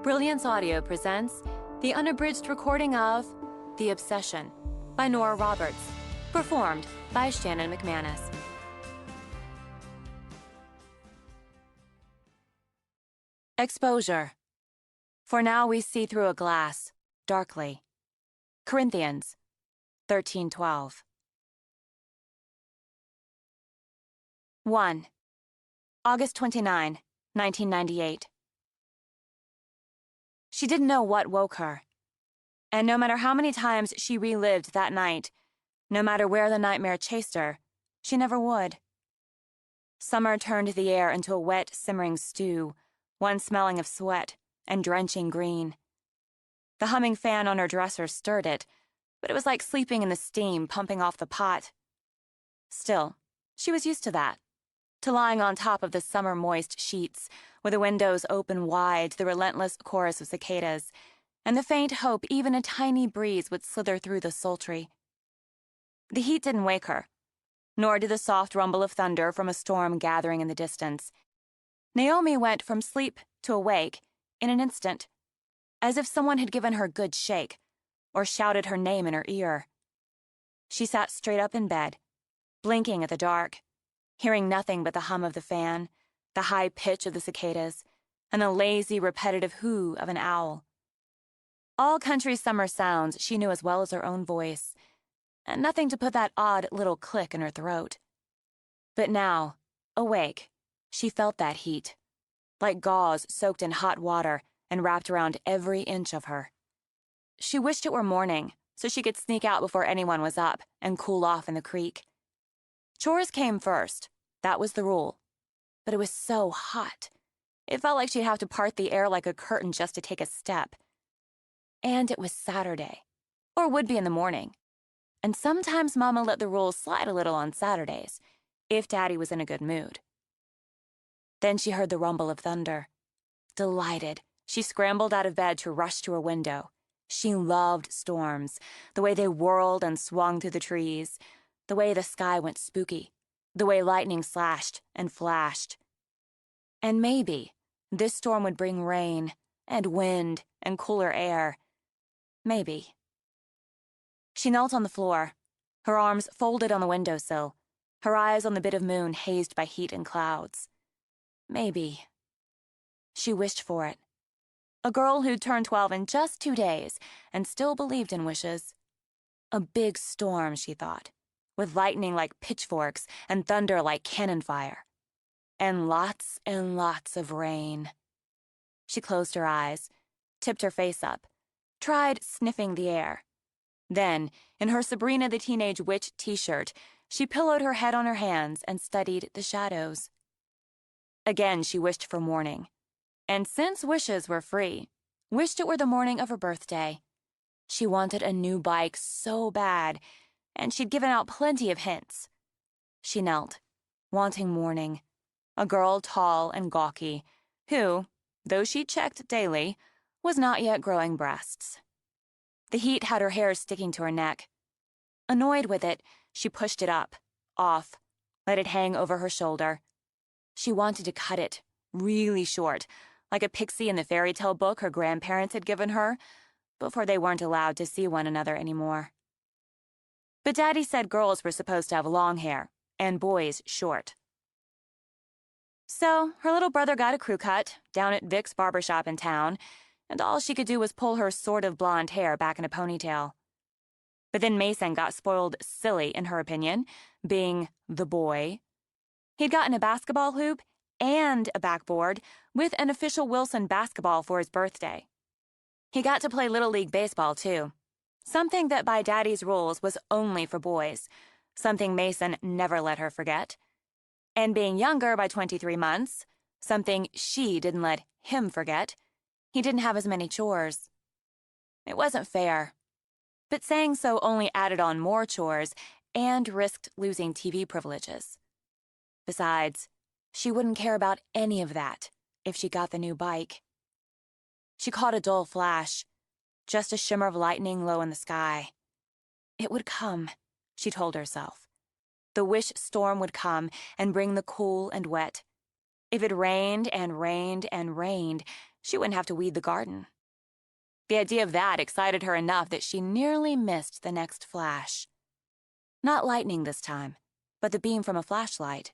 Brilliance Audio presents the unabridged recording of The Obsession by Nora Roberts, performed by Shannon McManus. Exposure. For now we see through a glass, darkly. Corinthians 13:12. 1. August 29, 1998. She didn't know what woke her. And no matter how many times she relived that night, no matter where the nightmare chased her, she never would. Summer turned the air into a wet, simmering stew, one smelling of sweat and drenching green. The humming fan on her dresser stirred it, but it was like sleeping in the steam pumping off the pot. Still, she was used to that, to lying on top of the summer-moist sheets, with the windows open wide to the relentless chorus of cicadas, and the faint hope even a tiny breeze would slither through the sultry. The heat didn't wake her, nor did the soft rumble of thunder from a storm gathering in the distance. Naomi went from sleep to awake in an instant, as if someone had given her a good shake, or shouted her name in her ear. She sat straight up in bed, blinking at the dark, hearing nothing but the hum of the fan, the high pitch of the cicadas, and the lazy, repetitive hoo of an owl. All country summer sounds she knew as well as her own voice, and nothing to put that odd little click in her throat. But now, awake, she felt that heat, like gauze soaked in hot water and wrapped around every inch of her. She wished it were morning, so she could sneak out before anyone was up and cool off in the creek. Chores came first, that was the rule. But it was so hot. It felt like she'd have to part the air like a curtain just to take a step. And it was Saturday, or would be in the morning. And sometimes Mama let the rules slide a little on Saturdays, if Daddy was in a good mood. Then she heard the rumble of thunder. Delighted, she scrambled out of bed to rush to her window. She loved storms, the way they whirled and swung through the trees, the way the sky went spooky, the way lightning slashed and flashed. And maybe this storm would bring rain and wind and cooler air. Maybe. She knelt on the floor, her arms folded on the windowsill, her eyes on the bit of moon hazed by heat and clouds. Maybe. She wished for it. A girl who'd turned 12 in just 2 days and still believed in wishes. A big storm, she thought, with lightning like pitchforks and thunder like cannon fire. And lots of rain. She closed her eyes, tipped her face up, tried sniffing the air. Then, in her Sabrina the Teenage Witch t-shirt, she pillowed her head on her hands and studied the shadows. Again she wished for morning. And since wishes were free, wished it were the morning of her birthday. She wanted a new bike so bad, and she'd given out plenty of hints. She knelt, wanting morning. A girl tall and gawky, who, though she checked daily, was not yet growing breasts. The heat had her hair sticking to her neck. Annoyed with it, she pushed it up, off, let it hang over her shoulder. She wanted to cut it, really short, like a pixie in the fairy tale book her grandparents had given her, before they weren't allowed to see one another anymore. But Daddy said girls were supposed to have long hair, and boys short. So her little brother got a crew cut down at Vic's barbershop in town, and all she could do was pull her sort of blonde hair back in a ponytail. But then Mason got spoiled silly, in her opinion, being the boy. He'd gotten a basketball hoop and a backboard with an official Wilson basketball for his birthday. He got to play Little League baseball, too. Something that by Daddy's rules was only for boys, something Mason never let her forget. And being younger by 23 months, something she didn't let him forget, he didn't have as many chores. It wasn't fair. But saying so only added on more chores and risked losing TV privileges. Besides, she wouldn't care about any of that if she got the new bike. She caught a dull flash, just a shimmer of lightning low in the sky. It would come, she told herself. The wish storm would come and bring the cool and wet. If it rained and rained and rained, she wouldn't have to weed the garden. The idea of that excited her enough that she nearly missed the next flash. Not lightning this time, but the beam from a flashlight.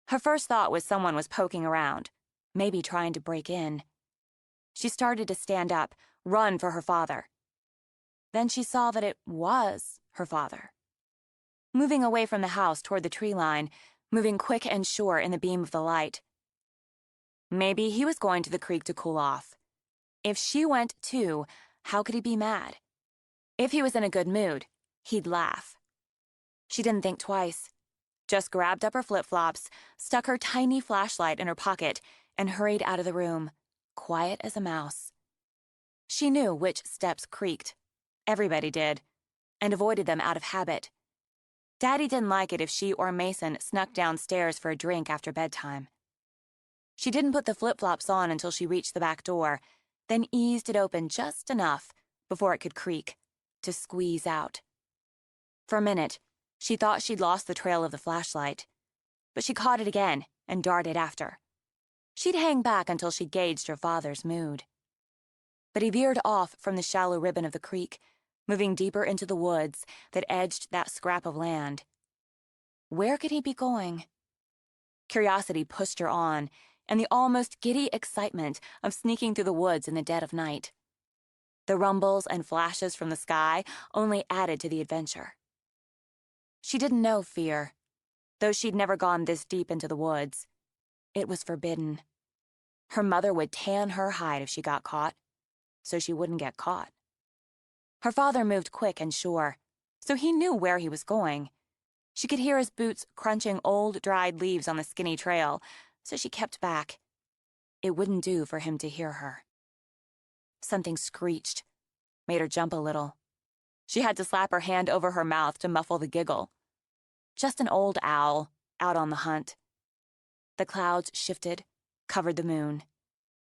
Her first thought was someone was poking around, maybe trying to break in. She started to stand up, run for her father. Then she saw that it was her father. Moving away from the house toward the tree line, moving quick and sure in the beam of the light. Maybe he was going to the creek to cool off. If she went too, how could he be mad? If he was in a good mood, he'd laugh. She didn't think twice. Just grabbed up her flip-flops, stuck her tiny flashlight in her pocket, and hurried out of the room, quiet as a mouse. She knew which steps creaked. Everybody did, and avoided them out of habit. Daddy didn't like it if she or Mason snuck downstairs for a drink after bedtime. She didn't put the flip-flops on until she reached the back door, then eased it open just enough before it could creak, to squeeze out. For a minute, she thought she'd lost the trail of the flashlight, but she caught it again and darted after. She'd hang back until she gauged her father's mood. But he veered off from the shallow ribbon of the creek, moving deeper into the woods that edged that scrap of land. Where could he be going? Curiosity pushed her on, and the almost giddy excitement of sneaking through the woods in the dead of night. The rumbles and flashes from the sky only added to the adventure. She didn't know fear, though she'd never gone this deep into the woods. It was forbidden. Her mother would tan her hide if she got caught, so she wouldn't get caught. Her father moved quick and sure, so he knew where he was going. She could hear his boots crunching old, dried leaves on the skinny trail, so she kept back. It wouldn't do for him to hear her. Something screeched, made her jump a little. She had to slap her hand over her mouth to muffle the giggle. Just an old owl, out on the hunt. The clouds shifted, covered the moon.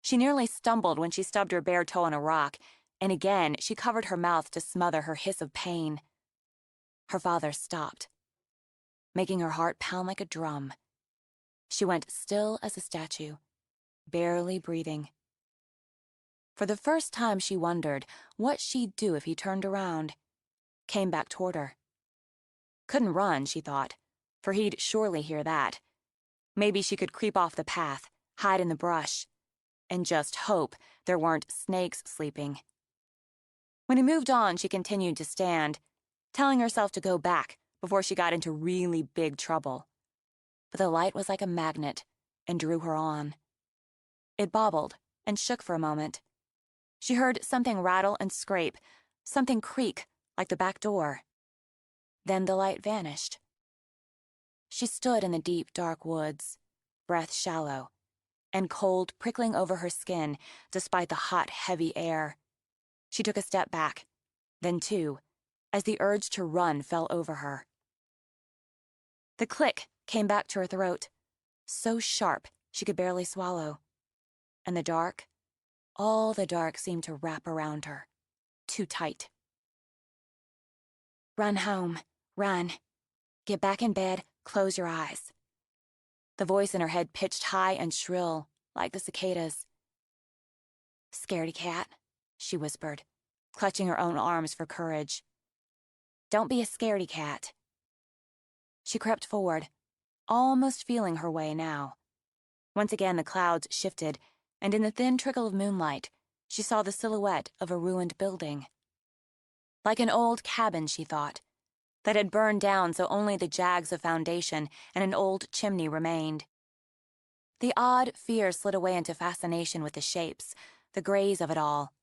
She nearly stumbled when she stubbed her bare toe on a rock, and again she covered her mouth to smother her hiss of pain. Her father stopped, making her heart pound like a drum. She went still as a statue, barely breathing. For the first time she wondered what she'd do if he turned around, came back toward her. Couldn't run, she thought, for he'd surely hear that. Maybe she could creep off the path, hide in the brush, and just hope there weren't snakes sleeping. When he moved on, she continued to stand, telling herself to go back before she got into really big trouble. But the light was like a magnet and drew her on. It bobbled and shook for a moment. She heard something rattle and scrape, something creak like the back door. Then the light vanished. She stood in the deep, dark woods, breath shallow, and cold prickling over her skin despite the hot, heavy air. She took a step back, then two, as the urge to run fell over her. The click came back to her throat, so sharp she could barely swallow. And the dark, all the dark seemed to wrap around her, too tight. Run home, run. Get back in bed, close your eyes. The voice in her head pitched high and shrill, like the cicadas. Scaredy cat, she whispered, clutching her own arms for courage. Don't be a scaredy cat. She crept forward, almost feeling her way now. Once again the clouds shifted, and in the thin trickle of moonlight, she saw the silhouette of a ruined building. Like an old cabin, she thought, that had burned down so only the jags of foundation and an old chimney remained. The odd fear slid away into fascination with the shapes, the grays of it all,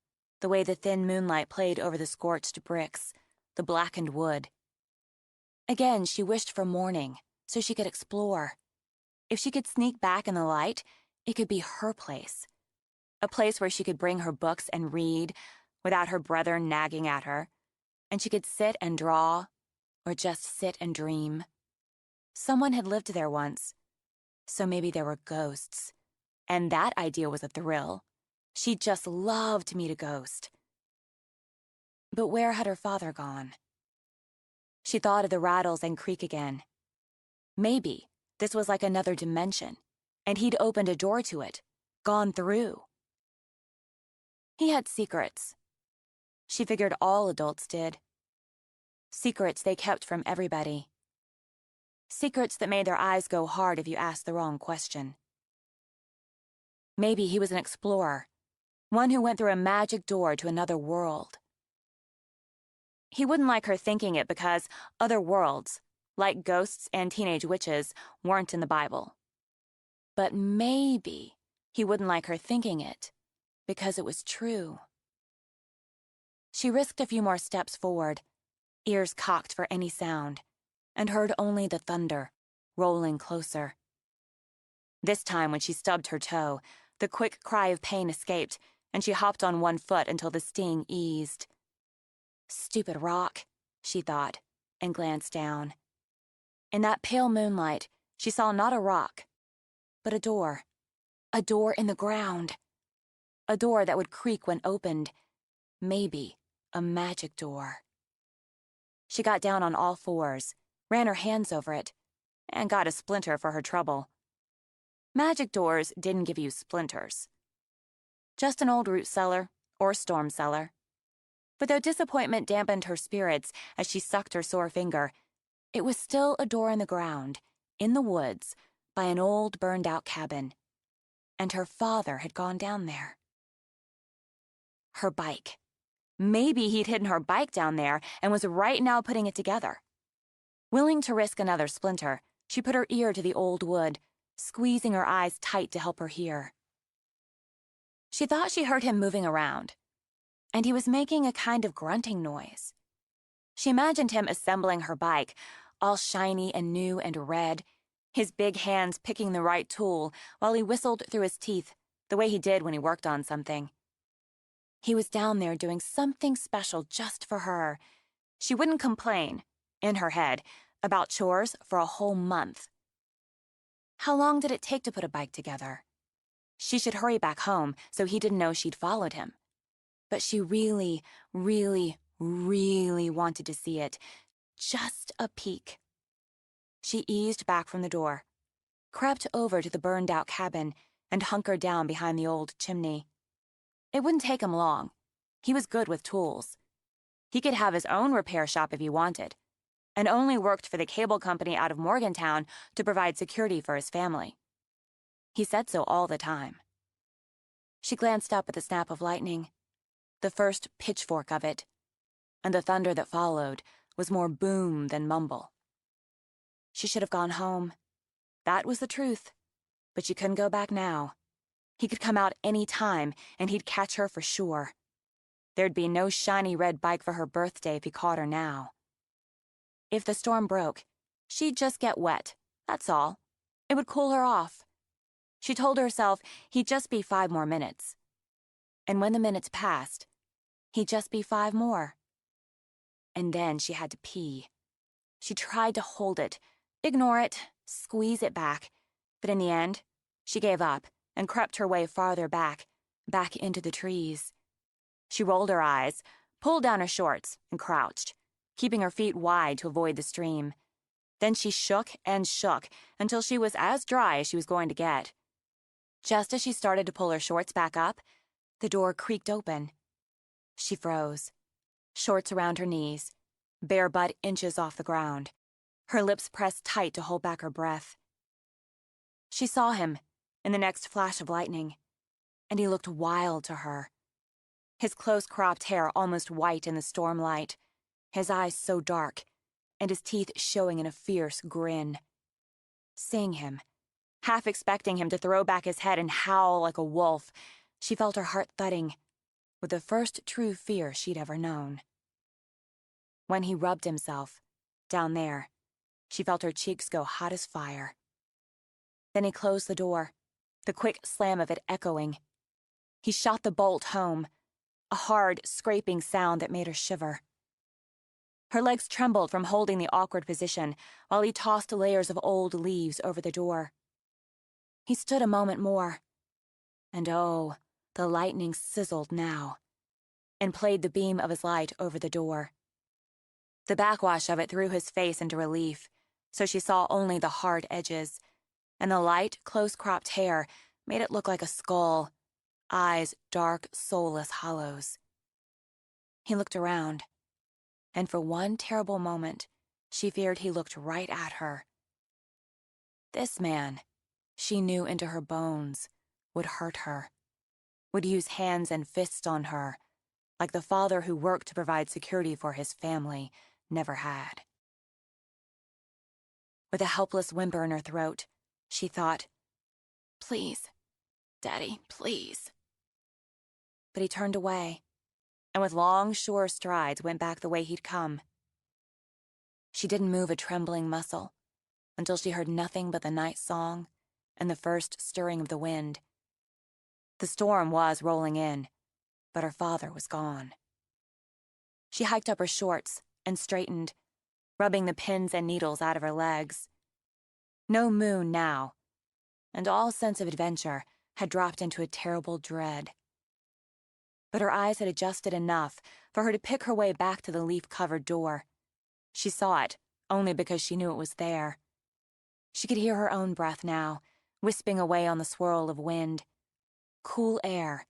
the way the thin moonlight played over the scorched bricks, the blackened wood. Again, she wished for morning, so she could explore. If she could sneak back in the light, it could be her place. A place where she could bring her books and read, without her brother nagging at her, and she could sit and draw, or just sit and dream. Someone had lived there once, so maybe there were ghosts. And that idea was a thrill. She'd just love to meet a ghost. But where had her father gone? She thought of the rattles and creak again. Maybe this was like another dimension, and he'd opened a door to it, gone through. He had secrets. She figured all adults did. Secrets they kept from everybody. Secrets that made their eyes go hard if you asked the wrong question. Maybe he was an explorer, one who went through a magic door to another world. He wouldn't like her thinking it because other worlds, like ghosts and teenage witches, weren't in the Bible. But maybe he wouldn't like her thinking it because it was true. She risked a few more steps forward, ears cocked for any sound, and heard only the thunder, rolling closer. This time, when she stubbed her toe, the quick cry of pain escaped, and she hopped on one foot until the sting eased. Stupid rock, she thought, and glanced down. In that pale moonlight, she saw not a rock, but a door in the ground. A door that would creak when opened, maybe a magic door. She got down on all fours, ran her hands over it, and got a splinter for her trouble. Magic doors didn't give you splinters. Just an old root cellar or storm cellar. But though disappointment dampened her spirits as she sucked her sore finger, it was still a door in the ground, in the woods, by an old burned-out cabin. And her father had gone down there. Her bike. Maybe he'd hidden her bike down there and was right now putting it together. Willing to risk another splinter, she put her ear to the old wood, squeezing her eyes tight to help her hear. She thought she heard him moving around, and he was making a kind of grunting noise. She imagined him assembling her bike, all shiny and new and red, his big hands picking the right tool while he whistled through his teeth, the way he did when he worked on something. He was down there doing something special just for her. She wouldn't complain, in her head, about chores for a whole month. How long did it take to put a bike together? She should hurry back home so he didn't know she'd followed him. But she really, really, really wanted to see it. Just a peek. She eased back from the door, crept over to the burned-out cabin, and hunkered down behind the old chimney. It wouldn't take him long. He was good with tools. He could have his own repair shop if he wanted, and only worked for the cable company out of Morgantown to provide security for his family. He said so all the time. She glanced up at the snap of lightning, the first pitchfork of it, and the thunder that followed was more boom than mumble. She should have gone home. That was the truth, but she couldn't go back now. He could come out any time, and he'd catch her for sure. There'd be no shiny red bike for her birthday if he caught her now. If the storm broke, she'd just get wet, that's all. It would cool her off. She told herself he'd just be 5 more minutes. And when the minutes passed, he'd just be 5 more. And then she had to pee. She tried to hold it, ignore it, squeeze it back, but in the end, she gave up and crept her way farther back into the trees. She rolled her eyes, pulled down her shorts, and crouched, keeping her feet wide to avoid the stream. Then she shook and shook until she was as dry as she was going to get. Just as she started to pull her shorts back up, the door creaked open. She froze, shorts around her knees, bare butt inches off the ground, her lips pressed tight to hold back her breath. She saw him in the next flash of lightning, and he looked wild to her. His close-cropped hair almost white in the storm light, his eyes so dark, and his teeth showing in a fierce grin. Seeing him, half expecting him to throw back his head and howl like a wolf, she felt her heart thudding, with the first true fear she'd ever known. When he rubbed himself, down there, she felt her cheeks go hot as fire. Then he closed the door, the quick slam of it echoing. He shot the bolt home, a hard, scraping sound that made her shiver. Her legs trembled from holding the awkward position while he tossed layers of old leaves over the door. He stood a moment more, and oh, the lightning sizzled now, and played the beam of his light over the door. The backwash of it threw his face into relief, so she saw only the hard edges, and the light, close-cropped hair made it look like a skull, eyes dark, soulless hollows. He looked around, and for one terrible moment, she feared he looked right at her. This man, she knew into her bones, would hurt her, would use hands and fists on her, like the father who worked to provide security for his family never had. With a helpless whimper in her throat, she thought, "Please, Daddy, please." But he turned away, and with long, sure strides went back the way he'd come. She didn't move a trembling muscle until she heard nothing but the night song and the first stirring of the wind. The storm was rolling in, but her father was gone. She hiked up her shorts and straightened, rubbing the pins and needles out of her legs. No moon now, and all sense of adventure had dropped into a terrible dread. But her eyes had adjusted enough for her to pick her way back to the leaf-covered door. She saw it only because she knew it was there. She could hear her own breath now, wisping away on the swirl of wind. Cool air,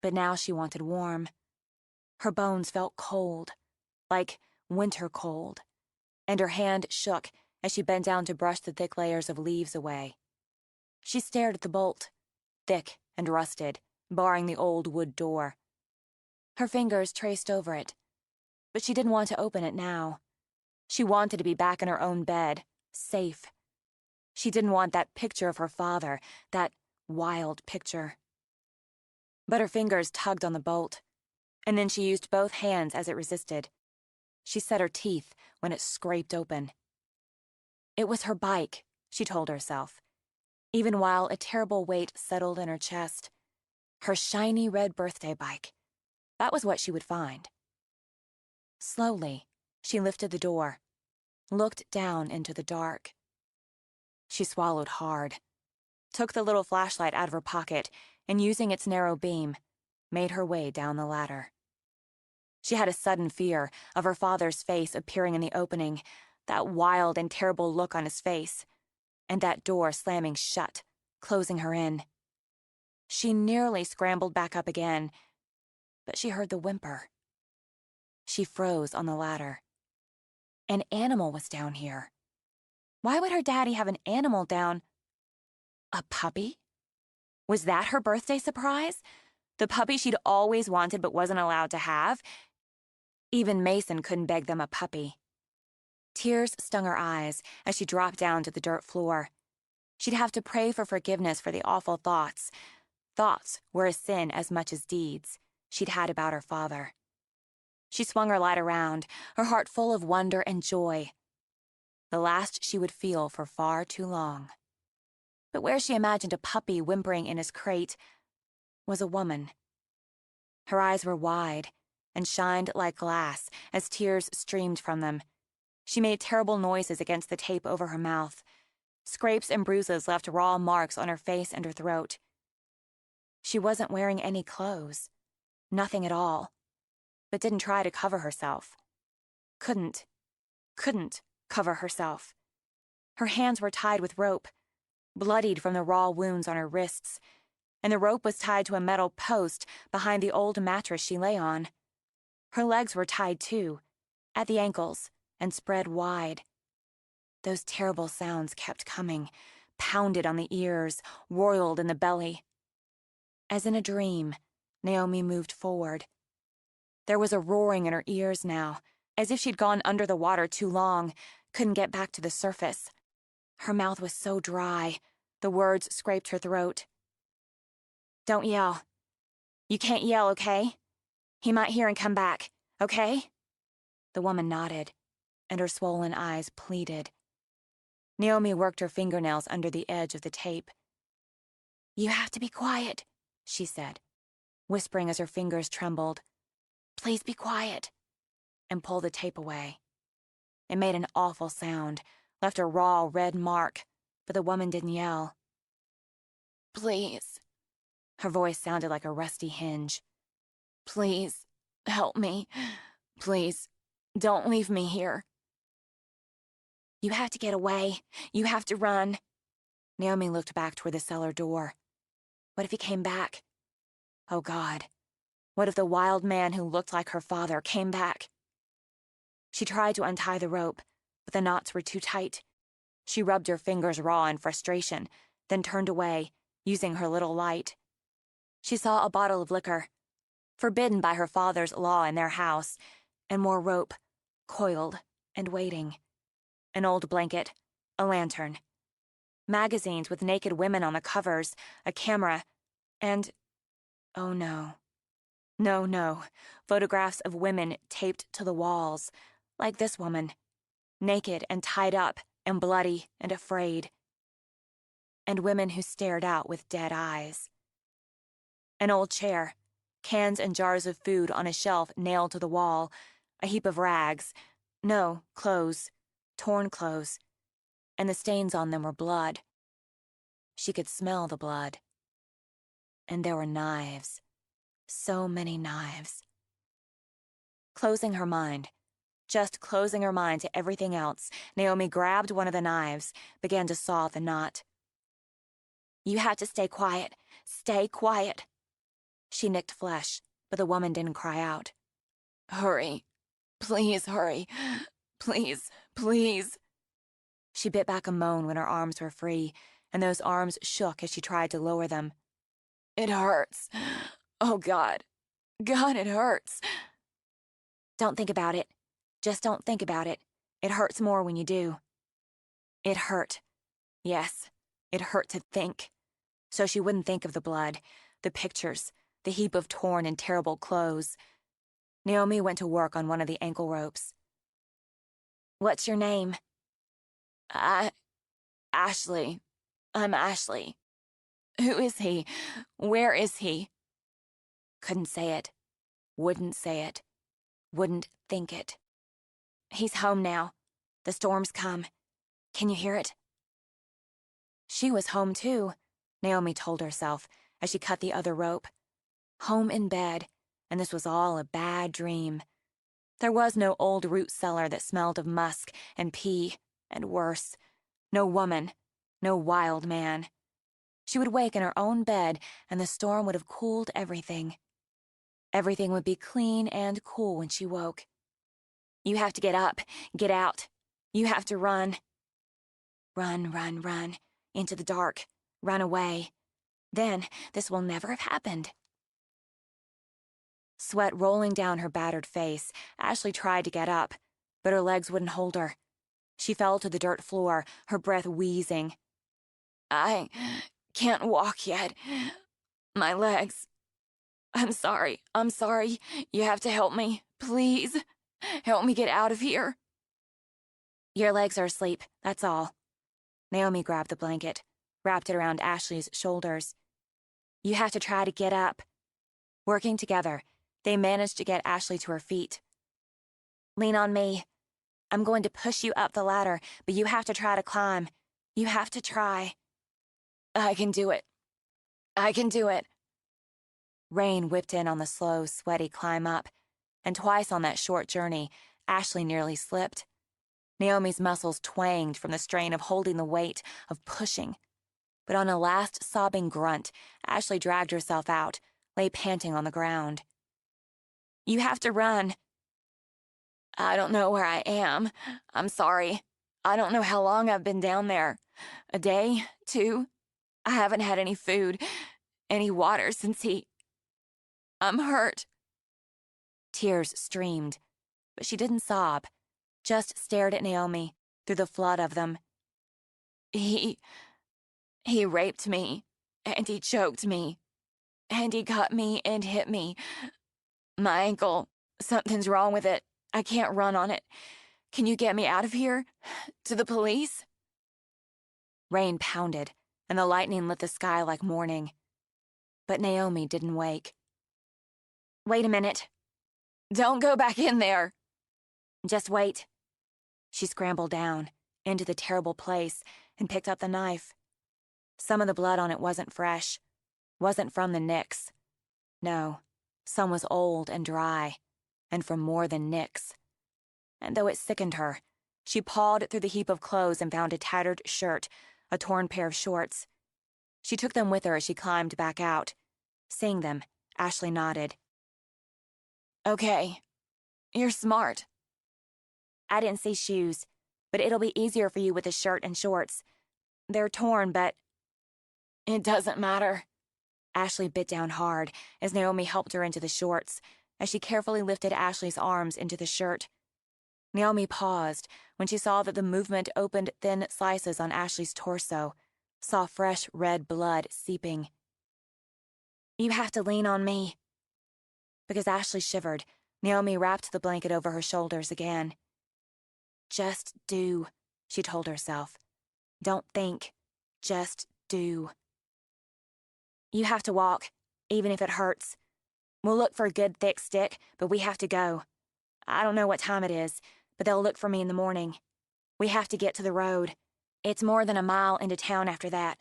but now she wanted warm. Her bones felt cold, like winter cold, and her hand shook as she bent down to brush the thick layers of leaves away. She stared at the bolt, thick and rusted, barring the old wood door. Her fingers traced over it, but she didn't want to open it now. She wanted to be back in her own bed, safe. She didn't want that picture of her father, that wild picture. But her fingers tugged on the bolt, and then she used both hands as it resisted. She set her teeth when it scraped open. It was her bike, she told herself, even while a terrible weight settled in her chest. Her shiny red birthday bike. That was what she would find. Slowly, she lifted the door, looked down into the dark. She swallowed hard, took the little flashlight out of her pocket, and using its narrow beam, made her way down the ladder. She had a sudden fear of her father's face appearing in the opening, that wild and terrible look on his face, and that door slamming shut, closing her in. She nearly scrambled back up again, but she heard the whimper. She froze on the ladder. An animal was down here. Why would her daddy have an animal down? A puppy? Was that her birthday surprise? The puppy she'd always wanted but wasn't allowed to have? Even Mason couldn't beg them a puppy. Tears stung her eyes as she dropped down to the dirt floor. She'd have to pray for forgiveness for the awful thoughts. Thoughts were a sin as much as deeds she'd had about her father. She swung her light around, her heart full of wonder and joy. The last she would feel for far too long. But where she imagined a puppy whimpering in his crate was a woman. Her eyes were wide and shined like glass as tears streamed from them. She made terrible noises against the tape over her mouth. Scrapes and bruises left raw marks on her face and her throat. She wasn't wearing any clothes. Nothing at all. But didn't try to cover herself. Couldn't cover herself. Her hands were tied with rope, bloodied from the raw wounds on her wrists, and the rope was tied to a metal post behind the old mattress she lay on. Her legs were tied too, at the ankles, and spread wide. Those terrible sounds kept coming, pounded on the ears, roiled in the belly. As in a dream, Naomi moved forward. There was a roaring in her ears now, as if she'd gone under the water too long, couldn't get back to the surface. Her mouth was so dry, the words scraped her throat. "Don't yell. You can't yell, okay? He might hear and come back, okay?" The woman nodded, and her swollen eyes pleaded. Naomi worked her fingernails under the edge of the tape. "You have to be quiet," she said, whispering as her fingers trembled. "Please be quiet," and pulled the tape away. It made an awful sound, left a raw red mark, but the woman didn't yell. "Please." Her voice sounded like a rusty hinge. "Please, help me. Please, don't leave me here." "You have to get away. You have to run." Naomi looked back toward the cellar door. What if he came back? Oh, God. What if the wild man who looked like her father came back? She tried to untie the rope, but the knots were too tight. She rubbed her fingers raw in frustration, then turned away, using her little light. She saw a bottle of liquor, forbidden by her father's law in their house, and more rope, coiled and waiting. An old blanket, a lantern, magazines with naked women on the covers, a camera, and, oh no. No, photographs of women taped to the walls, like this woman, naked and tied up and bloody and afraid. And women who stared out with dead eyes. An old chair, cans and jars of food on a shelf nailed to the wall, a heap of rags, no, clothes, torn clothes, and the stains on them were blood. She could smell the blood. And there were knives, so many knives. Closing her mind, just closing her mind to everything else, Naomi grabbed one of the knives, began to saw the knot. You have to stay quiet. Stay quiet. She nicked flesh, but the woman didn't cry out. Hurry. Please hurry. Please, please. She bit back a moan when her arms were free, and those arms shook as she tried to lower them. It hurts. Oh, God. God, it hurts. Don't think about it. Just don't think about it. It hurts more when you do. It hurt. Yes, it hurt to think. So she wouldn't think of the blood, the pictures, the heap of torn and terrible clothes. Naomi went to work on one of the ankle ropes. What's your name? Ashley. I'm Ashley. Who is he? Where is he? Couldn't say it. Wouldn't say it. Wouldn't think it. He's home now. The storm's come. Can you hear it? She was home too, Naomi told herself as she cut the other rope. Home in bed, and this was all a bad dream. There was no old root cellar that smelled of musk and pee, and worse. No woman, no wild man. She would wake in her own bed, and the storm would have cooled everything. Everything would be clean and cool when she woke. You have to get up, get out. You have to run. Run, into the dark, run away. Then this will never have happened. Sweat rolling down her battered face, Ashley tried to get up, but her legs wouldn't hold her. She fell to the dirt floor, her breath wheezing. I can't walk yet. My legs. I'm sorry. You have to help me. Please. Help me get out of here. Your legs are asleep, that's all. Naomi grabbed the blanket, wrapped it around Ashley's shoulders. You have to try to get up. Working together, they managed to get Ashley to her feet. Lean on me. I'm going to push you up the ladder, but you have to try to climb. You have to try. I can do it. I can do it. Rain whipped in on the slow, sweaty climb up, and twice on that short journey, Ashley nearly slipped. Naomi's muscles twanged from the strain of holding the weight, of pushing. But on a last sobbing grunt, Ashley dragged herself out, lay panting on the ground. You have to run. I don't know where I am. I'm sorry. I don't know how long I've been down there. A day? 2? I haven't had any food, any water since I'm hurt. Tears streamed, but she didn't sob, just stared at Naomi through the flood of them. He raped me, and he choked me, and he cut me and hit me. My ankle, something's wrong with it. I can't run on it. Can you get me out of here? To the police? Rain pounded, and the lightning lit the sky like morning. But Naomi didn't wake. Wait a minute. Don't go back in there. Just wait. She scrambled down, into the terrible place, and picked up the knife. Some of the blood on it wasn't fresh, wasn't from the nicks. No, some was old and dry, and from more than nicks. And though it sickened her, she pawed through the heap of clothes and found a tattered shirt, a torn pair of shorts. She took them with her as she climbed back out, seeing them, Ashley nodded. Okay. You're smart. I didn't see shoes, but it'll be easier for you with a shirt and shorts. They're torn, but it doesn't matter. Ashley bit down hard as Naomi helped her into the shorts, as she carefully lifted Ashley's arms into the shirt. Naomi paused when she saw that the movement opened thin slices on Ashley's torso, saw fresh red blood seeping. You have to lean on me. Because Ashley shivered, Naomi wrapped the blanket over her shoulders again. Just do, she told herself. Don't think. Just do. You have to walk, even if it hurts. We'll look for a good thick stick, but we have to go. I don't know what time it is, but they'll look for me in the morning. We have to get to the road. It's more than a mile into town after that.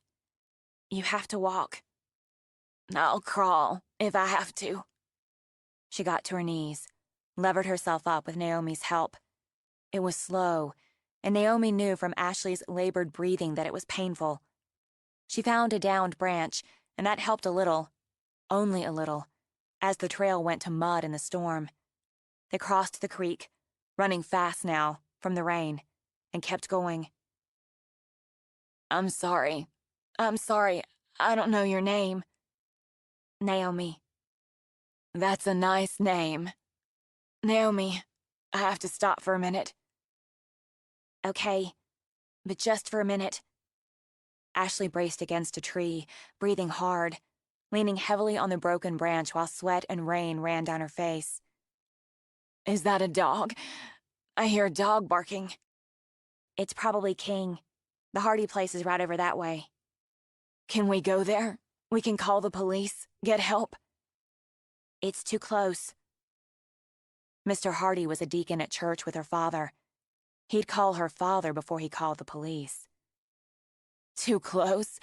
You have to walk. I'll crawl, if I have to. She got to her knees, levered herself up with Naomi's help. It was slow, and Naomi knew from Ashley's labored breathing that it was painful. She found a downed branch, and that helped a little, only a little, as the trail went to mud in the storm. They crossed the creek, running fast now, from the rain, and kept going. I'm sorry. I don't know your name. Naomi. That's a nice name. Naomi, I have to stop for a minute. Okay, but just for a minute. Ashley braced against a tree, breathing hard, leaning heavily on the broken branch while sweat and rain ran down her face. Is that a dog? I hear a dog barking. It's probably King. The Hardy place is right over that way. Can we go there? We can call the police, get help. It's too close. Mr. Hardy was a deacon at church with her father. He'd call her father before he called the police. Too close?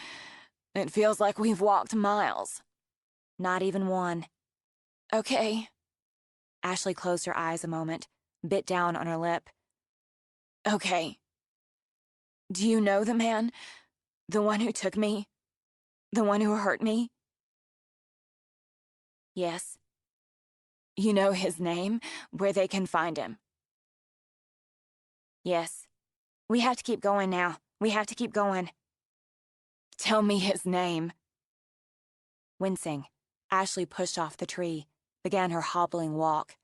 It feels like we've walked miles. Not even one. Okay. Ashley closed her eyes a moment, bit down on her lip. Okay. Do you know the man? The one who took me? The one who hurt me? Yes. You know his name, where they can find him? Yes. We have to keep going now. We have to keep going. Tell me his name. Wincing, Ashley pushed off the tree, began her hobbling walk.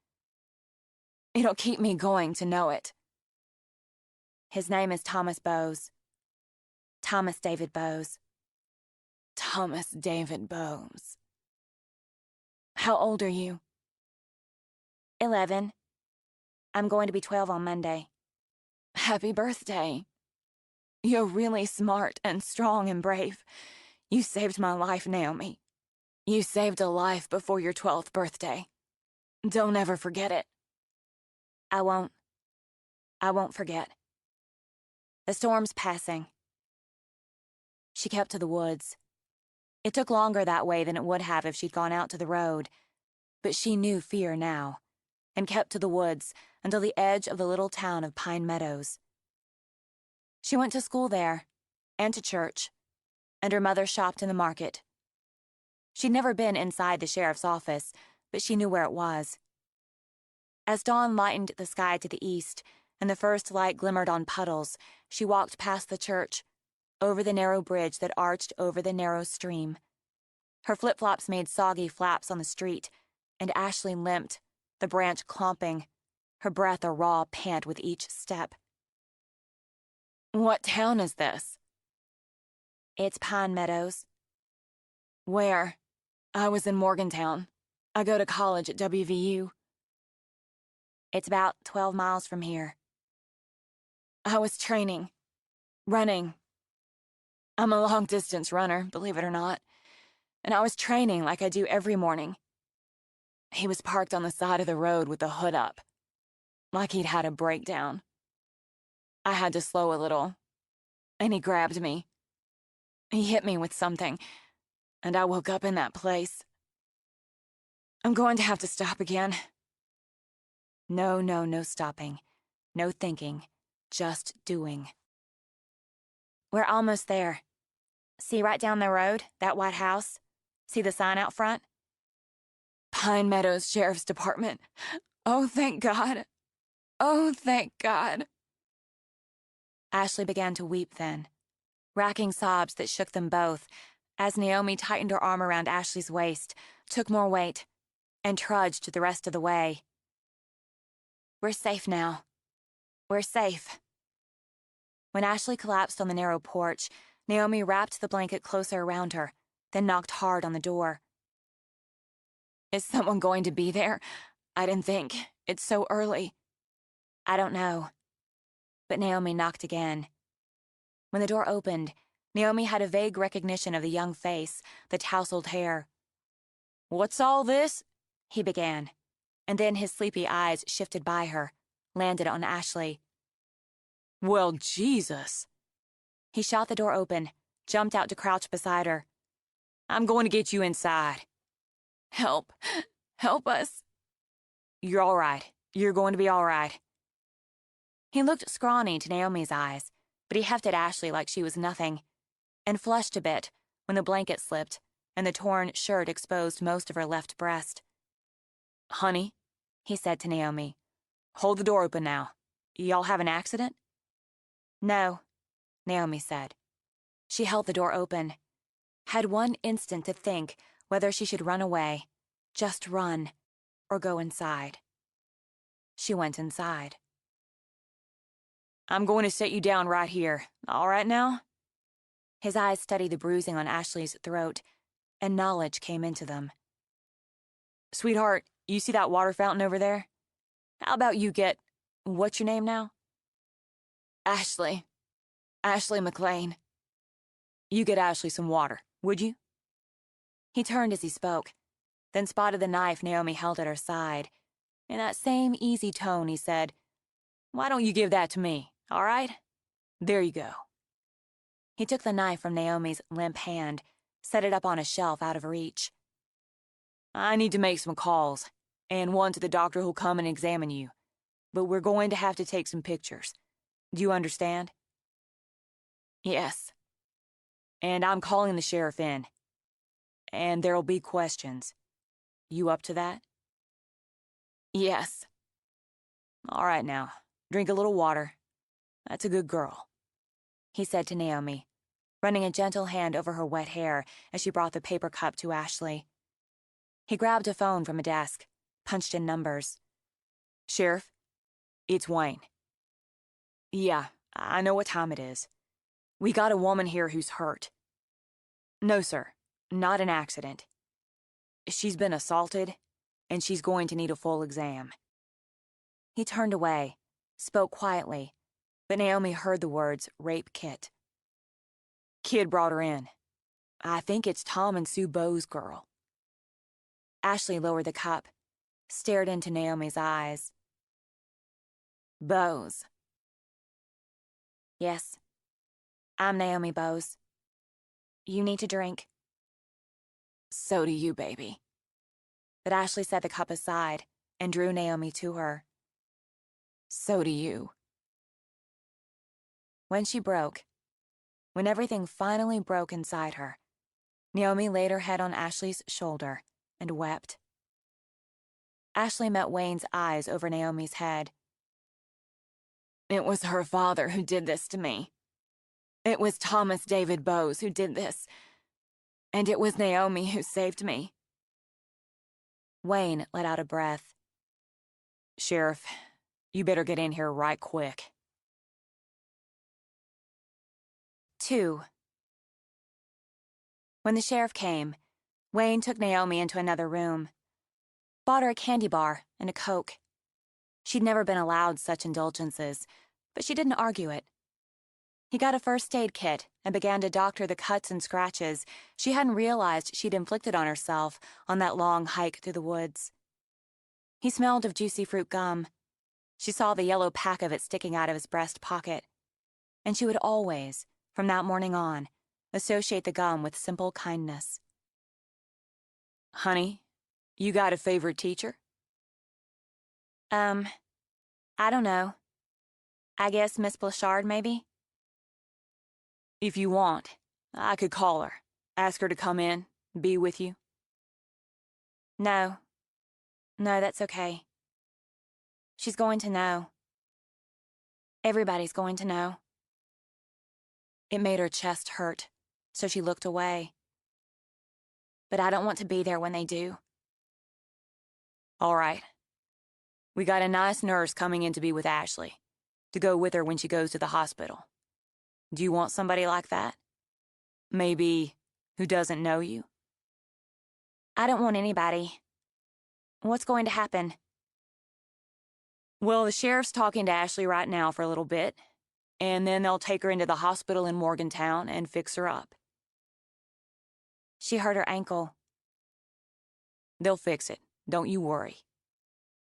It'll keep me going to know it. His name is Thomas Bowes. Thomas David Bowes. Thomas David Bowes. How old are you? 11. I'm going to be 12 on Monday. Happy birthday. You're really smart and strong and brave. You saved my life, Naomi. You saved a life before your 12th birthday. Don't ever forget it. I won't. I won't forget. The storm's passing. She kept to the woods. It took longer that way than it would have if she'd gone out to the road, but she knew fear now, and kept to the woods until the edge of the little town of Pine Meadows. She went to school there, and to church, and her mother shopped in the market. She'd never been inside the sheriff's office, but she knew where it was. As dawn lightened the sky to the east, and the first light glimmered on puddles, she walked past the church, over the narrow bridge that arched over the narrow stream. Her flip-flops made soggy flaps on the street, and Ashley limped, the branch clomping, her breath a raw pant with each step. What town is this? It's Pine Meadows. Where? I was in Morgantown. I go to college at WVU. It's about 12 miles from here. I was training. Running. I'm a long-distance runner, believe it or not. And I was training like I do every morning. He was parked on the side of the road with the hood up, like he'd had a breakdown. I had to slow a little, and he grabbed me. He hit me with something, and I woke up in that place. I'm going to have to stop again. No stopping. No thinking. Just doing. We're almost there. See right down the road, that white house? See the sign out front? Pine Meadows Sheriff's Department. Oh, thank God. Oh, thank God. Ashley began to weep then, racking sobs that shook them both, as Naomi tightened her arm around Ashley's waist, took more weight, and trudged the rest of the way. We're safe now. We're safe. When Ashley collapsed on the narrow porch, Naomi wrapped the blanket closer around her, then knocked hard on the door. Is someone going to be there? I didn't think. It's so early. I don't know. But Naomi knocked again. When the door opened, Naomi had a vague recognition of the young face, the tousled hair. "What's all this?" he began, and then his sleepy eyes shifted by her, landed on Ashley. "Well, Jesus." He shot the door open, jumped out to crouch beside her. "I'm going to get you inside." "Help. Help us." "You're all right. You're going to be all right." He looked scrawny to Naomi's eyes, but he hefted Ashley like she was nothing, and flushed a bit when the blanket slipped and the torn shirt exposed most of her left breast. "Honey," he said to Naomi, "hold the door open now. Y'all have an accident?" "No," Naomi said. She held the door open, had one instant to think whether she should run away, just run, or go inside. She went inside. "I'm going to set you down right here. All right now?" His eyes studied the bruising on Ashley's throat, and knowledge came into them. "Sweetheart, you see that water fountain over there? How about you get... what's your name now?" "Ashley. Ashley McLean. You get Ashley some water, would you?" He turned as he spoke, then spotted the knife Naomi held at her side. In that same easy tone, he said, "Why don't you give that to me, all right? There you go." He took the knife from Naomi's limp hand, set it up on a shelf out of reach. "I need to make some calls, and one to the doctor who'll come and examine you. But we're going to have to take some pictures. Do you understand?" "Yes." "And I'm calling the sheriff in. And there'll be questions. You up to that?" "Yes." "All right now, drink a little water. That's a good girl," he said to Naomi, running a gentle hand over her wet hair as she brought the paper cup to Ashley. He grabbed a phone from a desk, punched in numbers. "Sheriff, it's Wayne." "Yeah, I know what time it is. We got a woman here who's hurt." "No, sir, not an accident. She's been assaulted, and she's going to need a full exam." He turned away, spoke quietly, but Naomi heard the words rape kit. "Kid brought her in. I think it's Tom and Sue Bowe's girl." Ashley lowered the cup, stared into Naomi's eyes. "Bowes." "Yes, I'm Naomi Bowes. You need to drink." "So do you, baby." But Ashley set the cup aside and drew Naomi to her. "So do you." When she broke, when everything finally broke inside her, Naomi laid her head on Ashley's shoulder and wept. Ashley met Wayne's eyes over Naomi's head. "It was her father who did this to me. It was Thomas David Bowes who did this. And it was Naomi who saved me." Wayne let out a breath. "Sheriff, you better get in here right quick." 2. When the sheriff came, Wayne took Naomi into another room, bought her a candy bar and a Coke. She'd never been allowed such indulgences, but she didn't argue it. He got a first aid kit and began to doctor the cuts and scratches she hadn't realized she'd inflicted on herself on that long hike through the woods. He smelled of juicy fruit gum. She saw the yellow pack of it sticking out of his breast pocket. And she would always, from that morning on, associate the gum with simple kindness. "Honey, you got a favorite teacher?" I don't know. I guess Miss Blanchard, maybe?" "If you want, I could call her, ask her to come in, be with you." "No, No, that's okay. She's going to know. Everybody's going to know. It made her chest hurt, so she looked away. But I don't want to be there when they do. All right. We got a nice nurse coming in to be with Ashley, to go with her when she goes to the hospital. Do you want somebody like that? Maybe who doesn't know you? I don't want anybody. What's going to happen? Well, the sheriff's talking to Ashley right now for a little bit, and then they'll take her into the hospital in Morgantown and fix her up. She hurt her ankle. They'll fix it. Don't you worry.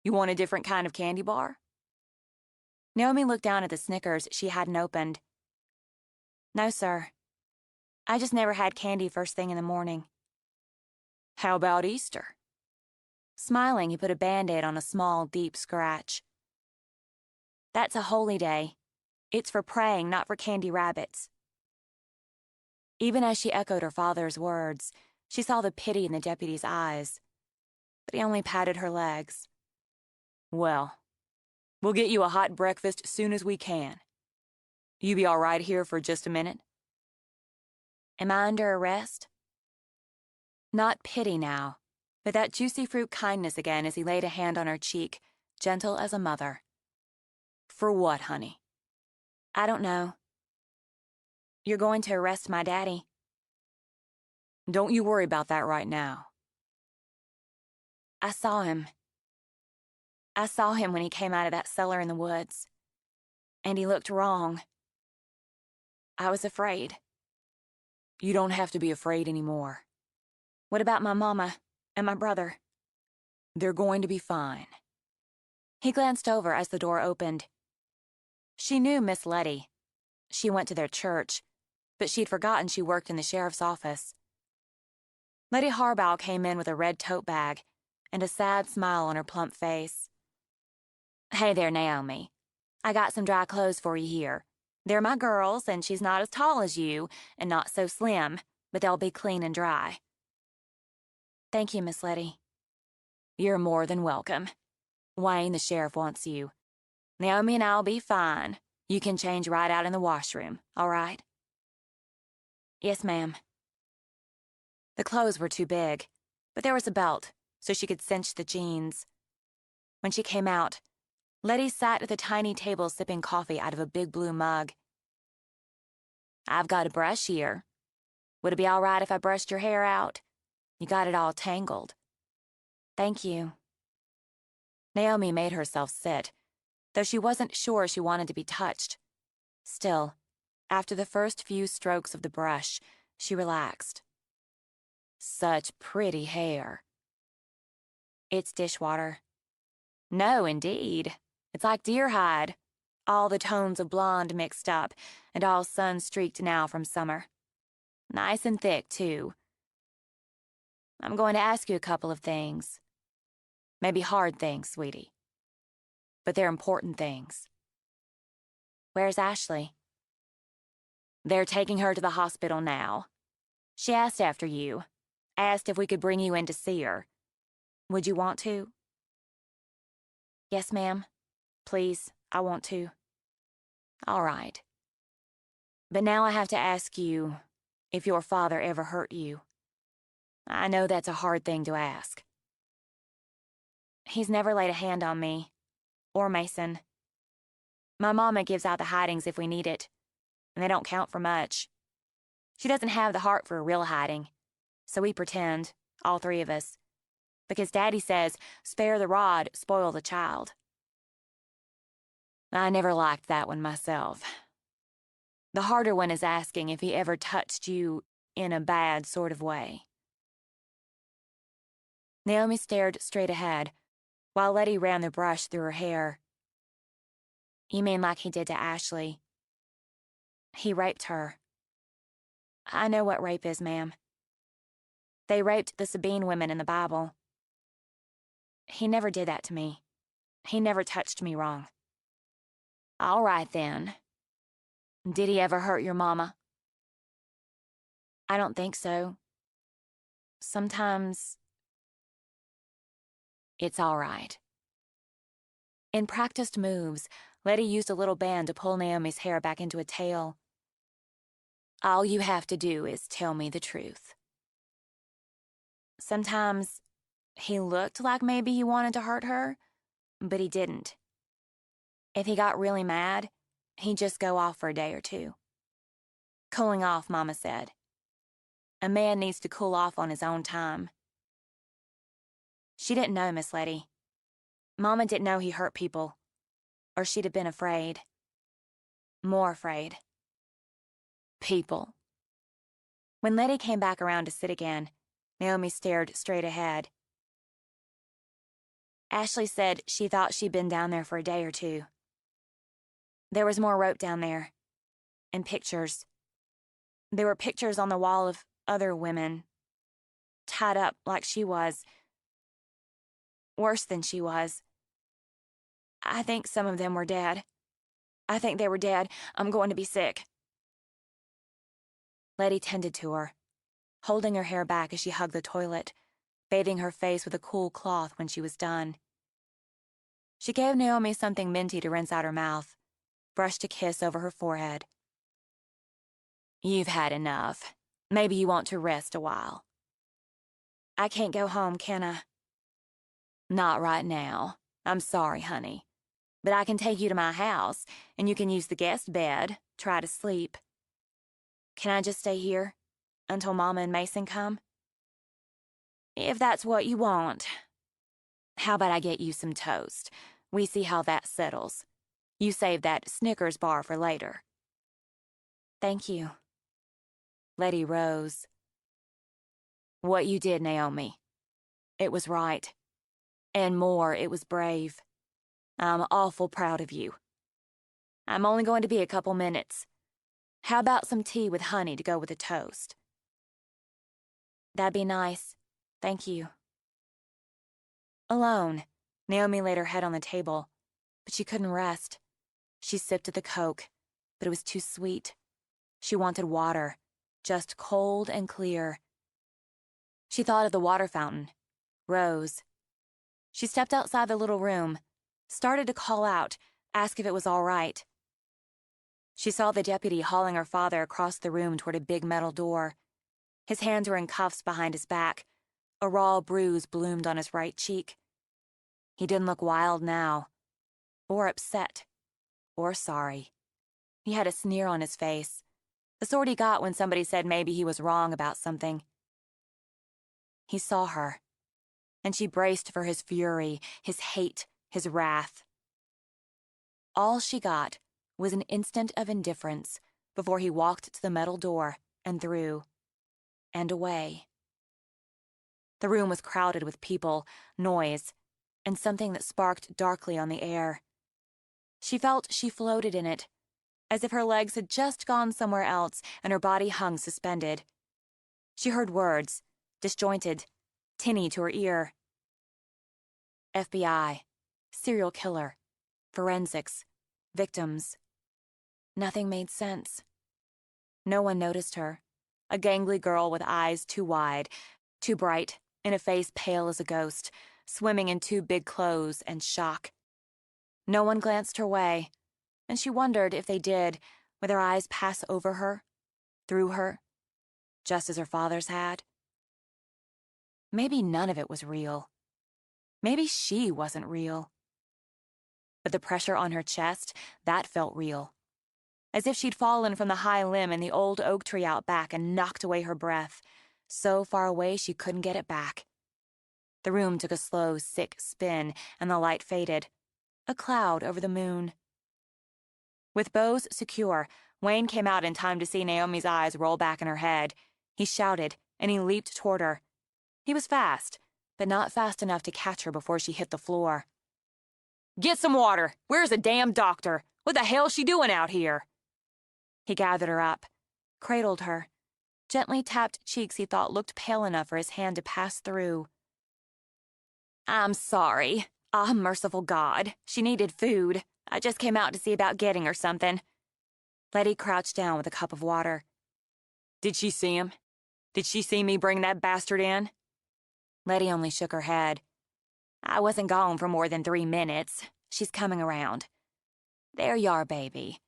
You want a different kind of candy bar? Naomi looked down at the Snickers she hadn't opened. No, sir. I just never had candy first thing in the morning. How about Easter? Smiling, he put a Band-Aid on a small, deep scratch. That's a holy day. It's for praying, not for candy rabbits. Even as she echoed her father's words, she saw the pity in the deputy's eyes. But he only patted her legs. Well, we'll get you a hot breakfast as soon as we can. You be all right here for just a minute? Am I under arrest? Not pity now, but that juicy fruit kindness again as he laid a hand on her cheek, gentle as a mother. For what, honey? I don't know. You're going to arrest my daddy. Don't you worry about that right now. I saw him. I saw him when he came out of that cellar in the woods. And he looked wrong. I was afraid. You don't have to be afraid anymore. What about my mama and my brother? They're going to be fine. He glanced over as the door opened. She knew Miss Letty. She went to their church, but she'd forgotten she worked in the sheriff's office. Letty Harbaugh came in with a red tote bag and a sad smile on her plump face. Hey there, Naomi. I got some dry clothes for you here. They're my girls, and she's not as tall as you and not so slim, but they'll be clean and dry. Thank you, Miss Letty. You're more than welcome. Wayne, the sheriff, wants you. Naomi and I'll be fine. You can change right out in the washroom, all right? Yes, ma'am. The clothes were too big, but there was a belt, so she could cinch the jeans. When she came out, Letty sat at the tiny table sipping coffee out of a big blue mug. I've got a brush here. Would it be all right if I brushed your hair out? You got it all tangled. Thank you. Naomi made herself sit, though she wasn't sure she wanted to be touched. Still, after the first few strokes of the brush, she relaxed. Such pretty hair. It's dishwater. No, indeed. It's like deer hide. All the tones of blonde mixed up, and all sun-streaked now from summer. Nice and thick, too. I'm going to ask you a couple of things. Maybe hard things, sweetie. But they're important things. Where's Ashley? They're taking her to the hospital now. She asked after you. Asked if we could bring you in to see her. Would you want to? Yes, ma'am. Please, I want to. All right. But now I have to ask you if your father ever hurt you. I know that's a hard thing to ask. He's never laid a hand on me, or Mason. My mama gives out the hidings if we need it, and they don't count for much. She doesn't have the heart for a real hiding, so we pretend, all three of us, because Daddy says, spare the rod, spoil the child. I never liked that one myself. The harder one is asking if he ever touched you in a bad sort of way. Naomi stared straight ahead, while Letty ran the brush through her hair. You mean like he did to Ashley? He raped her. I know what rape is, ma'am. They raped the Sabine women in the Bible. He never did that to me. He never touched me wrong. All right, then. Did he ever hurt your mama? I don't think so. Sometimes It's all right. In practiced moves, Letty used a little band to pull Naomi's hair back into a tail. All you have to do is tell me the truth. Sometimes he looked like maybe he wanted to hurt her, but he didn't. If he got really mad, he'd just go off for a day or two. Cooling off, Mama said. A man needs to cool off on his own time. She didn't know Miss Letty. Mama didn't know he hurt people, or she'd have been afraid. More afraid. People. When Letty came back around to sit again, Naomi stared straight ahead. Ashley said she thought she'd been down there for a day or two. There was more rope down there, and pictures. There were pictures on the wall of other women, tied up like she was. Worse than she was. I think some of them were dead. I think they were dead. I'm going to be sick. Letty tended to her, holding her hair back as she hugged the toilet, bathing her face with a cool cloth when she was done. She gave Naomi something minty to rinse out her mouth, brushed a kiss over her forehead. You've had enough. Maybe you want to rest a while. I can't go home, can I? Not right now. I'm sorry, honey. But I can take you to my house, and you can use the guest bed, try to sleep. Can I just stay here until Mama and Mason come? If that's what you want. How about I get you some toast? We see how that settles. You save that Snickers bar for later. Thank you. Letty rose. What you did, Naomi. It was right. And more, it was brave. I'm awful proud of you. I'm only going to be a couple minutes. How about some tea with honey to go with the toast? That'd be nice. Thank you. Alone, Naomi laid her head on the table, but she couldn't rest. She sipped at the Coke, but it was too sweet. She wanted water, just cold and clear. She thought of the water fountain, rose. She stepped outside the little room, started to call out, ask if it was all right. She saw the deputy hauling her father across the room toward a big metal door. His hands were in cuffs behind his back. A raw bruise bloomed on his right cheek. He didn't look wild now, or upset, or sorry. He had a sneer on his face, the sort he got when somebody said maybe he was wrong about something. He saw her, and she braced for his fury, his hate, his wrath. All she got was an instant of indifference before he walked to the metal door and through, and away. The room was crowded with people, noise, and something that sparked darkly on the air. She felt she floated in it, as if her legs had just gone somewhere else and her body hung suspended. She heard words, disjointed, tinny to her ear. FBI, serial killer, forensics, victims. Nothing made sense. No one noticed her, a gangly girl with eyes too wide, too bright, in a face pale as a ghost, swimming in too big clothes and shock. No one glanced her way, and she wondered if they did, would their eyes pass over her, through her, just as her father's had. Maybe none of it was real. Maybe she wasn't real. But the pressure on her chest, that felt real. As if she'd fallen from the high limb in the old oak tree out back and knocked away her breath, so far away she couldn't get it back. The room took a slow, sick spin, and the light faded. A cloud over the moon. With bows secure, Wayne came out in time to see Naomi's eyes roll back in her head. He shouted, and he leaped toward her. He was fast, but not fast enough to catch her before she hit the floor. Get some water! Where's the damn doctor? What the hell's she doing out here? He gathered her up, cradled her, gently tapped cheeks he thought looked pale enough for his hand to pass through. I'm sorry. Ah, merciful God. She needed food. I just came out to see about getting her something. Letty crouched down with a cup of water. Did she see him? Did she see me bring that bastard in? Letty only shook her head. I wasn't gone for more than 3 minutes. She's coming around. There you are, baby.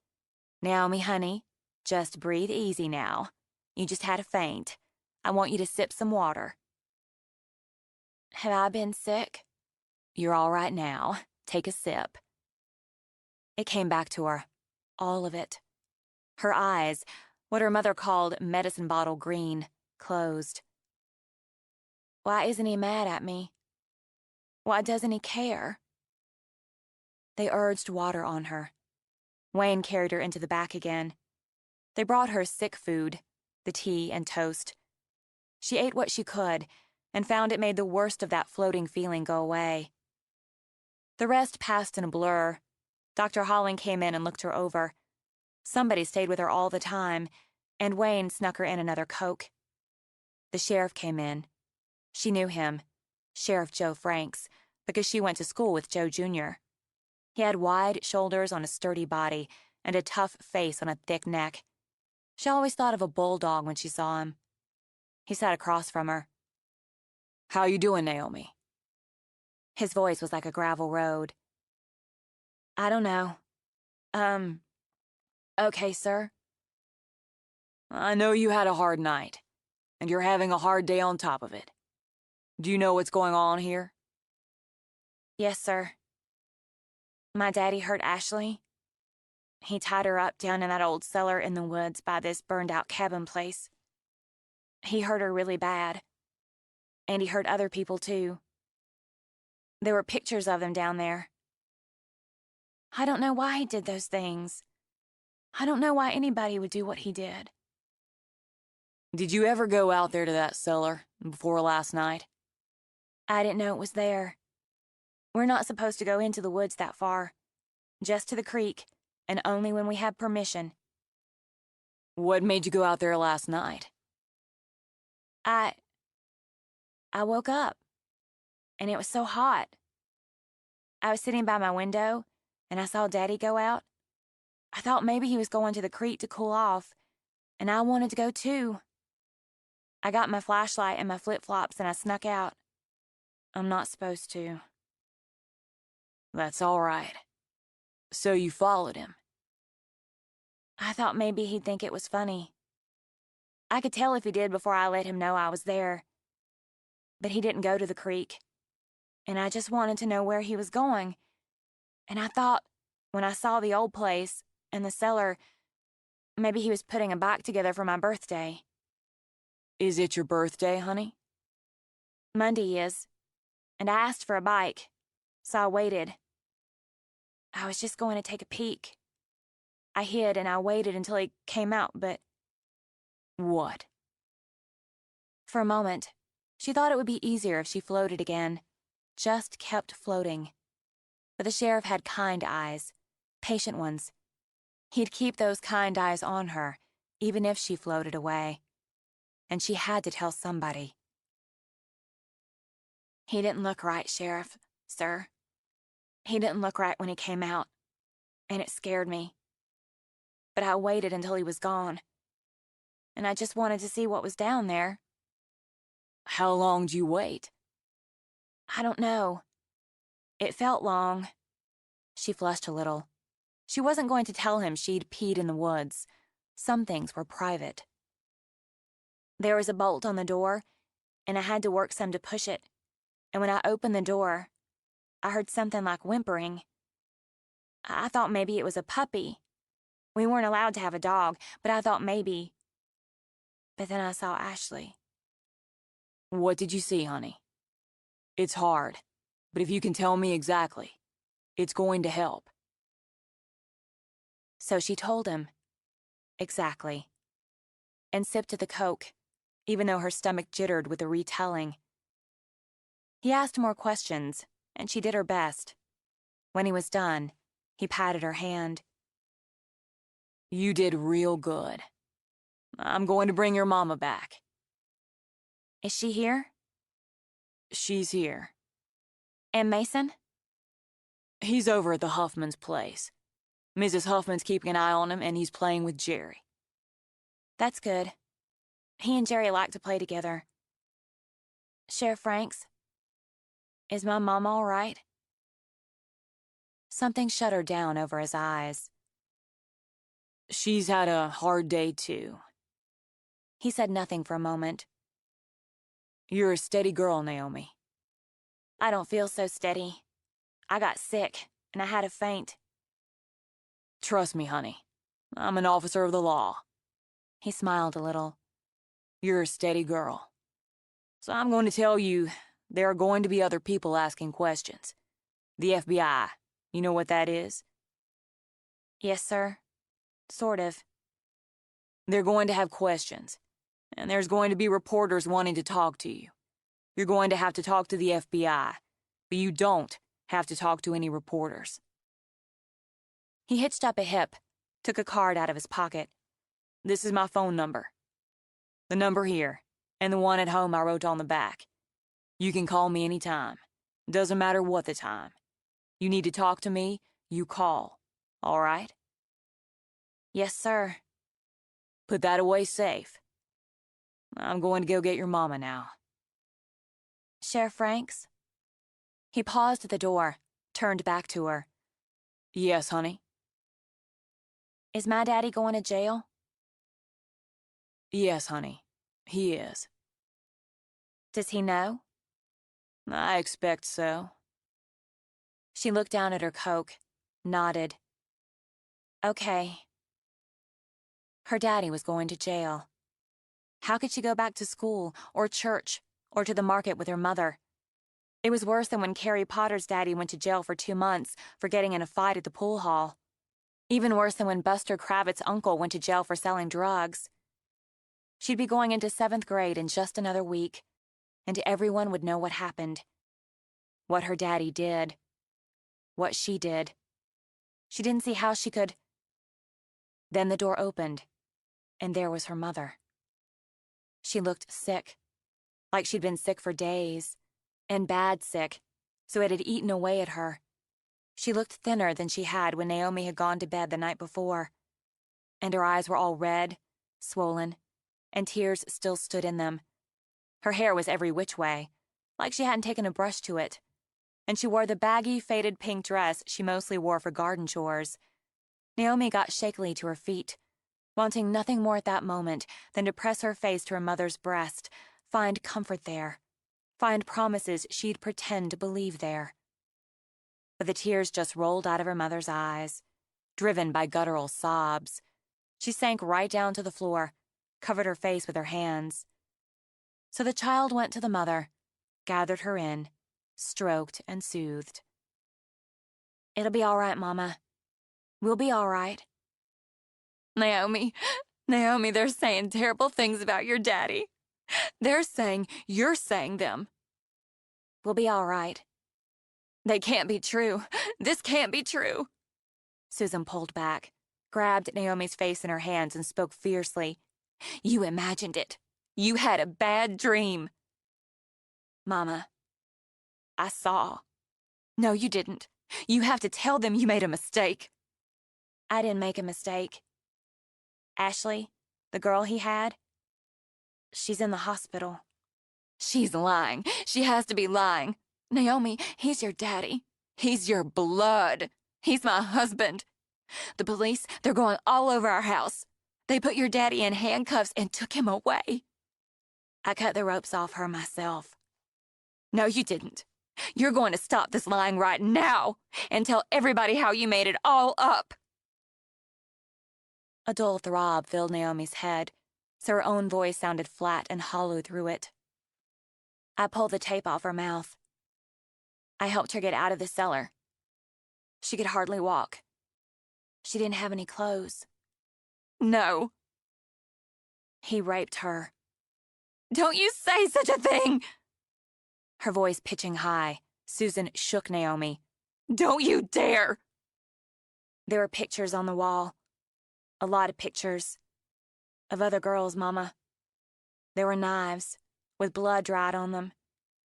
Naomi, honey, just breathe easy now. You just had a faint. I want you to sip some water. Have I been sick? You're all right now. Take a sip. It came back to her. All of it. Her eyes, what her mother called medicine bottle green, closed. Why isn't he mad at me? Why doesn't he care? They urged water on her. Wayne carried her into the back again. They brought her sick food, the tea and toast. She ate what she could and found it made the worst of that floating feeling go away. The rest passed in a blur. Dr. Holling came in and looked her over. Somebody stayed with her all the time, and Wayne snuck her in another Coke. The sheriff came in. She knew him, Sheriff Joe Franks, because she went to school with Joe Jr. He had wide shoulders on a sturdy body and a tough face on a thick neck. She always thought of a bulldog when she saw him. He sat across from her. "How you doing, Naomi?" His voice was like a gravel road. "I don't know. Okay, sir." "I know you had a hard night, and you're having a hard day on top of it. Do you know what's going on here?" "Yes, sir. My daddy hurt Ashley. He tied her up down in that old cellar in the woods by this burned-out cabin place. He hurt her really bad. And he hurt other people, too. There were pictures of them down there. I don't know why he did those things. I don't know why anybody would do what he did." "Did you ever go out there to that cellar before last night?" "I didn't know it was there. We're not supposed to go into the woods that far. Just to the creek, and only when we have permission." "What made you go out there last night?" I woke up, and it was so hot. I was sitting by my window, and I saw Daddy go out. I thought maybe he was going to the creek to cool off, and I wanted to go too. I got my flashlight and my flip-flops, and I snuck out. I'm not supposed to." "That's all right. So you followed him?" "I thought maybe he'd think it was funny. I could tell if he did before I let him know I was there. But he didn't go to the creek, and I just wanted to know where he was going. And I thought, when I saw the old place and the cellar, maybe he was putting a bike together for my birthday." "Is it your birthday, honey?" "Monday is, and I asked for a bike, so I waited. I was just going to take a peek. I hid and I waited until he came out, but..." "What?" For a moment, she thought it would be easier if she floated again. Just kept floating. But the sheriff had kind eyes, patient ones. He'd keep those kind eyes on her, even if she floated away. And she had to tell somebody. "He didn't look right, Sheriff, sir. He didn't look right when he came out, and it scared me. But I waited until he was gone. And I just wanted to see what was down there." "How long did you wait?" "I don't know. It felt long." She flushed a little. She wasn't going to tell him she'd peed in the woods. Some things were private. "There was a bolt on the door, and I had to work some to push it. And when I opened the door, I heard something like whimpering. I thought maybe it was a puppy. We weren't allowed to have a dog, but I thought maybe. But then I saw Ashley." "What did you see, honey? It's hard, but if you can tell me exactly, it's going to help." So she told him. Exactly. And sipped at the Coke, even though her stomach jittered with the retelling. He asked more questions, and she did her best. When he was done, he patted her hand. "You did real good. I'm going to bring your mama back." "Is she here?" "She's here." "And Mason?" "He's over at the Huffman's place. Mrs. Huffman's keeping an eye on him, and he's playing with Jerry." "That's good. He and Jerry like to play together." "Sheriff Franks?" Is my mom all right? Something shuddered down over his eyes. She's had a hard day, too. He said nothing for a moment. You're a steady girl, Naomi. I don't feel so steady. I got sick, and I had a faint. Trust me, honey. I'm an officer of the law. He smiled a little. You're a steady girl. So I'm going to tell you there are going to be other people asking questions. The FBI. You know what that is? Yes, sir. Sort of. They're going to have questions. And there's going to be reporters wanting to talk to you. You're going to have to talk to the FBI. But you don't have to talk to any reporters. He hitched up a hip, took a card out of his pocket. This is my phone number. The number here, and the one at home I wrote on the back. You can call me anytime. Doesn't matter what the time. You need to talk to me, you call. All right? Yes, sir. Put that away safe. I'm going to go get your mama now. Sheriff Franks? He paused at the door, turned back to her. Yes, honey? Is my daddy going to jail? Yes, honey. He is. Does he know? I expect so. She looked down at her Coke, nodded. Okay. Her daddy was going to jail. How could she go back to school, or church, or to the market with her mother? It was worse than when Carrie Potter's daddy went to jail for 2 months for getting in a fight at the pool hall. Even worse than when Buster Kravitz's uncle went to jail for selling drugs. She'd be going into 7th grade in just another week, and everyone would know what happened. What her daddy did. What she did. She didn't see how she could. Then the door opened, and there was her mother. She looked sick, like she'd been sick for days, and bad sick, so it had eaten away at her. She looked thinner than she had when Naomi had gone to bed the night before, and her eyes were all red, swollen, and tears still stood in them. Her hair was every which way, like she hadn't taken a brush to it, and she wore the baggy, faded pink dress she mostly wore for garden chores. Naomi got shakily to her feet, wanting nothing more at that moment than to press her face to her mother's breast, find comfort there, find promises she'd pretend to believe there. But the tears just rolled out of her mother's eyes, driven by guttural sobs. She sank right down to the floor, covered her face with her hands. So the child went to the mother, gathered her in, stroked and soothed. It'll be all right, Mama. We'll be all right. Naomi, they're saying terrible things about your daddy. They're saying you're saying them. We'll be all right. They can't be true. This can't be true. Susan pulled back, grabbed Naomi's face in her hands and spoke fiercely. You imagined it. You had a bad dream. Mama, I saw. No, you didn't. You have to tell them you made a mistake. I didn't make a mistake. Ashley, the girl he had, she's in the hospital. She's lying. She has to be lying. Naomi, he's your daddy. He's your blood. He's my husband. The police, they're going all over our house. They put your daddy in handcuffs and took him away. I cut the ropes off her myself. No, you didn't. You're going to stop this lying right now and tell everybody how you made it all up. A dull throb filled Naomi's head, so her own voice sounded flat and hollow through it. I pulled the tape off her mouth. I helped her get out of the cellar. She could hardly walk. She didn't have any clothes. No. He raped her. Don't you say such a thing! Her voice pitching high, Susan shook Naomi. Don't you dare! There were pictures on the wall. A lot of pictures. Of other girls, Mama. There were knives, with blood dried on them,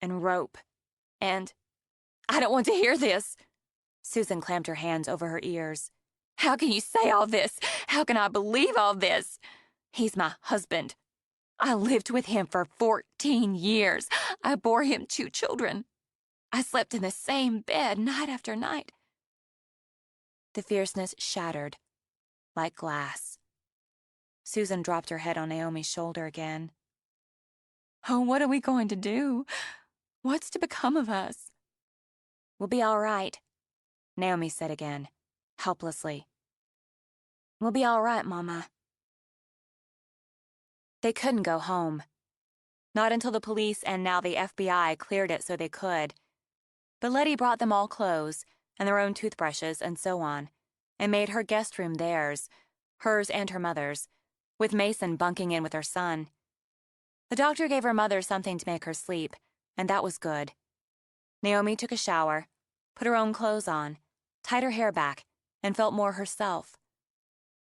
and rope, and... I don't want to hear this! Susan clamped her hands over her ears. How can you say all this? How can I believe all this? He's my husband. I lived with him for 14 years. I bore him 2 children. I slept in the same bed night after night. The fierceness shattered, like glass. Susan dropped her head on Naomi's shoulder again. Oh, what are we going to do? What's to become of us? We'll be all right, Naomi said again, helplessly. We'll be all right, Mama. They couldn't go home. Not until the police and now the FBI cleared it so they could. But Letty brought them all clothes and their own toothbrushes and so on, and made her guest room theirs, hers and her mother's, with Mason bunking in with her son. The doctor gave her mother something to make her sleep, and that was good. Naomi took a shower, put her own clothes on, tied her hair back, and felt more herself.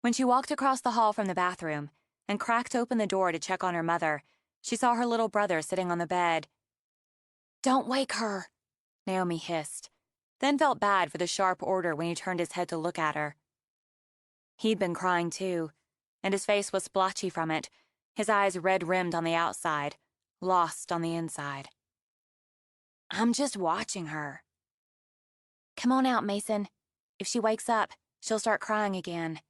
When she walked across the hall from the bathroom and cracked open the door to check on her mother, she saw her little brother sitting on the bed. "Don't wake her," Naomi hissed, then felt bad for the sharp order when he turned his head to look at her. He'd been crying too, and his face was splotchy from it, his eyes red-rimmed on the outside, lost on the inside. "I'm just watching her." "Come on out, Mason. If she wakes up, she'll start crying again."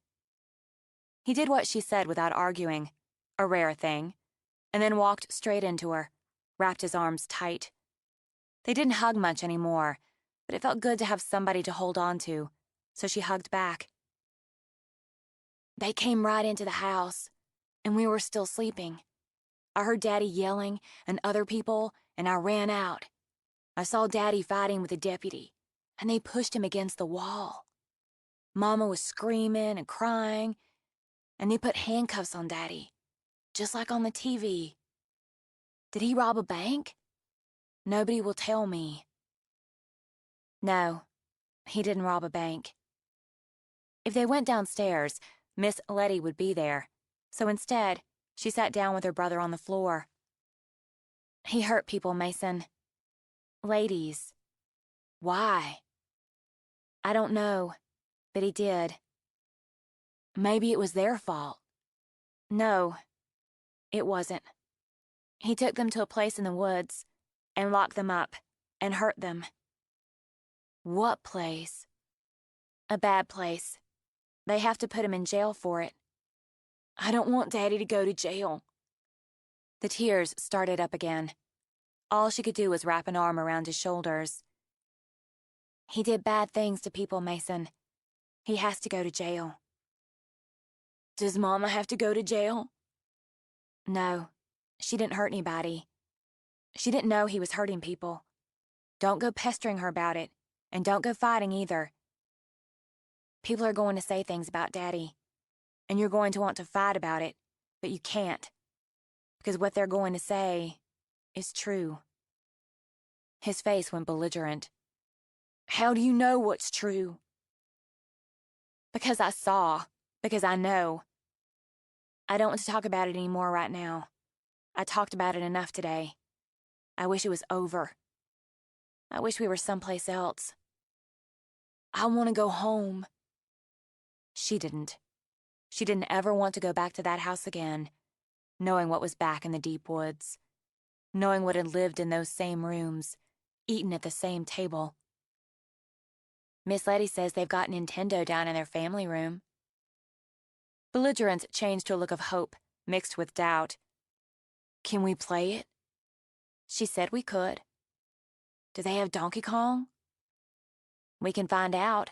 He did what she said without arguing, a rare thing, and then walked straight into her, wrapped his arms tight. They didn't hug much anymore, but it felt good to have somebody to hold on to, so she hugged back. "They came right into the house, and we were still sleeping. I heard Daddy yelling and other people, and I ran out. I saw Daddy fighting with a deputy, and they pushed him against the wall. Mama was screaming and crying, and they put handcuffs on Daddy, just like on the TV. Did he rob a bank? Nobody will tell me." No, he didn't rob a bank. If they went downstairs, Miss Letty would be there, so instead, she sat down with her brother on the floor. "He hurt people, Mason. Ladies. Why?" "I don't know, but he did." "Maybe it was their fault." "No, it wasn't. He took them to a place in the woods and locked them up and hurt them." "What place?" "A bad place. They have to put him in jail for it." "I don't want Daddy to go to jail." The tears started up again. All she could do was wrap an arm around his shoulders. "He did bad things to people, Mason. He has to go to jail." "Does Mama have to go to jail?" "No, she didn't hurt anybody. She didn't know he was hurting people. Don't go pestering her about it, and don't go fighting either. People are going to say things about Daddy, and you're going to want to fight about it, but you can't, because what they're going to say is true." His face went belligerent. "How do you know what's true?" "Because I saw, because I know. I don't want to talk about it anymore right now. I talked about it enough today. I wish it was over. I wish we were someplace else. I want to go home." She didn't. She didn't ever want to go back to that house again, knowing what was back in the deep woods, knowing what had lived in those same rooms, eaten at the same table. "Miss Letty says they've got Nintendo down in their family room." Belligerence changed to a look of hope, mixed with doubt. "Can we play it?" "She said we could." "Do they have Donkey Kong?" "We can find out."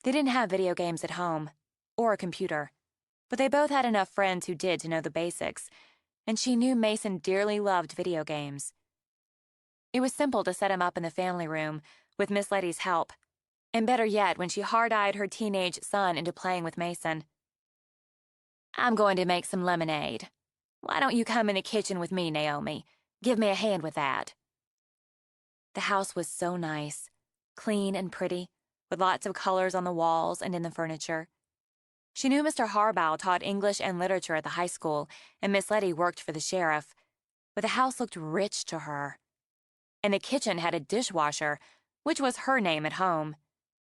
They didn't have video games at home, or a computer, but they both had enough friends who did to know the basics, and she knew Mason dearly loved video games. It was simple to set him up in the family room, with Miss Letty's help, and better yet when she hard-eyed her teenage son into playing with Mason. "I'm going to make some lemonade. Why don't you come in the kitchen with me, Naomi? Give me a hand with that." The house was so nice, clean and pretty, with lots of colors on the walls and in the furniture. She knew Mr. Harbaugh taught English and literature at the high school, and Miss Letty worked for the sheriff, but the house looked rich to her. And the kitchen had a dishwasher, which was her name at home,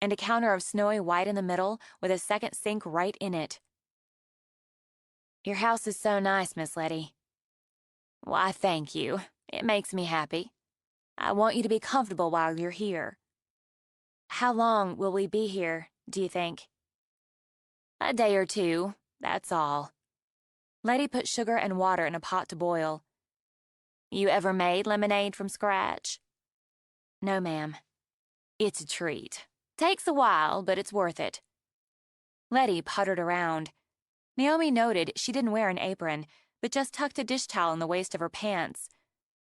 and a counter of snowy white in the middle with a second sink right in it. "Your house is so nice, Miss Letty." "Why, thank you. It makes me happy." I want you to be comfortable while you're here." "How long will we be here, do you think?" "A day or two, that's all." Letty put sugar and water in a pot to boil. "You ever made lemonade from scratch?" "No, ma'am." "It's a treat. Takes a while, but it's worth it." Letty puttered around. Naomi noted she didn't wear an apron, but just tucked a dish towel in the waist of her pants.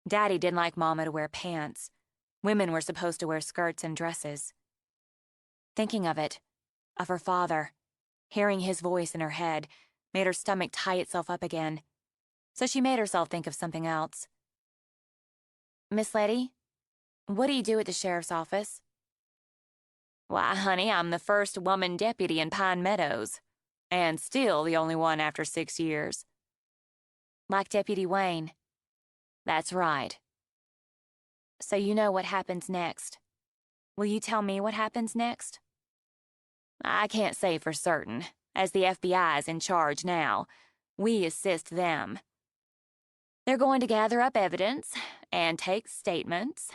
Daddy didn't like Mama to wear pants. Women were supposed to wear skirts and dresses. Thinking of it, of her father, hearing his voice in her head, made her stomach tie itself up again. So she made herself think of something else. "Miss Letty, what do you do at the sheriff's office?" "Why, honey, I'm the first woman deputy in Pine Meadows, and still the only one after 6 years." "Like Deputy Wayne?" "That's right." "So you know what happens next. Will you tell me what happens next?" "I can't say for certain, as the FBI is in charge now. We assist them. They're going to gather up evidence and take statements,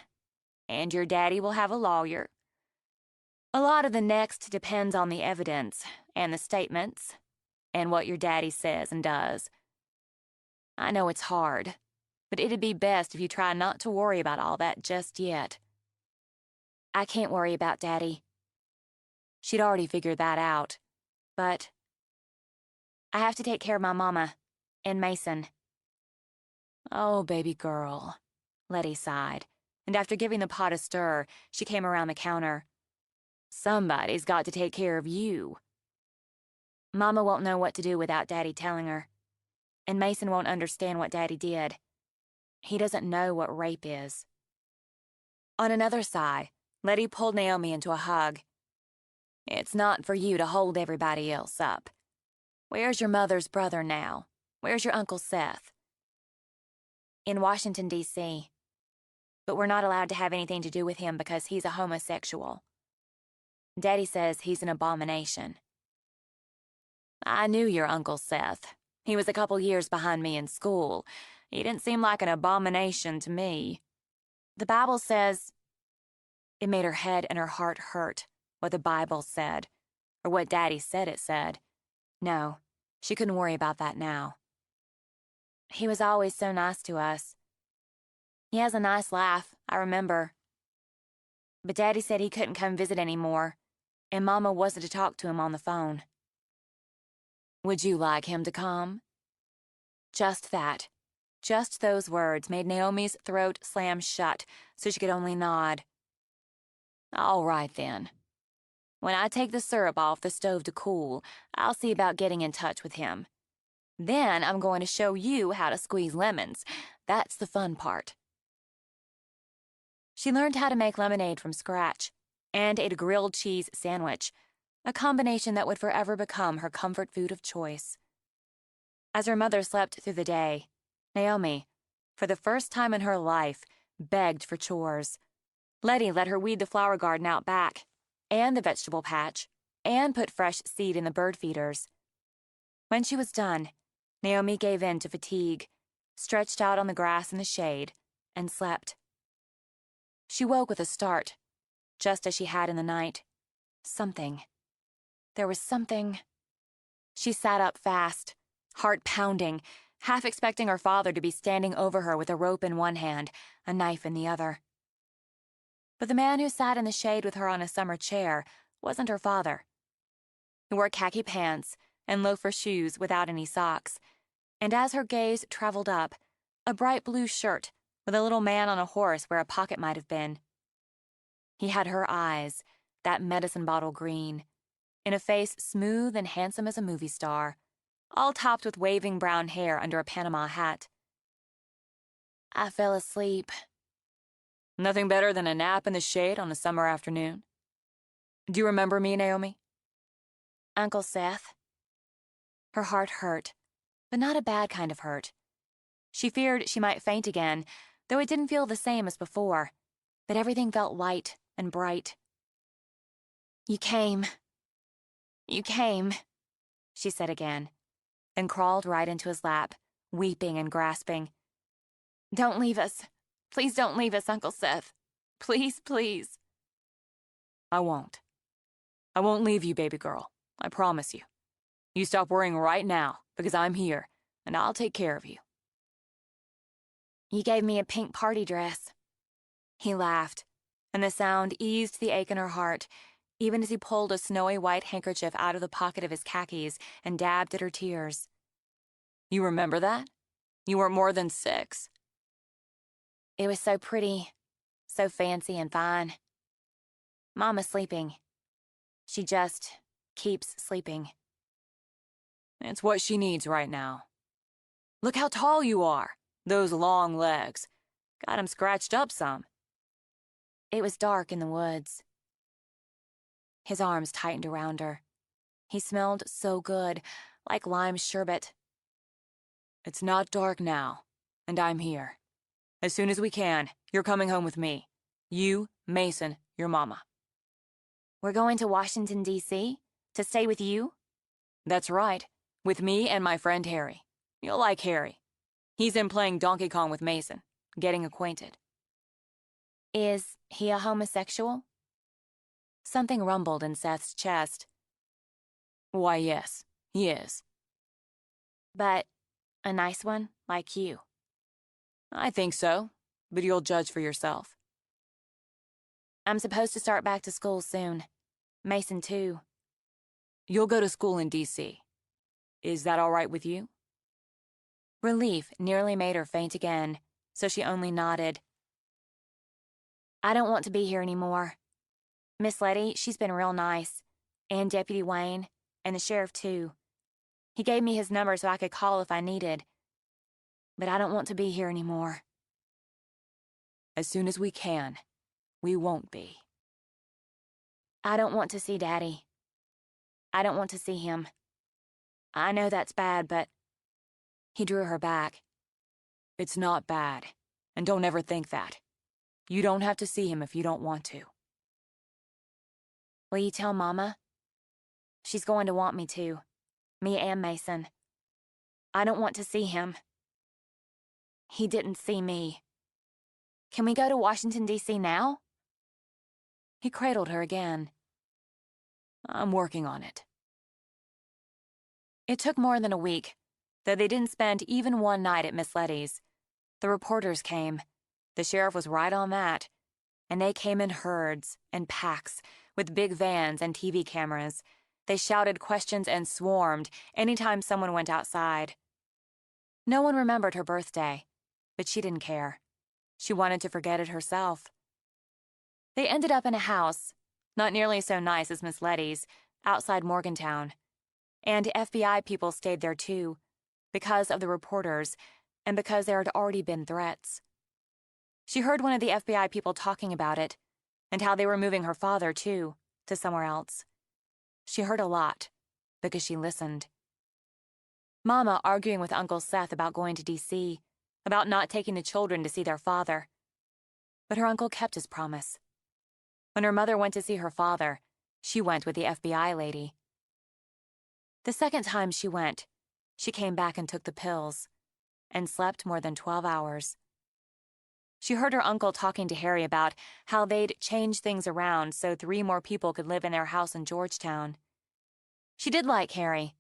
and your daddy will have a lawyer. A lot of the next depends on the evidence and the statements and what your daddy says and does. I know it's hard, but it'd be best if you try not to worry about all that just yet." "I can't worry about Daddy." She'd already figured that out, but I have to take care of my mama and Mason. "Oh, baby girl," Letty sighed, and after giving the pot a stir, she came around the counter. "Somebody's got to take care of you." "Mama won't know what to do without Daddy telling her, and Mason won't understand what Daddy did. He doesn't know what rape is." On another sigh, Letty pulled Naomi into a hug. "It's not for you to hold everybody else up. Where's your mother's brother now? Where's your Uncle Seth?" "In Washington, D.C., but we're not allowed to have anything to do with him because he's a homosexual. Daddy says he's an abomination." "I knew your Uncle Seth. He was a couple years behind me in school. He didn't seem like an abomination to me." "The Bible says—" It made her head and her heart hurt, what the Bible said, or what Daddy said it said. No, she couldn't worry about that now. "He was always so nice to us. He has a nice laugh, I remember. But Daddy said he couldn't come visit anymore, and Mama wasn't to talk to him on the phone." "Would you like him to come?" Just that. Just those words made Naomi's throat slam shut, so she could only nod. "All right, then. When I take the syrup off the stove to cool, I'll see about getting in touch with him. Then I'm going to show you how to squeeze lemons. That's the fun part." She learned how to make lemonade from scratch and ate a grilled cheese sandwich, a combination that would forever become her comfort food of choice. As her mother slept through the day, Naomi, for the first time in her life, begged for chores. Letty let her weed the flower garden out back, and the vegetable patch, and put fresh seed in the bird feeders. When she was done, Naomi gave in to fatigue, stretched out on the grass in the shade, and slept. She woke with a start, just as she had in the night. Something. There was something. She sat up fast, heart pounding, half expecting her father to be standing over her with a rope in one hand, a knife in the other. But the man who sat in the shade with her on a summer chair wasn't her father. He wore khaki pants and loafer shoes without any socks, and as her gaze traveled up, a bright blue shirt with a little man on a horse where a pocket might have been. He had her eyes, that medicine bottle green, in a face smooth and handsome as a movie star, all topped with waving brown hair under a Panama hat. "I fell asleep." "Nothing better than a nap in the shade on a summer afternoon. Do you remember me, Naomi?" "Uncle Seth." Her heart hurt, but not a bad kind of hurt. She feared she might faint again, though it didn't feel the same as before, but everything felt light and bright. You came, she said again, then crawled right into his lap, weeping and grasping. "Don't leave us. Please don't leave us, Uncle Seth. Please, please. I won't. I won't leave you, baby girl. I promise you. You stop worrying right now, because I'm here, and I'll take care of you. You gave me a pink party dress. He laughed, and the sound eased the ache in her heart, even as he pulled a snowy white handkerchief out of the pocket of his khakis and dabbed at her tears. You remember that? You weren't more than 6. It was so pretty, so fancy and fine. Mama's sleeping. She just keeps sleeping. It's what she needs right now. Look how tall you are. Those long legs. Got 'em scratched up some. It was dark in the woods. His arms tightened around her. He smelled so good, like lime sherbet. It's not dark now, and I'm here. As soon as we can, you're coming home with me. You, Mason, your mama. We're going to Washington, D.C.? To stay with you? That's right. With me and my friend Harry. You'll like Harry. He's in playing Donkey Kong with Mason, getting acquainted. Is he a homosexual? Something rumbled in Seth's chest. Why, yes, he is. But a nice one, like you. I think so, but you'll judge for yourself. I'm supposed to start back to school soon. Mason, too. You'll go to school in D.C. Is that all right with you? Relief nearly made her faint again, so she only nodded. I don't want to be here anymore. Miss Letty, she's been real nice. And Deputy Wayne, and the sheriff, too. He gave me his number so I could call if I needed. But I don't want to be here anymore. As soon as we can, we won't be. I don't want to see Daddy. I don't want to see him. I know that's bad, but... He drew her back. It's not bad, and don't ever think that. You don't have to see him if you don't want to. Will you tell Mama? She's going to want me to. Me and Mason. I don't want to see him. He didn't see me. Can we go to Washington, D.C. now? He cradled her again. I'm working on it. It took more than a week, though they didn't spend even one night at Miss Letty's. The reporters came. The sheriff was right on that. And they came in herds and packs, with big vans and TV cameras. They shouted questions and swarmed anytime someone went outside. No one remembered her birthday, but she didn't care. She wanted to forget it herself. They ended up in a house, not nearly so nice as Miss Letty's, outside Morgantown. And FBI people stayed there too, because of the reporters, and because there had already been threats. She heard one of the FBI people talking about it, and how they were moving her father, too, to somewhere else. She heard a lot, because she listened. Mama arguing with Uncle Seth about going to D.C., about not taking the children to see their father. But her uncle kept his promise. When her mother went to see her father, she went with the FBI lady. The second time she went, she came back and took the pills, and slept more than 12 hours. She heard her uncle talking to Harry about how they'd change things around so 3 more people could live in their house in Georgetown. She did like Harry.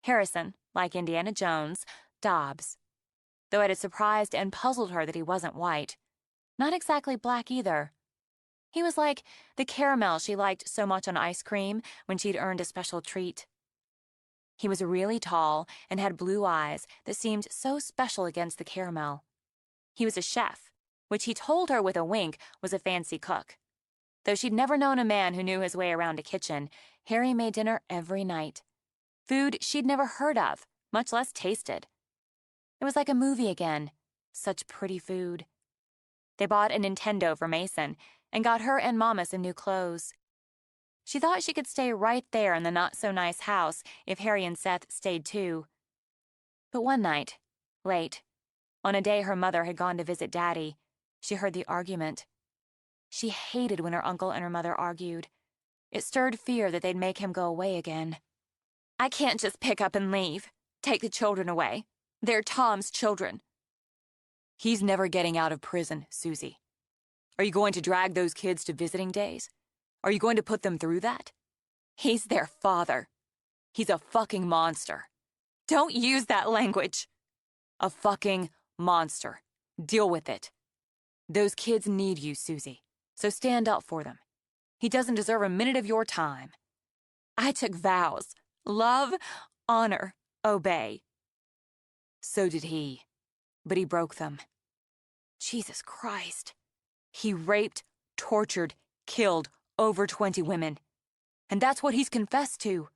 Harrison, like Indiana Jones, Dobbs. Though it had surprised and puzzled her that he wasn't white. Not exactly black either. He was like the caramel she liked so much on ice cream when she'd earned a special treat. He was really tall and had blue eyes that seemed so special against the caramel. He was a chef, which he told her with a wink was a fancy cook. Though she'd never known a man who knew his way around a kitchen, Harry made dinner every night. Food she'd never heard of, much less tasted. It was like a movie again. Such pretty food. They bought a Nintendo for Mason and got her and Mama some new clothes. She thought she could stay right there in the not-so-nice house if Harry and Seth stayed too. But one night, late, on a day her mother had gone to visit Daddy, she heard the argument. She hated when her uncle and her mother argued. It stirred fear that they'd make him go away again. I can't just pick up and leave. Take the children away. They're Tom's children. He's never getting out of prison, Susie. Are you going to drag those kids to visiting days? Are you going to put them through that? He's their father. He's a fucking monster. Don't use that language. A fucking monster. Deal with it. Those kids need you, Susie, so stand up for them. He doesn't deserve a minute of your time. I took vows. Love, honor, obey. So did he, but he broke them. Jesus Christ. He raped, tortured, killed over 20 women. And that's what he's confessed to.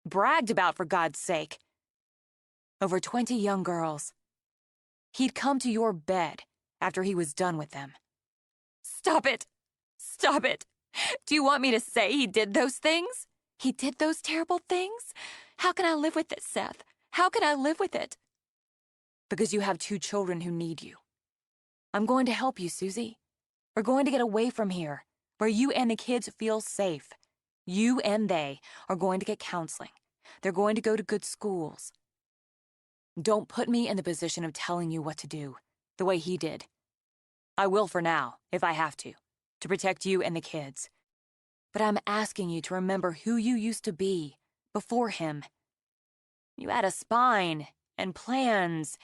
Bragged about, for God's sake. Over 20 young girls. He'd come to your bed after he was done with them. Stop it! Stop it! Do you want me to say he did those things? He did those terrible things? How can I live with it, Seth? How can I live with it? Because you have 2 children who need you. I'm going to help you, Susie. We're going to get away from here, where you and the kids feel safe. You and they are going to get counseling. They're going to go to good schools. Don't put me in the position of telling you what to do, the way he did. I will for now, if I have to protect you and the kids. But I'm asking you to remember who you used to be before him. You had a spine and plans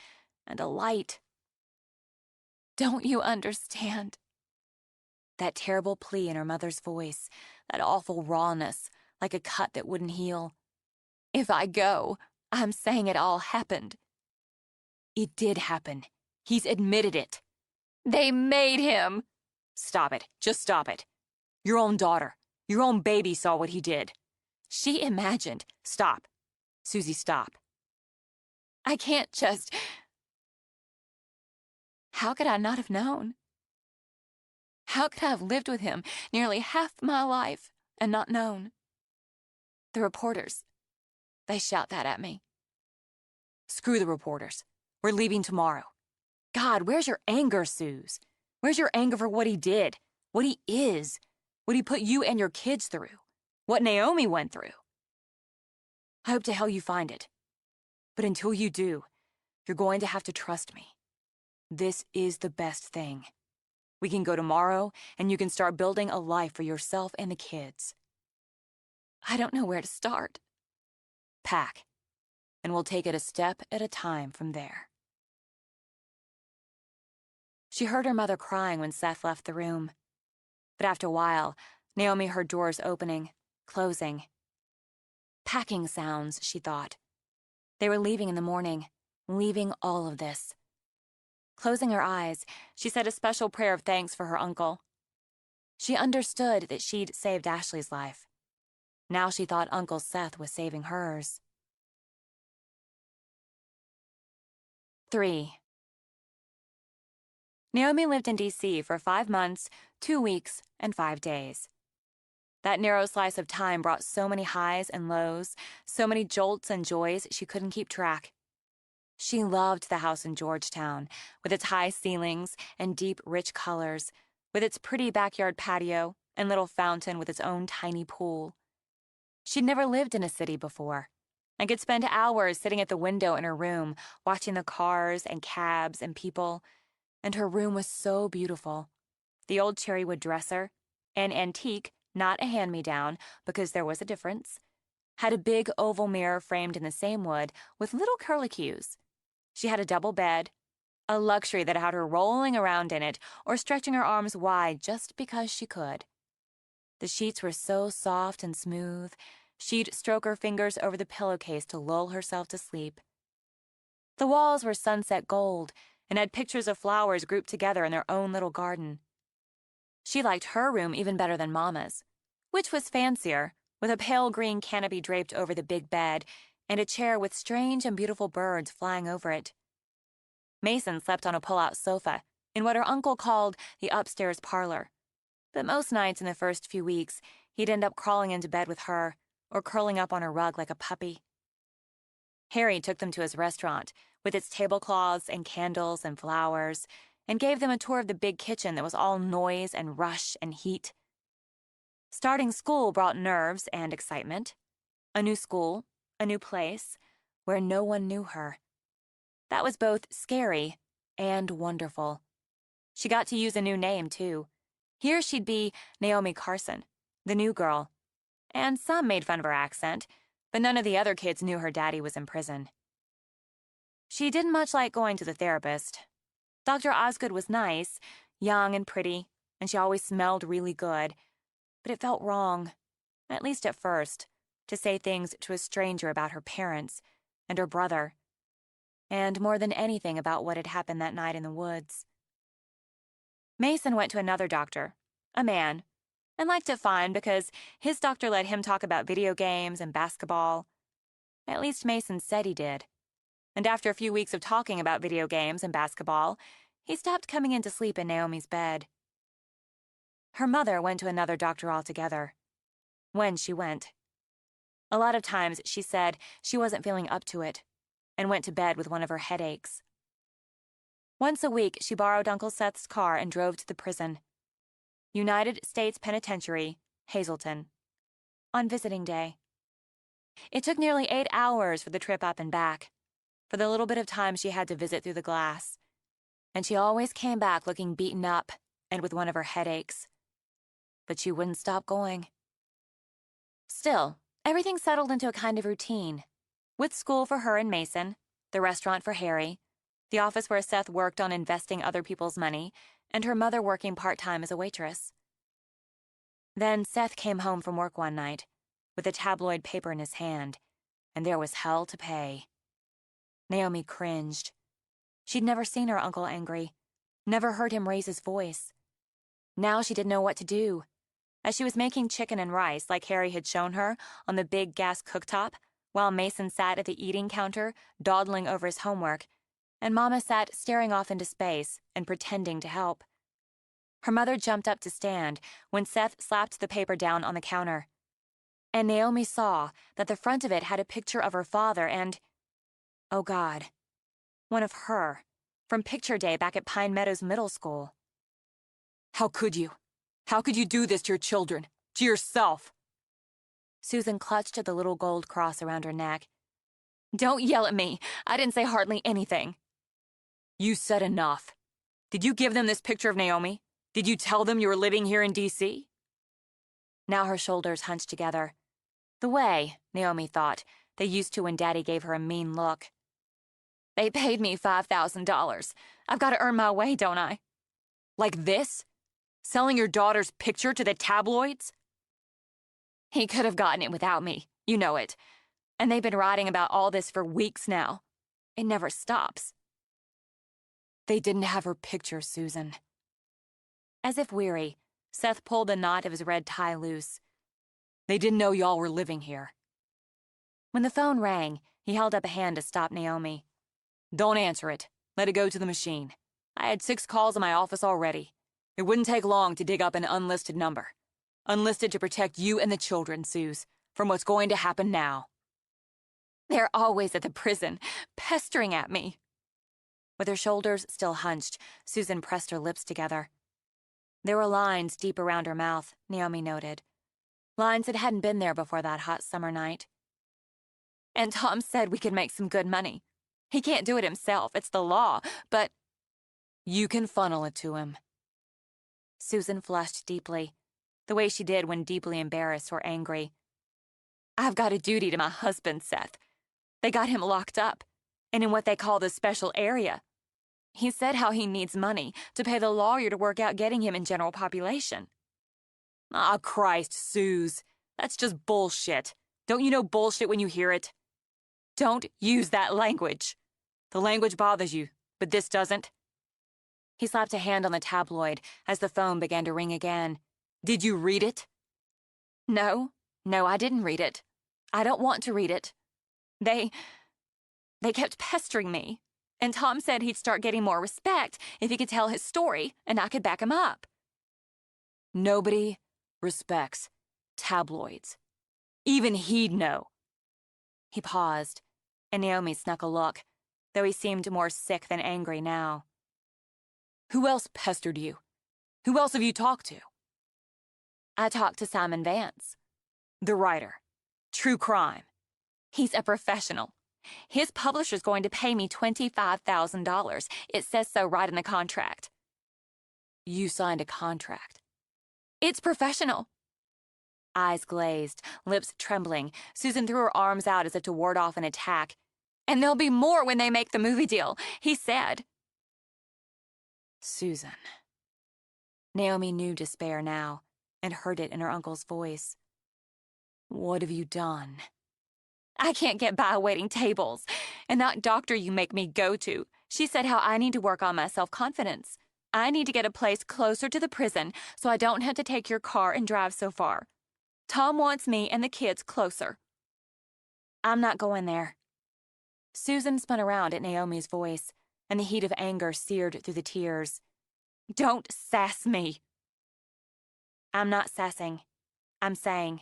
and a light. Don't you understand? That terrible plea in her mother's voice, that awful rawness, like a cut that wouldn't heal. If I go, I'm saying it all happened. It did happen. He's admitted it. They made him. Stop it. Just stop it. Your own daughter, your own baby saw what he did. She imagined. Stop. Susie, stop. I can't just... How could I not have known? How could I have lived with him nearly half my life and not known? The reporters, they shout that at me. Screw the reporters. We're leaving tomorrow. God, where's your anger, Suze? Where's your anger for what he did, what he is, what he put you and your kids through, what Naomi went through? I hope to hell you find it. But until you do, you're going to have to trust me. This is the best thing. We can go tomorrow, and you can start building a life for yourself and the kids. I don't know where to start. Pack, and we'll take it a step at a time from there. She heard her mother crying when Seth left the room. But after a while, Naomi heard doors opening, closing. Packing sounds, she thought. They were leaving in the morning, leaving all of this. Closing her eyes, she said a special prayer of thanks for her uncle. She understood that she'd saved Ashley's life. Now she thought Uncle Seth was saving hers. 3. Naomi lived in D.C. for 5 months, 2 weeks, and 5 days. That narrow slice of time brought so many highs and lows, so many jolts and joys she couldn't keep track. She loved the house in Georgetown, with its high ceilings and deep, rich colors, with its pretty backyard patio and little fountain with its own tiny pool. She'd never lived in a city before, and could spend hours sitting at the window in her room, watching the cars and cabs and people, and her room was so beautiful. The old cherrywood dresser, an antique, not a hand-me-down, because there was a difference, had a big oval mirror framed in the same wood with little curlicues. She had a double bed, a luxury that had her rolling around in it or stretching her arms wide just because she could. The sheets were so soft and smooth, she'd stroke her fingers over the pillowcase to lull herself to sleep. The walls were sunset gold and had pictures of flowers grouped together in their own little garden. She liked her room even better than Mama's, which was fancier, with a pale green canopy draped over the big bed and a chair with strange and beautiful birds flying over it. Mason slept on a pull-out sofa in what her uncle called the upstairs parlor, but most nights in the first few weeks he'd end up crawling into bed with her or curling up on her rug like a puppy. Harry took them to his restaurant, with its tablecloths and candles and flowers, and gave them a tour of the big kitchen that was all noise and rush and heat. Starting school brought nerves and excitement. A new school, a new place, where no one knew her. That was both scary and wonderful. She got to use a new name, too. Here she'd be Naomi Carson, the new girl. And some made fun of her accent, but none of the other kids knew her daddy was in prison. She didn't much like going to the therapist. Dr. Osgood was nice, young and pretty, and she always smelled really good, but it felt wrong, at least at first, to say things to a stranger about her parents and her brother, and more than anything about what had happened that night in the woods. Mason went to another doctor, a man, and liked it fine because his doctor let him talk about video games and basketball. At least Mason said he did. And after a few weeks of talking about video games and basketball, he stopped coming in to sleep in Naomi's bed. Her mother went to another doctor altogether. When she went. A lot of times she said she wasn't feeling up to it, and went to bed with one of her headaches. Once a week, she borrowed Uncle Seth's car and drove to the prison. United States Penitentiary, Hazleton, on visiting day. It took nearly 8 hours for the trip up and back, for the little bit of time she had to visit through the glass, and she always came back looking beaten up and with one of her headaches. But she wouldn't stop going. Still, everything settled into a kind of routine, with school for her and Mason, the restaurant for Harry, the office where Seth worked on investing other people's money, and her mother working part-time as a waitress. Then Seth came home from work one night, with a tabloid paper in his hand, and there was hell to pay. Naomi cringed. She'd never seen her uncle angry, never heard him raise his voice. Now she didn't know what to do. As she was making chicken and rice like Harry had shown her on the big gas cooktop, while Mason sat at the eating counter, dawdling over his homework, and Mama sat staring off into space and pretending to help. Her mother jumped up to stand when Seth slapped the paper down on the counter. And Naomi saw that the front of it had a picture of her father and, oh God, one of her, from picture day back at Pine Meadows Middle School. How could you? How could you do this to your children? To yourself? Susan clutched at the little gold cross around her neck. Don't yell at me. I didn't say hardly anything. You said enough. Did you give them this picture of Naomi? Did you tell them you were living here in D.C.? Now her shoulders hunched together. The way, Naomi thought, they used to when Daddy gave her a mean look. They paid me $5,000. I've got to earn my way, don't I? Like this? Selling your daughter's picture to the tabloids? He could have gotten it without me. You know it. And they've been writing about all this for weeks now. It never stops. They didn't have her picture, Susan. As if weary, Seth pulled the knot of his red tie loose. They didn't know y'all were living here. When the phone rang, he held up a hand to stop Naomi. Don't answer it. Let it go to the machine. I had 6 calls in my office already. It wouldn't take long to dig up an unlisted number. Unlisted to protect you and the children, Suze, from what's going to happen now. They're always at the prison, pestering at me. With her shoulders still hunched, Susan pressed her lips together. There were lines deep around her mouth, Naomi noted. Lines that hadn't been there before that hot summer night. And Tom said we could make some good money. He can't do it himself, it's the law, but... You can funnel it to him. Susan flushed deeply, the way she did when deeply embarrassed or angry. I've got a duty to my husband, Seth. They got him locked up, and in what they call the special area. He said how he needs money to pay the lawyer to work out getting him in general population. Ah, Christ, Suze. That's just bullshit. Don't you know bullshit when you hear it? Don't use that language. The language bothers you, but this doesn't. He slapped a hand on the tabloid as the phone began to ring again. Did you read it? No, I didn't read it. I don't want to read it. They kept pestering me, and Tom said he'd start getting more respect if he could tell his story, and I could back him up. Nobody respects tabloids. Even he'd know. He paused, and Naomi snuck a look, though he seemed more sick than angry now. Who else pestered you? Who else have you talked to? I talked to Simon Vance. The writer. True crime. He's a professional. His publisher's going to pay me $25,000. It says so right in the contract. You signed a contract. It's professional. Eyes glazed, lips trembling, Susan threw her arms out as if to ward off an attack. And there'll be more when they make the movie deal, he said. Susan. Naomi knew despair now, and heard it in her uncle's voice. What have you done? I can't get by waiting tables. And that doctor you make me go to, she said how I need to work on my self-confidence. I need to get a place closer to the prison so I don't have to take your car and drive so far. Tom wants me and the kids closer. I'm not going there. Susan spun around at Naomi's voice, and the heat of anger seared through the tears. Don't sass me. I'm not sassing. I'm saying,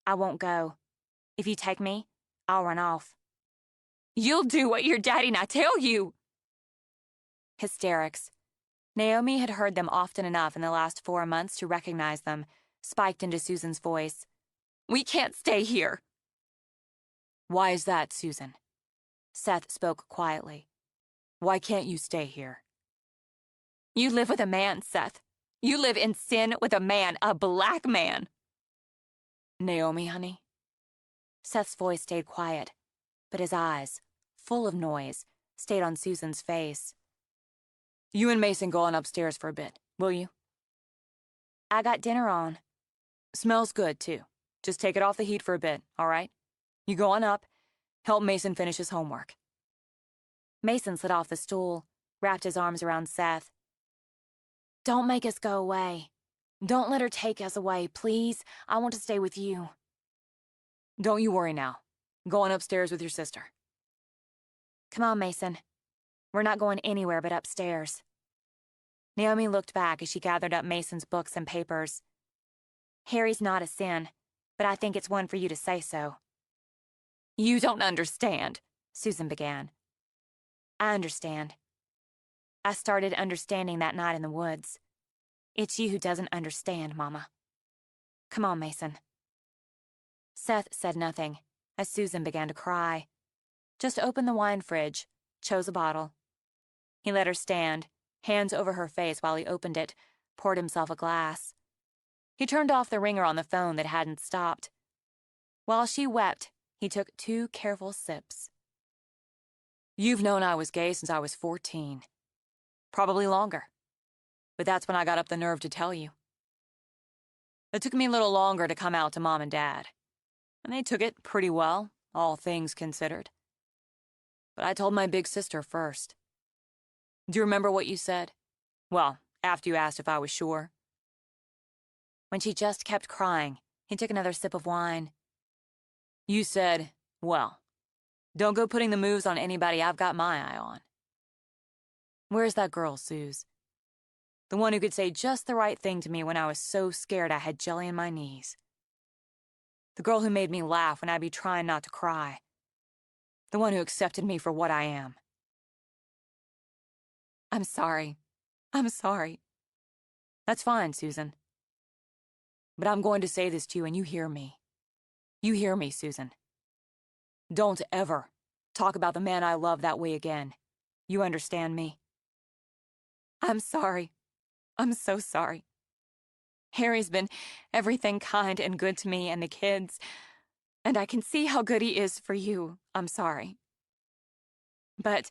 I won't go. If you take me, I'll run off. You'll do what your daddy and I tell you. Hysterics. Naomi had heard them often enough in the last 4 months to recognize them, spiked into Susan's voice. We can't stay here. Why is that, Susan? Seth spoke quietly. Why can't you stay here? You live with a man, Seth. You live in sin with a man, a black man. Naomi, honey? Seth's voice stayed quiet, but his eyes, full of noise, stayed on Susan's face. You and Mason go on upstairs for a bit, will you? I got dinner on. Smells good, too. Just take it off the heat for a bit, all right? You go on up, help Mason finish his homework. Mason slid off the stool, wrapped his arms around Seth. Don't make us go away. Don't let her take us away, please. I want to stay with you. Don't you worry now. Go on upstairs with your sister. Come on, Mason. We're not going anywhere but upstairs. Naomi looked back as she gathered up Mason's books and papers. Harry's not a sin, but I think it's one for you to say so. You don't understand, Susan began. I understand. I started understanding that night in the woods. It's you who doesn't understand, Mama. Come on, Mason. Seth said nothing, as Susan began to cry. Just opened the wine fridge, chose a bottle. He let her stand, hands over her face while he opened it, poured himself a glass. He turned off the ringer on the phone that hadn't stopped. While she wept, he took 2 careful sips. You've known I was gay since I was 14. Probably longer. But that's when I got up the nerve to tell you. It took me a little longer to come out to Mom and Dad. And they took it pretty well, all things considered. But I told my big sister first. Do you remember what you said? Well, after you asked if I was sure. When she just kept crying, he took another sip of wine. You said, well, don't go putting the moves on anybody I've got my eye on. Where's that girl, Suze? The one who could say just the right thing to me when I was so scared I had jelly in my knees. The girl who made me laugh when I'd be trying not to cry. The one who accepted me for what I am. I'm sorry. I'm sorry. That's fine, Susan. But I'm going to say this to you, and you hear me. You hear me, Susan. Don't ever talk about the man I love that way again. You understand me? I'm sorry. I'm so sorry. Harry's been everything kind and good to me and the kids, and I can see how good he is for you. I'm sorry. But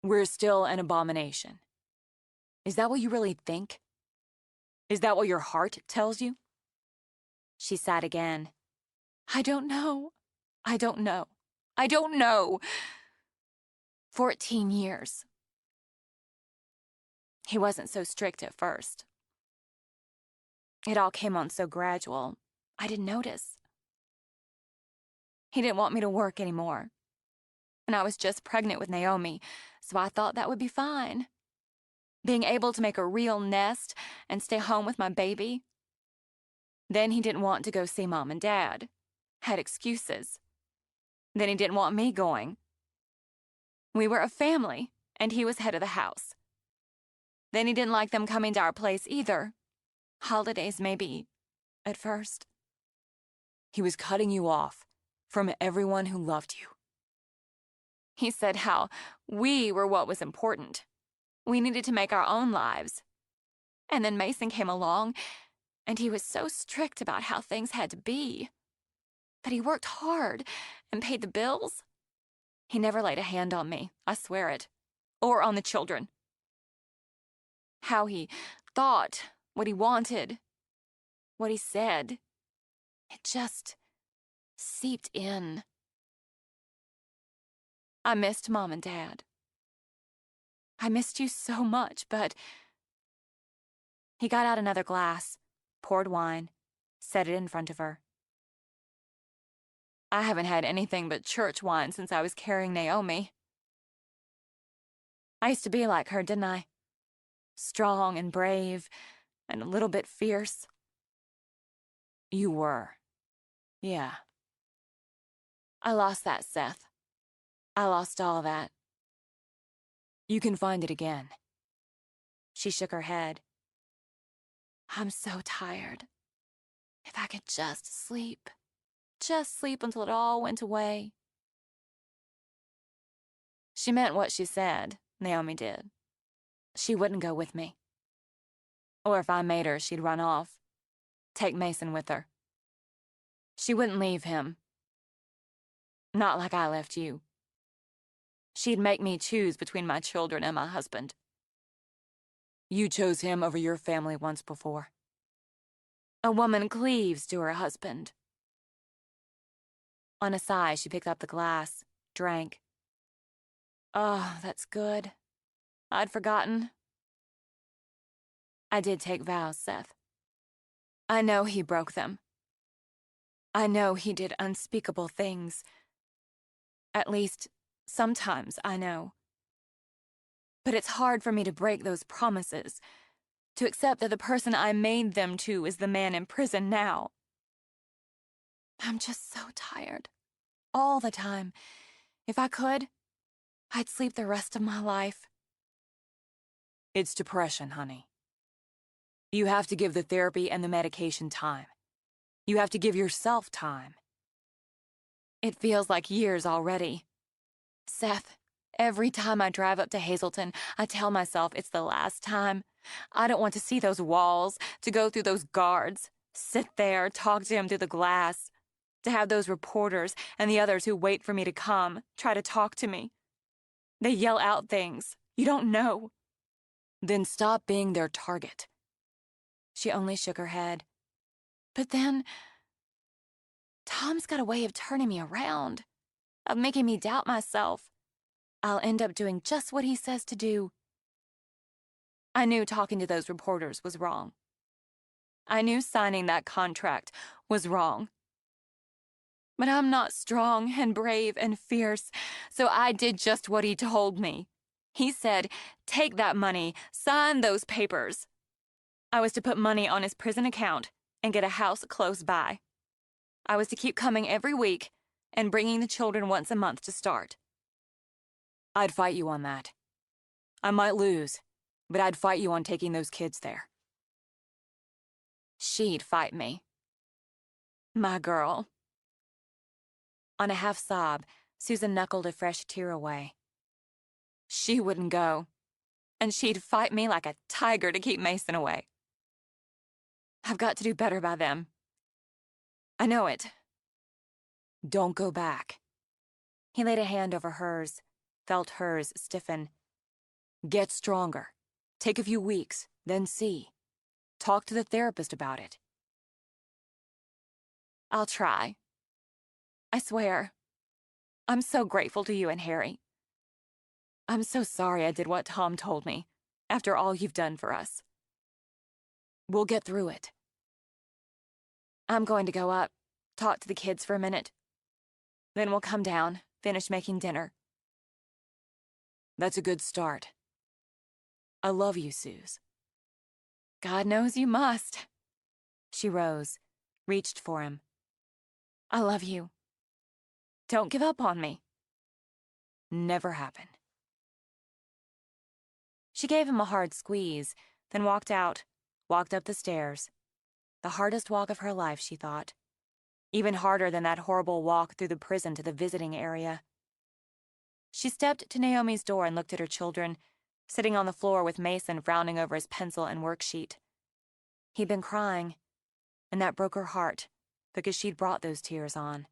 we're still an abomination. Is that what you really think? Is that what your heart tells you? She sighed again. I don't know. I don't know. I don't know. 14 years. He wasn't so strict at first. It all came on so gradual, I didn't notice. He didn't want me to work anymore. And I was just pregnant with Naomi, so I thought that would be fine. Being able to make a real nest and stay home with my baby. Then he didn't want to go see Mom and Dad. Had excuses. Then he didn't want me going. We were a family, and he was head of the house. Then he didn't like them coming to our place either. Holidays, maybe, at first. He was cutting you off from everyone who loved you. He said how we were what was important. We needed to make our own lives. And then Mason came along, and he was so strict about how things had to be. But he worked hard and paid the bills. He never laid a hand on me, I swear it. Or on the children. How he thought, what he wanted, what he said. It just seeped in. I missed Mom and Dad. I missed you so much, but... He got out another glass, poured wine, set it in front of her. I haven't had anything but church wine since I was carrying Naomi. I used to be like her, didn't I? Strong and brave, and a little bit fierce. You were. Yeah. I lost that, Seth. I lost all that. You can find it again. She shook her head. I'm so tired. If I could just sleep. Just sleep until it all went away. She meant what she said, Naomi did. She wouldn't go with me. Or if I made her, she'd run off. Take Mason with her. She wouldn't leave him. Not like I left you. She'd make me choose between my children and my husband. You chose him over your family once before. A woman cleaves to her husband. On a sigh, she picked up the glass, drank. Oh, that's good. I'd forgotten. I did take vows, Seth. I know he broke them. I know he did unspeakable things. At least, sometimes I know. But it's hard for me to break those promises, to accept that the person I made them to is the man in prison now. I'm just so tired. All the time. If I could, I'd sleep the rest of my life. It's depression, honey. You have to give the therapy and the medication time. You have to give yourself time. It feels like years already. Seth, every time I drive up to Hazleton, I tell myself it's the last time. I don't want to see those walls, to go through those guards, sit there, talk to him through the glass, to have those reporters and the others who wait for me to come, try to talk to me. They yell out things. You don't know. Then stop being their target. She only shook her head. But then, Tom's got a way of turning me around, of making me doubt myself. I'll end up doing just what he says to do. I knew talking to those reporters was wrong. I knew signing that contract was wrong. But I'm not strong and brave and fierce, so I did just what he told me. He said, take that money, sign those papers. I was to put money on his prison account and get a house close by. I was to keep coming every week and bringing the children once a month to start. I'd fight you on that. I might lose, but I'd fight you on taking those kids there. She'd fight me. My girl. On a half sob, Susan knuckled a fresh tear away. She wouldn't go, and she'd fight me like a tiger to keep Mason away. I've got to do better by them. I know it. Don't go back. He laid a hand over hers, felt hers stiffen. Get stronger. Take a few weeks, then see. Talk to the therapist about it. I'll try. I swear. I'm so grateful to you and Harry. I'm so sorry I did what Tom told me, after all you've done for us. We'll get through it. I'm going to go up, talk to the kids for a minute. Then we'll come down, finish making dinner. That's a good start. I love you, Suze. God knows you must. She rose, reached for him. I love you. Don't give up on me. Never happen. She gave him a hard squeeze, then walked out, walked up the stairs. The hardest walk of her life, she thought. Even harder than that horrible walk through the prison to the visiting area. She stepped to Naomi's door and looked at her children, sitting on the floor with Mason frowning over his pencil and worksheet. He'd been crying, and that broke her heart because she'd brought those tears on.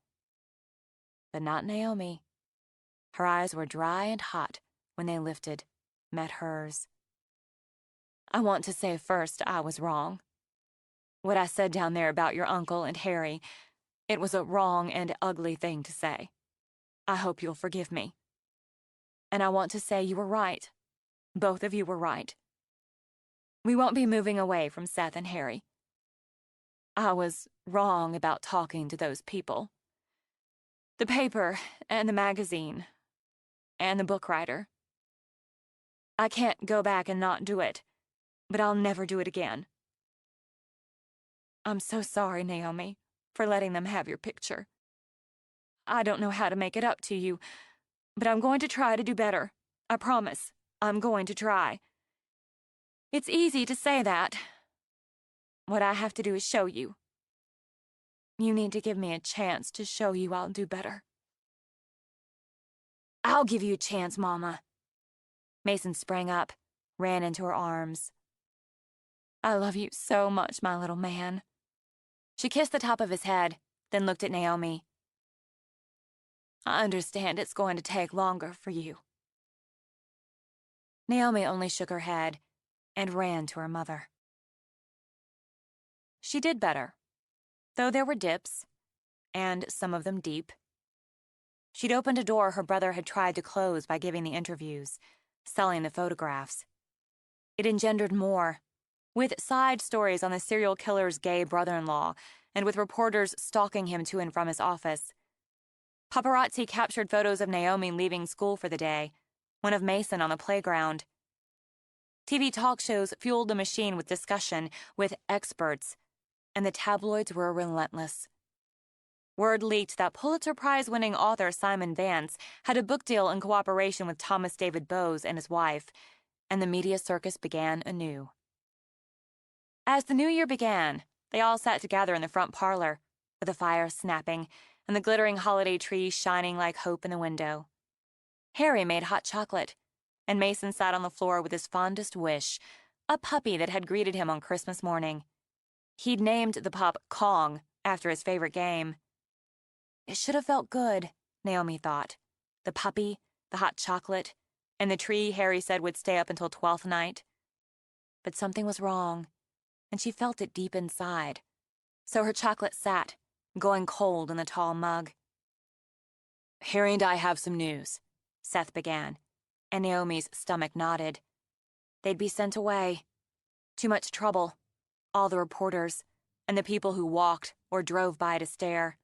But not Naomi. Her eyes were dry and hot when they lifted, met hers. I want to say first I was wrong. What I said down there about your uncle and Harry, it was a wrong and ugly thing to say. I hope you'll forgive me. And I want to say you were right. Both of you were right. We won't be moving away from Seth and Harry. I was wrong about talking to those people. The paper and the magazine and the book writer. I can't go back and not do it, but I'll never do it again. I'm so sorry, Naomi, for letting them have your picture. I don't know how to make it up to you, but I'm going to try to do better. I promise. I'm going to try. It's easy to say that. What I have to do is show you. You need to give me a chance to show you I'll do better. I'll give you a chance, Mama. Mason sprang up, ran into her arms. I love you so much, my little man. She kissed the top of his head, then looked at Naomi. I understand it's going to take longer for you. Naomi only shook her head and ran to her mother. She did better, though there were dips, and some of them deep. She'd opened a door her brother had tried to close by giving the interviews, selling the photographs. It engendered more, with side stories on the serial killer's gay brother-in-law and with reporters stalking him to and from his office. Paparazzi captured photos of Naomi leaving school for the day, one of Mason on the playground. TV talk shows fueled the machine with discussion with experts, and the tabloids were relentless. Word leaked that Pulitzer Prize-winning author Simon Vance had a book deal in cooperation with Thomas David Bowes and his wife, and the media circus began anew. As the new year began, they all sat together in the front parlor, with the fire snapping and the glittering holiday tree shining like hope in the window. Harry made hot chocolate, and Mason sat on the floor with his fondest wish, a puppy that had greeted him on Christmas morning. He'd named the pup Kong after his favorite game. It should have felt good, Naomi thought. The puppy, the hot chocolate, and the tree Harry said would stay up until 12th night. But something was wrong, and she felt it deep inside. So her chocolate sat, going cold in the tall mug. Harry and I have some news, Seth began, and Naomi's stomach nodded. They'd be sent away. Too much trouble. All the reporters, and the people who walked or drove by to stare.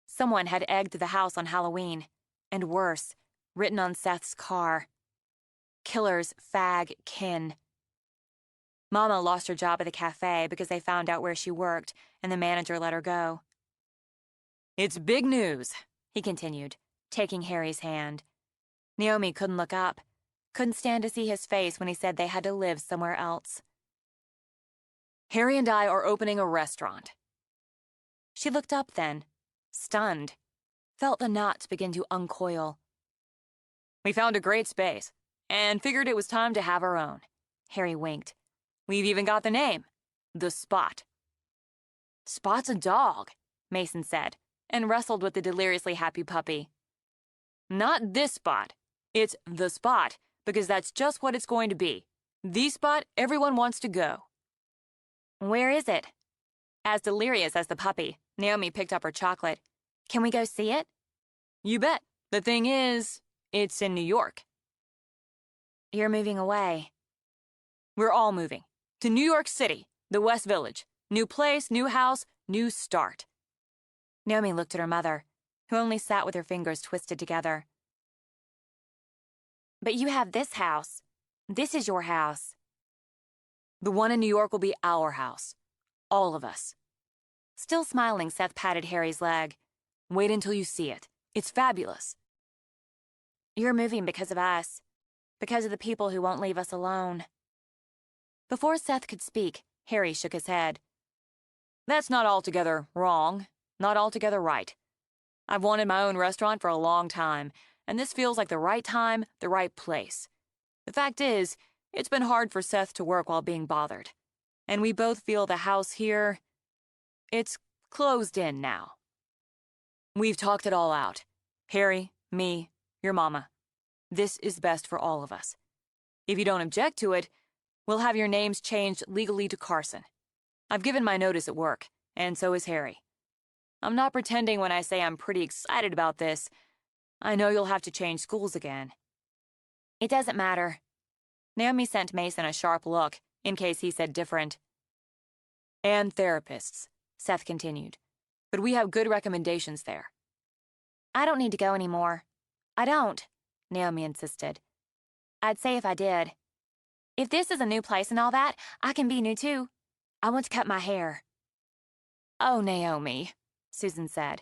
Someone had egged the house on Halloween, and worse, written on Seth's car. Killer's fag kin. Mama lost her job at the cafe because they found out where she worked, and the manager let her go. It's big news, he continued, taking Harry's hand. Naomi couldn't look up, couldn't stand to see his face when he said they had to live somewhere else. Harry and I are opening a restaurant. She looked up then, stunned, felt the knots begin to uncoil. We found a great space, and figured it was time to have our own. Harry winked. We've even got the name, The Spot. Spot's a dog, Mason said, and wrestled with the deliriously happy puppy. Not this spot. It's The Spot, because that's just what it's going to be. The spot everyone wants to go. Where is it? As delirious as the puppy, Naomi picked up her chocolate. Can we go see it? You bet. The thing is, it's in New York. You're moving away. We're all moving. To New York City, the West Village. New place, new house, new start. Naomi looked at her mother, who only sat with her fingers twisted together. But you have this house. This is your house. The one in New York will be our house. All of us. Still smiling, Seth patted Harry's leg. Wait until you see it. It's fabulous. You're moving because of us. Because of the people who won't leave us alone. Before Seth could speak, Harry shook his head. That's not altogether wrong. Not altogether right. I've wanted my own restaurant for a long time, and this feels like the right time, the right place. The fact is, it's been hard for Seth to work while being bothered. And we both feel the house here, it's closed in now. We've talked it all out. Harry, me, your mama. This is best for all of us. If you don't object to it, we'll have your names changed legally to Carson. I've given my notice at work, and so is Harry. I'm not pretending when I say I'm pretty excited about this. I know you'll have to change schools again. It doesn't matter. Naomi sent Mason a sharp look, in case he said different. And therapists, Seth continued. But we have good recommendations there. I don't need to go anymore. I don't, Naomi insisted. I'd say if I did. If this is a new place and all that, I can be new too. I want to cut my hair. Oh, Naomi, Susan said.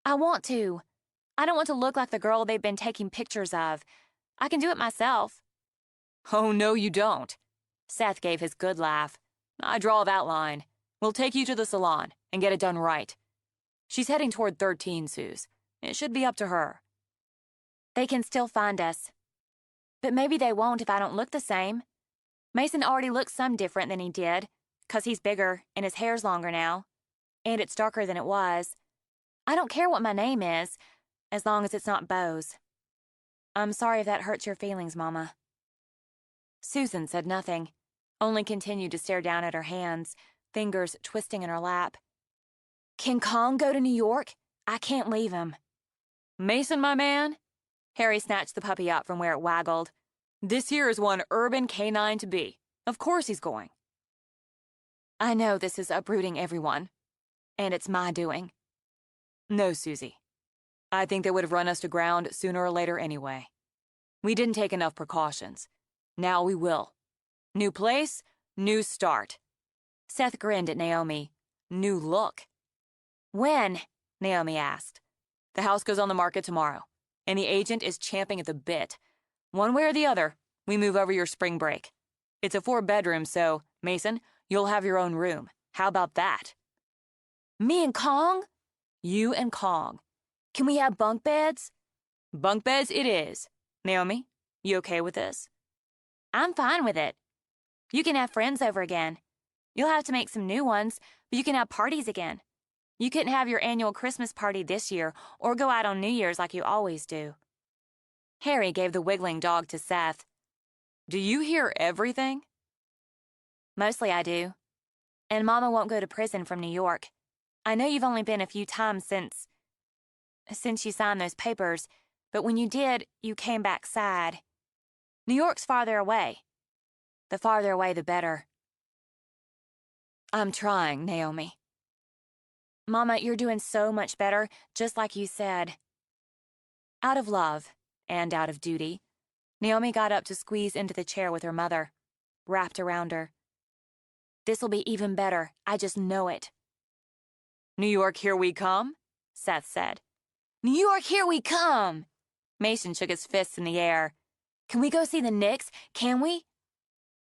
I want to. I don't want to look like the girl they've been taking pictures of. I can do it myself. Oh, no, you don't. Seth gave his good laugh. I draw that line. We'll take you to the salon and get it done right. She's heading toward 13, Suze. It should be up to her. They can still find us. But maybe they won't if I don't look the same. Mason already looks some different than he did, 'cause he's bigger and his hair's longer now. And it's darker than it was. I don't care what my name is, as long as it's not Bose. I'm sorry if that hurts your feelings, Mama. Susan said nothing, only continued to stare down at her hands, fingers twisting in her lap. Can Kong go to New York? I can't leave him. Mason, my man? Harry snatched the puppy up from where it waggled. This here is one urban canine to be. Of course he's going. I know this is uprooting everyone, and it's my doing. No, Susie. I think they would have run us to ground sooner or later anyway. We didn't take enough precautions. Now we will. New place, new start. Seth grinned at Naomi. New look. When? Naomi asked. The house goes on the market tomorrow, and the agent is champing at the bit. One way or the other, we move over your spring break. It's a 4-bedroom, so, Mason, you'll have your own room. How about that? Me and Kong? You and Kong. Can we have bunk beds? Bunk beds it is. Naomi, you okay with this? I'm fine with it. You can have friends over again. You'll have to make some new ones, but you can have parties again. You couldn't have your annual Christmas party this year or go out on New Year's like you always do. Harry gave the wiggling dog to Seth. Do you hear everything? Mostly I do. And Mama won't go to prison from New York. I know you've only been a few times since you signed those papers, but when you did, you came back sad. New York's farther away. The farther away, the better. I'm trying, Naomi. Mama, you're doing so much better, just like you said. Out of love, and out of duty, Naomi got up to squeeze into the chair with her mother, wrapped around her. This'll be even better, I just know it. New York, here we come, Seth said. New York, here we come! Mason shook his fists in the air. Can we go see the Knicks, can we?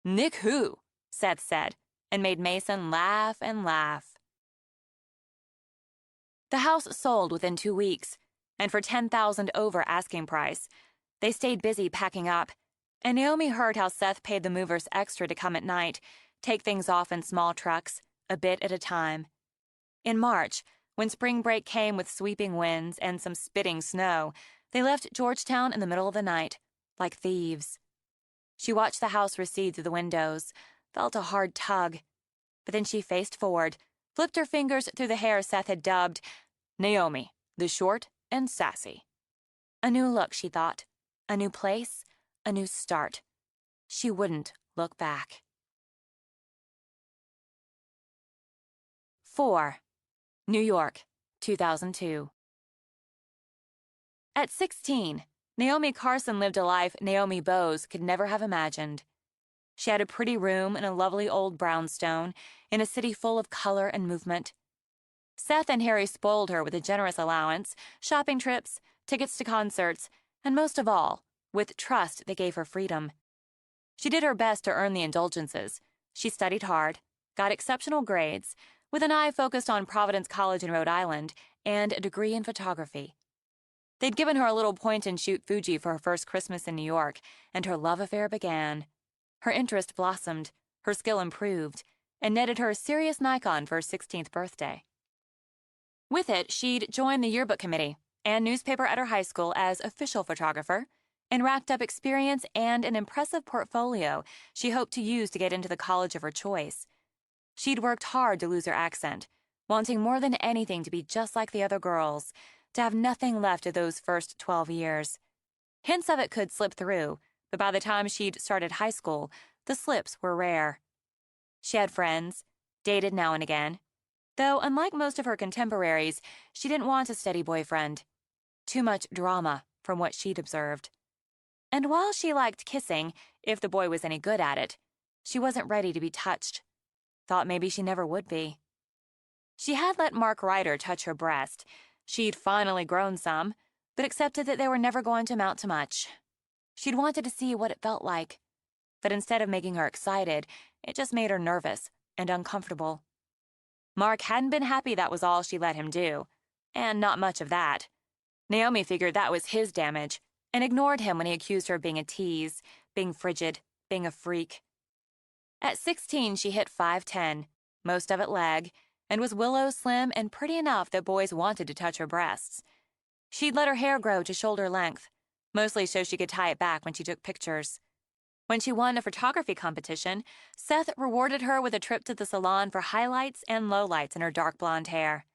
Nick who? Seth said, and made Mason laugh and laugh. The house sold within 2 weeks, and for $10,000 over asking price. They stayed busy packing up, and Naomi heard how Seth paid the movers extra to come at night, take things off in small trucks, a bit at a time. In March, when spring break came with sweeping winds and some spitting snow, they left Georgetown in the middle of the night, like thieves. She watched the house recede through the windows, felt a hard tug, but then she faced forward, flipped her fingers through the hair Seth had dubbed Naomi, the short and sassy. A new look, she thought. A new place, a new start. She wouldn't look back. 4. New York, 2002. At 16, Naomi Carson lived a life Naomi Bose could never have imagined. She had a pretty room in a lovely old brownstone in a city full of color and movement. Seth and Harry spoiled her with a generous allowance, shopping trips, tickets to concerts, and most of all, with trust that gave her freedom. She did her best to earn the indulgences. She studied hard, got exceptional grades, with an eye focused on Providence College in Rhode Island, and a degree in photography. They'd given her a little point-and-shoot Fuji for her first Christmas in New York, and her love affair began. Her interest blossomed, her skill improved, and netted her a serious Nikon for her 16th birthday. With it, she'd joined the yearbook committee and newspaper at her high school as official photographer, and racked up experience and an impressive portfolio she hoped to use to get into the college of her choice. She'd worked hard to lose her accent, wanting more than anything to be just like the other girls, to have nothing left of those first 12 years. Hints of it could slip through, but by the time she'd started high school, the slips were rare. She had friends, dated now and again, though unlike most of her contemporaries, she didn't want a steady boyfriend. Too much drama, from what she'd observed. And while she liked kissing, if the boy was any good at it, she wasn't ready to be touched. Thought maybe she never would be. She had let Mark Ryder touch her breast. She'd finally grown some, but accepted that they were never going to amount to much. She'd wanted to see what it felt like, but instead of making her excited, it just made her nervous and uncomfortable. Mark hadn't been happy that was all she let him do, and not much of that. Naomi figured that was his damage, and ignored him when he accused her of being a tease, being frigid, being a freak. At 16, she hit 5'10", most of it leg, and was willow slim and pretty enough that boys wanted to touch her breasts. She'd let her hair grow to shoulder length, mostly so she could tie it back when she took pictures. When she won a photography competition, Seth rewarded her with a trip to the salon for highlights and lowlights in her dark blonde hair.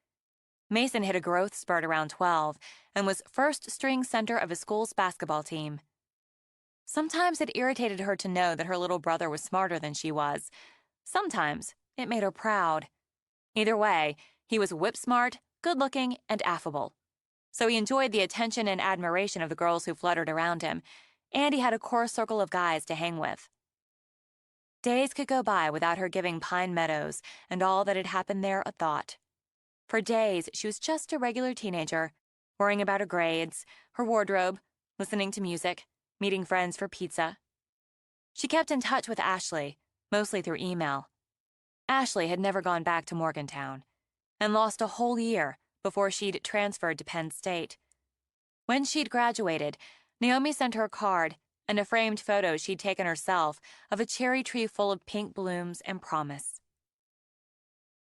Mason hit a growth spurt around 12 and was first-string center of his school's basketball team. Sometimes it irritated her to know that her little brother was smarter than she was. Sometimes it made her proud. Either way, he was whip-smart, good-looking, and affable. So he enjoyed the attention and admiration of the girls who fluttered around him, and he had a core circle of guys to hang with. Days could go by without her giving Pine Meadows and all that had happened there a thought. For days, she was just a regular teenager, worrying about her grades, her wardrobe, listening to music, meeting friends for pizza. She kept in touch with Ashley, mostly through email. Ashley had never gone back to Morgantown, and lost a whole year before she'd transferred to Penn State. When she'd graduated, Naomi sent her a card and a framed photo she'd taken herself of a cherry tree full of pink blooms and promise.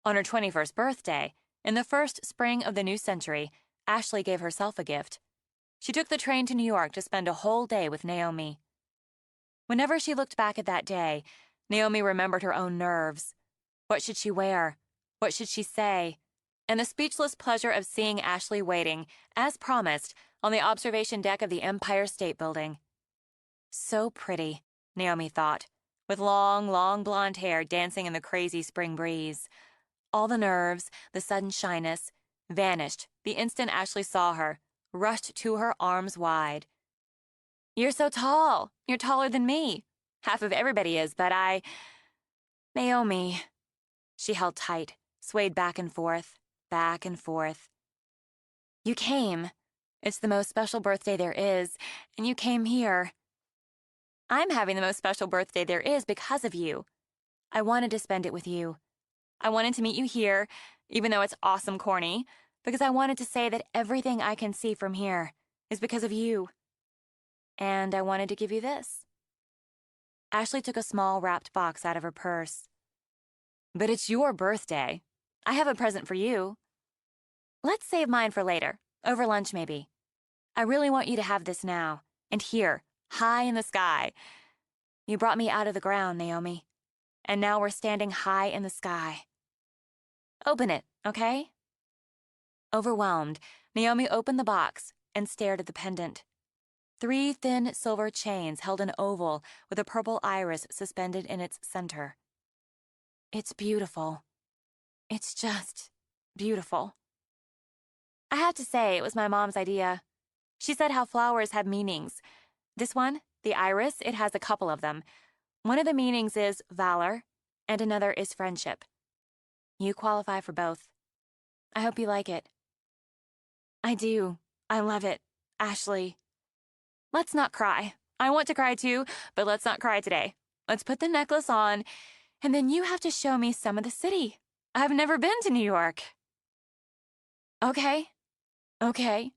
On her 21st birthday, in the first spring of the new century, Ashley gave herself a gift. She took the train to New York to spend a whole day with Naomi. Whenever she looked back at that day, Naomi remembered her own nerves. What should she wear? What should she say? And the speechless pleasure of seeing Ashley waiting, as promised, on the observation deck of the Empire State Building. So pretty, Naomi thought, with long, long blonde hair dancing in the crazy spring breeze. All the nerves, the sudden shyness, vanished the instant Ashley saw her, rushed to her arms wide. "You're so tall. You're taller than me. Half of everybody is, but Naomi." She held tight, swayed back and forth, back and forth. "You came. It's the most special birthday there is, and you came here. I'm having the most special birthday there is because of you. I wanted to spend it with you. I wanted to meet you here, even though it's awesome corny, because I wanted to say that everything I can see from here is because of you. And I wanted to give you this." Ashley took a small wrapped box out of her purse. "But it's your birthday. I have a present for you." "Let's save mine for later, over lunch maybe. I really want you to have this now, and here, high in the sky. You brought me out of the ground, Naomi, and now we're standing high in the sky. Open it, okay?" Overwhelmed, Naomi opened the box and stared at the pendant. 3 thin silver chains held an oval with a purple iris suspended in its center. It's beautiful. It's just beautiful. I have to say, it was my mom's idea. She said how flowers have meanings. This one, the iris, it has a couple of them. One of the meanings is valor, and another is friendship. You qualify for both. I hope you like it. I do. I love it, Ashley. Let's not cry. I want to cry too, but let's not cry today. Let's put the necklace on, and then you have to show me some of the city. I've never been to New York. Okay. Okay.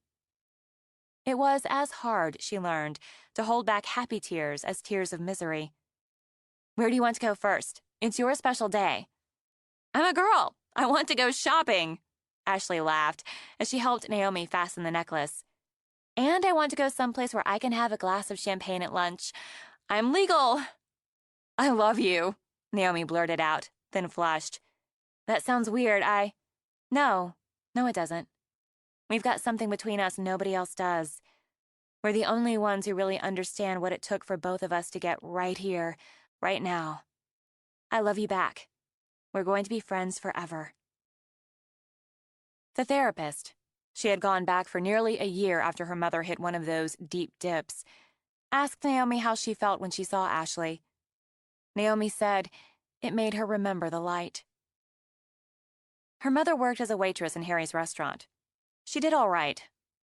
It was as hard, she learned, to hold back happy tears as tears of misery. Where do you want to go first? It's your special day. I'm a girl. I want to go shopping. Ashley laughed as she helped Naomi fasten the necklace. And I want to go someplace where I can have a glass of champagne at lunch. I'm legal. I love you, Naomi blurted out, then flushed. That sounds weird. No, it doesn't. We've got something between us nobody else does. We're the only ones who really understand what it took for both of us to get right here, right now. I love you back. We're going to be friends forever. The therapist, she had gone back for nearly a year after her mother hit one of those deep dips, asked Naomi how she felt when she saw Ashley. Naomi said it made her remember the light. Her mother worked as a waitress in Harry's restaurant. She did all right,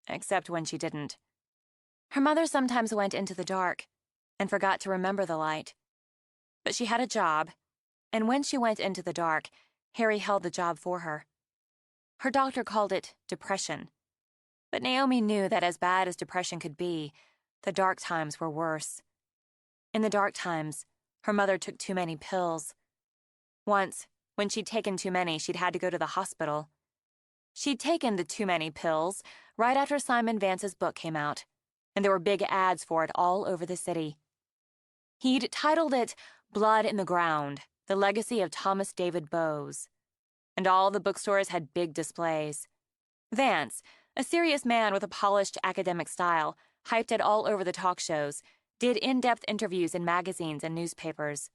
except when she didn't. Her mother sometimes went into the dark and forgot to remember the light. But she had a job, and when she went into the dark, Harry held the job for her. Her doctor called it depression. But Naomi knew that as bad as depression could be, the dark times were worse. In the dark times, her mother took too many pills. Once, when she'd taken too many, she'd had to go to the hospital. She'd taken the too many pills right after Simon Vance's book came out, and there were big ads for it all over the city. He'd titled it Blood in the Ground, The Legacy of Thomas David Bowes. And all the bookstores had big displays. Vance, a serious man with a polished academic style, hyped it all over the talk shows, did in-depth interviews in magazines and newspapers.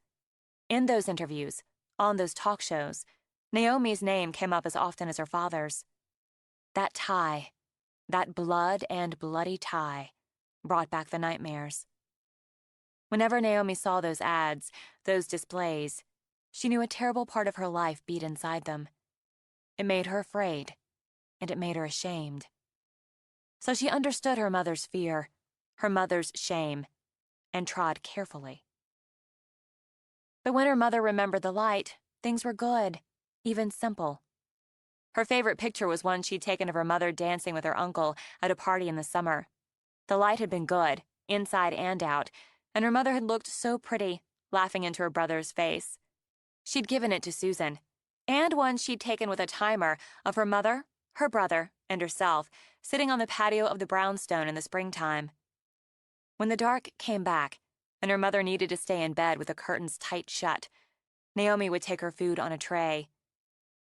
In those interviews, on those talk shows, Naomi's name came up as often as her father's. That tie, that blood and bloody tie, brought back the nightmares. Whenever Naomi saw those ads, those displays, she knew a terrible part of her life beat inside them. It made her afraid, and it made her ashamed. So she understood her mother's fear, her mother's shame, and trod carefully. But when her mother remembered the light, things were good, even simple. Her favorite picture was one she'd taken of her mother dancing with her uncle at a party in the summer. The light had been good, inside and out, and her mother had looked so pretty, laughing into her brother's face. She'd given it to Susan, and one she'd taken with a timer of her mother, her brother, and herself, sitting on the patio of the brownstone in the springtime. When the dark came back, and her mother needed to stay in bed with the curtains tight shut, Naomi would take her food on a tray.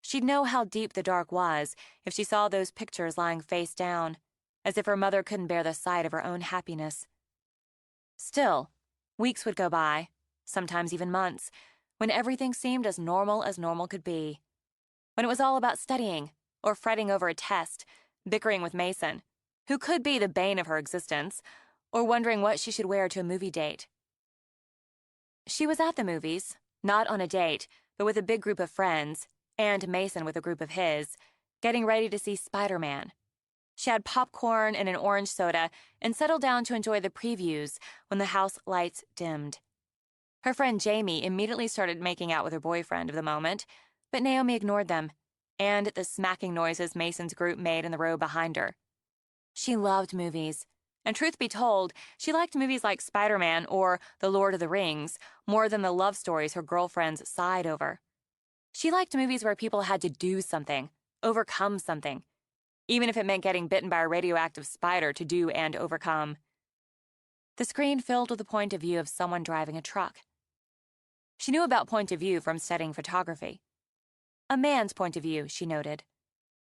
She'd know how deep the dark was if she saw those pictures lying face down, as if her mother couldn't bear the sight of her own happiness. Still, weeks would go by, sometimes even months, when everything seemed as normal could be. When it was all about studying, or fretting over a test, bickering with Mason, who could be the bane of her existence, or wondering what she should wear to a movie date. She was at the movies, not on a date, but with a big group of friends, and Mason with a group of his, getting ready to see Spider-Man. She had popcorn and an orange soda and settled down to enjoy the previews when the house lights dimmed. Her friend Jamie immediately started making out with her boyfriend of the moment, but Naomi ignored them, and the smacking noises Mason's group made in the row behind her. She loved movies, and truth be told, she liked movies like Spider-Man or The Lord of the Rings more than the love stories her girlfriends sighed over. She liked movies where people had to do something, overcome something, even if it meant getting bitten by a radioactive spider to do and overcome. The screen filled with the point of view of someone driving a truck. She knew about point of view from studying photography. A man's point of view, she noted.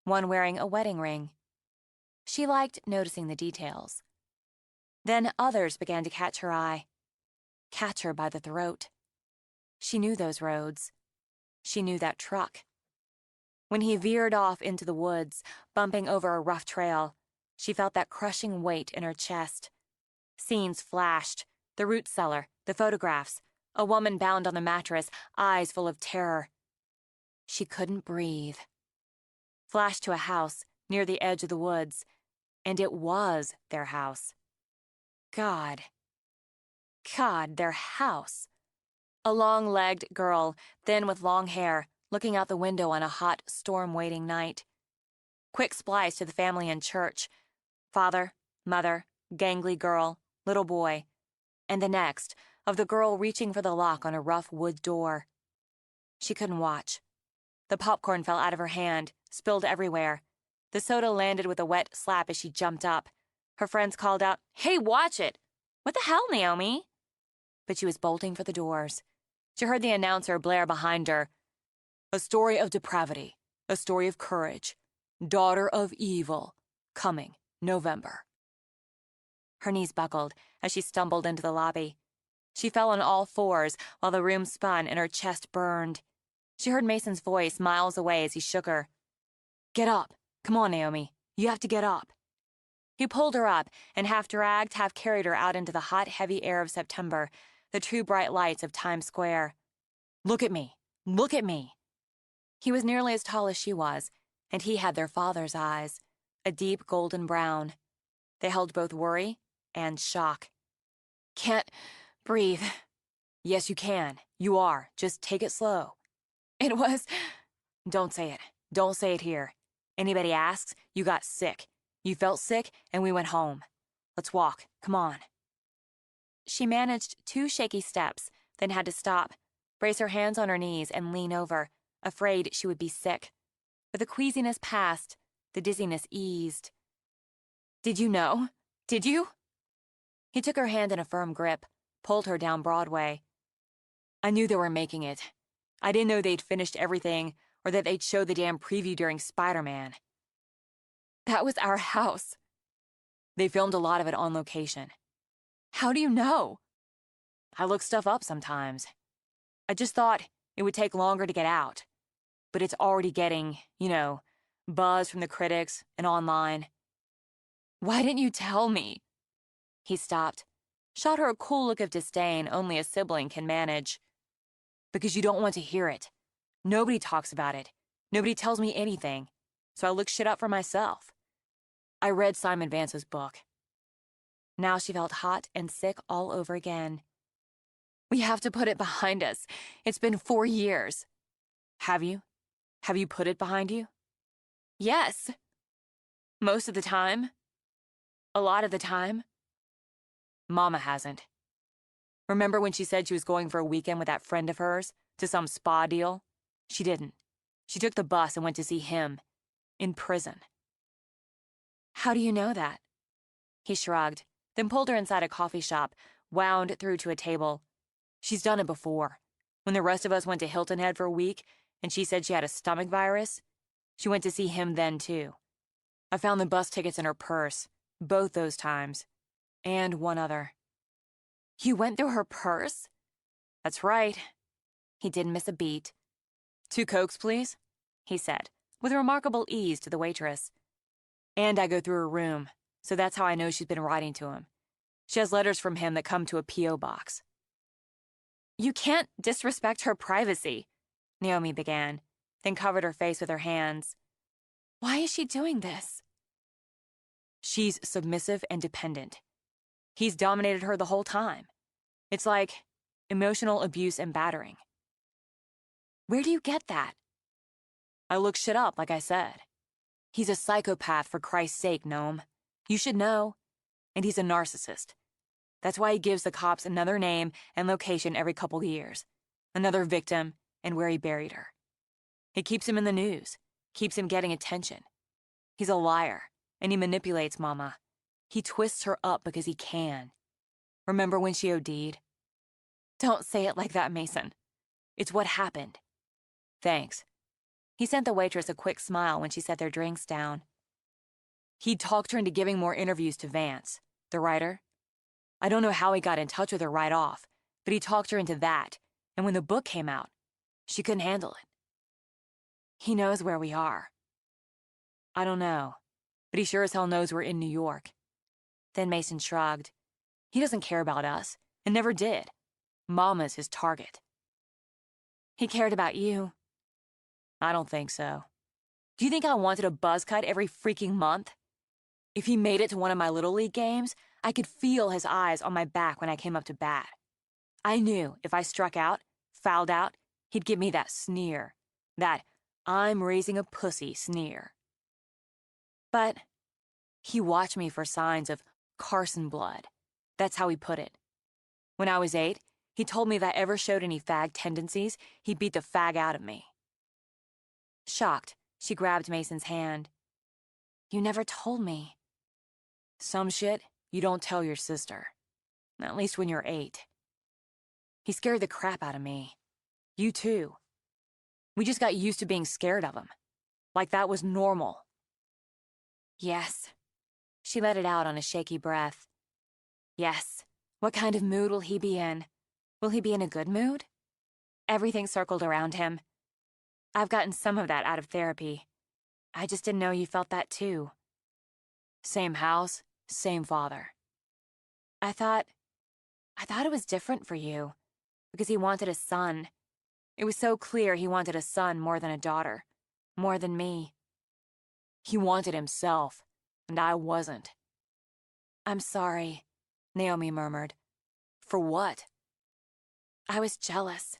One wearing a wedding ring. She liked noticing the details. Then others began to catch her eye. Catch her by the throat. She knew those roads. She knew that truck. When he veered off into the woods, bumping over a rough trail, she felt that crushing weight in her chest. Scenes flashed, the root cellar, the photographs, a woman bound on the mattress, eyes full of terror. She couldn't breathe. Flashed to a house near the edge of the woods, and it was their house. God, their house. A long-legged girl, thin with long hair, looking out the window on a hot, storm-waiting night. Quick splice to the family in church. Father, Mother, gangly girl, little boy, and the next of the girl reaching for the lock on a rough wood door. She couldn't watch. The popcorn fell out of her hand, spilled everywhere. The soda landed with a wet slap as she jumped up. Her friends called out, "Hey, watch it!" "What the hell, Naomi?" But she was bolting for the doors. She heard the announcer blare behind her, "A story of depravity, a story of courage, daughter of evil, coming November." Her knees buckled as she stumbled into the lobby. She fell on all fours while the room spun and her chest burned. She heard Mason's voice miles away as he shook her. "Get up. Come on, Naomi. You have to get up." He pulled her up and half dragged, half carried her out into the hot, heavy air of September, the two bright lights of Times Square. "Look at me. Look at me." He was nearly as tall as she was, and he had their father's eyes, a deep golden brown. They held both worry and shock. "Can't breathe." "Yes, you can. You are. Just take it slow." "It was—" "Don't say it. Don't say it here. Anybody asks, you got sick. You felt sick, and we went home. Let's walk. Come on." She managed 2 shaky steps, then had to stop, brace her hands on her knees, and lean over, afraid she would be sick. But the queasiness passed, the dizziness eased. "Did you know? Did you?" He took her hand in a firm grip, pulled her down Broadway. "I knew they were making it. I didn't know they'd finished everything, or that they'd show the damn preview during Spider-Man." "That was our house." "They filmed a lot of it on location." "How do you know?" "I look stuff up sometimes. I just thought it would take longer to get out. But it's already getting, buzz from the critics and online." "Why didn't you tell me?" He stopped, shot her a cool look of disdain only a sibling can manage. "Because you don't want to hear it. Nobody talks about it. Nobody tells me anything. So I look shit up for myself. I read Simon Vance's book." Now she felt hot and sick all over again. "We have to put it behind us. It's been 4 years. "Have you? Have you put it behind you?" "Yes. Most of the time. A lot of the time." "Mama hasn't. Remember when she said she was going for a weekend with that friend of hers to some spa deal? She didn't. She took the bus and went to see him. In prison." "How do you know that?" He shrugged, then pulled her inside a coffee shop, wound through to a table. "She's done it before. When the rest of us went to Hilton Head for a week, and she said she had a stomach virus, she went to see him then, too. I found the bus tickets in her purse, both those times. And one other." "You went through her purse?" "That's right." He didn't miss a beat. "2 Cokes, please," he said, with remarkable ease to the waitress. "And I go through her room, so that's how I know she's been writing to him. She has letters from him that come to a P.O. box." "You can't disrespect her privacy," Naomi began, then covered her face with her hands. "Why is she doing this?" "She's submissive and dependent. He's dominated her the whole time. It's like emotional abuse and battering." "Where do you get that?" "I look shit up, like I said. He's a psychopath, for Christ's sake, Noam. You should know. And he's a narcissist. That's why he gives the cops another name and location every couple years, another victim, and where he buried her. It keeps him in the news, keeps him getting attention. He's a liar, and he manipulates Mama. He twists her up because he can. Remember when she OD'd? "Don't say it like that, Mason." "It's what happened." "Thanks." He sent the waitress a quick smile when she set their drinks down. He talked her into giving more interviews to Vance, the writer. I don't know how he got in touch with her right off, but he talked her into that, and when the book came out, she couldn't handle it. He knows where we are. I don't know, but he sure as hell knows we're in New York. Then Mason shrugged. He doesn't care about us, and never did. Mama's his target. He cared about you. I don't think so. Do you think I wanted a buzz cut every freaking month? If he made it to one of my Little League games, I could feel his eyes on my back when I came up to bat. I knew if I struck out, fouled out, he'd give me that sneer. That I'm raising a pussy sneer. But he watched me for signs of Carson blood. That's how he put it. When I was 8, he told me if I ever showed any fag tendencies, he'd beat the fag out of me. Shocked, she grabbed Mason's hand. You never told me. Some shit you don't tell your sister. At least when you're 8. He scared the crap out of me. You too. We just got used to being scared of him. Like that was normal. Yes. She let it out on a shaky breath. Yes. What kind of mood will he be in? Will he be in a good mood? Everything circled around him. I've gotten some of that out of therapy. I just didn't know you felt that too. Same house, same father. I thought it was different for you, because he wanted a son. It was so clear he wanted a son more than a daughter, more than me. He wanted himself, and I wasn't. I'm sorry, Naomi murmured. For what? I was jealous,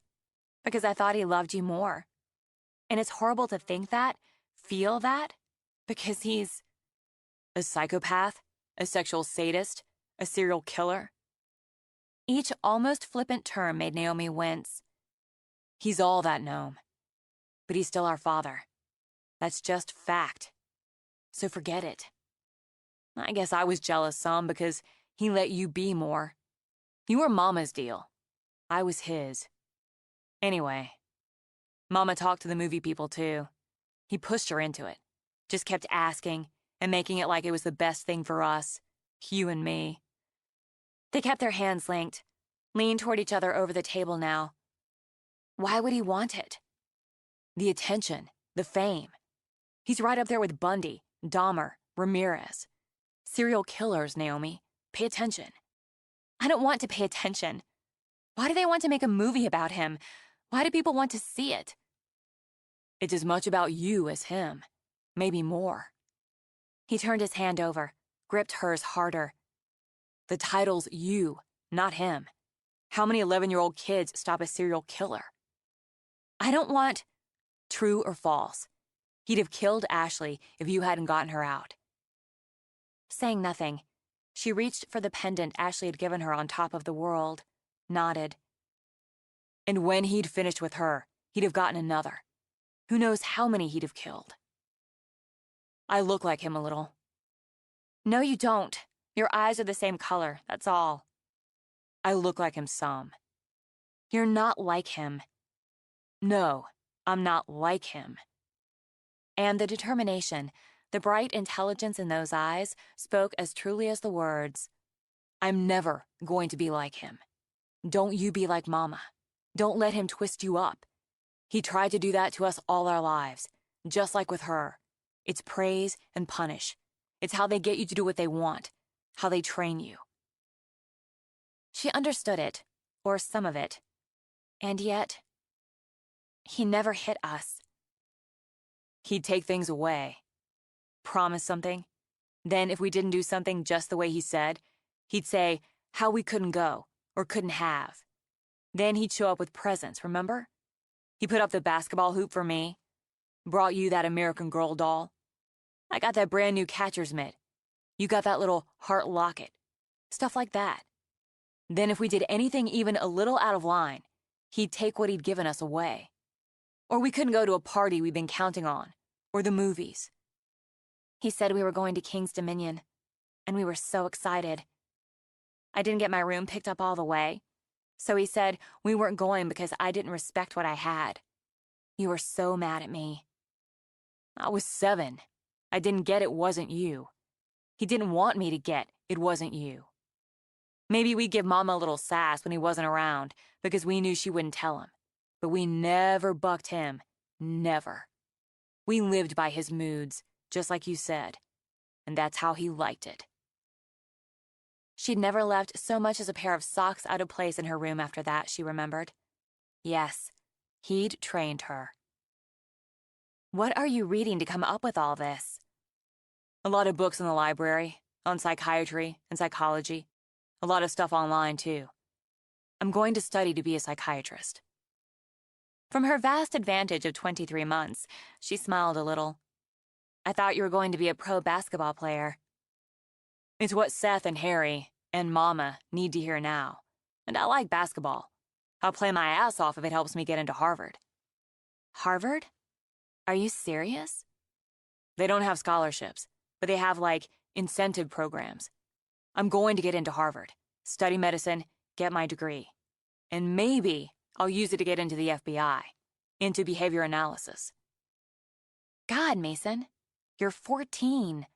because I thought he loved you more. And it's horrible to think that, feel that, because he's a psychopath, a sexual sadist, a serial killer. Each almost flippant term made Naomi wince. He's all that, Noam. But he's still our father. That's just fact. So forget it. I guess I was jealous some because he let you be more. You were Mama's deal. I was his. Anyway, Mama talked to the movie people too. He pushed her into it. Just kept asking and making it like it was the best thing for us, you and me. They kept their hands linked, leaned toward each other over the table now. Why would he want it? The attention, the fame. He's right up there with Bundy, Dahmer, Ramirez. Serial killers, Naomi. Pay attention. I don't want to pay attention. Why do they want to make a movie about him? Why do people want to see it? It's as much about you as him. Maybe more. He turned his hand over, gripped hers harder. The title's you, not him. How many 11-year-old kids stop a serial killer? I don't want... True or false? He'd have killed Ashley if you hadn't gotten her out. Saying nothing, she reached for the pendant Ashley had given her on top of the world, nodded. And when he'd finished with her, he'd have gotten another. Who knows how many he'd have killed. I look like him a little. No, you don't. Your eyes are the same color, that's all. I look like him some. You're not like him. No, I'm not like him. And the determination, the bright intelligence in those eyes spoke as truly as the words. I'm never going to be like him. Don't you be like Mama. Don't let him twist you up. He tried to do that to us all our lives, just like with her. It's praise and punish. It's how they get you to do what they want, how they train you. She understood it, or some of it. And yet, he never hit us. He'd take things away. Promise something. Then if we didn't do something just the way he said, he'd say how we couldn't go, or couldn't have. Then he'd show up with presents, remember? He put up the basketball hoop for me. Brought you that American Girl doll. I got that brand new catcher's mitt. You got that little heart locket. Stuff like that. Then if we did anything even a little out of line, he'd take what he'd given us away. Or we couldn't go to a party we'd been counting on, or the movies. He said we were going to King's Dominion, and we were so excited. I didn't get my room picked up all the way, so he said we weren't going because I didn't respect what I had. You were so mad at me. I was 7. I didn't get it wasn't you. He didn't want me to get it wasn't you. Maybe we'd give Mama a little sass when he wasn't around because we knew she wouldn't tell him. But we never bucked him. Never. We lived by his moods, just like you said. And that's how he liked it. She'd never left so much as a pair of socks out of place in her room after that, she remembered. Yes, he'd trained her. What are you reading to come up with all this? A lot of books in the library, on psychiatry and psychology. A lot of stuff online, too. I'm going to study to be a psychiatrist. From her vast advantage of 23 months, she smiled a little. I thought you were going to be a pro basketball player. It's what Seth and Harry and Mama need to hear now. And I like basketball. I'll play my ass off if it helps me get into Harvard. Harvard? Are you serious? They don't have scholarships, but they have, like, incentive programs. I'm going to get into Harvard, study medicine, get my degree. And maybe I'll use it to get into the FBI, into behavior analysis. God, Mason, you're 14.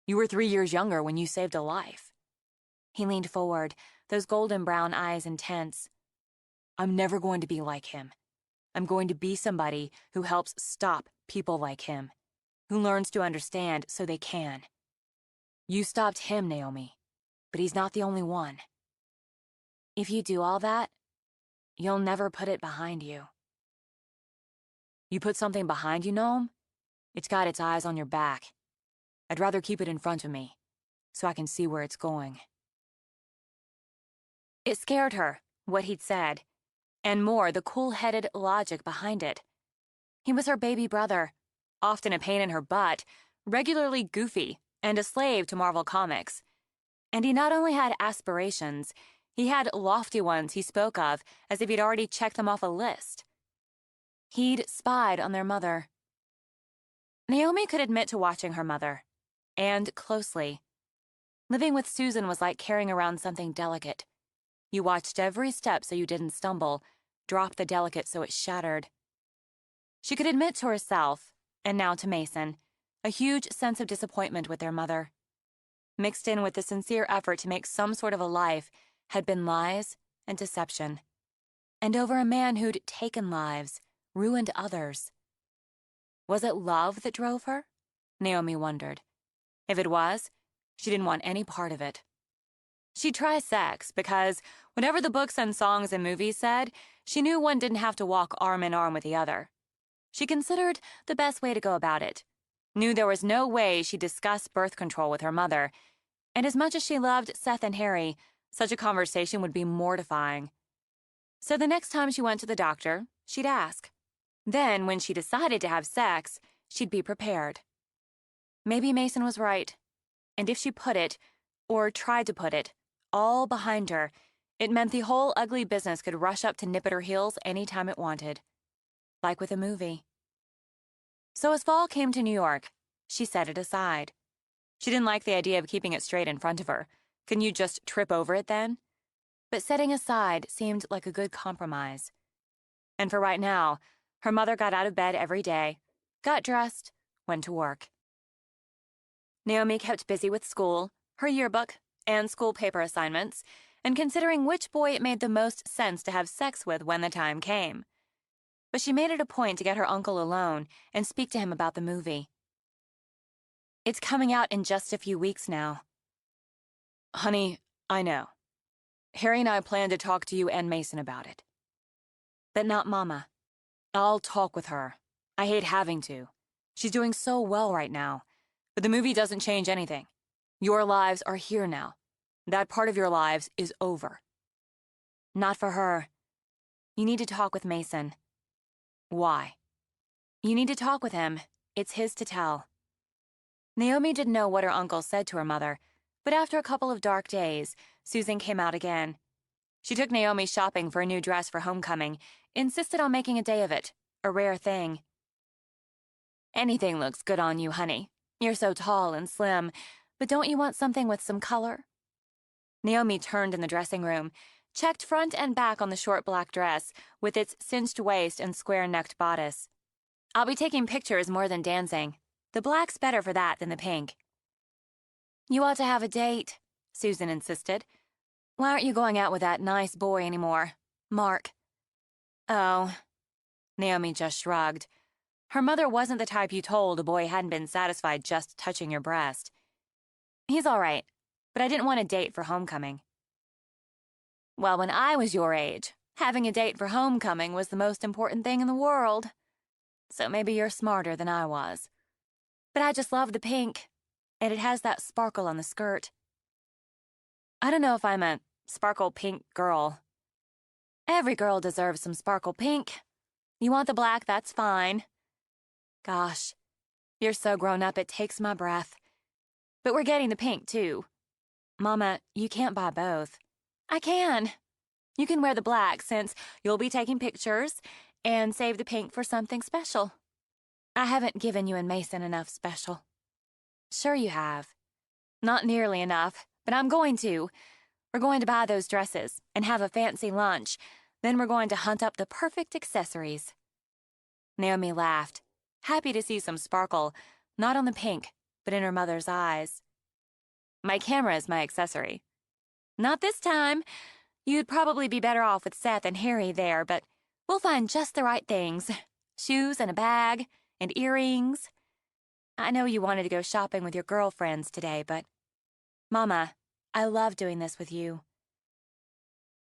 You were 3 years younger when you saved a life. He leaned forward, those golden brown eyes intense. I'm never going to be like him. I'm going to be somebody who helps stop people like him, who learns to understand so they can. You stopped him, Naomi, but he's not the only one. If you do all that, you'll never put it behind you. You put something behind you, Noam? It's got its eyes on your back. I'd rather keep it in front of me, so I can see where it's going. It scared her, what he'd said, and more the cool-headed logic behind it. He was her baby brother, often a pain in her butt, regularly goofy, and a slave to Marvel Comics. And he not only had aspirations, he had lofty ones he spoke of as if he'd already checked them off a list. He'd spied on their mother. Naomi could admit to watching her mother, and closely. Living with Susan was like carrying around something delicate. You watched every step so you didn't stumble, dropped the delicate so it shattered. She could admit to herself, and now to Mason, a huge sense of disappointment with their mother. Mixed in with the sincere effort to make some sort of a life had been lies and deception. And over a man who'd taken lives, ruined others. Was it love that drove her? Naomi wondered. If it was, she didn't want any part of it. She'd try sex because, whatever the books and songs and movies said, she knew one didn't have to walk arm in arm with the other. She considered the best way to go about it, knew there was no way she'd discuss birth control with her mother, and as much as she loved Seth and Harry, such a conversation would be mortifying. So the next time she went to the doctor, she'd ask. Then, when she decided to have sex, she'd be prepared. Maybe Mason was right, and if she put it, or tried to put it, all behind her, it meant the whole ugly business could rush up to nip at her heels any time it wanted. Like with a movie. So as fall came to New York, she set it aside. She didn't like the idea of keeping it straight in front of her. Couldn't you just trip over it then? But setting aside seemed like a good compromise. And for right now, her mother got out of bed every day, got dressed, went to work. Naomi kept busy with school, her yearbook, and school paper assignments, and considering which boy it made the most sense to have sex with when the time came. But she made it a point to get her uncle alone and speak to him about the movie. It's coming out in just a few weeks now. Honey, I know. Harry and I plan to talk to you and Mason about it. But not Mama. I'll talk with her. I hate having to. She's doing so well right now. But the movie doesn't change anything. Your lives are here now. That part of your lives is over. Not for her. You need to talk with Mason. Why? You need to talk with him. It's his to tell. Naomi didn't know what her uncle said to her mother, but after a couple of dark days, Susan came out again. She took Naomi shopping for a new dress for homecoming, insisted on making a day of it, a rare thing. Anything looks good on you, honey. You're so tall and slim, but don't you want something with some color? Naomi turned in the dressing room, checked front and back on the short black dress with its cinched waist and square-necked bodice. I'll be taking pictures more than dancing. The black's better for that than the pink. You ought to have a date, Susan insisted. Why aren't you going out with that nice boy anymore, Mark? Oh, Naomi just shrugged. Her mother wasn't the type you told a boy hadn't been satisfied just touching your breast. He's all right, but I didn't want a date for homecoming. Well, when I was your age, having a date for homecoming was the most important thing in the world. So maybe you're smarter than I was. But I just love the pink, and it has that sparkle on the skirt. I don't know if I'm a sparkle pink girl. Every girl deserves some sparkle pink. You want the black, that's fine. Gosh, you're so grown up it takes my breath. But we're getting the pink, too. Mama, you can't buy both. I can. You can wear the black since you'll be taking pictures and save the pink for something special. I haven't given you and Mason enough special. Sure you have. Not nearly enough, but I'm going to. We're going to buy those dresses and have a fancy lunch. Then we're going to hunt up the perfect accessories. Naomi laughed, happy to see some sparkle, not on the pink, but in her mother's eyes. My camera is my accessory. Not this time. You'd probably be better off with Seth and Harry there, but we'll find just the right things. Shoes and a bag and earrings. I know you wanted to go shopping with your girlfriends today, but... Mama, I love doing this with you.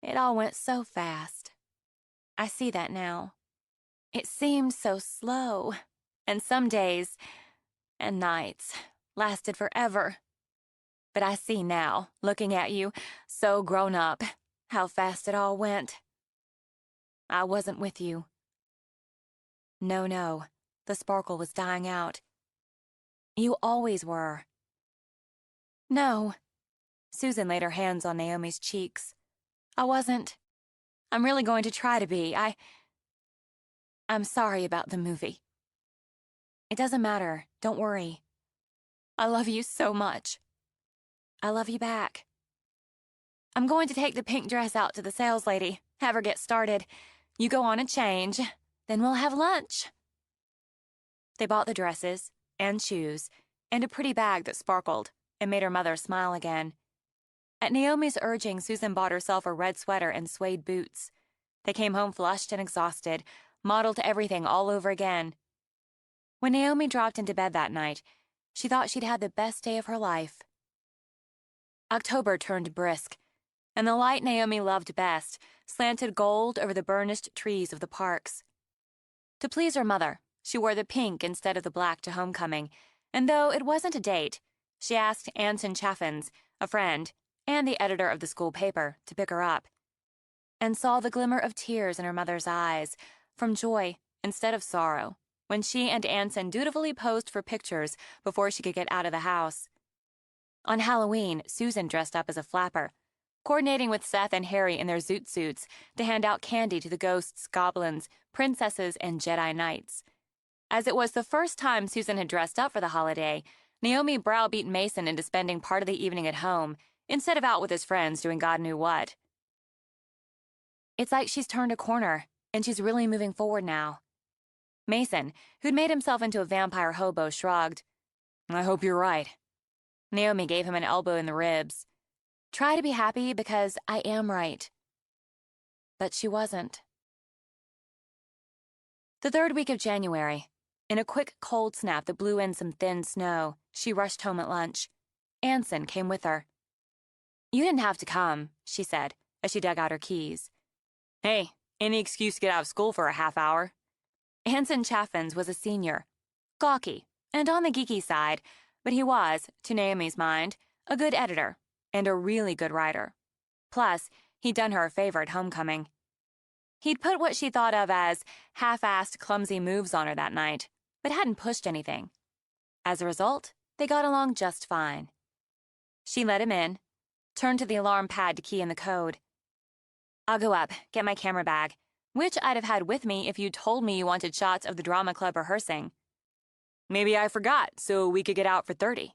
It all went so fast. I see that now. It seemed so slow, and some days and nights lasted forever. But I see now, looking at you, so grown up, how fast it all went. I wasn't with you. No, the sparkle was dying out. You always were. No. Susan laid her hands on Naomi's cheeks. I wasn't. I'm really going to try to be. I'm sorry about the movie. It doesn't matter. Don't worry. I love you so much. I love you back. I'm going to take the pink dress out to the sales lady, have her get started. You go on and change, then we'll have lunch. They bought the dresses and shoes and a pretty bag that sparkled and made her mother smile again. At Naomi's urging, Susan bought herself a red sweater and suede boots. They came home flushed and exhausted, modeled everything all over again. When Naomi dropped into bed that night, she thought she'd had the best day of her life. October turned brisk, and the light Naomi loved best slanted gold over the burnished trees of the parks. To please her mother, she wore the pink instead of the black to homecoming, and though it wasn't a date, she asked Anson Chaffins, a friend, and the editor of the school paper, to pick her up, and saw the glimmer of tears in her mother's eyes, from joy instead of sorrow, when she and Anson dutifully posed for pictures before she could get out of the house. On Halloween, Susan dressed up as a flapper, coordinating with Seth and Harry in their zoot suits to hand out candy to the ghosts, goblins, princesses, and Jedi Knights. As it was the first time Susan had dressed up for the holiday, Naomi browbeat Mason into spending part of the evening at home, instead of out with his friends doing God knew what. It's like she's turned a corner, and she's really moving forward now. Mason, who'd made himself into a vampire hobo, shrugged. I hope you're right. Naomi gave him an elbow in the ribs. Try to be happy because I am right. But she wasn't. The third week of January, in a quick cold snap that blew in some thin snow, she rushed home at lunch. Anson came with her. You didn't have to come, she said, as she dug out her keys. Hey, any excuse to get out of school for a half hour. Anson Chaffins was a senior, gawky, and on the geeky side, but he was, to Naomi's mind, a good editor and a really good writer. Plus, he'd done her a favor at homecoming. He'd put what she thought of as half-assed, clumsy moves on her that night, but hadn't pushed anything. As a result, they got along just fine. She let him in, turned to the alarm pad to key in the code. I'll go up, get my camera bag, which I'd have had with me if you'd told me you wanted shots of the drama club rehearsing. Maybe I forgot, so we could get out for 30.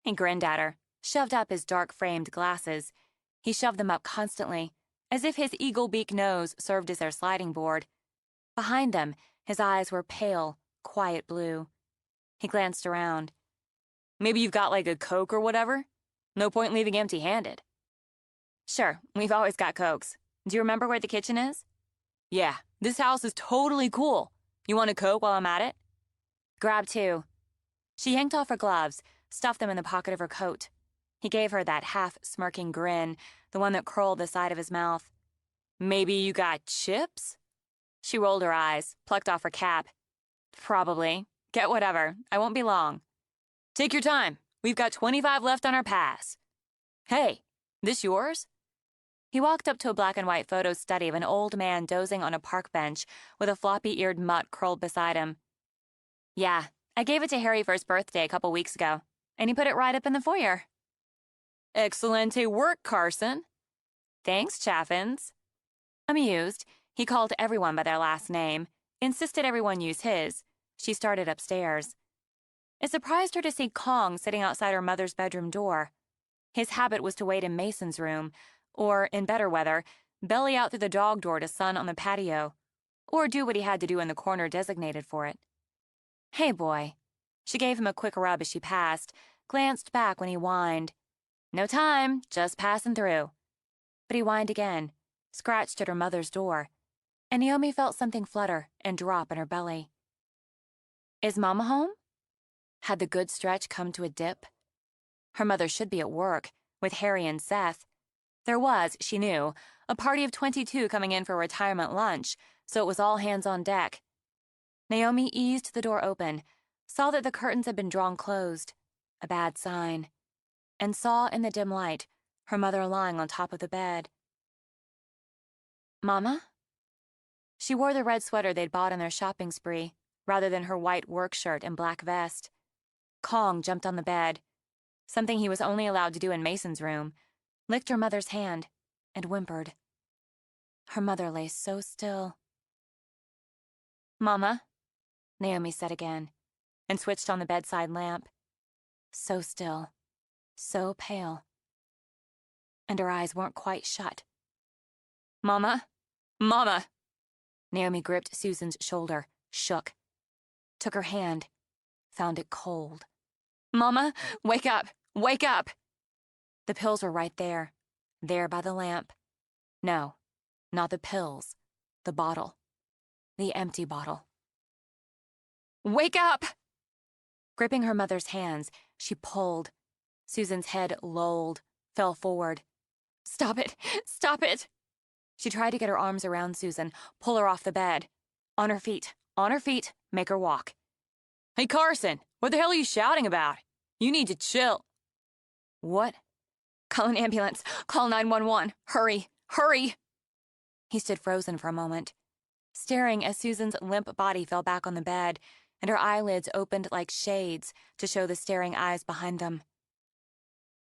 He grinned at her, shoved up his dark-framed glasses. He shoved them up constantly, as if his eagle-beak nose served as their sliding board. Behind them, his eyes were pale, quiet blue. He glanced around. Maybe you've got like a Coke or whatever? No point leaving empty-handed. Sure, we've always got Cokes. Do you remember where the kitchen is? Yeah, this house is totally cool. You want a Coke while I'm at it? Grab two. She yanked off her gloves, stuffed them in the pocket of her coat. He gave her that half-smirking grin, the one that curled the side of his mouth. Maybe you got chips? She rolled her eyes, plucked off her cap. Probably. Get whatever. I won't be long. Take your time. We've got 25 left on our pass. Hey, this yours? He walked up to a black-and-white photo study of an old man dozing on a park bench with a floppy-eared mutt curled beside him. Yeah, I gave it to Harry for his birthday a couple weeks ago, and he put it right up in the foyer. Excellente work, Carson. Thanks, Chaffins. Amused, he called everyone by their last name, insisted everyone use his. She started upstairs. It surprised her to see Kong sitting outside her mother's bedroom door. His habit was to wait in Mason's room, or, in better weather, belly out through the dog door to sun on the patio, or do what he had to do in the corner designated for it. Hey, boy. She gave him a quick rub as she passed, glanced back when he whined. No time, just passing through. But he whined again, scratched at her mother's door, and Naomi felt something flutter and drop in her belly. Is Mama home? Had the good stretch come to a dip? Her mother should be at work, with Harry and Seth. There was, she knew, a party of 22 coming in for retirement lunch, so it was all hands on deck. Naomi eased the door open, saw that the curtains had been drawn closed, a bad sign, and saw in the dim light her mother lying on top of the bed. Mama? She wore the red sweater they'd bought on their shopping spree, rather than her white work shirt and black vest. Kong jumped on the bed, something he was only allowed to do in Mason's room, licked her mother's hand, and whimpered. Her mother lay so still. Mama, Naomi said again, and switched on the bedside lamp. So still, so pale. And her eyes weren't quite shut. Mama? Mama! Naomi gripped Susan's shoulder, shook, took her hand, found it cold. Mama, wake up! Wake up! The pills were right there by the lamp. No, not the pills, the bottle, the empty bottle. Wake up! Gripping her mother's hands, she pulled. Susan's head lolled, fell forward. Stop it! Stop it! She tried to get her arms around Susan, pull her off the bed. On her feet, make her walk. Hey, Carson, what the hell are you shouting about? You need to chill. What? Call an ambulance. Call 911. Hurry, hurry! He stood frozen for a moment, staring as Susan's limp body fell back on the bed, and her eyelids opened like shades to show the staring eyes behind them.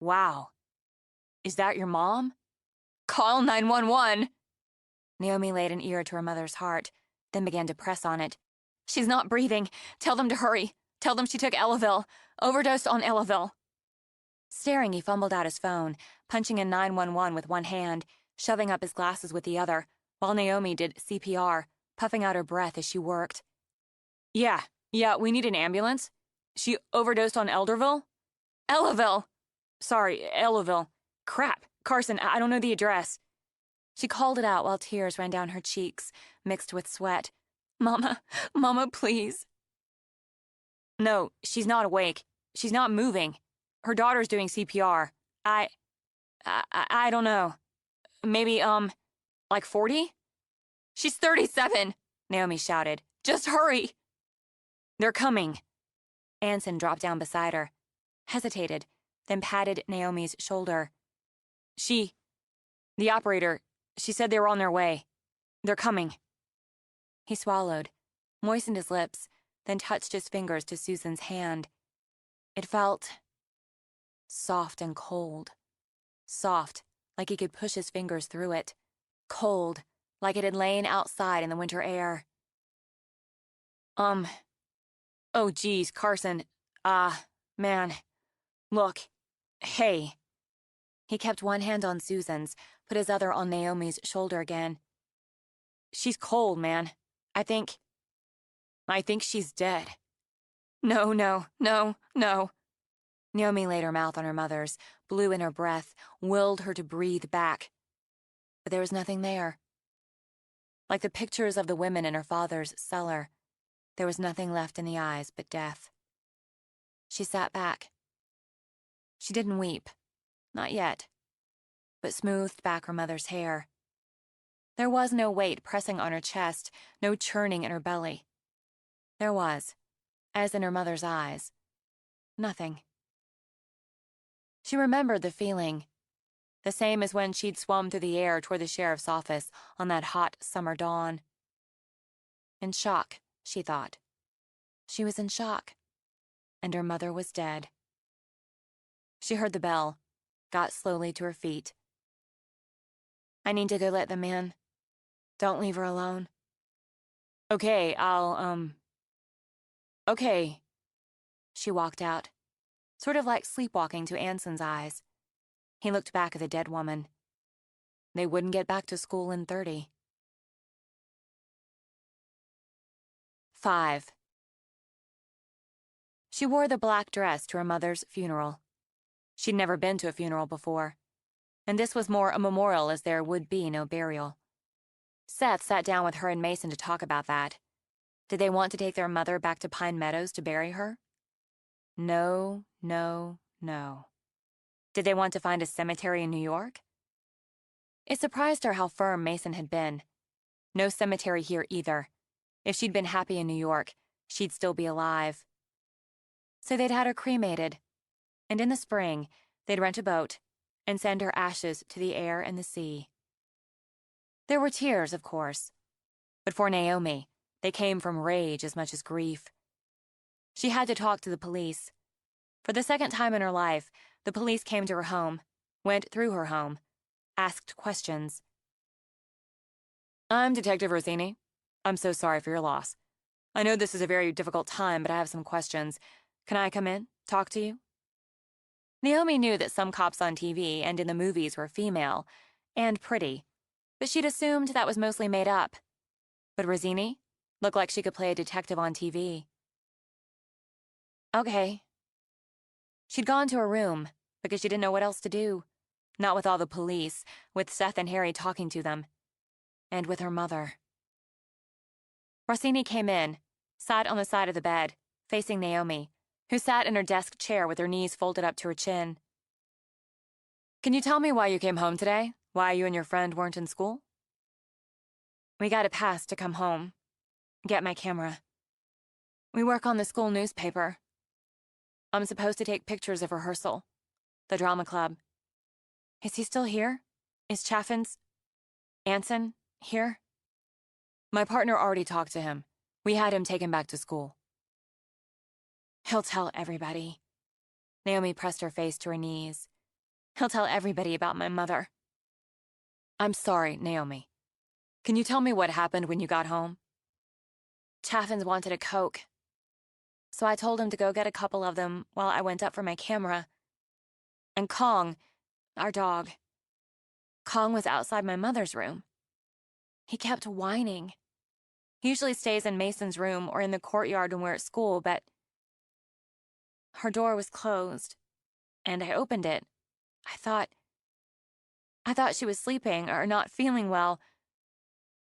Wow. Is that your mom? Call 911! Naomi laid an ear to her mother's heart, then began to press on it. She's not breathing. Tell them to hurry. Tell them she took Elavil. Overdosed on Elavil. Staring, he fumbled out his phone, punching in 911 with one hand, shoving up his glasses with the other, while Naomi did CPR, puffing out her breath as she worked. Yeah, we need an ambulance. She overdosed on Elderville? Elavil! Sorry, Elavil. Crap, Carson, I don't know the address. She called it out while tears ran down her cheeks, mixed with sweat. Mama, please. No, she's not awake. She's not moving. Her daughter's doing CPR. I don't know. Maybe, like 40? She's 37, Naomi shouted. Just hurry! They're coming. Anson dropped down beside her, hesitated, then patted Naomi's shoulder. The operator, she said they were on their way. They're coming. He swallowed, moistened his lips, then touched his fingers to Susan's hand. It felt soft and cold. Soft, like he could push his fingers through it. Cold, like it had lain outside in the winter air. Oh geez, Carson. Man. Look. Hey. He kept one hand on Susan's, put his other on Naomi's shoulder again. She's cold, man. I think she's dead. No. Naomi laid her mouth on her mother's, blew in her breath, willed her to breathe back. But there was nothing there. Like the pictures of the women in her father's cellar, there was nothing left in the eyes but death. She sat back. She didn't weep. Not yet. But smoothed back her mother's hair. There was no weight pressing on her chest, no churning in her belly. There was, as in her mother's eyes, nothing. She remembered the feeling, the same as when she'd swum through the air toward the sheriff's office on that hot summer dawn. In shock, she thought. She was in shock, and her mother was dead. She heard the bell, got slowly to her feet. I need to go let them in. Don't leave her alone. Okay, Okay. She walked out, sort of like sleepwalking to Anson's eyes. He looked back at the dead woman. They wouldn't get back to school in 30. 5. She wore the black dress to her mother's funeral. She'd never been to a funeral before, and this was more a memorial as there would be no burial. Seth sat down with her and Mason to talk about that. Did they want to take their mother back to Pine Meadows to bury her? No, no, no. Did they want to find a cemetery in New York? It surprised her how firm Mason had been. No cemetery here either. If she'd been happy in New York, she'd still be alive. So they'd had her cremated, and in the spring, they'd rent a boat and send her ashes to the air and the sea. There were tears, of course, but for Naomi, they came from rage as much as grief. She had to talk to the police. For the second time in her life, the police came to her home, went through her home, asked questions. I'm Detective Rossini. I'm so sorry for your loss. I know this is a very difficult time, but I have some questions. Can I come in, talk to you? Naomi knew that some cops on TV and in the movies were female and pretty, but she'd assumed that was mostly made up. But Rossini looked like she could play a detective on TV. Okay. She'd gone to her room because she didn't know what else to do. Not with all the police, with Seth and Harry talking to them. And with her mother. Rossini came in, sat on the side of the bed, facing Naomi, who sat in her desk chair with her knees folded up to her chin. Can you tell me why you came home today? Why you and your friend weren't in school? We got a pass to come home. Get my camera. We work on the school newspaper. I'm supposed to take pictures of rehearsal. The drama club. Is he still here? Is Anson here? My partner already talked to him. We had him taken back to school. He'll tell everybody. Naomi pressed her face to her knees. He'll tell everybody about my mother. I'm sorry, Naomi. Can you tell me what happened when you got home? Chaffins wanted a Coke. So I told him to go get a couple of them while I went up for my camera. And Kong, our dog. Kong was outside my mother's room. He kept whining. He usually stays in Mason's room or in the courtyard when we're at school, but her door was closed, and I opened it. I thought she was sleeping or not feeling well.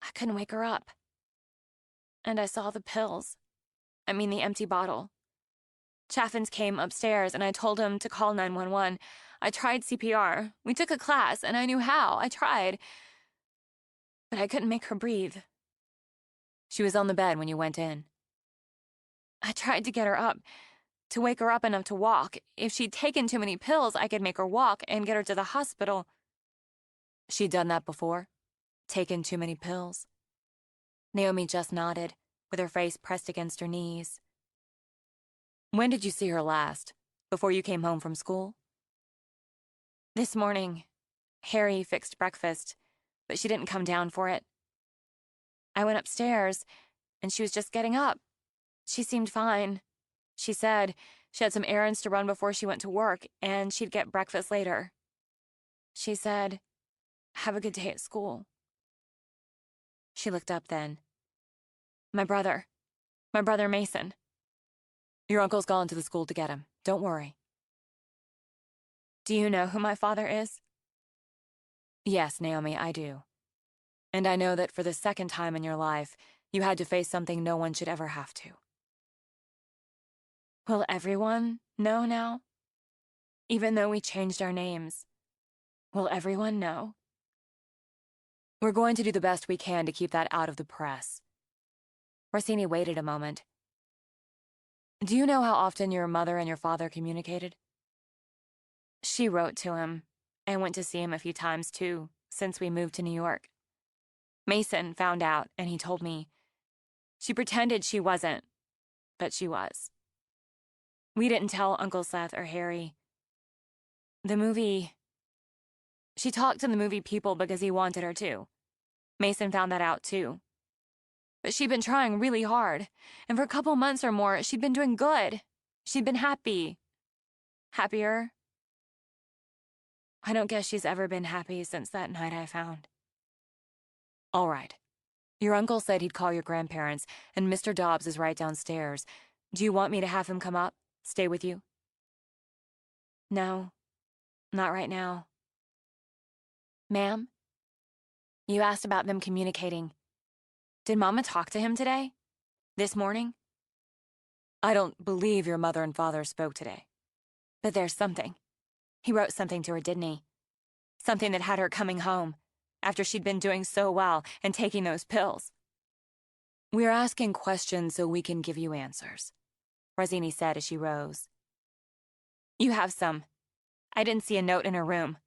I couldn't wake her up. And I saw the pills. The empty bottle. Chaffins came upstairs, and I told him to call 911. I tried CPR. We took a class, and I knew how. I tried. But I couldn't make her breathe. She was on the bed when you went in. I tried to get her up, to wake her up enough to walk. If she'd taken too many pills, I could make her walk and get her to the hospital. She'd done that before? Taken too many pills? Naomi just nodded, with her face pressed against her knees. When did you see her last? Before you came home from school? This morning. Harry fixed breakfast, but she didn't come down for it. I went upstairs, and she was just getting up. She seemed fine. She said she had some errands to run before she went to work, and she'd get breakfast later. She said, "Have a good day at school." She looked up then. My brother Mason. Your uncle's gone to the school to get him. Don't worry. Do you know who my father is? Yes, Naomi, I do. And I know that for the second time in your life, you had to face something no one should ever have to. Will everyone know now? Even though we changed our names, will everyone know? We're going to do the best we can to keep that out of the press. Rossini waited a moment. Do you know how often your mother and your father communicated? She wrote to him, and went to see him a few times too, since we moved to New York. Mason found out, and he told me. She pretended she wasn't, but she was. We didn't tell Uncle Seth or Harry. The movie She talked to the movie people because he wanted her to. Mason found that out too. But she'd been trying really hard, and for a couple months or more, she'd been doing good. She'd been happy. Happier. I don't guess she's ever been happy since that night I found. All right. Your uncle said he'd call your grandparents, and Mr. Dobbs is right downstairs. Do you want me to have him come up? Stay with you? No, not right now. Ma'am? You asked about them communicating. Did Mama talk to him today? This morning? I don't believe your mother and father spoke today. But there's something. He wrote something to her, didn't he? Something that had her coming home, after she'd been doing so well and taking those pills. We're asking questions so we can give you answers, Rosini said as she rose. You have some. I didn't see a note in her room.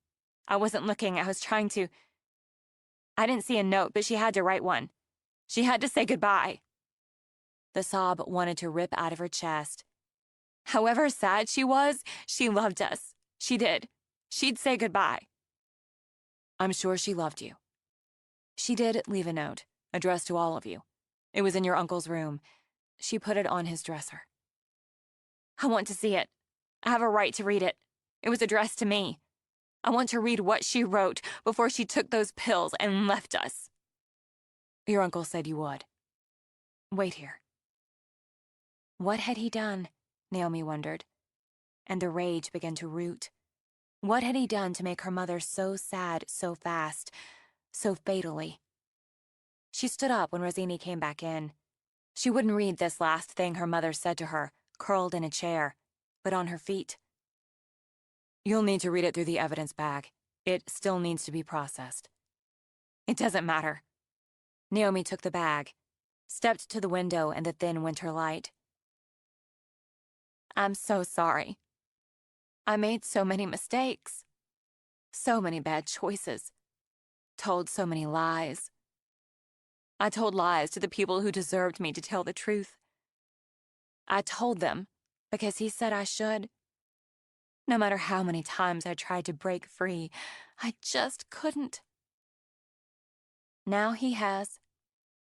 I wasn't looking, I was trying to... I didn't see a note, but she had to write one. She had to say goodbye. The sob wanted to rip out of her chest. However sad she was, she loved us. She did. She'd say goodbye. I'm sure she loved you. She did leave a note, addressed to all of you. It was in your uncle's room. She put it on his dresser. I want to see it. I have a right to read it. It was addressed to me. I want to read what she wrote before she took those pills and left us. Your uncle said you would. Wait here. What had he done? Naomi wondered. And the rage began to root. What had he done to make her mother so sad so fast, so fatally? She stood up when Rosini came back in. She wouldn't read this last thing her mother said to her, curled in a chair, but on her feet. You'll need to read it through the evidence bag. It still needs to be processed. It doesn't matter. Naomi took the bag, stepped to the window and the thin winter light. I'm so sorry. I made so many mistakes. So many bad choices. Told so many lies. I told lies to the people who deserved me to tell the truth. I told them because he said I should. No matter how many times I tried to break free, I just couldn't. Now he has.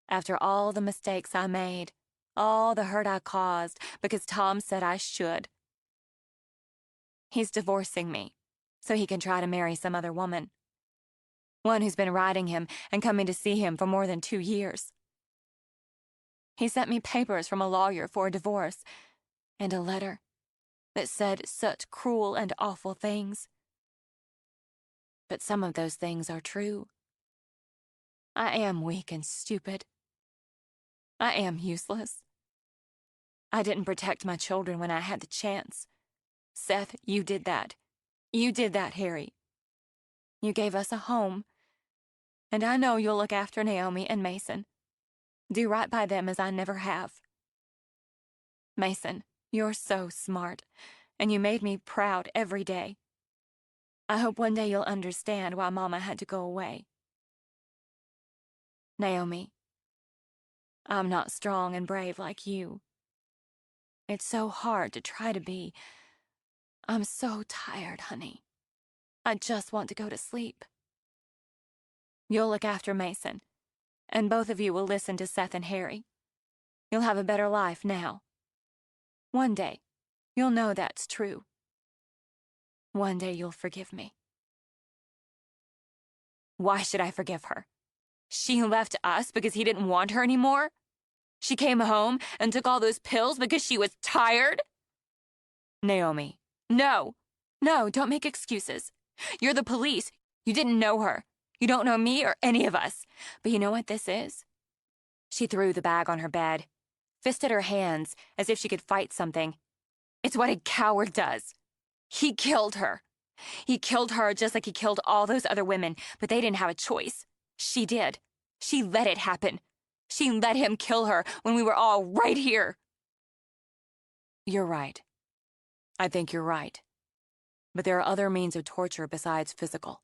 After all the mistakes I made, all the hurt I caused because Tom said I should. He's divorcing me so he can try to marry some other woman. One who's been riding him and coming to see him for more than 2 years. He sent me papers from a lawyer for a divorce and a letter that said such cruel and awful things. But some of those things are true. I am weak and stupid. I am useless. I didn't protect my children when I had the chance. Seth, you did that. You did that, Harry. You gave us a home. And I know you'll look after Naomi and Mason. Do right by them as I never have. Mason, you're so smart, and you made me proud every day. I hope one day you'll understand why Mama had to go away. Naomi, I'm not strong and brave like you. It's so hard to try to be. I'm so tired, honey. I just want to go to sleep. You'll look after Mason, and both of you will listen to Seth and Harry. You'll have a better life now. One day, you'll know that's true. One day you'll forgive me. Why should I forgive her? She left us because he didn't want her anymore? She came home and took all those pills because she was tired? Naomi. No, don't make excuses. You're the police. You didn't know her. You don't know me or any of us. But you know what this is? She threw the bag on her bed, fisted her hands as if she could fight something. It's what a coward does. He killed her. He killed her just like he killed all those other women, but they didn't have a choice. She did. She let it happen. She let him kill her when we were all right here. You're right. I think you're right. But there are other means of torture besides physical.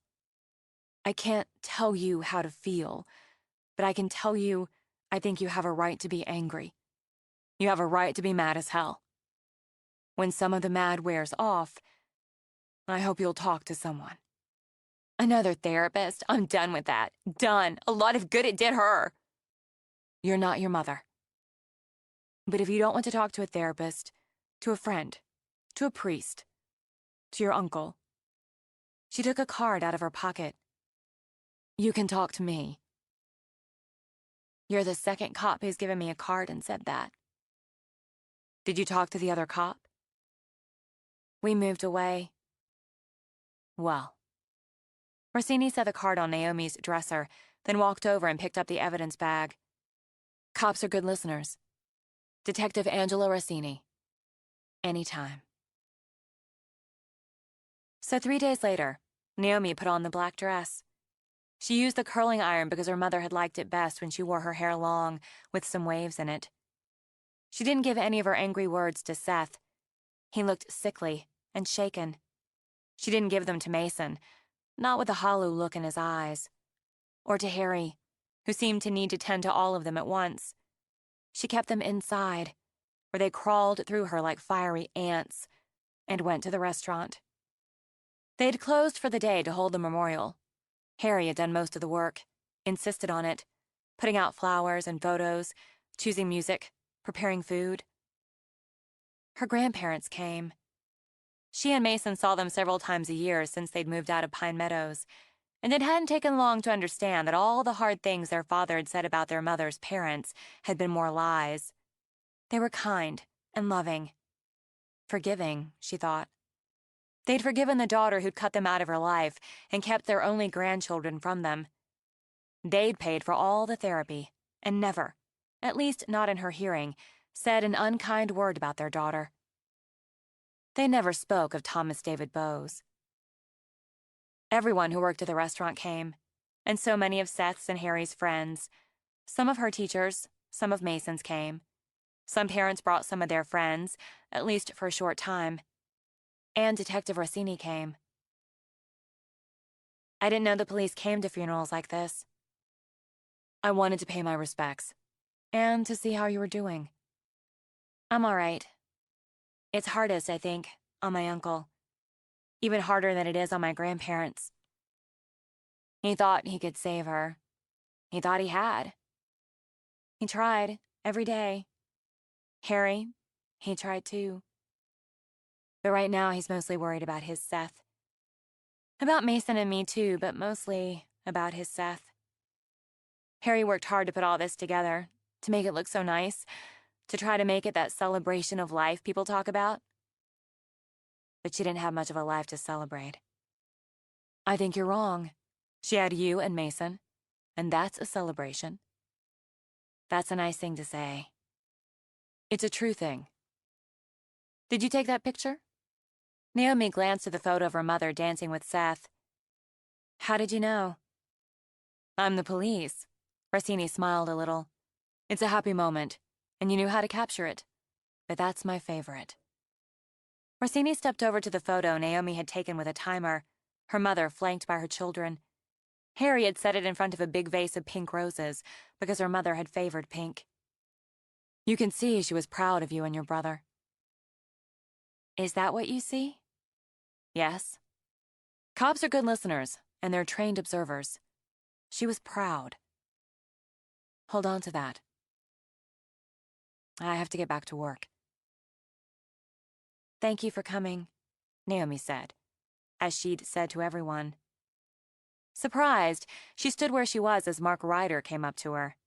I can't tell you how to feel, but I can tell you I think you have a right to be angry. You have a right to be mad as hell. When some of the mad wears off, I hope you'll talk to someone. Another therapist? I'm done with that. Done. A lot of good it did her. You're not your mother. But if you don't want to talk to a therapist, to a friend, to a priest, to your uncle. She took a card out of her pocket. You can talk to me. You're the second cop who's given me a card and said that. Did you talk to the other cop? We moved away. Well. Rossini set the card on Naomi's dresser, then walked over and picked up the evidence bag. Cops are good listeners. Detective Angelo Rossini. Anytime. So 3 days later, Naomi put on the black dress. She used the curling iron because her mother had liked it best when she wore her hair long, with some waves in it. She didn't give any of her angry words to Seth. He looked sickly and shaken. She didn't give them to Mason, not with a hollow look in his eyes. Or to Harry, who seemed to need to tend to all of them at once. She kept them inside, where they crawled through her like fiery ants, and went to the restaurant. They'd closed for the day to hold the memorial. Harry had done most of the work, insisted on it, putting out flowers and photos, choosing music, preparing food. Her grandparents came. She and Mason saw them several times a year since they'd moved out of Pine Meadows, and it hadn't taken long to understand that all the hard things their father had said about their mother's parents had been more lies. They were kind and loving. Forgiving, she thought. They'd forgiven the daughter who'd cut them out of her life and kept their only grandchildren from them. They'd paid for all the therapy and never, at least not in her hearing, said an unkind word about their daughter. They never spoke of Thomas David Bowes. Everyone who worked at the restaurant came, and so many of Seth's and Harry's friends. Some of her teachers, some of Mason's came. Some parents brought some of their friends, at least for a short time. And Detective Rossini came. I didn't know the police came to funerals like this. I wanted to pay my respects, and to see how you were doing. I'm all right. It's hardest, I think, on my uncle. Even harder than it is on my grandparents. He thought he could save her. He thought he had. He tried, every day. Harry, he tried too. But right now he's mostly worried about his Seth. About Mason and me too, but mostly about his Seth. Harry worked hard to put all this together, to make it look so nice, to try to make it that celebration of life people talk about. But she didn't have much of a life to celebrate. I think you're wrong. She had you and Mason, and that's a celebration. That's a nice thing to say. It's a true thing. Did you take that picture? Naomi glanced at the photo of her mother dancing with Seth. How did you know? I'm the police. Rossini smiled a little. It's a happy moment, and you knew how to capture it. But that's my favorite. Rossini stepped over to the photo Naomi had taken with a timer, her mother flanked by her children. Harry had set it in front of a big vase of pink roses because her mother had favored pink. You can see she was proud of you and your brother. Is that what you see? Yes. Cops are good listeners, and they're trained observers. She was proud. Hold on to that. I have to get back to work. Thank you for coming, Naomi said, as she'd said to everyone. Surprised, she stood where she was as Mark Ryder came up to her.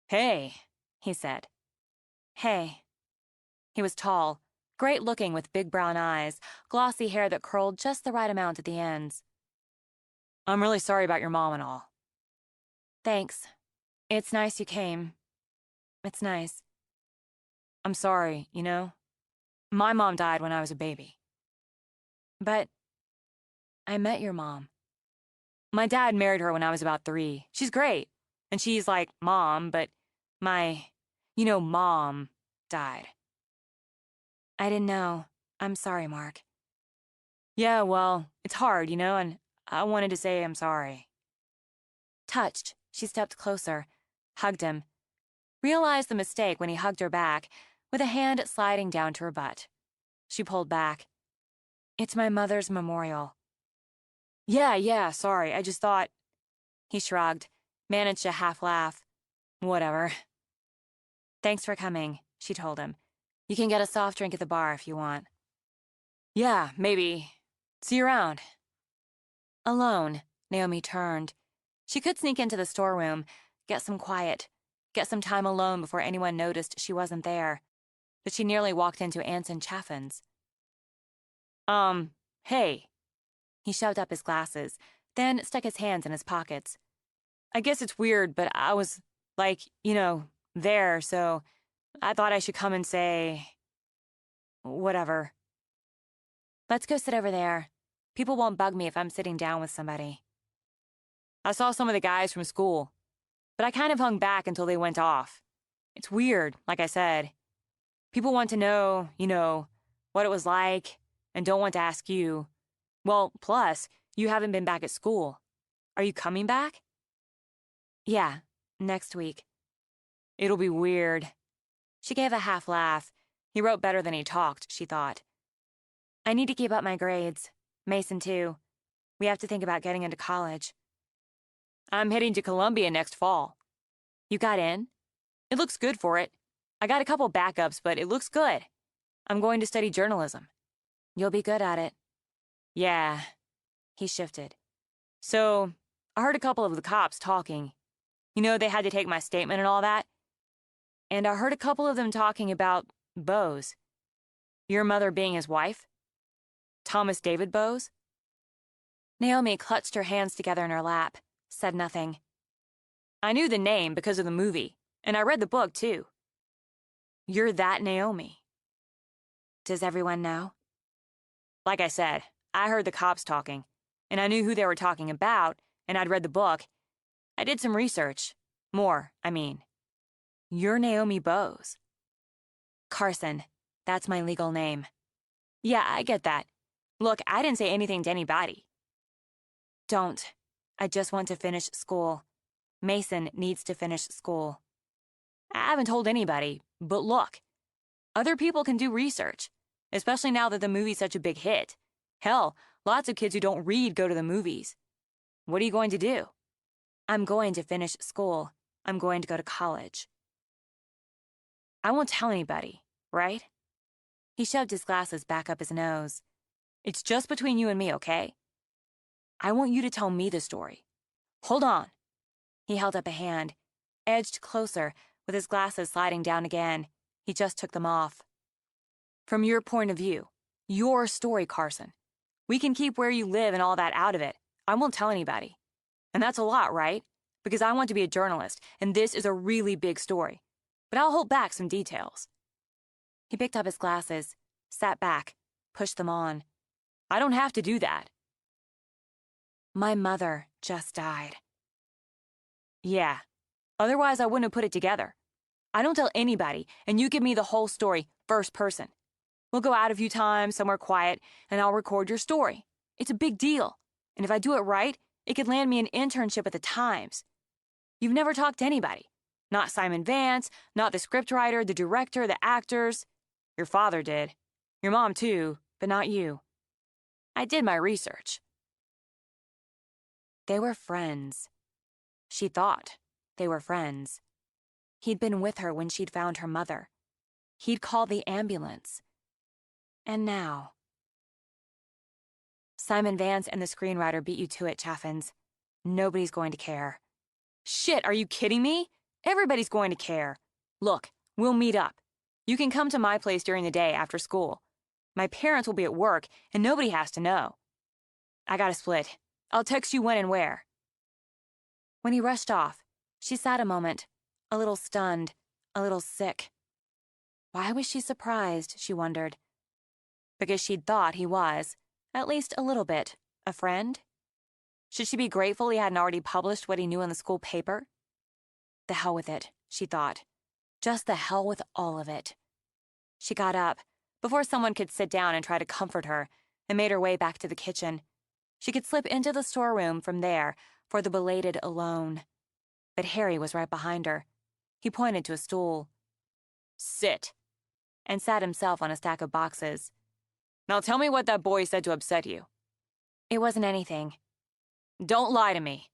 Hey, he said. Hey. He was tall, great-looking with big brown eyes, glossy hair that curled just the right amount at the ends. I'm really sorry about your mom and all. Thanks. It's nice you came. It's nice. I'm sorry, you know? My mom died when I was a baby. But I met your mom. My dad married her when I was about 3. She's great. And she's like Mom, but my, mom died. I didn't know. I'm sorry, Mark. Yeah, well, it's hard, and I wanted to say I'm sorry. Touched, she stepped closer, hugged him, realized the mistake when he hugged her back, with a hand sliding down to her butt. She pulled back. It's my mother's memorial. Yeah, sorry, I just thought... He shrugged, managed a half laugh. Whatever. Thanks for coming, she told him. You can get a soft drink at the bar if you want. Yeah, maybe. See you around. Alone, Naomi turned. She could sneak into the storeroom, get some quiet, get some time alone before anyone noticed she wasn't there. But she nearly walked into Anson Chaffin's. Hey. He shoved up his glasses, then stuck his hands in his pockets. I guess it's weird, but I was, like, there, so I thought I should come and say... whatever. Let's go sit over there. People won't bug me if I'm sitting down with somebody. I saw some of the guys from school, but I kind of hung back until they went off. It's weird, like I said. People want to know, what it was like, and don't want to ask you. Well, plus, you haven't been back at school. Are you coming back? Yeah, next week. It'll be weird. She gave a half laugh. He wrote better than he talked, she thought. I need to keep up my grades. Mason, too. We have to think about getting into college. I'm heading to Columbia next fall. You got in? It looks good for it. I got a couple backups, but it looks good. I'm going to study journalism. You'll be good at it. Yeah. He shifted. So, I heard a couple of the cops talking. They had to take my statement and all that. And I heard a couple of them talking about Bose. Your mother being his wife? Thomas David Bose? Naomi clutched her hands together in her lap, said nothing. I knew the name because of the movie, and I read the book, too. You're that Naomi. Does everyone know? Like I said, I heard the cops talking, and I knew who they were talking about, and I'd read the book. I did some research. More, I mean. You're Naomi Bose. Carson. That's my legal name. Yeah, I get that. Look, I didn't say anything to anybody. Don't. I just want to finish school. Mason needs to finish school. I haven't told anybody, but look. Other people can do research, especially now that the movie's such a big hit. Hell, lots of kids who don't read go to the movies. What are you going to do? I'm going to finish school. I'm going to go to college. I won't tell anybody, right? He shoved his glasses back up his nose. It's just between you and me, okay? I want you to tell me the story. Hold on. He held up a hand, edged closer, with his glasses sliding down again. He just took them off. From your point of view, your story, Carson. We can keep where you live and all that out of it. I won't tell anybody. And that's a lot, right? Because I want to be a journalist, and this is a really big story. But I'll hold back some details. He picked up his glasses, sat back, pushed them on. I don't have to do that. My mother just died. Yeah. Otherwise, I wouldn't have put it together. I don't tell anybody, and you give me the whole story, first person. We'll go out a few times, somewhere quiet, and I'll record your story. It's a big deal. And if I do it right, it could land me an internship at the Times. You've never talked to anybody. Not Simon Vance, not the scriptwriter, the director, the actors. Your father did. Your mom, too, but not you. I did my research. They were friends. She thought they were friends. He'd been with her when she'd found her mother. He'd called the ambulance. And now... Simon Vance and the screenwriter beat you to it, Chaffins. Nobody's going to care. Shit, are you kidding me? Everybody's going to care. Look, we'll meet up. You can come to my place during the day after school. My parents will be at work, and nobody has to know. I gotta split. I'll text you when and where. When he rushed off, she sat a moment, a little stunned, a little sick. Why was she surprised, she wondered? Because she'd thought he was, at least a little bit, a friend? Should she be grateful he hadn't already published what he knew in the school paper? The hell with it, she thought. Just the hell with all of it. She got up, before someone could sit down and try to comfort her, and made her way back to the kitchen. She could slip into the storeroom from there for the belated alone. But Harry was right behind her. He pointed to a stool. Sit. And sat himself on a stack of boxes. Now tell me what that boy said to upset you. It wasn't anything. Don't lie to me.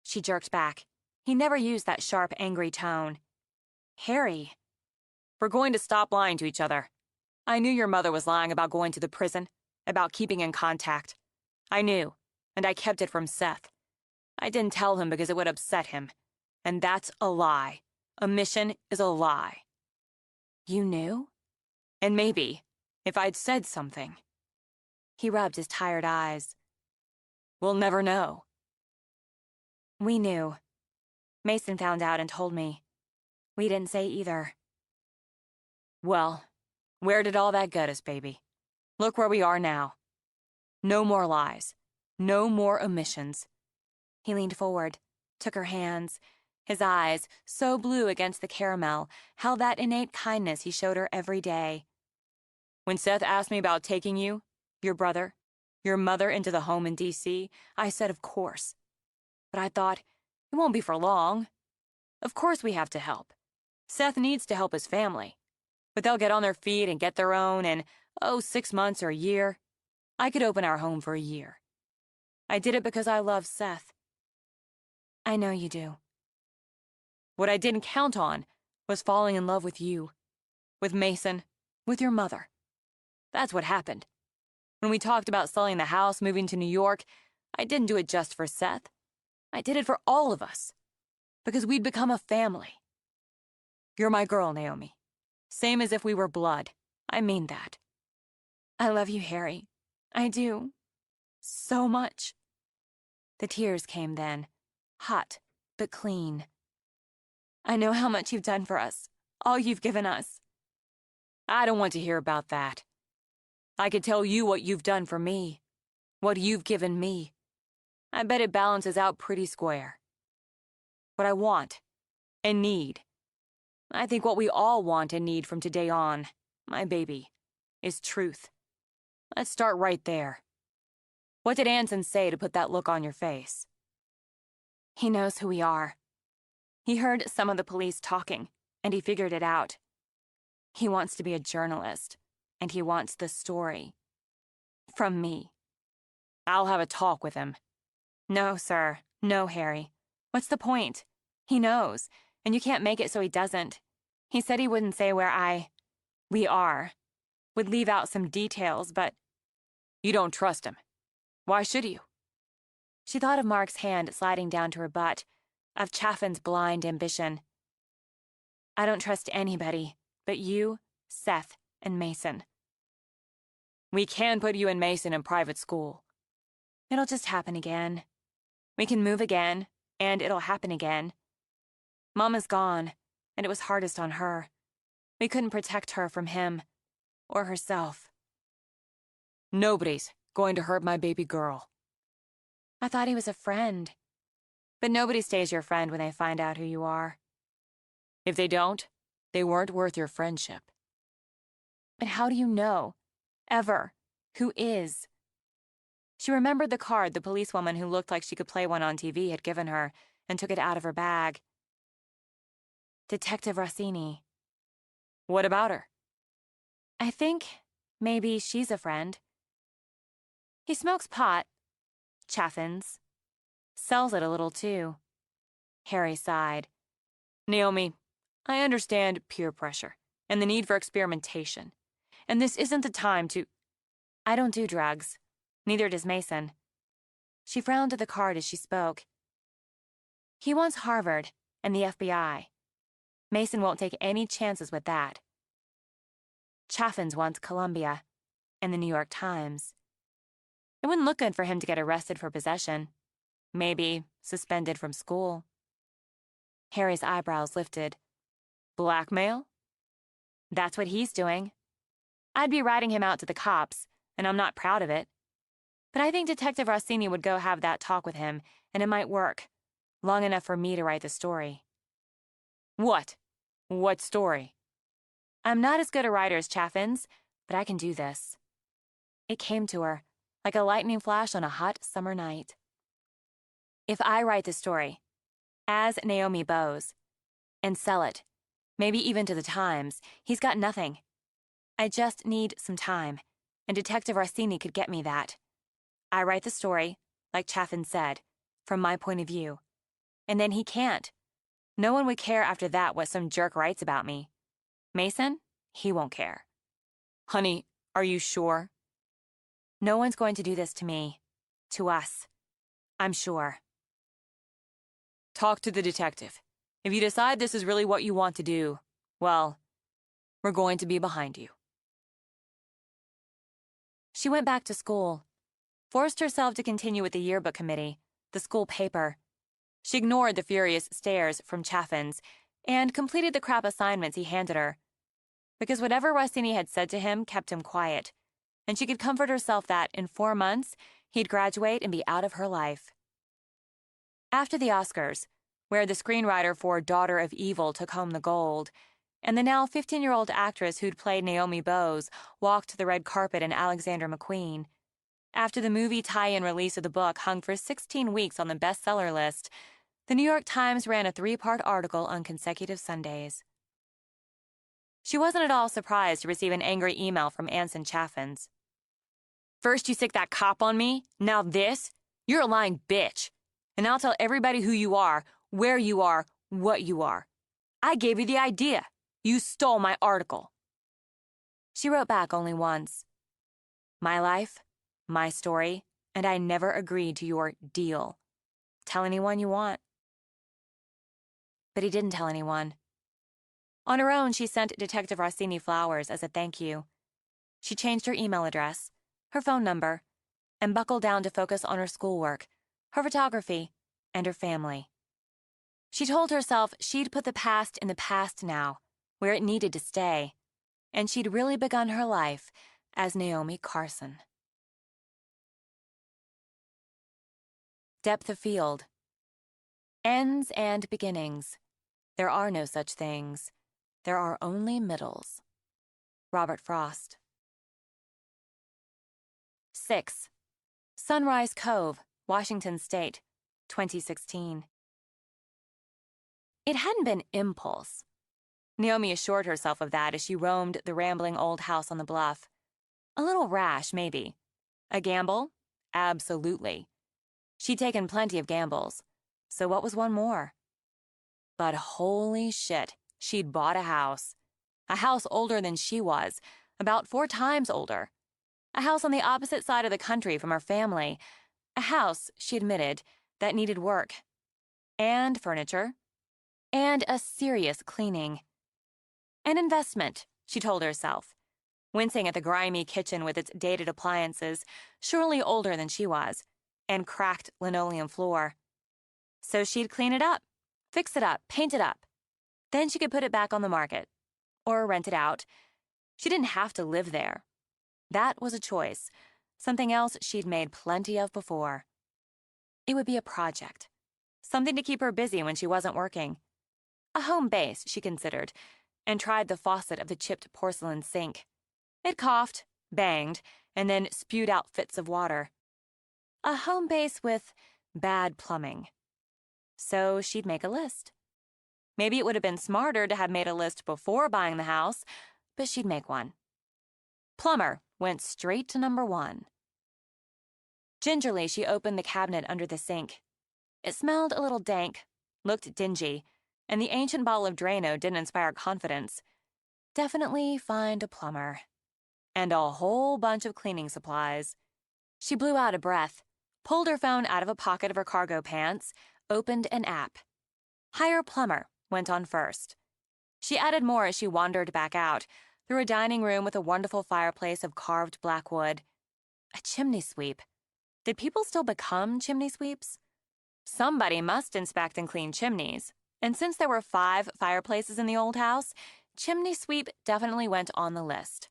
She jerked back. He never used that sharp, angry tone. Harry. We're going to stop lying to each other. I knew your mother was lying about going to the prison, about keeping in contact. I knew, and I kept it from Seth. I didn't tell him because it would upset him. And that's a lie. Omission is a lie. You knew? And maybe, if I'd said something. He rubbed his tired eyes. We'll never know. We knew. Mason found out and told me. We didn't say either. Well, where did all that get us, baby? Look where we are now. No more lies. No more omissions. He leaned forward, took her hands. His eyes, so blue against the caramel, held that innate kindness he showed her every day. When Seth asked me about taking you, your brother, your mother into the home in D.C., I said of course. But I thought, it won't be for long. Of course we have to help. Seth needs to help his family. But they'll get on their feet and get their own in, 6 months or a year. I could open our home for a year. I did it because I love Seth. I know you do. What I didn't count on was falling in love with you, with Mason, with your mother. That's what happened. When we talked about selling the house, moving to New York, I didn't do it just for Seth. I did it for all of us, because we'd become a family. You're my girl, Naomi. Same as if we were blood. I mean that. I love you, Harry. I do. So much. The tears came then, hot but clean. I know how much you've done for us, all you've given us. I don't want to hear about that. I could tell you what you've done for me, what you've given me. I bet it balances out pretty square. What I want and need, I think what we all want and need from today on, my baby, is truth. Let's start right there. What did Anson say to put that look on your face? He knows who we are. He heard some of the police talking, and he figured it out. He wants to be a journalist, and he wants the story. From me. I'll have a talk with him. No, sir. No, Harry. What's the point? He knows, and you can't make it so he doesn't. He said he wouldn't say where we are. Would leave out some details, but... You don't trust him. Why should you? She thought of Mark's hand sliding down to her butt, of Chaffin's blind ambition. I don't trust anybody but you, Seth, and Mason. We can put you and Mason in private school. It'll just happen again. We can move again, and it'll happen again. Mama's gone, and it was hardest on her. We couldn't protect her from him, or herself. Nobody's going to hurt my baby girl. I thought he was a friend. But nobody stays your friend when they find out who you are. If they don't, they weren't worth your friendship. But how do you know, ever, who is? She remembered the card the policewoman who looked like she could play one on TV had given her, and took it out of her bag. Detective Rossini. What about her? I think maybe she's a friend. He smokes pot. Chaffins. Sells it a little, too. Harry sighed. Naomi, I understand peer pressure and the need for experimentation. And this isn't the time to... I don't do drugs. Neither does Mason. She frowned at the card as she spoke. He wants Harvard and the FBI. Mason won't take any chances with that. Chaffins wants Columbia and the New York Times. It wouldn't look good for him to get arrested for possession. Maybe suspended from school. Harry's eyebrows lifted. Blackmail? That's what he's doing. I'd be writing him out to the cops, and I'm not proud of it. But I think Detective Rossini would go have that talk with him, and it might work. Long enough for me to write the story. What? What story? I'm not as good a writer as Chaffins, but I can do this. It came to her, like a lightning flash on a hot summer night. If I write the story, as Naomi Bowes, and sell it, maybe even to the Times, he's got nothing. I just need some time, and Detective Rossini could get me that. I write the story, like Chaffin said, from my point of view. And then he can't. No one would care after that what some jerk writes about me. Mason, he won't care. Honey, are you sure? No one's going to do this to me. To us. I'm sure. Talk to the detective. If you decide this is really what you want to do, well, we're going to be behind you. She went back to school, forced herself to continue with the yearbook committee, the school paper. She ignored the furious stares from Chaffin's and completed the crap assignments he handed her. Because whatever Rossini had said to him kept him quiet, and she could comfort herself that in 4 months he'd graduate and be out of her life. After the Oscars, where the screenwriter for Daughter of Evil took home the gold, and the now 15-year-old actress who'd played Naomi Bowes walked the red carpet in Alexander McQueen, after the movie tie-in release of the book hung for 16 weeks on the bestseller list, the New York Times ran a 3-part article on consecutive Sundays. She wasn't at all surprised to receive an angry email from Anson Chaffin's. First you sick that cop on me, now this? You're a lying bitch. And I'll tell everybody who you are, where you are, what you are. I gave you the idea. You stole my article. She wrote back only once. My life, my story, and I never agreed to your deal. Tell anyone you want. But he didn't tell anyone. On her own, she sent Detective Rossini flowers as a thank you. She changed her email address, her phone number, and buckled down to focus on her schoolwork, her photography, and her family. She told herself she'd put the past in the past now, where it needed to stay, and she'd really begun her life as Naomi Carson. Depth of field. Ends and beginnings. There are no such things. There are only middles. Robert Frost. 6. Sunrise Cove, Washington State, 2016. It hadn't been impulse. Naomi assured herself of that as she roamed the rambling old house on the bluff. A little rash, maybe. A gamble? Absolutely. She'd taken plenty of gambles, so what was one more? But holy shit, she'd bought a house. A house older than she was, about 4 times older. A house on the opposite side of the country from her family. A house, she admitted, that needed work. And furniture. And a serious cleaning. An investment, she told herself, wincing at the grimy kitchen with its dated appliances, surely older than she was, and cracked linoleum floor. So she'd clean it up, fix it up, paint it up. Then she could put it back on the market. Or rent it out. She didn't have to live there. That was a choice, something else she'd made plenty of before. It would be a project, something to keep her busy when she wasn't working. A home base, she considered, and tried the faucet of the chipped porcelain sink. It coughed, banged, and then spewed out fits of water. A home base with bad plumbing. So she'd make a list. Maybe it would have been smarter to have made a list before buying the house, but she'd make one. Plumber went straight to number 1. Gingerly, she opened the cabinet under the sink. It smelled a little dank, looked dingy, and the ancient bottle of Drano didn't inspire confidence. Definitely find a plumber. And a whole bunch of cleaning supplies. She blew out a breath, pulled her phone out of a pocket of her cargo pants, opened an app. Hire plumber went on first. She added more as she wandered back out, through a dining room with a wonderful fireplace of carved black wood. A chimney sweep. Did people still become chimney sweeps? Somebody must inspect and clean chimneys, and since there were 5 fireplaces in the old house, chimney sweep definitely went on the list.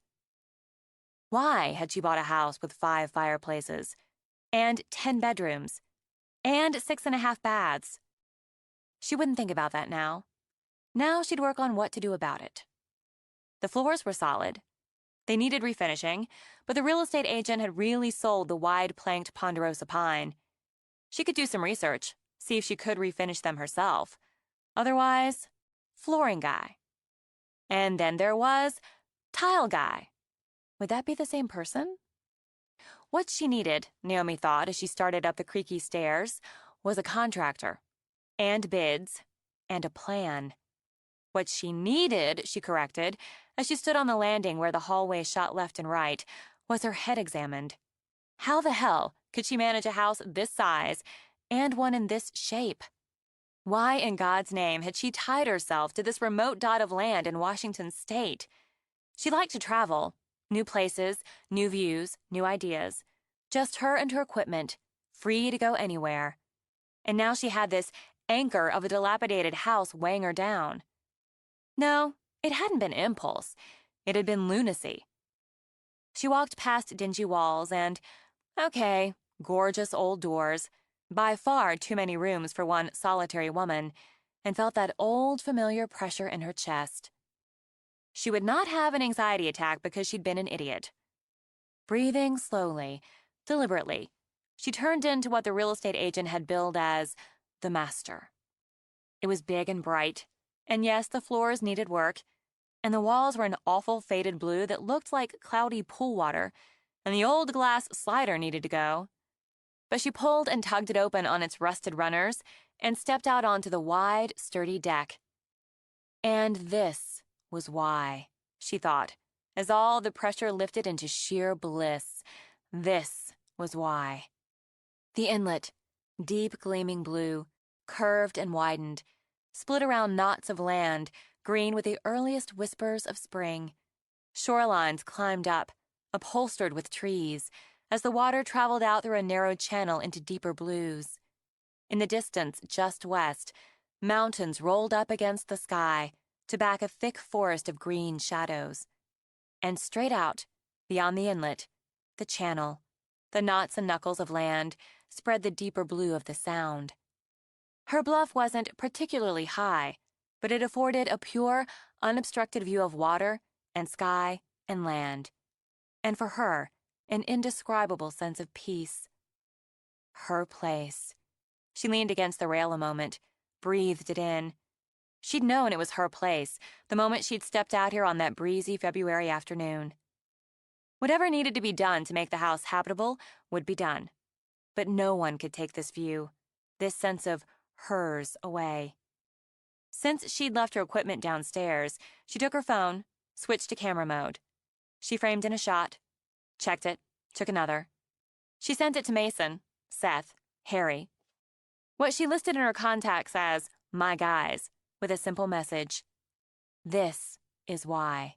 Why had she bought a house with 5 fireplaces, and 10 bedrooms, and 6.5 baths? She wouldn't think about that now. Now she'd work on what to do about it. The floors were solid. They needed refinishing, but the real estate agent had really sold the wide-planked ponderosa pine. She could do some research, see if she could refinish them herself. Otherwise, flooring guy. And then there was tile guy. Would that be the same person? What she needed, Naomi thought as she started up the creaky stairs, was a contractor, and bids, and a plan. What she needed, she corrected, as she stood on the landing where the hallway shot left and right, was her head examined. How the hell could she manage a house this size and one in this shape? Why in God's name had she tied herself to this remote dot of land in Washington state? She liked to travel, new places, new views, new ideas. Just her and her equipment, free to go anywhere. And now she had this anchor of a dilapidated house weighing her down. No, it hadn't been impulse. It had been lunacy. She walked past dingy walls and, okay, gorgeous old doors, by far too many rooms for one solitary woman, and felt that old familiar pressure in her chest. She would not have an anxiety attack because she'd been an idiot. Breathing slowly, deliberately, she turned into what the real estate agent had billed as the master. It was big and bright, and yes, the floors needed work, and the walls were an awful faded blue that looked like cloudy pool water, and the old glass slider needed to go. But she pulled and tugged it open on its rusted runners and stepped out onto the wide, sturdy deck. And this was why, she thought, as all the pressure lifted into sheer bliss. This was why. The inlet, deep gleaming blue, curved and widened, split around knots of land, green with the earliest whispers of spring. Shorelines climbed up, upholstered with trees, as the water traveled out through a narrow channel into deeper blues. In the distance, just west, mountains rolled up against the sky to back a thick forest of green shadows. And straight out, beyond the inlet, the channel, the knots and knuckles of land, spread the deeper blue of the Sound. Her bluff wasn't particularly high, but it afforded a pure, unobstructed view of water and sky and land. And for her, an indescribable sense of peace. Her place. She leaned against the rail a moment, breathed it in. She'd known it was her place the moment she'd stepped out here on that breezy February afternoon. Whatever needed to be done to make the house habitable would be done. But no one could take this view, this sense of hers, away. Since she'd left her equipment downstairs, she took her phone, switched to camera mode. She framed in a shot, checked it, took another. She sent it to Mason, Seth, Harry. What she listed in her contacts as my guys, with a simple message. This is why.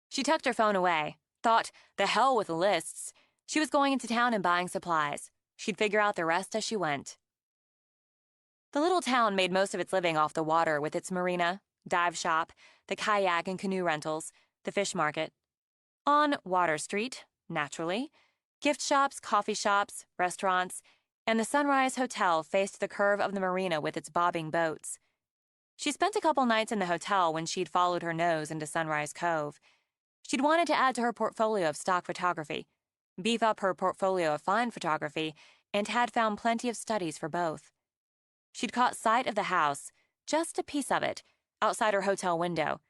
She tucked her phone away, thought, the hell with the lists. She was going into town and buying supplies. She'd figure out the rest as she went. The little town made most of its living off the water with its marina, dive shop, the kayak and canoe rentals, the fish market. On Water Street, naturally, gift shops, coffee shops, restaurants, and the Sunrise Hotel faced the curve of the marina with its bobbing boats. She spent a couple nights in the hotel when she'd followed her nose into Sunrise Cove. She'd wanted to add to her portfolio of stock photography, beef up her portfolio of fine photography, and had found plenty of studies for both. She'd caught sight of the house, just a piece of it, outside her hotel window,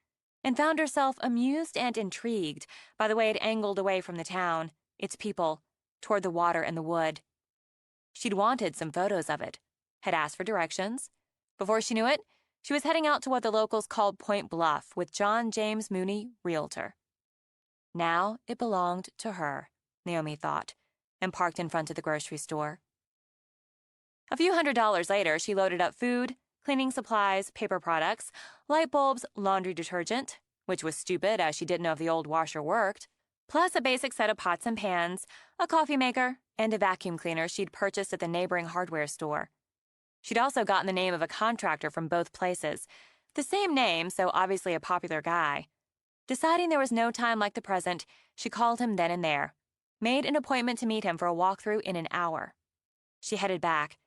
and found herself amused and intrigued by the way it angled away from the town, its people, toward the water and the wood. She'd wanted some photos of it, had asked for directions. Before she knew it, she was heading out to what the locals called Point Bluff with John James Mooney, realtor. Now it belonged to her, Naomi thought, and parked in front of the grocery store. A few $100s later, she loaded up food, cleaning supplies, paper products, light bulbs, laundry detergent, which was stupid as she didn't know if the old washer worked, plus a basic set of pots and pans, a coffee maker, and a vacuum cleaner she'd purchased at the neighboring hardware store. She'd also gotten the name of a contractor from both places, the same name, so obviously a popular guy. Deciding there was no time like the present, she called him then and there, made an appointment to meet him for a walkthrough in an hour. She headed back,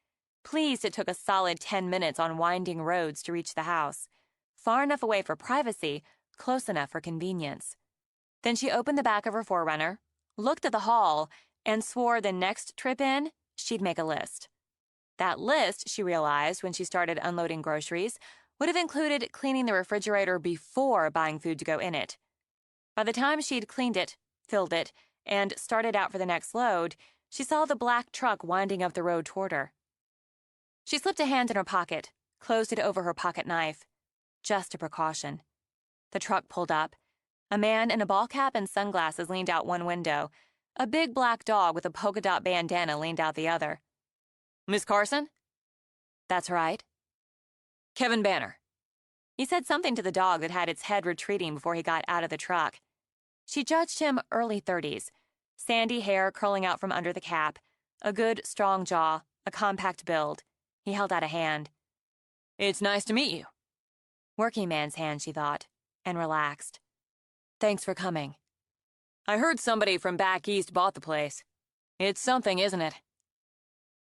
pleased it took a solid 10 minutes on winding roads to reach the house, far enough away for privacy, close enough for convenience. Then she opened the back of her 4Runner, looked at the hall, and swore the next trip in, she'd make a list. That list, she realized when she started unloading groceries, would have included cleaning the refrigerator before buying food to go in it. By the time she'd cleaned it, filled it, and started out for the next load, she saw the black truck winding up the road toward her. She slipped a hand in her pocket, closed it over her pocket knife. Just a precaution. The truck pulled up. A man in a ball cap and sunglasses leaned out one window. A big black dog with a polka dot bandana leaned out the other. Miss Carson? That's right. Kevin Banner. He said something to the dog that had its head retreating before he got out of the truck. She judged him early 30s, sandy hair curling out from under the cap, a good, strong jaw, a compact build. He held out a hand. It's nice to meet you. Working man's hand, she thought, and relaxed. Thanks for coming. I heard somebody from back east bought the place. It's something, isn't it?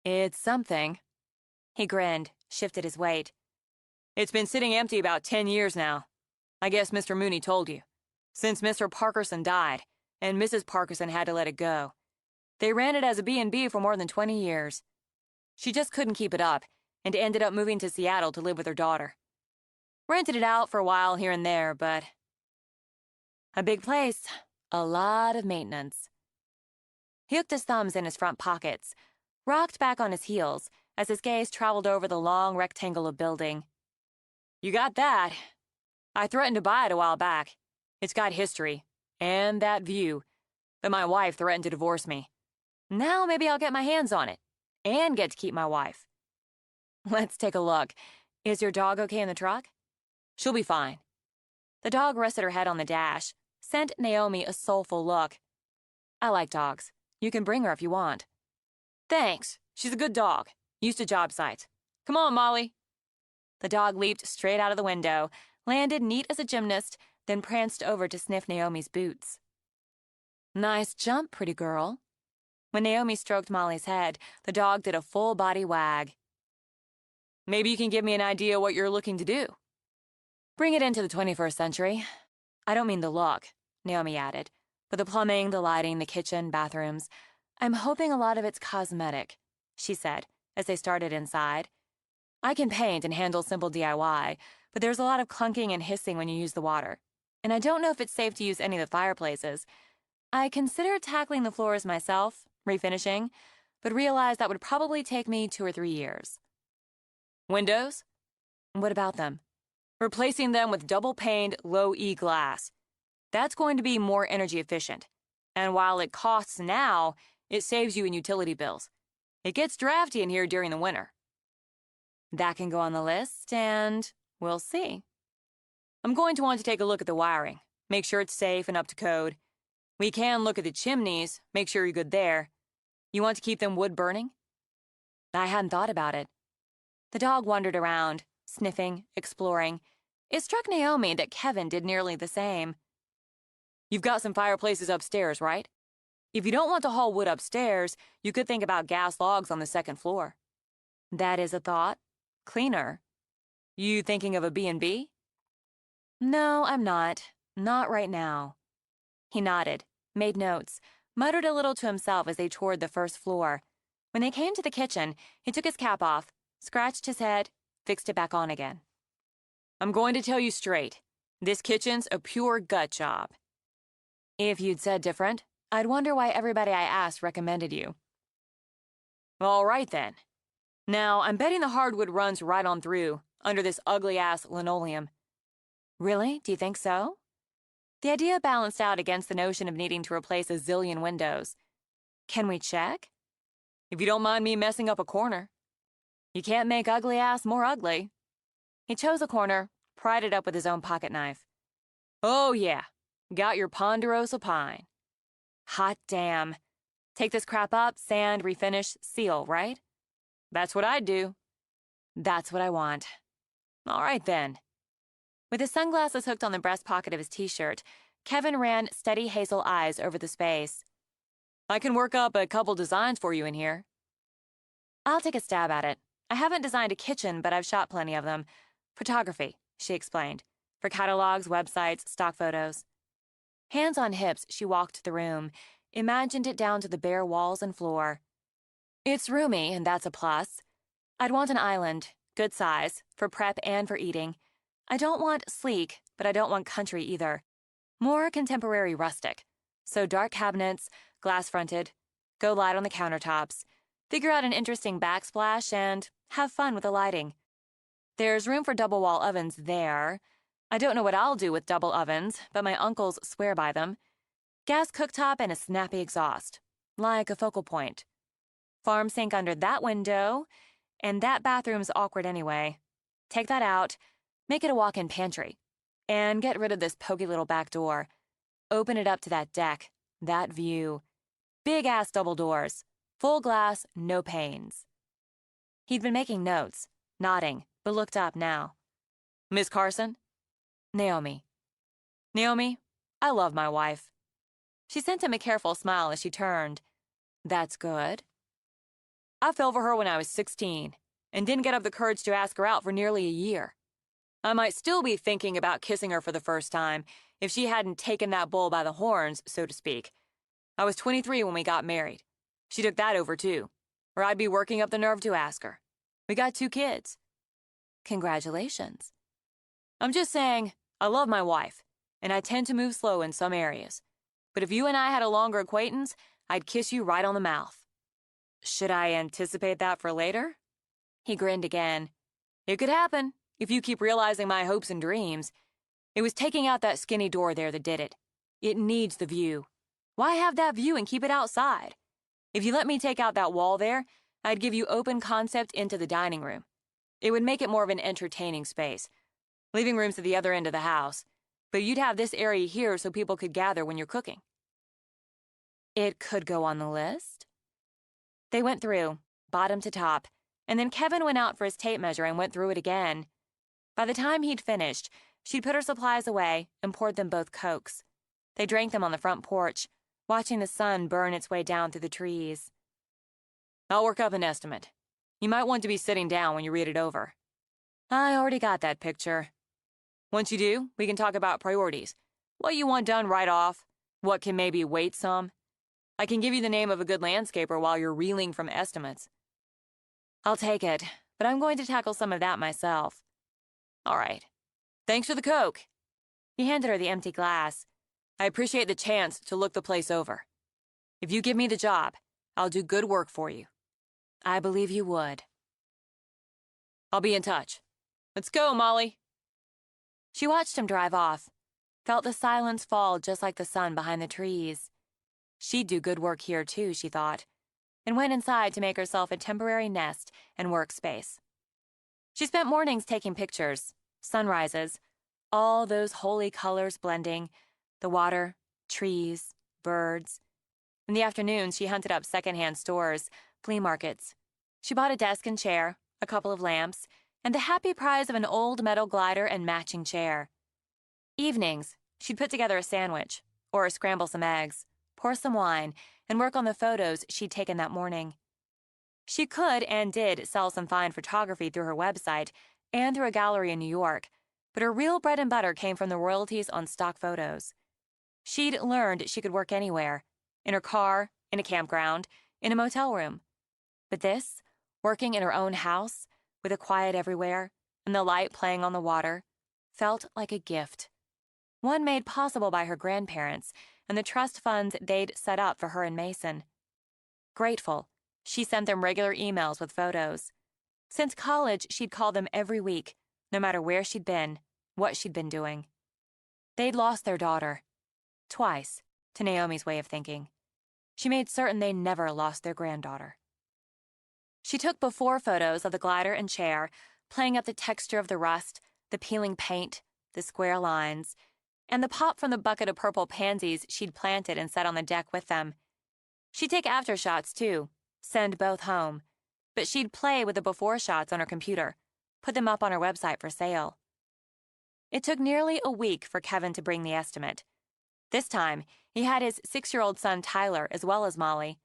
It's something. He grinned, shifted his weight. It's been sitting empty about 10 years now. I guess Mr. Mooney told you. Since Mr. Parkerson died, and Mrs. Parkerson had to let it go. They ran it as a B&B for more than 20 years. She just couldn't keep it up, and ended up moving to Seattle to live with her daughter. Rented it out for a while here and there, but... A big place. A lot of maintenance. He hooked his thumbs in his front pockets, rocked back on his heels as his gaze traveled over the long rectangle of building. You got that. I threatened to buy it a while back. It's got history, and that view. But my wife threatened to divorce me. Now maybe I'll get my hands on it, and get to keep my wife. Let's take a look. Is your dog okay in the truck? She'll be fine. The dog rested her head on the dash, sent Naomi a soulful look. I like dogs. You can bring her if you want. Thanks. She's a good dog. Used to job sites. Come on, Molly. The dog leaped straight out of the window, landed neat as a gymnast, then pranced over to sniff Naomi's boots. Nice jump, pretty girl. When Naomi stroked Molly's head, the dog did a full-body wag. Maybe you can give me an idea what you're looking to do. Bring it into the 21st century. I don't mean the look, Naomi added, but the plumbing, the lighting, the kitchen, bathrooms. I'm hoping a lot of it's cosmetic, she said, as they started inside. I can paint and handle simple DIY, but there's a lot of clunking and hissing when you use the water. And I don't know if it's safe to use any of the fireplaces. I considered tackling the floors myself, refinishing, but realized that would probably take me 2 or 3 years. Windows? What about them? Replacing them with double-paned, low-E glass. That's going to be more energy efficient. And while it costs now, it saves you in utility bills. It gets drafty in here during the winter. That can go on the list, and we'll see. I'm going to want to take a look at the wiring, make sure it's safe and up to code. We can look at the chimneys, make sure you're good there. You want to keep them wood burning? I hadn't thought about it. The dog wandered around, sniffing, exploring. It struck Naomi that Kevin did nearly the same. You've got some fireplaces upstairs, right? If you don't want to haul wood upstairs, you could think about gas logs on the 2nd floor. That is a thought. Cleaner. You thinking of a B&B? No, I'm not. Not right now. He nodded, made notes, muttered a little to himself as they toured the 1st floor. When they came to the kitchen, he took his cap off, scratched his head, fixed it back on again. I'm going to tell you straight. This kitchen's a pure gut job. If you'd said different, I'd wonder why everybody I asked recommended you. All right, then. Now, I'm betting the hardwood runs right on through, under this ugly-ass linoleum. Really? Do you think so? The idea balanced out against the notion of needing to replace a zillion windows. Can we check? If you don't mind me messing up a corner. You can't make ugly-ass more ugly. He chose a corner, pried it up with his own pocket knife. Oh, yeah. Got your ponderosa pine. Hot damn. Take this crap up, sand, refinish, seal, right? That's what I'd do. That's what I want. All right, then. With his sunglasses hooked on the breast pocket of his t-shirt, Kevin ran steady hazel eyes over the space. I can work up a couple designs for you in here. I'll take a stab at it. I haven't designed a kitchen, but I've shot plenty of them. Photography, she explained, for catalogs, websites, stock photos. Hands on hips, she walked the room, imagined it down to the bare walls and floor. It's roomy, and that's a plus. I'd want an island, good size, for prep and for eating. I don't want sleek, but I don't want country either. More contemporary rustic. So dark cabinets, glass-fronted, go light on the countertops, figure out an interesting backsplash, and Have fun with the lighting. There's room for double-wall ovens there. I don't know what I'll do with double ovens, but my uncles swear by them. Gas cooktop and a snappy exhaust, like a focal point. Farm sink under that window, and that bathroom's awkward anyway. Take that out, make it a walk-in pantry, and get rid of this poky little back door. Open it up to that deck, that view. Big-ass double doors, full glass, no panes. He'd been making notes, nodding, but looked up now. Miss Carson? Naomi. Naomi, I love my wife. She sent him a careful smile as she turned. That's good. I fell for her when I was 16 and didn't get up the courage to ask her out for nearly a year. I might still be thinking about kissing her for the first time if she hadn't taken that bull by the horns, so to speak. I was 23 when we got married. She took that over too, or I'd be working up the nerve to ask her. We got 2 kids. Congratulations. I'm just saying, I love my wife, and I tend to move slow in some areas. But if you and I had a longer acquaintance, I'd kiss you right on the mouth. Should I anticipate that for later? He grinned again. It could happen, if you keep realizing my hopes and dreams. It was taking out that skinny door there that did it. It needs the view. Why have that view and keep it outside? If you let me take out that wall there, I'd give you open concept into the dining room. It would make it more of an entertaining space. Living room's at the other end of the house, but you'd have this area here so people could gather when you're cooking. It could go on the list. They went through, bottom to top, and then Kevin went out for his tape measure and went through it again. By the time he'd finished, she'd put her supplies away and poured them both Cokes. They drank them on the front porch, watching the sun burn its way down through the trees. I'll work up an estimate. You might want to be sitting down when you read it over. I already got that picture. Once you do, we can talk about priorities. What you want done right off, what can maybe wait some. I can give you the name of a good landscaper while you're reeling from estimates. I'll take it, but I'm going to tackle some of that myself. All right. Thanks for the Coke. He handed her the empty glass. I appreciate the chance to look the place over. If you give me the job, I'll do good work for you. I believe you would. I'll be in touch. Let's go, Molly. She watched him drive off, felt the silence fall just like the sun behind the trees. She'd do good work here too, she thought, and went inside to make herself a temporary nest and workspace. She spent mornings taking pictures, sunrises, all those holy colors blending, the water, trees, birds. In the afternoons, she hunted up secondhand stores, flea markets. She bought a desk and chair, a couple of lamps, and the happy prize of an old metal glider and matching chair. Evenings, she'd put together a sandwich, or scramble some eggs, pour some wine, and work on the photos she'd taken that morning. She could and did sell some fine photography through her website and through a gallery in New York, but her real bread and butter came from the royalties on stock photos. She'd learned she could work anywhere, in her car, in a campground, in a motel room. But this, working in her own house, with a quiet everywhere, and the light playing on the water, felt like a gift. One made possible by her grandparents and the trust funds they'd set up for her and Mason. Grateful, she sent them regular emails with photos. Since college, she'd call them every week, no matter where she'd been, what she'd been doing. They'd lost their daughter. Twice, to Naomi's way of thinking. She made certain they never lost their granddaughter. She took before photos of the glider and chair, playing up the texture of the rust, the peeling paint, the square lines, and the pop from the bucket of purple pansies she'd planted and set on the deck with them. She'd take after shots, too, send both home, but she'd play with the before shots on her computer, put them up on her website for sale. It took nearly a week for Kevin to bring the estimate. This time, he had his 6-year-old son Tyler as well as Molly.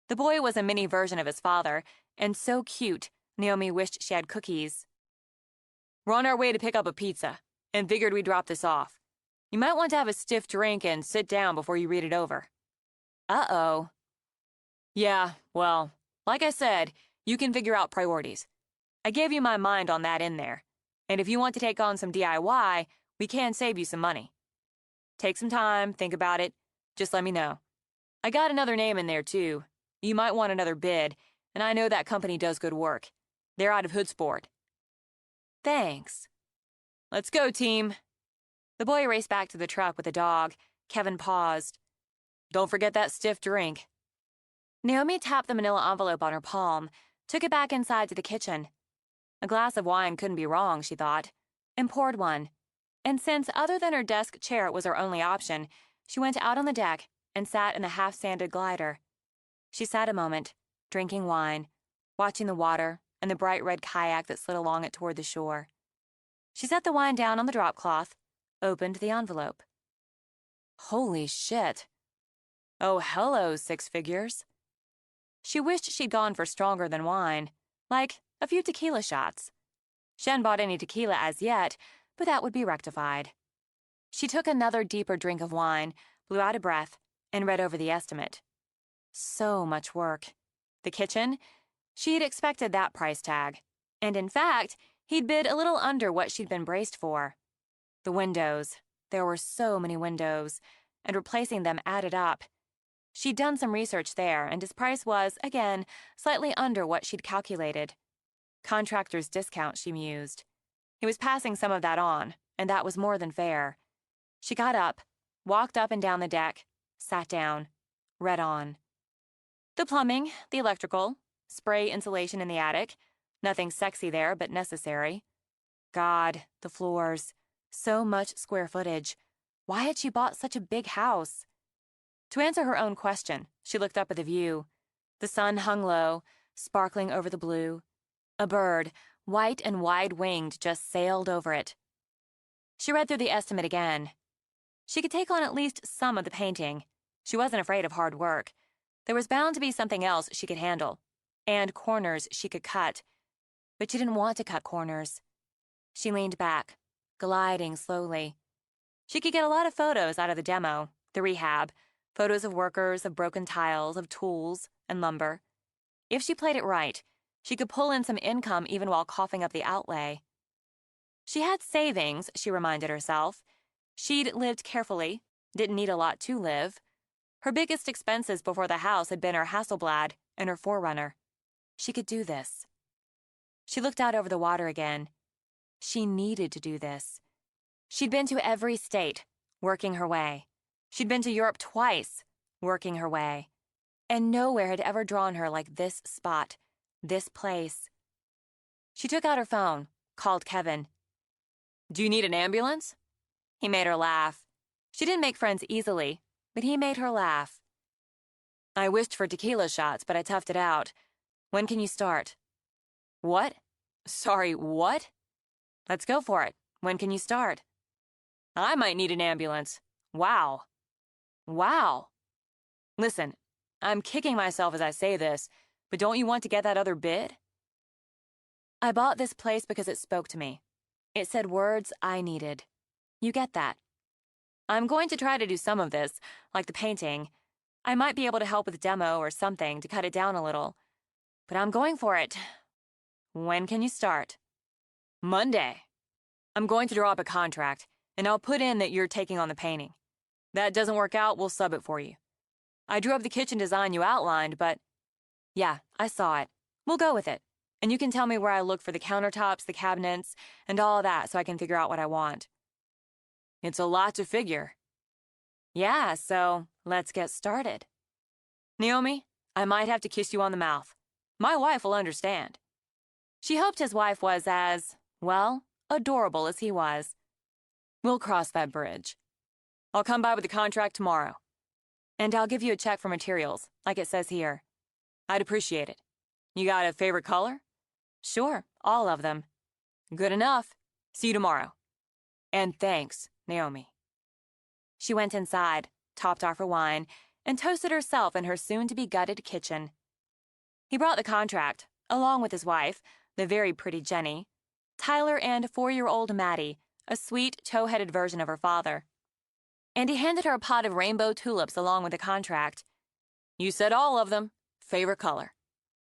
The boy was a mini version of his father, and so cute, Naomi wished she had cookies. We're on our way to pick up a pizza, and figured we'd drop this off. You might want to have a stiff drink and sit down before you read it over. Uh-oh. Yeah, well, like I said, you can figure out priorities. I gave you my mind on that in there, and if you want to take on some DIY, we can save you some money. Take some time, think about it, just let me know. I got another name in there, too. You might want another bid, and I know that company does good work. They're out of Hoodsport. Thanks. Let's go, team. The boy raced back to the truck with the dog. Kevin paused. Don't forget that stiff drink. Naomi tapped the manila envelope on her palm, took it back inside to the kitchen. A glass of wine couldn't be wrong, she thought, and poured one. And since other than her desk chair was her only option, she went out on the deck and sat in the half-sanded glider. She sat a moment, drinking wine, watching the water and the bright red kayak that slid along it toward the shore. She set the wine down on the drop cloth, opened the envelope. Holy shit. Oh, hello, six figures. She wished she'd gone for stronger than wine, like a few tequila shots. She hadn't bought any tequila as yet, but that would be rectified. She took another deeper drink of wine, blew out a breath, and read over the estimate. So much work. The kitchen? She'd expected that price tag. And in fact, he'd bid a little under what she'd been braced for. The windows. There were so many windows, and replacing them added up. She'd done some research there, and his price was, again, slightly under what she'd calculated. Contractor's discount, she mused. He was passing some of that on, and that was more than fair. She got up, walked up and down the deck, sat down, read on. The plumbing, the electrical, spray insulation in the attic. Nothing sexy there, but necessary. God, the floors. So much square footage. Why had she bought such a big house? To answer her own question, she looked up at the view. The sun hung low, sparkling over the blue. A bird, white and wide-winged, just sailed over it. She read through the estimate again. She could take on at least some of the painting. She wasn't afraid of hard work. There was bound to be something else she could handle, and corners she could cut. But she didn't want to cut corners. She leaned back, gliding slowly. She could get a lot of photos out of the demo, the rehab, photos of workers, of broken tiles, of tools, and lumber. If she played it right, she could pull in some income even while coughing up the outlay. She had savings, she reminded herself. She'd lived carefully, didn't need a lot to live. Her biggest expenses before the house had been her Hasselblad and her Forerunner. She could do this. She looked out over the water again. She needed to do this. She'd been to every state, working her way. She'd been to Europe twice, working her way. And nowhere had ever drawn her like this spot, this place. She took out her phone, called Kevin. Do you need an ambulance? He made her laugh. She didn't make friends easily, but he made her laugh. I wished for tequila shots, but I toughed it out. When can you start? What? Sorry, what? Let's go for it. When can you start? I might need an ambulance. Wow. Wow. Listen, I'm kicking myself as I say this, but don't you want to get that other bid? I bought this place because it spoke to me. It said words I needed. You get that. I'm going to try to do some of this, like the painting. I might be able to help with demo or something to cut it down a little. But I'm going for it. When can you start? Monday. I'm going to draw up a contract, and I'll put in that you're taking on the painting. That doesn't work out, we'll sub it for you. I drew up the kitchen design you outlined, but... Yeah, I saw it. We'll go with it. And you can tell me where I look for the countertops, the cabinets, and all of that so I can figure out what I want. It's a lot to figure. Yeah, so let's get started. Naomi, I might have to kiss you on the mouth. My wife will understand. She hoped his wife was as, well, adorable as he was. We'll cross that bridge. I'll come by with the contract tomorrow. And I'll give you a check for materials, like it says here. I'd appreciate it. You got a favorite color? Sure, all of them. Good enough. See you tomorrow. And thanks, Naomi. She went inside, topped off her wine, and toasted herself in her soon-to-be-gutted kitchen. He brought the contract, along with his wife, the very pretty Jenny, Tyler, and 4-year-old Maddie, a sweet, tow-headed version of her father. And he handed her a pot of rainbow tulips along with the contract. You said all of them. Favorite color.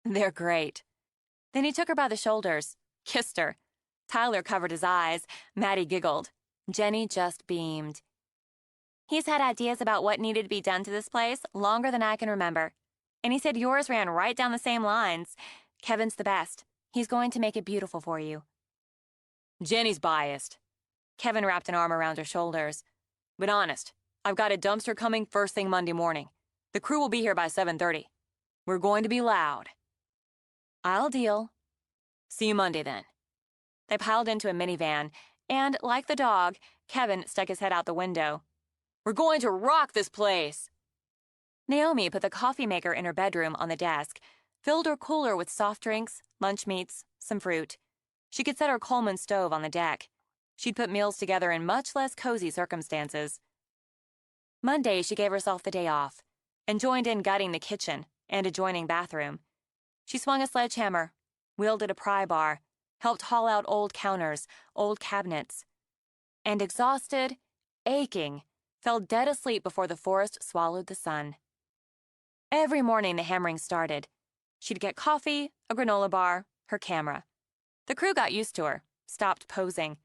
They're great. Then he took her by the shoulders, kissed her. Tyler covered his eyes. Maddie giggled. Jenny just beamed. He's had ideas about what needed to be done to this place longer than I can remember. And he said yours ran right down the same lines. Kevin's the best. He's going to make it beautiful for you. Jenny's biased. Kevin wrapped an arm around her shoulders. But honest, I've got a dumpster coming first thing Monday morning. The crew will be here by 7:30. We're going to be loud. I'll deal. See you Monday, then. They piled into a minivan, and, like the dog, Kevin stuck his head out the window. We're going to rock this place! Naomi put the coffee maker in her bedroom on the desk, filled her cooler with soft drinks, lunch meats, some fruit. She could set her Coleman stove on the deck. She'd put meals together in much less cozy circumstances. Monday, she gave herself the day off and joined in gutting the kitchen and adjoining bathroom. She swung a sledgehammer, wielded a pry bar, helped haul out old counters, old cabinets, and exhausted, aching, fell dead asleep before the forest swallowed the sun. Every morning the hammering started. She'd get coffee, a granola bar, her camera. The crew got used to her, stopped posing.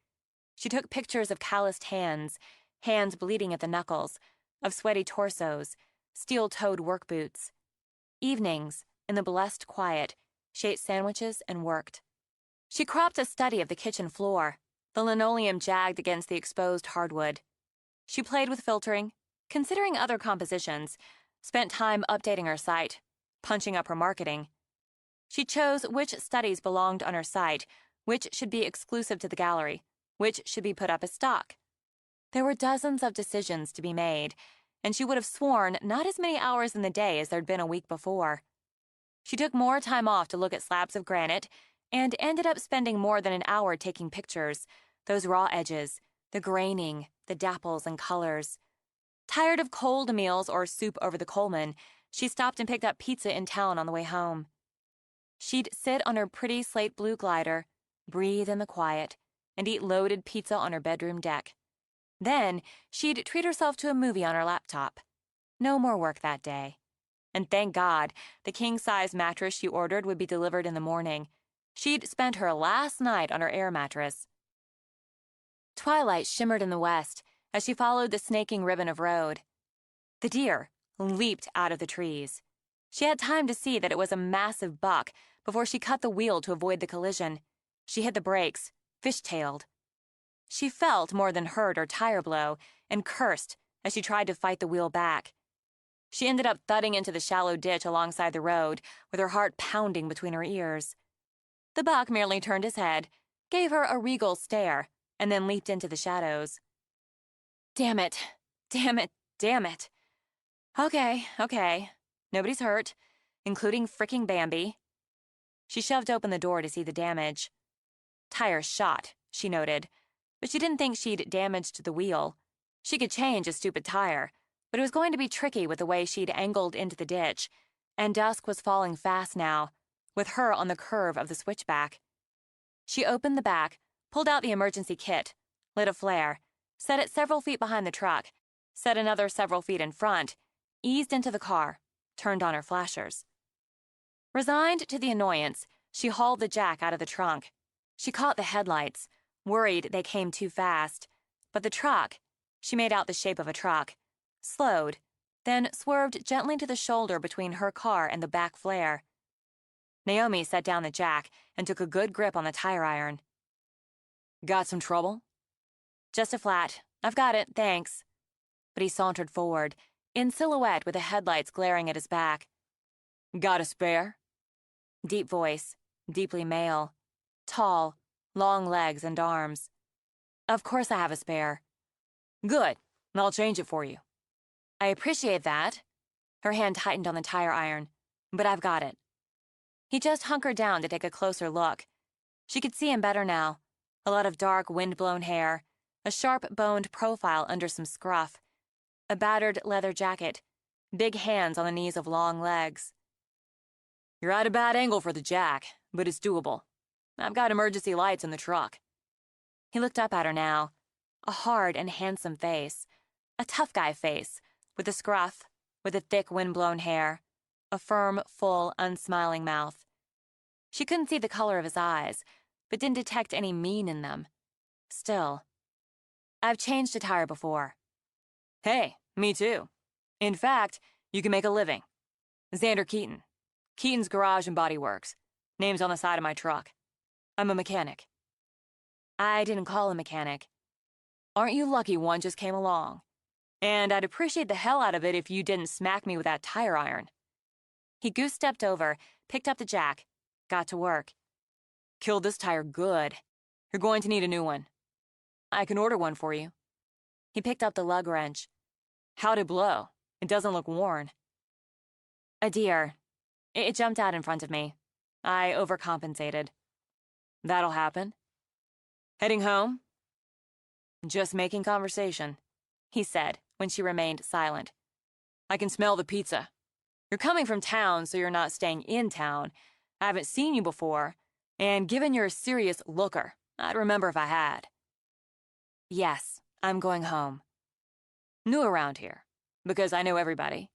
She took pictures of calloused hands, hands bleeding at the knuckles, of sweaty torsos, steel-toed work boots. Evenings, in the blessed quiet, she ate sandwiches and worked. She cropped a study of the kitchen floor. The linoleum jagged against the exposed hardwood. She played with filtering, considering other compositions, spent time updating her site, punching up her marketing. She chose which studies belonged on her site, which should be exclusive to the gallery, which should be put up as stock. There were dozens of decisions to be made, and she would have sworn not as many hours in the day as there'd been a week before. She took more time off to look at slabs of granite and ended up spending more than an hour taking pictures, those raw edges, the graining, the dapples and colors. Tired of cold meals or soup over the Coleman, she stopped and picked up pizza in town on the way home. She'd sit on her pretty slate blue glider, breathe in the quiet, and eat loaded pizza on her bedroom deck. Then she'd treat herself to a movie on her laptop. No more work that day. And thank God, the king-size mattress she ordered would be delivered in the morning. She'd spent her last night on her air mattress. Twilight shimmered in the west as she followed the snaking ribbon of road. The deer leaped out of the trees. She had time to see that it was a massive buck before she cut the wheel to avoid the collision. She hit the brakes, fish-tailed. She felt more than hurt or tire blow and cursed as she tried to fight the wheel back. She ended up thudding into the shallow ditch alongside the road with her heart pounding between her ears. The buck merely turned his head, gave her a regal stare, and then leaped into the shadows. Damn it, damn it, damn it. Okay. Nobody's hurt, including fricking Bambi. She shoved open the door to see the damage. Tire shot, she noted, but she didn't think she'd damaged the wheel. She could change a stupid tire, but it was going to be tricky with the way she'd angled into the ditch, and dusk was falling fast now, with her on the curve of the switchback. She opened the back, pulled out the emergency kit, lit a flare, set it several feet behind the truck, set another several feet in front, eased into the car, turned on her flashers. Resigned to the annoyance, she hauled the jack out of the trunk. She caught the headlights, worried they came too fast, but the truck, she made out the shape of a truck, slowed, then swerved gently to the shoulder between her car and the back flare. Naomi set down the jack and took a good grip on the tire iron. Got some trouble? Just a flat. I've got it, thanks. But he sauntered forward, in silhouette with the headlights glaring at his back. Got a spare? Deep voice, deeply male. Tall, long legs and arms. Of course I have a spare. Good. I'll change it for you. I appreciate that. Her hand tightened on the tire iron. But I've got it. He just hunkered down to take a closer look. She could see him better now. A lot of dark, wind-blown hair, a sharp-boned profile under some scruff, a battered leather jacket, big hands on the knees of long legs. You're at a bad angle for the jack, but it's doable. I've got emergency lights in the truck. He looked up at her now. A hard and handsome face. A tough guy face, with a scruff, with the thick wind-blown hair, a firm, full, unsmiling mouth. She couldn't see the color of his eyes, but didn't detect any mean in them. Still. I've changed a tire before. Hey, me too. In fact, you can make a living. Xander Keaton. Keaton's Garage and Body Works. Name's on the side of my truck. I'm a mechanic. I didn't call a mechanic. Aren't you lucky one just came along? And I'd appreciate the hell out of it if you didn't smack me with that tire iron. He goose-stepped over, picked up the jack, got to work. Killed this tire good. You're going to need a new one. I can order one for you. He picked up the lug wrench. How'd it blow? It doesn't look worn. A deer. It jumped out in front of me. I overcompensated. That'll happen. Heading home? Just making conversation, he said when she remained silent. I can smell the pizza. You're coming from town, so you're not staying in town. I haven't seen you before, and given you're a serious looker, I'd remember if I had. Yes, I'm going home. New around here, because I know everybody.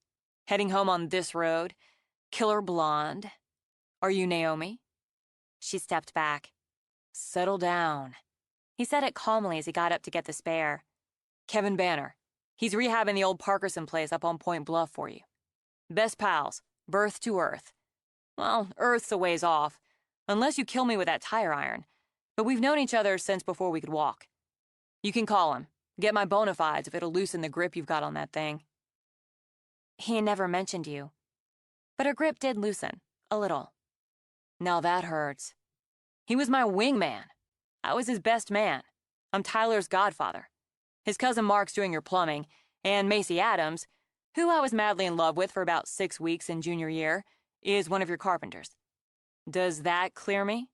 Heading home on this road. Killer blonde. Are you Naomi? She stepped back. Settle down. He said it calmly as he got up to get the spare. Kevin Banner. He's rehabbing the old Parkerson place up on Point Bluff for you. Best pals, birth to Earth. Well, Earth's a ways off, unless you kill me with that tire iron. But we've known each other since before we could walk. You can call him. Get my bona fides if it'll loosen the grip you've got on that thing. He never mentioned you. But her grip did loosen, a little. Now that hurts. He was my wingman. I was his best man. I'm Tyler's godfather. His cousin Mark's doing your plumbing, and Macy Adams, who I was madly in love with for about 6 weeks in junior year, is one of your carpenters. Does that clear me?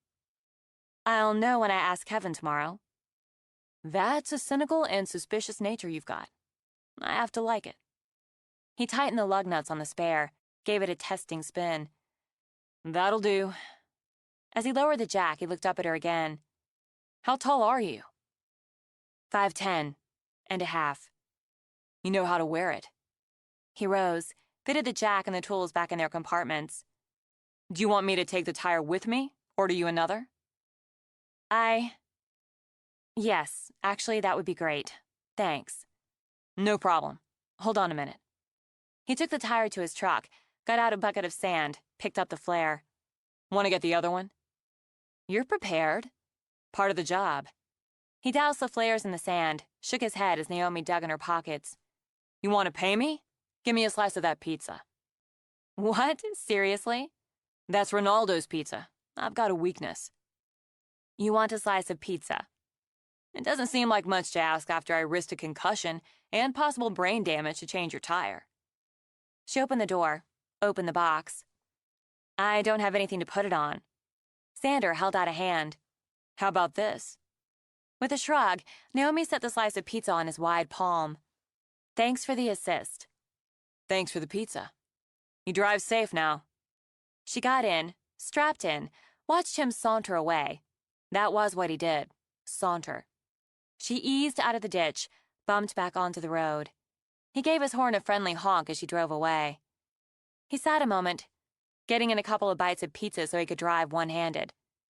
I'll know when I ask Kevin tomorrow. That's a cynical and suspicious nature you've got. I have to like it. He tightened the lug nuts on the spare, gave it a testing spin. That'll do. As he lowered the jack, he looked up at her again. How tall are you? 5'10" and a half. You know how to wear it. He rose, fitted the jack and the tools back in their compartments. Do you want me to take the tire with me? Order you another? Yes, actually, that would be great. Thanks. No problem. Hold on a minute. He took the tire to his truck, got out a bucket of sand, picked up the flare. Want to get the other one? You're prepared. Part of the job. He doused the flares in the sand, shook his head as Naomi dug in her pockets. You want to pay me? Give me a slice of that pizza. What? Seriously? That's Ronaldo's pizza. I've got a weakness. You want a slice of pizza? It doesn't seem like much to ask after I risked a concussion and possible brain damage to change your tire. She opened the door, opened the box. I don't have anything to put it on. Sander held out a hand. How about this? With a shrug, Naomi set the slice of pizza on his wide palm. Thanks for the assist. Thanks for the pizza. You drive safe now. She got in, strapped in, watched him saunter away. That was what he did, saunter. She eased out of the ditch, bumped back onto the road. He gave his horn a friendly honk as she drove away. He sat a moment, getting in a couple of bites of pizza so he could drive one-handed.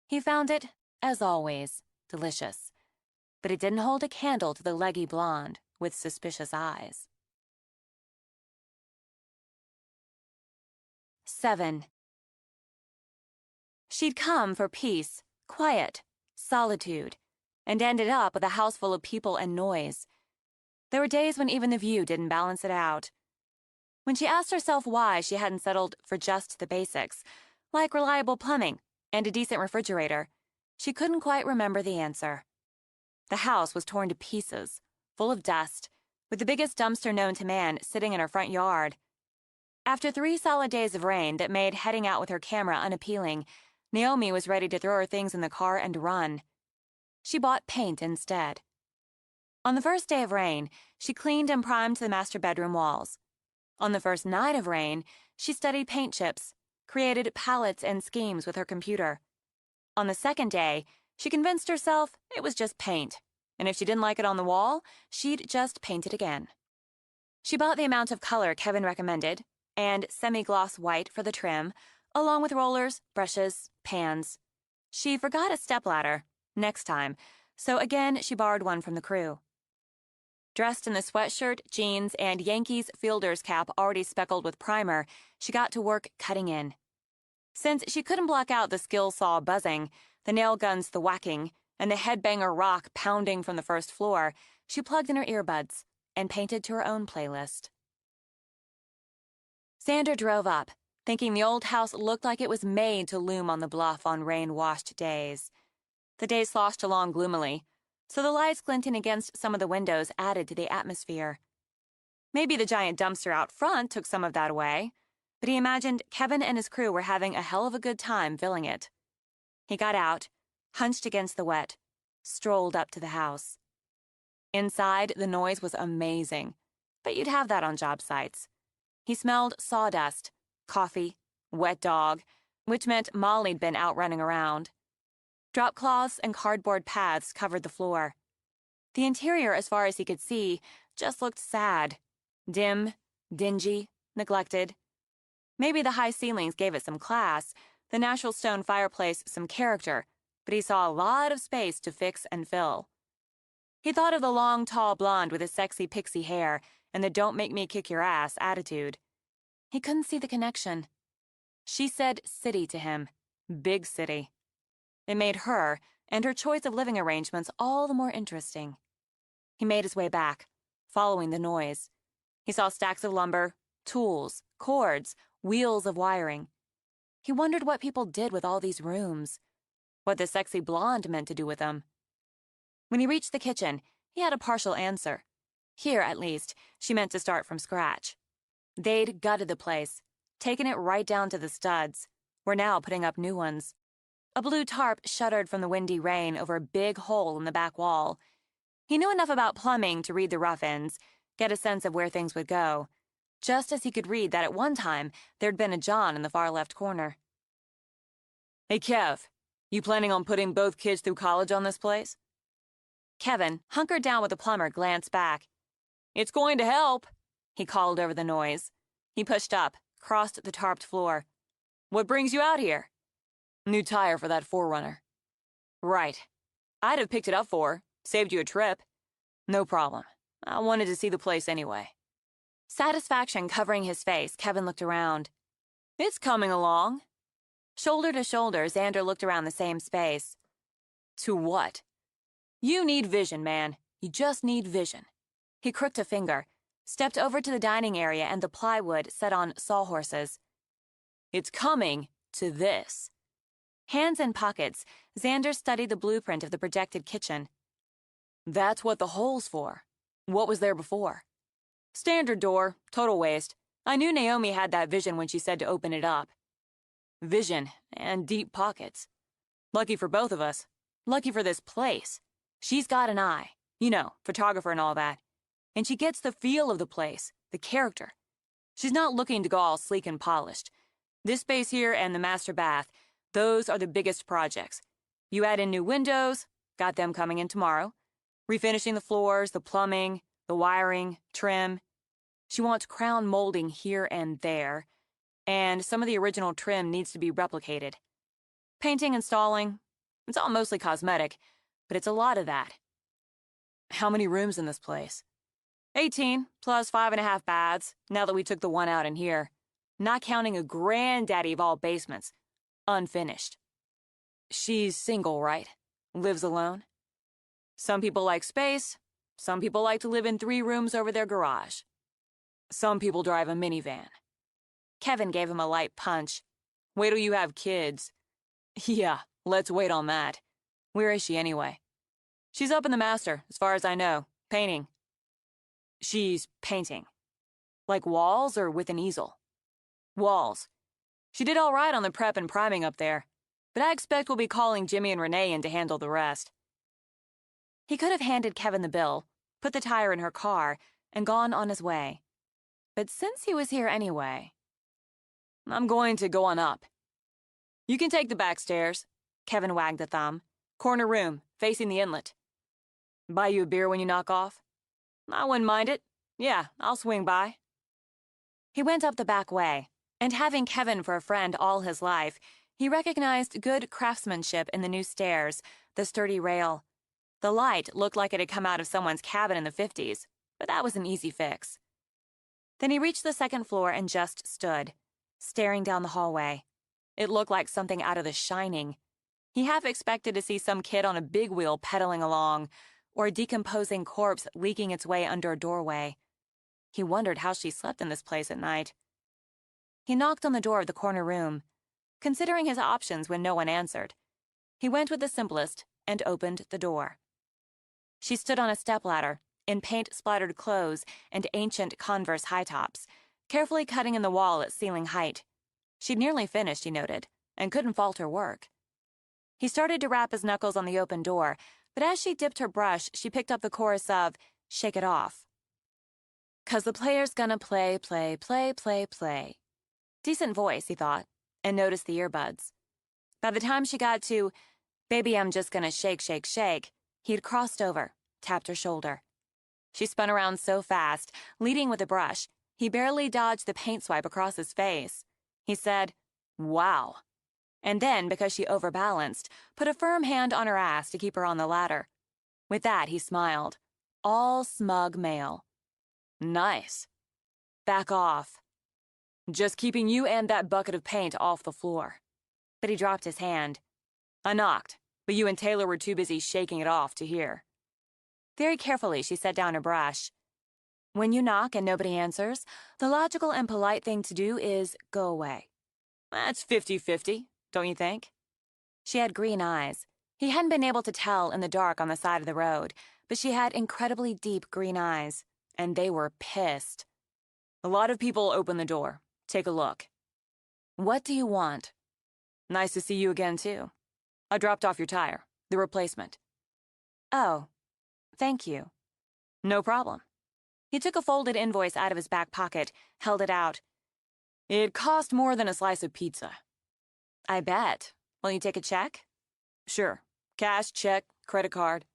He found it, as always, delicious. But it didn't hold a candle to the leggy blonde with suspicious eyes. 7. She'd come for peace, quiet, solitude, and ended up with a house full of people and noise. There were days when even the view didn't balance it out. When she asked herself why she hadn't settled for just the basics, like reliable plumbing and a decent refrigerator, she couldn't quite remember the answer. The house was torn to pieces, full of dust, with the biggest dumpster known to man sitting in her front yard. After 3 solid days of rain that made heading out with her camera unappealing, Naomi was ready to throw her things in the car and run. She bought paint instead. On the first day of rain, she cleaned and primed the master bedroom walls. On the first night of rain, she studied paint chips, created palettes and schemes with her computer. On the second day, she convinced herself it was just paint, and if she didn't like it on the wall, she'd just paint it again. She bought the amount of color Kevin recommended, and semi-gloss white for the trim, along with rollers, brushes, pans. She forgot a stepladder, next time, so again she borrowed one from the crew. Dressed in the sweatshirt, jeans, and Yankees fielder's cap already speckled with primer, she got to work cutting in. Since she couldn't block out the skill saw buzzing, the nail guns the whacking, and the headbanger rock pounding from the first floor, she plugged in her earbuds and painted to her own playlist. Xander drove up, thinking the old house looked like it was made to loom on the bluff on rain-washed days. The day sloshed along gloomily, so the lights glinting against some of the windows added to the atmosphere. Maybe the giant dumpster out front took some of that away, but he imagined Kevin and his crew were having a hell of a good time filling it. He got out, hunched against the wet, strolled up to the house. Inside, the noise was amazing, but you'd have that on job sites. He smelled sawdust, coffee, wet dog, which meant Molly'd been out running around. Drop cloths and cardboard paths covered the floor. The interior, as far as he could see, just looked sad. Dim, dingy, neglected. Maybe the high ceilings gave it some class, the natural stone fireplace some character, but he saw a lot of space to fix and fill. He thought of the long, tall blonde with his sexy pixie hair and the don't make me kick your ass attitude. He couldn't see the connection. She said city to him. Big city. It made her and her choice of living arrangements all the more interesting. He made his way back, following the noise. He saw stacks of lumber, tools, cords, wheels of wiring. He wondered what people did with all these rooms, what the sexy blonde meant to do with them. When he reached the kitchen, he had a partial answer. Here, at least, she meant to start from scratch. They'd gutted the place, taken it right down to the studs, were now putting up new ones. A blue tarp shuddered from the windy rain over a big hole in the back wall. He knew enough about plumbing to read the rough ends, get a sense of where things would go, just as he could read that at one time there'd been a John in the far left corner. Hey, Kev, you planning on putting both kids through college on this place? Kevin, hunkered down with the plumber, glanced back. It's going to help, he called over the noise. He pushed up, crossed the tarped floor. What brings you out here? New tire for that 4Runner. Right. I'd have picked it up saved you a trip. No problem. I wanted to see the place anyway. Satisfaction covering his face, Kevin looked around. It's coming along. Shoulder to shoulder, Xander looked around the same space. To what? You need vision, man. You just need vision. He crooked a finger, stepped over to the dining area and the plywood set on sawhorses. It's coming to this. Hands in pockets, Xander studied the blueprint of the projected kitchen. That's what the hole's for. What was there before? Standard door, total waste. I knew Naomi had that vision when she said to open it up. Vision and deep pockets. Lucky for both of us. Lucky for this place. She's got an eye. You know, photographer and all that. And she gets the feel of the place, the character. She's not looking to go all sleek and polished. This space here and the master bath, those are the biggest projects. You add in new windows, got them coming in tomorrow. Refinishing the floors, the plumbing, the wiring, trim. She wants crown molding here and there, and some of the original trim needs to be replicated. Painting, installing, it's all mostly cosmetic, but it's a lot of that. How many rooms in this place? 18, plus 5.5 baths, now that we took the one out in here. Not counting a granddaddy of all basements. Unfinished. She's single, right? Lives alone? Some people like space. Some people like to live in 3 rooms over their garage. Some people drive a minivan. Kevin gave him a light punch. Wait till you have kids. Yeah, let's wait on that. Where is she anyway? She's up in the master, as far as I know, painting. She's painting. Like walls or with an easel? Walls. She did all right on the prep and priming up there, but I expect we'll be calling Jimmy and Renee in to handle the rest. He could have handed Kevin the bill, put the tire in her car, and gone on his way. But since he was here anyway... I'm going to go on up. You can take the back stairs. Kevin wagged a thumb. Corner room, facing the inlet. Buy you a beer when you knock off? I wouldn't mind it. Yeah, I'll swing by. He went up the back way, and having Kevin for a friend all his life, he recognized good craftsmanship in the new stairs, the sturdy rail. The light looked like it had come out of someone's cabin in the 50s, but that was an easy fix. Then he reached the second floor and just stood, staring down the hallway. It looked like something out of The Shining. He half expected to see some kid on a big wheel pedaling along, or a decomposing corpse leaking its way under a doorway. He wondered how she slept in this place at night. He knocked on the door of the corner room, considering his options when no one answered. He went with the simplest and opened the door. She stood on a stepladder, in paint-splattered clothes and ancient Converse high tops, carefully cutting in the wall at ceiling height. She'd nearly finished, he noted, and couldn't fault her work. He started to rap his knuckles on the open door, but as she dipped her brush, she picked up the chorus of Shake It Off. 'Cause the player's gonna play, play, play, play, play. Decent voice, he thought, and noticed the earbuds. By the time she got to Baby, I'm just gonna shake, shake, shake, he'd crossed over, tapped her shoulder. She spun around so fast, leading with a brush, he barely dodged the paint swipe across his face. He said, "Wow." And then, because she overbalanced, put a firm hand on her ass to keep her on the ladder. With that, he smiled. All smug male. "Nice. Back off. Just keeping you and that bucket of paint off the floor." But he dropped his hand. "I knocked, but you and Taylor were too busy shaking it off to hear." Very carefully, she set down her brush. "When you knock and nobody answers, the logical and polite thing to do is go away." "That's 50-50, don't you think?" She had green eyes. He hadn't been able to tell in the dark on the side of the road, but she had incredibly deep green eyes, and they were pissed. "A lot of people open the door. Take a look." "What do you want?" "Nice to see you again, too. I dropped off your tire, the replacement." "Oh, thank you." "No problem." He took a folded invoice out of his back pocket, held it out. "It cost more than a slice of pizza." "I bet. Will you take a check?" "Sure. Cash, check, credit card."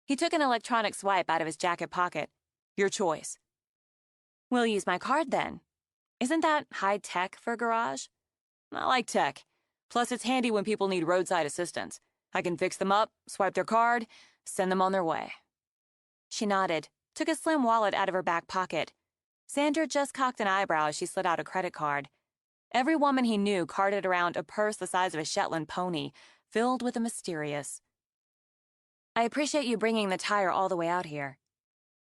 He took an electronic swipe out of his jacket pocket. "Your choice." "We'll use my card then. Isn't that high tech for a garage?" "I like tech. Plus, it's handy when people need roadside assistance. I can fix them up, swipe their card, send them on their way." She nodded, took a slim wallet out of her back pocket. Xander just cocked an eyebrow as she slid out a credit card. Every woman he knew carted around a purse the size of a Shetland pony, filled with the mysterious. "I appreciate you bringing the tire all the way out here."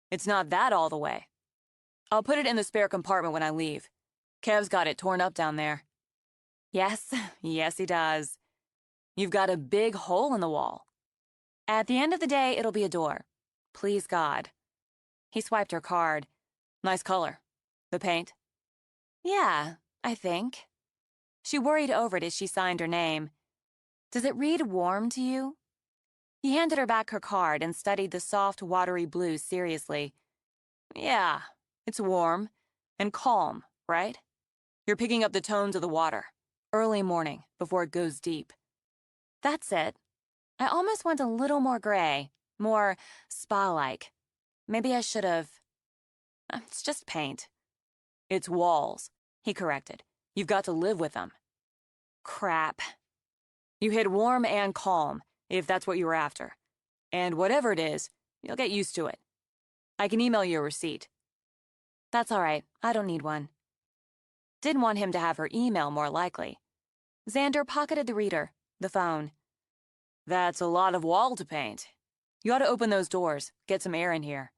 "It's not that all the way. I'll put it in the spare compartment when I leave. Kev's got it torn up down there." "Yes, yes he does." "You've got a big hole in the wall." "At the end of the day, it'll be a door. Please God." He swiped her card. "Nice color. The paint?" "Yeah, I think." She worried over it as she signed her name. "Does it read warm to you?" He handed her back her card and studied the soft, watery blue seriously. "Yeah, it's warm and calm, right? You're picking up the tones of the water. Early morning, before it goes deep." "That's it. I almost want a little more gray, more spa-like. Maybe I should have. It's just paint." "It's walls," he corrected. "You've got to live with them." "Crap." "You hit warm and calm, if that's what you were after. And whatever it is, you'll get used to it. I can email you a receipt." "That's all right. I don't need one." Didn't want him to have her email, more likely. Xander pocketed the reader, the phone. "That's a lot of wall to paint. You ought to open those doors, get some air in here."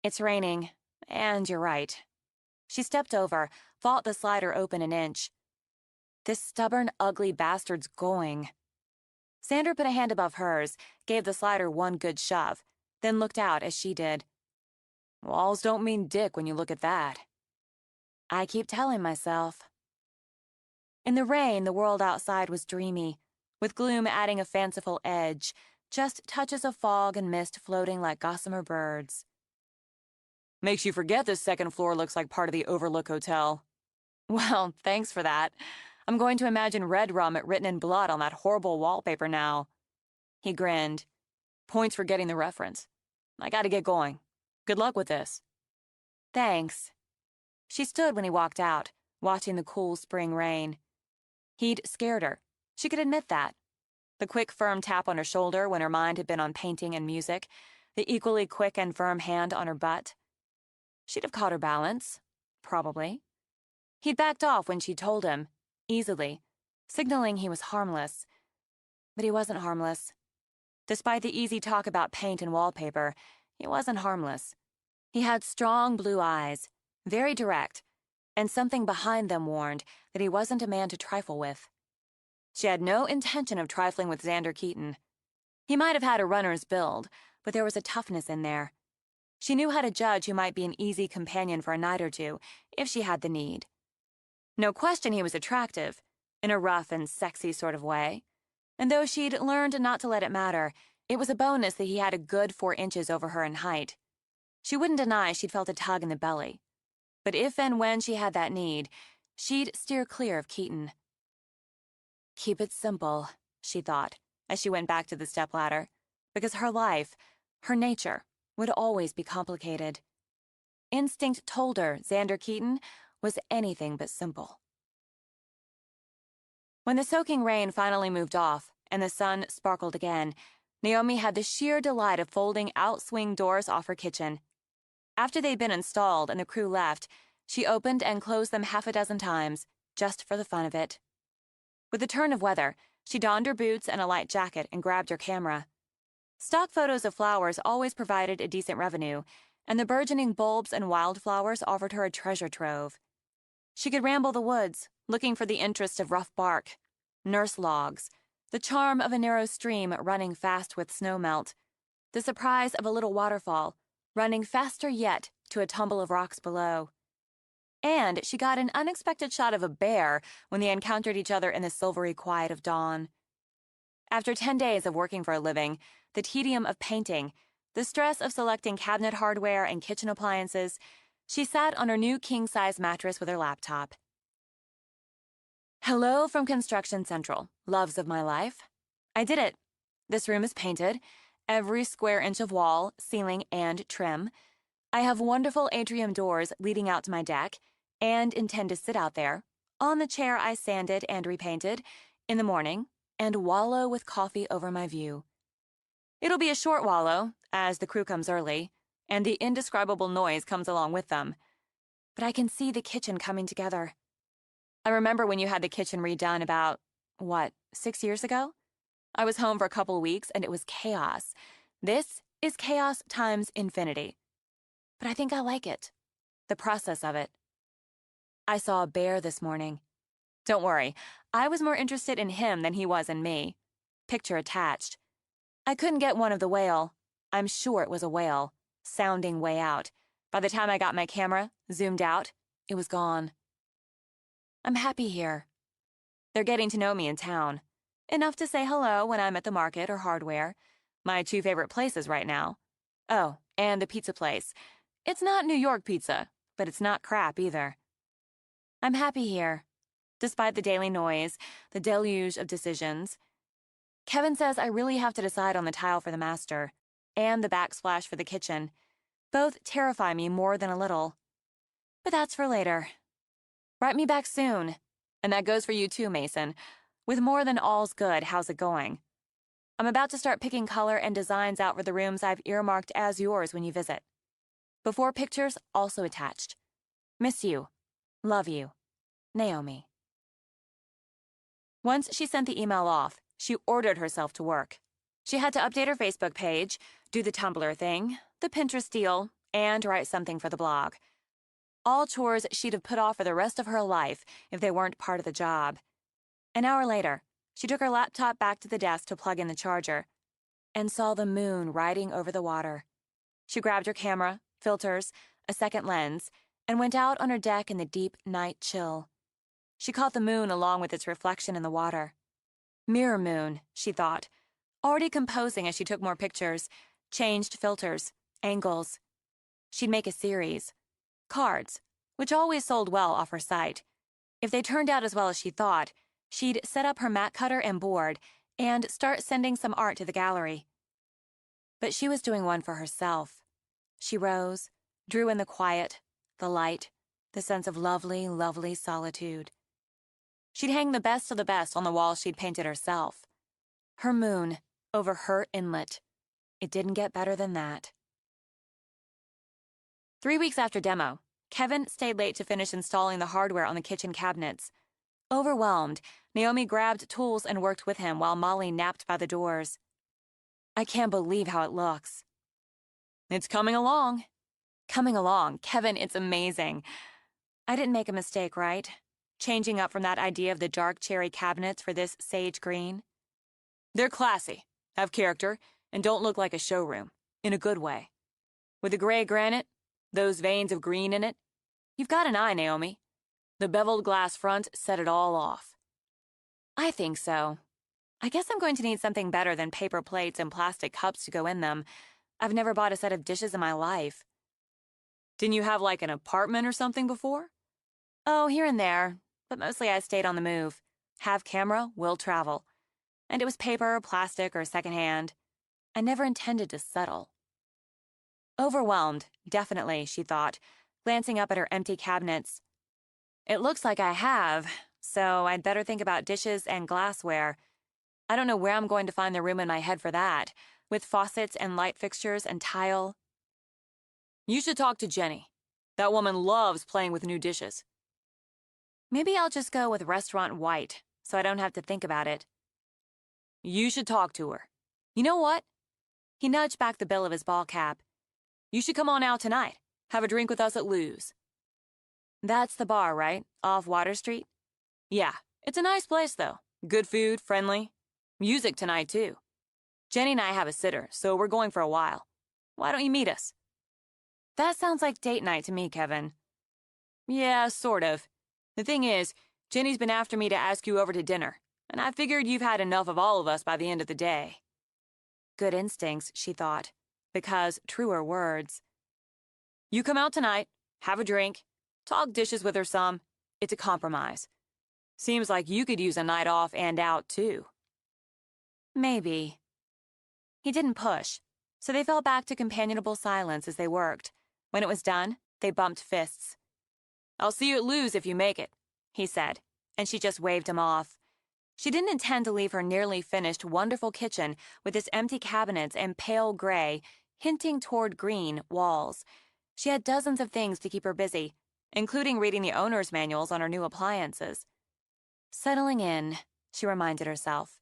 "It's raining, and you're right." She stepped over, fought the slider open an inch. "This stubborn, ugly bastard's going." Xander put a hand above hers, gave the slider one good shove, then looked out as she did. "Walls don't mean dick when you look at that." "I keep telling myself." In the rain, the world outside was dreamy, with gloom adding a fanciful edge, just touches of fog and mist floating like gossamer birds. "Makes you forget this second floor looks like part of the Overlook Hotel." "Well, thanks for that. I'm going to imagine red rum written in blood on that horrible wallpaper now." He grinned. "Points for getting the reference. I gotta get going. Good luck with this." "Thanks." She stood when he walked out, watching the cool spring rain. He'd scared her. She could admit that. The quick, firm tap on her shoulder when her mind had been on painting and music, the equally quick and firm hand on her butt. She'd have caught her balance. Probably. He'd backed off when she told him, easily, signaling he was harmless. But he wasn't harmless. Despite the easy talk about paint and wallpaper, he wasn't harmless. He had strong blue eyes, very direct, and something behind them warned that he wasn't a man to trifle with. She had no intention of trifling with Xander Keaton. He might have had a runner's build, but there was a toughness in there. She knew how to judge who might be an easy companion for a night or two, if she had the need. No question he was attractive, in a rough and sexy sort of way. And though she'd learned not to let it matter, it was a bonus that he had a good 4 inches over her in height. She wouldn't deny she'd felt a tug in the belly. But if and when she had that need, she'd steer clear of Keaton. Keep it simple, she thought, as she went back to the stepladder, because her life, her nature, would always be complicated. Instinct told her Xander Keaton was anything but simple. When the soaking rain finally moved off and the sun sparkled again, Naomi had the sheer delight of folding out swing doors off her kitchen. After they'd been installed and the crew left, she opened and closed them half a dozen times, just for the fun of it. With the turn of weather, she donned her boots and a light jacket and grabbed her camera. Stock photos of flowers always provided a decent revenue, and the burgeoning bulbs and wildflowers offered her a treasure trove. She could ramble the woods, looking for the interest of rough bark, nurse logs, the charm of a narrow stream running fast with snowmelt, the surprise of a little waterfall, running faster yet to a tumble of rocks below. And she got an unexpected shot of a bear when they encountered each other in the silvery quiet of dawn. After 10 days of working for a living, the tedium of painting, the stress of selecting cabinet hardware and kitchen appliances, she sat on her new king-size mattress with her laptop. Hello from Construction Central, loves of my life. I did it. This room is painted, every square inch of wall, ceiling, and trim. I have wonderful atrium doors leading out to my deck, and intend to sit out there, on the chair I sanded and repainted, in the morning, and wallow with coffee over my view. It'll be a short wallow, as the crew comes early, and the indescribable noise comes along with them. But I can see the kitchen coming together. I remember when you had the kitchen redone about, 6 years ago? I was home for a couple weeks and it was chaos. This is chaos times infinity. But I think I like it. The process of it. I saw a bear this morning. Don't worry, I was more interested in him than he was in me. Picture attached. I couldn't get one of the whale. I'm sure it was a whale, sounding way out. By the time I got my camera, zoomed out, it was gone. I'm happy here. They're getting to know me in town. Enough to say hello when I'm at the market or hardware. My 2 favorite places right now. Oh, and the pizza place. It's not New York pizza, but it's not crap either. I'm happy here, despite the daily noise, the deluge of decisions. Kevin says I really have to decide on the tile for the master, and the backsplash for the kitchen. Both terrify me more than a little. But that's for later. Write me back soon. And that goes for you too, Mason. With more than all's good, how's it going? I'm about to start picking color and designs out for the rooms I've earmarked as yours when you visit. Before pictures also attached. Miss you. Love you. Naomi. Once she sent the email off, she ordered herself to work. She had to update her Facebook page, do the Tumblr thing, the Pinterest deal, and write something for the blog. All chores she'd have put off for the rest of her life if they weren't part of the job. An hour later, she took her laptop back to the desk to plug in the charger and saw the moon riding over the water. She grabbed her camera, filters, a second lens, and went out on her deck in the deep night chill. She caught the moon along with its reflection in the water. Mirror moon, she thought, already composing as she took more pictures, changed filters, angles. She'd make a series. Cards, which always sold well off her site. If they turned out as well as she thought, she'd set up her mat cutter and board and start sending some art to the gallery. But she was doing one for herself. She rose, drew in the quiet, the light, the sense of lovely, lovely solitude. She'd hang the best of the best on the wall she'd painted herself. Her moon, over her inlet. It didn't get better than that. 3 weeks after demo, Kevin stayed late to finish installing the hardware on the kitchen cabinets. Overwhelmed, Naomi grabbed tools and worked with him while Molly napped by the doors. I can't believe how it looks. It's coming along. Coming along. Kevin, it's amazing. I didn't make a mistake, right? Changing up from that idea of the dark cherry cabinets for this sage green. They're classy, have character, and don't look like a showroom, in a good way. With the gray granite, those veins of green in it, you've got an eye, Naomi. The beveled glass front set it all off. I think so. I guess I'm going to need something better than paper plates and plastic cups to go in them. I've never bought a set of dishes in my life. Didn't you have like an apartment or something before? Oh, here and there, but mostly I stayed on the move. Have camera, will travel. And it was paper, plastic, or secondhand. I never intended to settle. Overwhelmed, definitely, she thought, glancing up at her empty cabinets. It looks like I have, so I'd better think about dishes and glassware. I don't know where I'm going to find the room in my head for that, with faucets and light fixtures and tile. You should talk to Jenny. That woman loves playing with new dishes. Maybe I'll just go with restaurant white, so I don't have to think about it. You should talk to her. You know what? He nudged back the bill of his ball cap. You should come on out tonight. Have a drink with us at Lou's. That's the bar, right? Off Water Street? Yeah, it's a nice place, though. Good food, friendly. Music tonight, too. Jenny and I have a sitter, so we're going for a while. Why don't you meet us? That sounds like date night to me, Kevin. Yeah, sort of. The thing is, Jenny's been after me to ask you over to dinner, and I figured you've had enough of all of us by the end of the day. Good instincts, she thought, because truer words. You come out tonight, have a drink, talk dishes with her some. It's a compromise. Seems like you could use a night off and out, too. Maybe. He didn't push, so they fell back to companionable silence as they worked. When it was done, they bumped fists. I'll see you at Lou's if you make it, he said, and she just waved him off. She didn't intend to leave her nearly finished, wonderful kitchen with its empty cabinets and pale gray, hinting toward green, walls. She had dozens of things to keep her busy, including reading the owner's manuals on her new appliances. Settling in, she reminded herself.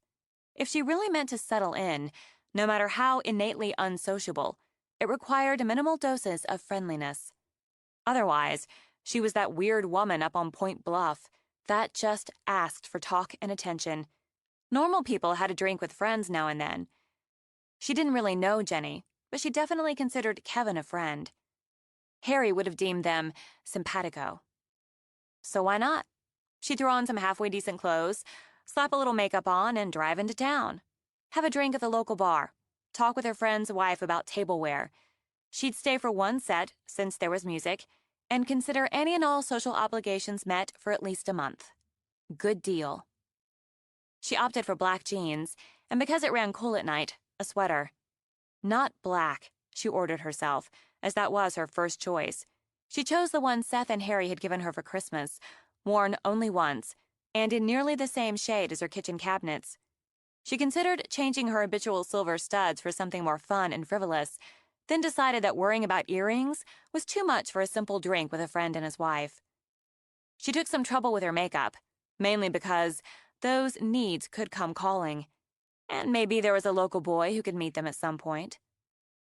If she really meant to settle in, no matter how innately unsociable, it required minimal doses of friendliness. Otherwise, she was that weird woman up on Point Bluff that just asked for talk and attention. Normal people had a drink with friends now and then. She didn't really know Jenny, but she definitely considered Kevin a friend. Harry would have deemed them simpatico. So why not? She'd throw on some halfway decent clothes, slap a little makeup on, and drive into town. Have a drink at the local bar. Talk with her friend's wife about tableware. She'd stay for one set, since there was music, and consider any and all social obligations met for at least a month. Good deal. She opted for black jeans, and because it ran cool at night, a sweater. Not black, she ordered herself, as that was her first choice. She chose the one Seth and Harry had given her for Christmas, worn only once, and in nearly the same shade as her kitchen cabinets. She considered changing her habitual silver studs for something more fun and frivolous, then decided that worrying about earrings was too much for a simple drink with a friend and his wife. She took some trouble with her makeup, mainly because those needs could come calling, and maybe there was a local boy who could meet them at some point.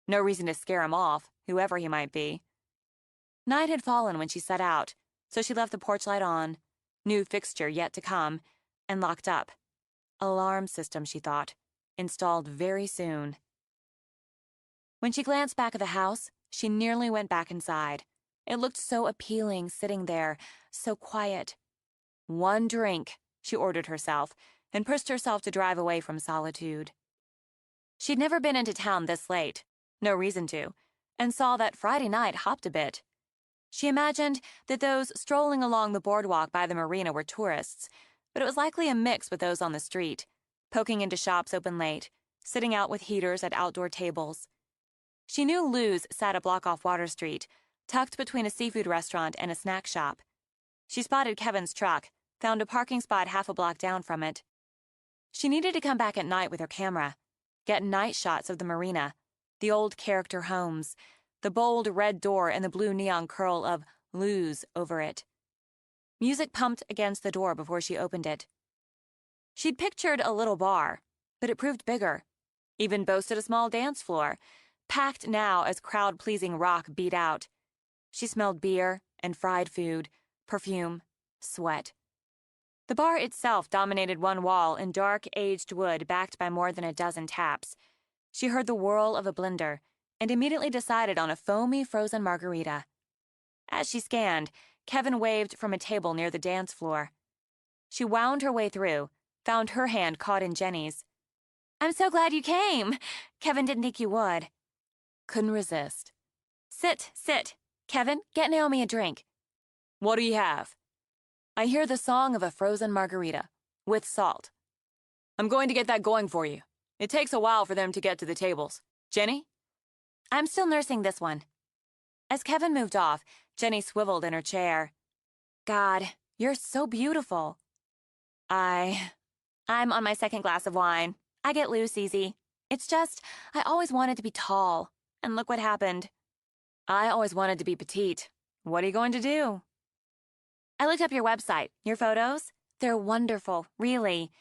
No reason to scare him off, whoever he might be. Night had fallen when she set out, so she left the porch light on, new fixture yet to come, and locked up. Alarm system, she thought, installed very soon. When she glanced back at the house, she nearly went back inside. It looked so appealing sitting there, so quiet. One drink, she ordered herself, and pushed herself to drive away from solitude. She'd never been into town this late, no reason to, and saw that Friday night hopped a bit. She imagined that those strolling along the boardwalk by the marina were tourists, but it was likely a mix with those on the street, poking into shops open late, sitting out with heaters at outdoor tables. She knew Lou's sat a block off Water Street, tucked between a seafood restaurant and a snack shop. She spotted Kevin's truck, found a parking spot half a block down from it. She needed to come back at night with her camera, get night shots of the marina, the old character homes, the bold red door and the blue neon curl of Lou's over it. Music pumped against the door before she opened it. She'd pictured a little bar, but it proved bigger. Even boasted a small dance floor, packed now as crowd-pleasing rock beat out. She smelled beer and fried food, perfume, sweat. The bar itself dominated one wall in dark, aged wood backed by more than a dozen taps. She heard the whirl of a blender and immediately decided on a foamy frozen margarita. As she scanned, Kevin waved from a table near the dance floor. She wound her way through, found her hand caught in Jenny's. "I'm so glad you came. Kevin didn't think you would." Couldn't resist. Sit. Kevin, get Naomi a drink." "What do you have?" "I hear the song of a frozen margarita, with salt." "I'm going to get that going for you. It takes a while for them to get to the tables. Jenny?" "I'm still nursing this one." As Kevin moved off, Jenny swiveled in her chair. "God, you're so beautiful." I'm on my second glass of wine. I get loose easy. It's just, I always wanted to be tall. And look what happened. "I always wanted to be petite. What are you going to do?" "I looked up your website. Your photos? They're wonderful, really.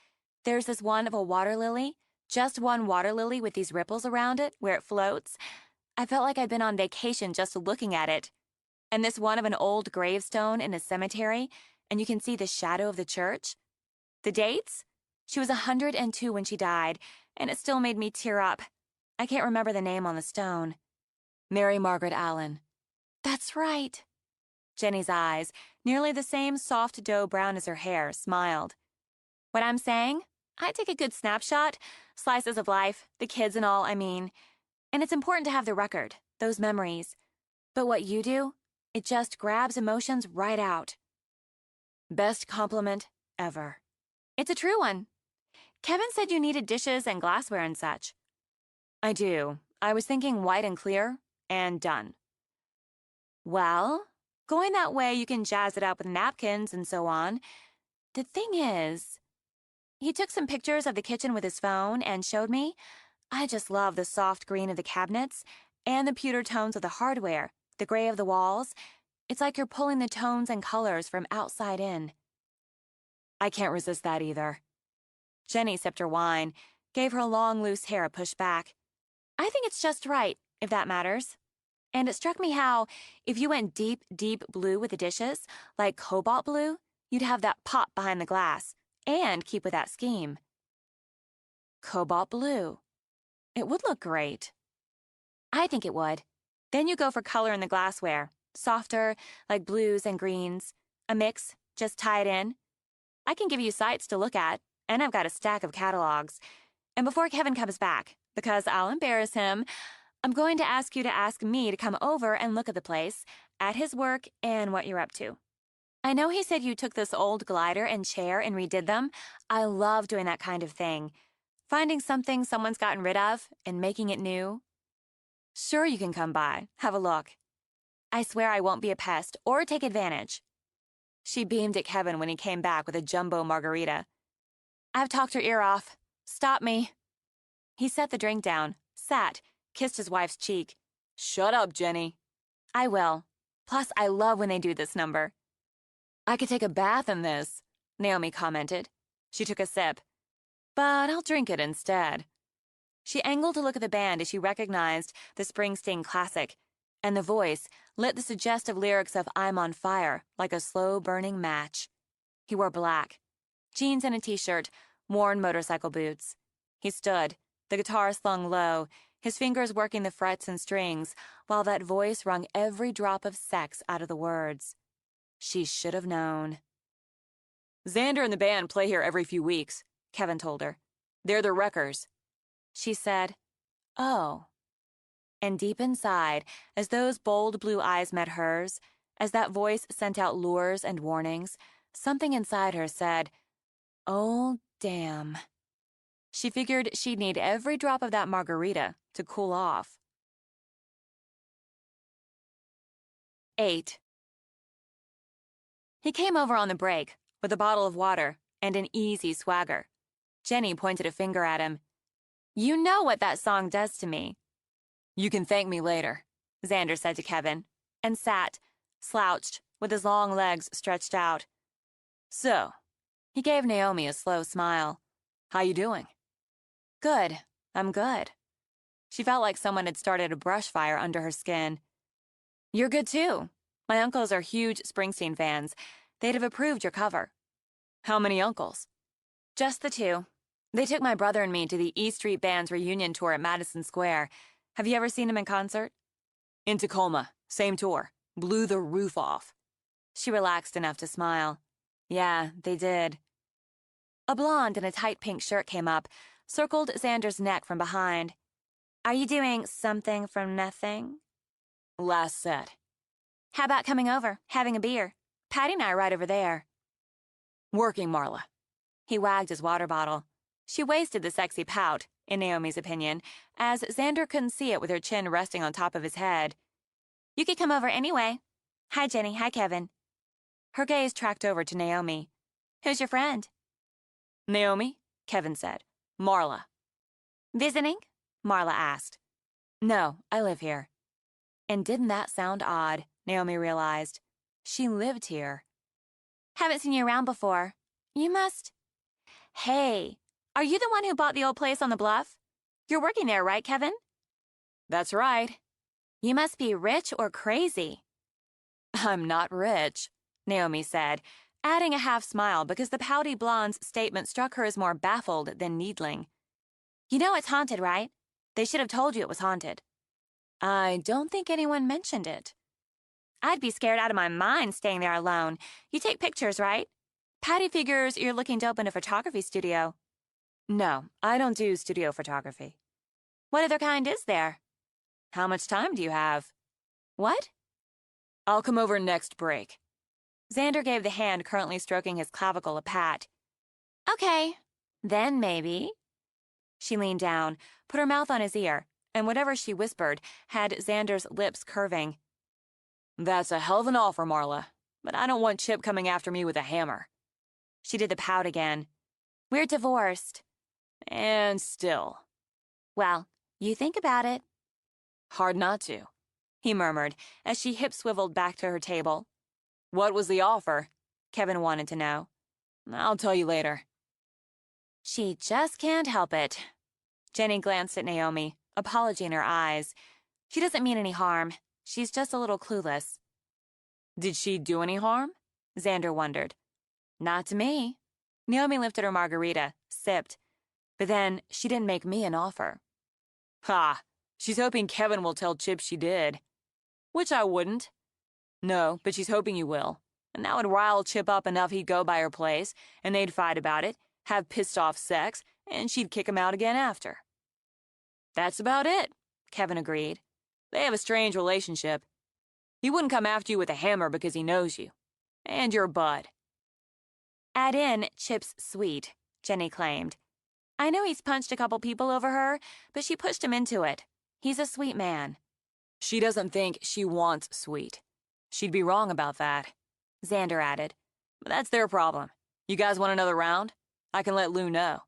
There's this one of a water lily. Just one water lily with these ripples around it, where it floats. I felt like I'd been on vacation just looking at it. And this one of an old gravestone in a cemetery, and you can see the shadow of the church. The dates? She was 102 when she died, and it still made me tear up. I can't remember the name on the stone." "Mary Margaret Allen." "That's right." Jenny's eyes, nearly the same soft dough brown as her hair, smiled. "What I'm saying? I take a good snapshot, slices of life, the kids and all, I mean. And it's important to have the record, those memories. But what you do, it just grabs emotions right out." Best compliment ever. "It's a true one. Kevin said you needed dishes and glassware and such." "I do. I was thinking white and clear, and done." "Well, going that way you can jazz it up with napkins and so on. The thing is..." He took some pictures of the kitchen with his phone and showed me. I just love the soft green of the cabinets and the pewter tones of the hardware, the gray of the walls. It's like you're pulling the tones and colors from outside in. "I can't resist that either." Jenny sipped her wine, gave her long, loose hair a push back. "I think it's just right, if that matters. And it struck me how, if you went deep, deep blue with the dishes, like cobalt blue, you'd have that pop behind the glass, and keep with that scheme." "Cobalt blue. It would look great." "I think it would. Then you go for color in the glassware, softer, like blues and greens. A mix, just tie it in. I can give you sites to look at, and I've got a stack of catalogs. And before Kevin comes back, because I'll embarrass him, I'm going to ask you to ask me to come over and look at the place, at his work, and what you're up to. I know he said you took this old glider and chair and redid them. I love doing that kind of thing. Finding something someone's gotten rid of and making it new." "Sure, you can come by. Have a look." "I swear I won't be a pest or take advantage." She beamed at Kevin when he came back with a jumbo margarita. "I've talked her ear off. Stop me." He set the drink down, sat, kissed his wife's cheek. "Shut up, Jenny." "I will. Plus, I love when they do this number." "I could take a bath in this," Naomi commented. She took a sip. "But I'll drink it instead." She angled to look at the band as she recognized the Springsteen classic, and the voice lit the suggestive lyrics of "I'm on Fire" like a slow-burning match. He wore black, jeans and a t-shirt, worn motorcycle boots. He stood, the guitar slung low, his fingers working the frets and strings, while that voice wrung every drop of sex out of the words. She should have known. "Xander and the band play here every few weeks," Kevin told her. "They're the Wreckers." She said, "Oh." And deep inside, as those bold blue eyes met hers, as that voice sent out lures and warnings, something inside her said, "Oh, damn." She figured she'd need every drop of that margarita to cool off. 8. He came over on the break, with a bottle of water and an easy swagger. Jenny pointed a finger at him. "You know what that song does to me." "You can thank me later," Xander said to Kevin, and sat, slouched, with his long legs stretched out. So, he gave Naomi a slow smile. How you doing? Good. I'm good. She felt like someone had started a brush fire under her skin. You're good too. My uncles are huge Springsteen fans. They'd have approved your cover. How many uncles? Just the two. They took my brother and me to the E Street Band's reunion tour at Madison Square. Have you ever seen him in concert? In Tacoma. Same tour. Blew the roof off. She relaxed enough to smile. Yeah, they did. A blonde in a tight pink shirt came up, circled Xander's neck from behind. Are you doing something from nothing? Last set. How about coming over, having a beer? Patty and I are right over there. Working, Marla. He wagged his water bottle. She wasted the sexy pout, in Naomi's opinion, as Xander couldn't see it with her chin resting on top of his head. You could come over anyway. Hi, Jenny. Hi, Kevin. Her gaze tracked over to Naomi. Who's your friend? Naomi, Kevin said. Marla. Visiting? Marla asked. No, I live here. And didn't that sound odd, Naomi realized. She lived here. Haven't seen you around before. You must... Hey, are you the one who bought the old place on the bluff? You're working there, right, Kevin? That's right. You must be rich or crazy. I'm not rich, Naomi said, adding a half smile because the pouty blonde's statement struck her as more baffled than needling. You know it's haunted, right? They should have told you it was haunted. I don't think anyone mentioned it. I'd be scared out of my mind staying there alone. You take pictures, right? Patty figures you're looking to open a photography studio. No, I don't do studio photography. What other kind is there? How much time do you have? What? I'll come over next break. Xander gave the hand currently stroking his clavicle a pat. Okay, then maybe. She leaned down, put her mouth on his ear, and whatever she whispered had Xander's lips curving. That's a hell of an offer, Marla, but I don't want Chip coming after me with a hammer. She did the pout again. We're divorced. And still. Well, you think about it. Hard not to, he murmured as she hip-swiveled back to her table. What was the offer? Kevin wanted to know. I'll tell you later. She just can't help it. Jenny glanced at Naomi, apology in her eyes. She doesn't mean any harm. She's just a little clueless. Did she do any harm? Xander wondered. Not to me. Naomi lifted her margarita, sipped. But then she didn't make me an offer. Ha! She's hoping Kevin will tell Chip she did. Which I wouldn't. No, but she's hoping you will. And that would rile Chip up enough he'd go by her place, and they'd fight about it, have pissed-off sex, and she'd kick him out again after. That's about it, Kevin agreed. They have a strange relationship. He wouldn't come after you with a hammer because he knows you. And you're Bud. Add in Chip's sweet, Jenny claimed. I know he's punched a couple people over her, but she pushed him into it. He's a sweet man. She doesn't think she wants sweet. She'd be wrong about that, Xander added. But that's their problem. You guys want another round? I can let Lou know.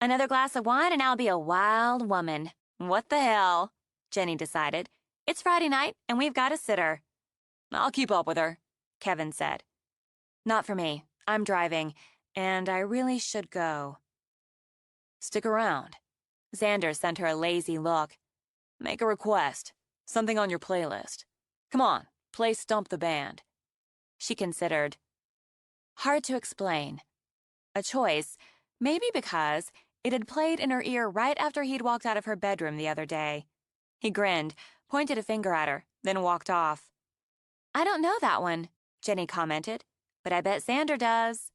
Another glass of wine and I'll be a wild woman. What the hell? Jenny decided. It's Friday night and we've got a sitter. I'll keep up with her, Kevin said. Not for me. I'm driving, and I really should go. Stick around. Xander sent her a lazy look. Make a request. Something on your playlist. Come on, play Stump the Band. She considered. Hard to explain. A choice, maybe because it had played in her ear right after he'd walked out of her bedroom the other day. He grinned, pointed a finger at her, then walked off. I don't know that one, Jenny commented, but I bet Xander does.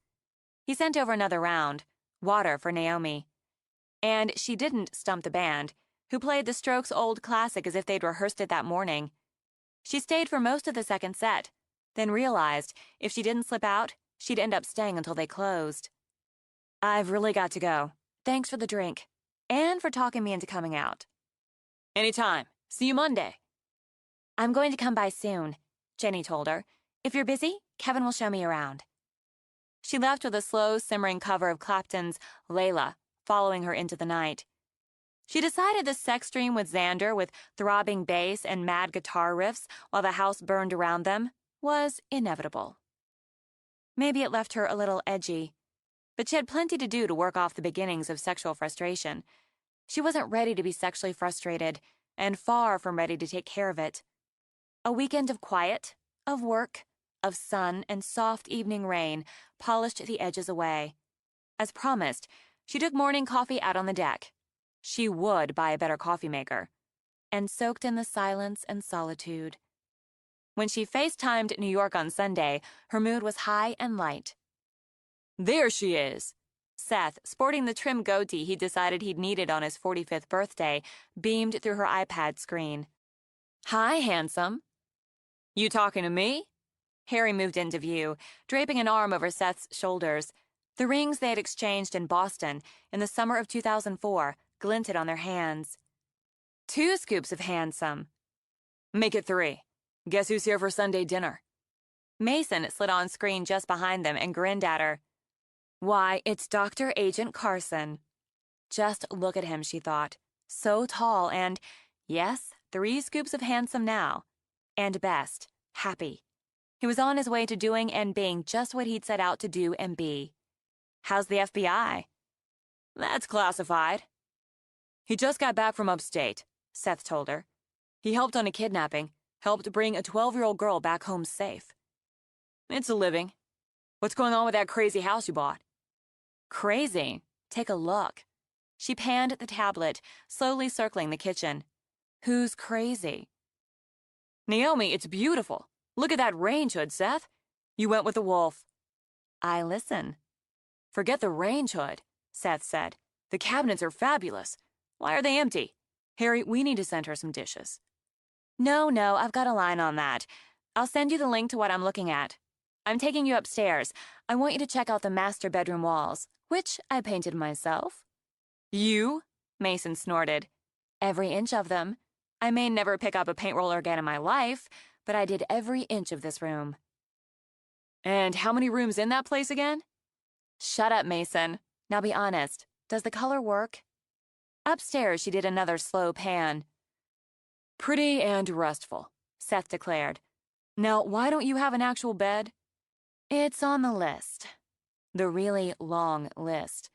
He sent over another round, water for Naomi. And she didn't stump the band, who played the Strokes' old classic as if they'd rehearsed it that morning. She stayed for most of the second set, then realized if she didn't slip out, she'd end up staying until they closed. I've really got to go. Thanks for the drink. And for talking me into coming out. Anytime. See you Monday. I'm going to come by soon, Jenny told her. If you're busy, Kevin will show me around. She left with a slow, simmering cover of Clapton's Layla, following her into the night. She decided the sex dream with Xander, with throbbing bass and mad guitar riffs while the house burned around them, was inevitable. Maybe it left her a little edgy. But she had plenty to do to work off the beginnings of sexual frustration. She wasn't ready to be sexually frustrated, and far from ready to take care of it. A weekend of quiet, of work, of sun and soft evening rain polished the edges away. As promised, she took morning coffee out on the deck. She would buy a better coffee maker. And soaked in the silence and solitude. When she FaceTimed New York on Sunday, her mood was high and light. There she is. Seth, sporting the trim goatee he decided he'd needed on his 45th birthday, beamed through her iPad screen. Hi, handsome. You talking to me? Harry moved into view, draping an arm over Seth's shoulders. The rings they had exchanged in Boston in the summer of 2004 glinted on their hands. 2 scoops of handsome. Make it 3. Guess who's here for Sunday dinner? Mason slid on screen just behind them and grinned at her. Why, it's Dr. Agent Carson. Just look at him, she thought. So tall and, yes, 3 scoops of handsome now. And best, happy. He was on his way to doing and being just what he'd set out to do and be. How's the FBI? That's classified. He just got back from upstate, Seth told her. He helped on a kidnapping, helped bring a 12-year-old girl back home safe. It's a living. What's going on with that crazy house you bought? Crazy? Take a look. She panned the tablet, slowly circling the kitchen. Who's crazy? Naomi, it's beautiful. Look at that range hood, Seth. You went with the wolf. I listen. Forget the range hood, Seth said. The cabinets are fabulous. Why are they empty? Harry, we need to send her some dishes. No, I've got a line on that. I'll send you the link to what I'm looking at. I'm taking you upstairs. I want you to check out the master bedroom walls, which I painted myself. You? Mason snorted. Every inch of them. I may never pick up a paint roller again in my life, but I did every inch of this room. And how many rooms in that place again? Shut up, Mason. Now be honest. Does the color work? Upstairs, she did another slow pan. Pretty and restful, Seth declared. Now, why don't you have an actual bed? It's on the list. The really long list.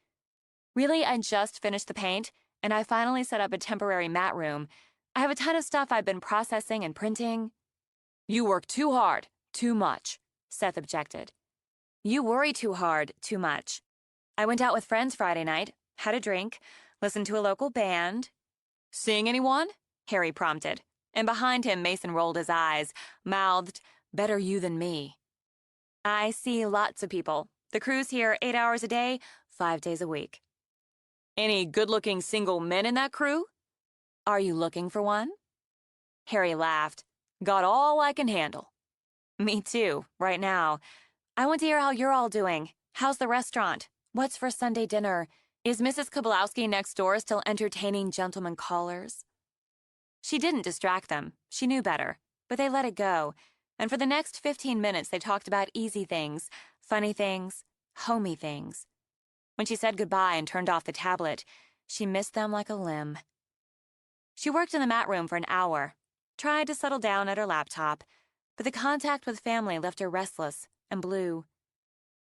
Really, I just finished the paint, and I finally set up a temporary mat room. I have a ton of stuff I've been processing and printing. You work too hard, too much, Seth objected. You worry too hard, too much. I went out with friends Friday night, had a drink, listened to a local band. Seeing anyone? Harry prompted, and behind him Mason rolled his eyes, mouthed, better you than me. I see lots of people. The crew's here 8 hours a day, 5 days a week. Any good-looking single men in that crew? Are you looking for one? Harry laughed. Got all I can handle. Me too, right now. I want to hear how you're all doing. How's the restaurant? What's for Sunday dinner? Is Mrs. Koblowski next door still entertaining gentlemen callers? She didn't distract them. She knew better. But they let it go. And for the next 15 minutes, they talked about easy things, funny things, homey things. When she said goodbye and turned off the tablet, she missed them like a limb. She worked in the mat room for an hour, tried to settle down at her laptop, but the contact with family left her restless and blue.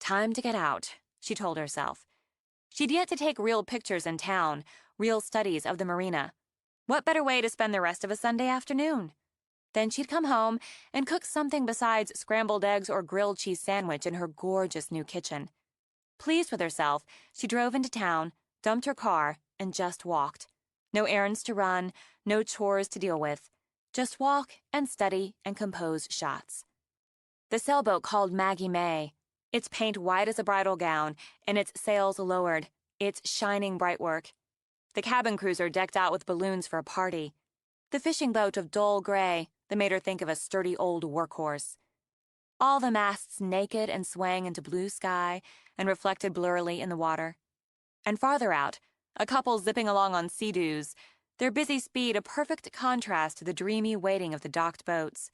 Time to get out, she told herself. She'd yet to take real pictures in town, real studies of the marina. What better way to spend the rest of a Sunday afternoon? Then she'd come home and cook something besides scrambled eggs or grilled cheese sandwich in her gorgeous new kitchen. Pleased with herself, she drove into town, dumped her car, and just walked. No errands to run, no chores to deal with. Just walk and study and compose shots. The sailboat called Maggie May, its paint white as a bridal gown and its sails lowered, its shining bright work. The cabin cruiser decked out with balloons for a party. The fishing boat of dull gray that made her think of a sturdy old workhorse. All the masts naked and swaying into blue sky and reflected blurrily in the water. And farther out, a couple zipping along on sea-doos, their busy speed a perfect contrast to the dreamy waiting of the docked boats.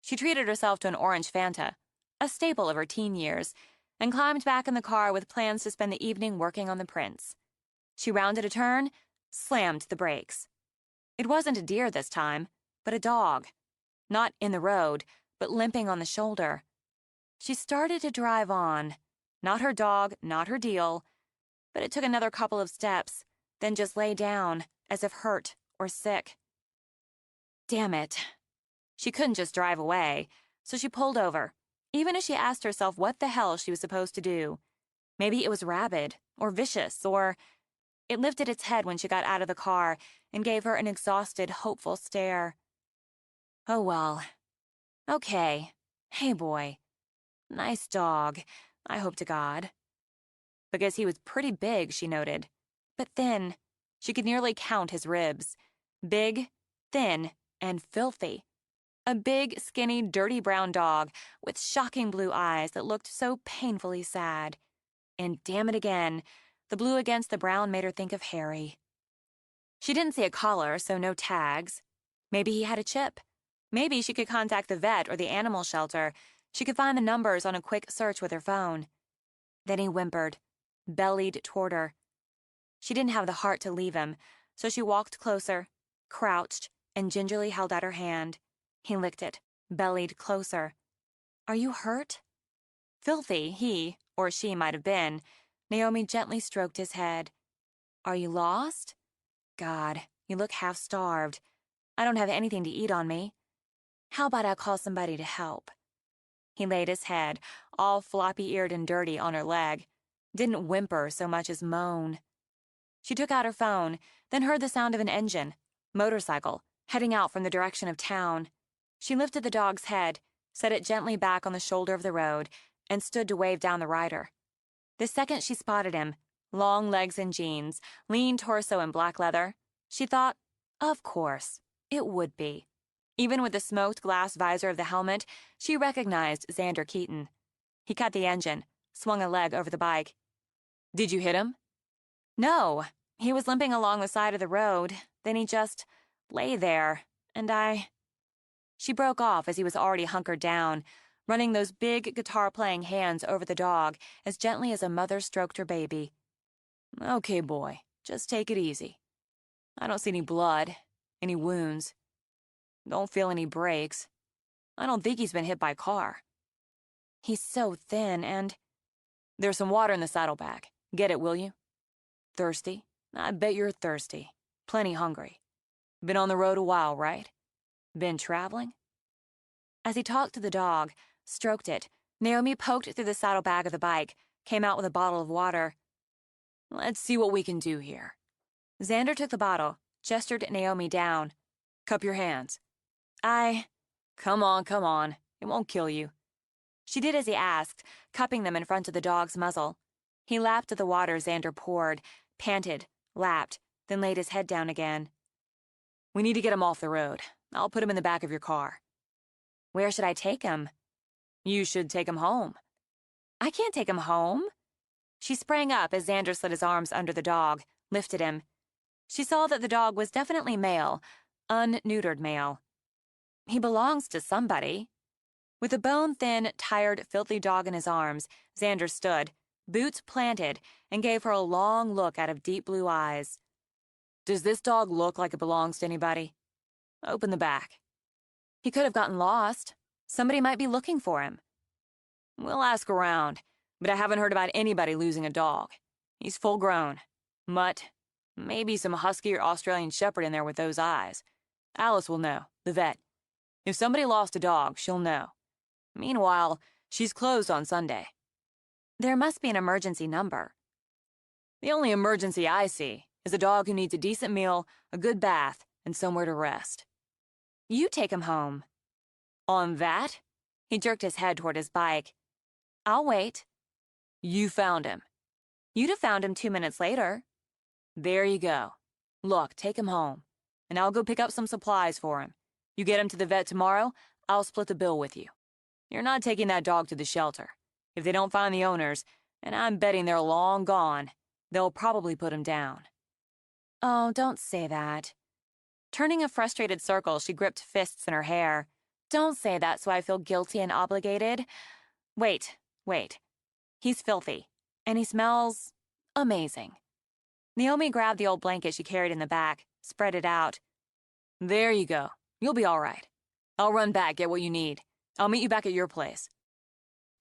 She treated herself to an orange Fanta, a staple of her teen years, and climbed back in the car with plans to spend the evening working on the prints. She rounded a turn, slammed the brakes. It wasn't a deer this time, but a dog. Not in the road, but limping on the shoulder. She started to drive on. Not her dog, not her deal. But it took another couple of steps, then just lay down, as if hurt or sick. Damn it. She couldn't just drive away, so she pulled over, even as she asked herself what the hell she was supposed to do. Maybe it was rabid, or vicious, or... It lifted its head when she got out of the car and gave her an exhausted, hopeful stare. Oh well. Okay. Hey, boy. Nice dog, I hope to God. Because he was pretty big, she noted, but thin. She could nearly count his ribs. Big, thin, and filthy. A big, skinny, dirty brown dog with shocking blue eyes that looked so painfully sad. And damn it again, the blue against the brown made her think of Harry. She didn't see a collar, so no tags. Maybe he had a chip. Maybe she could contact the vet or the animal shelter. She could find the numbers on a quick search with her phone. Then he whimpered, bellied toward her. She didn't have the heart to leave him, so she walked closer, crouched, and gingerly held out her hand. He licked it, bellied closer. Are you hurt? Filthy, he, or she might have been. Naomi gently stroked his head. Are you lost? God, you look half-starved. I don't have anything to eat on me. How about I call somebody to help? He laid his head, all floppy-eared and dirty, on her leg. Didn't whimper so much as moan. She took out her phone, then heard the sound of an engine, motorcycle, heading out from the direction of town. She lifted the dog's head, set it gently back on the shoulder of the road, and stood to wave down the rider. The second she spotted him, long legs in jeans, lean torso in black leather, she thought, of course, it would be. Even with the smoked glass visor of the helmet, she recognized Xander Keaton. He cut the engine, swung a leg over the bike. Did you hit him? No. He was limping along the side of the road. Then he just lay there, and I... She broke off as he was already hunkered down, running those big guitar-playing hands over the dog as gently as a mother stroked her baby. Okay, boy, just take it easy. I don't see any blood, any wounds. Don't feel any breaks. I don't think he's been hit by a car. He's so thin and... There's some water in the saddlebag. Get it, will you? Thirsty? I bet you're thirsty. Plenty hungry. Been on the road a while, right? Been traveling? As he talked to the dog, stroked it, Naomi poked through the saddlebag of the bike, came out with a bottle of water. Let's see what we can do here. Xander took the bottle, gestured Naomi down. Cup your hands. Come on. It won't kill you. She did as he asked, cupping them in front of the dog's muzzle. He lapped at the water Xander poured, panted, lapped, then laid his head down again. We need to get him off the road. I'll put him in the back of your car. Where should I take him? You should take him home. I can't take him home. She sprang up as Xander slid his arms under the dog, lifted him. She saw that the dog was definitely male, unneutered male. He belongs to somebody. With the bone-thin, tired, filthy dog in his arms, Xander stood, boots planted, and gave her a long look out of deep blue eyes. Does this dog look like it belongs to anybody? Open the back. He could have gotten lost. Somebody might be looking for him. We'll ask around, but I haven't heard about anybody losing a dog. He's full grown. Mutt. Maybe some husky or Australian shepherd in there with those eyes. Alice will know, the vet. If somebody lost a dog, she'll know. Meanwhile, she's closed on Sunday. There must be an emergency number. The only emergency I see is a dog who needs a decent meal, a good bath, and somewhere to rest. You take him home. On that? He jerked his head toward his bike. I'll wait. You found him. You'd have found him 2 minutes later. There you go. Look, take him home, and I'll go pick up some supplies for him. You get him to the vet tomorrow, I'll split the bill with you. You're not taking that dog to the shelter. If they don't find the owners, and I'm betting they're long gone, they'll probably put him down. Oh, don't say that. Turning a frustrated circle, she gripped fists in her hair. Don't say that so I feel guilty and obligated. Wait. He's filthy, and he smells amazing. Naomi grabbed the old blanket she carried in the back, spread it out. There you go. You'll be all right. I'll run back, get what you need. I'll meet you back at your place.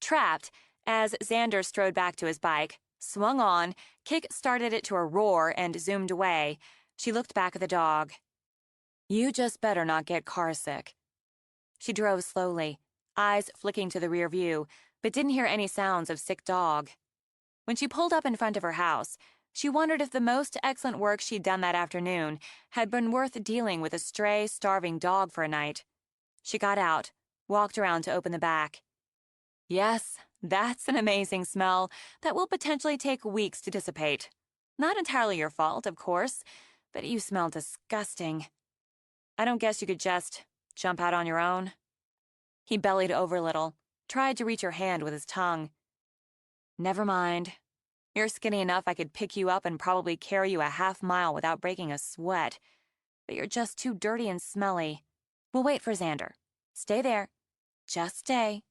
Trapped, as Xander strode back to his bike, swung on, kick-started it to a roar, and zoomed away, she looked back at the dog. You just better not get carsick. She drove slowly, eyes flicking to the rear view, but didn't hear any sounds of sick dog. When she pulled up in front of her house, she wondered if the most excellent work she'd done that afternoon had been worth dealing with a stray, starving dog for a night. She got out, walked around to open the back. Yes, that's an amazing smell that will potentially take weeks to dissipate. Not entirely your fault, of course, but you smell disgusting. I don't guess you could just jump out on your own. He bellied over a little, tried to reach her hand with his tongue. Never mind. You're skinny enough I could pick you up and probably carry you a half-mile without breaking a sweat. But you're just too dirty and smelly. We'll wait for Xander. Stay there. Just stay.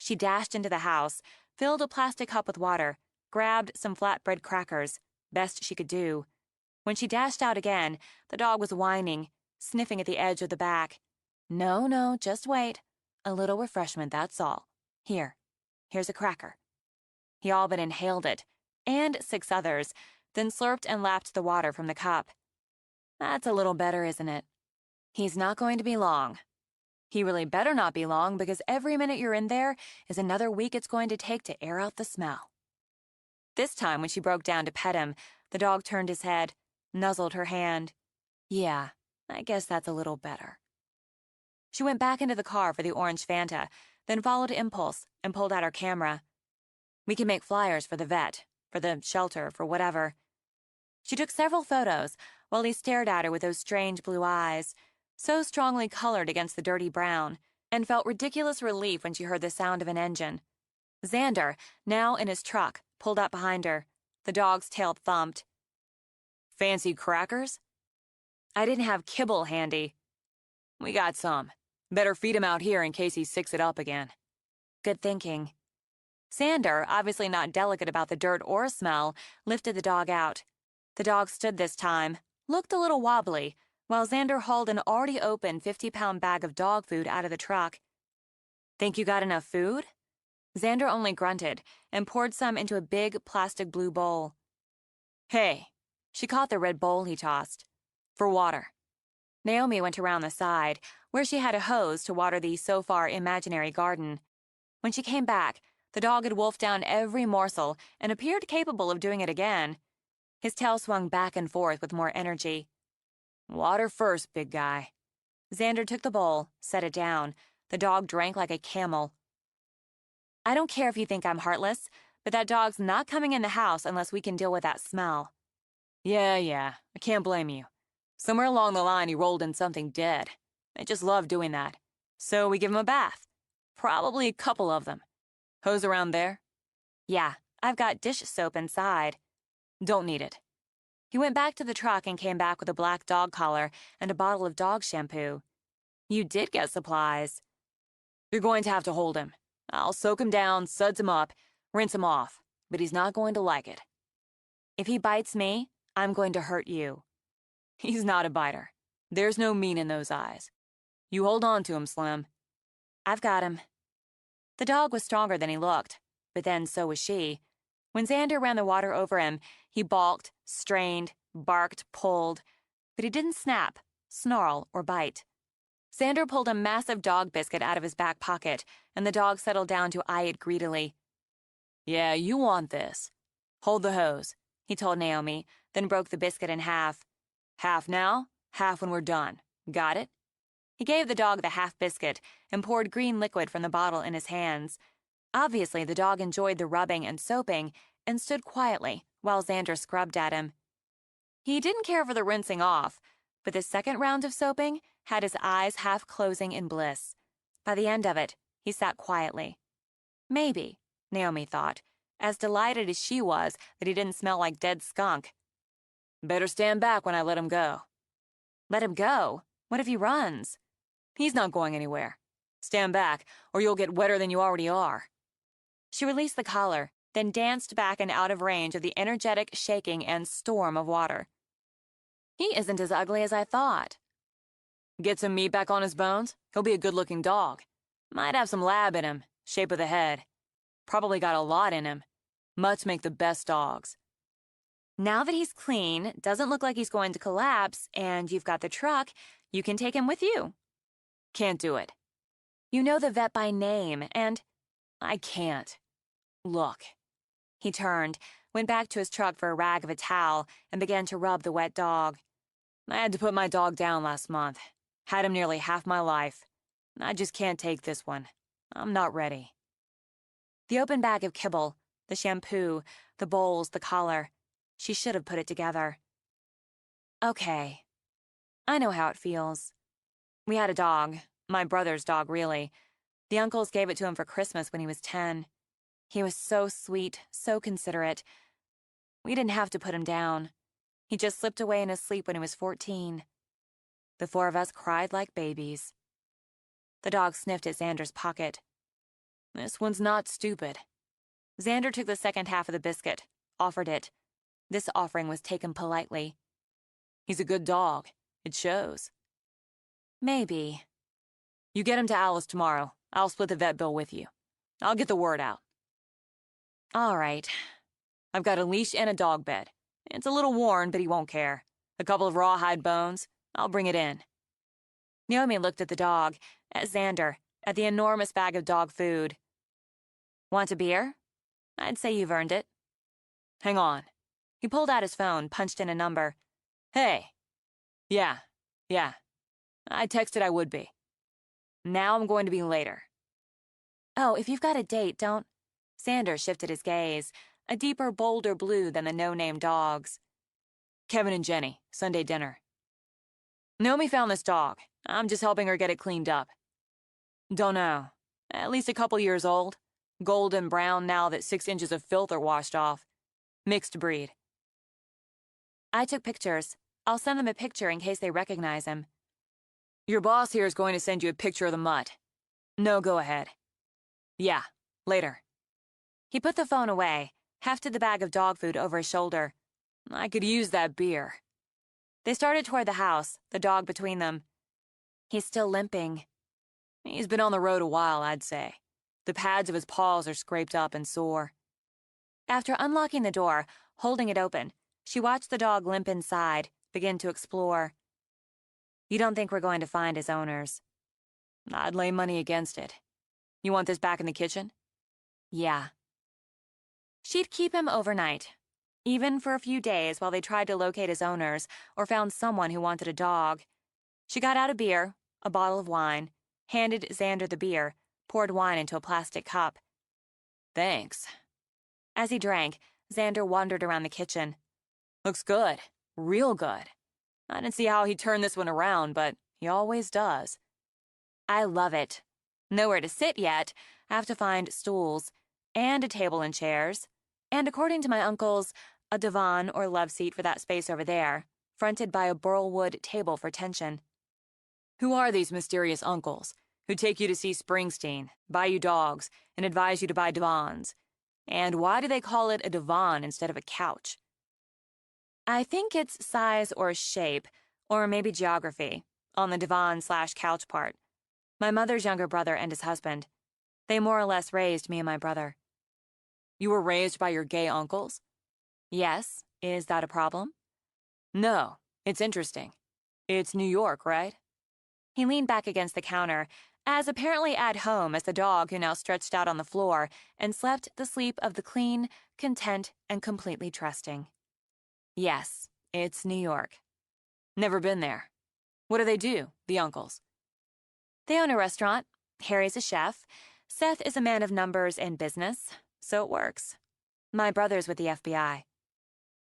She dashed into the house, filled a plastic cup with water, grabbed some flatbread crackers, best she could do. When she dashed out again, the dog was whining, sniffing at the edge of the back. No, just wait. A little refreshment, that's all. Here's a cracker. He all but inhaled it, and 6 others, then slurped and lapped the water from the cup. That's a little better, isn't it? He's not going to be long. He really better not be long, because every minute you're in there is another week it's going to take to air out the smell. This time, when she broke down to pet him, the dog turned his head, nuzzled her hand. Yeah, I guess that's a little better. She went back into the car for the orange Fanta, then followed impulse and pulled out her camera. We can make flyers for the vet, for the shelter, for whatever. She took several photos while he stared at her with those strange blue eyes, so strongly colored against the dirty brown, and felt ridiculous relief when she heard the sound of an engine. Xander, now in his truck, pulled up behind her. The dog's tail thumped. Fancy crackers? I didn't have kibble handy. We got some. Better feed him out here in case he sicks it up again. Good thinking. Xander, obviously not delicate about the dirt or smell, lifted the dog out. The dog stood this time, looked a little wobbly, while Xander hauled an already open 50-pound bag of dog food out of the truck. Think you got enough food? Xander only grunted and poured some into a big plastic blue bowl. Hey, she caught the red bowl he tossed. For water. Naomi went around the side, where she had a hose to water the so far imaginary garden. When she came back, the dog had wolfed down every morsel and appeared capable of doing it again. His tail swung back and forth with more energy. Water first, big guy. Xander took the bowl, set it down. The dog drank like a camel. I don't care if you think I'm heartless, but that dog's not coming in the house unless we can deal with that smell. Yeah, I can't blame you. Somewhere along the line he rolled in something dead. I just love doing that. So we give him a bath. Probably a couple of them. Hose around there? Yeah, I've got dish soap inside. Don't need it. He went back to the truck and came back with a black dog collar and a bottle of dog shampoo. You did get supplies. You're going to have to hold him. I'll soak him down, suds him up, rinse him off, but he's not going to like it. If he bites me, I'm going to hurt you. He's not a biter. There's no mean in those eyes. You hold on to him, Slim. I've got him. The dog was stronger than he looked, but then so was she. When Xander ran the water over him, he balked, strained, barked, pulled, but he didn't snap, snarl, or bite. Xander pulled a massive dog biscuit out of his back pocket, and the dog settled down to eye it greedily. Yeah, you want this. Hold the hose, he told Naomi, then broke the biscuit in half. Half now, half when we're done. Got it? He gave the dog the half biscuit and poured green liquid from the bottle in his hands. Obviously, the dog enjoyed the rubbing and soaping and stood quietly while Xander scrubbed at him. He didn't care for the rinsing off, but the second round of soaping had his eyes half closing in bliss. By the end of it, he sat quietly. Maybe, Naomi thought, as delighted as she was that he didn't smell like dead skunk. Better stand back when I let him go. Let him go? What if he runs? He's not going anywhere. Stand back, or you'll get wetter than you already are. She released the collar, then danced back and out of range of the energetic shaking and storm of water. He isn't as ugly as I thought. Get some meat back on his bones, he'll be a good-looking dog. Might have some lab in him, shape of the head. Probably got a lot in him. Mutts make the best dogs. Now that he's clean, doesn't look like he's going to collapse, and you've got the truck, you can take him with you. Can't do it. You know the vet by name, and I can't. Look. He turned, went back to his truck for a rag of a towel, and began to rub the wet dog. I had to put my dog down last month. Had him nearly half my life. I just can't take this one. I'm not ready. The open bag of kibble, the shampoo, the bowls, the collar. She should have put it together. Okay. I know how it feels. We had a dog. My brother's dog, really. The uncles gave it to him for Christmas when he was 10. He was so sweet, so considerate. We didn't have to put him down. He just slipped away in his sleep when he was 14. The four of us cried like babies. The dog sniffed at Xander's pocket. This one's not stupid. Xander took the second half of the biscuit, offered it. This offering was taken politely. He's a good dog. It shows. Maybe. You get him to Alice tomorrow. I'll split the vet bill with you. I'll get the word out. All right. I've got a leash and a dog bed. It's a little worn, but he won't care. A couple of rawhide bones. I'll bring it in. Naomi looked at the dog, at Xander, at the enormous bag of dog food. Want a beer? I'd say you've earned it. Hang on. He pulled out his phone, punched in a number. Hey. Yeah. I texted I would be. Now I'm going to be later. Oh, if you've got a date, don't... Xander shifted his gaze, a deeper, bolder blue than the no-name dog's. Kevin and Jenny, Sunday dinner. Naomi found this dog. I'm just helping her get it cleaned up. Don't know. At least a couple years old. Golden brown now that 6 inches of filth are washed off. Mixed breed. I took pictures. I'll send them a picture in case they recognize him. Your boss here is going to send you a picture of the mutt. No, go ahead. Yeah, later. He put the phone away, hefted the bag of dog food over his shoulder. I could use that beer. They started toward the house, the dog between them. He's still limping. He's been on the road a while, I'd say. The pads of his paws are scraped up and sore. After unlocking the door, holding it open, she watched the dog limp inside, begin to explore. You don't think we're going to find his owners? I'd lay money against it. You want this back in the kitchen? Yeah. She'd keep him overnight, even for a few days while they tried to locate his owners or found someone who wanted a dog. She got out a beer, a bottle of wine, handed Xander the beer, poured wine into a plastic cup. Thanks. As he drank, Xander wandered around the kitchen. Looks good. Real good. I didn't see how he turned this one around, but he always does. I love it. Nowhere to sit yet. Have to find stools, and a table and chairs, and according to my uncles, a divan or love seat for that space over there, fronted by a burlwood table for tension. Who are these mysterious uncles who take you to see Springsteen, buy you dogs, and advise you to buy divans? And why do they call it a divan instead of a couch? I think it's size or shape, or maybe geography, on the divan/couch part. My mother's younger brother and his husband. They more or less raised me and my brother. You were raised by your gay uncles? Yes. Is that a problem? No. It's interesting. It's New York, right? He leaned back against the counter, as apparently at home as the dog who now stretched out on the floor and slept the sleep of the clean, content, and completely trusting. Yes, it's New York. Never been there. What do they do, the uncles? They own a restaurant. Harry's a chef. Seth is a man of numbers and business, so it works. My brother's with the FBI.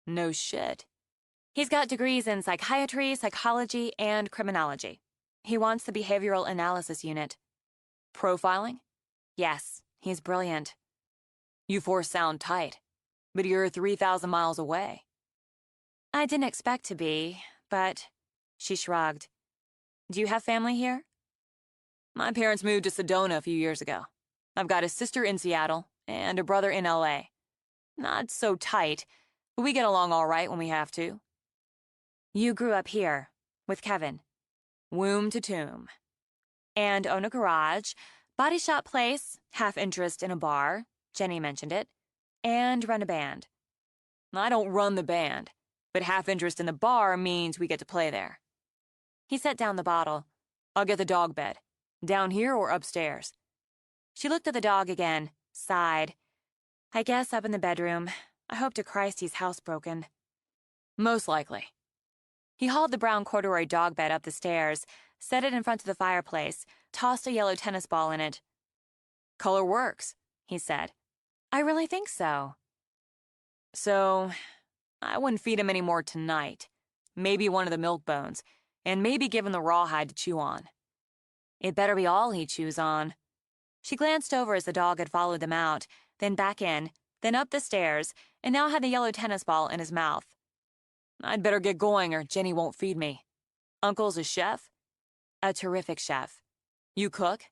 No shit. He's got degrees in psychiatry, psychology, and criminology. He wants the behavioral analysis unit. Profiling? Yes, he's brilliant. You four sound tight, but you're 3,000 miles away. I didn't expect to be, but... She shrugged. Do you have family here? My parents moved to Sedona a few years ago. I've got a sister in Seattle and a brother in LA. Not so tight, but we get along all right when we have to. You grew up here, with Kevin. Womb to tomb. And own a garage, Body shop place, half interest in a bar, Jenny mentioned it, and run a band. I don't run the band, but half interest in the bar means we get to play there. He set down the bottle. I'll get the dog bed. Down here or upstairs? She looked at the dog again, sighed. I guess up in the bedroom. I hope to Christ he's housebroken. Most likely. He hauled the brown corduroy dog bed up the stairs, set it in front of the fireplace, tossed a yellow tennis ball in it. Color works, he said. I really think so. So, I wouldn't feed him any more tonight. Maybe one of the milk bones, and maybe give him the rawhide to chew on. It better be all he chews on. She glanced over as the dog had followed them out, then back in, then up the stairs, and now had the yellow tennis ball in his mouth. I'd better get going or Jenny won't feed me. Uncle's a chef? A terrific chef. You cook?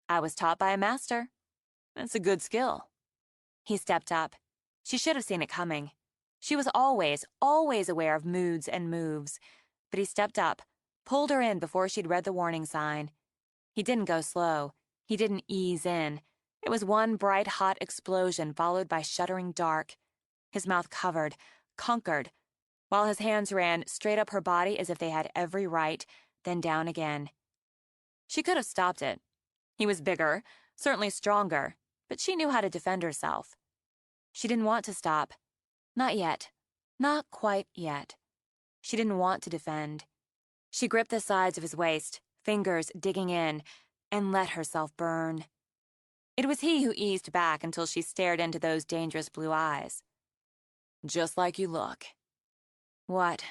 I was taught by a master. That's a good skill. He stepped up. She should have seen it coming. She was always aware of moods and moves. But he stepped up, pulled her in before she'd read the warning sign. He didn't go slow. He didn't ease in. It was one bright, hot explosion followed by shuddering dark. His mouth covered, conquered, while his hands ran straight up her body as if they had every right, then down again. She could have stopped it. He was bigger, certainly stronger, but she knew how to defend herself. She didn't want to stop. Not yet. Not quite yet. She didn't want to defend. She gripped the sides of his waist, fingers digging in, and let herself burn. It was he who eased back until she stared into those dangerous blue eyes. Just like you look. What?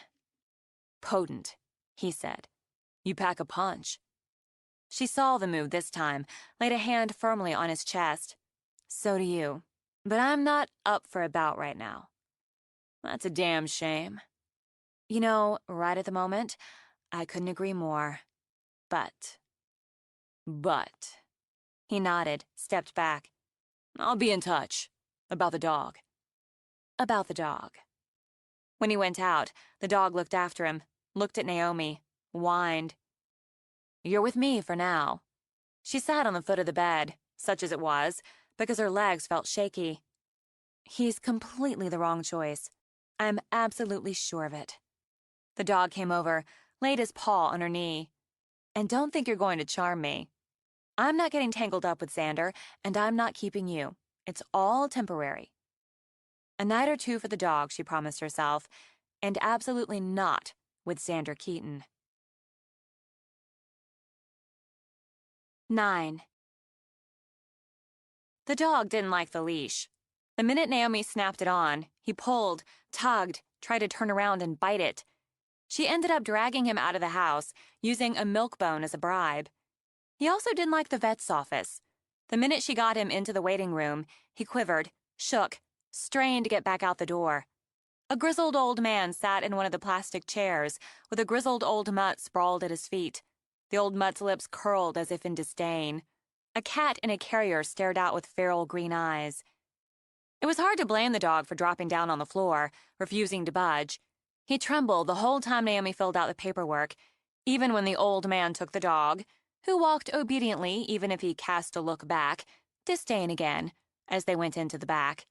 Potent, he said. You pack a punch. She saw the move this time, laid a hand firmly on his chest. So do you. But I'm not up for a bout right now. That's a damn shame. You know, right at the moment, I couldn't agree more. But. He nodded, stepped back. I'll be in touch. About the dog. About the dog. When he went out, the dog looked after him, looked at Naomi, whined. You're with me for now. She sat on the foot of the bed, such as it was, because her legs felt shaky. He's completely the wrong choice. I'm absolutely sure of it. The dog came over, laid his paw on her knee. And don't think you're going to charm me. I'm not getting tangled up with Xander, and I'm not keeping you. It's all temporary. A night or two for the dog, she promised herself, and absolutely not with Xander Keaton. 9. The dog didn't like the leash. The minute Naomi snapped it on, he pulled, tugged, tried to turn around and bite it. She ended up dragging him out of the house, using a milk bone as a bribe. He also didn't like the vet's office. The minute she got him into the waiting room, he quivered, shook, strained to get back out the door. A grizzled old man sat in one of the plastic chairs, with a grizzled old mutt sprawled at his feet. The old mutt's lips curled as if in disdain. A cat in a carrier stared out with feral green eyes. It was hard to blame the dog for dropping down on the floor, refusing to budge. He trembled the whole time Naomi filled out the paperwork, even when the old man took the dog, who walked obediently even if he cast a look back, disdain again, as they went into the back.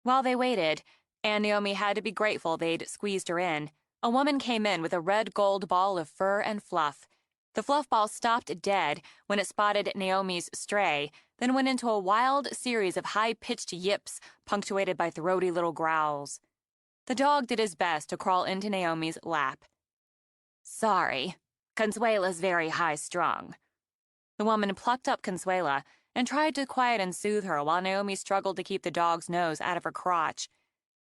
While they waited, and Naomi had to be grateful they'd squeezed her in, a woman came in with a red gold ball of fur and fluff. The fluff ball stopped dead when it spotted Naomi's stray, then went into a wild series of high-pitched yips punctuated by throaty little growls. The dog did his best to crawl into Naomi's lap. Sorry, Consuela's very high-strung. The woman plucked up Consuela and tried to quiet and soothe her while Naomi struggled to keep the dog's nose out of her crotch.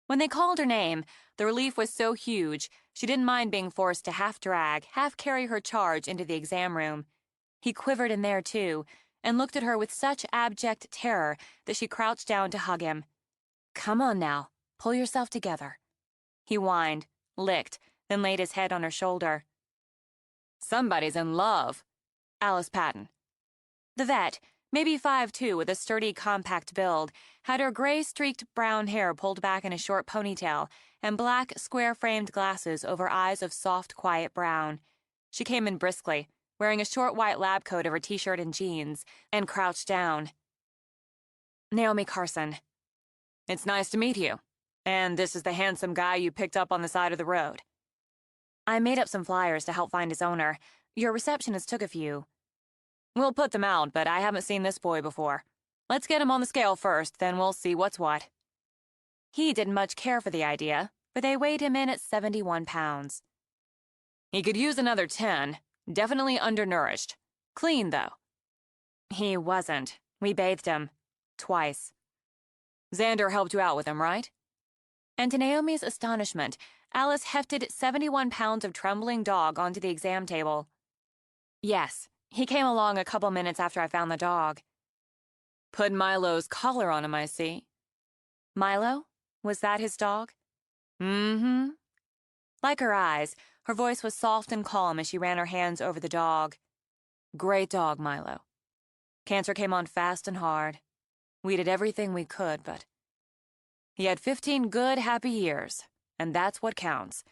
When they called her name, the relief was so huge she didn't mind being forced to half-drag, half-carry her charge into the exam room. He quivered in there, too, and looked at her with such abject terror that she crouched down to hug him. Come on now, pull yourself together. He whined, licked, then laid his head on her shoulder. Somebody's in love. Alice Patton. The vet, maybe 5'2", with a sturdy, compact build, had her gray-streaked brown hair pulled back in a short ponytail and black, square-framed glasses over eyes of soft, quiet brown. She came in briskly, wearing a short white lab coat over t-shirt and jeans, and crouched down. Naomi Carson. It's nice to meet you. And this is the handsome guy you picked up on the side of the road. I made up some flyers to help find his owner. Your receptionist took a few. We'll put them out, but I haven't seen this boy before. Let's get him on the scale first, then we'll see what's what. He didn't much care for the idea, but they weighed him in at 71 pounds. He could use another 10. Definitely undernourished. Clean, though. He wasn't. We bathed him. Twice. Xander helped you out with him, right? And to Naomi's astonishment, Alice hefted 71 pounds of trembling dog onto the exam table. Yes, he came along a couple minutes after I found the dog. Put Milo's collar on him, I see. Milo? Was that his dog? Mm-hmm. Like her eyes, her voice was soft and calm as she ran her hands over the dog. Great dog, Milo. Cancer came on fast and hard. We did everything we could, but he had 15 good, happy years, and that's what counts.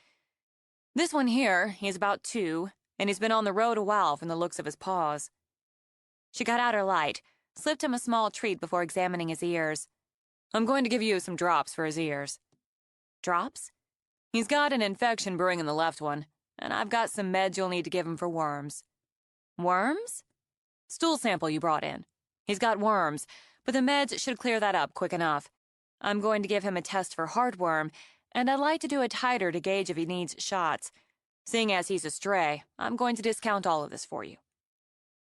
This one here, he's about 2, and he's been on the road a while from the looks of his paws. She got out her light, slipped him a small treat before examining his ears. I'm going to give you some drops for his ears. Drops? He's got an infection brewing in the left one, and I've got some meds you'll need to give him for worms. Worms? Stool sample you brought in. He's got worms, but the meds should clear that up quick enough. I'm going to give him a test for heartworm, and I'd like to do a titer to gauge if he needs shots. Seeing as he's a stray, I'm going to discount all of this for you.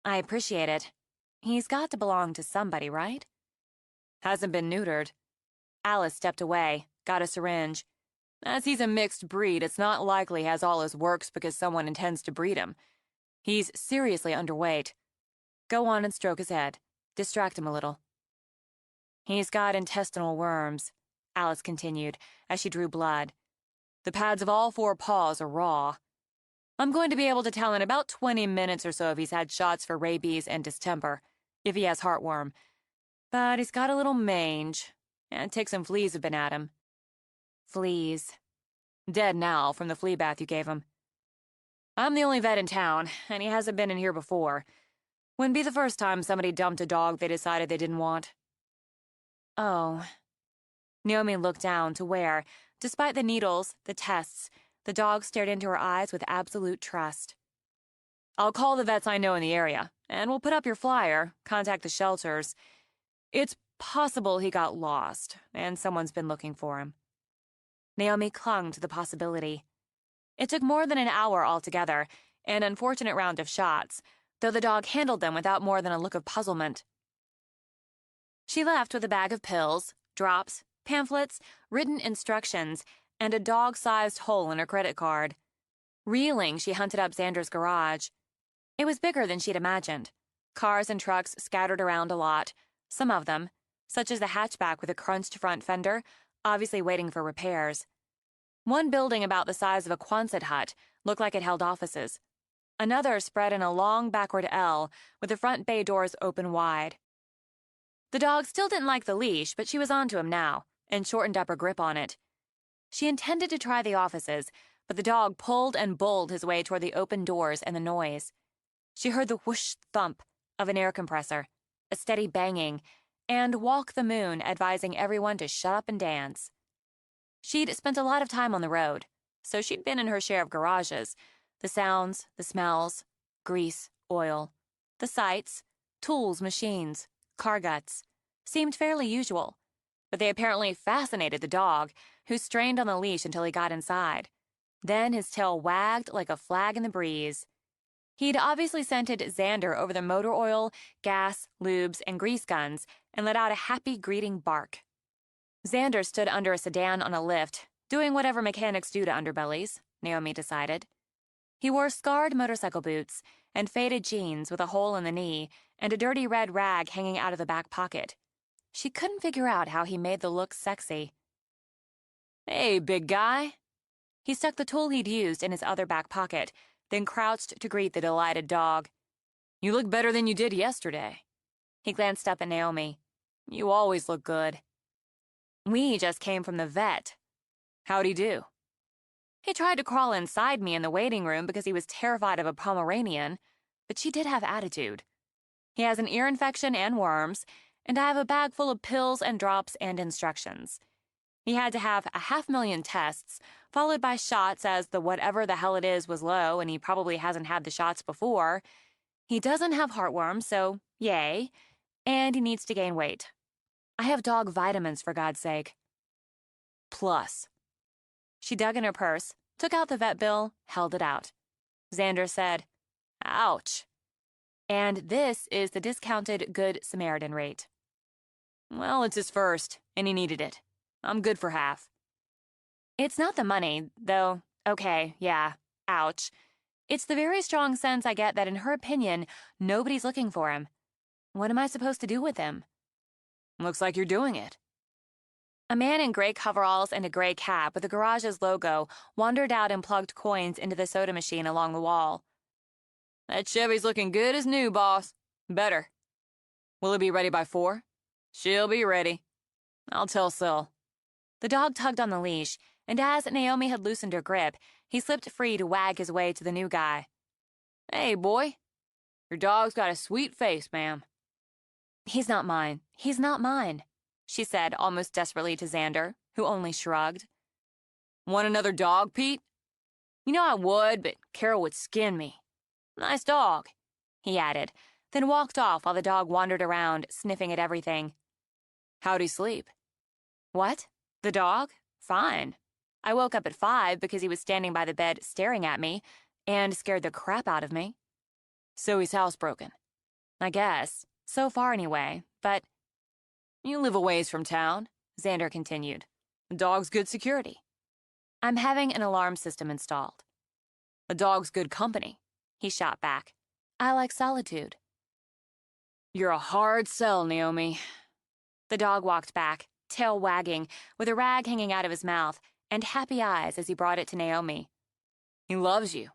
I appreciate it. He's got to belong to somebody, right? Hasn't been neutered. Alice stepped away, got a syringe. As he's a mixed breed, it's not likely he has all his works because someone intends to breed him. He's seriously underweight. Go on and stroke his head. Distract him a little. He's got intestinal worms, Alice continued as she drew blood. The pads of all 4 paws are raw. I'm going to be able to tell in about 20 minutes or so if he's had shots for rabies and distemper, if he has heartworm. But he's got a little mange, and ticks and fleas have been at him. Fleas. Dead now from the flea bath you gave him. I'm the only vet in town, and he hasn't been in here before. Wouldn't be the first time somebody dumped a dog they decided they didn't want. Oh. Naomi looked down to where, despite the needles, the tests, the dog stared into her eyes with absolute trust. I'll call the vets I know in the area, and we'll put up your flyer, contact the shelters. It's possible he got lost, and someone's been looking for him. Naomi clung to the possibility. It took more than an hour altogether, an unfortunate round of shots, though the dog handled them without more than a look of puzzlement. She left with a bag of pills, drops, pamphlets, written instructions, and a dog-sized hole in her credit card. Reeling, she hunted up Xander's garage. It was bigger than she'd imagined. Cars and trucks scattered around a lot, some of them, such as the hatchback with a crunched front fender, obviously waiting for repairs. One building about the size of a Quonset hut looked like it held offices. Another spread in a long backward L, with the front bay doors open wide. The dog still didn't like the leash, but she was onto him now, and shortened up her grip on it. She intended to try the offices, but the dog pulled and bowled his way toward the open doors and the noise. She heard the whoosh thump of an air compressor, a steady banging, and Walk the Moon advising everyone to shut up and dance. She'd spent a lot of time on the road, so she'd been in her share of garages, the sounds, the smells, grease, oil, the sights, tools, machines, car guts, seemed fairly usual, but they apparently fascinated the dog, who strained on the leash until he got inside. Then his tail wagged like a flag in the breeze. He'd obviously scented Xander over the motor oil, gas, lubes, and grease guns and let out a happy greeting bark. Xander stood under a sedan on a lift, doing whatever mechanics do to underbellies, Naomi decided. He wore scarred motorcycle boots and faded jeans with a hole in the knee and a dirty red rag hanging out of the back pocket. She couldn't figure out how he made the look sexy. Hey, big guy. He stuck the tool he'd used in his other back pocket, then crouched to greet the delighted dog. You look better than you did yesterday. He glanced up at Naomi. You always look good. We just came from the vet. How'd he do? He tried to crawl inside me in the waiting room because he was terrified of a Pomeranian, but she did have attitude. He has an ear infection and worms, and I have a bag full of pills and drops and instructions. He had to have 500,000 tests, followed by shots as the whatever the hell it is was low and he probably hasn't had the shots before. He doesn't have heartworm, so yay, and he needs to gain weight. I have dog vitamins, for God's sake. Plus. She dug in her purse, took out the vet bill, held it out. Xander said, "Ouch." And this is the discounted Good Samaritan rate. Well, it's his first, and he needed it. I'm good for half. It's not the money, though. Okay, yeah, ouch. It's the very strong sense I get that in her opinion, nobody's looking for him. What am I supposed to do with him? Looks like you're doing it. A man in gray coveralls and a gray cap with the garage's logo wandered out and plugged coins into the soda machine along the wall. That Chevy's looking good as new, boss. Better. Will it be ready by 4? She'll be ready. I'll tell Sil. The dog tugged on the leash, and as Naomi had loosened her grip, he slipped free to wag his way to the new guy. Hey, boy. Your dog's got a sweet face, ma'am. He's not mine. He's not mine, she said almost desperately to Xander, who only shrugged. Want another dog, Pete? You know I would, but Carol would skin me. Nice dog, he added, then walked off while the dog wandered around, sniffing at everything. How'd he sleep? What? The dog? Fine. I woke up at 5 because he was standing by the bed staring at me and scared the crap out of me. So he's housebroken. I guess. So far anyway, but... You live a ways from town, Xander continued. The dog's good security. I'm having an alarm system installed. The dog's good company, he shot back. I like solitude. You're a hard sell, Naomi. The dog walked back, tail wagging, with a rag hanging out of his mouth, and happy eyes as he brought it to Naomi. He loves you.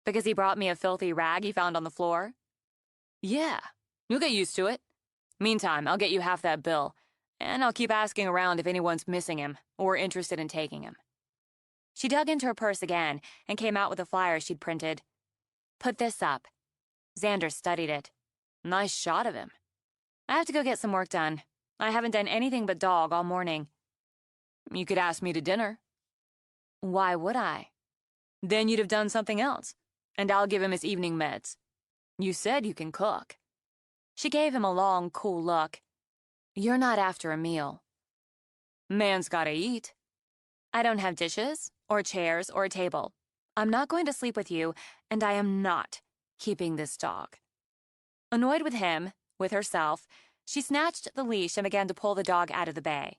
Because he brought me a filthy rag he found on the floor? Yeah, you'll get used to it. Meantime, I'll get you half that bill, and I'll keep asking around if anyone's missing him or interested in taking him. She dug into her purse again and came out with a flyer she'd printed. Put this up. Xander studied it. Nice shot of him. I have to go get some work done. I haven't done anything but dog all morning. You could ask me to dinner. Why would I? Then you'd have done something else, and I'll give him his evening meds. You said you can cook. She gave him a long, cool look. You're not after a meal. Man's gotta eat. I don't have dishes, or chairs, or a table. I'm not going to sleep with you, and I am not keeping this dog. Annoyed with him, with herself, she snatched the leash and began to pull the dog out of the bay.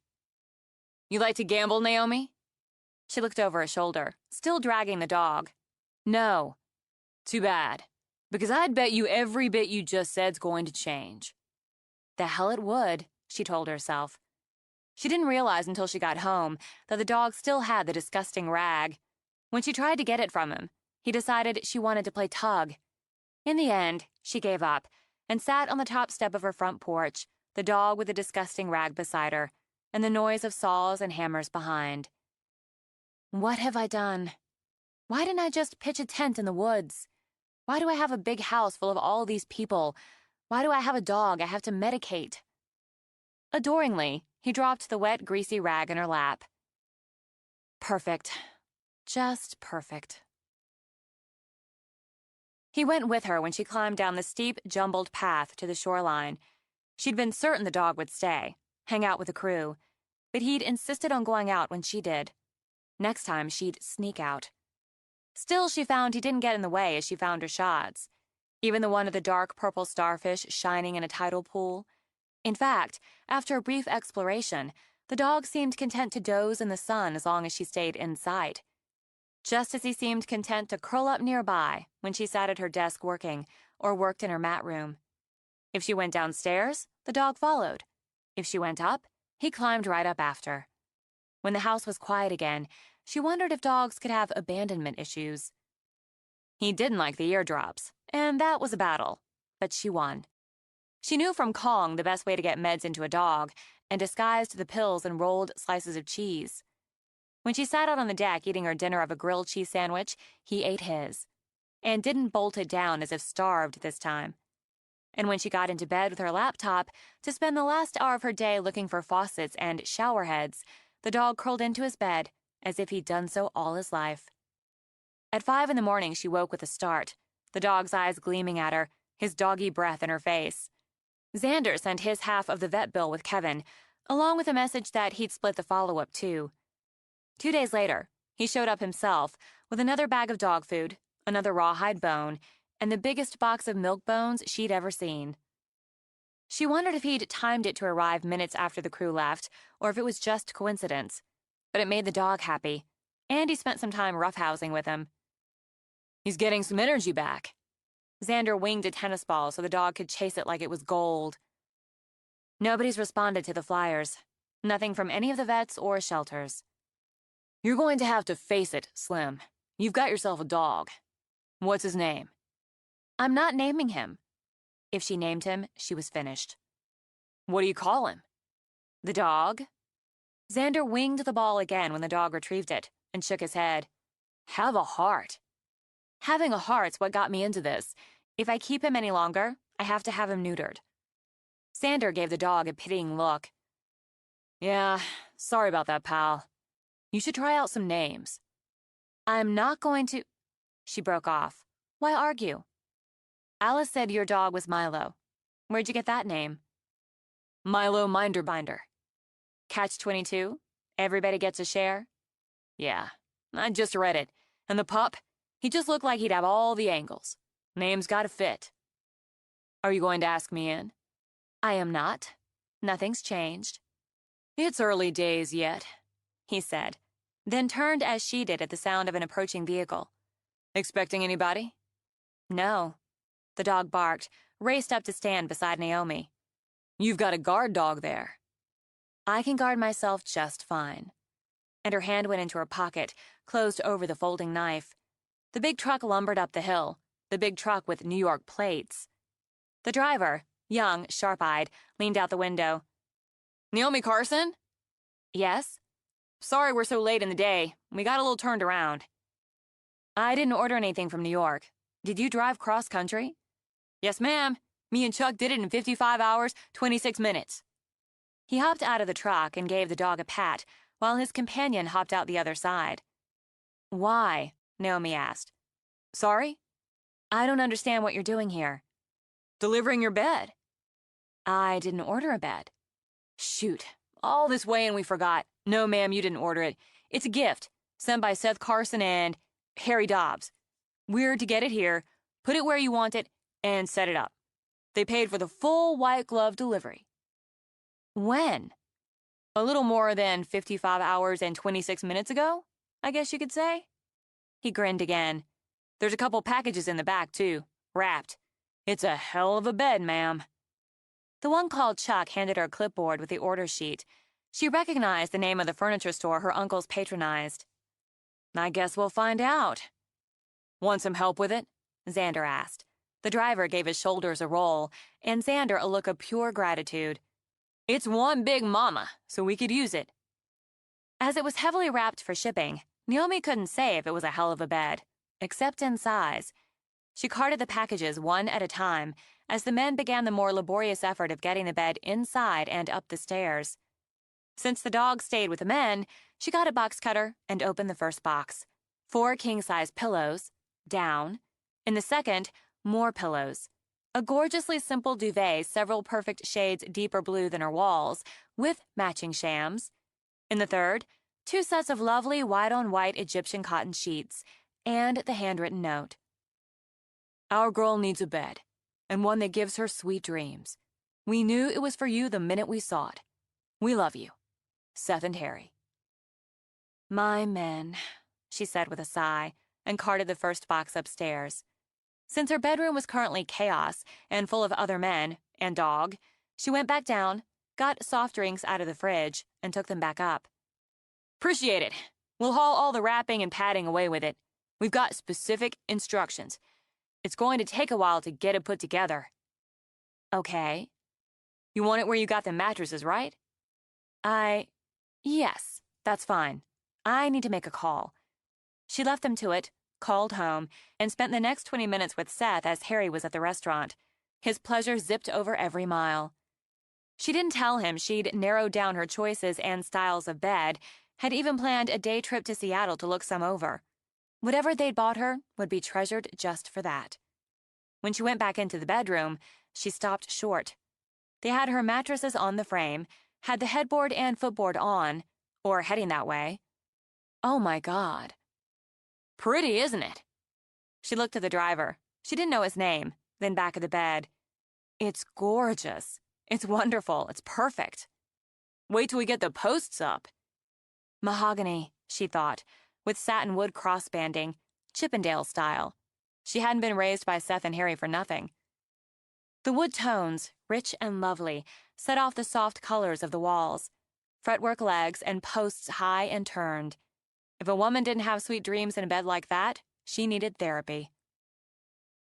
You like to gamble, Naomi? She looked over her shoulder, still dragging the dog. No. Too bad. Because I'd bet you every bit you just said's going to change. The hell it would, she told herself. She didn't realize until she got home that the dog still had the disgusting rag. When she tried to get it from him, he decided she wanted to play tug. In the end, she gave up and sat on the top step of her front porch, the dog with the disgusting rag beside her, and the noise of saws and hammers behind. What have I done? Why didn't I just pitch a tent in the woods? Why do I have a big house full of all these people? Why do I have a dog I have to medicate? Adoringly, he dropped the wet, greasy rag in her lap. Perfect. Just perfect. He went with her when she climbed down the steep, jumbled path to the shoreline. She'd been certain the dog would stay, hang out with the crew, but he'd insisted on going out when she did. Next time, she'd sneak out. Still, she found he didn't get in the way as she found her shots, even the one of the dark purple starfish shining in a tidal pool. In fact, after a brief exploration, the dog seemed content to doze in the sun as long as she stayed in sight. Just as he seemed content to curl up nearby when she sat at her desk working or worked in her mat room. If she went downstairs, the dog followed. If she went up, he climbed right up after. When the house was quiet again, she wondered if dogs could have abandonment issues. He didn't like the eardrops, and that was a battle, but she won. She knew from Kong the best way to get meds into a dog, and disguised the pills in rolled slices of cheese. When she sat out on the deck eating her dinner of a grilled cheese sandwich, he ate his. and didn't bolt it down as if starved this time. And when she got into bed with her laptop to spend the last hour of her day looking for faucets and shower heads, the dog curled into his bed as if he'd done so all his life. At 5 in the morning, she woke with a start, the dog's eyes gleaming at her, his doggy breath in her face. Xander sent his half of the vet bill with Kevin, along with a message that he'd split the follow-up too. 2 days later, he showed up himself with another bag of dog food, another rawhide bone, and the biggest box of milk bones she'd ever seen. She wondered if he'd timed it to arrive minutes after the crew left, or if it was just coincidence. But it made the dog happy, and he spent some time roughhousing with him. He's getting some energy back. Xander winged a tennis ball so the dog could chase it like it was gold. Nobody's responded to the flyers. Nothing from any of the vets or shelters. You're going to have to face it, Slim. You've got yourself a dog. What's his name? I'm not naming him. If she named him, she was finished. What do you call him? The dog? Xander winged the ball again when the dog retrieved it and shook his head. Have a heart. Having a heart's what got me into this. If I keep him any longer, I have to have him neutered. Xander gave the dog a pitying look. Yeah, sorry about that, pal. You should try out some names. I'm not going to... She broke off. Why argue? Alice said your dog was Milo. Where'd you get that name? Milo Minderbinder. Catch-22? Everybody gets a share? Yeah, I just read it. And the pup? He just looked like he'd have all the angles. Name's gotta fit. Are you going to ask me in? I am not. Nothing's changed. It's early days yet, he said, then turned as she did at the sound of an approaching vehicle. Expecting anybody? No. The dog barked, raced up to stand beside Naomi. You've got a guard dog there. I can guard myself just fine. And her hand went into her pocket, closed over the folding knife. The big truck lumbered up the hill, the big truck with New York plates. The driver, young, sharp-eyed, leaned out the window. Naomi Carson? Yes? Sorry we're so late in the day. We got a little turned around. I didn't order anything from New York. Did you drive cross-country? Yes, ma'am. Me and Chuck did it in 55 hours, 26 minutes. He hopped out of the truck and gave the dog a pat, while his companion hopped out the other side. Why? Naomi asked. Sorry? I don't understand what you're doing here. Delivering your bed. I didn't order a bed. Shoot. All this way and we forgot. No, ma'am, you didn't order it. It's a gift, sent by Seth Carson and Harry Dobbs. We're to get it here, put it where you want it, and set it up. They paid for the full white glove delivery. When? A little more than 55 hours and 26 minutes ago, I guess you could say. He grinned again. There's a couple packages in the back, too, wrapped. It's a hell of a bed, ma'am. The one called Chuck handed her a clipboard with the order sheet. She recognized the name of the furniture store her uncles patronized. I guess we'll find out. Want some help with it? Xander asked. The driver gave his shoulders a roll, and Xander a look of pure gratitude. It's one big mama, so we could use it. As it was heavily wrapped for shipping, Naomi couldn't say if it was a hell of a bed, except in size. She carted the packages one at a time as the men began the more laborious effort of getting the bed inside and up the stairs. Since the dog stayed with the men, she got a box cutter and opened the first box. 4 king-size pillows, down. In the second, more pillows. A gorgeously simple duvet several perfect shades deeper blue than her walls, with matching shams. In the third, 2 sets of lovely white-on-white Egyptian cotton sheets, and the handwritten note. Our girl needs a bed, and one that gives her sweet dreams. We knew it was for you the minute we saw it. We love you. Seth and Harry. My men, she said with a sigh, and carted the first box upstairs. Since her bedroom was currently chaos and full of other men and dog, she went back down, got soft drinks out of the fridge, and took them back up. Appreciate it. We'll haul all the wrapping and padding away with it. We've got specific instructions. It's going to take a while to get it put together. Okay. You want it where you got the mattresses, right? Yes, that's fine. I need to make a call. She left them to it, called home, and spent the next 20 minutes with Seth as Harry was at the restaurant. His pleasure zipped over every mile. She didn't tell him she'd narrowed down her choices and styles of bed, had even planned a day trip to Seattle to look some over. Whatever they'd bought her would be treasured just for that. When she went back into the bedroom, she stopped short. They had her mattresses on the frame, had the headboard and footboard on, or heading that way. Oh my God. Pretty, isn't it? She looked at the driver. She didn't know his name, then back at the bed. It's gorgeous. It's wonderful. It's perfect. Wait till we get the posts up. Mahogany, she thought, with satin wood crossbanding, Chippendale style. She hadn't been raised by Seth and Harry for nothing. The wood tones, rich and lovely, set off the soft colors of the walls. Fretwork legs and posts high and turned. If a woman didn't have sweet dreams in a bed like that, she needed therapy.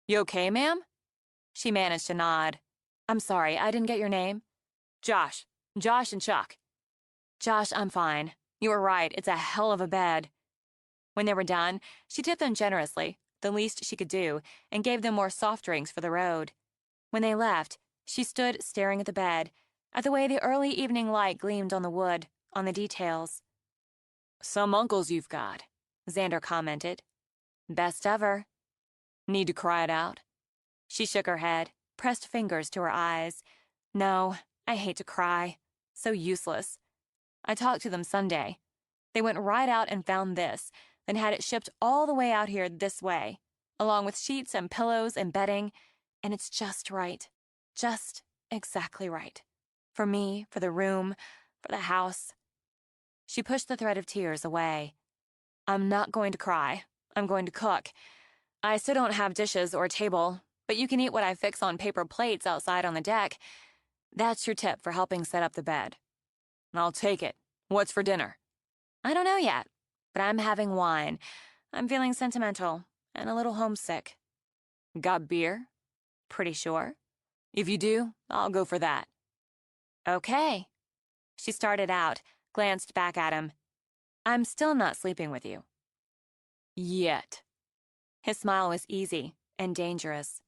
You okay, ma'am? She managed to nod. I'm sorry, I didn't get your name. Josh. Josh and Chuck. Josh, I'm fine. You were right, it's a hell of a bed. When they were done, she tipped them generously, the least she could do, and gave them more soft drinks for the road. When they left, she stood staring at the bed, at the way the early evening light gleamed on the wood, on the details. Some uncles you've got, Xander commented. Best ever. Need to cry it out? She shook her head, pressed fingers to her eyes. No, I hate to cry. So useless. I talked to them Sunday. They went right out and found this, then had it shipped all the way out here this way, along with sheets and pillows and bedding, and it's just right. Just exactly right. For me, for the room, for the house. She pushed the thread of tears away. I'm not going to cry. I'm going to cook. I still don't have dishes or table, but you can eat what I fix on paper plates outside on the deck. That's your tip for helping set up the bed. I'll take it. What's for dinner? I don't know yet, but I'm having wine. I'm feeling sentimental and a little homesick. Got beer? Pretty sure. If you do, I'll go for that. Okay. She started out, glanced back at him. I'm still not sleeping with you. Yet. His smile was easy and dangerous.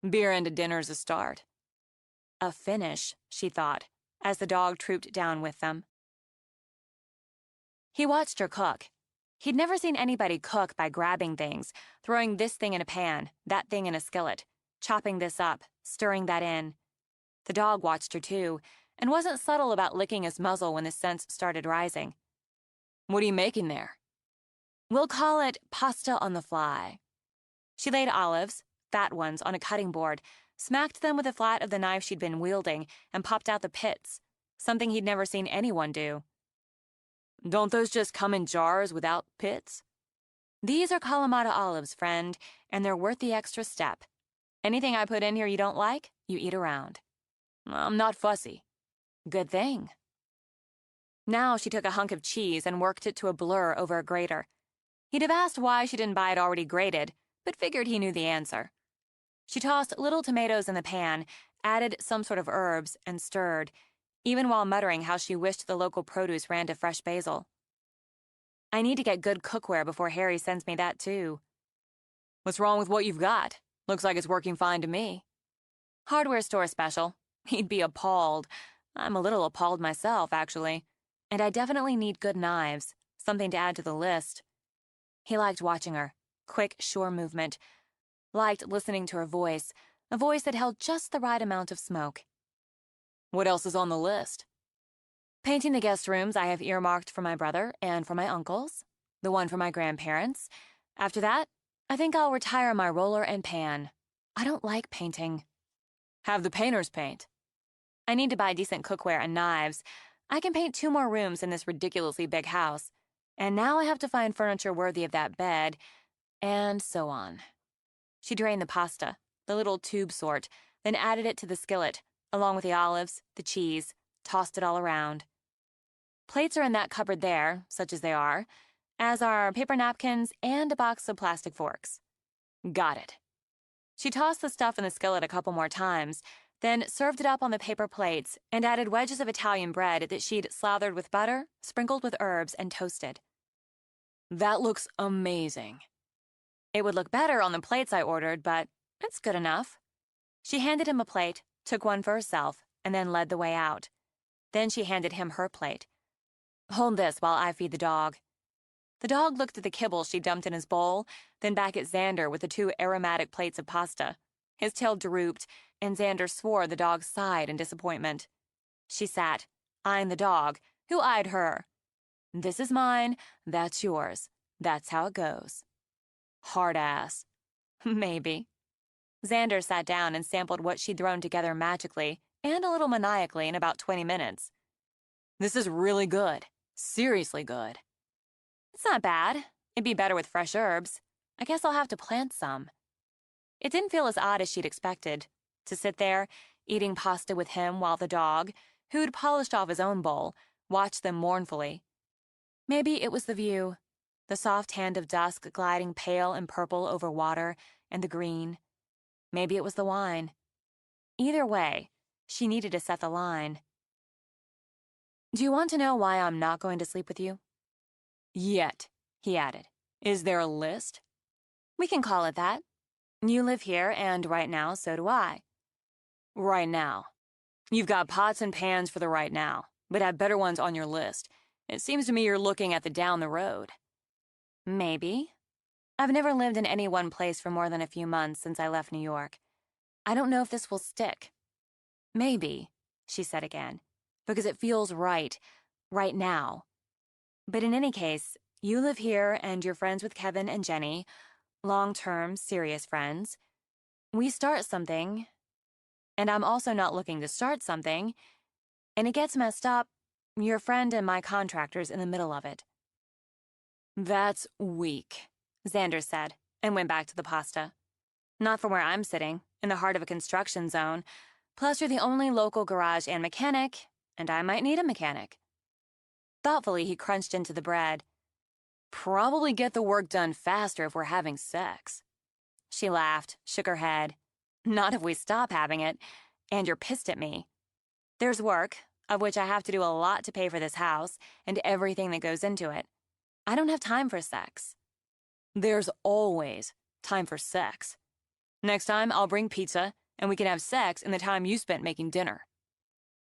Beer and a dinner's a start. A finish, she thought, as the dog trooped down with them. He watched her cook. He'd never seen anybody cook by grabbing things, throwing this thing in a pan, that thing in a skillet, chopping this up, stirring that in. The dog watched her too, and wasn't subtle about licking his muzzle when the scents started rising. What are you making there? We'll call it pasta on the fly. She laid olives, fat ones, on a cutting board, smacked them with the flat of the knife she'd been wielding, and popped out the pits, something he'd never seen anyone do. Don't those just come in jars without pits? These are Kalamata olives, friend, and they're worth the extra step. Anything I put in here you don't like, you eat around. I'm not fussy. Good thing. Now she took a hunk of cheese and worked it to a blur over a grater. He'd have asked why she didn't buy it already grated, but figured he knew the answer. She tossed little tomatoes in the pan, added some sort of herbs, and stirred, even while muttering how she wished the local produce ran to fresh basil. I need to get good cookware before Harry sends me that, too. What's wrong with what you've got? Looks like it's working fine to me. Hardware store special. He'd be appalled. I'm a little appalled myself, actually. And I definitely need good knives, something to add to the list. He liked watching her. Quick, sure movement. Liked listening to her voice, a voice that held just the right amount of smoke. What else is on the list? Painting the guest rooms I have earmarked for my brother and for my uncles, the one for my grandparents. After that, I think I'll retire my roller and pan. I don't like painting. Have the painters paint. I need to buy decent cookware and knives. I can paint 2 more rooms in this ridiculously big house. And now I have to find furniture worthy of that bed, and so on. She drained the pasta, the little tube sort, then added it to the skillet, along with the olives, the cheese, tossed it all around. Plates are in that cupboard there, such as they are, as are paper napkins and a box of plastic forks. Got it. She tossed the stuff in the skillet a couple more times, then served it up on the paper plates and added wedges of Italian bread that she'd slathered with butter, sprinkled with herbs, and toasted. That looks amazing. It would look better on the plates I ordered, but it's good enough. She handed him a plate, took one for herself, and then led the way out. Then she handed him her plate. Hold this while I feed the dog. The dog looked at the kibble she dumped in his bowl, then back at Xander with the 2 aromatic plates of pasta. His tail drooped, and Xander swore the dog sighed in disappointment. She sat, eyeing the dog, who eyed her. This is mine, that's yours. That's how it goes. Hard ass. Maybe. Xander sat down and sampled what she'd thrown together magically and a little maniacally in about 20 minutes. This is really good. Seriously good. It's not bad. It'd be better with fresh herbs. I guess I'll have to plant some. It didn't feel as odd as she'd expected, to sit there, eating pasta with him while the dog, who'd polished off his own bowl, watched them mournfully. Maybe it was the view, the soft hand of dusk gliding pale and purple over water and the green. Maybe it was the wine. Either way, she needed to set the line. Do you want to know why I'm not going to sleep with you? Yet, he added. Is there a list? We can call it that. You live here, and right now, so do I. Right now. You've got pots and pans for the right now, but have better ones on your list. It seems to me you're looking at the down the road. Maybe. I've never lived in any one place for more than a few months since I left New York. I don't know if this will stick. Maybe, she said again, because it feels right now. But in any case, you live here and you're friends with Kevin and Jenny, long-term, serious friends. We start something, and I'm also not looking to start something, and it gets messed up, your friend and my contractor's in the middle of it. That's weak, Xander said, and went back to the pasta. Not from where I'm sitting, in the heart of a construction zone. Plus, you're the only local garage and mechanic, and I might need a mechanic. Thoughtfully, he crunched into the bread. Probably get the work done faster if we're having sex. She laughed, shook her head. Not if we stop having it, and you're pissed at me. There's work, of which I have to do a lot to pay for this house, and everything that goes into it. I don't have time for sex. There's always time for sex. Next time, I'll bring pizza, and we can have sex in the time you spent making dinner.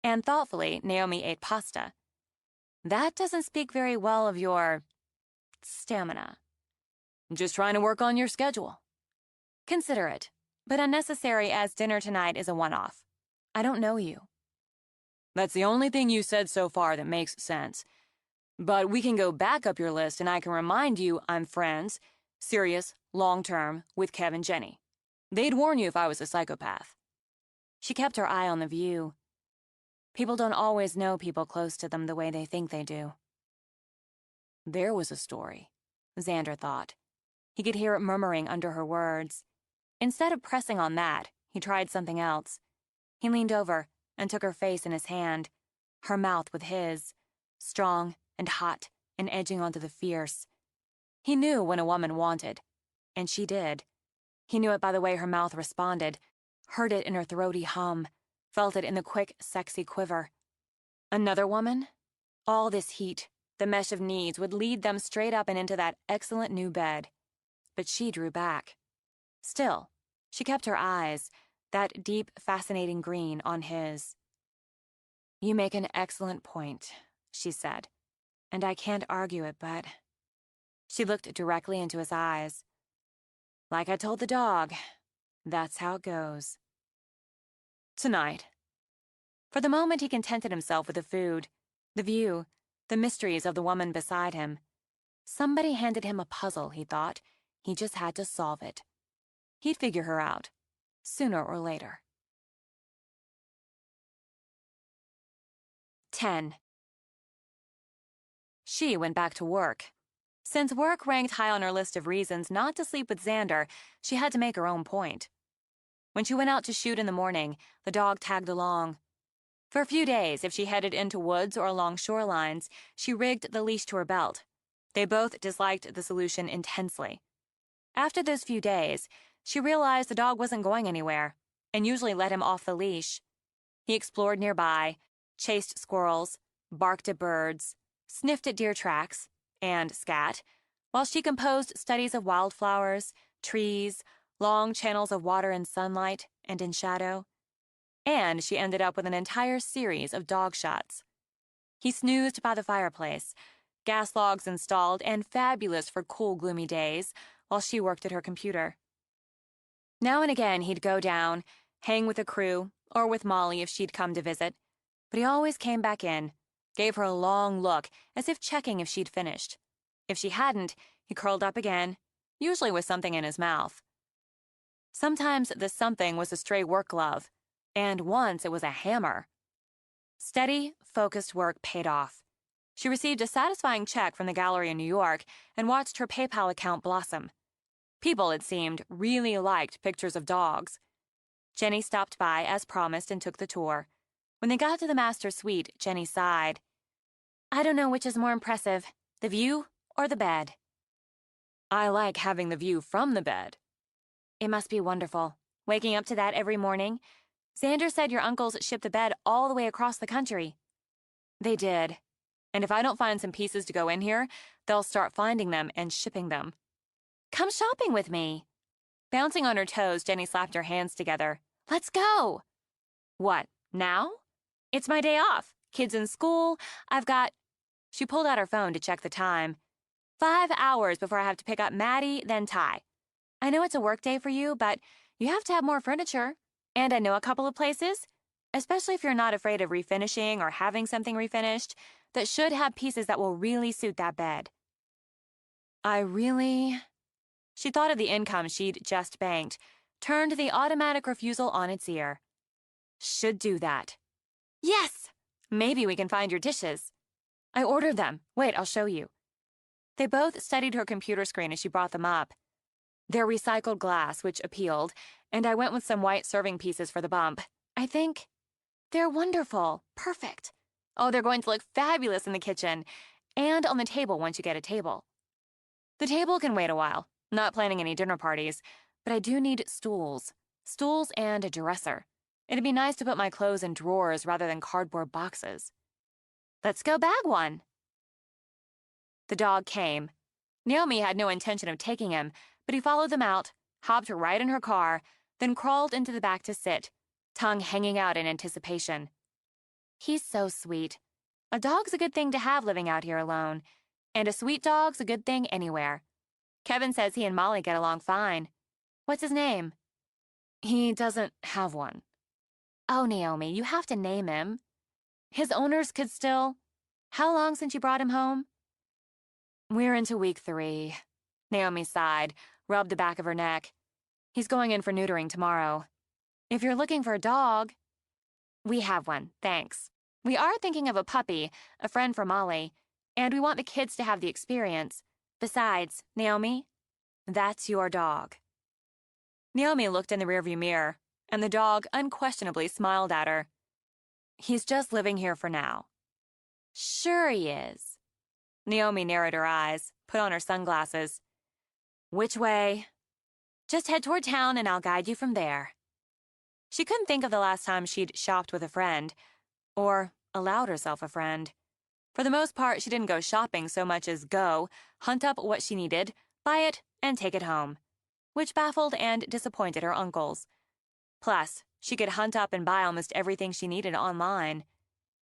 And thoughtfully, Naomi ate pasta. That doesn't speak very well of your stamina. Just trying to work on your schedule. Considerate, but unnecessary as dinner tonight is a one-off. I don't know you. That's the only thing you said so far that makes sense. But we can go back up your list and I can remind you I'm friends, serious, long-term, with Kev and Jenny. They'd warn you if I was a psychopath. She kept her eye on the view. People don't always know people close to them the way they think they do. There was a story, Xander thought. He could hear it murmuring under her words. Instead of pressing on that, he tried something else. He leaned over and took her face in his hand, her mouth with his, strong and hot and edging onto the fierce. He knew when a woman wanted, and she did. He knew it by the way her mouth responded, heard it in her throaty hum, felt it in the quick, sexy quiver. Another woman? All this heat, the mesh of needs would lead them straight up and into that excellent new bed. But she drew back. Still, she kept her eyes, that deep, fascinating green, on his. You make an excellent point, she said, and I can't argue it, but... She looked directly into his eyes. Like I told the dog, that's how it goes. Tonight. For the moment, he contented himself with the food, the view, the mysteries of the woman beside him. Somebody handed him a puzzle, he thought. He just had to solve it. He'd figure her out, sooner or later. 10. She went back to work. Since work ranked high on her list of reasons not to sleep with Xander, she had to make her own point. When she went out to shoot in the morning, the dog tagged along. For a few days, if she headed into woods or along shorelines, she rigged the leash to her belt. They both disliked the solution intensely. After those few days, she realized the dog wasn't going anywhere, and usually let him off the leash. He explored nearby, chased squirrels, barked at birds, sniffed at deer tracks, and scat, while she composed studies of wildflowers, trees, long channels of water in sunlight and in shadow. And she ended up with an entire series of dog shots. He snoozed by the fireplace, gas logs installed and fabulous for cool, gloomy days, while she worked at her computer. Now and again he'd go down, hang with the crew, or with Molly if she'd come to visit, but he always came back in, gave her a long look, as if checking if she'd finished. If she hadn't, he curled up again, usually with something in his mouth. Sometimes the something was a stray work glove, and once it was a hammer. Steady, focused work paid off. She received a satisfying check from the gallery in New York and watched her PayPal account blossom. People, it seemed, really liked pictures of dogs. Jenny stopped by, as promised, and took the tour. When they got to the master suite, Jenny sighed. I don't know which is more impressive, the view or the bed. I like having the view from the bed. It must be wonderful, waking up to that every morning. Xander said your uncles shipped the bed all the way across the country. They did. And if I don't find some pieces to go in here, they'll start finding them and shipping them. Come shopping with me. Bouncing on her toes, Jenny slapped her hands together. Let's go. What, now? It's my day off. Kids in school. I've got... She pulled out her phone to check the time. 5 hours before I have to pick up Maddie, then Ty. I know it's a work day for you, but you have to have more furniture. And I know a couple of places, especially if you're not afraid of refinishing or having something refinished, that should have pieces that will really suit that bed. She thought of the income she'd just banked, turned the automatic refusal on its ear. Should do that. Yes! Maybe we can find your dishes. I ordered them. Wait, I'll show you. They both studied her computer screen as she brought them up. They're recycled glass, which appealed, and I went with some white serving pieces for the bump. I think they're wonderful. Perfect. Oh, they're going to look fabulous in the kitchen and on the table once you get a table. The table can wait a while. Not planning any dinner parties, but I do need stools. Stools and a dresser. It'd be nice to put my clothes in drawers rather than cardboard boxes. Let's go bag one. The dog came. Naomi had no intention of taking him, but he followed them out, hopped right in her car, then crawled into the back to sit, tongue hanging out in anticipation. He's so sweet. A dog's a good thing to have living out here alone, and a sweet dog's a good thing anywhere. Kevin says he and Molly get along fine. What's his name? He doesn't have one. Oh, Naomi, you have to name him. His owners could still... How long since you brought him home? We're into week 3. Naomi sighed, rubbed the back of her neck. He's going in for neutering tomorrow. If you're looking for a dog... We have one, thanks. We are thinking of a puppy, a friend for Molly, and we want the kids to have the experience. Besides, Naomi, that's your dog. Naomi looked in the rearview mirror, and the dog unquestionably smiled at her. He's just living here for now. Sure he is. Naomi narrowed her eyes, put on her sunglasses. Which way? Just head toward town and I'll guide you from there. She couldn't think of the last time she'd shopped with a friend, or allowed herself a friend. For the most part, she didn't go shopping so much as go, hunt up what she needed, buy it, and take it home, which baffled and disappointed her uncles. Plus, she could hunt up and buy almost everything she needed online.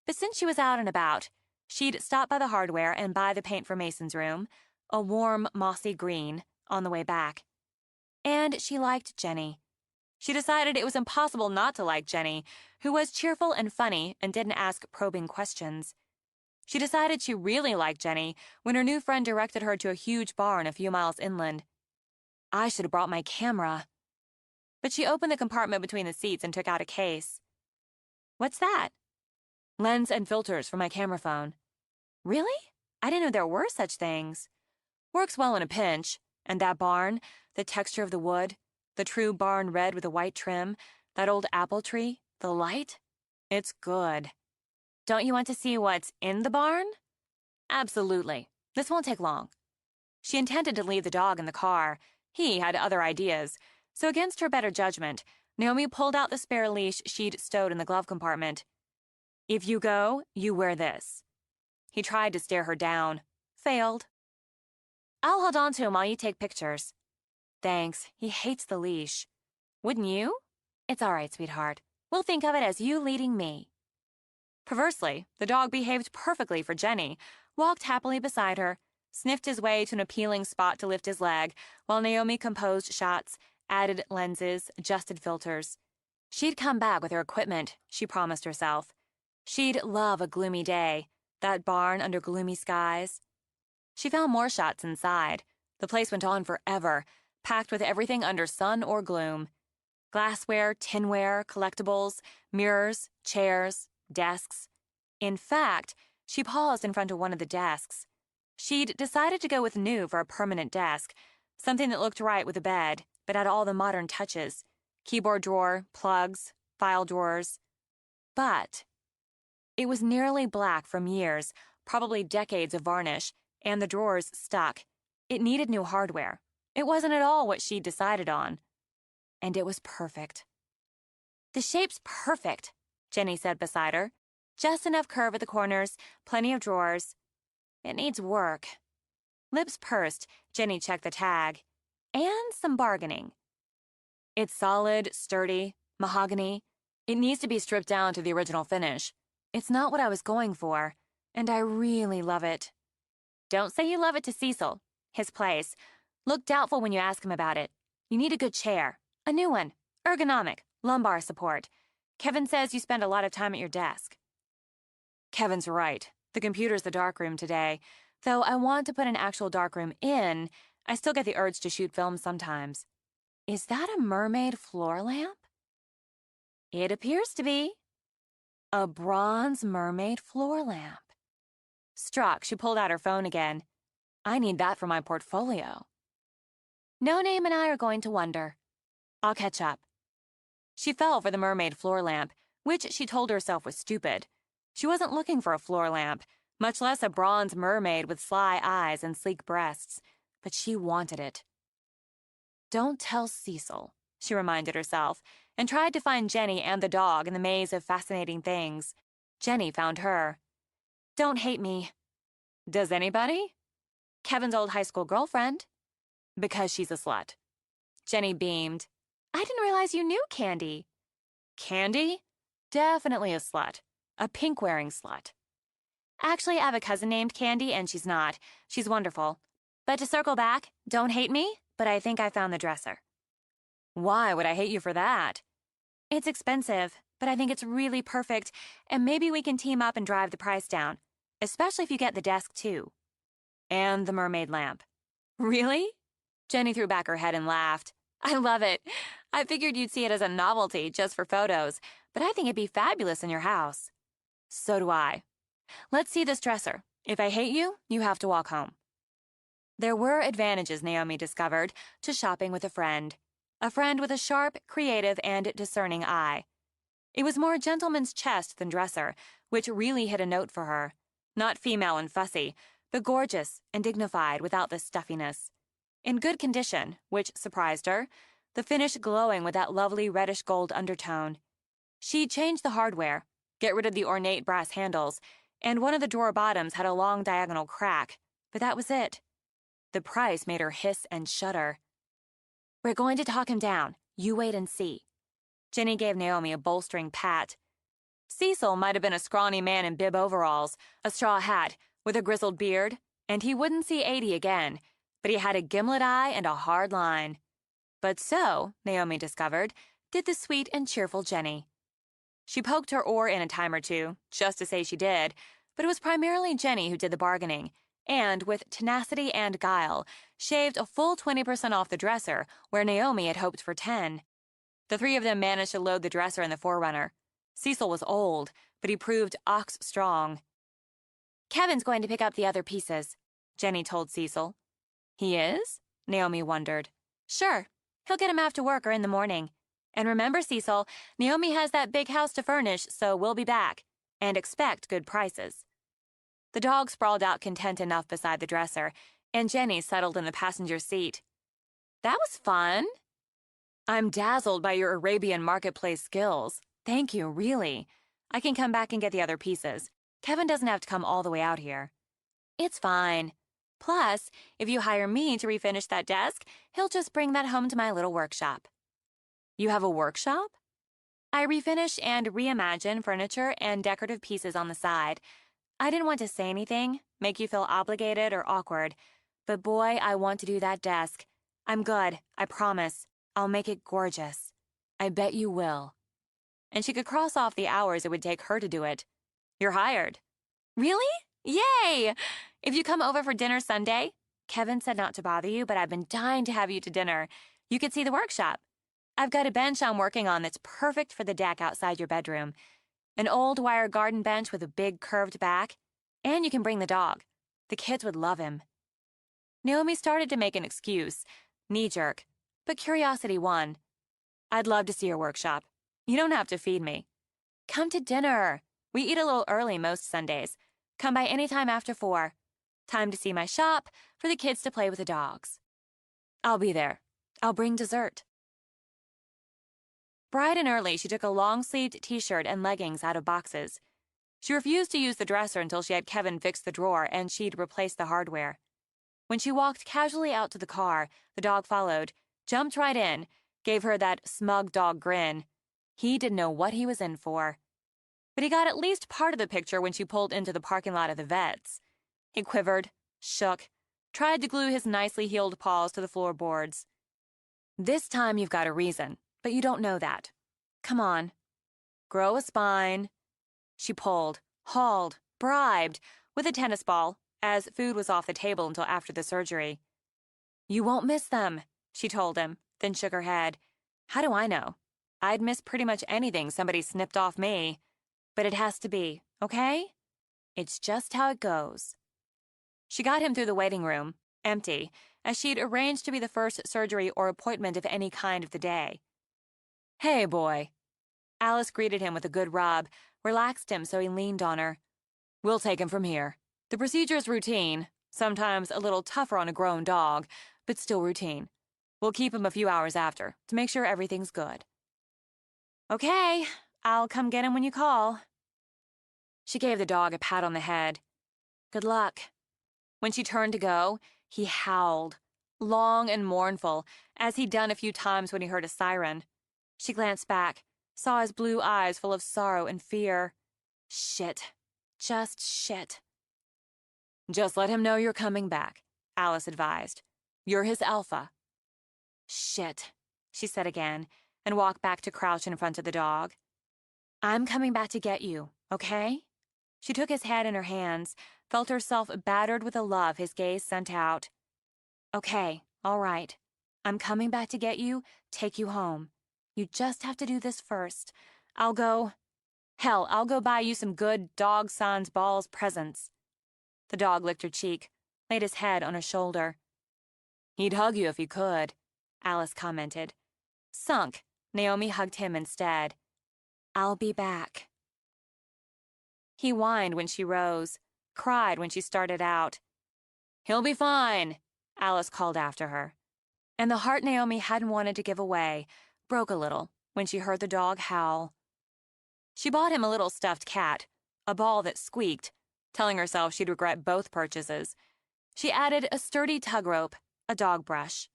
But since she was out and about, she'd stop by the hardware and buy the paint for Mason's room, a warm, mossy green, on the way back. And she liked Jenny. She decided it was impossible not to like Jenny, who was cheerful and funny and didn't ask probing questions. She decided she really liked Jenny when her new friend directed her to a huge barn a few miles inland. I should have brought my camera. But she opened the compartment between the seats and took out a case. What's that? Lens and filters for my camera phone. Really? I didn't know there were such things. Works well in a pinch. And that barn, the texture of the wood, the true barn red with a white trim, that old apple tree, the light, it's good. Don't you want to see what's in the barn? Absolutely. This won't take long. She intended to leave the dog in the car. He had other ideas. So against her better judgment, Naomi pulled out the spare leash she'd stowed in the glove compartment. If you go, you wear this. He tried to stare her down. Failed. I'll hold on to him while you take pictures. Thanks, he hates the leash. Wouldn't you? It's all right, sweetheart. We'll think of it as you leading me. Perversely, the dog behaved perfectly for Jenny, walked happily beside her, sniffed his way to an appealing spot to lift his leg, while Naomi composed shots, added lenses, adjusted filters. She'd come back with her equipment, she promised herself. She'd love a gloomy day, that barn under gloomy skies. She found more shots inside. The place went on forever, packed with everything under sun or gloom. Glassware, tinware, collectibles, mirrors, chairs, desks. In fact, she paused in front of one of the desks. She'd decided to go with new for a permanent desk, something that looked right with a bed, but had all the modern touches. Keyboard drawer, plugs, file drawers. But it was nearly black from years, probably decades of varnish, and the drawers stuck. It needed new hardware. It wasn't at all what she'd decided on. And it was perfect. The shape's perfect, Jenny said beside her. Just enough curve at the corners, plenty of drawers. It needs work. Lips pursed, Jenny checked the tag. And some bargaining. It's solid, sturdy, mahogany. It needs to be stripped down to the original finish. It's not what I was going for, and I really love it. Don't say you love it to Cecil. His place. Look doubtful when you ask him about it. You need a good chair. A new one. Ergonomic. Lumbar support. Kevin says you spend a lot of time at your desk. Kevin's right. The computer's the darkroom today. Though I want to put an actual darkroom in, I still get the urge to shoot film sometimes. Is that a mermaid floor lamp? It appears to be. A bronze mermaid floor lamp. Struck, she pulled out her phone again. I need that for my portfolio. No Name and I are going to wonder. I'll catch up. She fell for the mermaid floor lamp, which she told herself was stupid. She wasn't looking for a floor lamp, much less a bronze mermaid with sly eyes and sleek breasts, but she wanted it. Don't tell Cecil, she reminded herself, and tried to find Jenny and the dog in the maze of fascinating things. Jenny found her. Don't hate me. Does anybody? Kevin's old high school girlfriend. Because she's a slut. Jenny beamed. I didn't realize you knew Candy. Candy? Definitely a slut. A pink-wearing slut. Actually, I have a cousin named Candy, and she's not. She's wonderful. But to circle back, don't hate me, but I think I found the dresser. Why would I hate you for that? It's expensive, but I think it's really perfect, and maybe we can team up and drive the price down, especially if you get the desk, too. And the mermaid lamp. Really? Jenny threw back her head and laughed. I love it. I figured you'd see it as a novelty just for photos, but I think it'd be fabulous in your house. So do I. Let's see this dresser. If I hate you, you have to walk home. There were advantages, Naomi discovered, to shopping with a friend with a sharp, creative, and discerning eye. It was more gentleman's chest than dresser, which really hit a note for her. Not female and fussy, but gorgeous and dignified without the stuffiness. In good condition, which surprised her, the finish glowing with that lovely reddish gold undertone. She'd changed the hardware, get rid of the ornate brass handles, and one of the drawer bottoms had a long diagonal crack, but that was it. The price made her hiss and shudder. We're going to talk him down. You wait and see. Jenny gave Naomi a bolstering pat. Cecil might have been a scrawny man in bib overalls, a straw hat, with a grizzled beard, and he wouldn't see 80 again, but he had a gimlet eye and a hard line. But so, Naomi discovered, did the sweet and cheerful Jenny. She poked her oar in a time or two, just to say she did, but it was primarily Jenny who did the bargaining, and, with tenacity and guile, shaved a full 20% off the dresser where Naomi had hoped for 10. The three of them managed to load the dresser in the Forerunner. Cecil was old, but he proved ox strong. Kevin's going to pick up the other pieces, Jenny told Cecil. He is? Naomi wondered. Sure. He'll get him after work or in the morning. And remember, Cecil, Naomi has that big house to furnish, so we'll be back. And expect good prices. The dog sprawled out content enough beside the dresser, and Jenny settled in the passenger seat. That was fun. I'm dazzled by your Arabian marketplace skills. Thank you, really. I can come back and get the other pieces. Kevin doesn't have to come all the way out here. It's fine. Plus, if you hire me to refinish that desk, he'll just bring that home to my little workshop. You have a workshop? I refinish and reimagine furniture and decorative pieces on the side. I didn't want to say anything, make you feel obligated or awkward, but boy, I want to do that desk. I'm good, I promise. I'll make it gorgeous. I bet you will. And she could cross off the hours it would take her to do it. You're hired. Really? Yay! If you come over for dinner Sunday, Kevin said not to bother you, but I've been dying to have you to dinner. You could see the workshop. I've got a bench I'm working on that's perfect for the deck outside your bedroom. An old wire garden bench with a big curved back. And you can bring the dog. The kids would love him. Naomi started to make an excuse, knee-jerk, but curiosity won. I'd love to see your workshop. You don't have to feed me. Come to dinner. We eat a little early most Sundays. Come by any time after 4. Time to see my shop, for the kids to play with the dogs. I'll be there. I'll bring dessert. Bright and early, she took a long-sleeved t-shirt and leggings out of boxes. She refused to use the dresser until she had Kevin fix the drawer and she'd replace the hardware. When she walked casually out to the car, the dog followed, jumped right in, gave her that smug dog grin. He didn't know what he was in for. But he got at least part of the picture when she pulled into the parking lot of the vet's. He quivered, shook, tried to glue his nicely heeled paws to the floorboards. This time you've got a reason, but you don't know that. Come on. Grow a spine. She pulled, hauled, bribed, with a tennis ball, as food was off the table until after the surgery. You won't miss them, she told him, then shook her head. How do I know? I'd miss pretty much anything somebody snipped off me. But it has to be, okay? It's just how it goes. She got him through the waiting room, empty, as she'd arranged to be the first surgery or appointment of any kind of the day. Hey, boy. Alice greeted him with a good rub, relaxed him so he leaned on her. We'll take him from here. The procedure's routine, sometimes a little tougher on a grown dog, but still routine. We'll keep him a few hours after to make sure everything's good. Okay, I'll come get him when you call. She gave the dog a pat on the head. Good luck. When she turned to go, he howled, long and mournful, as he'd done a few times when he heard a siren. She glanced back, saw his blue eyes full of sorrow and fear. Shit. Just shit. Just let him know you're coming back, Alice advised. You're his alpha. Shit, she said again, and walked back to crouch in front of the dog. I'm coming back to get you, okay? She took his head in her hands, felt herself battered with the love his gaze sent out. Okay, all right. I'm coming back to get you, take you home. You just have to do this first. I'll go buy you some good dog sans balls presents. The dog licked her cheek, laid his head on her shoulder. He'd hug you if he could, Alice commented. Sunk, Naomi hugged him instead. I'll be back. He whined when she rose, cried when she started out. He'll be fine, Alice called after her. And the heart Naomi hadn't wanted to give away broke a little when she heard the dog howl. She bought him a little stuffed cat, a ball that squeaked, telling herself she'd regret both purchases. She added a sturdy tug rope, a dog brush.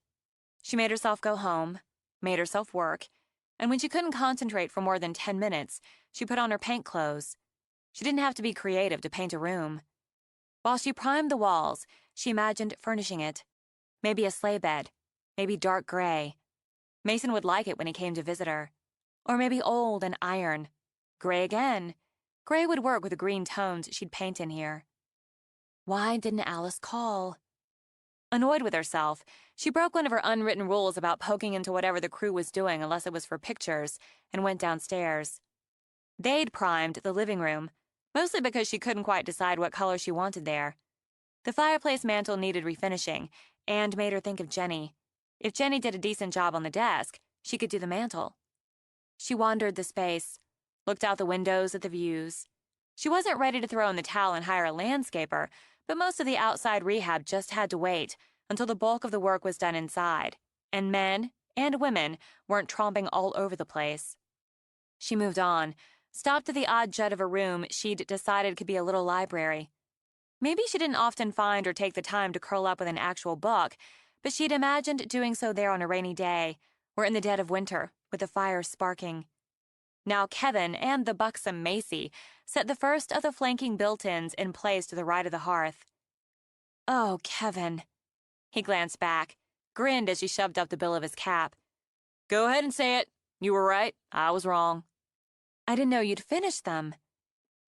She made herself go home, made herself work, and when she couldn't concentrate for more than 10 minutes, she put on her paint clothes. She didn't have to be creative to paint a room. While she primed the walls, she imagined furnishing it. Maybe a sleigh bed, maybe dark gray. Mason would like it when he came to visit her. Or maybe old and iron. Gray again. Gray would work with the green tones she'd paint in here. Why didn't Alice call? Annoyed with herself, she broke one of her unwritten rules about poking into whatever the crew was doing unless it was for pictures, and went downstairs. They'd primed the living room, mostly because she couldn't quite decide what color she wanted there. The fireplace mantel needed refinishing, and made her think of Jenny. If Jenny did a decent job on the desk, she could do the mantel. She wandered the space, looked out the windows at the views. She wasn't ready to throw in the towel and hire a landscaper, but most of the outside rehab just had to wait until the bulk of the work was done inside, and men and women weren't tromping all over the place. She moved on, stopped at the odd jut of a room she'd decided could be a little library. Maybe she didn't often find or take the time to curl up with an actual book, but she'd imagined doing so there on a rainy day, or in the dead of winter, with the fire sparking. Now Kevin and the buxom Macy set the first of the flanking built-ins in place to the right of the hearth. "Oh, Kevin." He glanced back, grinned as she shoved up the bill of his cap. Go ahead and say it. You were right. I was wrong. "I didn't know you'd finished them."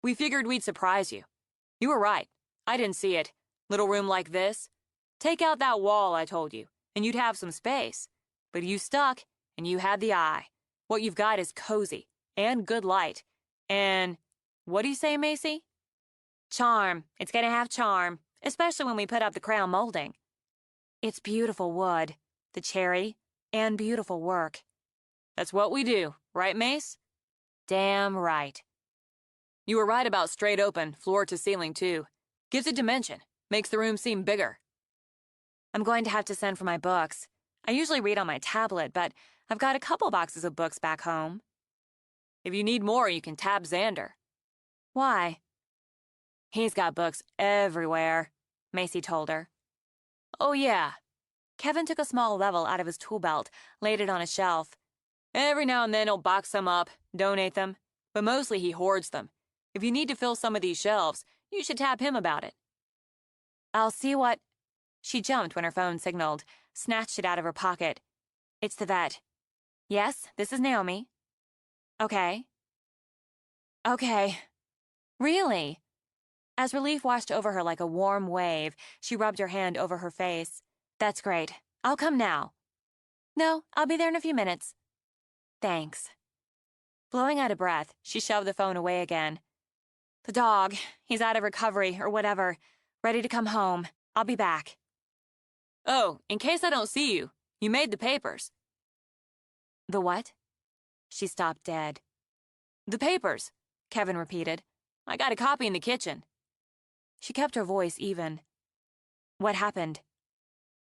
We figured we'd surprise you. You were right. I didn't see it. Little room like this. Take out that wall I told you, and you'd have some space. But you stuck, and you had the eye. What you've got is cozy, and good light. And, what do you say, Macy? Charm. It's gonna have charm, especially when we put up the crown molding. It's beautiful wood, the cherry, and beautiful work. That's what we do, right, Mace? Damn right. You were right about straight open, floor to ceiling, too. Gives it dimension. Makes the room seem bigger. I'm going to have to send for my books. I usually read on my tablet, but I've got a couple boxes of books back home. If you need more, you can tab Xander. Why? He's got books everywhere, Macy told her. Oh, yeah. Kevin took a small level out of his tool belt, laid it on a shelf. Every now and then he'll box some up, donate them, but mostly he hoards them. If you need to fill some of these shelves, you should tap him about it. I'll see what... She jumped when her phone signaled, snatched it out of her pocket. It's the vet. Yes, this is Naomi. Okay. Okay. Really? As relief washed over her like a warm wave, she rubbed her hand over her face. That's great. I'll come now. No, I'll be there in a few minutes. Thanks. Blowing out of breath, she shoved the phone away again. The dog, he's out of recovery or whatever, ready to come home. I'll be back. Oh, in case I don't see you, you made the papers. The what? She stopped dead. The papers, Kevin repeated. I got a copy in the kitchen. She kept her voice even. What happened?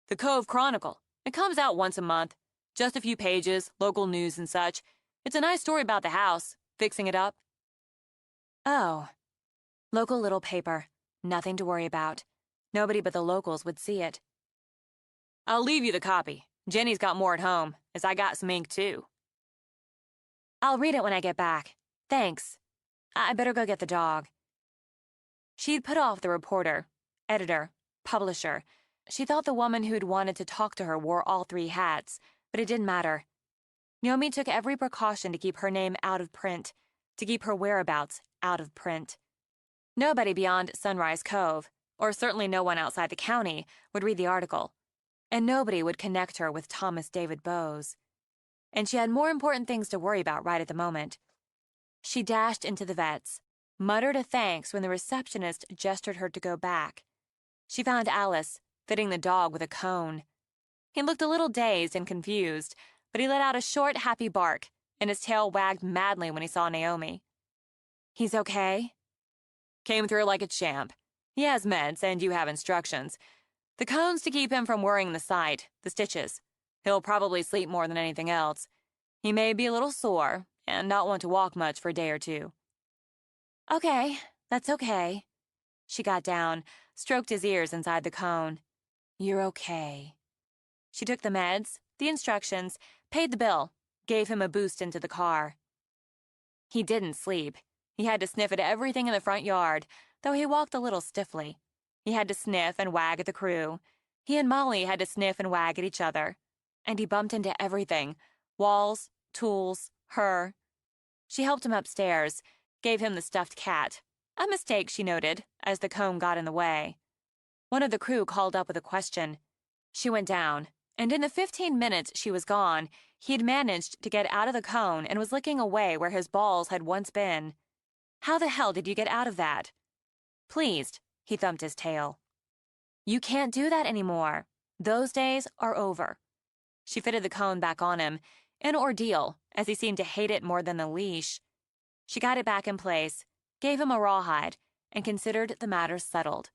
The Cove Chronicle. It comes out once a month. Just a few pages, local news and such. It's a nice story about the house, fixing it up. Oh. Local little paper. Nothing to worry about. Nobody but the locals would see it. I'll leave you the copy. Jenny's got more at home, as I got some ink too. I'll read it when I get back. Thanks. I better go get the dog. She'd put off the reporter, editor, publisher. She thought the woman who'd wanted to talk to her wore all three hats, but it didn't matter. Naomi took every precaution to keep her name out of print, to keep her whereabouts out of print. Nobody beyond Sunrise Cove, or certainly no one outside the county, would read the article. And nobody would connect her with Thomas David Bowes. And she had more important things to worry about right at the moment. She dashed into the vet's, muttered a thanks when the receptionist gestured her to go back. She found Alice, fitting the dog with a cone. He looked a little dazed and confused, but he let out a short, happy bark, and his tail wagged madly when he saw Naomi. He's okay? Came through like a champ. He has meds, and you have instructions. The cone's to keep him from worrying the site, the stitches. He'll probably sleep more than anything else. He may be a little sore, and not want to walk much for a day or two. Okay, that's okay. She got down, stroked his ears inside the cone. You're okay. She took the meds, the instructions, paid the bill, gave him a boost into the car. He didn't sleep. He had to sniff at everything in the front yard, though he walked a little stiffly. He had to sniff and wag at the crew. He and Molly had to sniff and wag at each other. And he bumped into everything. Walls, tools, her. She helped him upstairs, gave him the stuffed cat. A mistake, she noted, as the cone got in the way. One of the crew called up with a question. She went down, and in the 15 minutes she was gone, he'd managed to get out of the cone and was licking away where his balls had once been. How the hell did you get out of that? Pleased, he thumped his tail. You can't do that anymore. Those days are over. She fitted the cone back on him, an ordeal, as he seemed to hate it more than the leash. She got it back in place, gave him a rawhide, and considered the matter settled.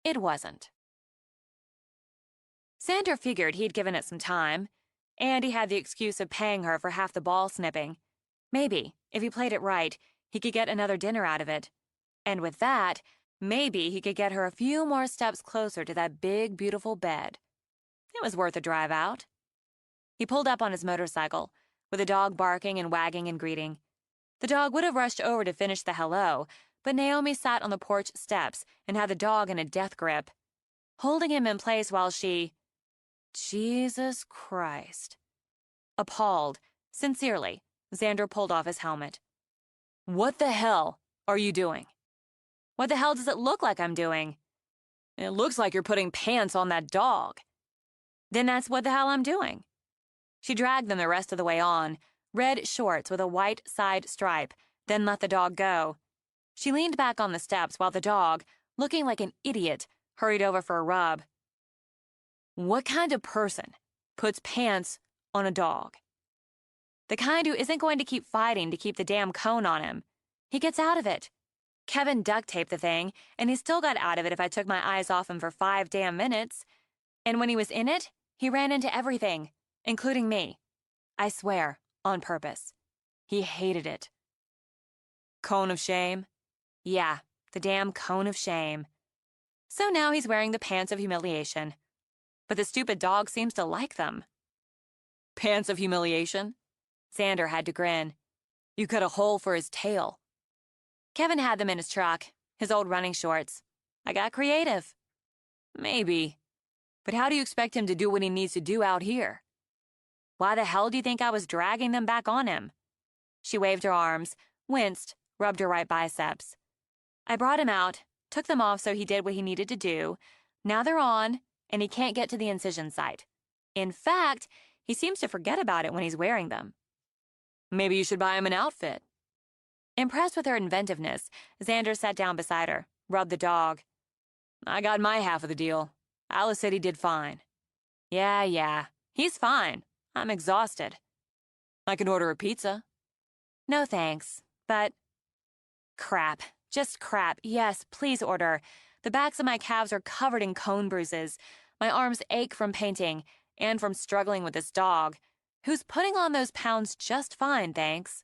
It wasn't. Xander figured he'd given it some time, and he had the excuse of paying her for half the ball snipping. Maybe, if he played it right, he could get another dinner out of it. And with that, Maybe he could get her a few more steps closer to that big, beautiful bed. It was worth a drive out. He pulled up on his motorcycle, with the dog barking and wagging in greeting. The dog would have rushed over to finish the hello, but Naomi sat on the porch steps and had the dog in a death grip, holding him in place while she... Jesus Christ. Appalled, sincerely, Xander pulled off his helmet. What the hell are you doing? What the hell does it look like I'm doing? It looks like you're putting pants on that dog. Then that's what the hell I'm doing. She dragged them the rest of the way on, red shorts with a white side stripe, then let the dog go. She leaned back on the steps while the dog, looking like an idiot, hurried over for a rub. What kind of person puts pants on a dog? The kind who isn't going to keep fighting to keep the damn cone on him. He gets out of it. Kevin duct taped the thing, and he still got out of it if I took my eyes off him for 5 damn minutes. And when he was in it, he ran into everything, including me. I swear, on purpose. He hated it. Cone of shame? Yeah, the damn cone of shame. So now he's wearing the pants of humiliation. But the stupid dog seems to like them. Pants of humiliation? Xander had to grin. You cut a hole for his tail. Kevin had them in his truck, his old running shorts. I got creative. Maybe. But how do you expect him to do what he needs to do out here? Why the hell do you think I was dragging them back on him? She waved her arms, winced, rubbed her right biceps. I brought him out, took them off so he did what he needed to do. Now they're on, and he can't get to the incision site. In fact, he seems to forget about it when he's wearing them. Maybe you should buy him an outfit. Impressed with her inventiveness, Xander sat down beside her, rubbed the dog. I got my half of the deal. Alice said he did fine. Yeah, he's fine. I'm exhausted. I can order a pizza. No thanks, but... Crap. Just crap. Yes, please order. The backs of my calves are covered in cone bruises. My arms ache from painting and from struggling with this dog, who's putting on those pounds just fine, thanks.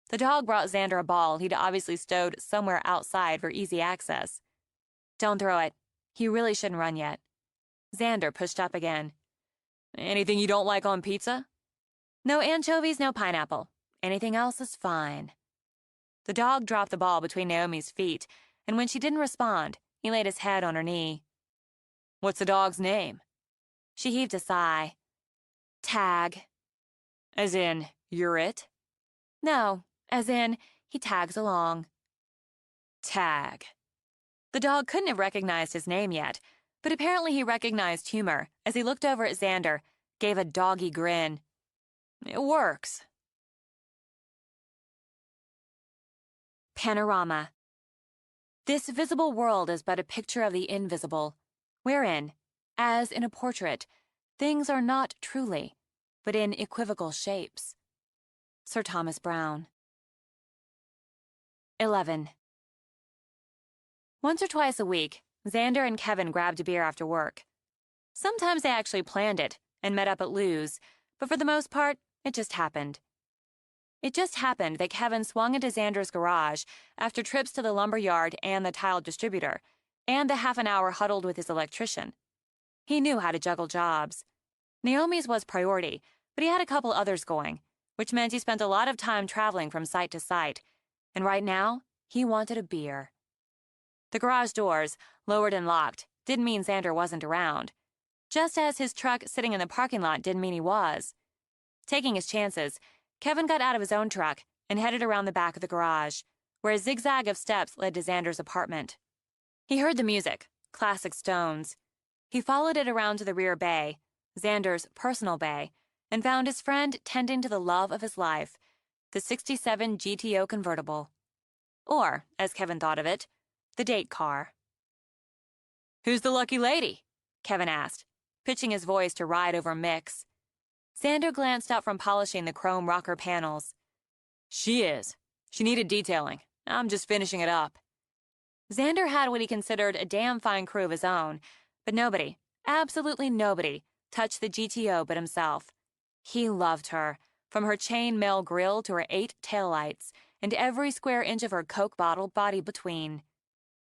The dog brought Xander a ball he'd obviously stowed somewhere outside for easy access. Don't throw it. He really shouldn't run yet. Xander pushed up again. Anything you don't like on pizza? No anchovies, no pineapple. Anything else is fine. The dog dropped the ball between Naomi's feet, and when she didn't respond, he laid his head on her knee. What's the dog's name? She heaved a sigh. Tag. As in, you're it? No, as in, he tags along. Tag. The dog couldn't have recognized his name yet, but apparently he recognized humor as he looked over at Xander, gave a doggy grin. It works. Panorama. This visible world is but a picture of the invisible, wherein, as in a portrait, things are not truly, but in equivocal shapes. Sir Thomas Browne. 11. Once or twice a week, Xander and Kevin grabbed a beer after work. Sometimes they actually planned it and met up at Lou's, but for the most part, it just happened. It just happened that Kevin swung into Xander's garage after trips to the lumber yard and the tile distributor, and the half an hour huddled with his electrician. He knew how to juggle jobs. Naomi's was priority, but he had a couple others going, which meant he spent a lot of time traveling from site to site, and right now, he wanted a beer. The garage doors, lowered and locked, didn't mean Xander wasn't around, just as his truck sitting in the parking lot didn't mean he was. Taking his chances, Kevin got out of his own truck and headed around the back of the garage, where a zigzag of steps led to Xander's apartment. He heard the music, classic Stones. He followed it around to the rear bay, Xander's personal bay, and found his friend tending to the love of his life, the '67 GTO convertible. Or, as Kevin thought of it, the date car. Who's the lucky lady? Kevin asked, pitching his voice to ride over Mick's. Xander glanced up from polishing the chrome rocker panels. She is. She needed detailing. I'm just finishing it up. Xander had what he considered a damn fine crew of his own, but nobody, absolutely nobody, touched the GTO but himself. He loved her, from her chain mail grille to her 8 taillights, and every square inch of her Coke bottle body between.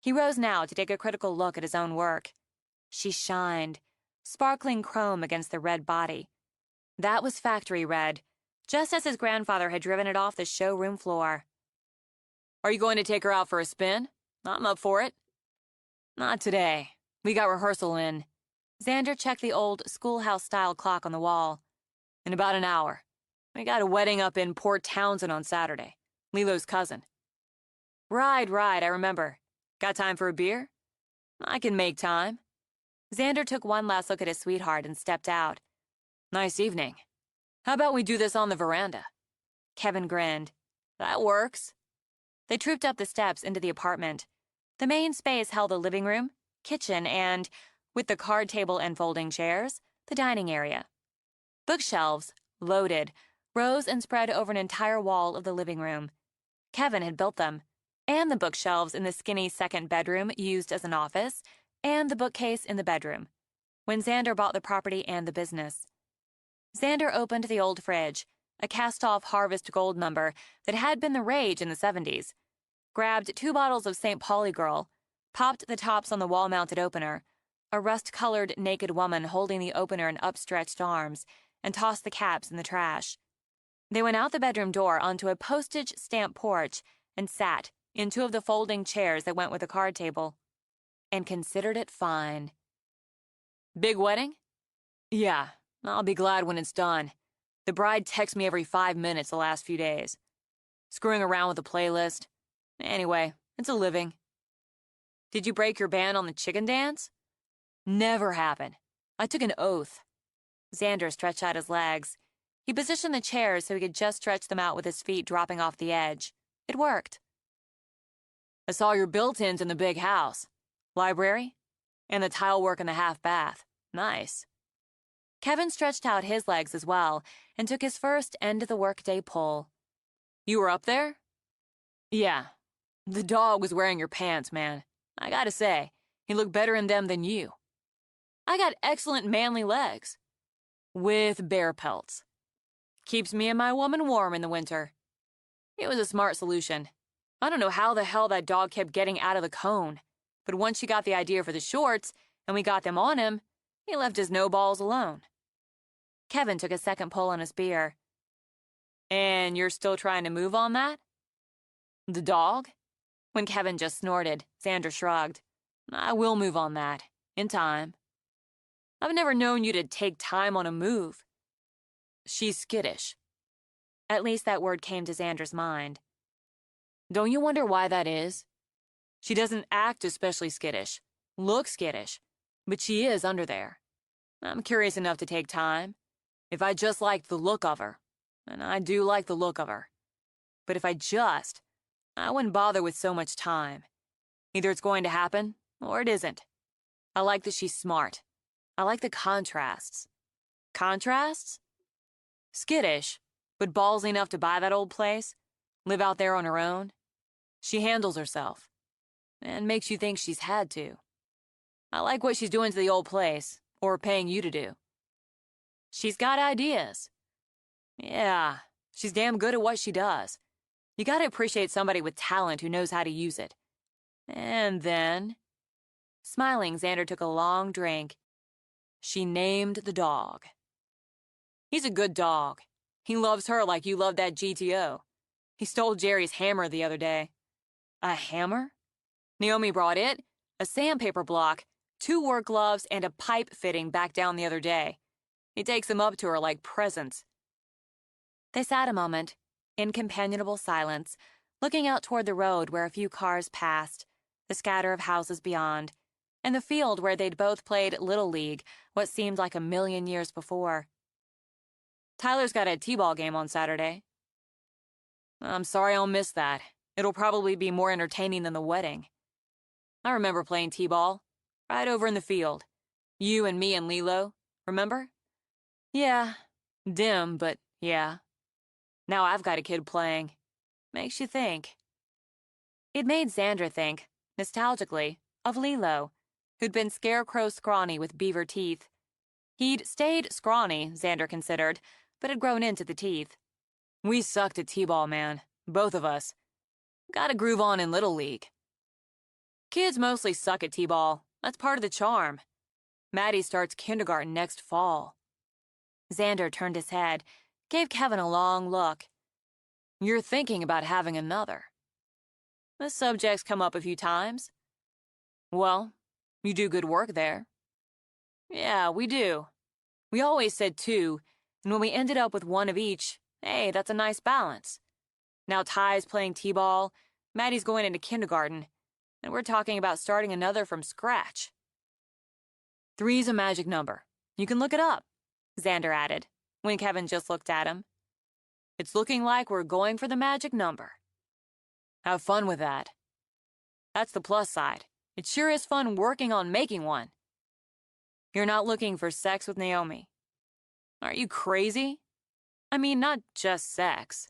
He rose now to take a critical look at his own work. She shined, sparkling chrome against the red body. That was factory red, just as his grandfather had driven it off the showroom floor. Are you going to take her out for a spin? I'm up for it. Not today. We got rehearsal in. Xander checked the old schoolhouse-style clock on the wall. In about an hour. We got a wedding up in Port Townsend on Saturday. Lilo's cousin. Right, I remember. Got time for a beer? I can make time. Xander took one last look at his sweetheart and stepped out. Nice evening. How about we do this on the veranda? Kevin grinned. That works. They trooped up the steps into the apartment. The main space held the living room, kitchen, and, with the card table and folding chairs, the dining area. Bookshelves, loaded, rose and spread over an entire wall of the living room. Kevin had built them, and the bookshelves in the skinny second bedroom used as an office, and the bookcase in the bedroom, when Xander bought the property and the business. Xander opened the old fridge, a cast-off Harvest Gold number that had been the rage in the 70s, grabbed 2 bottles of St. Pauli Girl, popped the tops on the wall-mounted opener, a rust-colored naked woman holding the opener in upstretched arms, and tossed the caps in the trash. They went out the bedroom door onto a postage-stamp porch and sat in 2 of the folding chairs that went with the card table, and considered it fine. Big wedding? Yeah, I'll be glad when it's done. The bride texts me every 5 minutes the last few days. Screwing around with the playlist. Anyway, it's a living. Did you break your ban on the chicken dance? Never happened. I took an oath. Xander stretched out his legs. He positioned the chairs so he could just stretch them out with his feet dropping off the edge. It worked. I saw your built-ins in the big house. Library? And the tile work in the half bath. Nice. Kevin stretched out his legs as well and took his first end-of-the-workday pull. You were up there? Yeah. The dog was wearing your pants, man. I gotta say, he looked better in them than you. I got excellent manly legs. With bear pelts. Keeps me and my woman warm in the winter. It was a smart solution. I don't know how the hell that dog kept getting out of the cone, but once she got the idea for the shorts and we got them on him, he left his no balls alone. Kevin took a second pull on his beer. And you're still trying to move on that? The dog? When Kevin just snorted, Xander shrugged. I will move on that, in time. I've never known you to take time on a move. She's skittish. At least that word came to Xander's mind. Don't you wonder why that is? She doesn't act especially skittish, look skittish, but she is under there. I'm curious enough to take time. If I just liked the look of her, and I do like the look of her. But if I wouldn't bother with so much time. Either it's going to happen, or it isn't. I like that she's smart. I like the contrasts. Contrasts? Skittish, but ballsy enough to buy that old place, live out there on her own. She handles herself, and makes you think she's had to. I like what she's doing to the old place, or paying you to do. She's got ideas. Yeah, she's damn good at what she does. You gotta appreciate somebody with talent who knows how to use it. And then... Smiling, Xander took a long drink. She named the dog. He's a good dog. He loves her like you love that GTO. He stole Jerry's hammer the other day. A hammer? Naomi brought it, a sandpaper block, 2 work gloves, and a pipe fitting back down the other day. He takes them up to her like presents. They sat a moment, in companionable silence, looking out toward the road where a few cars passed, the scatter of houses beyond, and the field where they'd both played Little League what seemed like a million years before. Tyler's got a t-ball game on Saturday. I'm sorry I'll miss that. It'll probably be more entertaining than the wedding. I remember playing t-ball, right over in the field. You and me and Lilo, remember? Yeah, dim, but yeah. Now I've got a kid playing. Makes you think. It made Xander think, nostalgically, of Lilo, who'd been scarecrow scrawny with beaver teeth. He'd stayed scrawny, Xander considered, but had grown into the teeth. We sucked at t-ball, man. Both of us. Got a groove on in Little League. Kids mostly suck at t-ball. That's part of the charm. Maddie starts kindergarten next fall. Xander turned his head, gave Kevin a long look. You're thinking about having another. The subject's come up a few times. Well, you do good work there. Yeah, we do. We always said two, and when we ended up with one of each, hey, that's a nice balance. Now Ty's playing t-ball, Maddie's going into kindergarten, and we're talking about starting another from scratch. 3's a magic number. You can look it up, Xander added, when Kevin just looked at him. It's looking like we're going for the magic number. Have fun with that. That's the plus side. It sure is fun working on making one. You're not looking for sex with Naomi. Are you crazy? I mean, not just sex.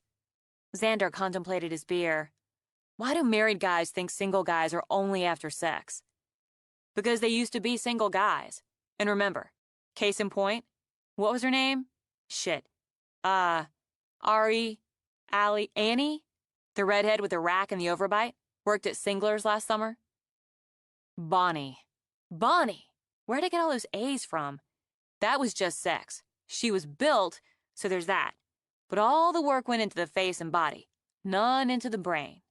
Xander contemplated his beer. Why do married guys think single guys are only after sex? Because they used to be single guys. And remember, case in point, what was her name? Shit. Annie? The redhead with the rack and the overbite? Worked at Singler's last summer? Bonnie. Bonnie! Where'd I get all those A's from? That was just sex. She was built, so there's that. But all the work went into the face and body, none into the brain.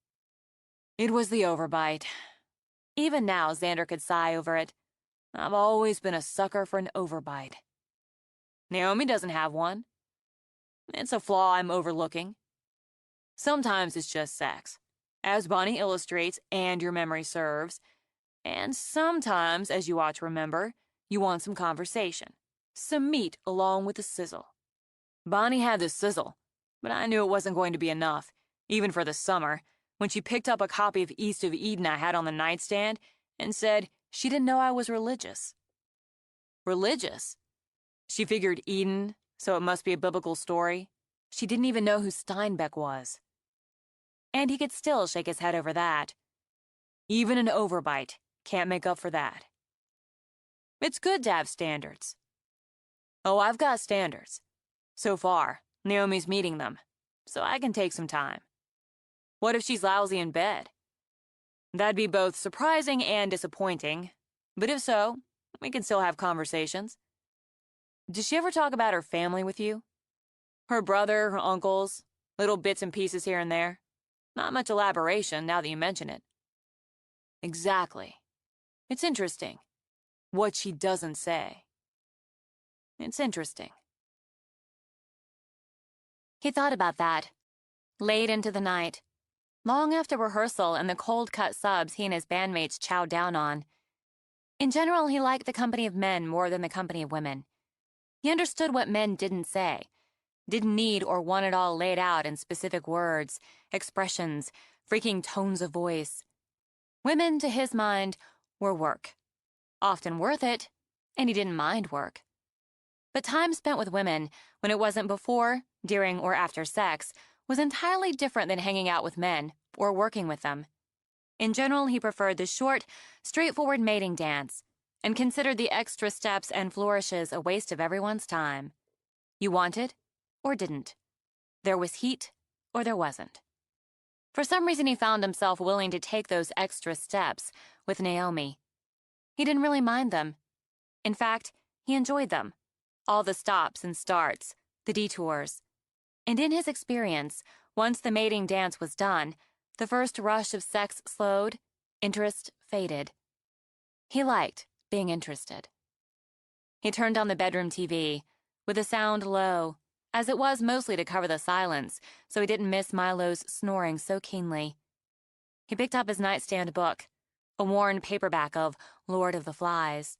It was the overbite. Even now, Xander could sigh over it. I've always been a sucker for an overbite. Naomi doesn't have one. It's a flaw I'm overlooking. Sometimes it's just sex, as Bonnie illustrates and your memory serves. And sometimes, as you ought to remember, you want some conversation, some meat along with the sizzle. Bonnie had the sizzle, but I knew it wasn't going to be enough, even for the summer, when she picked up a copy of East of Eden I had on the nightstand and said she didn't know I was religious. Religious? She figured Eden, so it must be a biblical story. She didn't even know who Steinbeck was. And he could still shake his head over that. Even an overbite can't make up for that. It's good to have standards. Oh, I've got standards. So far, Naomi's meeting them, so I can take some time. What if she's lousy in bed? That'd be both surprising and disappointing, but if so, we can still have conversations. Does she ever talk about her family with you? Her brother, her uncles, little bits and pieces here and there? Not much elaboration now that you mention it. Exactly. It's interesting. What she doesn't say. It's interesting. He thought about that, late into the night, long after rehearsal and the cold-cut subs he and his bandmates chowed down on. In general, he liked the company of men more than the company of women. He understood what men didn't say, didn't need or want it all laid out in specific words, expressions, freaking tones of voice. Women, to his mind, were work. Often worth it, and he didn't mind work. But time spent with women, when it wasn't before, during, or after sex, was entirely different than hanging out with men or working with them. In general, he preferred the short, straightforward mating dance and considered the extra steps and flourishes a waste of everyone's time. You wanted or didn't. There was heat or there wasn't. For some reason, he found himself willing to take those extra steps with Naomi. He didn't really mind them. In fact, he enjoyed them. All the stops and starts, the detours. And in his experience, once the mating dance was done, the first rush of sex slowed, interest faded. He liked being interested. He turned on the bedroom TV, with the sound low, as it was mostly to cover the silence, so he didn't miss Milo's snoring so keenly. He picked up his nightstand book, a worn paperback of Lord of the Flies.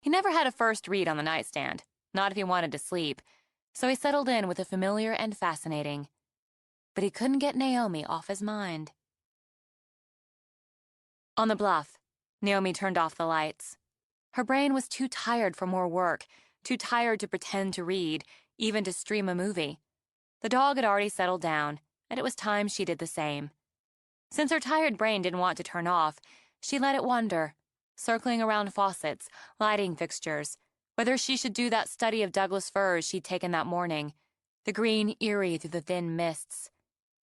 He never had a first read on the nightstand, not if he wanted to sleep, so he settled in with the familiar and fascinating. But he couldn't get Naomi off his mind. On the bluff, Naomi turned off the lights. Her brain was too tired for more work, too tired to pretend to read, even to stream a movie. The dog had already settled down, and it was time she did the same. Since her tired brain didn't want to turn off, she let it wander, circling around faucets, lighting fixtures, whether she should do that study of Douglas firs she'd taken that morning, the green eerie through the thin mists.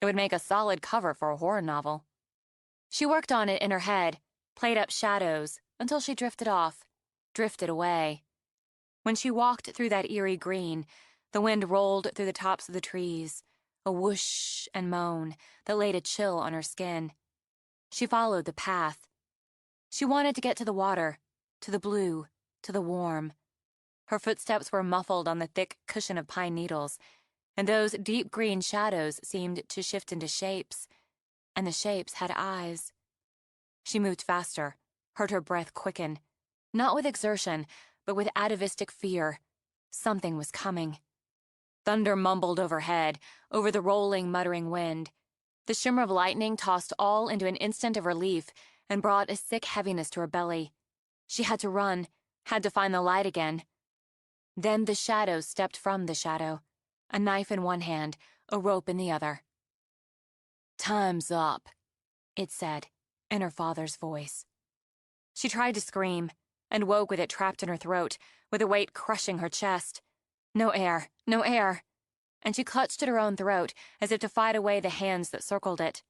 It would make a solid cover for a horror novel. She worked on it in her head, played up shadows until she drifted off, drifted away. When she walked through that eerie green, the wind rolled through the tops of the trees, a whoosh and moan that laid a chill on her skin. She followed the path. She wanted to get to the water, to the blue, to the warm. Her footsteps were muffled on the thick cushion of pine needles, and those deep green shadows seemed to shift into shapes, and the shapes had eyes. She moved faster, heard her breath quicken, not with exertion, but with atavistic fear. Something was coming. Thunder mumbled overhead, over the rolling, muttering wind. The shimmer of lightning tossed all into an instant of relief and brought a sick heaviness to her belly. She had to run, had to find the light again. Then the shadow stepped from the shadow, a knife in one hand, a rope in the other. "Time's up," it said, in her father's voice. She tried to scream, and woke with it trapped in her throat, with a weight crushing her chest. No air, no air. And she clutched at her own throat, as if to fight away the hands that circled it.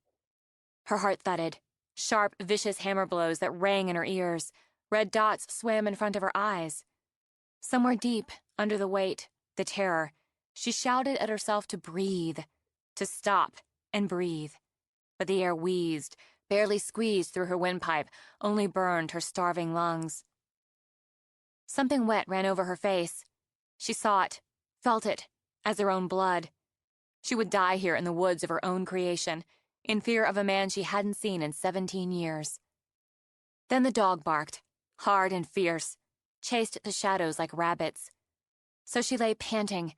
Her heart thudded, sharp, vicious hammer blows that rang in her ears. Red dots swam in front of her eyes. Somewhere deep, under the weight, the terror, she shouted at herself to breathe, to stop and breathe. But the air wheezed, barely squeezed through her windpipe, only burned her starving lungs. Something wet ran over her face. She saw it, felt it, as her own blood. She would die here in the woods of her own creation, in fear of a man she hadn't seen in 17 years. Then the dog barked, hard and fierce, chased the shadows like rabbits. So she lay panting,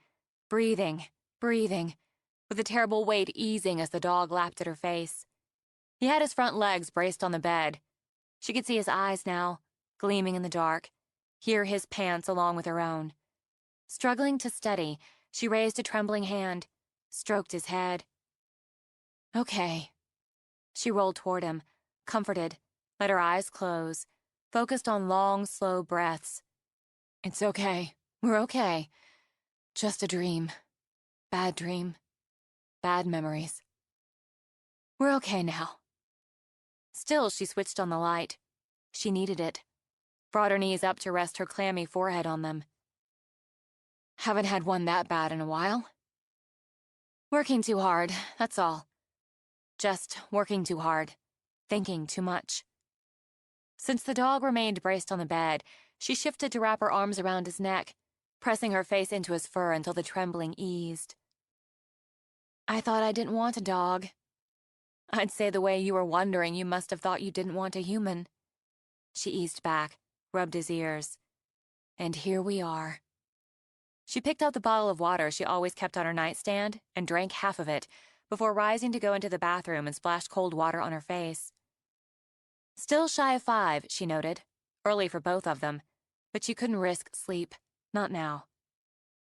breathing, breathing, with the terrible weight easing as the dog lapped at her face. He had his front legs braced on the bed. She could see his eyes now, gleaming in the dark, hear his pants along with her own. Struggling to steady, she raised a trembling hand, stroked his head. "Okay." She rolled toward him, comforted, let her eyes close, focused on long, slow breaths. "It's okay. We're okay. Just a dream. Bad dream. Bad memories. We're okay now." Still, she switched on the light. She needed it. Brought her knees up to rest her clammy forehead on them. "Haven't had one that bad in a while. Working too hard, that's all. Just working too hard. Thinking too much." Since the dog remained braced on the bed, she shifted to wrap her arms around his neck, pressing her face into his fur until the trembling eased. "I thought I didn't want a dog." "I'd say the way you were wondering you must have thought you didn't want a human." She eased back, rubbed his ears. "And here we are." She picked out the bottle of water she always kept on her nightstand and drank half of it before rising to go into the bathroom and splash cold water on her face. Still shy of 5, she noted. Early for both of them, but she couldn't risk sleep. Not now.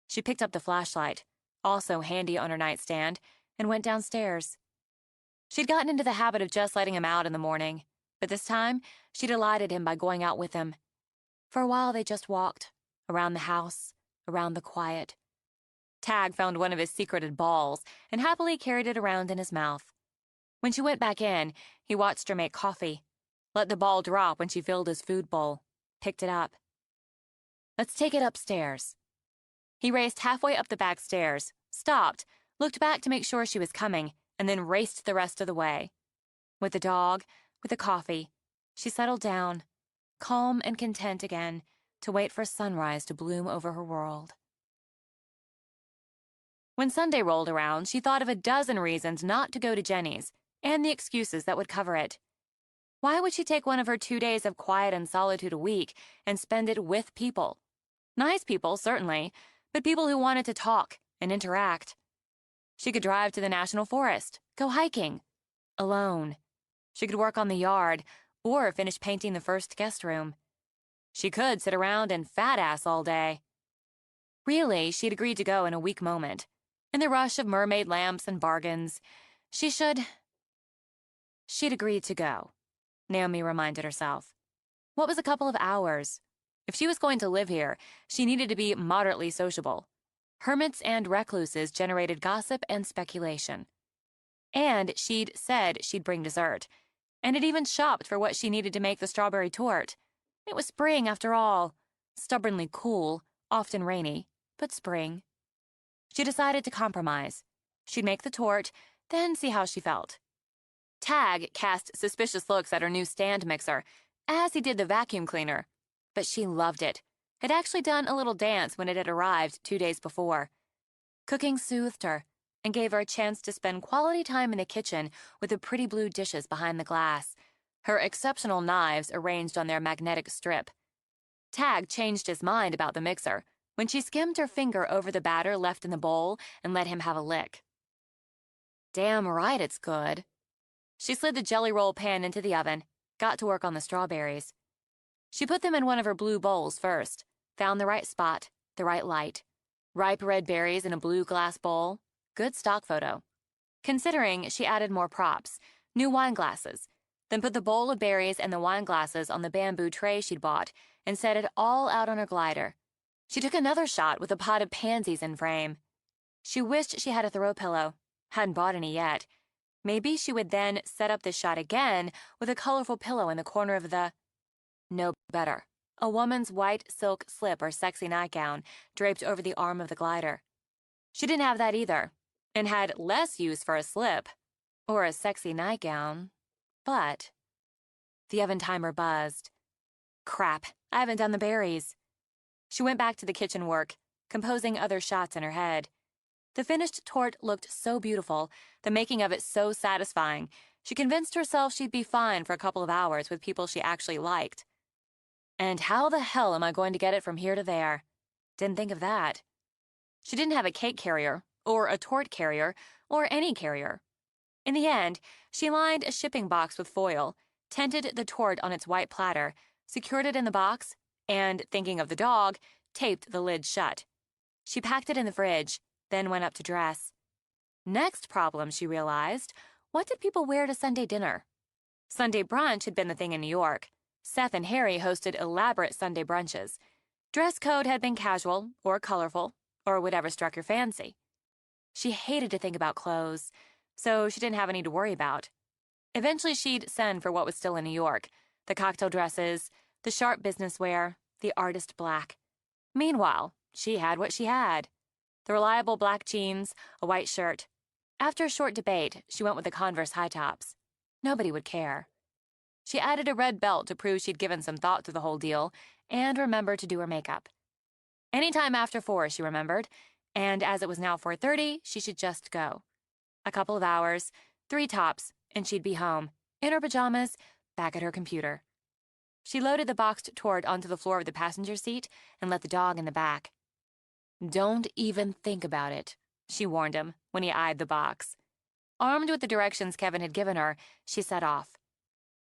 She picked up the flashlight, also handy on her nightstand, and went downstairs. She'd gotten into the habit of just letting him out in the morning, but this time she delighted him by going out with him. For a while they just walked, around the house, around the quiet. Tag found one of his secreted balls and happily carried it around in his mouth. When she went back in, he watched her make coffee, let the ball drop when she filled his food bowl, picked it up. "Let's take it upstairs." He raced halfway up the back stairs, stopped, looked back to make sure she was coming, and then raced the rest of the way. With the dog, with the coffee, she settled down, calm and content again, to wait for sunrise to bloom over her world. When Sunday rolled around, she thought of a dozen reasons not to go to Jenny's, and the excuses that would cover it. Why would she take one of her 2 days of quiet and solitude a week and spend it with people? Nice people, certainly, but people who wanted to talk and interact. She could drive to the National Forest, go hiking, alone. She could work on the yard, or finish painting the first guest room. She could sit around and fat-ass all day. Really, she'd agreed to go in a weak moment. In the rush of mermaid lamps and bargains, she'd agreed to go, Naomi reminded herself. What was a couple of hours? If she was going to live here, she needed to be moderately sociable. Hermits and recluses generated gossip and speculation. And she'd said she'd bring dessert. and had even shopped for what she needed to make the strawberry torte. It was spring, after all. Stubbornly cool, often rainy, but spring. She decided to compromise. She'd make the torte, then see how she felt. Tag cast suspicious looks at her new stand mixer, as he did the vacuum cleaner, but she loved it. Had actually done a little dance when it had arrived 2 days before. Cooking soothed her and gave her a chance to spend quality time in the kitchen with the pretty blue dishes behind the glass, her exceptional knives arranged on their magnetic strip. Tag changed his mind about the mixer when she skimmed her finger over the batter left in the bowl and let him have a lick. Damn right it's good. She slid the jelly roll pan into the oven, got to work on the strawberries. She put them in one of her blue bowls first, found the right spot, the right light. Ripe red berries in a blue glass bowl. Good stock photo. Considering, she added more props, new wine glasses, then put the bowl of berries and the wine glasses on the bamboo tray she'd bought and set it all out on her glider. She took another shot with a pot of pansies in frame. She wished she had a throw pillow. Hadn't bought any yet. Maybe she would then set up this shot again with a colorful pillow in the corner of the... No, better. A woman's white silk slip or sexy nightgown draped over the arm of the glider. She didn't have that either, and had less use for a slip or a sexy nightgown. But the oven timer buzzed. Crap, I haven't done the berries. She went back to the kitchen work, composing other shots in her head. The finished torte looked so beautiful, the making of it so satisfying, she convinced herself she'd be fine for a couple of hours with people she actually liked. And how the hell am I going to get it from here to there? Didn't think of that. She didn't have a cake carrier, or a torte carrier, or any carrier. In the end, she lined a shipping box with foil, tented the torte on its white platter, secured it in the box, and, thinking of the dog, taped the lid shut. She packed it in the fridge, then went up to dress. Next problem, she realized, what did people wear to Sunday dinner? Sunday brunch had been the thing in New York. Seth and Harry hosted elaborate Sunday brunches. Dress code had been casual, or colorful, or whatever struck your fancy. She hated to think about clothes, so she didn't have any to worry about. Eventually she'd send for what was still in New York, the cocktail dresses, the sharp business wear, the artist black. Meanwhile, she had what she had. The reliable black jeans, a white shirt. After a short debate, she went with the Converse high tops. Nobody would care. She added a red belt to prove she'd given some thought to the whole deal, and remembered to do her makeup. Anytime after 4, she remembered, and as it was now 4:30, she should just go. A couple of hours, 3 tops, and she'd be home, in her pajamas, back at her computer. She loaded the boxed torte onto the floor of the passenger seat and let the dog in the back. Don't even think about it, she warned him when he eyed the box. Armed with the directions Kevin had given her, she set off.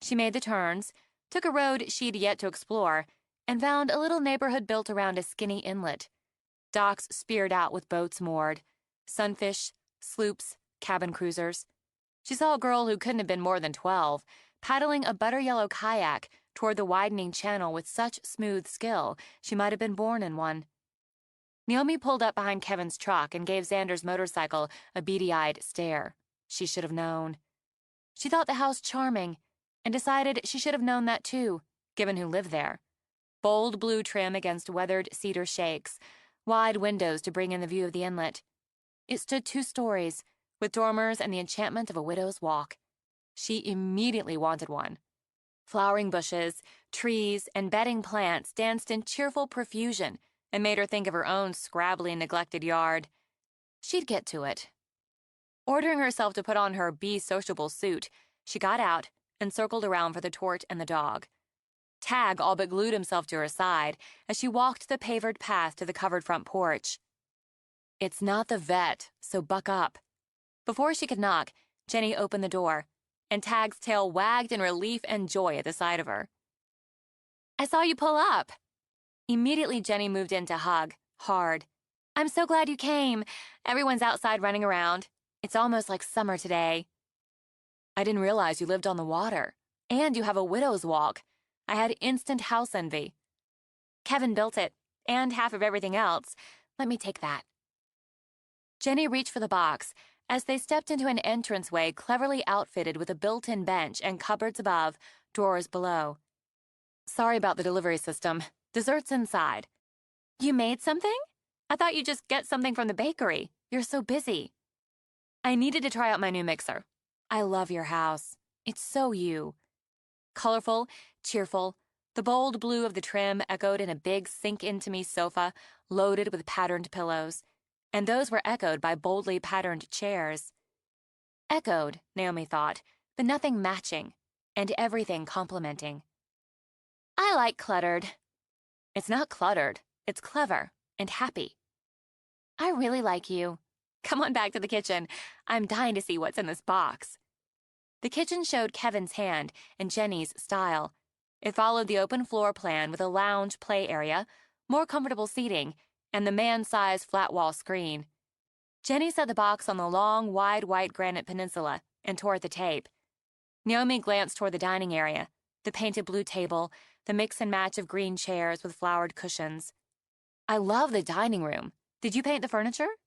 She made the turns, took a road she'd yet to explore, and found a little neighborhood built around a skinny inlet. Docks speared out with boats moored. Sunfish, sloops, cabin cruisers. She saw a girl who couldn't have been more than 12, paddling a butter-yellow kayak toward the widening channel with such smooth skill she might have been born in one. Naomi pulled up behind Kevin's truck and gave Xander's motorcycle a beady-eyed stare. She should have known. She thought the house charming, and decided she should have known that too, given who lived there. Bold blue trim against weathered cedar shakes, wide windows to bring in the view of the inlet. It stood 2 stories, with dormers and the enchantment of a widow's walk. She immediately wanted one. Flowering bushes, trees, and bedding plants danced in cheerful profusion and made her think of her own scrabbly, neglected yard. She'd get to it. Ordering herself to put on her Be Sociable suit, she got out and circled around for the torte and the dog. Tag all but glued himself to her side as she walked the pavered path to the covered front porch. It's not the vet, so buck up. Before she could knock, Jenny opened the door, and Tag's tail wagged in relief and joy at the sight of her. I saw you pull up. Immediately, Jenny moved in to hug, hard. I'm so glad you came. Everyone's outside running around. It's almost like summer today. I didn't realize you lived on the water, and you have a widow's walk. I had instant house envy. Kevin built it, and half of everything else. Let me take that. Jenny reached for the box, As they stepped into an entranceway cleverly outfitted with a built-in bench and cupboards above, drawers below. "Sorry about the delivery system. Dessert's inside." "You made something? I thought you'd just get something from the bakery. You're so busy." "I needed to try out my new mixer. I love your house. It's so you." Colorful, cheerful, the bold blue of the trim echoed in a big sink-into-me sofa loaded with patterned pillows, and those were echoed by boldly patterned chairs. Echoed, Naomi thought, but nothing matching, and everything complementing. "I like cluttered." "It's not cluttered. It's clever and happy." "I really like you. Come on back to the kitchen. I'm dying to see what's in this box." The kitchen showed Kevin's hand and Jenny's style. It followed the open floor plan with a lounge play area, more comfortable seating, and the man-sized flat-wall screen. Jenny set the box on the long, wide white granite peninsula and tore at the tape. Naomi glanced toward the dining area, the painted blue table, the mix and match of green chairs with flowered cushions. "I love the dining room. Did you paint the furniture?"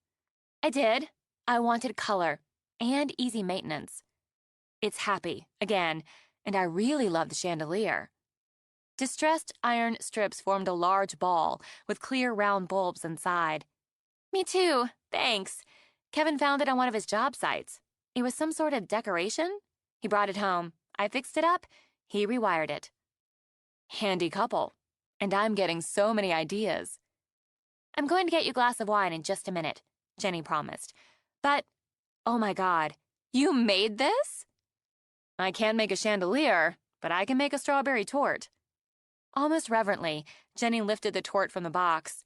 "I did. I wanted color and easy maintenance." "It's happy, again, and I really love the chandelier." Distressed iron strips formed a large ball with clear round bulbs inside. "Me too, thanks. Kevin found it on one of his job sites. It was some sort of decoration. He brought it home. I fixed it up. He rewired it." "Handy couple. And I'm getting so many ideas." "I'm going to get you a glass of wine in just a minute," Jenny promised. "But, oh my God, you made this?" "I can't make a chandelier, but I can make a strawberry tort." Almost reverently, Jenny lifted the tort from the box.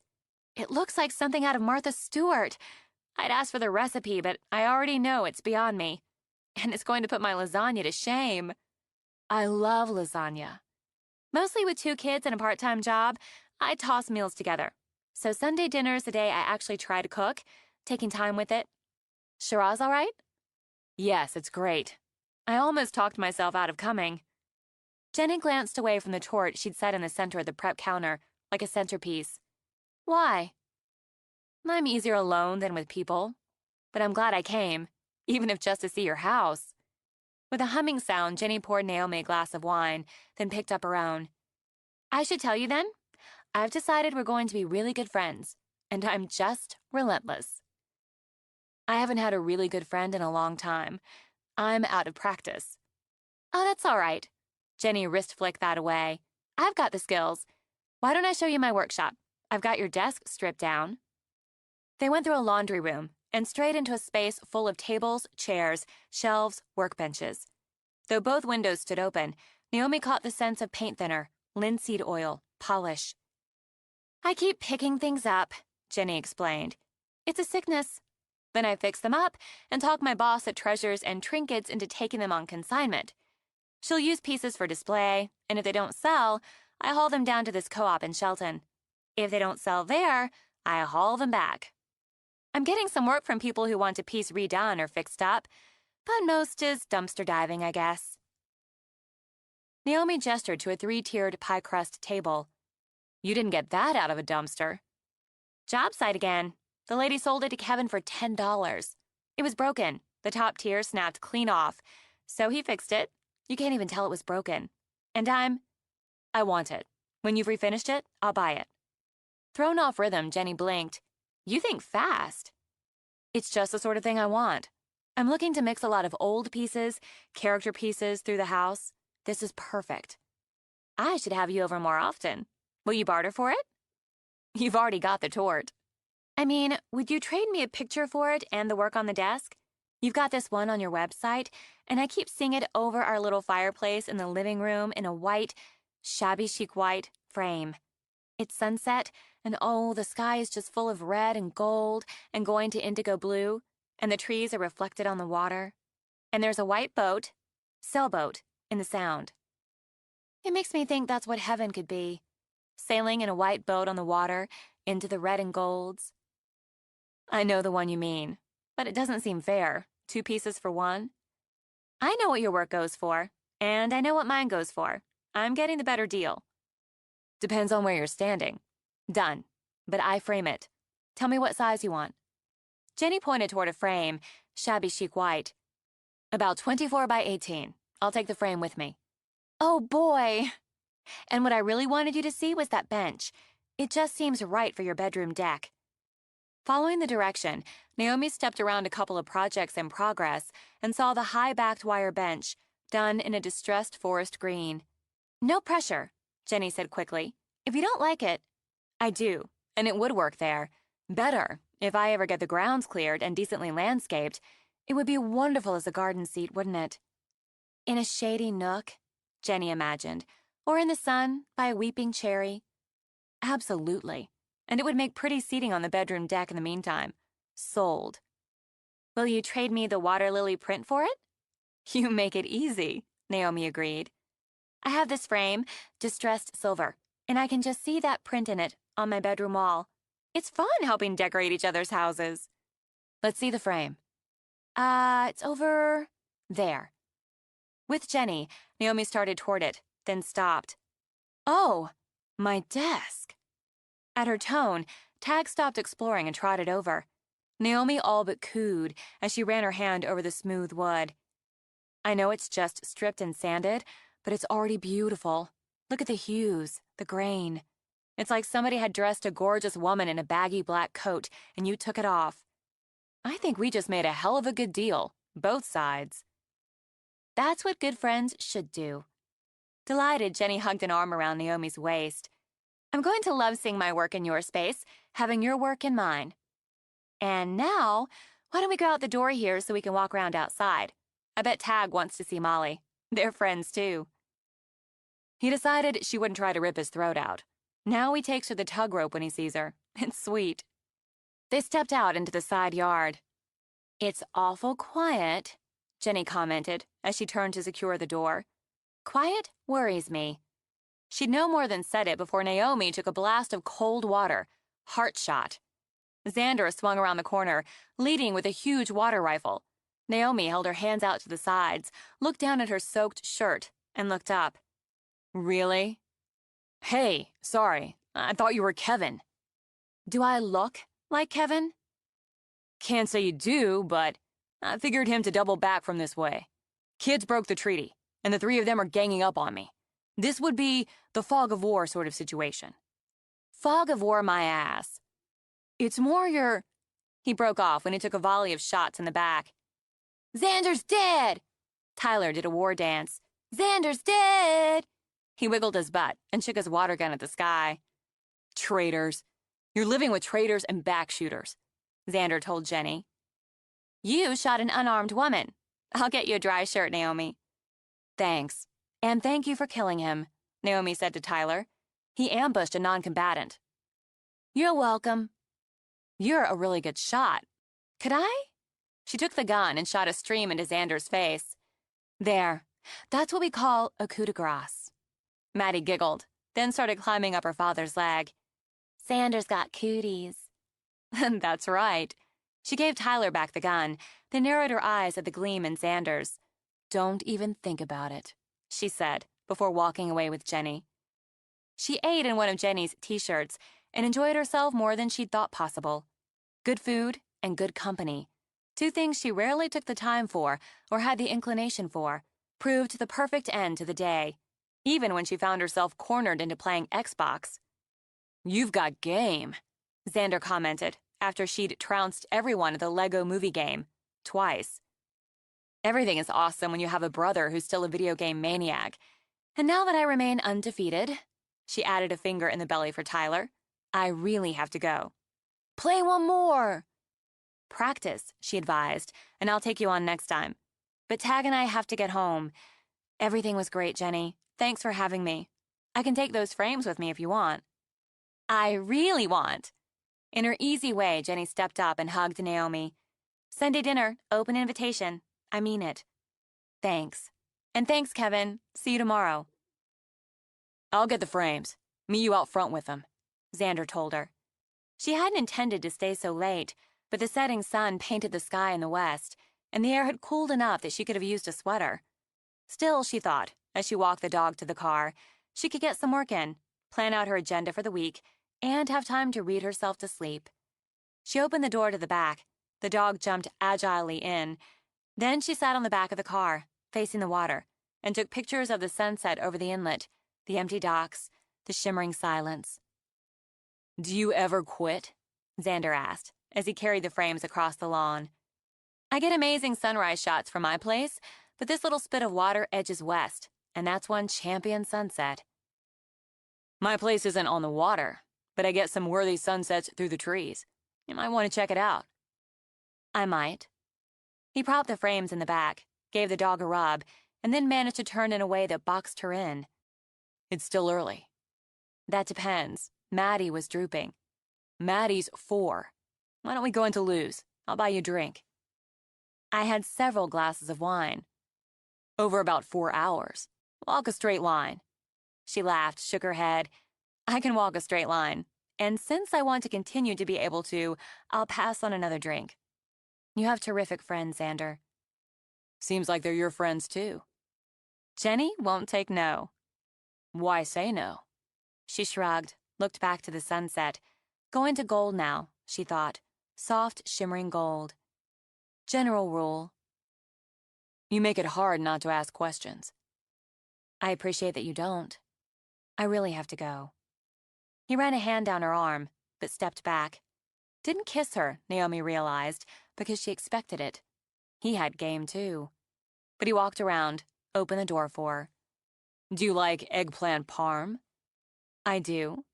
"It looks like something out of Martha Stewart. I'd asked for the recipe, but I already know it's beyond me. And it's going to put my lasagna to shame." "I love lasagna." "Mostly with 2 kids and a part-time job, I toss meals together. So Sunday dinner's the day I actually try to cook, taking time with it." "Shiraz all right?" "Yes, it's great. I almost talked myself out of coming." Jenny glanced away from the tort she'd set in the center of the prep counter, like a centerpiece. "Why?" "I'm easier alone than with people. But I'm glad I came, even if just to see your house." With a humming sound, Jenny poured Naomi a glass of wine, then picked up her own. "I should tell you then. I've decided we're going to be really good friends, and I'm just relentless." "I haven't had a really good friend in a long time. I'm out of practice." "Oh, that's all right." Jenny wrist-flicked that away. "I've got the skills. Why don't I show you my workshop? I've got your desk stripped down." They went through a laundry room and straight into a space full of tables, chairs, shelves, workbenches. Though both windows stood open, Naomi caught the sense of paint thinner, linseed oil, polish. "I keep picking things up," Jenny explained. "It's a sickness. Then I fix them up and talk my boss at Treasures and Trinkets into taking them on consignment. She'll use pieces for display, and if they don't sell, I haul them down to this co-op in Shelton. If they don't sell there, I haul them back. I'm getting some work from people who want a piece redone or fixed up, but most is dumpster diving, I guess." Naomi gestured to a 3-tiered pie crust table. "You didn't get that out of a dumpster." "Job site again. The lady sold it to Kevin for $10. It was broken. The top tier snapped clean off. So he fixed it. You can't even tell it was broken. And I want it. When you've refinished it, I'll buy it." Thrown off rhythm, Jenny blinked. "You think fast." "It's just the sort of thing I want. I'm looking to mix a lot of old pieces, character pieces through the house. This is perfect." "I should have you over more often. Will you barter for it?" "You've already got the tort." "I mean, would you trade me a picture for it and the work on the desk? You've got this one on your website, and I keep seeing it over our little fireplace in the living room in a white, shabby chic white frame. It's sunset, and oh, the sky is just full of red and gold and going to indigo blue, and the trees are reflected on the water. And there's a white boat, sailboat, in the Sound. It makes me think that's what heaven could be, sailing in a white boat on the water into the red and golds." "I know the one you mean, but it doesn't seem fair. 2 pieces for one." "I know what your work goes for, and I know what mine goes for. I'm getting the better deal." "Depends on where you're standing." "Done. But I frame it. Tell me what size you want." Jenny pointed toward a frame, shabby chic white. About 24 by 18. I'll take the frame with me. Oh, boy! And what I really wanted you to see was that bench. It just seems right for your bedroom deck. Following the direction, Naomi stepped around a couple of projects in progress and saw the high-backed wire bench, done in a distressed forest green. No pressure, Jenny said quickly. If you don't like it, I do, and it would work there. Better, if I ever get the grounds cleared and decently landscaped, it would be wonderful as a garden seat, wouldn't it? In a shady nook, Jenny imagined, or in the sun by a weeping cherry. Absolutely. And it would make pretty seating on the bedroom deck in the meantime. Sold. Will you trade me the water lily print for it? You make it easy, Naomi agreed. I have this frame, distressed silver, and I can just see that print in it on my bedroom wall. It's fun helping decorate each other's houses. Let's see the frame. It's over there. With Jenny, Naomi started toward it, then stopped. Oh, my desk. At her tone, Tag stopped exploring and trotted over. Naomi all but cooed as she ran her hand over the smooth wood. I know it's just stripped and sanded, but it's already beautiful. Look at the hues, the grain. It's like somebody had dressed a gorgeous woman in a baggy black coat, and you took it off. I think we just made a hell of a good deal, both sides. That's what good friends should do. Delighted, Jenny hugged an arm around Naomi's waist. I'm going to love seeing my work in your space, having your work in mine. And now, why don't we go out the door here so we can walk around outside? I bet Tag wants to see Molly. They're friends, too. He decided she wouldn't try to rip his throat out. Now he takes her the tug rope when he sees her. It's sweet. They stepped out into the side yard. It's awful quiet, Jenny commented as she turned to secure the door. Quiet worries me. She'd no more than said it before Naomi took a blast of cold water, heart shot. Xander swung around the corner, leading with a huge water rifle. Naomi held her hands out to the sides, looked down at her soaked shirt, and looked up. Really? Hey, sorry. I thought you were Kevin. Do I look like Kevin? Can't say you do, but I figured him to double back from this way. Kids broke the treaty, and the three of them are ganging up on me. This would be the fog of war sort of situation. Fog of war my ass. It's more your... He broke off when he took a volley of shots in the back. Xander's dead! Tyler did a war dance. Xander's dead! He wiggled his butt and shook his water gun at the sky. Traitors. You're living with traitors and backshooters, Xander told Jenny. You shot an unarmed woman. I'll get you a dry shirt, Naomi. Thanks. And thank you for killing him, Naomi said to Tyler. He ambushed a non-combatant. You're welcome. You're a really good shot. Could I? She took the gun and shot a stream into Xander's face. There. That's what we call a coup de grace. Maddie giggled, then started climbing up her father's leg. Xander's got cooties. That's right. She gave Tyler back the gun, then narrowed her eyes at the gleam in Xander's. Don't even think about it, she said, before walking away with Jenny. She ate in one of Jenny's T-shirts and enjoyed herself more than she'd thought possible. Good food and good company, two things she rarely took the time for or had the inclination for, proved the perfect end to the day, even when she found herself cornered into playing Xbox. You've got game, Xander commented after she'd trounced everyone at the Lego movie game, twice. Everything is awesome when you have a brother who's still a video game maniac. And now that I remain undefeated, she added a finger in the belly for Tyler, I really have to go. Play one more. Practice, she advised, and I'll take you on next time. But Tag and I have to get home. Everything was great, Jenny. Thanks for having me. I can take those frames with me if you want. I really want. In her easy way, Jenny stepped up and hugged Naomi. Sunday dinner, open invitation. I mean it. Thanks. And thanks, Kevin. See you tomorrow. I'll get the frames. Meet you out front with them, Xander told her. She hadn't intended to stay so late, but the setting sun painted the sky in the west, and the air had cooled enough that she could have used a sweater. Still, she thought, as she walked the dog to the car, she could get some work in, plan out her agenda for the week, and have time to read herself to sleep. She opened the door to the back, The dog jumped agilely in. Then she sat on the back of the car, facing the water, and took pictures of the sunset over the inlet, the empty docks, the shimmering silence. "Do you ever quit?" Xander asked, as he carried the frames across the lawn. "I get amazing sunrise shots from my place, but this little spit of water edges west, and that's one champion sunset." "My place isn't on the water, but I get some worthy sunsets through the trees. You might want to check it out." "I might." He propped the frames in the back, gave the dog a rub, and then managed to turn in a way that boxed her in. "It's still early." "That depends." Maddie was drooping. "Maddie's 4. Why don't we go into Lou's? I'll buy you a drink." "I had several glasses of wine." "Over about 4 hours. Walk a straight line." She laughed, shook her head. "I can walk a straight line, and since I want to continue to be able to, I'll pass on another drink. You have terrific friends, Xander." "Seems like they're your friends, too." "Jenny won't take no." "Why say no?" She shrugged, looked back to the sunset. Going to gold now, she thought. Soft, shimmering gold. General rule. "You make it hard not to ask questions." "I appreciate that you don't. I really have to go." He ran a hand down her arm, but stepped back. Didn't kiss her, Naomi realized, because she expected it. He had game, too. But he walked around, opened the door for her. "Do you like eggplant parm?" "I do."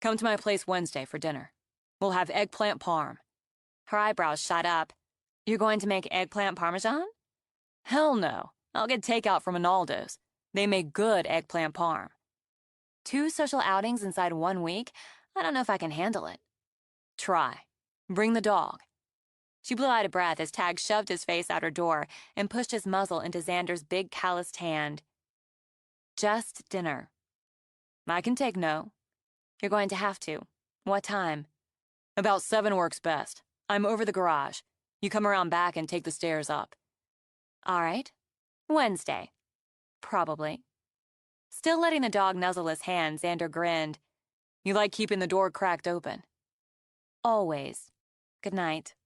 "Come to my place Wednesday for dinner. We'll have eggplant parm." Her eyebrows shot up. "You're going to make eggplant parmesan?" "Hell no. I'll get takeout from Ronaldo's. They make good eggplant parm." 2 social outings inside 1 week? I don't know if I can handle it." "Try. Bring the dog." She blew out a breath as Tag shoved his face out her door and pushed his muzzle into Xander's big calloused hand. "Just dinner." "I can take no." "You're going to have to. What time?" "About 7 works best. I'm over the garage. You come around back and take the stairs up." "All right. Wednesday. Probably." Still letting the dog nuzzle his hand, Xander grinned. "You like keeping the door cracked open?" "Always. Good night."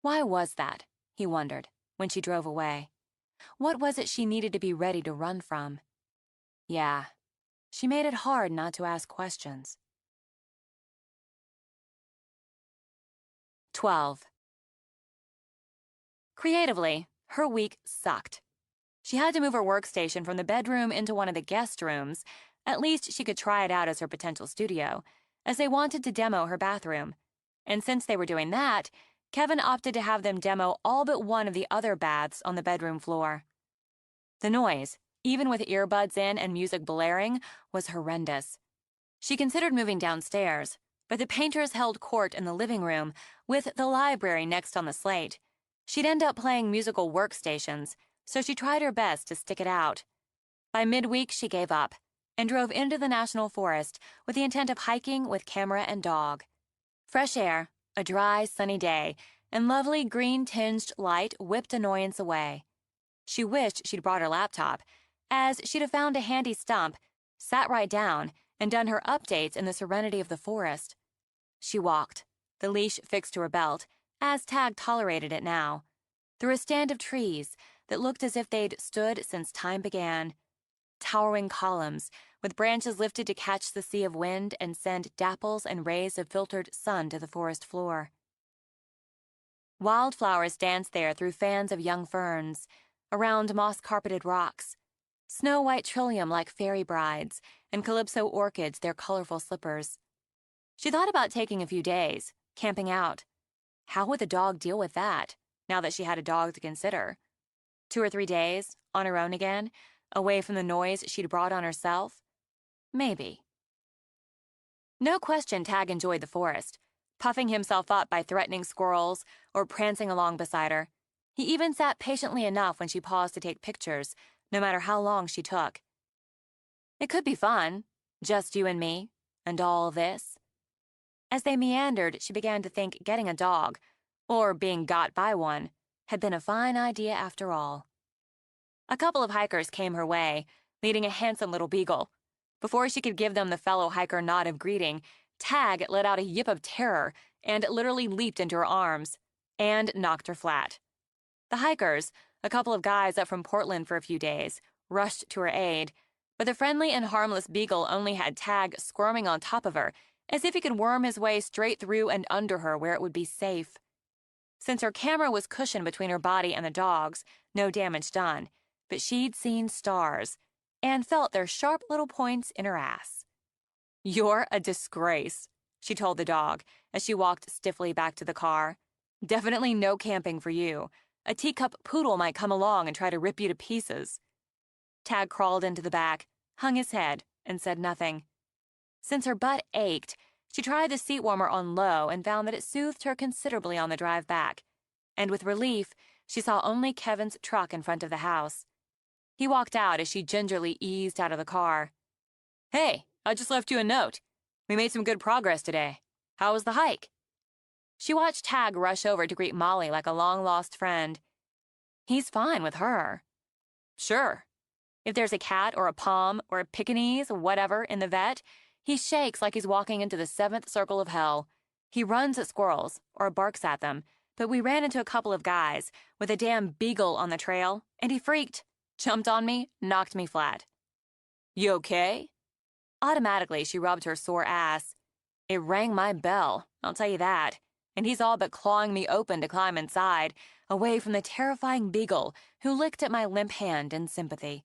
Why was that, he wondered, when she drove away? What was it she needed to be ready to run from? Yeah, she made it hard not to ask questions. 12. Creatively, her week sucked. She had to move her workstation from the bedroom into one of the guest rooms. At least she could try it out as her potential studio, as they wanted to demo her bathroom. And since they were doing that, Kevin opted to have them demo all but one of the other baths on the bedroom floor. The noise, even with earbuds in and music blaring, was horrendous. She considered moving downstairs, but the painters held court in the living room, with the library next on the slate. She'd end up playing musical workstations, so she tried her best to stick it out. By midweek, she gave up and drove into the national forest with the intent of hiking with camera and dog. Fresh air, a dry, sunny day, and lovely green-tinged light whipped annoyance away. She wished she'd brought her laptop, as she'd have found a handy stump, sat right down, and done her updates in the serenity of the forest. She walked, the leash fixed to her belt, as Tag tolerated it now, through a stand of trees that looked as if they'd stood since time began. Towering columns, with branches lifted to catch the sea of wind and send dapples and rays of filtered sun to the forest floor. Wildflowers danced there through fans of young ferns, around moss-carpeted rocks, snow-white trillium like fairy brides, and calypso orchids their colorful slippers. She thought about taking a few days, camping out. How would the dog deal with that, now that she had a dog to consider? 2 or 3 days, on her own again, away from the noise she'd brought on herself? Maybe. No question Tag enjoyed the forest, puffing himself up by threatening squirrels or prancing along beside her. He even sat patiently enough when she paused to take pictures, no matter how long she took. It could be fun, just you and me, and all this. As they meandered, she began to think getting a dog, or being got by one, had been a fine idea after all. A couple of hikers came her way, leading a handsome little beagle. Before she could give them the fellow hiker nod of greeting, Tag let out a yip of terror and literally leaped into her arms and knocked her flat. The hikers, a couple of guys up from Portland for a few days, rushed to her aid, but the friendly and harmless beagle only had Tag squirming on top of her, as if he could worm his way straight through and under her where it would be safe. Since her camera was cushioned between her body and the dog's, no damage done, but she'd seen stars and felt their sharp little points in her ass. "You're a disgrace," she told the dog as she walked stiffly back to the car. "Definitely no camping for you. A teacup poodle might come along and try to rip you to pieces." Tag crawled into the back, hung his head, and said nothing. Since her butt ached, she tried the seat warmer on low and found that it soothed her considerably on the drive back. And with relief, she saw only Kevin's truck in front of the house. He walked out as she gingerly eased out of the car. "Hey, I just left you a note. We made some good progress today. How was the hike?" She watched Tag rush over to greet Molly like a long-lost friend. He's fine with her. Sure. If there's a cat or a pom or a Pekingese, whatever, in the vet, he shakes like he's walking into the seventh circle of hell. He runs at squirrels or barks at them, but we ran into a couple of guys with a damn beagle on the trail, and he freaked, jumped on me, knocked me flat. "You okay?" Automatically, she rubbed her sore ass. It rang my bell, I'll tell you that, and he's all but clawing me open to climb inside, away from the terrifying beagle who licked at my limp hand in sympathy.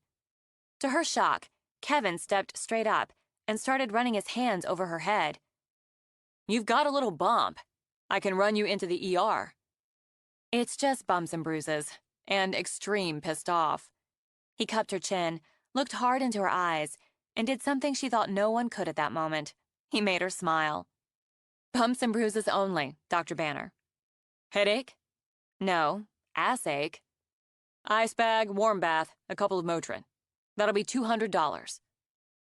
To her shock, Kevin stepped straight up and started running his hands over her head. "You've got a little bump. I can run you into the ER. "It's just bumps and bruises, and extreme pissed off." He cupped her chin, looked hard into her eyes, and did something she thought no one could at that moment. He made her smile. "Bumps and bruises only, Dr. Banner." "Headache?" "No. Ass ache." "Ice bag, warm bath, a couple of Motrin. That'll be $200.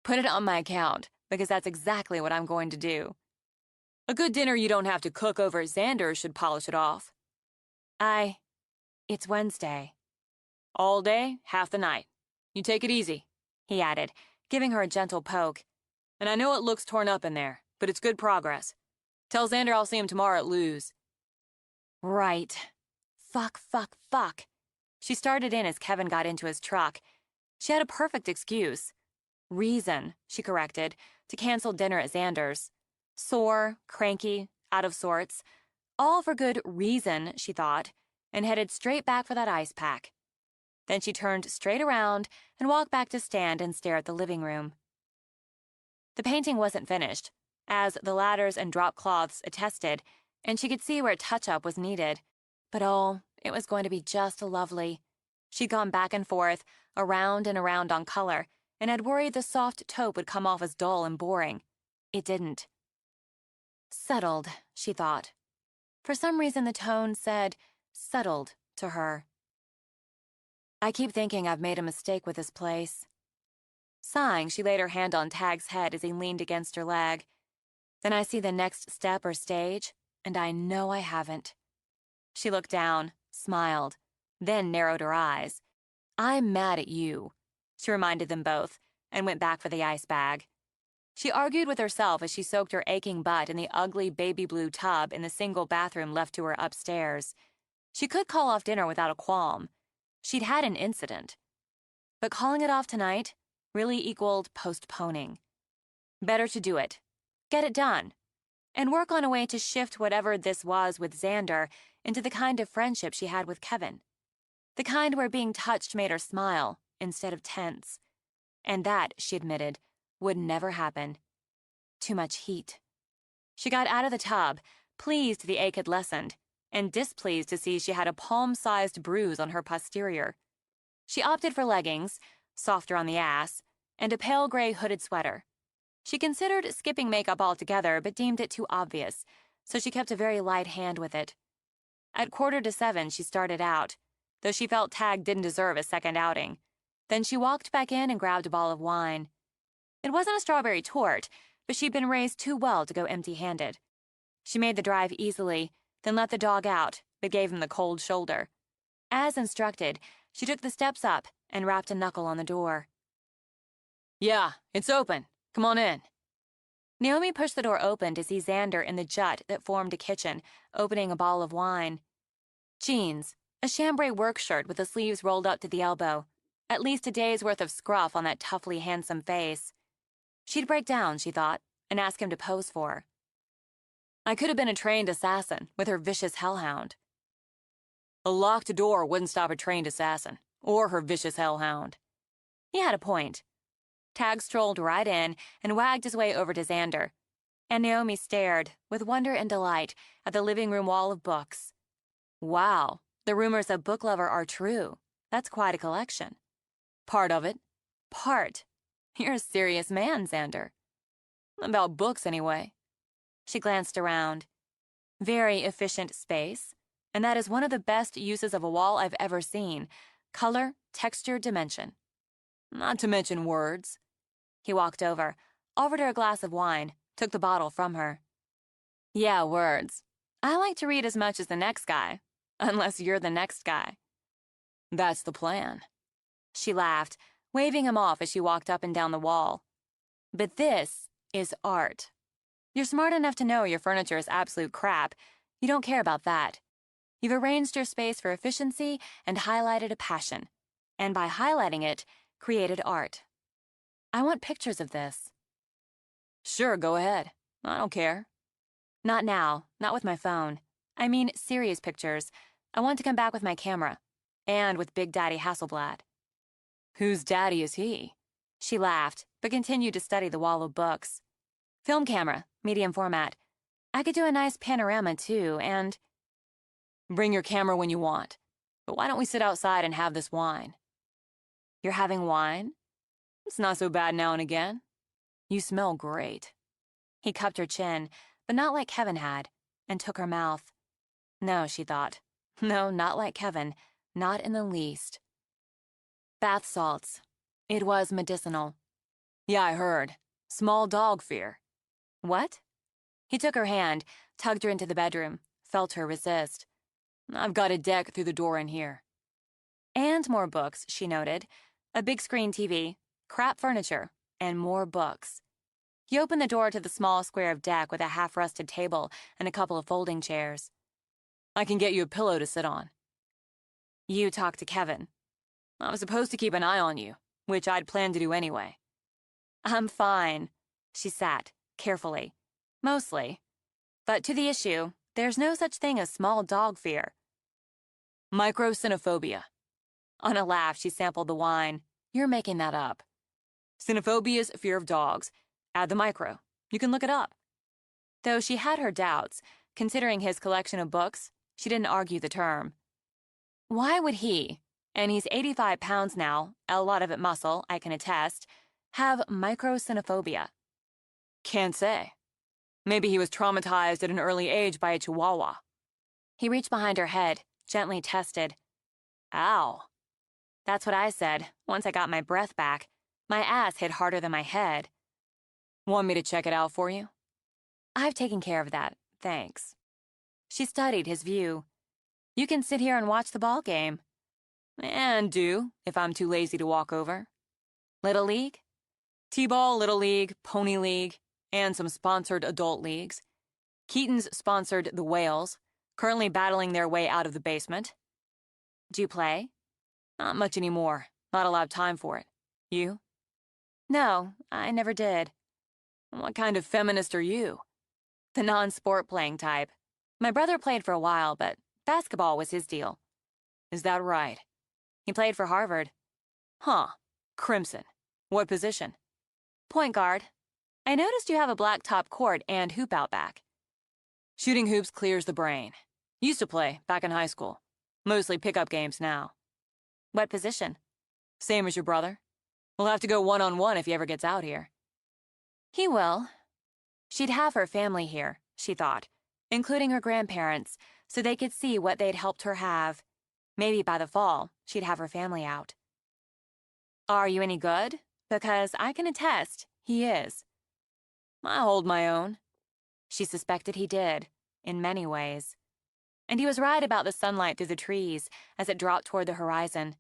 "Put it on my account, because that's exactly what I'm going to do." "A good dinner you don't have to cook over Xander should polish it off." It's Wednesday." "All day, half the night. You take it easy," he added, giving her a gentle poke. "And I know it looks torn up in there, but it's good progress. Tell Xander I'll see him tomorrow at Lou's." Right. Fuck. She started in as Kevin got into his truck. She had a perfect excuse. Reason, she corrected, to cancel dinner at Xander's. Sore, cranky, out of sorts. All for good reason, she thought, and headed straight back for that ice pack. Then she turned straight around and walked back to stand and stare at the living room. The painting wasn't finished, as the ladders and drop cloths attested, and she could see where touch-up was needed. But oh, it was going to be just lovely. She'd gone back and forth, around and around on color, and had worried the soft taupe would come off as dull and boring. It didn't. Settled, she thought. For some reason the tone said settled to her. "I keep thinking I've made a mistake with this place." Sighing, she laid her hand on Tag's head as he leaned against her leg. "Then I see the next step or stage, and I know I haven't." She looked down, smiled, then narrowed her eyes. "I'm mad at you," she reminded them both, and went back for the ice bag. She argued with herself as she soaked her aching butt in the ugly baby blue tub in the single bathroom left to her upstairs. She could call off dinner without a qualm. She'd had an incident. But calling it off tonight really equaled postponing. Better to do it, get it done, and work on a way to shift whatever this was with Xander into the kind of friendship she had with Kevin. The kind where being touched made her smile instead of tense. And that, she admitted, would never happen. Too much heat. She got out of the tub, pleased the ache had lessened, and displeased to see she had a palm-sized bruise on her posterior. She opted for leggings, softer on the ass, and a pale gray hooded sweater. She considered skipping makeup altogether, but deemed it too obvious, so she kept a very light hand with it. At 6:45, she started out, though she felt Tag didn't deserve a second outing. Then she walked back in and grabbed a bottle of wine. It wasn't a strawberry torte, but she'd been raised too well to go empty-handed. She made the drive easily, then let the dog out, but gave him the cold shoulder. As instructed, she took the steps up and rapped a knuckle on the door. "Yeah, it's open. Come on in." Naomi pushed the door open to see Xander in the jut that formed a kitchen, opening a bottle of wine. Jeans, a chambray work shirt with the sleeves rolled up to the elbow, at least a day's worth of scruff on that toughly handsome face. She'd break down, she thought, and ask him to pose for her. I could have been a trained assassin with her vicious hellhound. A locked door wouldn't stop a trained assassin, or her vicious hellhound. He had a point. Tag strolled right in and wagged his way over to Xander, and Naomi stared, with wonder and delight, at the living room wall of books. Wow, the rumors of book lover are true. That's quite a collection. Part of it. Part. You're a serious man, Xander. About books, anyway. She glanced around. Very efficient space, and that is one of the best uses of a wall I've ever seen. Color, texture, dimension. Not to mention words. He walked over, offered her a glass of wine, took the bottle from her. Yeah, words. I like to read as much as the next guy, unless you're the next guy. That's the plan. She laughed, waving him off as she walked up and down the wall. But this is art. You're smart enough to know your furniture is absolute crap. You don't care about that. You've arranged your space for efficiency and highlighted a passion. And by highlighting it, created art. I want pictures of this. Sure, go ahead. I don't care. Not now, not with my phone. I mean serious pictures. I want to come back with my camera. And with Big Daddy Hasselblad. Whose daddy is he? She laughed, but continued to study the wall of books. Film camera, medium format. I could do a nice panorama, too, and... Bring your camera when you want. But why don't we sit outside and have this wine? You're having wine? It's not so bad now and again. You smell great. He cupped her chin, but not like Kevin had, and took her mouth. No, she thought. No, not like Kevin. Not in the least. Bath salts. It was medicinal. Yeah, I heard. Small dog fear. What? He took her hand, tugged her into the bedroom, felt her resist. I've got a deck through the door in here. And more books, she noted. A big screen TV, crap furniture, and more books. He opened the door to the small square of deck with a half-rusted table and a couple of folding chairs. I can get you a pillow to sit on. You talk to Kevin. I was supposed to keep an eye on you, which I'd planned to do anyway. I'm fine. She sat, carefully. Mostly. But to the issue, there's no such thing as small dog fear. Microcynophobia. On a laugh, she sampled the wine. You're making that up. Cynophobia is fear of dogs. Add the micro. You can look it up. Though she had her doubts, considering his collection of books, she didn't argue the term. Why would he, and he's 85 pounds now, a lot of it muscle, I can attest, have microcynophobia? Can't say. Maybe he was traumatized at an early age by a chihuahua. He reached behind her head, gently tested. Ow. That's what I said, once I got my breath back. My ass hit harder than my head. Want me to check it out for you? I've taken care of that, thanks. She studied his view. You can sit here and watch the ball game. And do, if I'm too lazy to walk over. Little League? T-ball, Little League, Pony League, and some sponsored adult leagues. Keaton's sponsored the Whales, currently battling their way out of the basement. Do you play? Not much anymore. Not a lot of time for it. You? No, I never did. What kind of feminist are you? The non-sport playing type. My brother played for a while, but basketball was his deal. Is that right? He played for Harvard. Huh. Crimson. What position? Point guard. I noticed you have a black top court and hoop out back. Shooting hoops clears the brain. Used to play, back in high school. Mostly pickup games now. What position? Same as your brother. We'll have to go one-on-one if he ever gets out here. He will. She'd have her family here, she thought, including her grandparents, so they could see what they'd helped her have. Maybe by the fall, she'd have her family out. Are you any good? Because I can attest, he is. I hold my own. She suspected he did, in many ways. And he was right about the sunlight through the trees as it dropped toward the horizon.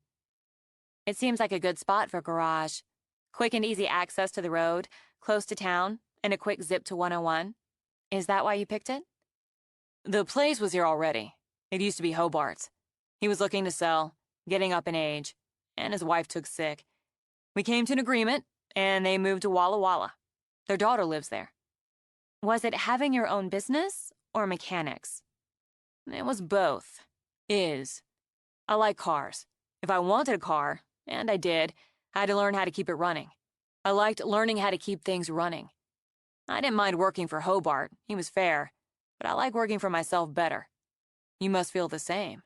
It seems like a good spot for a garage. Quick and easy access to the road, close to town, and a quick zip to 101? Is that why you picked it? The place was here already. It used to be Hobart's. He was looking to sell, getting up in age, and his wife took sick. We came to an agreement, and they moved to Walla Walla. Their daughter lives there. Was it having your own business or mechanics? It was both. Is. I like cars. If I wanted a car, and I did, I had to learn how to keep it running. I liked learning how to keep things running. I didn't mind working for Hobart. He was fair. But I like working for myself better. You must feel the same.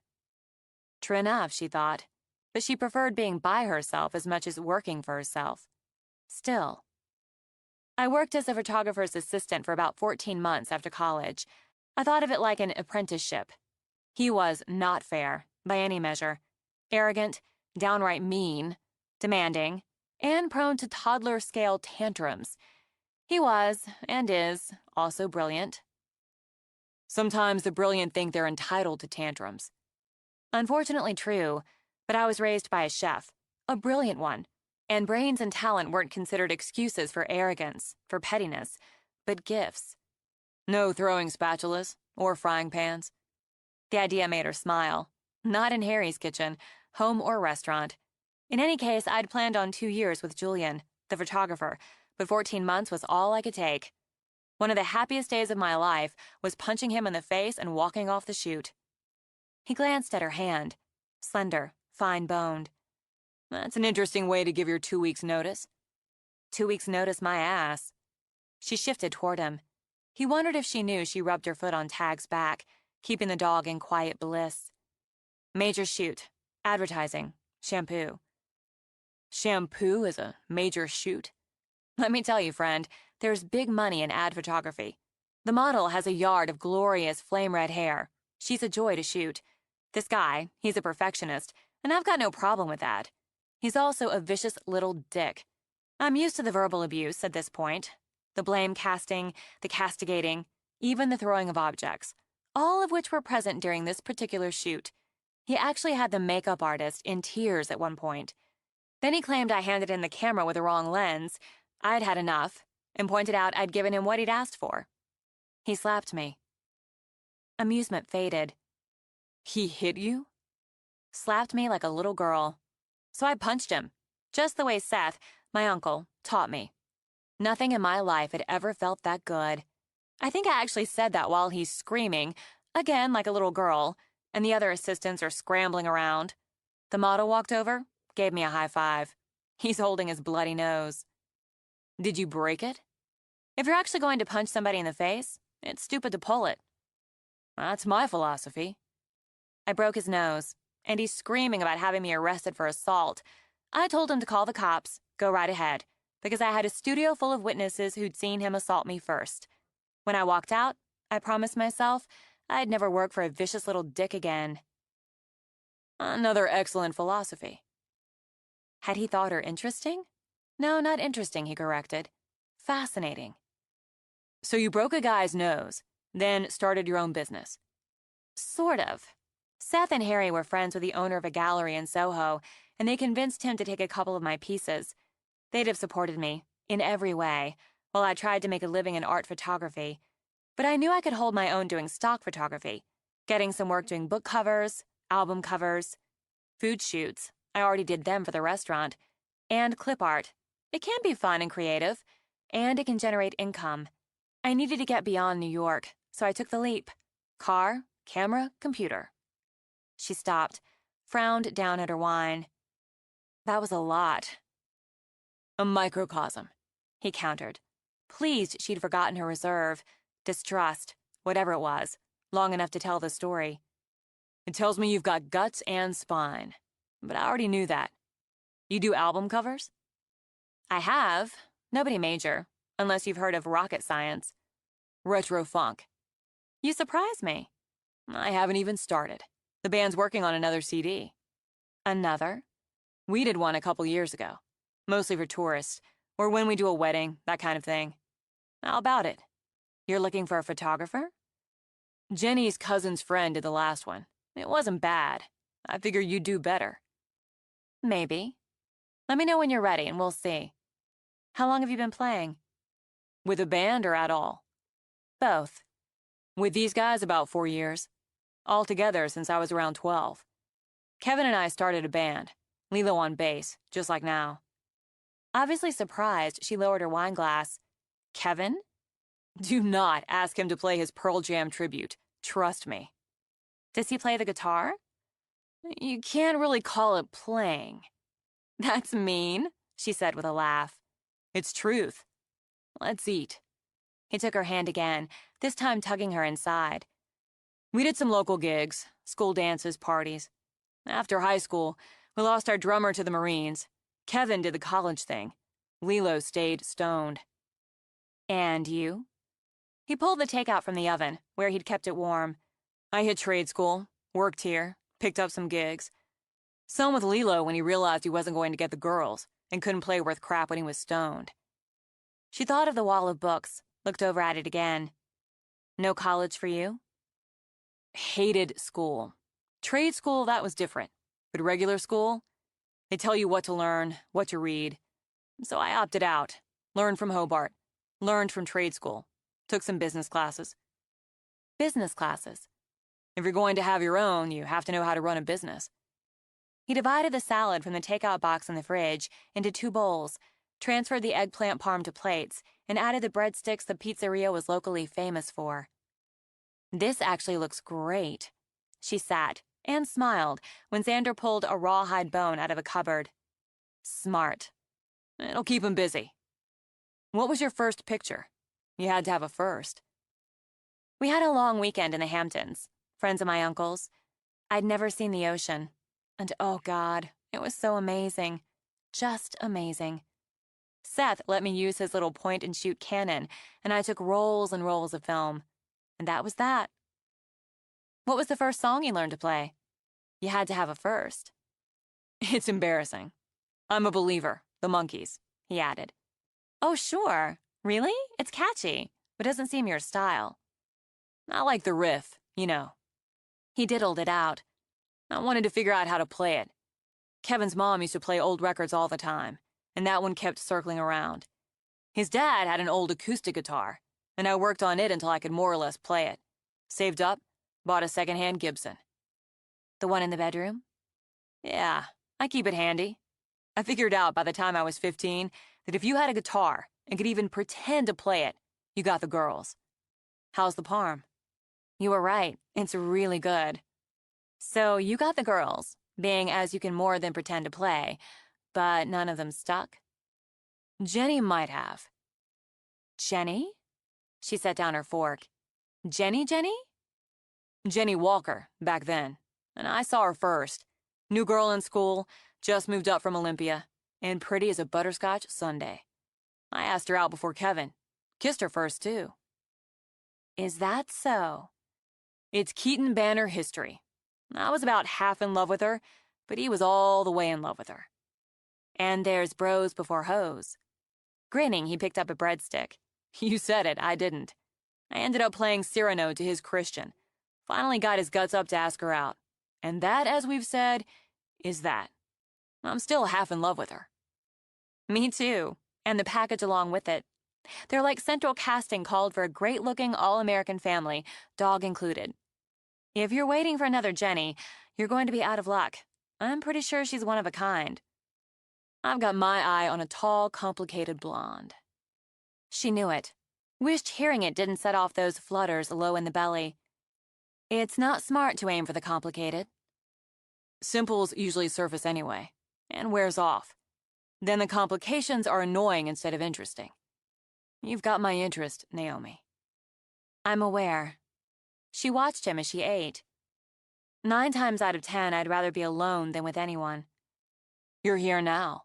True enough, she thought. But she preferred being by herself as much as working for herself. Still. I worked as a photographer's assistant for about 14 months after college. I thought of it like an apprenticeship. He was not fair, by any measure. Arrogant, downright mean, demanding, and prone to toddler-scale tantrums. He was, and is, also brilliant. Sometimes the brilliant think they're entitled to tantrums. Unfortunately true, but I was raised by a chef, a brilliant one, and brains and talent weren't considered excuses for arrogance, for pettiness, but gifts. No throwing spatulas or frying pans. The idea made her smile. Not in Harry's kitchen, home or restaurant. In any case, I'd planned on 2 years with Julian, the photographer, but 14 months was all I could take. One of the happiest days of my life was punching him in the face and walking off the shoot. He glanced at her hand, slender, fine-boned. That's an interesting way to give your 2 weeks' notice. 2 weeks' notice, my ass. She shifted toward him. He wondered if she knew she rubbed her foot on Tag's back, keeping the dog in quiet bliss. Major shoot. Advertising. Shampoo. Shampoo is a major shoot? Let me tell you, friend, there's big money in ad photography. The model has a yard of glorious flame-red hair. She's a joy to shoot. This guy, he's a perfectionist, and I've got no problem with that. He's also a vicious little dick. I'm used to the verbal abuse at this point. The blame casting, the castigating, even the throwing of objects, all of which were present during this particular shoot. He actually had the makeup artist in tears at one point. Then he claimed I handed in the camera with the wrong lens. I'd had enough, and pointed out I'd given him what he'd asked for. He slapped me. Amusement faded. He hit you? Slapped me like a little girl. So I punched him, just the way Seth, my uncle, taught me. Nothing in my life had ever felt that good. I think I actually said that while he's screaming, again like a little girl, and the other assistants are scrambling around. The model walked over, gave me a high five. He's holding his bloody nose. Did you break it? If you're actually going to punch somebody in the face, it's stupid to pull it. That's my philosophy. I broke his nose, and he's screaming about having me arrested for assault. I told him to call the cops, go right ahead, because I had a studio full of witnesses who'd seen him assault me first. When I walked out, I promised myself I'd never work for a vicious little dick again. Another excellent philosophy. Had he thought her interesting? No, not interesting, he corrected. Fascinating. So you broke a guy's nose, then started your own business? Sort of. Seth and Harry were friends with the owner of a gallery in Soho, and they convinced him to take a couple of my pieces. They'd have supported me, in every way, while I tried to make a living in art photography. But I knew I could hold my own doing stock photography, getting some work doing book covers, album covers, food shoots. I already did them for the restaurant, and clip art. It can be fun and creative, and it can generate income. I needed to get beyond New York, so I took the leap. Car, camera, computer. She stopped, frowned down at her wine. That was a lot. A microcosm, he countered. Pleased she'd forgotten her reserve, distrust, whatever it was, long enough to tell the story. It tells me you've got guts and spine, but I already knew that. You do album covers? I have. Nobody major, unless you've heard of rocket science. Retro funk. You surprise me. I haven't even started. The band's working on another CD. Another? We did one a couple years ago. Mostly for tourists, or when we do a wedding, that kind of thing. How about it? You're looking for a photographer? Jenny's cousin's friend did the last one. It wasn't bad. I figure you'd do better. Maybe. Let me know when you're ready and we'll see. How long have you been playing? With a band or at all? Both. With these guys, about 4 years. All together since I was around 12. Kevin and I started a band. Lilo on bass, just like now. Obviously surprised, she lowered her wine glass. Kevin? Do not ask him to play his Pearl Jam tribute. Trust me. Does he play the guitar? You can't really call it playing. That's mean, she said with a laugh. It's truth. Let's eat. He took her hand again, this time tugging her inside. We did some local gigs, school dances, parties. After high school, we lost our drummer to the Marines. Kevin did the college thing. Lilo stayed stoned. And you? He pulled the takeout from the oven, where he'd kept it warm. I hit trade school, worked here, picked up some gigs. Some with Lilo when he realized he wasn't going to get the girls and couldn't play worth crap when he was stoned. She thought of the wall of books, looked over at it again. No college for you? Hated school. Trade school, that was different. But regular school, they tell you what to learn, what to read. So I opted out. Learned from Hobart. Learned from trade school. Took some business classes. Business classes? If you're going to have your own, you have to know how to run a business. He divided the salad from the takeout box in the fridge into 2 bowls, transferred the eggplant parm to plates, and added the breadsticks the pizzeria was locally famous for. This actually looks great. She sat and smiled when Xander pulled a rawhide bone out of a cupboard. Smart. It'll keep him busy. What was your first picture? You had to have a first. We had a long weekend in the Hamptons, friends of my uncle's. I'd never seen the ocean. And oh God, it was so amazing. Just amazing. Seth let me use his little point-and-shoot cannon, and I took rolls and rolls of film. And that was that. What was the first song you learned to play? You had to have a first. It's embarrassing. I'm a believer. The Monkees, he added. Oh, sure. Really? It's catchy, but doesn't seem your style. I like the riff, you know. He diddled it out. I wanted to figure out how to play it. Kevin's mom used to play old records all the time, and that one kept circling around. His dad had an old acoustic guitar, and I worked on it until I could more or less play it. Saved up, bought a secondhand Gibson. The one in the bedroom? Yeah, I keep it handy. I figured out by the time I was 15 that if you had a guitar and could even pretend to play it, you got the girls. How's the parm? You were right. It's really good. So you got the girls, being as you can more than pretend to play, but none of them stuck? Jenny might have. Jenny? She set down her fork. Jenny? Jenny Walker, back then. And I saw her first. New girl in school, just moved up from Olympia, and pretty as a butterscotch sundae. I asked her out before Kevin. Kissed her first, too. Is that so? It's Keaton Banner history. I was about half in love with her, but he was all the way in love with her. And there's bros before hoes. Grinning, he picked up a breadstick. You said it, I didn't. I ended up playing Cyrano to his Christian. Finally got his guts up to ask her out. And that, as we've said, is that. I'm still half in love with her. Me too. And the package along with it. They're like central casting called for a great-looking all-American family, dog included. If you're waiting for another Jenny, you're going to be out of luck. I'm pretty sure she's one of a kind. I've got my eye on a tall, complicated blonde. She knew it. Wished hearing it didn't set off those flutters low in the belly. It's not smart to aim for the complicated. Simples usually surface anyway, and wears off. Then the complications are annoying instead of interesting. You've got my interest, Naomi. I'm aware. She watched him as she ate. 9 times out of 10, I'd rather be alone than with anyone. You're here now.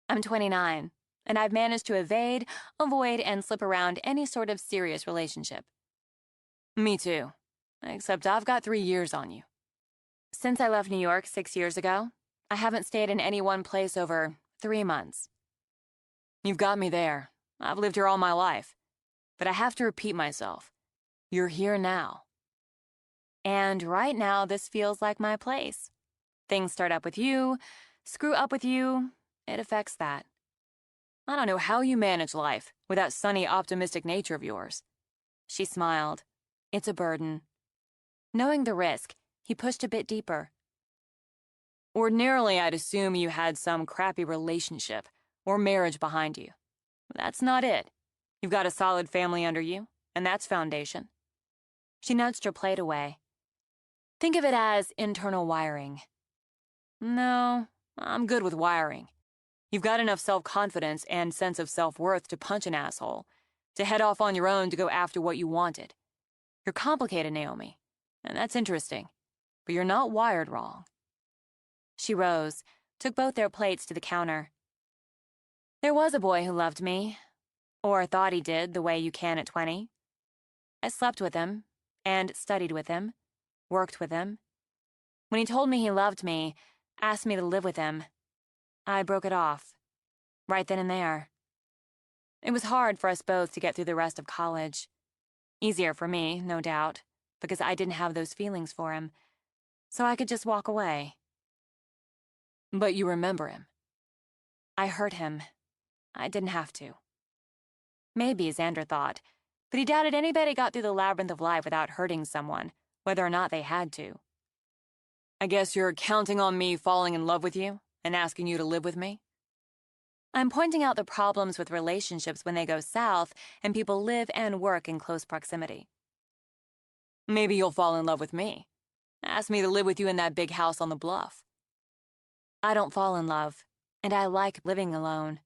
I'm 29, and I've managed to evade, avoid, and slip around any sort of serious relationship. Me too. Except I've got 3 years on you. Since I left New York 6 years ago, I haven't stayed in any one place over 3 months. You've got me there. I've lived here all my life. But I have to repeat myself. You're here now. And right now, this feels like my place. Things start up with you, screw up with you. It affects that. I don't know how you manage life with that sunny, optimistic nature of yours. She smiled. It's a burden. Knowing the risk, he pushed a bit deeper. Ordinarily, I'd assume you had some crappy relationship or marriage behind you. That's not it. You've got a solid family under you, and that's foundation. She nudged her plate away. Think of it as internal wiring. No, I'm good with wiring. You've got enough self-confidence and sense of self-worth to punch an asshole, to head off on your own to go after what you wanted. You're complicated, Naomi, and that's interesting, but you're not wired wrong. She rose, took both their plates to the counter. There was a boy who loved me, or thought he did the way you can at 20. I slept with him, and studied with him, worked with him. When he told me he loved me, asked me to live with him, I broke it off, right then and there. It was hard for us both to get through the rest of college. Easier for me, no doubt, because I didn't have those feelings for him, so I could just walk away. But you remember him. I hurt him. I didn't have to. Maybe, Xander thought, but he doubted anybody got through the labyrinth of life without hurting someone, whether or not they had to. I guess you're counting on me falling in love with you and asking you to live with me? I'm pointing out the problems with relationships when they go south and people live and work in close proximity. Maybe you'll fall in love with me. Ask me to live with you in that big house on the bluff. I don't fall in love, and I like living alone.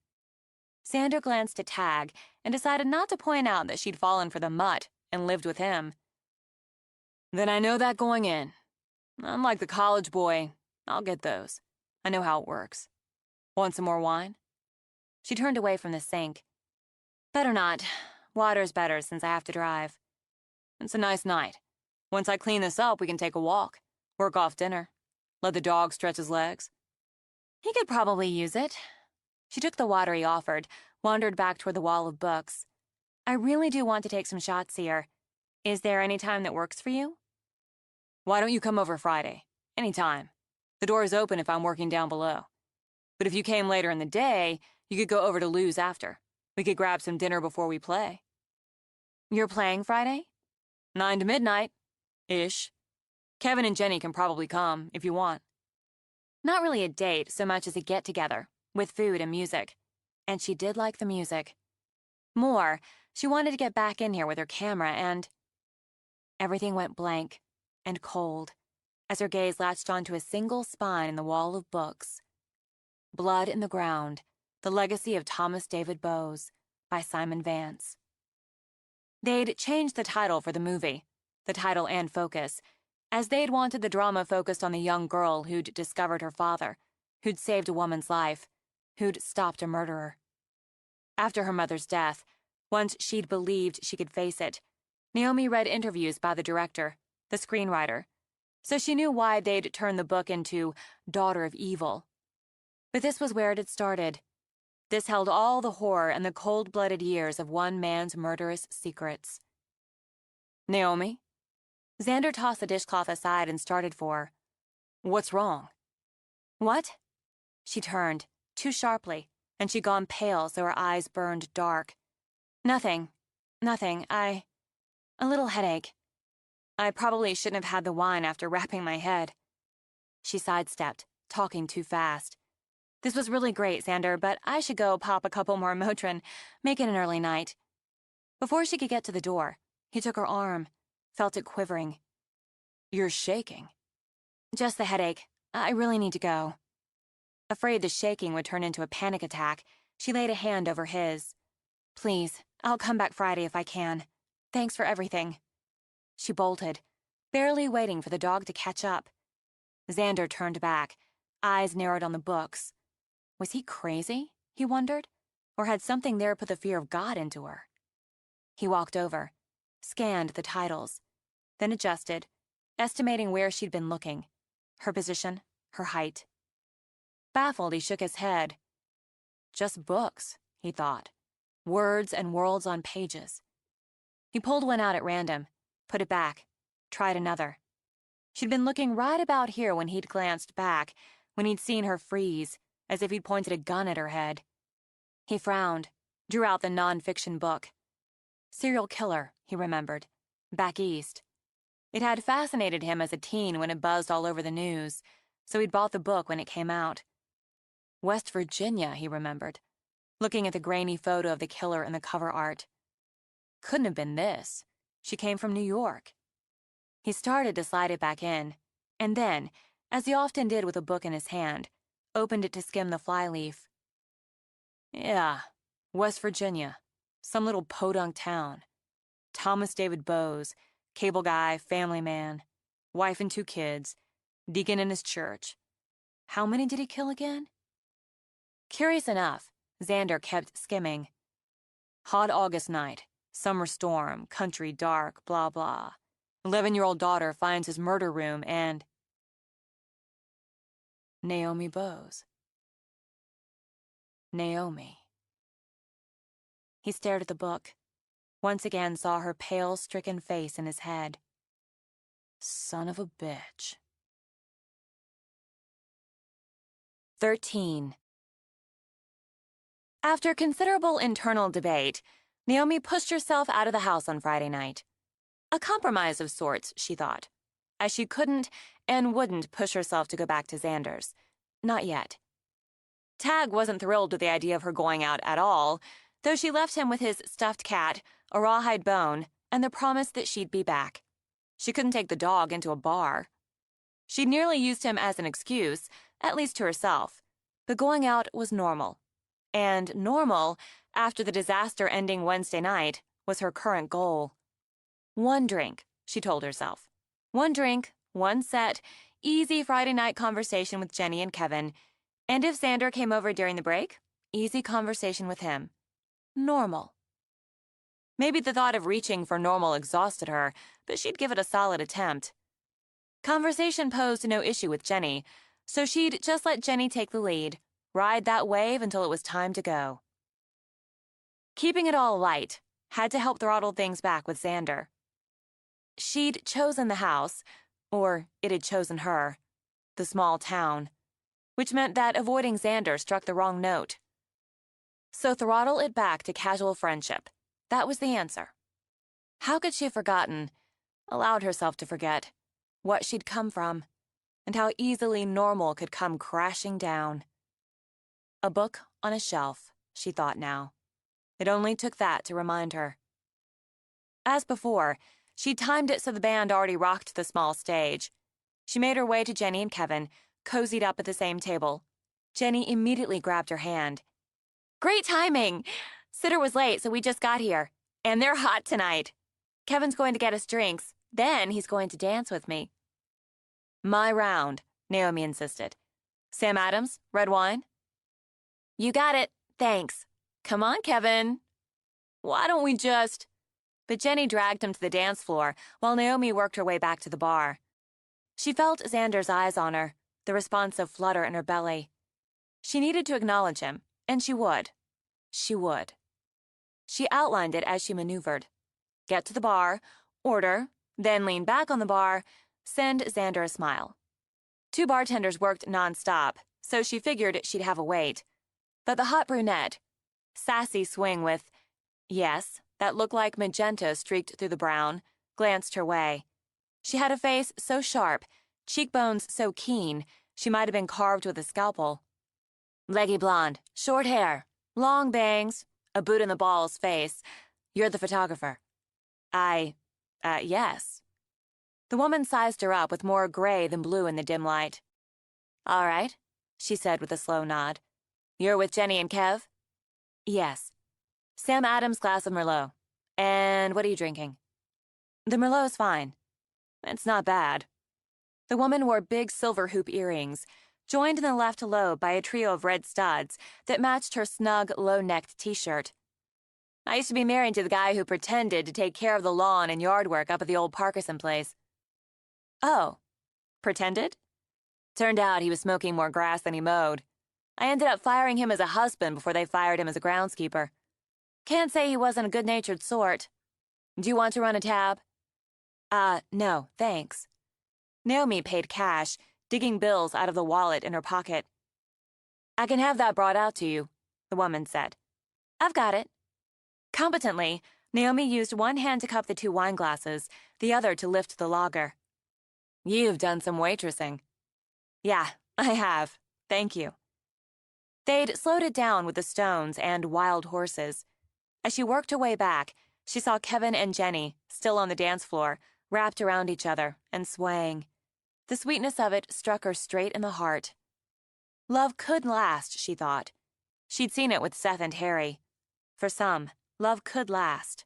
Xander glanced at Tag and decided not to point out that she'd fallen for the mutt and lived with him. Then I know that going in. Unlike the college boy, I'll get those. I know how it works. Want some more wine? She turned away from the sink. Better not. Water's better since I have to drive. It's a nice night. Once I clean this up, we can take a walk. Work off dinner. Let the dog stretch his legs. He could probably use it. She took the water he offered, wandered back toward the wall of books. I really do want to take some shots here. Is there any time that works for you? Why don't you come over Friday? Any time. The door is open if I'm working down below. But if you came later in the day, you could go over to Lou's after. We could grab some dinner before we play. You're playing Friday? 9 to midnight-ish. Kevin and Jenny can probably come, if you want. Not really a date so much as a get-together, with food and music. And she did like the music. More, she wanted to get back in here with her camera and... Everything went blank and cold as her gaze latched onto a single spine in the wall of books. Blood in the Ground, The Legacy of Thomas David Bowes, by Simon Vance. They'd changed the title for the movie, the title and focus, as they'd wanted the drama focused on the young girl who'd discovered her father, who'd saved a woman's life, who'd stopped a murderer. After her mother's death, once she'd believed she could face it, Naomi read interviews by the director, the screenwriter, so she knew why they'd turned the book into Daughter of Evil. But this was where it had started. This held all the horror and the cold-blooded years of one man's murderous secrets. Naomi? Xander tossed the dishcloth aside and started for... What's wrong? What? She turned, too sharply, and she'd gone pale so her eyes burned dark. Nothing. A little headache. I probably shouldn't have had the wine after wrapping my head. She sidestepped, talking too fast. This was really great, Xander, but I should go pop a couple more Motrin, make it an early night. Before she could get to the door, he took her arm, felt it quivering. You're shaking. Just the headache. I really need to go. Afraid the shaking would turn into a panic attack, she laid a hand over his. Please, I'll come back Friday if I can. Thanks for everything. She bolted, barely waiting for the dog to catch up. Xander turned back, eyes narrowed on the books. Was he crazy, he wondered, or had something there put the fear of God into her? He walked over, scanned the titles, then adjusted, estimating where she'd been looking, her position, her height. Baffled, he shook his head. Just books, he thought. Words and worlds on pages. He pulled one out at random, put it back, tried another. She'd been looking right about here when he'd glanced back, when he'd seen her freeze, as if he'd pointed a gun at her head. He frowned, drew out the non-fiction book. Serial killer, he remembered. Back east. It had fascinated him as a teen when it buzzed all over the news, so he'd bought the book when it came out. West Virginia, he remembered, looking at the grainy photo of the killer in the cover art. Couldn't have been this. She came from New York. He started to slide it back in, and then, as he often did with a book in his hand, opened it to skim the flyleaf. Yeah, West Virginia. Some little podunk town. Thomas David Bowes, cable guy, family man, wife and 2 kids, deacon in his church. How many did he kill again? Curious enough, Xander kept skimming. Hot August night, summer storm, country dark, blah blah. 11-year-old daughter finds his murder room and... Naomi Bowes. Naomi. He stared at the book. Once again saw her pale, stricken face in his head. Son of a bitch. 13. After considerable internal debate, Naomi pushed herself out of the house on Friday night. A compromise of sorts, she thought, as she couldn't and wouldn't push herself to go back to Xander's. Not yet. Tag wasn't thrilled with the idea of her going out at all, though she left him with his stuffed cat, a rawhide bone, and the promise that she'd be back. She couldn't take the dog into a bar. She'd nearly used him as an excuse, at least to herself, but going out was normal. And normal, after the disaster-ending Wednesday night, was her current goal. 1 drink, she told herself. 1 drink, 1 set, easy Friday night conversation with Jenny and Kevin, and if Xander came over during the break, easy conversation with him. Normal. Maybe the thought of reaching for normal exhausted her, but she'd give it a solid attempt. Conversation posed no issue with Jenny, so she'd just let Jenny take the lead, ride that wave until it was time to go. Keeping it all light had to help throttle things back with Xander. She'd chosen the house, or it had chosen her, the small town, which meant that avoiding Xander struck the wrong note. So throttle it back to casual friendship. That was the answer. How could she have forgotten, allowed herself to forget, what she'd come from, and how easily normal could come crashing down? A book on a shelf, she thought now. It only took that to remind her. As before, she timed it so the band already rocked the small stage. She made her way to Jenny and Kevin, cozied up at the same table. Jenny immediately grabbed her hand. Great timing! Sitter was late, so we just got here. And they're hot tonight. Kevin's going to get us drinks. Then he's going to dance with me. My round, Naomi insisted. Sam Adams, red wine? You got it. Thanks. Come on, Kevin. Why don't we just... But Jenny dragged him to the dance floor while Naomi worked her way back to the bar. She felt Xander's eyes on her, the responsive flutter in her belly. She needed to acknowledge him, and she would. She would. She outlined it as she maneuvered. Get to the bar, order, then lean back on the bar, send Xander a smile. 2 bartenders worked nonstop, so she figured she'd have a wait. But the hot brunette, sassy swing with, yes, that looked like magenta streaked through the brown, glanced her way. She had a face so sharp, cheekbones so keen, she might have been carved with a scalpel. Leggy blonde, short hair, long bangs, a boot in the balls face. You're the photographer. Yes. The woman sized her up with more gray than blue in the dim light. All right, she said with a slow nod. You're with Jenny and Kev? Yes. Sam Adams' glass of Merlot. And what are you drinking? The Merlot's fine. It's not bad. The woman wore big silver hoop earrings, joined in the left lobe by a trio of red studs that matched her snug, low-necked t-shirt. I used to be married to the guy who pretended to take care of the lawn and yard work up at the old Parkinson place. Oh, pretended? Turned out he was smoking more grass than he mowed. I ended up firing him as a husband before they fired him as a groundskeeper. Can't say he wasn't a good-natured sort. Do you want to run a tab? No, thanks. Naomi paid cash, digging bills out of the wallet in her pocket. I can have that brought out to you, the woman said. I've got it. Competently, Naomi used one hand to cup the 2 wine glasses, the other to lift the lager. You've done some waitressing. Yeah, I have. Thank you. They'd slowed it down with the Stones and Wild Horses. As she worked her way back, she saw Kevin and Jenny, still on the dance floor, wrapped around each other and swaying. The sweetness of it struck her straight in the heart. Love could last, she thought. She'd seen it with Seth and Harry. For some, love could last.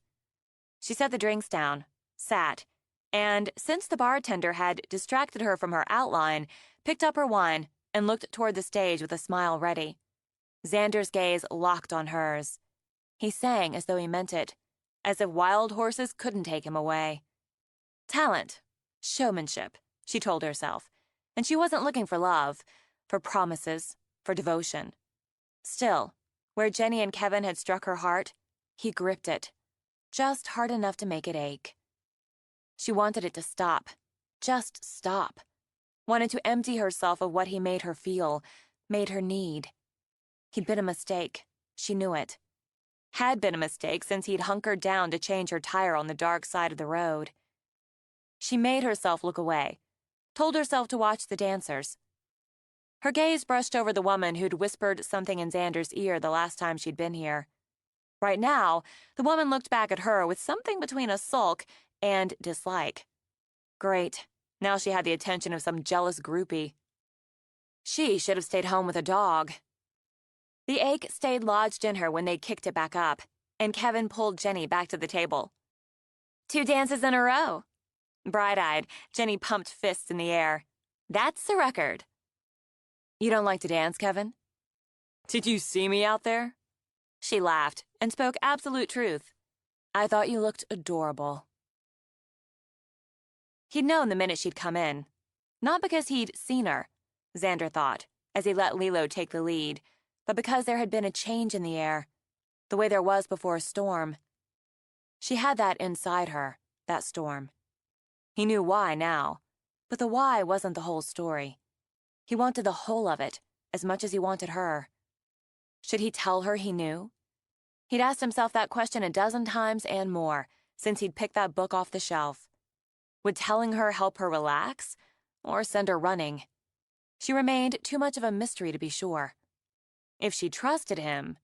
She set the drinks down, sat, and, since the bartender had distracted her from her outline, picked up her wine and looked toward the stage with a smile ready. Xander's gaze locked on hers. He sang as though he meant it, as if Wild Horses couldn't take him away. Talent, showmanship, she told herself, and she wasn't looking for love, for promises, for devotion. Still, where Jenny and Kevin had struck her heart, he gripped it, just hard enough to make it ache. She wanted it to stop, just stop. Wanted to empty herself of what he made her feel, made her need. He'd been a mistake. She knew it. Had been a mistake since he'd hunkered down to change her tire on the dark side of the road. She made herself look away, told herself to watch the dancers. Her gaze brushed over the woman who'd whispered something in Xander's ear the last time she'd been here. Right now, the woman looked back at her with something between a sulk and dislike. Great. Now she had the attention of some jealous groupie. She should have stayed home with a dog. The ache stayed lodged in her when they kicked it back up, and Kevin pulled Jenny back to the table. 2 dances in a row. Bright-eyed, Jenny pumped fists in the air. That's the record. You don't like to dance, Kevin? Did you see me out there? She laughed and spoke absolute truth. I thought you looked adorable. He'd known the minute she'd come in. Not because he'd seen her, Xander thought, as he let Lilo take the lead, but because there had been a change in the air, the way there was before a storm. She had that inside her, that storm. He knew why now, but the why wasn't the whole story. He wanted the whole of it, as much as he wanted her. Should he tell her he knew? He'd asked himself that question a dozen times and more since he'd picked that book off the shelf. Would telling her help her relax, or send her running? She remained too much of a mystery to be sure. If she trusted him...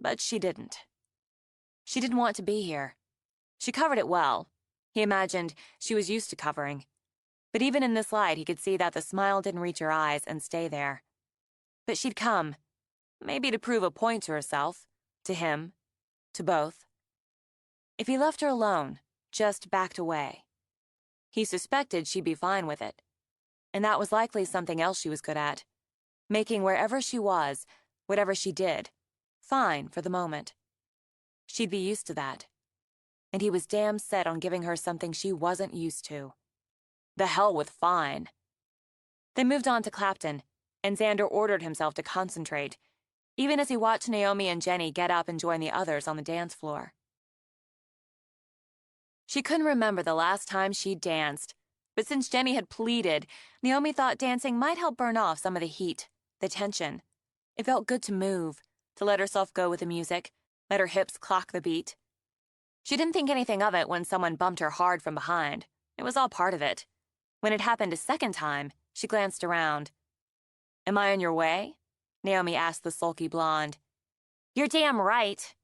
But she didn't. She didn't want to be here. She covered it well. He imagined she was used to covering. But even in this light, he could see that the smile didn't reach her eyes and stay there. But she'd come, maybe to prove a point to herself, to him, to both. If he left her alone, just backed away, he suspected she'd be fine with it. And that was likely something else she was good at, making wherever she was, whatever she did, fine for the moment. She'd be used to that. And he was damn set on giving her something she wasn't used to. The hell with fine. They moved on to Clapton, and Xander ordered himself to concentrate, even as he watched Naomi and Jenny get up and join the others on the dance floor. She couldn't remember the last time she'd danced, but since Jenny had pleaded, Naomi thought dancing might help burn off some of the heat, the tension. It felt good to move, to let herself go with the music, let her hips clock the beat. She didn't think anything of it when someone bumped her hard from behind. It was all part of it. When it happened a second time, she glanced around. Am I in your way? Naomi asked the sulky blonde. You're damn right.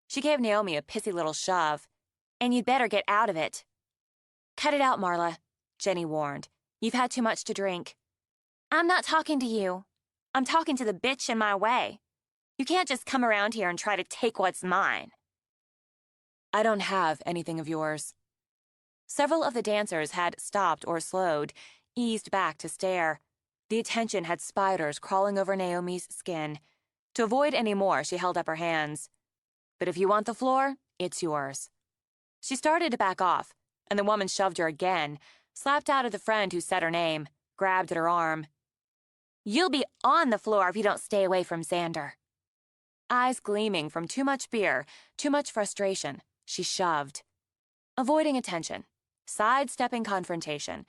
She gave Naomi a pissy little shove. And you'd better get out of it. Cut it out, Marla, Jenny warned. You've had too much to drink. I'm not talking to you. I'm talking to the bitch in my way. You can't just come around here and try to take what's mine. I don't have anything of yours. Several of the dancers had stopped or slowed, eased back to stare. The attention had spiders crawling over Naomi's skin. To avoid any more, she held up her hands. But if you want the floor, it's yours. She started to back off, and the woman shoved her again, slapped out at the friend who said her name, grabbed at her arm. You'll be on the floor if you don't stay away from Xander. Eyes gleaming from too much beer, too much frustration, she shoved. Avoiding attention, sidestepping confrontation,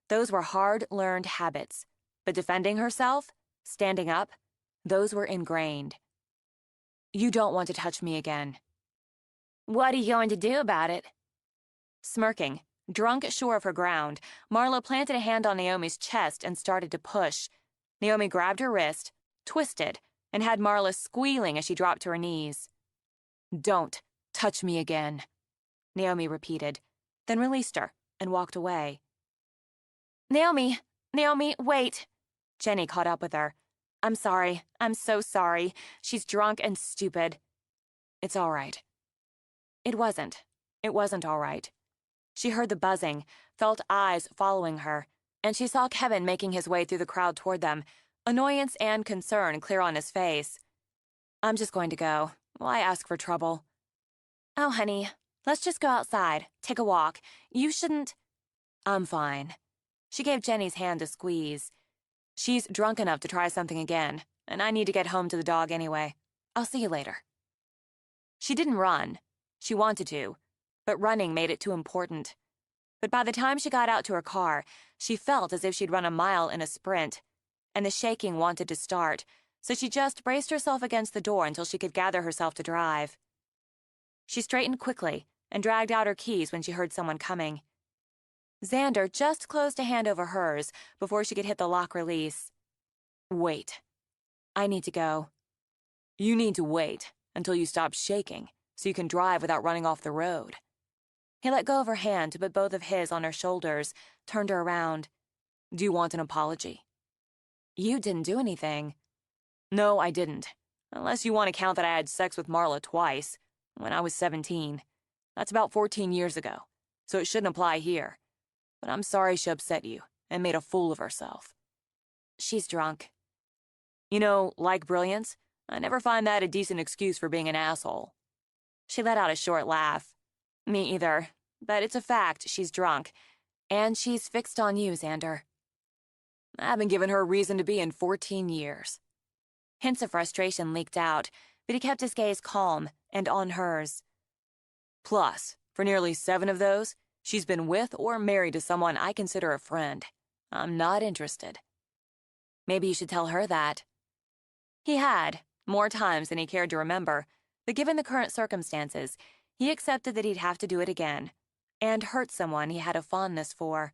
those were hard-learned habits. But defending herself, standing up, those were ingrained. You don't want to touch me again. What are you going to do about it? Smirking, drunk sure of her ground, Marla planted a hand on Naomi's chest and started to push. Naomi grabbed her wrist, twisted, and had Marla squealing as she dropped to her knees. Don't touch me again, Naomi repeated, then released her and walked away. Naomi, wait. Jenny caught up with her. I'm sorry. I'm so sorry. She's drunk and stupid. It's all right. It wasn't. It wasn't all right. She heard the buzzing, felt eyes following her, and she saw Kevin making his way through the crowd toward them, annoyance and concern clear on his face. I'm just going to go. Why ask for trouble? Oh, honey, let's just go outside, take a walk. You shouldn't... I'm fine. She gave Jenny's hand a squeeze. She's drunk enough to try something again, and I need to get home to the dog anyway. I'll see you later. She didn't run. She wanted to, but running made it too important. But by the time she got out to her car, she felt as if she'd run a mile in a sprint, and the shaking wanted to start, so she just braced herself against the door until she could gather herself to drive. She straightened quickly and dragged out her keys when she heard someone coming. Xander just closed a hand over hers before she could hit the lock release. Wait. I need to go. You need to wait until you stop shaking so you can drive without running off the road. He let go of her hand to put both of his on her shoulders, turned her around. Do you want an apology? You didn't do anything. No, I didn't. Unless you want to count that I had sex with Marla twice, when I was 17. That's about 14 years ago, so it shouldn't apply here. But I'm sorry she upset you and made a fool of herself. She's drunk. You know, like brilliance, I never find that a decent excuse for being an asshole. She let out a short laugh. Me either, but it's a fact she's drunk, and she's fixed on you, Xander. I haven't given her a reason to be in 14 years. Hints of frustration leaked out, but he kept his gaze calm and on hers. Plus, for nearly 7 of those, she's been with or married to someone I consider a friend. I'm not interested. Maybe you should tell her that. He had, more times than he cared to remember, but given the current circumstances, he accepted that he'd have to do it again, and hurt someone he had a fondness for.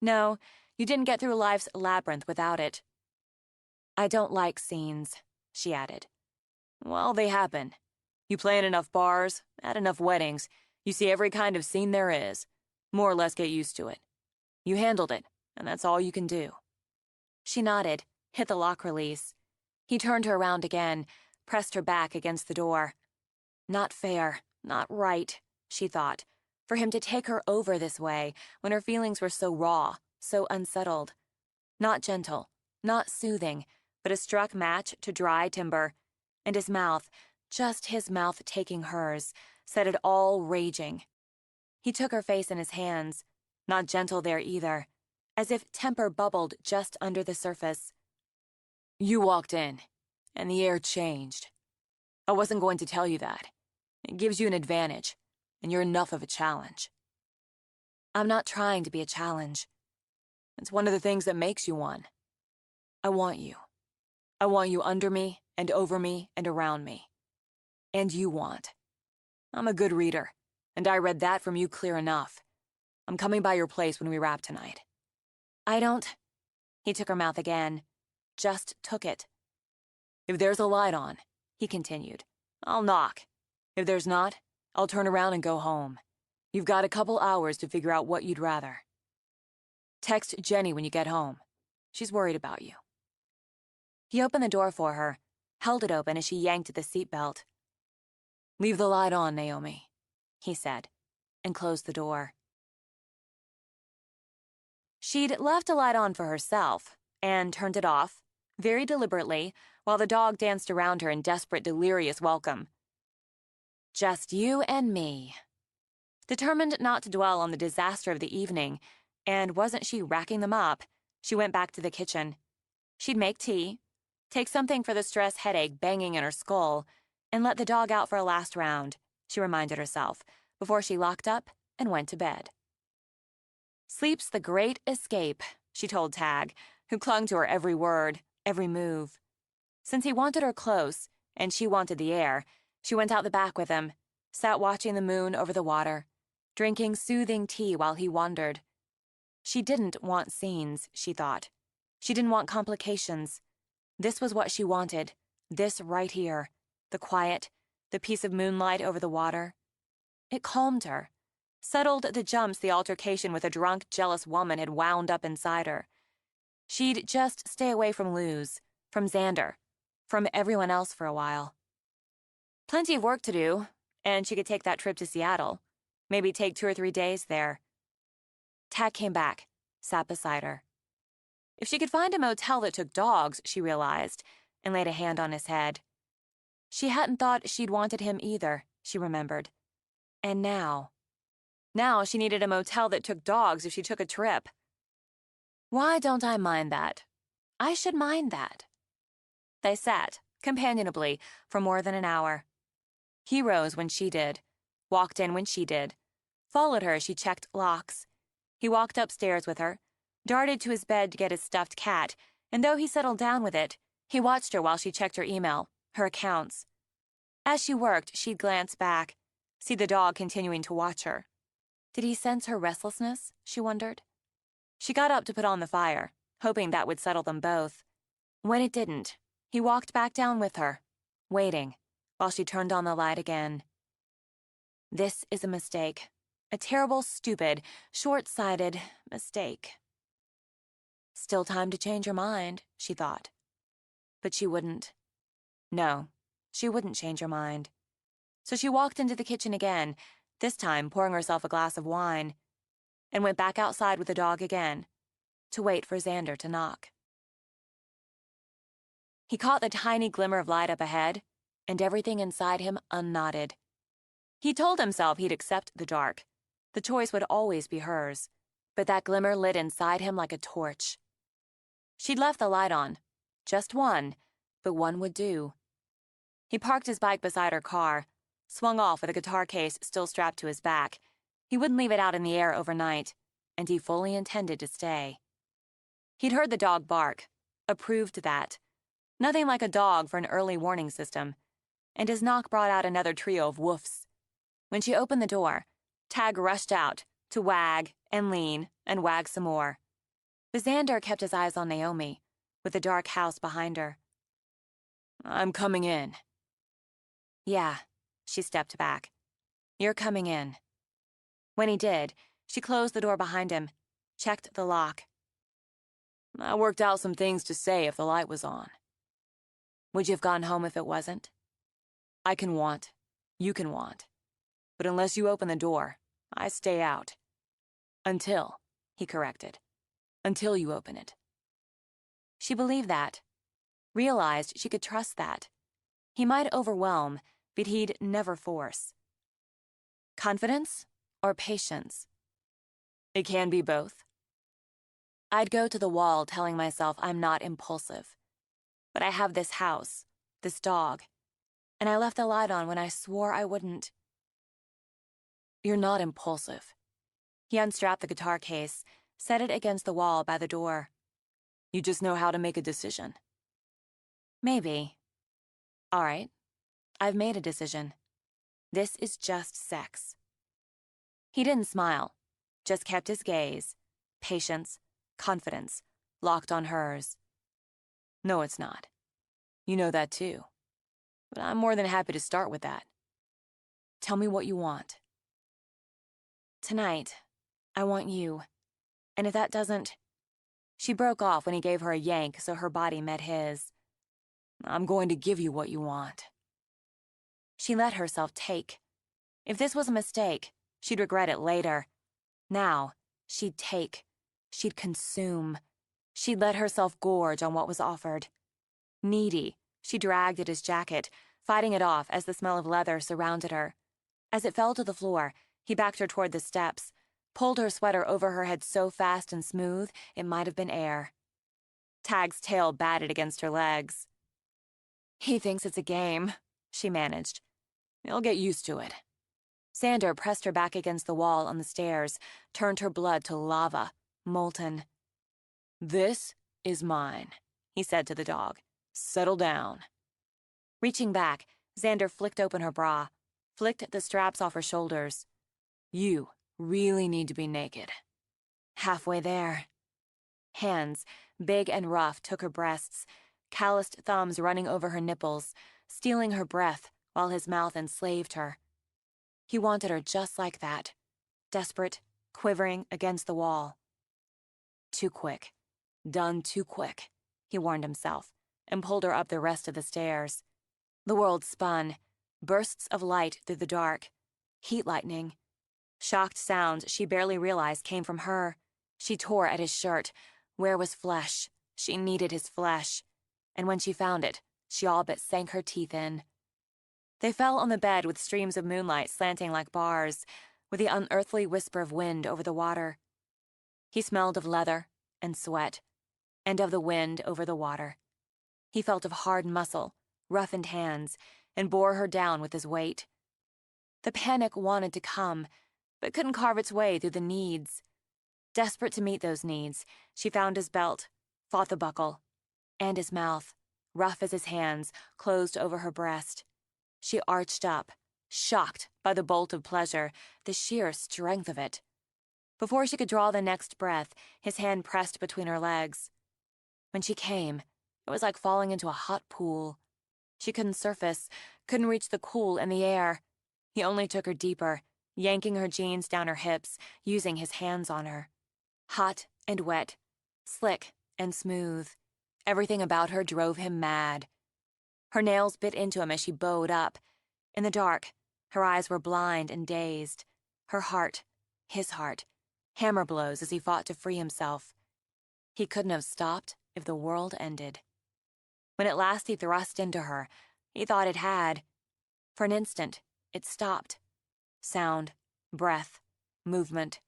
No, you didn't get through life's labyrinth without it. I don't like scenes, she added. Well, they happen. You play in enough bars, at enough weddings, you see every kind of scene there is. More or less get used to it. You handled it, and that's all you can do. She nodded, hit the lock release. He turned her around again, pressed her back against the door. Not fair, not right, she thought, for him to take her over this way when her feelings were so raw, so unsettled. Not gentle, not soothing, but a struck match to dry timber, and his mouth, just his mouth taking hers, set it all raging. He took her face in his hands, not gentle there either, as if temper bubbled just under the surface. You walked in, and the air changed. I wasn't going to tell you that. It gives you an advantage, and you're enough of a challenge. I'm not trying to be a challenge. It's one of the things that makes you one. I want you. I want you under me, and over me, and around me. And you want. I'm a good reader, and I read that from you clear enough. I'm coming by your place when we wrap tonight. I don't... He took her mouth again. Just took it. If there's a light on, he continued, I'll knock. If there's not, I'll turn around and go home. You've got a couple hours to figure out what you'd rather. Text Jenny when you get home. She's worried about you. He opened the door for her, held it open as she yanked at the seatbelt. Leave the light on, Naomi, he said, and closed the door. She'd left a light on for herself, and turned it off, very deliberately, while the dog danced around her in desperate, delirious welcome. Just you and me. Determined not to dwell on the disaster of the evening, and wasn't she racking them up, she went back to the kitchen. She'd make tea, take something for the stress headache banging in her skull, and let the dog out for a last round, she reminded herself, before she locked up and went to bed. Sleep's the great escape, she told Tag, who clung to her every word, every move. Since he wanted her close, and she wanted the air, she went out the back with him, sat watching the moon over the water, drinking soothing tea while he wandered. She didn't want scenes, she thought. She didn't want complications. This was what she wanted, this right here, the quiet, the piece of moonlight over the water. It calmed her, settled the jumps the altercation with a drunk, jealous woman had wound up inside her. She'd just stay away from Luz, from Xander, from everyone else for a while. Plenty of work to do, and she could take that trip to Seattle, maybe take 2 or 3 days there. Tag came back, sat beside her. If she could find a motel that took dogs, she realized, and laid a hand on his head. She hadn't thought she'd wanted him either, she remembered. And now she needed a motel that took dogs if she took a trip. Why don't I mind that? I should mind that. They sat, companionably, for more than an hour. He rose when she did, walked in when she did, followed her as she checked locks. He walked upstairs with her, darted to his bed to get his stuffed cat, and though he settled down with it, he watched her while she checked her email, her accounts. As she worked, she'd glance back, see the dog continuing to watch her. Did he sense her restlessness, she wondered? She got up to put on the fire, hoping that would settle them both. When it didn't, he walked back down with her, waiting, while she turned on the light again. This is a mistake. A terrible, stupid, short-sighted mistake. Still time to change her mind, she thought. But she wouldn't. No, she wouldn't change her mind. So she walked into the kitchen again, this time pouring herself a glass of wine, and went back outside with the dog again, to wait for Xander to knock. He caught the tiny glimmer of light up ahead, and everything inside him unknotted. He told himself he'd accept the dark. The choice would always be hers, but that glimmer lit inside him like a torch. She'd left the light on. Just one, but one would do. He parked his bike beside her car, swung off with a guitar case still strapped to his back. He wouldn't leave it out in the air overnight, and he fully intended to stay. He'd heard the dog bark, approved that. Nothing like a dog for an early warning system, and his knock brought out another trio of woofs. When she opened the door, Tag rushed out to wag and lean and wag some more. But Xander kept his eyes on Naomi, with the dark house behind her. "I'm coming in." "Yeah," she stepped back. "You're coming in." When he did, she closed the door behind him, checked the lock. "I worked out some things to say if the light was on." "Would you have gone home if it wasn't?" "I can want. You can want. But unless you open the door, I stay out. Until," he corrected, "until you open it." She believed that, realized she could trust that. He might overwhelm, but he'd never force. Confidence or patience? It can be both. I'd go to the wall telling myself I'm not impulsive. But I have this house, this dog, and I left the light on when I swore I wouldn't. You're not impulsive. He unstrapped the guitar case, set it against the wall by the door. You just know how to make a decision. Maybe. All right. I've made a decision. This is just sex. He didn't smile, just kept his gaze, patience, confidence, locked on hers. No, it's not. You know that too. But I'm more than happy to start with that. Tell me what you want. Tonight, I want you. And if that doesn't... She broke off when he gave her a yank so her body met his. I'm going to give you what you want. She let herself take. If this was a mistake, she'd regret it later. Now, she'd take. She'd consume. She'd let herself gorge on what was offered. Needy, she dragged at his jacket, fighting it off as the smell of leather surrounded her. As it fell to the floor, he backed her toward the steps, pulled her sweater over her head so fast and smooth it might have been air. Tag's tail batted against her legs. He thinks it's a game, she managed. He'll get used to it. Xander pressed her back against the wall on the stairs, turned her blood to lava, molten. This is mine, he said to the dog. Settle down. Reaching back, Xander flicked open her bra, flicked the straps off her shoulders. You really need to be naked. Halfway there. Hands, big and rough, took her breasts, calloused thumbs running over her nipples, stealing her breath while his mouth enslaved her. He wanted her just like that, desperate, quivering against the wall. Too quick. Done too quick, he warned himself, and pulled her up the rest of the stairs. The world spun, bursts of light through the dark, heat lightning. Shocked sounds she barely realized came from her. She tore at his shirt. Where was flesh? She needed his flesh. And when she found it, she all but sank her teeth in. They fell on the bed with streams of moonlight slanting like bars, with the unearthly whisper of wind over the water. He smelled of leather and sweat, and of the wind over the water. He felt of hard muscle, roughened hands, and bore her down with his weight. The panic wanted to come, but couldn't carve its way through the needs. Desperate to meet those needs, she found his belt, fought the buckle, and his mouth, rough as his hands, closed over her breast. She arched up, shocked by the bolt of pleasure, the sheer strength of it. Before she could draw the next breath, his hand pressed between her legs. When she came, it was like falling into a hot pool. She couldn't surface, couldn't reach the cool in the air. He only took her deeper, yanking her jeans down her hips, using his hands on her. Hot and wet, slick and smooth. Everything about her drove him mad. Her nails bit into him as she bowed up. In the dark, her eyes were blind and dazed. Her heart, his heart, hammer blows as he fought to free himself. He couldn't have stopped if the world ended. When at last he thrust into her, he thought it had. For an instant, it stopped. Sound, breath, movement.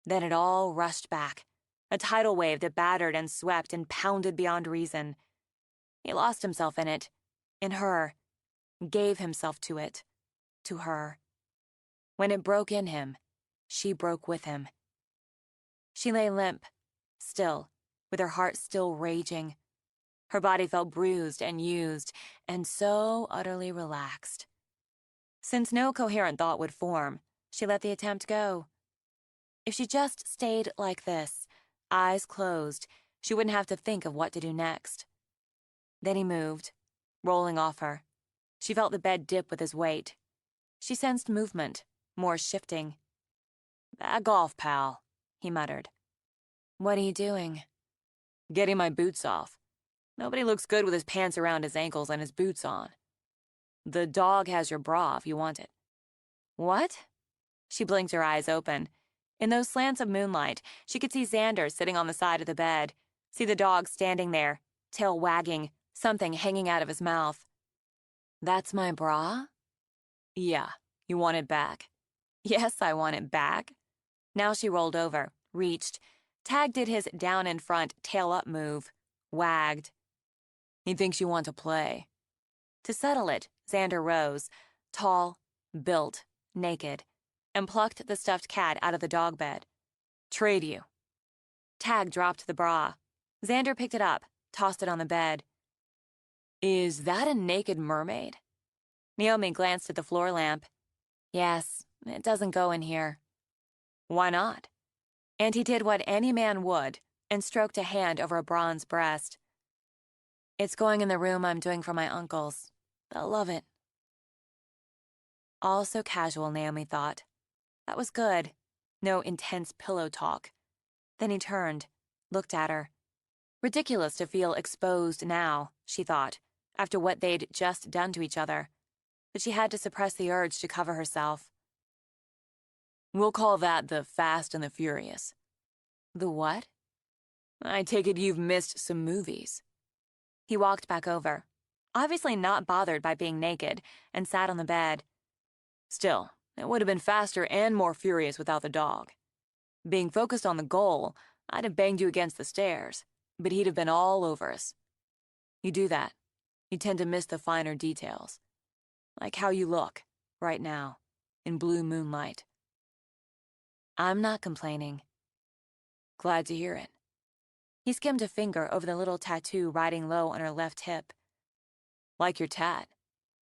Then it all rushed back, a tidal wave that battered and swept and pounded beyond reason. He lost himself in it, in her, gave himself to it, to her. When it broke in him, she broke with him. She lay limp, still, with her heart still raging. Her body felt bruised and used, and so utterly relaxed. Since no coherent thought would form, she let the attempt go. If she just stayed like this, eyes closed, she wouldn't have to think of what to do next. Then he moved, rolling off her. She felt the bed dip with his weight. She sensed movement, more shifting. "Back off, pal," he muttered. What are you doing? "Getting my boots off. Nobody looks good with his pants around his ankles and his boots on. The dog has your bra if you want it." What? She blinked her eyes open. In those slants of moonlight, she could see Xander sitting on the side of the bed, see the dog standing there, tail wagging, something hanging out of his mouth. That's my bra? "Yeah, you want it back?" Yes, I want it back. Now she rolled over, reached. Tag did his down in front, tail up move, wagged. "He thinks you want to play." To settle it, Xander rose, tall, built, naked, and plucked the stuffed cat out of the dog bed. "Trade you." Tag dropped the bra. Xander picked it up, tossed it on the bed. "Is that a naked mermaid?" Naomi glanced at the floor lamp. Yes, it doesn't go in here. "Why not?" And he did what any man would, and stroked a hand over a bronze breast. It's going in the room I'm doing for my uncles. They'll love it. All so casual, Naomi thought. That was good. No intense pillow talk. Then he turned, looked at her. Ridiculous to feel exposed now, she thought, after what they'd just done to each other. But she had to suppress the urge to cover herself. "We'll call that the Fast and the Furious." The what? "I take it you've missed some movies." He walked back over, obviously not bothered by being naked, and sat on the bed. "Still, it would have been faster and more furious without the dog. Being focused on the goal, I'd have banged you against the stairs, but he'd have been all over us. You do that. You tend to miss the finer details. Like how you look, right now, in blue moonlight." I'm not complaining. "Glad to hear it." He skimmed a finger over the little tattoo riding low on her left hip. Like your tat.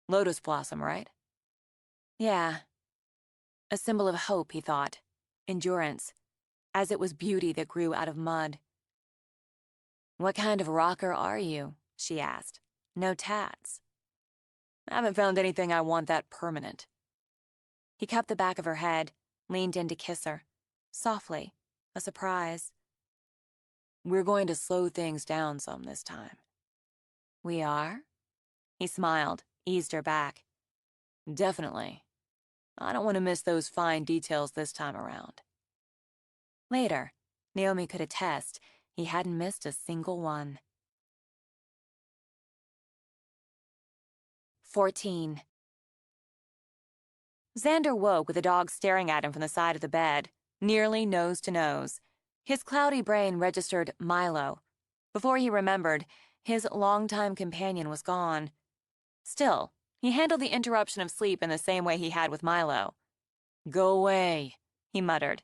Lotus blossom, right? Yeah. A symbol of hope, he thought. Endurance. As it was beauty that grew out of mud. "What kind of rocker are you?" she asked. "No tats." I haven't found anything I want that permanent. He cupped the back of her head, leaned in to kiss her. Softly. A surprise. We're going to slow things down some this time. "We are?" He smiled, eased her back. Definitely. I don't want to miss those fine details this time around. Later, Naomi could attest he hadn't missed a single one. 14. Xander woke with the dog staring at him from the side of the bed, nearly nose to nose. His cloudy brain registered Milo. Before he remembered, his longtime companion was gone. Still, he handled the interruption of sleep in the same way he had with Milo. "Go away," he muttered.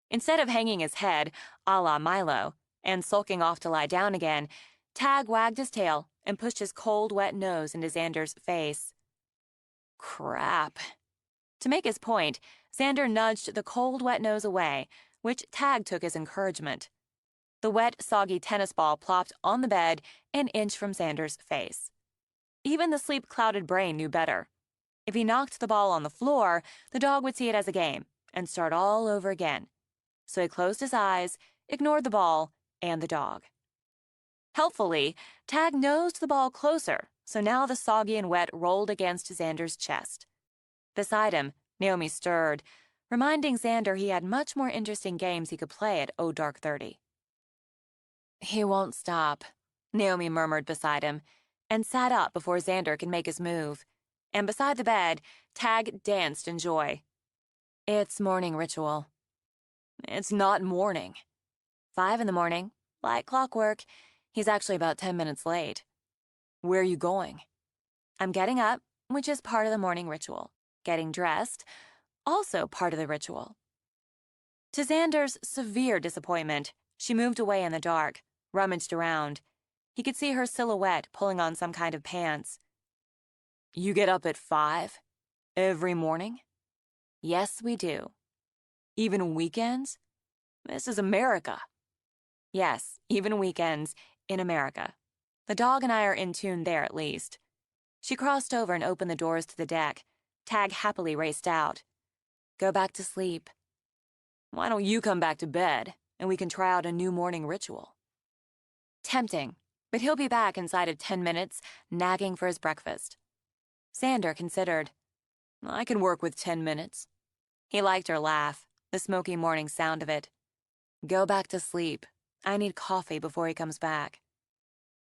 Instead of hanging his head, a la Milo, and sulking off to lie down again, Tag wagged his tail and pushed his cold, wet nose into Xander's face. Crap. To make his point, Xander nudged the cold, wet nose away, which Tag took as encouragement. The wet, soggy tennis ball plopped on the bed an inch from Xander's face. Even the sleep-clouded brain knew better. If he knocked the ball on the floor, the dog would see it as a game and start all over again. So he closed his eyes, ignored the ball, and the dog. Helpfully, Tag nosed the ball closer, so now the soggy and wet rolled against Xander's chest. Beside him, Naomi stirred, reminding Xander he had much more interesting games he could play at Oh Dark 30. "He won't stop," Naomi murmured beside him, and sat up before Xander could make his move. And beside the bed, Tag danced in joy. "It's morning ritual." "It's not morning." 5 in the morning, like clockwork. He's actually about 10 minutes late. "Where are you going?" "I'm getting up, which is part of the morning ritual. Getting dressed, also part of the ritual." To Xander's severe disappointment, she moved away in the dark, rummaged around. He could see her silhouette pulling on some kind of pants. "You get up at 5? Every morning?" "Yes, we do." "Even weekends? This is America." "Yes, even weekends, in America. The dog and I are in tune there, at least." She crossed over and opened the doors to the deck. Tag happily raced out. "Go back to sleep." "Why don't you come back to bed, and we can try out a new morning ritual?" Tempting, but he'll be back inside of 10 minutes, nagging for his breakfast. Xander considered. "I can work with 10 minutes. He liked her laugh, the smoky morning sound of it. "Go back to sleep. I need coffee before he comes back."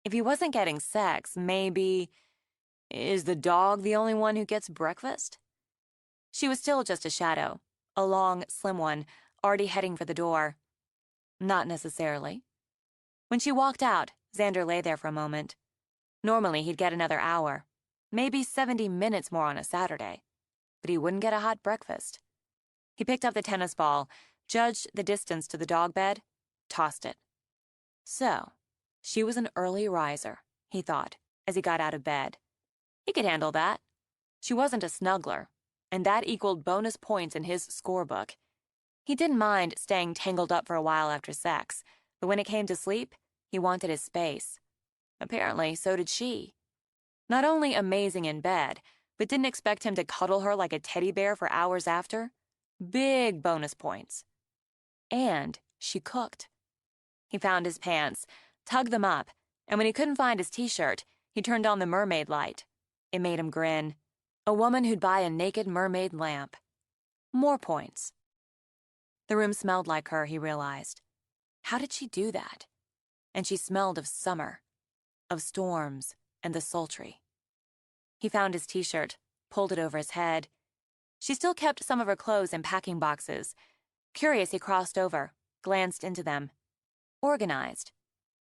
If he wasn't getting sex, maybe... Is the dog the only one who gets breakfast? She was still just a shadow, a long, slim one, already heading for the door. Not necessarily. When she walked out, Xander lay there for a moment. Normally, he'd get another hour, maybe 70 minutes more on a Saturday, but he wouldn't get a hot breakfast. He picked up the tennis ball, judged the distance to the dog bed, tossed it. So, she was an early riser, he thought, as he got out of bed. He could handle that. She wasn't a snuggler, and that equaled bonus points in his scorebook. He didn't mind staying tangled up for a while after sex, but when it came to sleep, he wanted his space. Apparently, so did she. Not only amazing in bed, but didn't expect him to cuddle her like a teddy bear for hours after. Big bonus points. And she cooked. He found his pants, tugged them up, and when he couldn't find his t-shirt, he turned on the mermaid light. It made him grin. A woman who'd buy a naked mermaid lamp. More points. The room smelled like her, he realized. How did she do that? And she smelled of summer, of storms, and the sultry. He found his t-shirt, pulled it over his head. She still kept some of her clothes in packing boxes. Curious, he crossed over, glanced into them. Organized.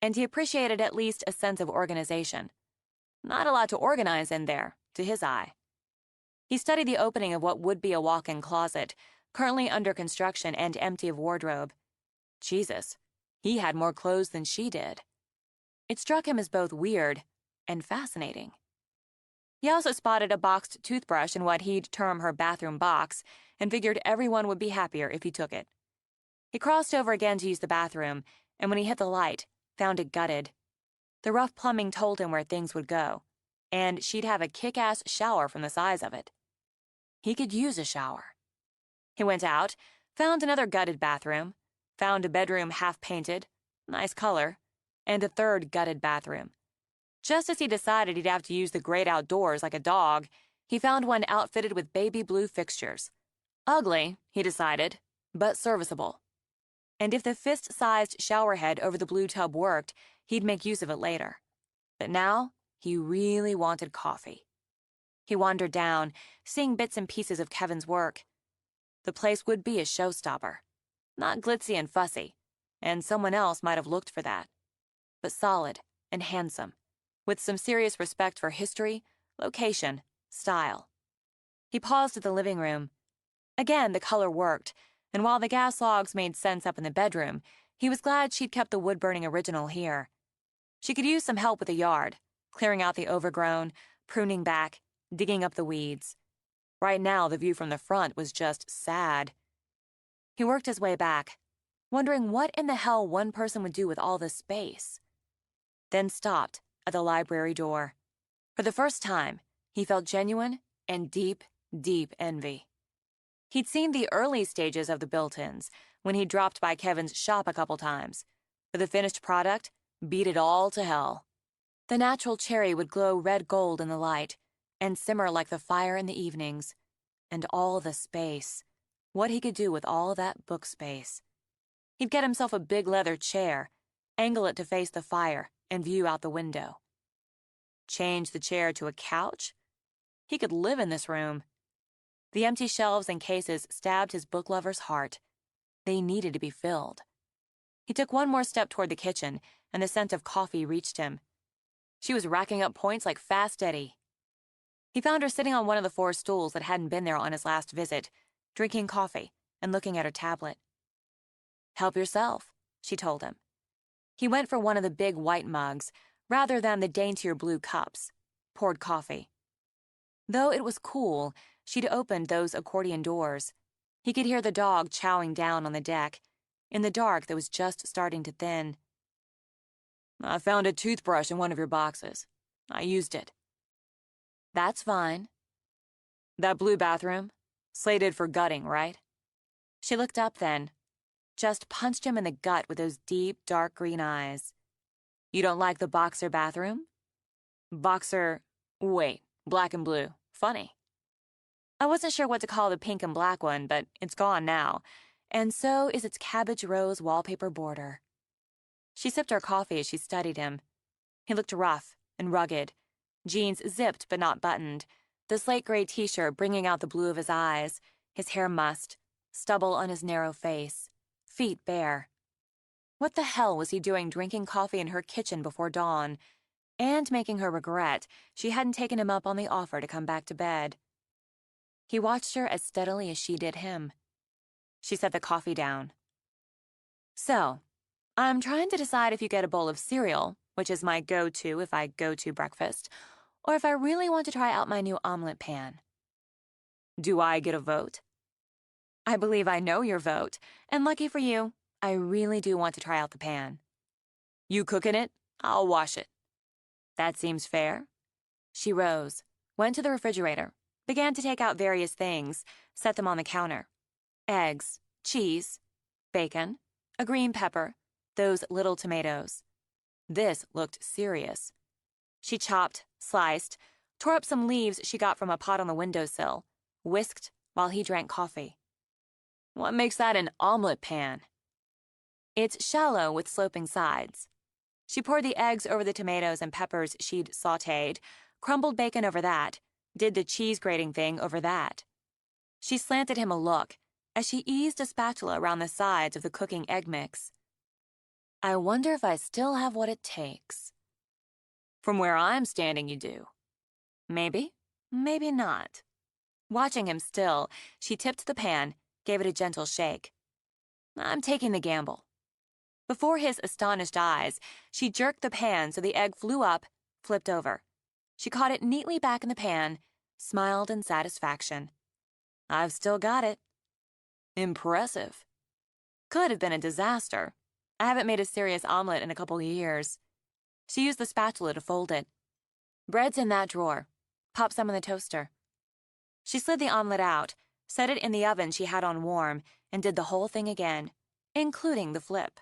And he appreciated at least a sense of organization. Not a lot to organize in there, to his eye. He studied the opening of what would be a walk-in closet, currently under construction and empty of wardrobe. Jesus, he had more clothes than she did. It struck him as both weird and fascinating. He also spotted a boxed toothbrush in what he'd term her bathroom box and figured everyone would be happier if he took it. He crossed over again to use the bathroom, and when he hit the light, found it gutted. The rough plumbing told him where things would go, and she'd have a kick-ass shower from the size of it. He could use a shower. He went out, found another gutted bathroom, found a bedroom half-painted, nice color, and a third gutted bathroom. Just as he decided he'd have to use the great outdoors like a dog, he found one outfitted with baby blue fixtures. Ugly, he decided, but serviceable. And if the fist-sized shower head over the blue tub worked, he'd make use of it later. But now, he really wanted coffee. He wandered down, seeing bits and pieces of Kevin's work. The place would be a showstopper. Not glitzy and fussy, and someone else might have looked for that. But solid and handsome, with some serious respect for history, location, style. He paused at the living room. Again, the color worked, and while the gas logs made sense up in the bedroom, he was glad she'd kept the wood-burning original here. She could use some help with the yard, clearing out the overgrown, pruning back, digging up the weeds. Right now, the view from the front was just sad. He worked his way back, wondering what in the hell one person would do with all this space. Then stopped at the library door. For the first time, he felt genuine and deep, deep envy. He'd seen the early stages of the built-ins when he dropped by Kevin's shop a couple times, but the finished product beat it all to hell. The natural cherry would glow red gold in the light and simmer like the fire in the evenings. And all the space. What he could do with all that book space. He'd get himself a big leather chair, angle it to face the fire, and view out the window. Change the chair to a couch? He could live in this room. The empty shelves and cases stabbed his book lover's heart. They needed to be filled. He took one more step toward the kitchen, and the scent of coffee reached him. She was racking up points like Fast Eddie. He found her sitting on one of the 4 stools that hadn't been there on his last visit, drinking coffee and looking at her tablet. "Help yourself," she told him. He went for one of the big white mugs, rather than the daintier blue cups, poured coffee. Though it was cool, she'd opened those accordion doors. He could hear the dog chowing down on the deck, in the dark that was just starting to thin. "I found a toothbrush in one of your boxes. I used it." "That's fine." "That blue bathroom? Slated for gutting, right?" She looked up then. Just punched him in the gut with those deep, dark green eyes. "You don't like the boxer bathroom?" "Boxer... wait, black and blue. Funny." "I wasn't sure what to call the pink and black one, but it's gone now. And so is its cabbage rose wallpaper border." She sipped her coffee as she studied him. He looked rough and rugged, jeans zipped but not buttoned, the slate gray t-shirt bringing out the blue of his eyes, his hair mussed, stubble on his narrow face, feet bare. What the hell was he doing drinking coffee in her kitchen before dawn, and making her regret she hadn't taken him up on the offer to come back to bed? He watched her as steadily as she did him. She set the coffee down. "So, I'm trying to decide if you get a bowl of cereal, which is my go-to if I go to breakfast, or if I really want to try out my new omelet pan." "Do I get a vote?" "I believe I know your vote, and lucky for you, I really do want to try out the pan." "You cooking it? I'll wash it." "That seems fair." She rose, went to the refrigerator, began to take out various things, set them on the counter. Eggs, cheese, bacon, a green pepper, those little tomatoes. This looked serious. She chopped, sliced, tore up some leaves she got from a pot on the windowsill, whisked while he drank coffee. "What makes that an omelet pan?" "It's shallow with sloping sides." She poured the eggs over the tomatoes and peppers she'd sautéed, crumbled bacon over that, did the cheese grating thing over that. She slanted him a look as she eased a spatula around the sides of the cooking egg mix. "I wonder if I still have what it takes." "From where I'm standing, you do." "Maybe, maybe not." Watching him still, she tipped the pan, gave it a gentle shake. "I'm taking the gamble." Before his astonished eyes, she jerked the pan so the egg flew up, flipped over. She caught it neatly back in the pan, smiled in satisfaction. I've still got it. Impressive. Could have been a disaster. I haven't made a serious omelet in a couple of years. She used the spatula to fold it. Bread's in that drawer. Pop some in the toaster. She slid the omelet out, set it in the oven she had on warm, and did the whole thing again, including the flip.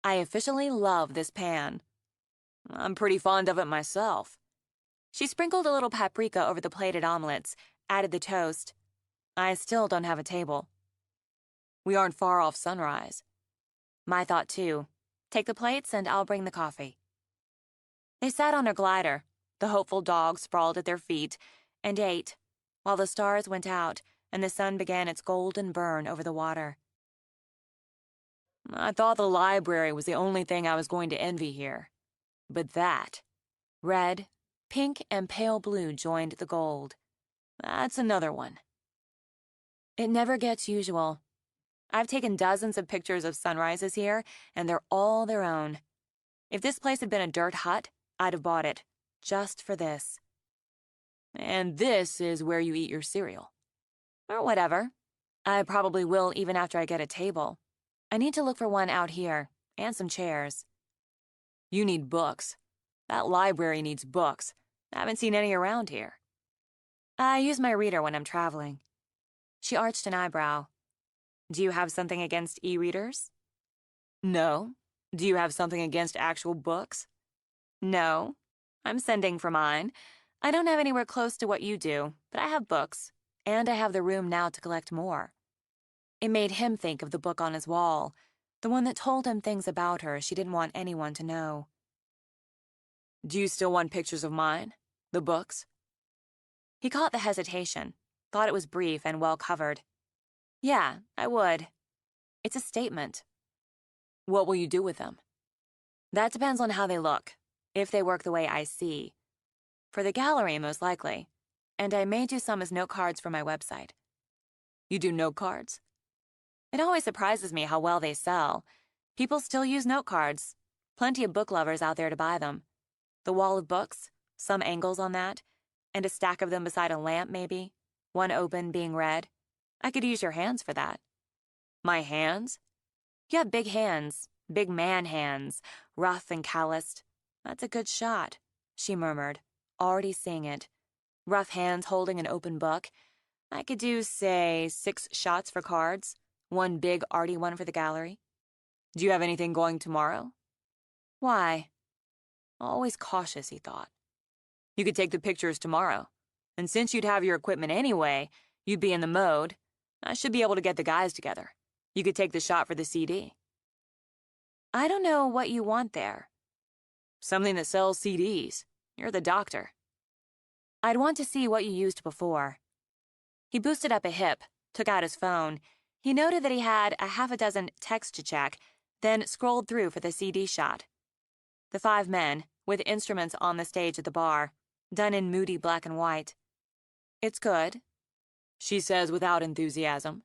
I officially love this pan. I'm pretty fond of it myself. She sprinkled a little paprika over the plated omelets, added the toast. I still don't have a table. We aren't far off sunrise. My thought, too. Take the plates and I'll bring the coffee. They sat on her glider, the hopeful dog sprawled at their feet, and ate, while the stars went out and the sun began its golden burn over the water. I thought the library was the only thing I was going to envy here. But that, red, pink, and pale blue joined the gold. That's another one. It never gets usual. I've taken dozens of pictures of sunrises here, and they're all their own. If this place had been a dirt hut, I'd have bought it, just for this. And this is where you eat your cereal. Or whatever. I probably will even after I get a table. I need to look for one out here, and some chairs. You need books. That library needs books. I haven't seen any around here. I use my reader when I'm traveling. She arched an eyebrow. Do you have something against e-readers? No. Do you have something against actual books? No. I'm sending for mine. I don't have anywhere close to what you do, but I have books, and I have the room now to collect more. It made him think of the book on his wall, the one that told him things about her she didn't want anyone to know. Do you still want pictures of mine? The books? He caught the hesitation, thought it was brief and well covered. Yeah, I would. It's a statement. What will you do with them? That depends on how they look, if they work the way I see. For the gallery, most likely. And I may do some as note cards for my website. You do note cards? It always surprises me how well they sell. People still use note cards. Plenty of book lovers out there to buy them. The wall of books, some angles on that, and a stack of them beside a lamp, maybe. One open, being read. I could use your hands for that. My hands? You have big hands, big man hands, rough and calloused. That's a good shot, she murmured, already seeing it. Rough hands holding an open book. I could do, say, 6 shots for cards. One big, arty one for the gallery. Do you have anything going tomorrow? Why? Always cautious, he thought. You could take the pictures tomorrow. And since you'd have your equipment anyway, you'd be in the mode. I should be able to get the guys together. You could take the shot for the CD. I don't know what you want there. Something that sells CDs. You're the doctor. I'd want to see what you used before. He boosted up a hip, took out his phone. He noted that he had a half a dozen texts to check, then scrolled through for the CD shot. The 5 men, with instruments on the stage at the bar, done in moody black and white. It's good, she says without enthusiasm.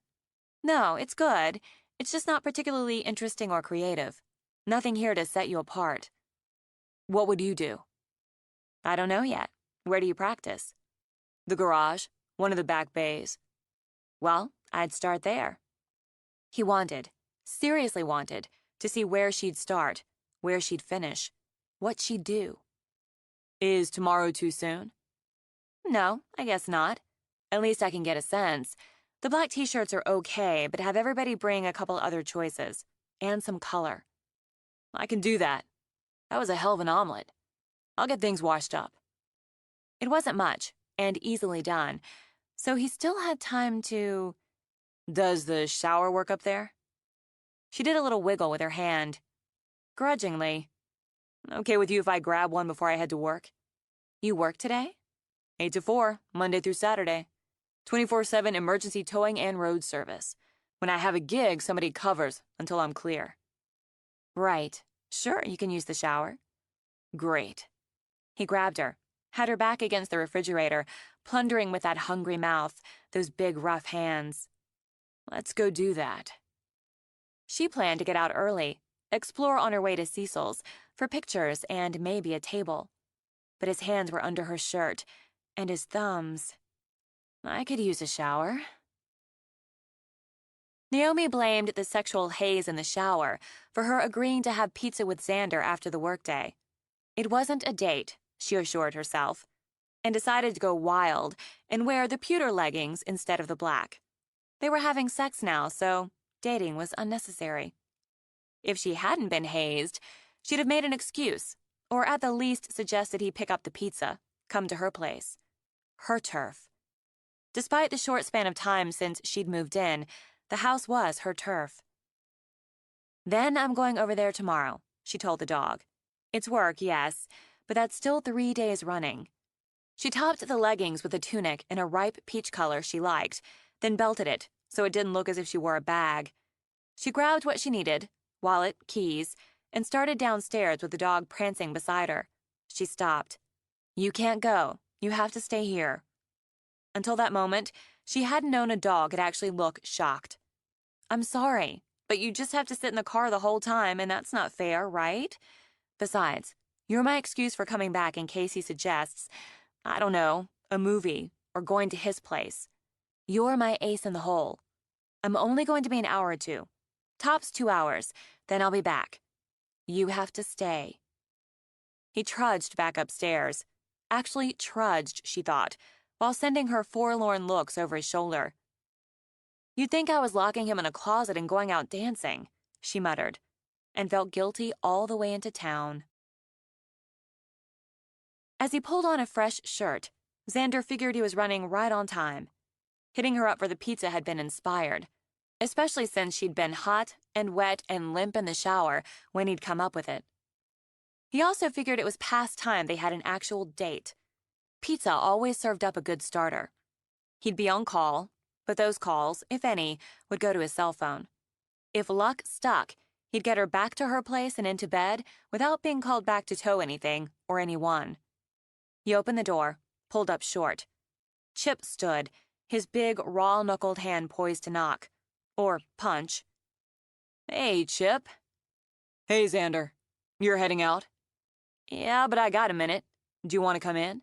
No, it's good. It's just not particularly interesting or creative. Nothing here to set you apart. What would you do? I don't know yet. Where do you practice? The garage, one of the back bays. Well, I'd start there. He wanted, seriously wanted, to see where she'd start, where she'd finish, what she'd do. Is tomorrow too soon? No, I guess not. At least I can get a sense. The black t-shirts are okay, but have everybody bring a couple other choices. And some color. I can do that. That was a hell of an omelet. I'll get things washed up. It wasn't much, and easily done, so he still had time to... Does the shower work up there? She did a little wiggle with her hand. Grudgingly. Okay with you if I grab one before I head to work? You work today? 8 to 4, Monday through Saturday. 24/7 emergency towing and road service. When I have a gig, somebody covers until I'm clear. Right. Sure, you can use the shower. Great. He grabbed her, had her back against the refrigerator, plundering with that hungry mouth, those big rough hands. Let's go do that. She planned to get out early, explore on her way to Cecil's, for pictures and maybe a table. but his hands were under her shirt, and his thumbs. I could use a shower. Naomi blamed the sexual haze in the shower for her agreeing to have pizza with Xander after the workday. It wasn't a date, she assured herself, and decided to go wild and wear the pewter leggings instead of the black. They were having sex now, so dating was unnecessary. If she hadn't been hazed, she'd have made an excuse, or at the least suggested he pick up the pizza, come to her place. Her turf. Despite the short span of time since she'd moved in, the house was her turf. Then I'm going over there tomorrow, she told the dog. It's work, yes, but that's still 3 days running. She topped the leggings with a tunic in a ripe peach color she liked, then belted it so it didn't look as if she wore a bag. She grabbed what she needed, wallet, keys, and started downstairs with the dog prancing beside her. She stopped. You can't go. You have to stay here. Until that moment, she hadn't known a dog could actually look shocked. I'm sorry, but you just have to sit in the car the whole time, and that's not fair, right? Besides, you're my excuse for coming back in case he suggests, I don't know, a movie or going to his place. You're my ace in the hole. I'm only going to be an hour or two. Tops 2 hours, then I'll be back. You have to stay. He trudged back upstairs. Actually trudged, she thought, while sending her forlorn looks over his shoulder. You'd think I was locking him in a closet and going out dancing, she muttered, and felt guilty all the way into town. As he pulled on a fresh shirt, Xander figured he was running right on time. Hitting her up for the pizza had been inspired, especially since she'd been hot and wet and limp in the shower when he'd come up with it. He also figured it was past time they had an actual date. Pizza always served up a good starter. He'd be on call, but those calls, if any, would go to his cell phone. If luck stuck, he'd get her back to her place and into bed without being called back to tow anything or anyone. He opened the door, pulled up short. Chip stood, his big, raw-knuckled hand poised to knock. Or punch. Hey, Chip. Hey, Xander. You're heading out? Yeah, but I got a minute. Do you want to come in?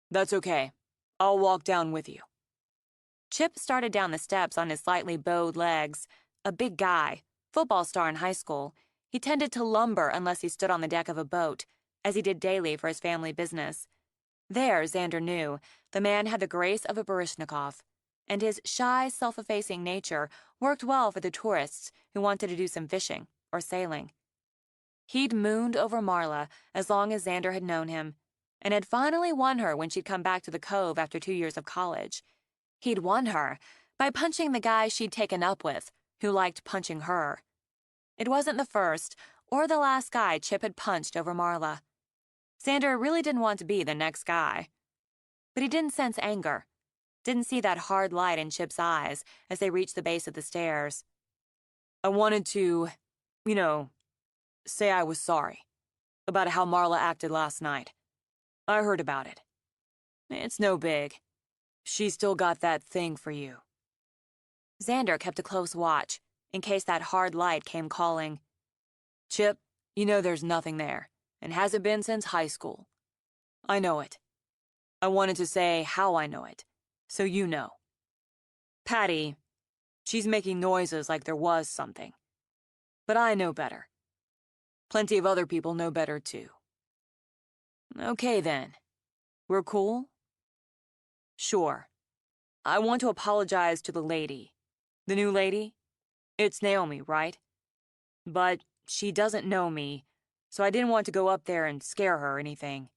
That's okay. I'll walk down with you. Chip started down the steps on his slightly bowed legs. A big guy, football star in high school, he tended to lumber unless he stood on the deck of a boat, as he did daily for his family business. There, Xander knew, the man had the grace of a Baryshnikov, and his shy, self-effacing nature worked well for the tourists who wanted to do some fishing or sailing. He'd mooned over Marla as long as Xander had known him, and had finally won her when she'd come back to the Cove after 2 years of college. He'd won her by punching the guy she'd taken up with, who liked punching her. It wasn't the first or the last guy Chip had punched over Marla. Xander really didn't want to be the next guy. But he didn't sense anger, didn't see that hard light in Chip's eyes as they reached the base of the stairs. I wanted to, say I was sorry about how Marla acted last night. I heard about it. It's no big. She still got that thing for you. Xander kept a close watch, in case that hard light came calling. Chip, there's nothing there, and hasn't been since high school. I know it. I wanted to say how I know it, so you know. Patty, she's making noises like there was something. But I know better. Plenty of other people know better, too. Okay, then. We're cool? Sure. I want to apologize to the lady. The new lady? It's Naomi, right? But she doesn't know me, so I didn't want to go up there and scare her or anything.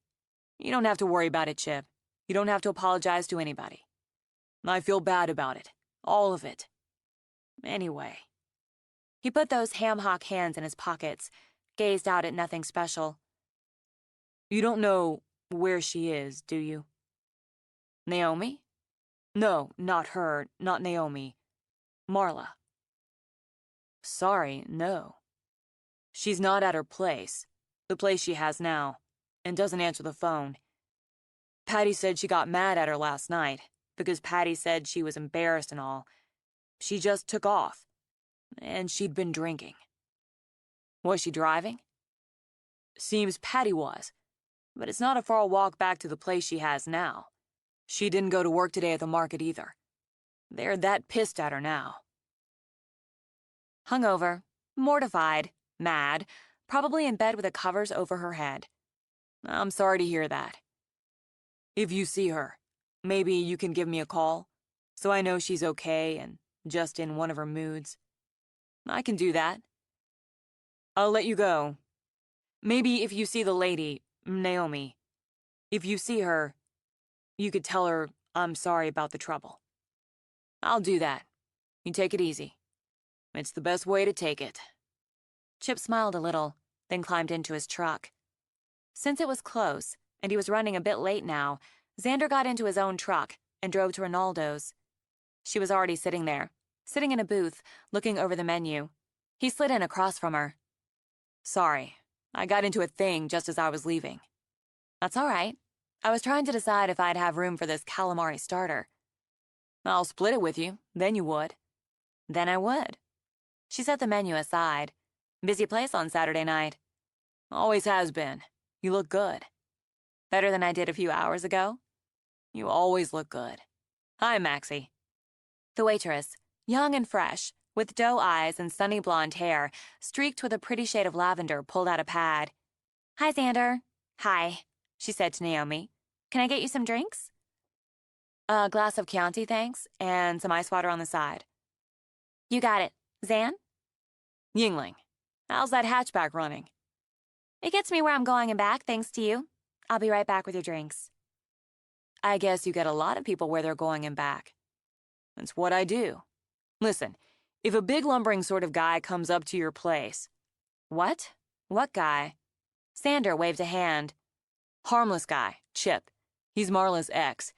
You don't have to worry about it, Chip. You don't have to apologize to anybody. I feel bad about it. All of it. Anyway. He put those ham-hock hands in his pockets, gazed out at nothing special. You don't know where she is, do you? Naomi? No, not her, not Naomi. Marla. Sorry, no. She's not at her place, the place she has now, and doesn't answer the phone. Patty said she got mad at her last night, because Patty said she was embarrassed and all. She just took off, and she'd been drinking. Was she driving? Seems Patty was. but it's not a far walk back to the place she has now. She didn't go to work today at the market either. They're that pissed at her now. Hungover, mortified, mad, probably in bed with the covers over her head. I'm sorry to hear that. If you see her, maybe you can give me a call, so I know she's okay and just in one of her moods. I can do that. I'll let you go. Maybe if you see the lady, Naomi, if you see her, you could tell her I'm sorry about the trouble. I'll do that. You take it easy. It's the best way to take it. Chip smiled a little, then climbed into his truck. Since it was close, and he was running a bit late now, Xander got into his own truck and drove to Ronaldo's. She was already sitting there, sitting in a booth, looking over the menu. He slid in across from her. Sorry, I got into a thing just as I was leaving. That's all right. I was trying to decide if I'd have room for this calamari starter. I'll split it with you, then you would. Then I would. She set the menu aside. Busy place on Saturday night. Always has been. You look good. Better than I did a few hours ago? You always look good. Hi, Maxie. The waitress, young and fresh, with doe eyes and sunny blonde hair, streaked with a pretty shade of lavender, pulled out a pad. Hi, Xander. Hi, she said to Naomi. Can I get you some drinks? A glass of Chianti, thanks, and some ice water on the side. You got it. Zan? Yingling. How's that hatchback running? It gets me where I'm going and back, thanks to you. I'll be right back with your drinks. I guess you get a lot of people where they're going and back. That's what I do. Listen, if a big lumbering sort of guy comes up to your place... What? What guy? Xander waved a hand. Harmless guy, Chip. He's Marla's ex.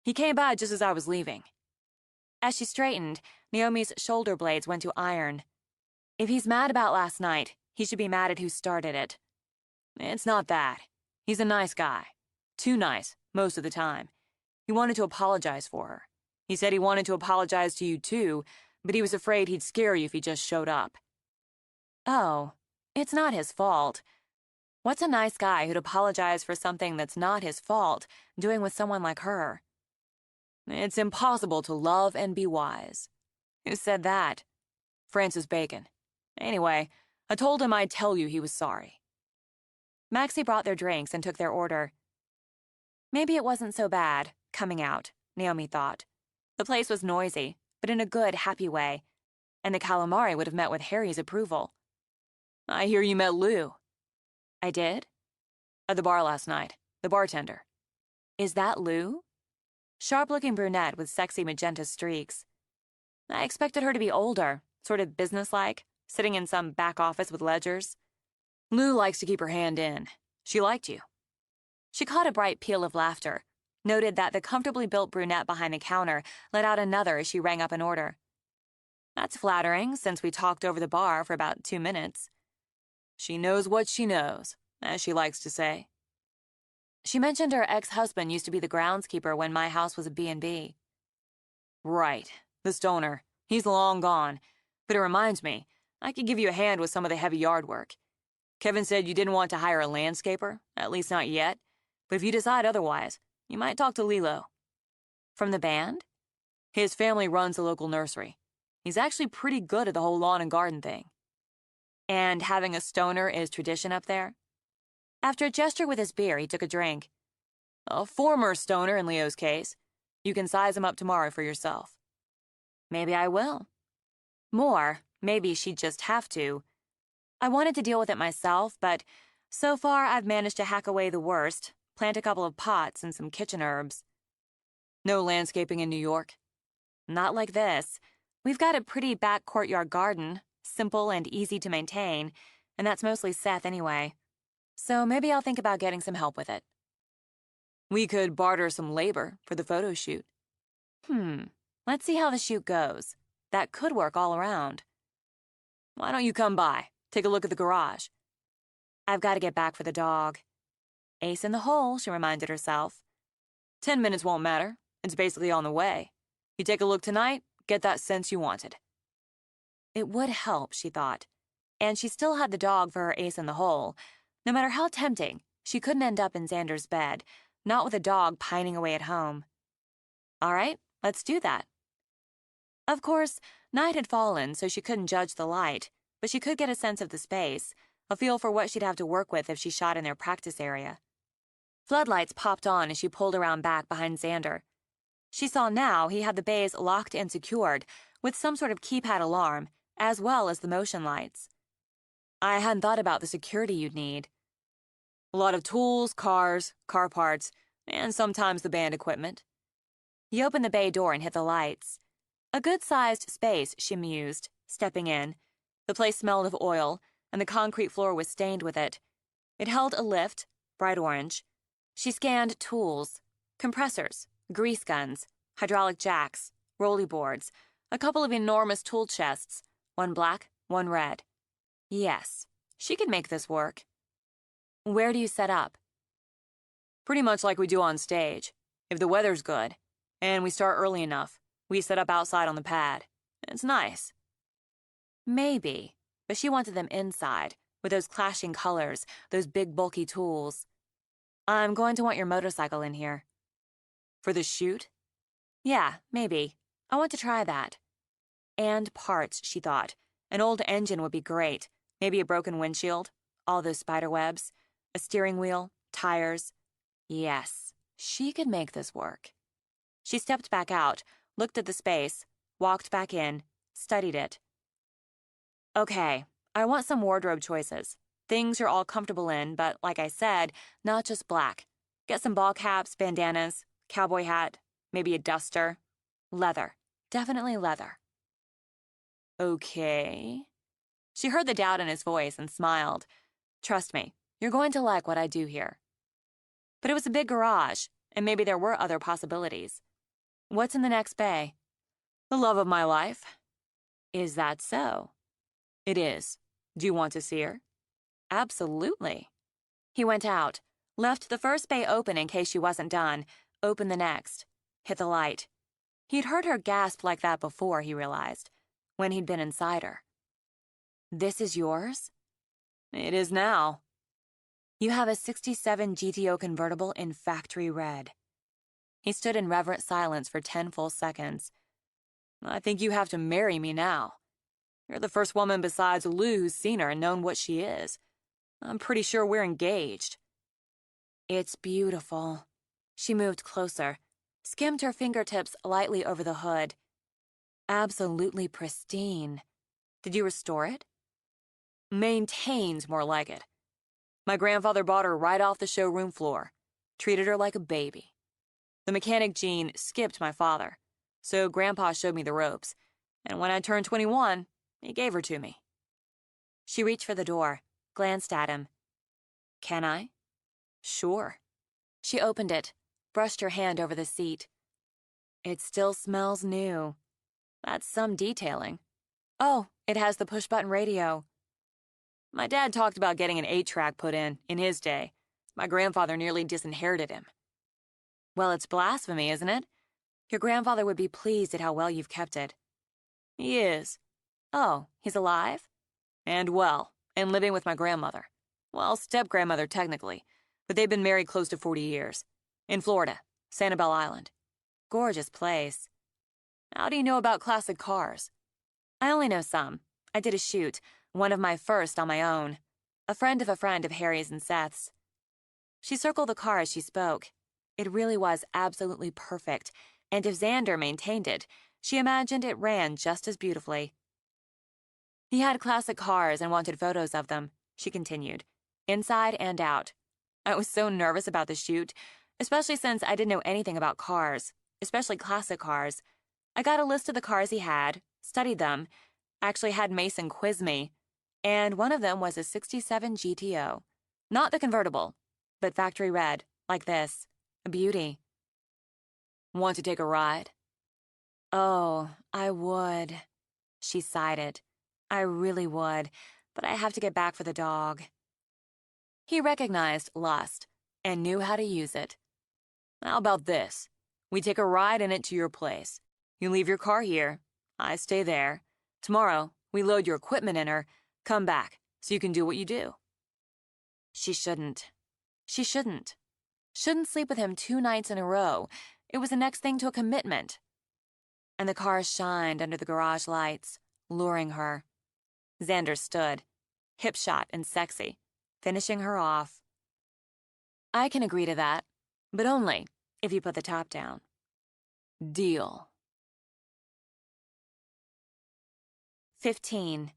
He came by just as I was leaving. As she straightened, Naomi's shoulder blades went to iron. If he's mad about last night, he should be mad at who started it. It's not that. He's a nice guy. Too nice, most of the time. He wanted to apologize for her. He said he wanted to apologize to you too, but he was afraid he'd scare you if he just showed up. Oh, it's not his fault. What's a nice guy who'd apologize for something that's not his fault doing with someone like her? It's impossible to love and be wise. Who said that? Francis Bacon. Anyway, I told him I'd tell you he was sorry. Maxie brought their drinks and took their order. Maybe it wasn't so bad, coming out, Naomi thought. The place was noisy, but in a good, happy way, and the calamari would have met with Harry's approval. I hear you met Lou. I did? At the bar last night, the bartender. Is that Lou? Sharp-looking brunette with sexy magenta streaks. I expected her to be older, sort of businesslike, sitting in some back office with ledgers. Lou likes to keep her hand in. She liked you. She caught a bright peal of laughter, noted that the comfortably built brunette behind the counter let out another as she rang up an order. That's flattering, since we talked over the bar for about 2 minutes. She knows what she knows, as she likes to say. She mentioned her ex-husband used to be the groundskeeper when my house was a B&B. Right, the stoner. He's long gone. But it reminds me, I could give you a hand with some of the heavy yard work. Kevin said you didn't want to hire a landscaper, at least not yet. But if you decide otherwise, you might talk to Lilo. From the band? His family runs a local nursery. He's actually pretty good at the whole lawn and garden thing. And having a stoner is tradition up there? After a gesture with his beer, he took a drink. A former stoner in Leo's case. You can size him up tomorrow for yourself. Maybe I will. More, maybe she'd just have to. I wanted to deal with it myself, but so far I've managed to hack away the worst, plant a couple of pots and some kitchen herbs. No landscaping in New York? Not like this. We've got a pretty back courtyard garden, simple and easy to maintain, and that's mostly Seth anyway. So maybe I'll think about getting some help with it. We could barter some labor for the photo shoot. Let's see how the shoot goes. That could work all around. Why don't you come by? Take a look at the garage. I've got to get back for the dog. Ace in the hole, she reminded herself. 10 minutes won't matter. It's basically on the way. You take a look tonight, get that sense you wanted. It would help, she thought. And she still had the dog for her ace in the hole. No matter how tempting, She couldn't end up in Xander's bed, not with a dog pining away at home. All right, let's do that. Of course, night had fallen, so she couldn't judge the light, but she could get a sense of the space, a feel for what she'd have to work with if she shot in their practice area. Floodlights popped on as she pulled around back behind Xander. She saw now he had the bays locked and secured, with some sort of keypad alarm, as well as the motion lights. I hadn't thought about the security you'd need. A lot of tools, cars, car parts, and sometimes the band equipment. He opened the bay door and hit the lights. A good-sized space, she mused, stepping in. The place smelled of oil, and the concrete floor was stained with it. It held a lift, bright orange. She scanned tools, compressors, grease guns, hydraulic jacks, rolly boards, a couple of enormous tool chests, one black, one red. Yes, she could make this work. Where do you set up? Pretty much like we do on stage. If the weather's good, and we start early enough, we set up outside on the pad. It's nice. Maybe, but she wanted them inside, with those clashing colors, those big bulky tools. I'm going to want your motorcycle in here. For the shoot? Yeah, maybe. I want to try that. And parts, she thought. An old engine would be great. Maybe a broken windshield, all those spider webs, a steering wheel, tires. Yes, she could make this work. She stepped back out, looked at the space, walked back in, studied it. Okay, I want some wardrobe choices. Things you're all comfortable in, but like I said, not just black. Get some ball caps, bandanas, cowboy hat, maybe a duster. Leather. Definitely leather. Okay. She heard the doubt in his voice and smiled. Trust me, you're going to like what I do here. But it was a big garage, and maybe there were other possibilities. What's in the next bay? The love of my life. Is that so? It is. Do you want to see her? Absolutely. He went out, left the first bay open in case she wasn't done, opened the next, hit the light. He'd heard her gasp like that before, he realized, when he'd been inside her. This is yours? It is now. You have a '67 GTO convertible in factory red. He stood in reverent silence for 10 full seconds. I think you have to marry me now. You're the first woman besides Lou who's seen her and known what she is. I'm pretty sure we're engaged. It's beautiful. She moved closer, skimmed her fingertips lightly over the hood. Absolutely pristine. Did you restore it? Maintained, more like it. My grandfather bought her right off the showroom floor. Treated her like a baby. The mechanic gene skipped my father, so Grandpa showed me the ropes, and when I turned 21, he gave her to me. She reached for the door, glanced at him. Can I? Sure. She opened it, brushed her hand over the seat. It still smells new. That's some detailing. Oh, it has the push-button radio. My dad talked about getting an 8-track put in his day. My grandfather nearly disinherited him. Well, it's blasphemy, isn't it? Your grandfather would be pleased at how well you've kept it. He is. Oh, he's alive? And well, and living with my grandmother. Well, step-grandmother technically, but they've been married close to 40 years. In Florida, Sanibel Island. Gorgeous place. How do you know about classic cars? I only know some. I did a shoot, one of my first on my own. A friend of Harry's and Seth's. She circled the car as she spoke. It really was absolutely perfect, and if Xander maintained it, she imagined it ran just as beautifully. He had classic cars and wanted photos of them, she continued, inside and out. I was so nervous about the shoot, especially since I didn't know anything about cars, especially classic cars. I got a list of the cars he had, studied them, actually had Mason quiz me, and one of them was a '67 GTO. Not the convertible, but factory red, like this. A beauty. Want to take a ride? Oh, I would. She sighed it. I really would, but I have to get back for the dog. He recognized lust and knew how to use it. How about this? We take a ride in it to your place. You leave your car here. I stay there. Tomorrow, we load your equipment in her, come back, so you can do what you do. She shouldn't. She shouldn't. Shouldn't sleep with him 2 nights in a row. It was the next thing to a commitment. And the car shined under the garage lights, luring her. Xander stood, hip-shot and sexy, finishing her off. I can agree to that, but only if you put the top down. Deal. 15.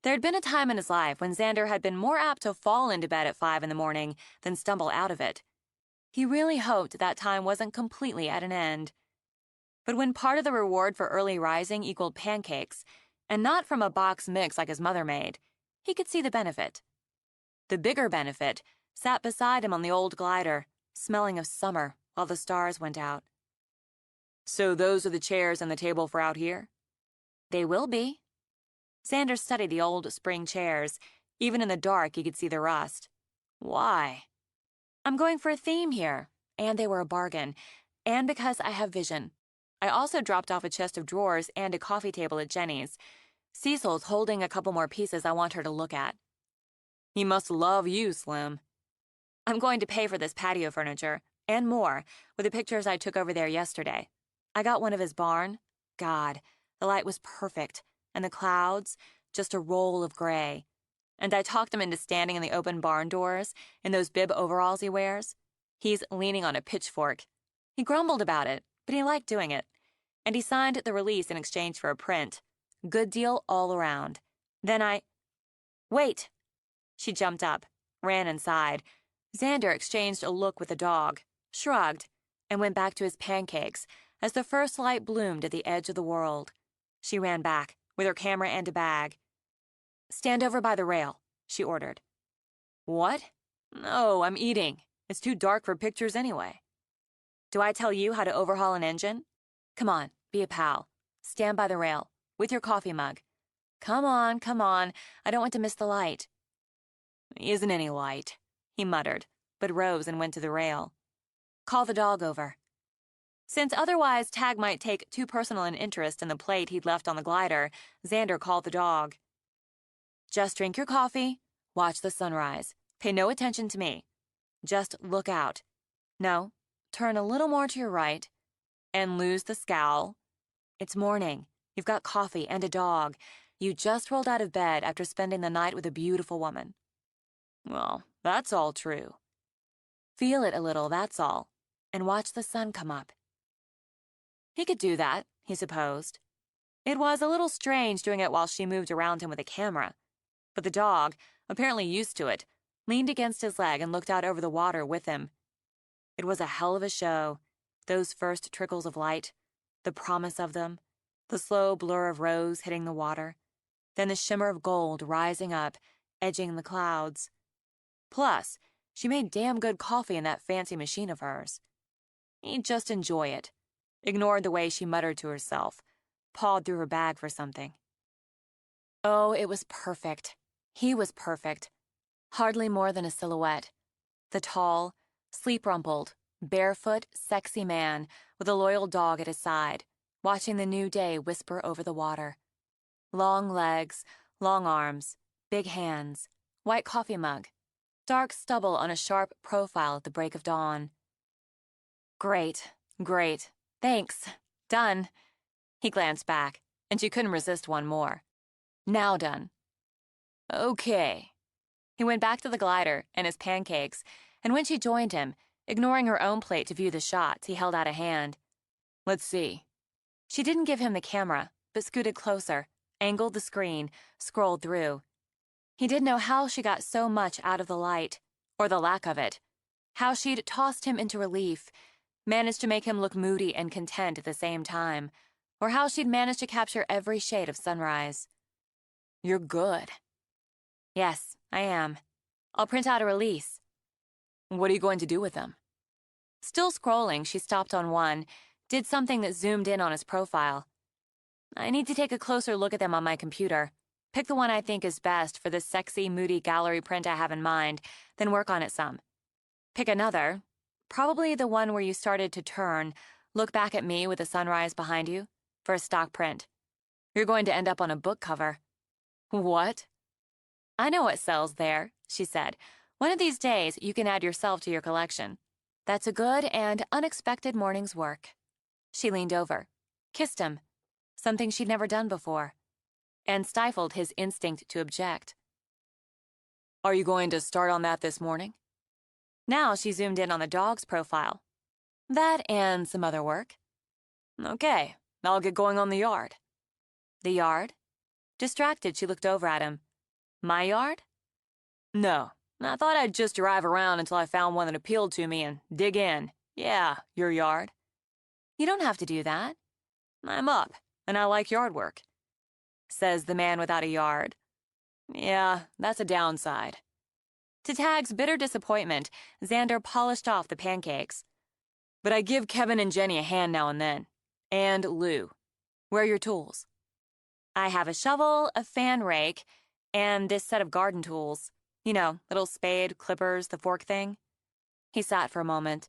There had been a time in his life when Xander had been more apt to fall into bed at 5 in the morning than stumble out of it. He really hoped that time wasn't completely at an end. But when part of the reward for early rising equaled pancakes, and not from a box mix like his mother made, he could see the benefit. The bigger benefit sat beside him on the old glider, smelling of summer while the stars went out. So those are the chairs and the table for out here? They will be. Xander studied the old spring chairs. Even in the dark, he could see the rust. Why? I'm going for a theme here, and they were a bargain, and because I have vision. I also dropped off a chest of drawers and a coffee table at Jenny's. Cecil's holding a couple more pieces I want her to look at. He must love you, Slim. I'm going to pay for this patio furniture, and more, with the pictures I took over there yesterday. I got one of his barn. God, the light was perfect, and the clouds, just a roll of gray. And I talked him into standing in the open barn doors in those bib overalls he wears. He's leaning on a pitchfork. He grumbled about it, but he liked doing it. And he signed the release in exchange for a print. Good deal all around. Then Wait! She jumped up, ran inside. Xander exchanged a look with the dog, shrugged, and went back to his pancakes as the first light bloomed at the edge of the world. She ran back, with her camera and a bag. Stand over by the rail, she ordered. What? No, I'm eating. It's too dark for pictures anyway. Do I tell you how to overhaul an engine? Come on, be a pal. Stand by the rail, with your coffee mug. Come on, I don't want to miss the light. Isn't any light, he muttered, but rose and went to the rail. Call the dog over. Since otherwise Tag might take too personal an interest in the plate he'd left on the glider, Xander called the dog. Just drink your coffee, watch the sunrise, pay no attention to me. Just look out. No, turn a little more to your right, and lose the scowl. It's morning. You've got coffee and a dog. You just rolled out of bed after spending the night with a beautiful woman. Well, that's all true. Feel it a little, that's all, and watch the sun come up. He could do that, he supposed. It was a little strange doing it while she moved around him with a camera, but the dog, apparently used to it, leaned against his leg and looked out over the water with him. It was a hell of a show, those first trickles of light, the promise of them, the slow blur of rose hitting the water, then the shimmer of gold rising up, edging the clouds. Plus, she made damn good coffee in that fancy machine of hers. He'd just enjoy it, ignored the way she muttered to herself, pawed through her bag for something. Oh, it was perfect. He was perfect. Hardly more than a silhouette. The tall, sleep-rumpled, barefoot, sexy man with a loyal dog at his side, watching the new day whisper over the water. Long legs, long arms, big hands, white coffee mug, dark stubble on a sharp profile at the break of dawn. Great, thanks, done. He glanced back, and she couldn't resist one more. Now done. Okay. He went back to the glider and his pancakes, and when she joined him, ignoring her own plate to view the shots, he held out a hand. Let's see. She didn't give him the camera, but scooted closer, angled the screen, scrolled through. He didn't know how she got so much out of the light, or the lack of it, how she'd tossed him into relief, managed to make him look moody and content at the same time, or how she'd managed to capture every shade of sunrise. You're good. Yes, I am. I'll print out a release. What are you going to do with them? Still scrolling, she stopped on one, did something that zoomed in on his profile. I need to take a closer look at them on my computer. Pick the one I think is best for the sexy, moody gallery print I have in mind, then work on it some. Pick another, probably the one where you started to turn, look back at me with the sunrise behind you, for a stock print. You're going to end up on a book cover. What? I know what sells there, she said. One of these days, you can add yourself to your collection. That's a good and unexpected morning's work. She leaned over, kissed him, something she'd never done before, and stifled his instinct to object. Are you going to start on that this morning? Now she zoomed in on the dog's profile. That and some other work. Okay, I'll get going on the yard. The yard? Distracted, she looked over at him. My yard? No, I thought I'd just drive around until I found one that appealed to me and dig in. Yeah, your yard. You don't have to do that. I'm up, and I like yard work, says the man without a yard. Yeah, that's a downside. To Tag's bitter disappointment, Xander polished off the pancakes. But I give Kevin and Jenny a hand now and then. And Lou. Where are your tools? I have a shovel, a fan rake, and this set of garden tools. You know, little spade, clippers, the fork thing. He sat for a moment.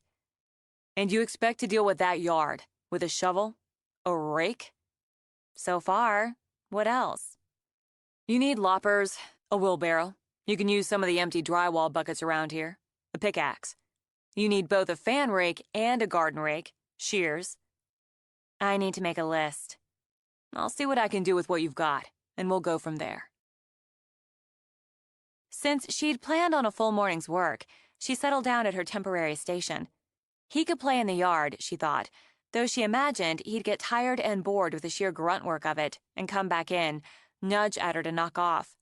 And you expect to deal with that yard with a shovel? A rake? So far. What else? You need loppers, a wheelbarrow. You can use some of the empty drywall buckets around here. A pickaxe. You need both a fan rake and a garden rake. Shears. I need to make a list. I'll see what I can do with what you've got, and we'll go from there. Since she'd planned on a full morning's work, she settled down at her temporary station. He could play in the yard, she thought, though she imagined he'd get tired and bored with the sheer grunt work of it and come back in, nudge at her to knock off.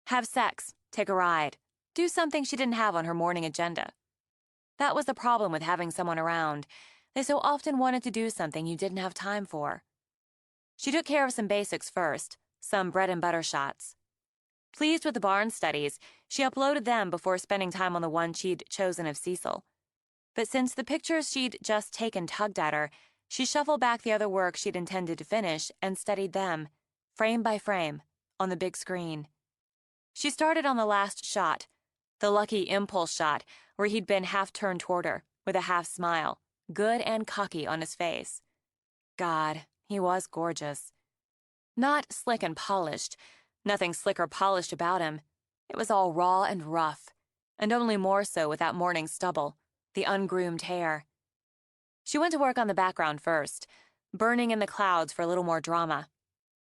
Have sex, take a ride, do something she didn't have on her morning agenda. That was the problem with having someone around. They so often wanted to do something you didn't have time for. She took care of some basics first, some bread and butter shots. Pleased with the barn studies, she uploaded them before spending time on the one she'd chosen of Cecil. But since the pictures she'd just taken tugged at her, she shuffled back the other work she'd intended to finish and studied them, frame by frame, on the big screen. She started on the last shot, the lucky impulse shot where he'd been half turned toward her, with a half smile, good and cocky on his face. God, he was gorgeous. Not slick and polished, nothing slick or polished about him. It was all raw and rough, and only more so with that morning stubble, the ungroomed hair. She went to work on the background first, burning in the clouds for a little more drama.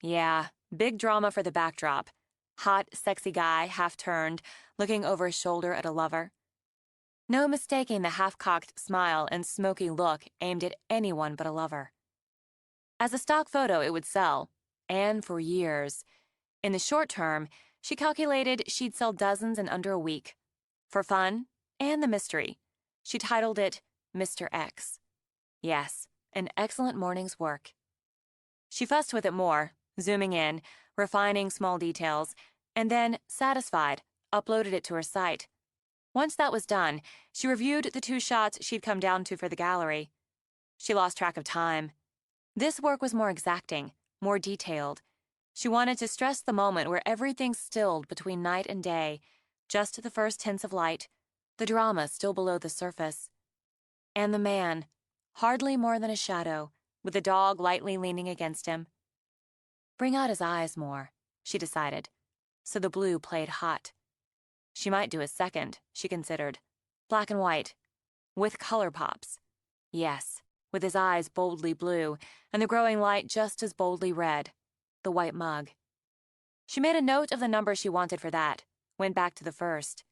Yeah, big drama for the backdrop. Hot, sexy guy, half-turned, looking over his shoulder at a lover. No mistaking the half-cocked smile and smoky look aimed at anyone but a lover. As a stock photo, it would sell, and for years. In the short term, she calculated she'd sell dozens in under a week. For fun, and the mystery, she titled it Mr. X. Yes, an excellent morning's work. She fussed with it more, zooming in, refining small details, and then, satisfied, uploaded it to her site. Once that was done, she reviewed the 2 shots she'd come down to for the gallery. She lost track of time. This work was more exacting, more detailed. She wanted to stress the moment where everything stilled between night and day, just the first hints of light, the drama still below the surface. And the man, hardly more than a shadow, with the dog lightly leaning against him. Bring out his eyes more, she decided, so the blue played hot. She might do a second, she considered. Black and white, with color pops. Yes, with his eyes boldly blue, and the growing light just as boldly red, the white mug. She made a note of the number she wanted for that, went back to the first.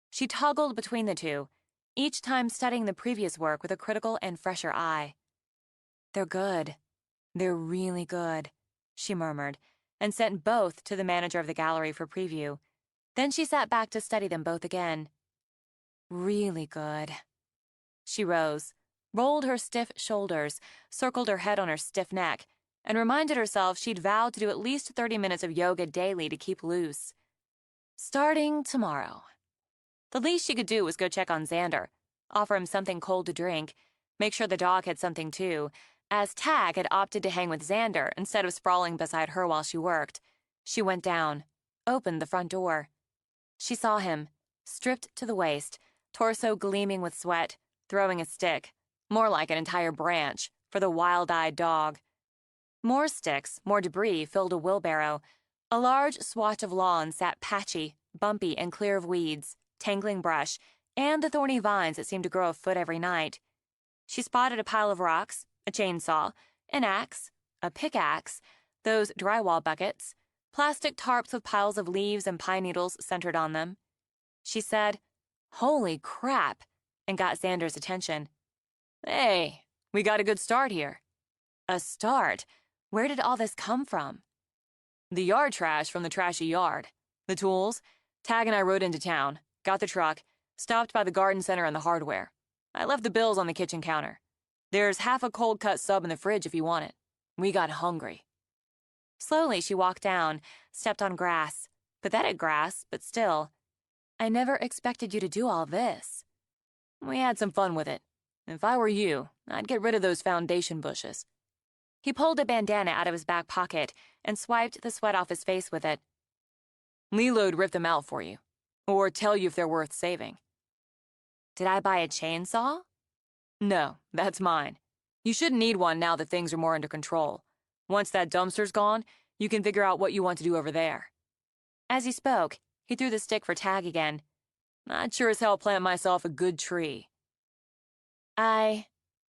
She toggled between the 2, each time studying the previous work with a critical and fresher eye. They're good. They're really good, she murmured, and sent both to the manager of the gallery for preview. Then she sat back to study them both again. Really good. She rose, rolled her stiff shoulders, circled her head on her stiff neck, and reminded herself she'd vowed to do at least 30 minutes of yoga daily to keep loose. Starting tomorrow. The least she could do was go check on Xander, offer him something cold to drink, make sure the dog had something too, as Tag had opted to hang with Xander instead of sprawling beside her while she worked. She went down, opened the front door. She saw him, stripped to the waist, torso gleaming with sweat, throwing a stick, more like an entire branch, for the wild-eyed dog. More sticks, more debris filled a wheelbarrow. A large swatch of lawn sat patchy, bumpy, and clear of weeds, tangling brush, and the thorny vines that seemed to grow a foot every night. She spotted a pile of rocks, a chainsaw, an axe, a pickaxe, those drywall buckets, plastic tarps with piles of leaves and pine needles centered on them. She said, "Holy crap," and got Xander's attention. "Hey, we got a good start here." A start? Where did all this come from? The yard trash from the trashy yard. The tools. Tag and I rode into town, got the truck, stopped by the garden center and the hardware. I left the bills on the kitchen counter. There's half a cold-cut sub in the fridge if you want it. We got hungry. Slowly, she walked down, stepped on grass. Pathetic grass, but still. I never expected you to do all this. We had some fun with it. If I were you, I'd get rid of those foundation bushes. He pulled a bandana out of his back pocket and swiped the sweat off his face with it. Lilo'd rip them out for you, or tell you if they're worth saving. Did I buy a chainsaw? No, that's mine. You shouldn't need one now that things are more under control. Once that dumpster's gone, you can figure out what you want to do over there. As he spoke, he threw the stick for Tag again. I'd sure as hell plant myself a good tree. I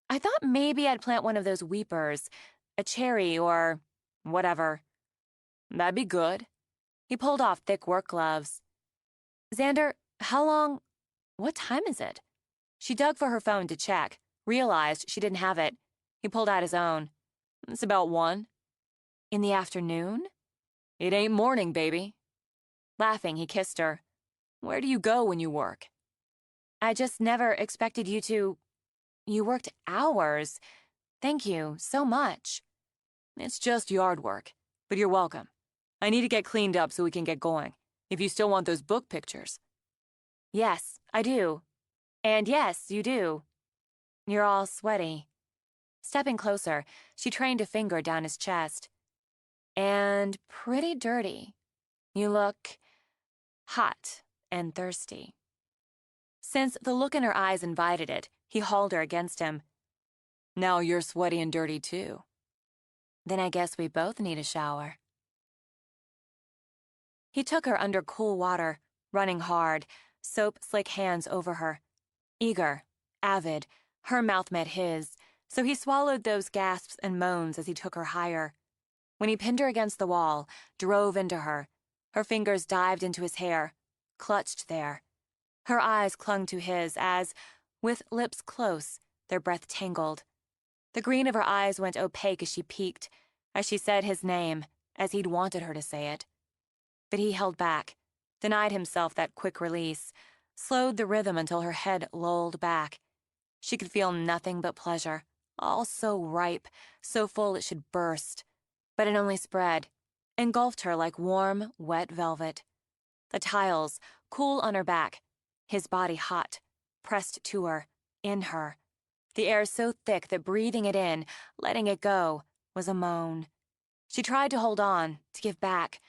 thought maybe I'd plant one of those weepers, a cherry or whatever. That'd be good. He pulled off thick work gloves. Xander, what time is it? She dug for her phone to check, realized she didn't have it. He pulled out his own. It's about 1. In the afternoon? It ain't morning, baby. Laughing, he kissed her. Where do you go when you work? I just never expected you to... You worked hours. Thank you so much. It's just yard work, but you're welcome. I need to get cleaned up so we can get going, if you still want those book pictures. Yes, I do. And yes, you do. You're all sweaty. Stepping closer, she trained a finger down his chest. And pretty dirty. You look hot and thirsty. Since the look in her eyes invited it, he hauled her against him. Now you're sweaty and dirty too. Then I guess we both need a shower. He took her under cool water, running hard, soap-slick hands over her. Eager, avid, her mouth met his, so he swallowed those gasps and moans as he took her higher. When he pinned her against the wall, drove into her, her fingers dived into his hair, clutched there. Her eyes clung to his as, with lips close, their breath tangled. The green of her eyes went opaque as she peeked, as she said his name, as he'd wanted her to say it. But he held back, denied himself that quick release, slowed the rhythm until her head lolled back. She could feel nothing but pleasure, all so ripe, so full it should burst. But it only spread, engulfed her like warm, wet velvet. The tiles, cool on her back, his body hot, pressed to her, in her. The air so thick that breathing it in, letting it go, was a moan. She tried to hold on, to give back,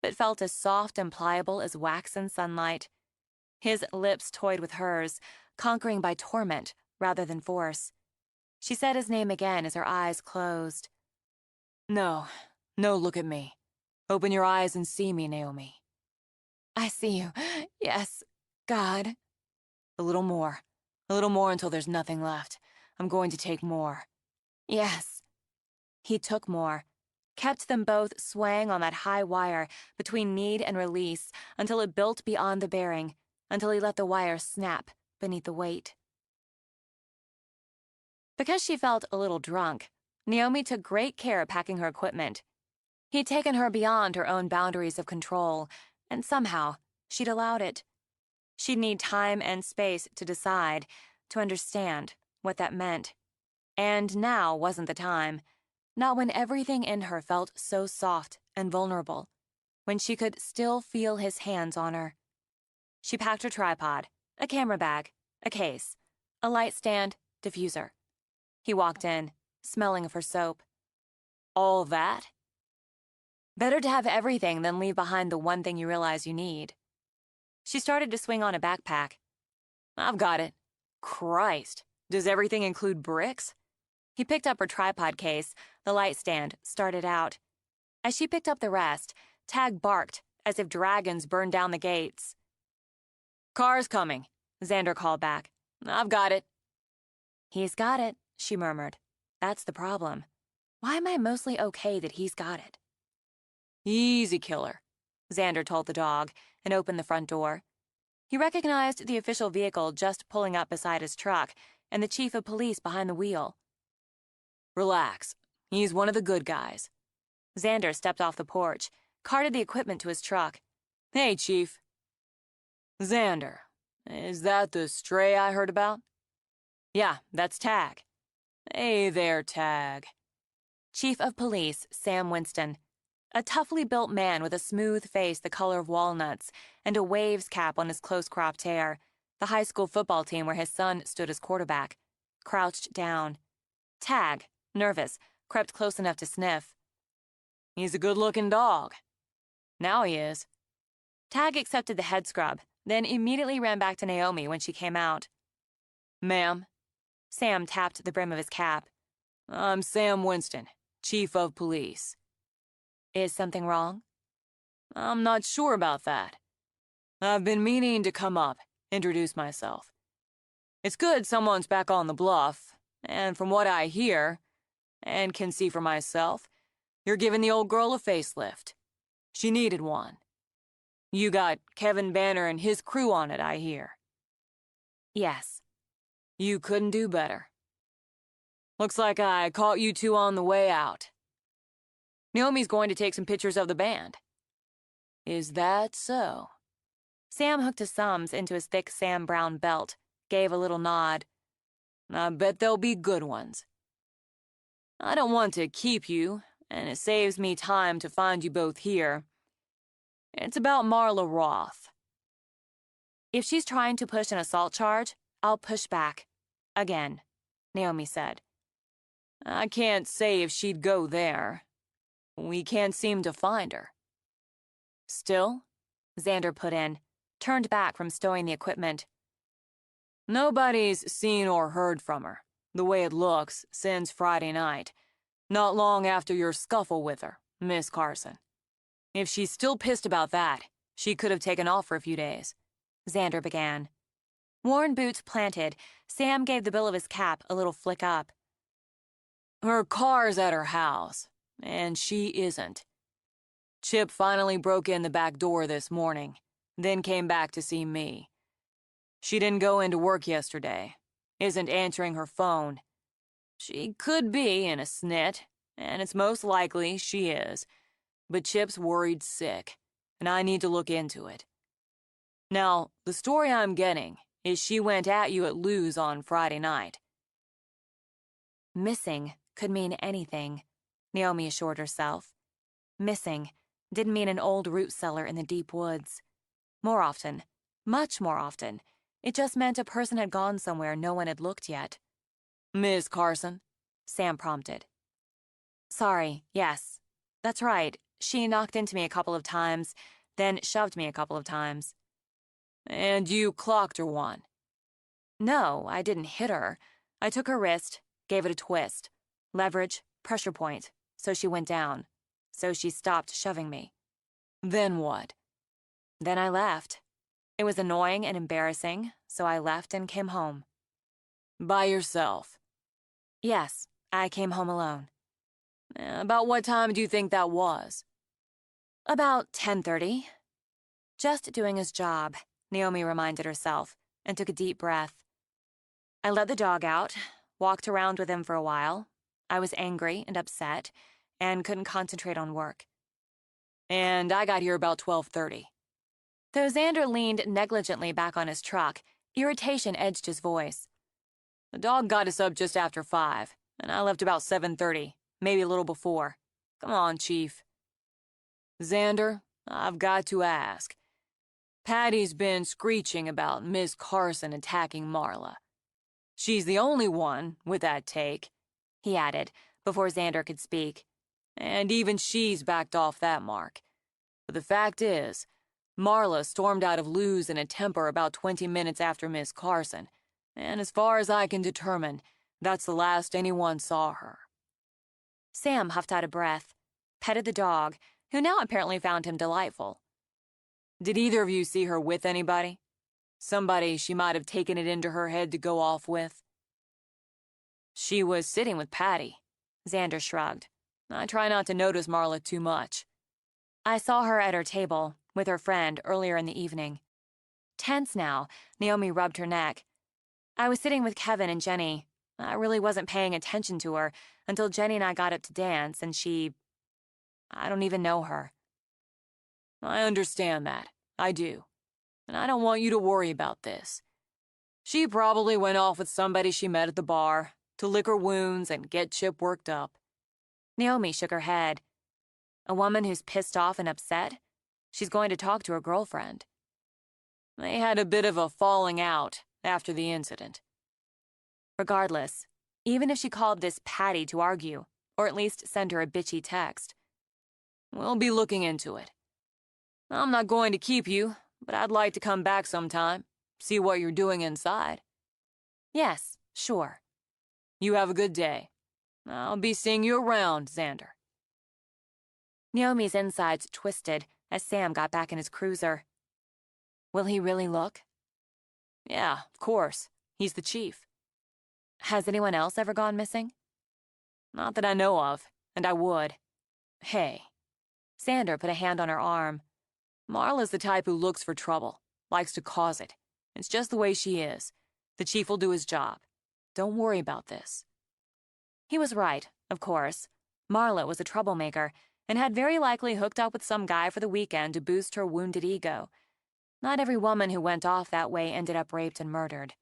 but felt as soft and pliable as wax in sunlight. His lips toyed with hers, conquering by torment rather than force. She said his name again as her eyes closed. No, look at me. Open your eyes and see me, Naomi. I see you. Yes, God. A little more until there's nothing left. I'm going to take more. Yes. He took more, kept them both swaying on that high wire between need and release until it built beyond the bearing, until he let the wire snap beneath the weight. Because she felt a little drunk, Naomi took great care of packing her equipment. He'd taken her beyond her own boundaries of control, and somehow she'd allowed it. She'd need time and space to decide, to understand what that meant. And now wasn't the time. Not when everything in her felt so soft and vulnerable, when she could still feel his hands on her. She packed her tripod, a camera bag, a case, a light stand, diffuser. He walked in, smelling of her soap. All that? Better to have everything than leave behind the one thing you realize you need. She started to swing on a backpack. I've got it. Christ, does everything include bricks? He picked up her tripod case, the light stand, started out. As she picked up the rest, Tag barked, as if dragons burned down the gates. Car's coming, Xander called back. I've got it. He's got it, she murmured. That's the problem. Why am I mostly okay that he's got it? Easy, killer, Xander told the dog and opened the front door. He recognized the official vehicle just pulling up beside his truck and the chief of police behind the wheel. Relax. He's one of the good guys. Xander stepped off the porch, carted the equipment to his truck. Hey, Chief. Xander, is that the stray I heard about? Yeah, that's Tag. Hey there, Tag. Chief of Police Sam Winston, a toughly built man with a smooth face the color of walnuts and a waves cap on his close-cropped hair, the high school football team where his son stood as quarterback, crouched down. Tag, nervous, crept close enough to sniff. He's a good-looking dog. Now he is. Tag accepted the head scrub, then immediately ran back to Naomi when she came out. Ma'am. Sam tapped the brim of his cap. I'm Sam Winston, Chief of Police. Is something wrong? I'm not sure about that. I've been meaning to come up, introduce myself. It's good someone's back on the bluff, and from what I hear, and can see for myself, you're giving the old girl a facelift. She needed one. You got Kevin Banner and his crew on it, I hear. Yes. You couldn't do better. Looks like I caught you two on the way out. Naomi's going to take some pictures of the band. Is that so? Sam hooked his thumbs into his thick Sam Brown belt, gave a little nod. I bet they'll be good ones. I don't want to keep you, and it saves me time to find you both here. It's about Marla Roth. If she's trying to push an assault charge, I'll push back. Again, Naomi said. I can't say if she'd go there. We can't seem to find her. Still? Xander put in, turned back from stowing the equipment. Nobody's seen or heard from her, the way it looks, since Friday night. Not long after your scuffle with her, Miss Carson. If she's still pissed about that, she could have taken off for a few days. Xander began. Worn boots planted, Sam gave the bill of his cap a little flick up. Her car's at her house, and she isn't. Chip finally broke in the back door this morning, then came back to see me. She didn't go into work yesterday, isn't answering her phone. She could be in a snit, and it's most likely she is, but Chip's worried sick, and I need to look into it. Now, the story I'm getting is she went at you at Lou's on Friday night. Missing could mean anything, Naomi assured herself. Missing didn't mean an old root cellar in the deep woods. More often, much more often, it just meant a person had gone somewhere no one had looked yet. Miss Carson? Sam prompted. Sorry, yes. That's right. She knocked into me a couple of times, then shoved me a couple of times. And you clocked her one? No, I didn't hit her. I took her wrist, gave it a twist. Leverage, pressure point, so she went down. So she stopped shoving me. Then what? Then I left. It was annoying and embarrassing, so I left and came home. By yourself? Yes, I came home alone. About what time do you think that was? About 10:30. Just doing his job, Naomi reminded herself, and took a deep breath. I let the dog out, walked around with him for a while. I was angry and upset, and couldn't concentrate on work. And I got here about 12:30. Though Xander leaned negligently back on his truck, irritation edged his voice. The dog got us up just after 5, and I left about 7:30, maybe a little before. Come on, Chief. Xander, I've got to ask. Patty's been screeching about Miss Carson attacking Marla. She's the only one with that take, he added, before Xander could speak. And even she's backed off that mark. But the fact is, Marla stormed out of Lou's in a temper about 20 minutes after Miss Carson, and as far as I can determine, that's the last anyone saw her. Sam huffed out a breath, petted the dog, who now apparently found him delightful. Did either of you see her with anybody? Somebody she might have taken it into her head to go off with? She was sitting with Patty. Xander shrugged. I try not to notice Marla too much. I saw her at her table, with her friend, earlier in the evening. Tense now, Naomi rubbed her neck. I was sitting with Kevin and Jenny. I really wasn't paying attention to her until Jenny and I got up to dance, and I don't even know her. I understand that. I do. And I don't want you to worry about this. She probably went off with somebody she met at the bar to lick her wounds and get Chip worked up. Naomi shook her head. A woman who's pissed off and upset? She's going to talk to her girlfriend. They had a bit of a falling out after the incident. Regardless, even if she called this Patty to argue, or at least send her a bitchy text. We'll be looking into it. I'm not going to keep you, but I'd like to come back sometime, see what you're doing inside. Yes, sure. You have a good day. I'll be seeing you around, Xander. Naomi's insides twisted as Sam got back in his cruiser. Will he really look? Yeah, of course. He's the chief. Has anyone else ever gone missing? Not that I know of, and I would. Hey. Xander put a hand on her arm. Marla's the type who looks for trouble, likes to cause it. It's just the way she is. The chief will do his job. Don't worry about this. He was right, of course. Marla was a troublemaker and had very likely hooked up with some guy for the weekend to boost her wounded ego. Not every woman who went off that way ended up raped and murdered.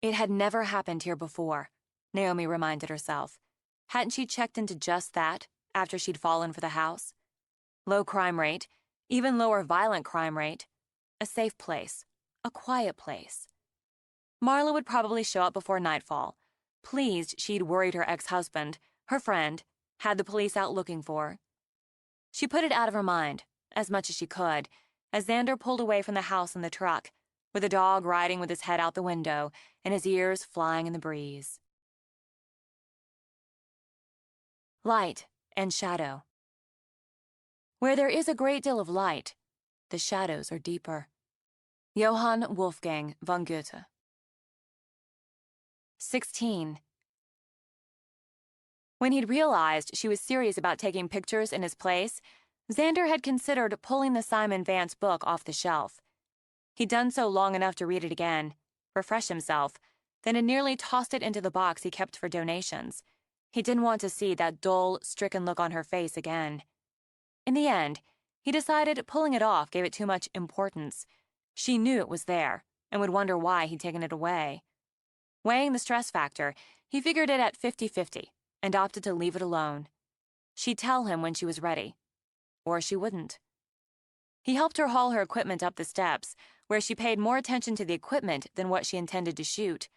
It had never happened here before, Naomi reminded herself. Hadn't she checked into just that after she'd fallen for the house? Low crime rate, even lower violent crime rate. A safe place, a quiet place. Marla would probably show up before nightfall, pleased she'd worried her ex-husband, her friend, had the police out looking for her. She put it out of her mind, as much as she could, as Xander pulled away from the house in the truck, with the dog riding with his head out the window and his ears flying in the breeze. Light and shadow. Where there is a great deal of light, the shadows are deeper. Johann Wolfgang von Goethe. 16. When he'd realized she was serious about taking pictures in his place, Xander had considered pulling the Simon Vance book off the shelf. He'd done so long enough to read it again, refresh himself, then had nearly tossed it into the box he kept for donations. He didn't want to see that dull, stricken look on her face again. In the end, he decided pulling it off gave it too much importance. She knew it was there, and would wonder why he'd taken it away. Weighing the stress factor, he figured it at 50-50, and opted to leave it alone. She'd tell him when she was ready. Or she wouldn't. He helped her haul her equipment up the steps, where she paid more attention to the equipment than what she intended to shoot.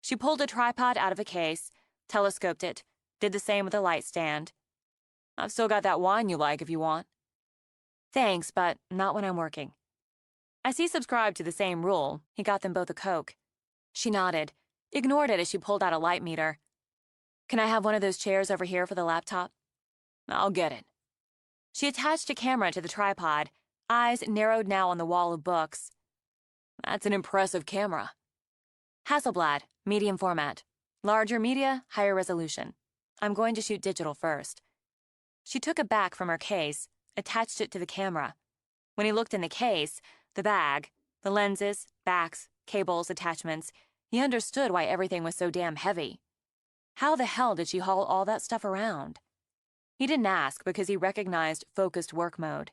She pulled a tripod out of a case, telescoped it, did the same with a light stand. I've still got that wine you like if you want. Thanks, but not when I'm working. As he subscribed to the same rule, he got them both a Coke. She nodded, ignored it as she pulled out a light meter. Can I have one of those chairs over here for the laptop? I'll get it. She attached a camera to the tripod, eyes narrowed now on the wall of books. That's an impressive camera. Hasselblad, medium format. Larger media, higher resolution. I'm going to shoot digital first. She took it back from her case, attached it to the camera. When he looked in the case, the bag, the lenses, backs, cables, attachments, he understood why everything was so damn heavy. How the hell did she haul all that stuff around? He didn't ask because he recognized focused work mode.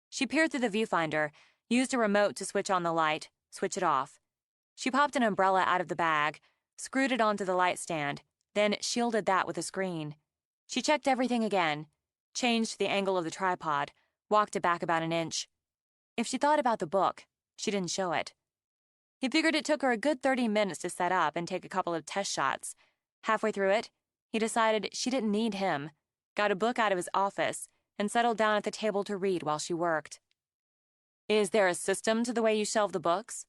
She peered through the viewfinder, used a remote to switch on the light, switch it off. She popped an umbrella out of the bag, screwed it onto the light stand, then shielded that with a screen. She checked everything again, changed the angle of the tripod, walked it back about an inch. If she thought about the book, she didn't show it. He figured it took her a good 30 minutes to set up and take a couple of test shots. Halfway through it, he decided she didn't need him, got a book out of his office, and settled down at the table to read while she worked. Is there a system to the way you shelve the books?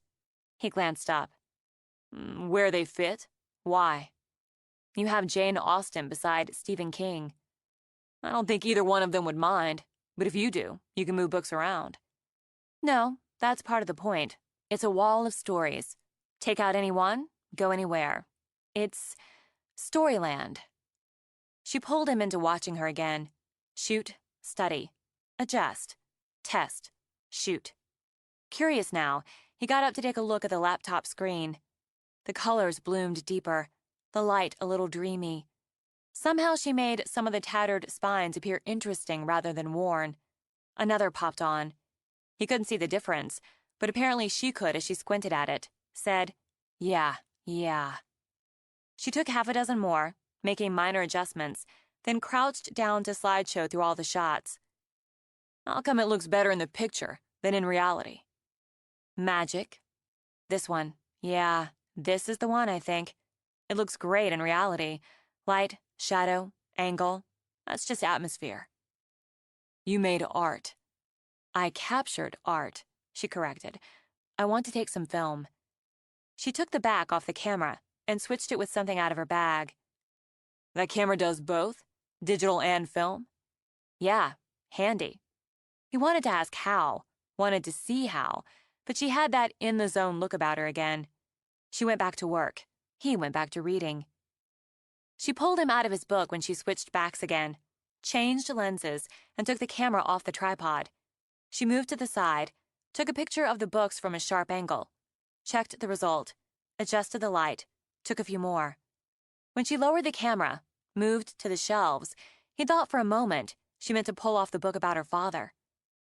He glanced up. Where they fit? Why? You have Jane Austen beside Stephen King. I don't think either one of them would mind, but if you do, you can move books around. No, that's part of the point. It's a wall of stories. Take out any one, go anywhere. It's Storyland. She pulled him into watching her again. Shoot, study, adjust, test, shoot. Curious now, he got up to take a look at the laptop screen. The colors bloomed deeper, the light a little dreamy. Somehow she made some of the tattered spines appear interesting rather than worn. Another popped on. He couldn't see the difference, but apparently she could as she squinted at it, said, "Yeah, yeah." She took half a dozen more, making minor adjustments, then crouched down to slideshow through all the shots. How come it looks better in the picture than in reality? Magic. This one. Yeah, this is the one, I think. It looks great in reality. Light, shadow, angle. That's just atmosphere. You made art. I captured art, she corrected. I want to take some film. She took the back off the camera and switched it with something out of her bag. That camera does both? Digital and film? Yeah, handy. He wanted to ask how, wanted to see how, but she had that in-the-zone look about her again. She went back to work. He went back to reading. She pulled him out of his book when she switched backs again, changed lenses, and took the camera off the tripod. She moved to the side, took a picture of the books from a sharp angle, checked the result, adjusted the light, took a few more. When she lowered the camera, moved to the shelves, he thought for a moment she meant to pull off the book about her father.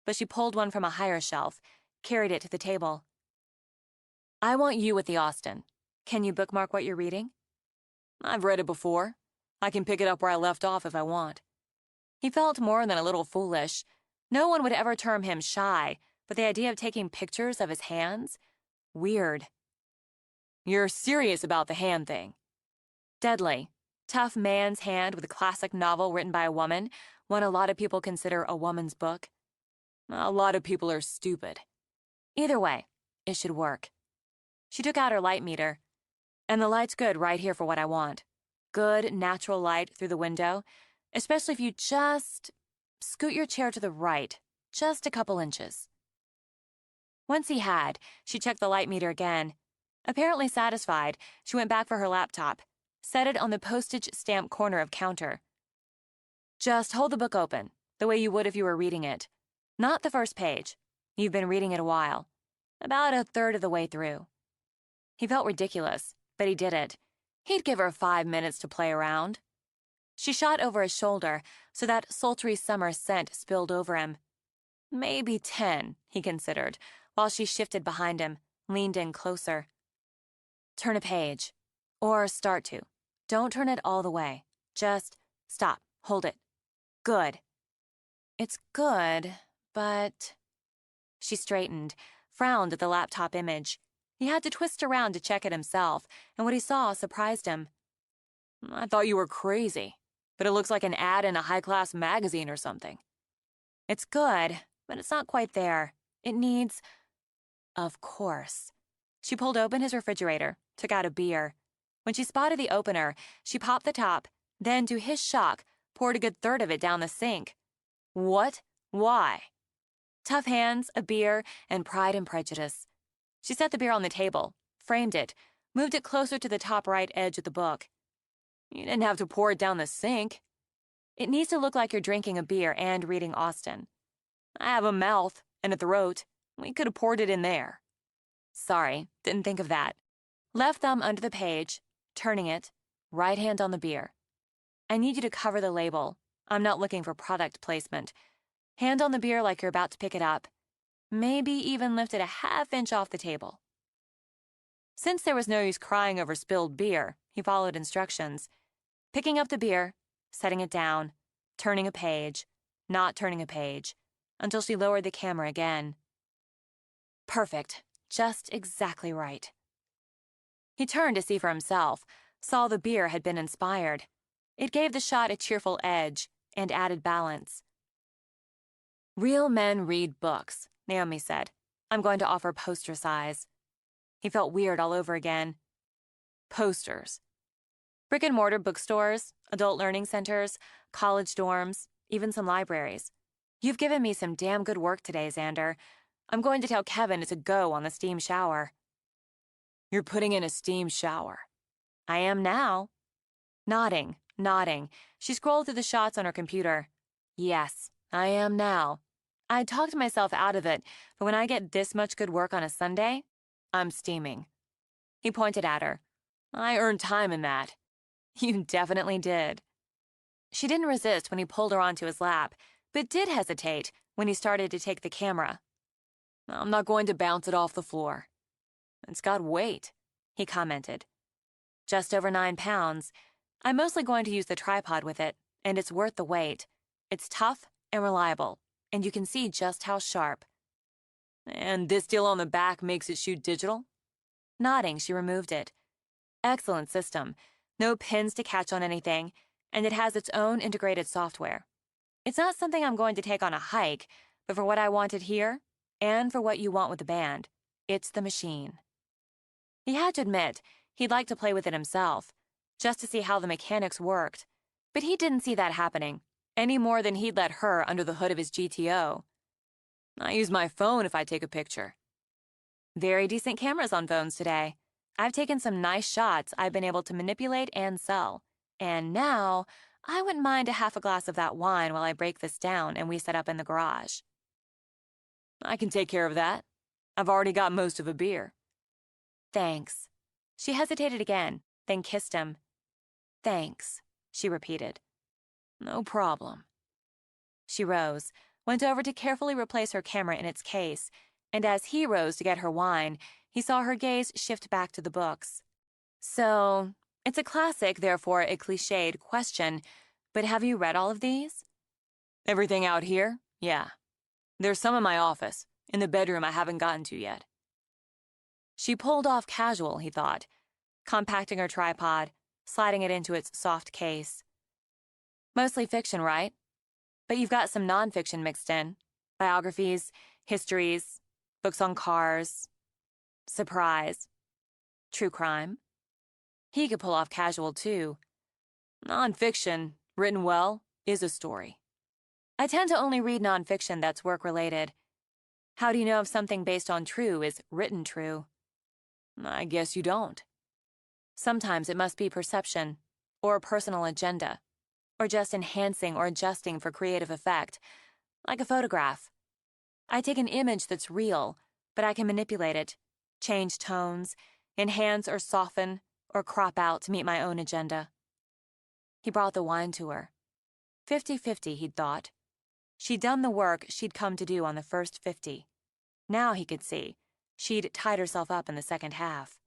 But she pulled one from a higher shelf, carried it to the table. I want you with the Austen. Can you bookmark what you're reading? I've read it before. I can pick it up where I left off if I want. He felt more than a little foolish. No one would ever term him shy, but the idea of taking pictures of his hands? Weird. You're serious about the hand thing? Deadly. Tough man's hand with a classic novel written by a woman, one a lot of people consider a woman's book. A lot of people are stupid. Either way, it should work. She took out her light meter. And the light's good right here for what I want. Good, natural light through the window, especially if you just scoot your chair to the right, just a couple inches. Once he had, she checked the light meter again. Apparently satisfied, she went back for her laptop, set it on the postage stamp corner of counter. Just hold the book open, the way you would if you were reading it. Not the first page. You've been reading it a while. About a third of the way through. He felt ridiculous, but he did it. He'd give her 5 minutes to play around. She shot over his shoulder so that sultry summer scent spilled over him. Maybe 10, he considered, while she shifted behind him, leaned in closer. Turn a page. Or start to. Don't turn it all the way. Just stop. Hold it. Good. It's good, but... She straightened, frowned at the laptop image. He had to twist around to check it himself, and what he saw surprised him. I thought you were crazy, but it looks like an ad in a high-class magazine or something. It's good, but it's not quite there. It needs... Of course. She pulled open his refrigerator, took out a beer. When she spotted the opener, she popped the top, then, to his shock, poured a good third of it down the sink. What? Why? Tough hands, a beer, and Pride and Prejudice. She set the beer on the table, framed it, moved it closer to the top right edge of the book. You didn't have to pour it down the sink. It needs to look like you're drinking a beer and reading Austen. I have a mouth and a throat. We could have poured it in there. Sorry, didn't think of that. Left thumb under the page, turning it, right hand on the beer. I need you to cover the label. I'm not looking for product placement. Hand on the beer like you're about to pick it up. Maybe even lift it a half-inch off the table. Since there was no use crying over spilled beer, he followed instructions. Picking up the beer, setting it down, turning a page, not turning a page, until she lowered the camera again. Perfect. Just exactly right. He turned to see for himself, saw the beer had been inspired. It gave the shot a cheerful edge and added balance. Real men read books, Naomi said. I'm going to offer poster size. He felt weird all over again. Posters. Brick-and-mortar bookstores, adult learning centers, college dorms, even some libraries. You've given me some damn good work today, Xander. I'm going to tell Kevin it's a go on the steam shower. You're putting in a steam shower. I am now. Nodding. She scrolled through the shots on her computer. Yes, I am now. I talked myself out of it, but when I get this much good work on a Sunday, I'm steaming. He pointed at her. I earned time in that. You definitely did. She didn't resist when he pulled her onto his lap, but did hesitate when he started to take the camera. I'm not going to bounce it off the floor. It's got weight, he commented. Just over 9 pounds. I'm mostly going to use the tripod with it, and it's worth the wait. It's tough and reliable, and you can see just how sharp. And this deal on the back makes it shoot digital? Nodding, she removed it. Excellent system. No pins to catch on anything, and it has its own integrated software. It's not something I'm going to take on a hike, but for what I wanted here, and for what you want with the band, it's the machine. He had to admit, he'd like to play with it himself, just to see how the mechanics worked, but he didn't see that happening, any more than he'd let her under the hood of his GTO. I use my phone if I take a picture. Very decent cameras on phones today. I've taken some nice shots I've been able to manipulate and sell. And now, I wouldn't mind a half a glass of that wine while I break this down and we set up in the garage. I can take care of that. I've already got most of a beer. Thanks. She hesitated again, then kissed him. Thanks, she repeated. No problem. She rose, went over to carefully replace her camera in its case, and as he rose to get her wine, he saw her gaze shift back to the books. So, it's a classic, therefore a cliched question, but have you read all of these? Everything out here? Yeah. There's some in my office, in the bedroom I haven't gotten to yet. She pulled off casual, he thought, compacting her tripod, sliding it into its soft case. Mostly fiction, right? But you've got some nonfiction mixed in. Biographies, histories, books on cars. Surprise. True crime. He could pull off casual, too. Nonfiction, written well, is a story. I tend to only read nonfiction that's work-related. How do you know if something based on true is written true? I guess you don't. Sometimes it must be perception, or a personal agenda, or just enhancing or adjusting for creative effect, like a photograph. I take an image that's real, but I can manipulate it, change tones, enhance or soften, or crop out to meet my own agenda. He brought the wine to her. 50-50, he'd thought. She'd done the work she'd come to do on the first 50. Now he could see. She'd tied herself up in the second half.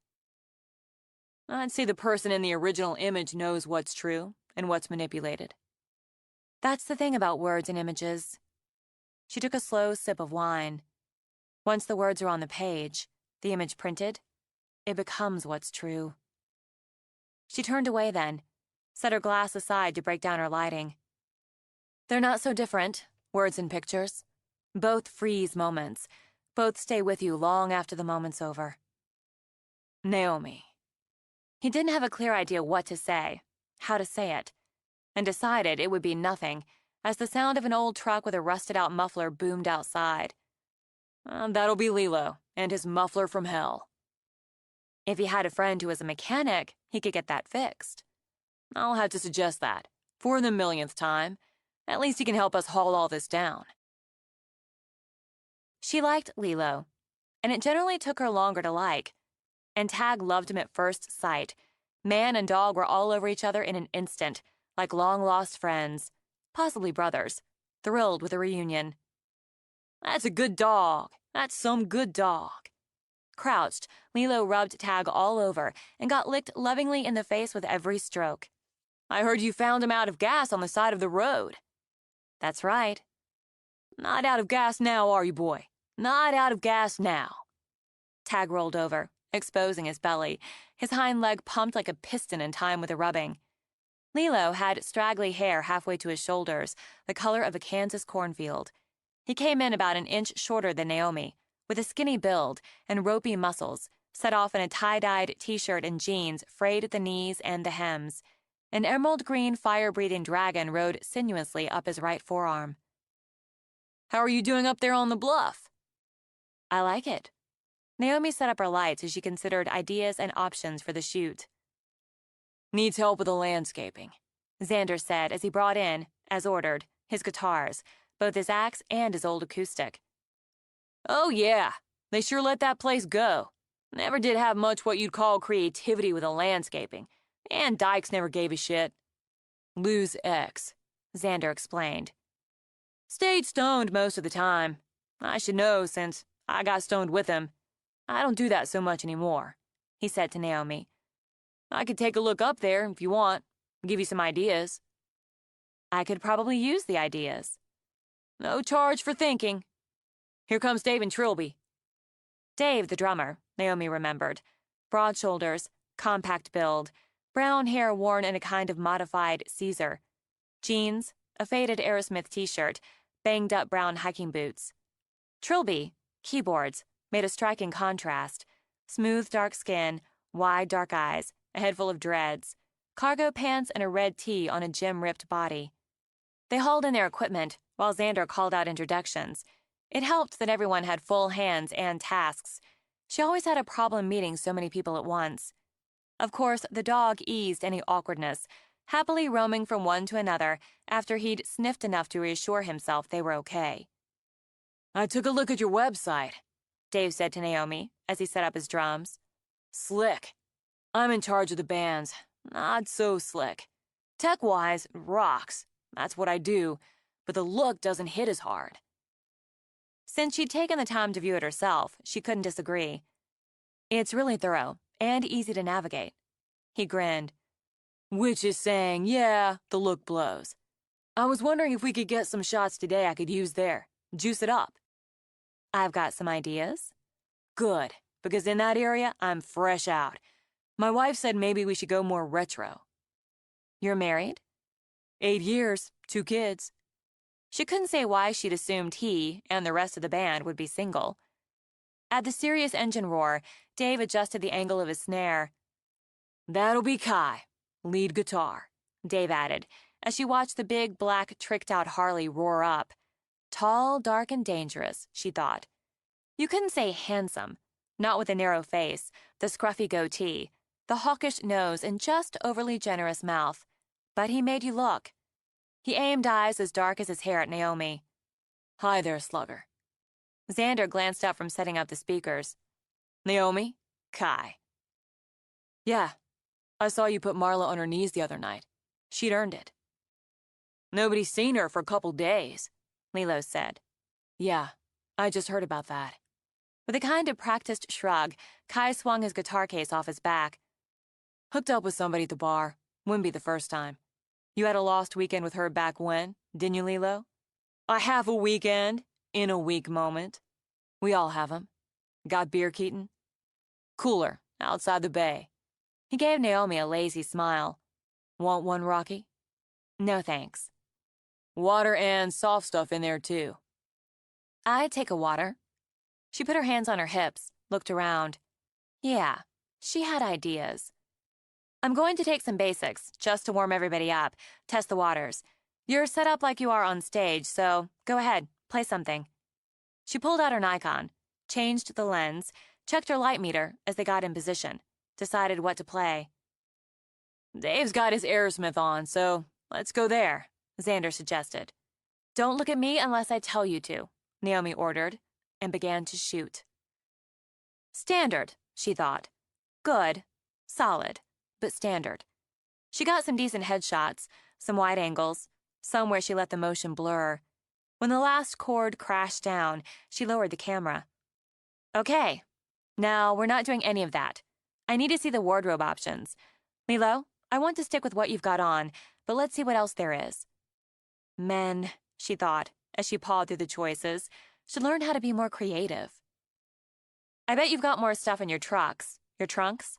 I'd say the person in the original image knows what's true and what's manipulated. That's the thing about words and images. She took a slow sip of wine. Once the words are on the page, the image printed, it becomes what's true. She turned away then, set her glass aside to break down her lighting. They're not so different, words and pictures. Both freeze moments. Both stay with you long after the moment's over. Naomi. He didn't have a clear idea what to say, how to say it, and decided it would be nothing, as the sound of an old truck with a rusted-out muffler boomed outside. That'll be Lilo, and his muffler from hell. If he had a friend who was a mechanic, he could get that fixed. I'll have to suggest that, for the millionth time. At least he can help us haul all this down. She liked Lilo, and it generally took her longer to like. And Tag loved him at first sight. Man and dog were all over each other in an instant, like long-lost friends, possibly brothers, thrilled with a reunion. That's a good dog. That's some good dog. Crouched, Lilo rubbed Tag all over and got licked lovingly in the face with every stroke. I heard you found him out of gas on the side of the road. That's right. Not out of gas now, are you, boy? Not out of gas now. Tag rolled over, exposing his belly, his hind leg pumped like a piston in time with the rubbing. Lilo had straggly hair halfway to his shoulders, the color of a Kansas cornfield. He came in about an inch shorter than Naomi, with a skinny build and ropey muscles, set off in a tie-dyed t-shirt and jeans frayed at the knees and the hems. An emerald-green fire-breathing dragon rode sinuously up his right forearm. How are you doing up there on the bluff? I like it. Naomi set up her lights as she considered ideas and options for the shoot. Needs help with the landscaping, Xander said as he brought in, as ordered, his guitars, both his axe and his old acoustic. Oh yeah, they sure let that place go. Never did have much what you'd call creativity with the landscaping, and Dykes never gave a shit. Lou's ex, Xander explained. Stayed stoned most of the time. I should know since I got stoned with him. I don't do that so much anymore, he said to Naomi. I could take a look up there if you want, give you some ideas. I could probably use the ideas. No charge for thinking. Here comes Dave and Trilby. Dave, the drummer, Naomi remembered. Broad shoulders, compact build, brown hair worn in a kind of modified Caesar. Jeans, a faded Aerosmith t-shirt, banged-up brown hiking boots. Trilby, keyboards, made a striking contrast. Smooth dark skin, wide dark eyes, a head full of dreads, cargo pants and a red tee on a gym-ripped body. They hauled in their equipment while Xander called out introductions. It helped that everyone had full hands and tasks. She always had a problem meeting so many people at once. Of course, the dog eased any awkwardness, happily roaming from one to another after he'd sniffed enough to reassure himself they were okay. I took a look at your website, Dave said to Naomi as he set up his drums. Slick. I'm in charge of the bands. Not so slick. Tech-wise, rocks. That's what I do, but the look doesn't hit as hard. Since she'd taken the time to view it herself, she couldn't disagree. It's really thorough and easy to navigate. He grinned. Which is saying, yeah, the look blows. I was wondering if we could get some shots today I could use there. Juice it up. I've got some ideas. Good, because in that area, I'm fresh out. My wife said maybe we should go more retro. You're married? 8 years, 2 kids. She couldn't say why she'd assumed he and the rest of the band would be single. At the serious engine roar, Dave adjusted the angle of his snare. That'll be Kai, lead guitar, Dave added, as she watched the big, black, tricked-out Harley roar up. Tall, dark, and dangerous, she thought. You couldn't say handsome, not with the narrow face, the scruffy goatee, the hawkish nose, and just overly generous mouth. But he made you look. He aimed eyes as dark as his hair at Naomi. Hi there, slugger. Xander glanced up from setting up the speakers. Naomi? Kai. Yeah, I saw you put Marla on her knees the other night. She'd earned it. Nobody's seen her for a couple days, Lilo said. Yeah, I just heard about that. With a kind of practiced shrug, Kai swung his guitar case off his back. Hooked up with somebody at the bar. Wouldn't be the first time. You had a lost weekend with her back when, didn't you, Lilo? I have a weekend, in a weak moment. We all have 'em. Got beer, Keaton? Cooler, outside the bay. He gave Naomi a lazy smile. Want one, Rocky? No, thanks. Water and soft stuff in there, too. I'd take a water. She put her hands on her hips, looked around. Yeah, she had ideas. I'm going to take some basics, just to warm everybody up, test the waters. You're set up like you are on stage, so go ahead, play something. She pulled out her Nikon, changed the lens, checked her light meter as they got in position, decided what to play. Dave's got his Aerosmith on, so let's go there, Xander suggested. Don't look at me unless I tell you to, Naomi ordered, and began to shoot. Standard, she thought. Good, solid, but standard. She got some decent headshots, some wide angles, some where she let the motion blur. When the last chord crashed down, she lowered the camera. Okay, now we're not doing any of that. I need to see the wardrobe options. Lilo, I want to stick with what you've got on, but let's see what else there is. Men, she thought, as she pawed through the choices, should learn how to be more creative. I bet you've got more stuff in your trucks. Your trunks?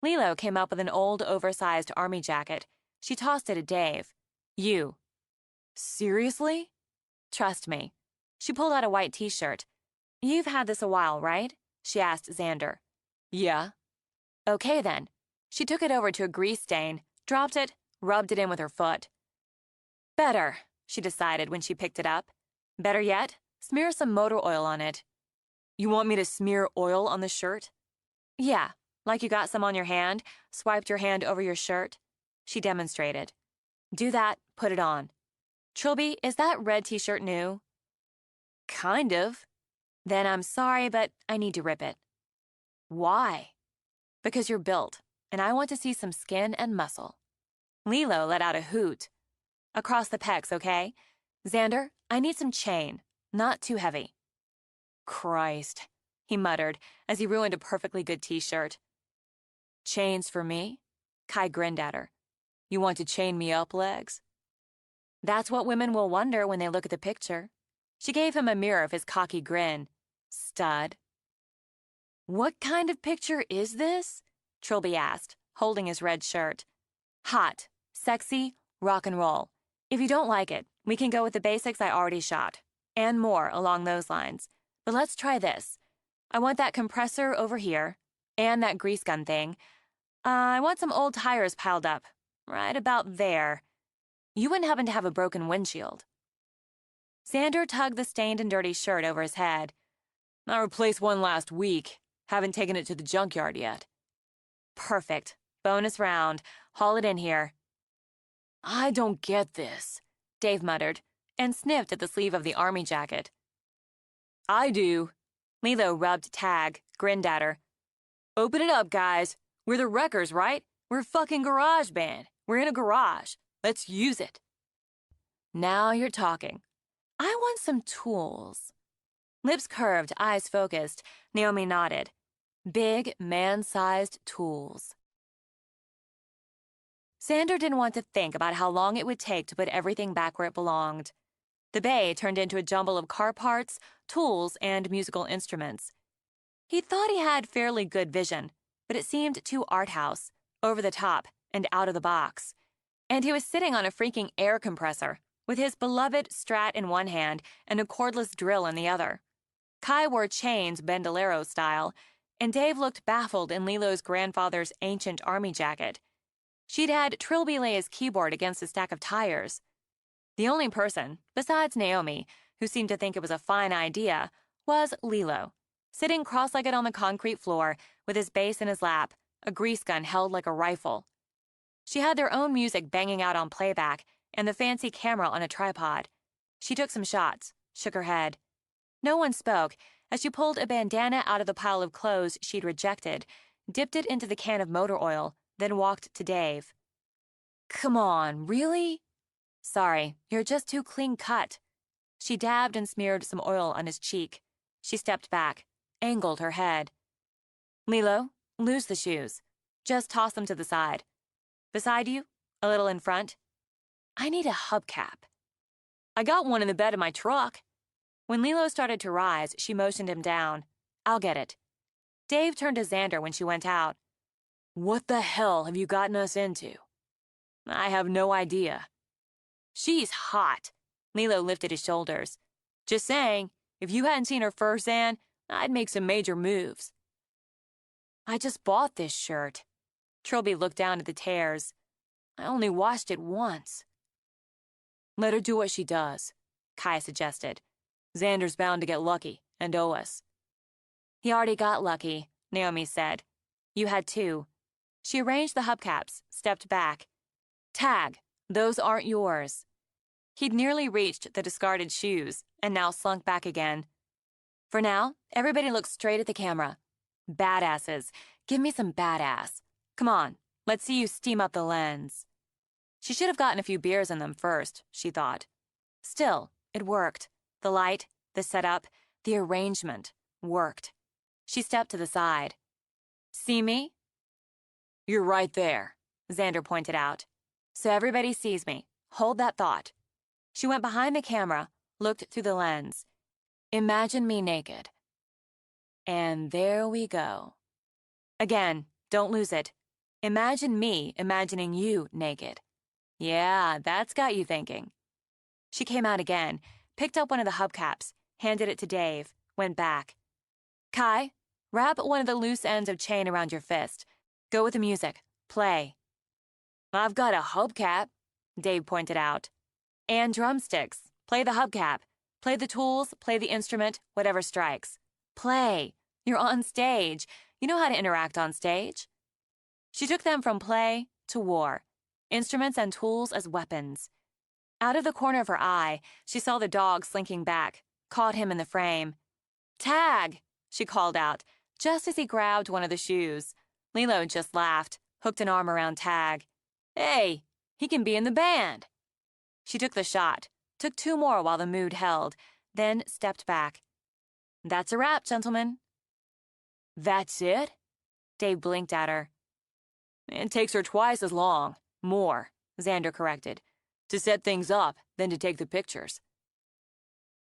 Lilo came up with an old, oversized army jacket. She tossed it at Dave. You. Seriously? Trust me. She pulled out a white t-shirt. You've had this a while, right? She asked Xander. Yeah. Okay, then. She took it over to a grease stain, dropped it, rubbed it in with her foot. Better, she decided when she picked it up. Better yet, smear some motor oil on it. You want me to smear oil on the shirt? Yeah, like you got some on your hand, swiped your hand over your shirt. She demonstrated. Do that, put it on. Trilby, is that red t-shirt new? Kind of. Then I'm sorry, but I need to rip it. Why? Because you're built, and I want to see some skin and muscle. Lilo let out a hoot. Across the pecs, okay? Xander, I need some chain, not too heavy. Christ, he muttered as he ruined a perfectly good t-shirt. Chains for me? Kai grinned at her. You want to chain me up, legs? That's what women will wonder when they look at the picture. She gave him a mirror of his cocky grin. Stud. What kind of picture is this? Trilby asked, holding his red shirt. Hot, sexy, rock and roll. If you don't like it, we can go with the basics I already shot. And more along those lines. But let's try this. I want that compressor over here. And that grease gun thing. I want some old tires piled up. Right about there. You wouldn't happen to have a broken windshield. Xander tugged the stained and dirty shirt over his head. I replaced one last week. Haven't taken it to the junkyard yet. Perfect. Bonus round. Haul it in here. I don't get this, Dave muttered, and sniffed at the sleeve of the army jacket. I do. Lilo rubbed Tag, grinned at her. Open it up, guys. We're the wreckers, right? We're a fucking garage band. We're in a garage. Let's use it. Now you're talking. I want some tools. Lips curved, eyes focused, Naomi nodded. Big, man-sized tools. Xander didn't want to think about how long it would take to put everything back where it belonged. The bay turned into a jumble of car parts, tools, and musical instruments. He thought he had fairly good vision, but it seemed too art house, over the top, and out of the box. And he was sitting on a freaking air compressor, with his beloved Strat in one hand and a cordless drill in the other. Kai wore chains bandolero style, and Dave looked baffled in Lilo's grandfather's ancient army jacket. She'd had Trilby lay his keyboard against a stack of tires. The only person, besides Naomi, who seemed to think it was a fine idea, was Lilo, sitting cross-legged on the concrete floor with his bass in his lap, a grease gun held like a rifle. She had their own music banging out on playback and the fancy camera on a tripod. She took some shots, shook her head. No one spoke as she pulled a bandana out of the pile of clothes she'd rejected, dipped it into the can of motor oil, then walked to Dave. Come on, really? Sorry, you're just too clean cut. She dabbed and smeared some oil on his cheek. She stepped back, angled her head. Lilo, lose the shoes. Just toss them to the side. Beside you, a little in front. I need a hubcap. I got one in the bed of my truck. When Lilo started to rise, she motioned him down. I'll get it. Dave turned to Xander when she went out. What the hell have you gotten us into? I have no idea. She's hot. Lilo lifted his shoulders. Just saying, if you hadn't seen her first, Xan, I'd make some major moves. I just bought this shirt. Trilby looked down at the tears. I only washed it once. Let her do what she does, Kai suggested. Xander's bound to get lucky and owe us. He already got lucky, Naomi said. You had two. She arranged the hubcaps, stepped back. Tag, those aren't yours. He'd nearly reached the discarded shoes and now slunk back again. For now, everybody look straight at the camera. Badasses. Give me some badass. Come on, let's see you steam up the lens. She should have gotten a few beers in them first, she thought. Still, it worked. The light, the setup, the arrangement worked. She stepped to the side. See me? You're right there, Xander pointed out. So everybody sees me. Hold that thought. She went behind the camera, looked through the lens. Imagine me naked. And there we go. Again, don't lose it. Imagine me imagining you naked. Yeah, that's got you thinking. She came out again, picked up one of the hubcaps, handed it to Dave, went back. Kai, wrap one of the loose ends of chain around your fist. Go with the music. Play. I've got a hubcap, Dave pointed out. And drumsticks. Play the hubcap. Play the tools, play the instrument, whatever strikes. Play. You're on stage. You know how to interact on stage. She took them from play to war, instruments and tools as weapons. Out of the corner of her eye, she saw the dog slinking back, caught him in the frame. "Tag!" she called out, just as he grabbed one of the shoes. Lilo just laughed, hooked an arm around Tag. "Hey, he can be in the band." She took the shot, took 2 more while the mood held, then stepped back. "That's a wrap, gentlemen." That's it? Dave blinked at her. It takes her twice as long, more, Xander corrected, to set things up than to take the pictures.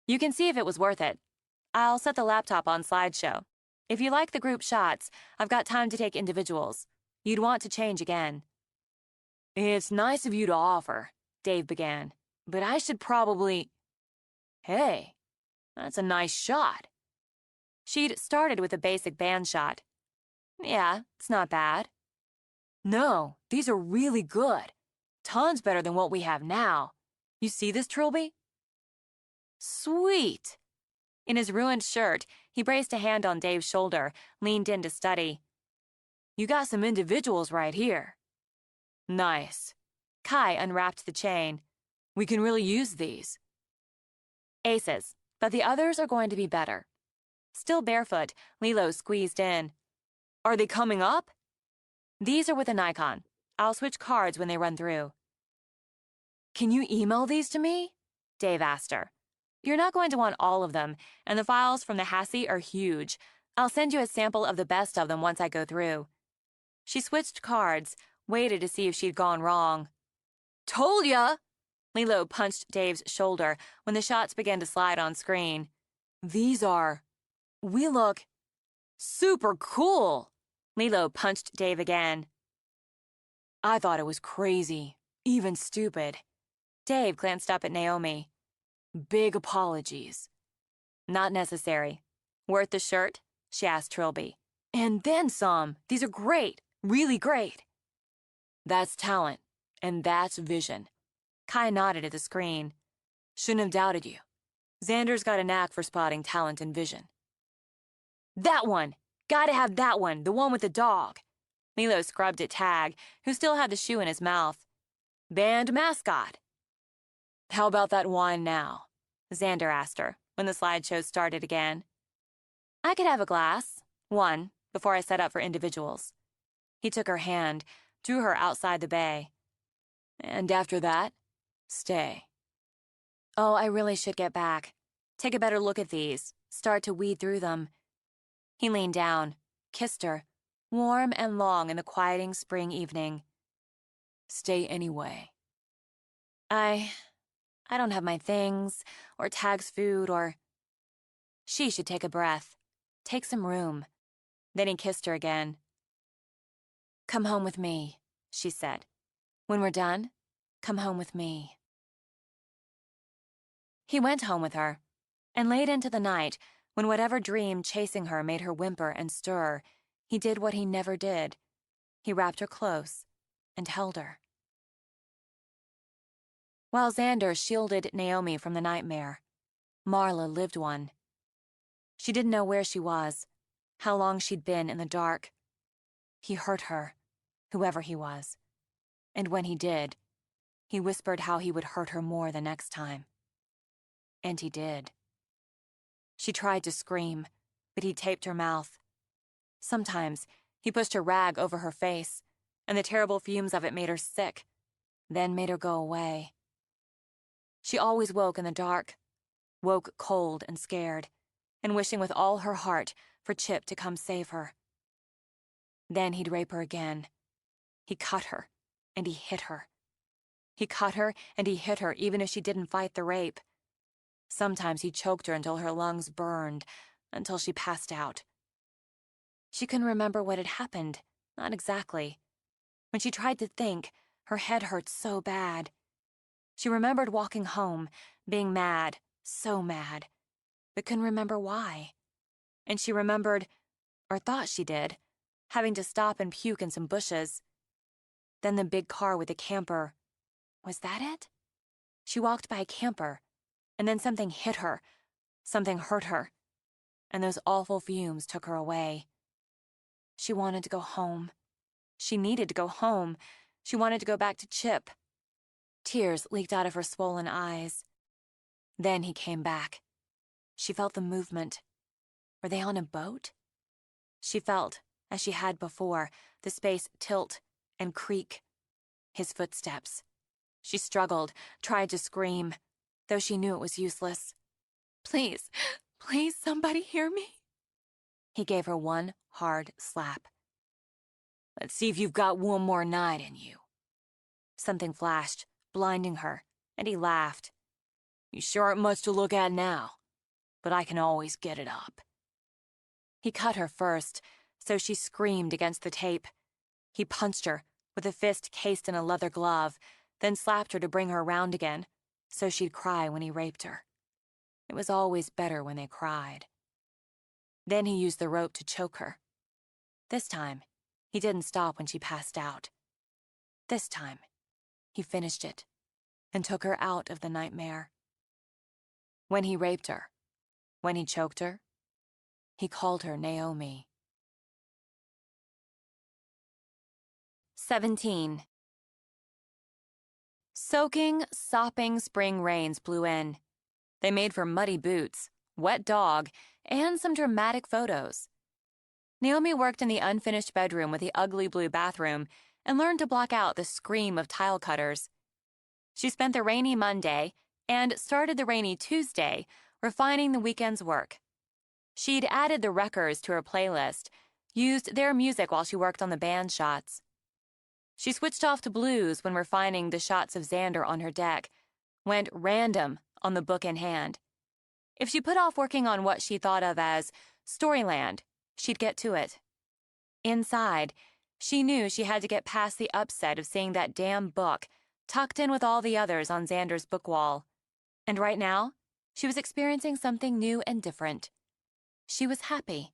"You can see if it was worth it. I'll set the laptop on slideshow. If you like the group shots, I've got time to take individuals. You'd want to change again." "It's nice of you to offer," Dave began, "but I should probably—" "Hey, that's a nice shot." She'd started with a basic band shot. "Yeah, it's not bad." "No, these are really good. Tons better than what we have now. You see this, Trilby?" "Sweet." In his ruined shirt, he braced a hand on Dave's shoulder, leaned in to study. "You got some individuals right here." "Nice." Kai unwrapped the chain. "We can really use these." "Aces, but the others are going to be better." Still barefoot, Lilo squeezed in. "Are they coming up?" "These are with a Nikon. I'll switch cards when they run through." "Can you email these to me?" Dave asked her. "You're not going to want all of them, and the files from the Hassie are huge. I'll send you a sample of the best of them once I go through." She switched cards, waited to see if she'd gone wrong. "Told ya!" Lilo punched Dave's shoulder when the shots began to slide on screen. We look super cool." Lilo punched Dave again. "I thought it was crazy, even stupid." Dave glanced up at Naomi. "Big apologies." "Not necessary. Worth the shirt?" she asked Trilby. "And then some. These are great, really great." "That's talent, and that's vision." Kai nodded at the screen. "Shouldn't have doubted you. Xander's got a knack for spotting talent and vision." "That one! Gotta have that one, the one with the dog." Lilo scrubbed at Tag, who still had the shoe in his mouth. "Band mascot." "How about that wine now?" Xander asked her when the slideshow started again. "I could have a glass, one, before I set up for individuals." He took her hand, drew her outside the bay. "And after that, stay." "Oh, I really should get back. Take a better look at these, start to weed through them." He leaned down, kissed her, warm and long in the quieting spring evening. "Stay anyway." I don't have my things, or Tag's food, or—" She should take a breath, take some room. Then he kissed her again. "Come home with me," she said. "When we're done, come home with me." He went home with her, and late into the night, when whatever dream chasing her made her whimper and stir, he did what he never did. He wrapped her close and held her. While Xander shielded Naomi from the nightmare, Marla lived one. She didn't know where she was, how long she'd been in the dark. He hurt her, whoever he was. And when he did, he whispered how he would hurt her more the next time. And he did. She tried to scream, but he taped her mouth. Sometimes he pushed her rag over her face, and the terrible fumes of it made her sick, then made her go away. She always woke in the dark, woke cold and scared, and wishing with all her heart for Chip to come save her. Then he'd rape her again. He cut her, and he hit her. He cut her, and he hit her even if she didn't fight the rape. Sometimes he choked her until her lungs burned, until she passed out. She couldn't remember what had happened, not exactly. When she tried to think, her head hurt so bad. She remembered walking home, being mad, so mad, but couldn't remember why. And she remembered, or thought she did, having to stop and puke in some bushes. Then the big car with the camper. Was that it? She walked by a camper, and then something hit her. Something hurt her. and those awful fumes took her away. She wanted to go home. She needed to go home. She wanted to go back to Chip. Tears leaked out of her swollen eyes. Then he came back. She felt the movement. Were they on a boat? She felt, as she had before, the space tilt and creak. His footsteps. She struggled, tried to scream, though she knew it was useless. Please, please, somebody hear me. He gave her one hard slap. Let's see if you've got one more night in you. Something flashed, blinding her, and he laughed. You sure aren't much to look at now, but I can always get it up. He cut her first, so she screamed against the tape. He punched her with a fist cased in a leather glove, then slapped her to bring her round again, so she'd cry when he raped her. It was always better when they cried. Then he used the rope to choke her. This time, he didn't stop when she passed out. This time, he finished it and took her out of the nightmare. When he raped her, when he choked her, he called her Naomi. 17. Soaking, sopping spring rains blew in. They made for muddy boots, wet dog, and some dramatic photos. Naomi worked in the unfinished bedroom with the ugly blue bathroom and learned to block out the scream of tile cutters. She spent the rainy Monday and started the rainy Tuesday refining the weekend's work. She'd added the Wreckers to her playlist, used their music while she worked on the band shots. She switched off to blues when refining the shots of Xander on her deck, went random on the book in hand. If she put off working on what she thought of as Storyland, she'd get to it. Inside, she knew she had to get past the upset of seeing that damn book tucked in with all the others on Xander's book wall. And right now, she was experiencing something new and different. She was happy.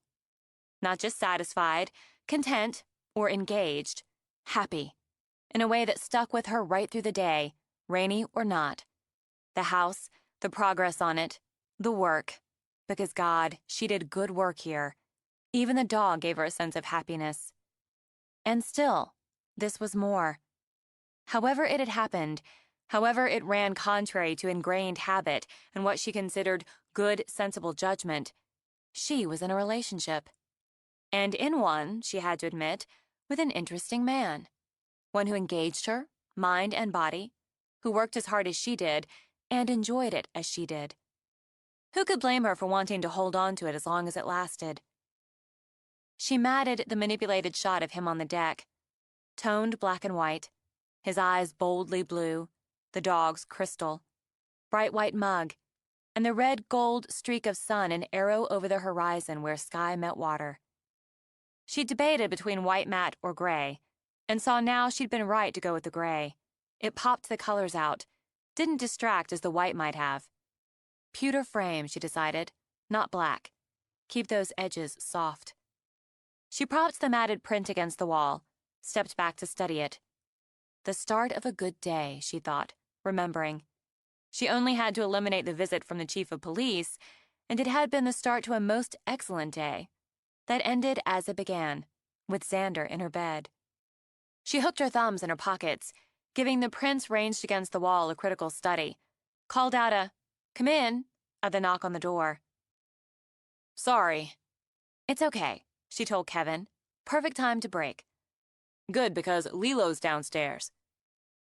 Not just satisfied, content, or engaged. Happy. In a way that stuck with her right through the day, rainy or not. The house, the progress on it, the work. Because God, she did good work here. Even the dog gave her a sense of happiness. And still, this was more. However it had happened, however it ran contrary to ingrained habit and what she considered good, sensible judgment, she was in a relationship. And in one, she had to admit, with an interesting man. One who engaged her, mind and body, who worked as hard as she did, and enjoyed it as she did. Who could blame her for wanting to hold on to it as long as it lasted? She matted the manipulated shot of him on the deck, toned black and white, his eyes boldly blue, the dog's crystal, bright white mug, and the red-gold streak of sun an arrow over the horizon where sky met water. She debated between white matte or gray, and saw now she'd been right to go with the gray. It popped the colors out, didn't distract as the white might have. Pewter frame, she decided, not black. Keep those edges soft. She propped the matted print against the wall, stepped back to study it. The start of a good day, she thought, remembering. She only had to eliminate the visit from the chief of police, and it had been the start to a most excellent day that ended as it began, with Xander in her bed. She hooked her thumbs in her pockets, giving the prints ranged against the wall a critical study, called out a "come in" at the knock on the door. Sorry. It's okay, she told Kevin. Perfect time to break. Good, because Lilo's downstairs.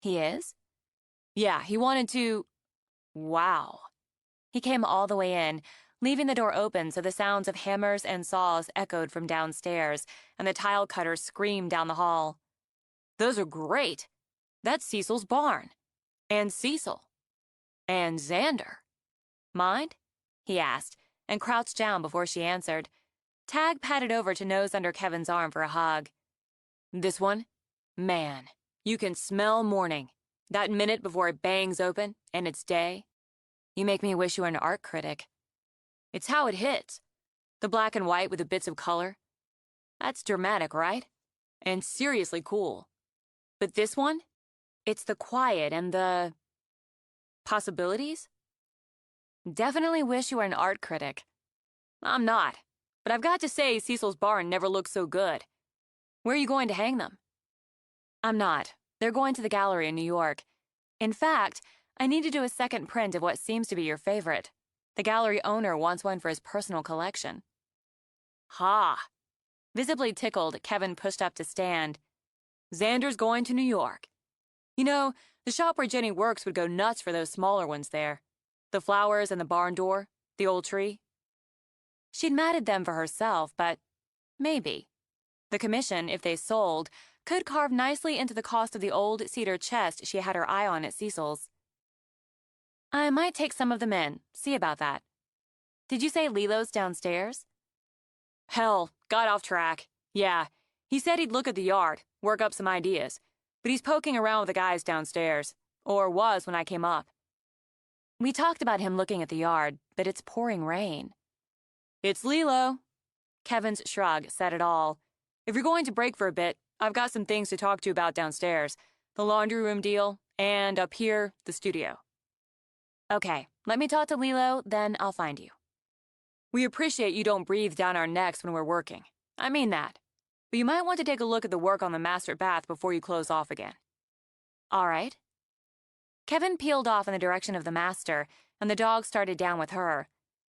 He is? Yeah, he wanted to... Wow. He came all the way in, leaving the door open so the sounds of hammers and saws echoed from downstairs, and the tile cutters screamed down the hall. Those are great. That's Cecil's barn. And Cecil. And Xander. Mind? He asked, and crouched down before she answered. Tag patted over to nose under Kevin's arm for a hug. This one? Man, you can smell morning. That minute before it bangs open, and it's day. You make me wish you were an art critic. It's how it hits. The black and white with the bits of color. That's dramatic, right? And seriously cool. But this one? It's the quiet and the... possibilities? Definitely wish you were an art critic. I'm not. But I've got to say Cecil's barn never looked so good. Where are you going to hang them? I'm not. They're going to the gallery in New York. In fact, I need to do a second print of what seems to be your favorite. The gallery owner wants one for his personal collection. Ha! Visibly tickled, Kevin pushed up to stand. Xander's going to New York. You know, the shop where Jenny works would go nuts for those smaller ones there. The flowers and the barn door, the old tree. She'd matted them for herself, but maybe. The commission, if they sold, could carve nicely into the cost of the old cedar chest she had her eye on at Cecil's. I might take some of them in, see about that. Did you say Lilo's downstairs? Hell, got off track. Yeah, he said he'd look at the yard, work up some ideas, but he's poking around with the guys downstairs, or was when I came up. We talked about him looking at the yard, but it's pouring rain. It's Lilo. Kevin's shrug said it all. If you're going to break for a bit, I've got some things to talk to you about downstairs. The laundry room deal, and up here, the studio. Okay, let me talk to Lilo, then I'll find you. We appreciate you don't breathe down our necks when we're working. I mean that. But you might want to take a look at the work on the master bath before you close off again. All right. Kevin peeled off in the direction of the master, and the dog started down with her.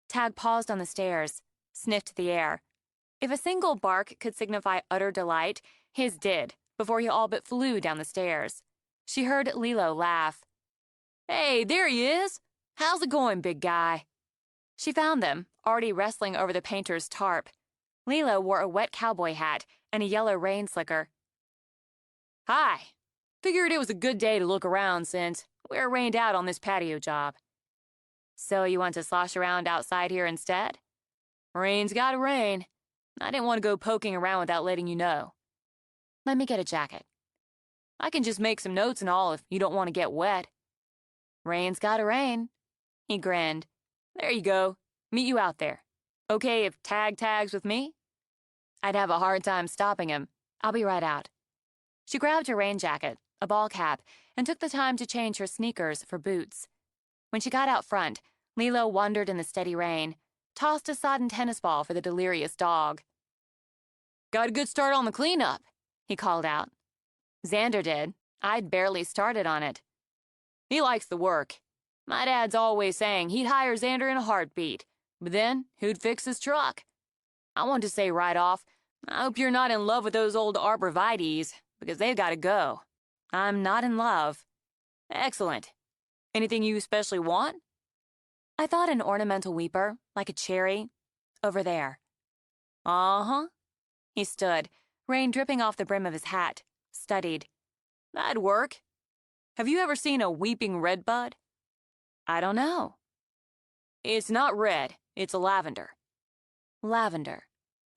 Tag paused on the stairs, sniffed the air. If a single bark could signify utter delight, his did, before he all but flew down the stairs. She heard Lilo laugh. Hey, there he is! How's it going, big guy? She found them, already wrestling over the painter's tarp. Lilo wore a wet cowboy hat and a yellow rain slicker. Hi. Figured it was a good day to look around since we're rained out on this patio job. So you want to slosh around outside here instead? Rain's gotta rain. I didn't want to go poking around without letting you know. Let me get a jacket. I can just make some notes and all if you don't want to get wet. Rain's gotta rain. He grinned. There you go. Meet you out there. Okay if Tag tags with me? I'd have a hard time stopping him. I'll be right out. She grabbed her rain jacket, a ball cap, and took the time to change her sneakers for boots. When she got out front, Lilo wandered in the steady rain, tossed a sodden tennis ball for the delirious dog. Got a good start on the cleanup, he called out. Xander did. I'd barely started on it. He likes the work. My dad's always saying he'd hire Xander in a heartbeat, but then who'd fix his truck? I want to say right off, I hope you're not in love with those old arborvitaes, because they've got to go. I'm not in love. Excellent. Anything you especially want? I thought an ornamental weeper, like a cherry, over there. Uh-huh. He stood, rain dripping off the brim of his hat, studied. That'd work. Have you ever seen a weeping redbud? I don't know. It's not red, it's a lavender. Lavender.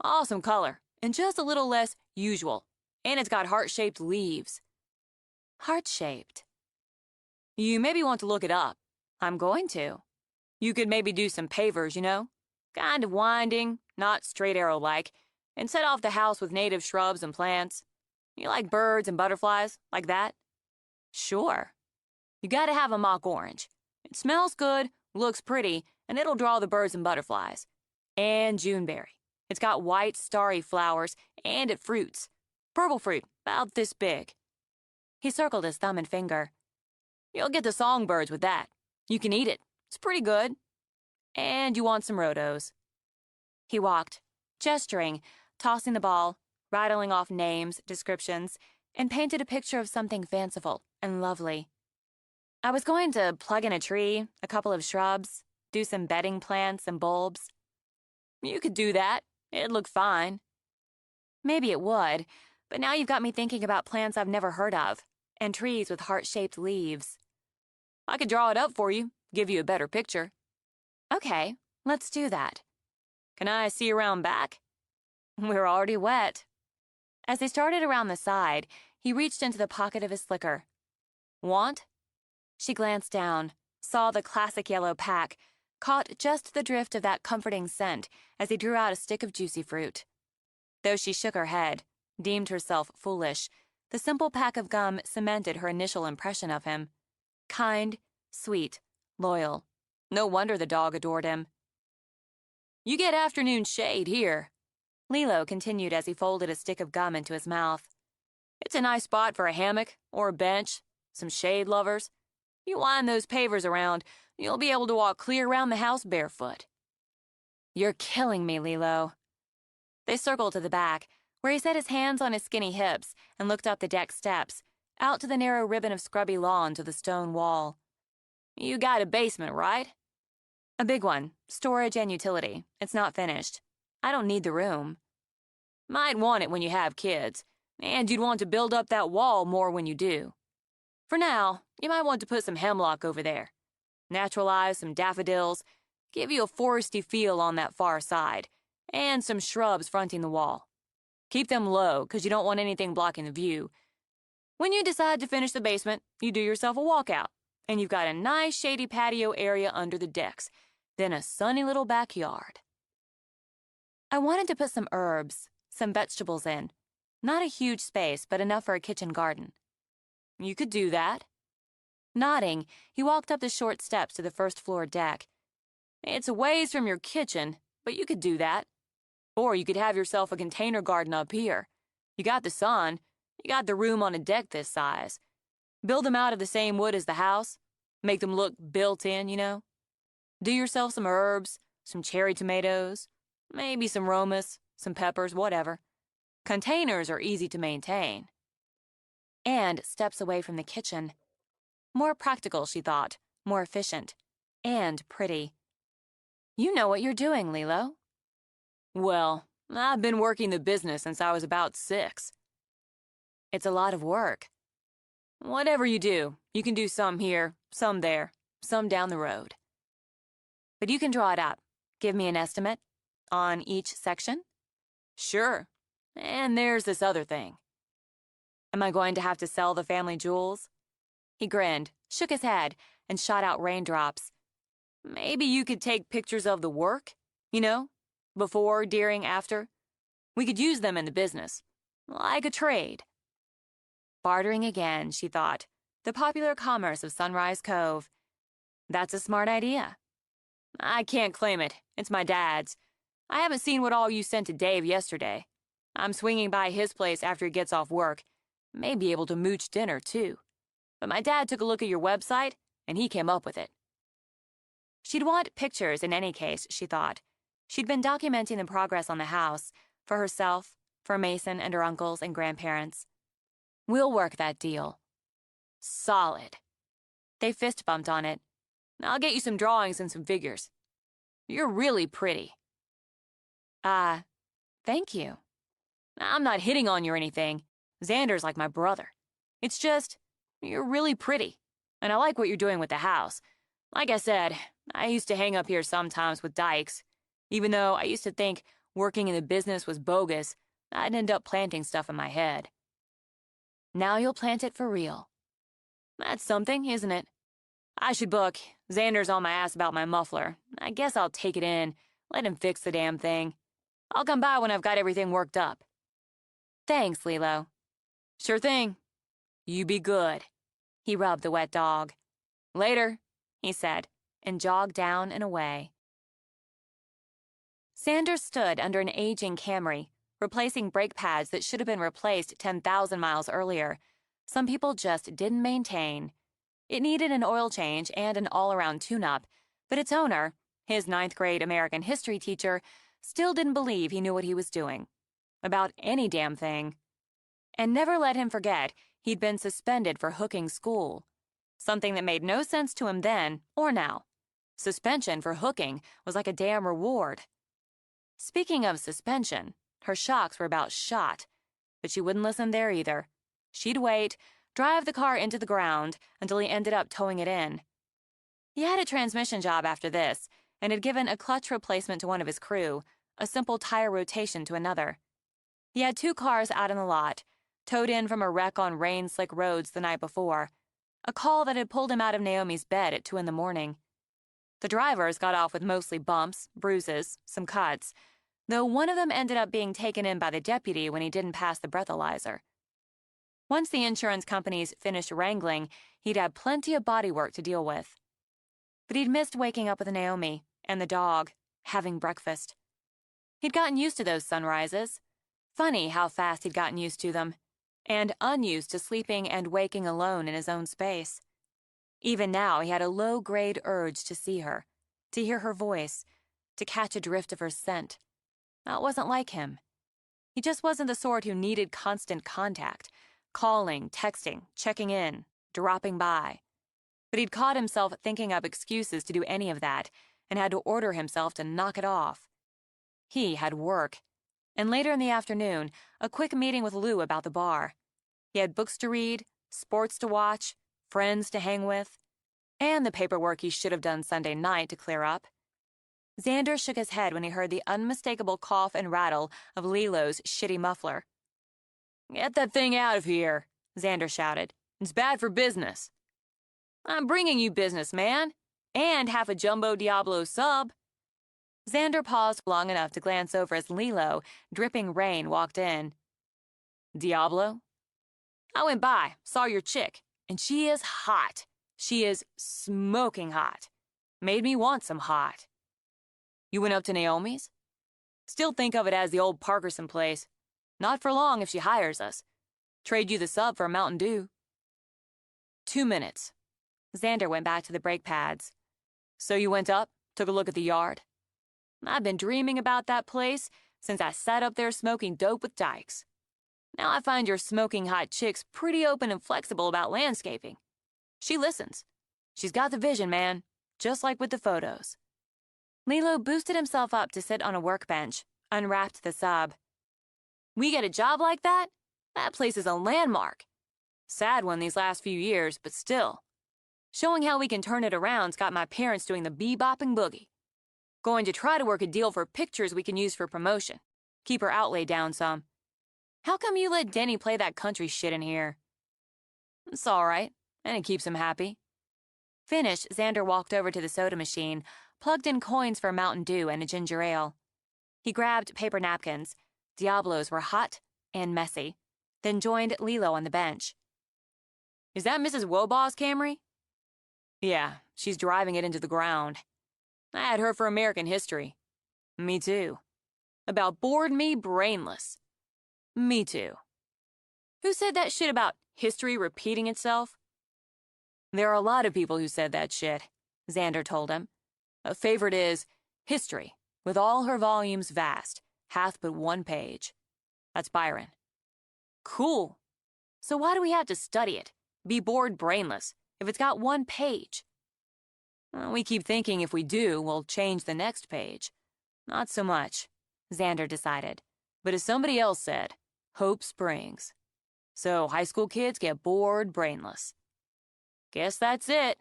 Awesome color, and just a little less usual. And it's got heart-shaped leaves. Heart-shaped? You maybe want to look it up. I'm going to. You could maybe do some pavers, you know? Kind of winding, not straight arrow-like, and set off the house with native shrubs and plants. You like birds and butterflies, like that? Sure. You gotta have a mock orange. It smells good, looks pretty, and it'll draw the birds and butterflies. And Juneberry. It's got white, starry flowers, and it fruits. Purple fruit, about this big. He circled his thumb and finger. You'll get the songbirds with that. You can eat it. It's pretty good. And you want some rhodos. He walked, gesturing, tossing the ball, rattling off names, descriptions, and painted a picture of something fanciful and lovely. I was going to plug in a tree, a couple of shrubs, do some bedding plants and bulbs. You could do that. It'd look fine. Maybe it would, but now you've got me thinking about plants I've never heard of, and trees with heart-shaped leaves. I could draw it up for you, give you a better picture. Okay, let's do that. Can I see around back? We're already wet. As they started around the side, he reached into the pocket of his slicker. Want? She glanced down, saw the classic yellow pack, caught just the drift of that comforting scent as he drew out a stick of juicy fruit. Though she shook her head, deemed herself foolish, the simple pack of gum cemented her initial impression of him. Kind, sweet, loyal. No wonder the dog adored him. You get afternoon shade here. Lilo continued as he folded a stick of gum into his mouth. It's a nice spot for a hammock or a bench, some shade lovers. You wind those pavers around, you'll be able to walk clear around the house barefoot. You're killing me, Lilo. They circled to the back, where he set his hands on his skinny hips and looked up the deck steps, out to the narrow ribbon of scrubby lawn to the stone wall. You got a basement, right? A big one, storage and utility. It's not finished. I don't need the room. Might want it when you have kids, and you'd want to build up that wall more when you do. For now, you might want to put some hemlock over there. Naturalize some daffodils, give you a foresty feel on that far side, and some shrubs fronting the wall. Keep them low, 'cause you don't want anything blocking the view. When you decide to finish the basement, you do yourself a walkout, and you've got a nice shady patio area under the decks, then a sunny little backyard. I wanted to put some herbs, some vegetables in. Not a huge space, but enough for a kitchen garden. You could do that. Nodding, he walked up the short steps to the first-floor deck. It's a ways from your kitchen, but you could do that. Or you could have yourself a container garden up here. You got the sun, you got the room on a deck this size. Build them out of the same wood as the house. Make them look built in, you know. Do yourself some herbs, some cherry tomatoes, maybe some romas, some peppers, whatever. Containers are easy to maintain. And steps away from the kitchen. More practical, she thought, more efficient, and pretty. You know what you're doing, Lilo. Well, I've been working the business since I was about 6. It's a lot of work. Whatever you do, you can do some here, some there, some down the road. But you can draw it up. Give me an estimate on each section? Sure. And there's this other thing. Am I going to have to sell the family jewels? He grinned, shook his head, and shot out raindrops. Maybe you could take pictures of the work, you know, before, during, after. We could use them in the business, like a trade. Bartering again, she thought, the popular commerce of Sunrise Cove. That's a smart idea. I can't claim it. It's my dad's. I haven't seen what all you sent to Dave yesterday. I'm swinging by his place after he gets off work. May be able to mooch dinner, too. But my dad took a look at your website, and he came up with it. She'd want pictures in any case, she thought. She'd been documenting the progress on the house, for herself, for Mason and her uncles and grandparents. We'll work that deal. Solid. They fist bumped on it. I'll get you some drawings and some figures. You're really pretty. Thank you. I'm not hitting on you or anything. Xander's like my brother. It's just, you're really pretty. And I like what you're doing with the house. Like I said, I used to hang up here sometimes with Dykes. Even though I used to think working in the business was bogus, I'd end up planting stuff in my head. Now you'll plant it for real. That's something, isn't it? I should book. Xander's on my ass about my muffler. I guess I'll take it in, let him fix the damn thing. I'll come by when I've got everything worked up. Thanks, Lilo. Sure thing. You be good. He rubbed the wet dog. Later, he said, and jogged down and away. Sanders stood under an aging Camry, replacing brake pads that should have been replaced 10,000 miles earlier. Some people just didn't maintain. It needed an oil change and an all-around tune-up, but its owner, his 9th-grade American history teacher, still didn't believe he knew what he was doing. About any damn thing. And never let him forget he'd been suspended for hooking school. Something that made no sense to him then or now. Suspension for hooking was like a damn reward. Speaking of suspension, her shocks were about shot, but she wouldn't listen there either. She'd wait, drive the car into the ground until he ended up towing it in. He had a transmission job after this, and had given a clutch replacement to one of his crew, a simple tire rotation to another. He had 2 cars out in the lot, towed in from a wreck on rain-slick roads the night before, a call that had pulled him out of Naomi's bed at 2 a.m. The drivers got off with mostly bumps, bruises, some cuts, though one of them ended up being taken in by the deputy when he didn't pass the breathalyzer. Once the insurance companies finished wrangling, he'd had plenty of bodywork to deal with. But he'd missed waking up with Naomi and the dog having breakfast. He'd gotten used to those sunrises. Funny how fast he'd gotten used to them, and unused to sleeping and waking alone in his own space. Even now, he had a low-grade urge to see her, to hear her voice, to catch a drift of her scent. That wasn't like him. He just wasn't the sort who needed constant contact, calling, texting, checking in, dropping by. But he'd caught himself thinking up excuses to do any of that, and had to order himself to knock it off. He had work, and later in the afternoon, a quick meeting with Lou about the bar. He had books to read, sports to watch, friends to hang with, and the paperwork he should have done Sunday night to clear up. Xander shook his head when he heard the unmistakable cough and rattle of Lilo's shitty muffler. "Get that thing out of here," Xander shouted. "It's bad for business." "I'm bringing you business, man. And half a Jumbo Diablo sub." Xander paused long enough to glance over as Lilo, dripping rain, walked in. "Diablo?" "I went by, saw your chick, and she is hot. She is smoking hot. Made me want some hot." "You went up to Naomi's?" "Still think of it as the old Parkerson place. Not for long if she hires us. Trade you the sub for a Mountain Dew." 2 minutes. Xander went back to the brake pads. "So you went up, took a look at the yard?" "I've been dreaming about that place since I sat up there smoking dope with Dykes. Now I find your smoking hot chick's pretty open and flexible about landscaping. She listens. She's got the vision, man, just like with the photos." Lilo boosted himself up to sit on a workbench, unwrapped the sub. "We get a job like that? That place is a landmark. Sad one these last few years, but still. Showing how we can turn it around's got my parents doing the bebopping boogie. Going to try to work a deal for pictures we can use for promotion. Keep our outlay down some. How come you let Denny play that country shit in here?" "It's all right, and it keeps him happy." Finished, Xander walked over to the soda machine, plugged in coins for a Mountain Dew and a ginger ale. He grabbed paper napkins. Diablos were hot and messy, then joined Lilo on the bench. "Is that Mrs. Wobaw's Camry?" "Yeah, she's driving it into the ground." "I had her for American history." "Me too." "About bored me brainless." "Me too." "Who said that shit about history repeating itself?" "There are a lot of people who said that shit," Xander told him. "A favorite is, 'History, with all her volumes vast, hath but one page.' That's Byron." "Cool. So why do we have to study it, be bored brainless, if it's got one page?" "Well, we keep thinking if we do, we'll change the next page." "Not so much," Xander decided. "But as somebody else said, hope springs. So high school kids get bored brainless." "Guess that's it."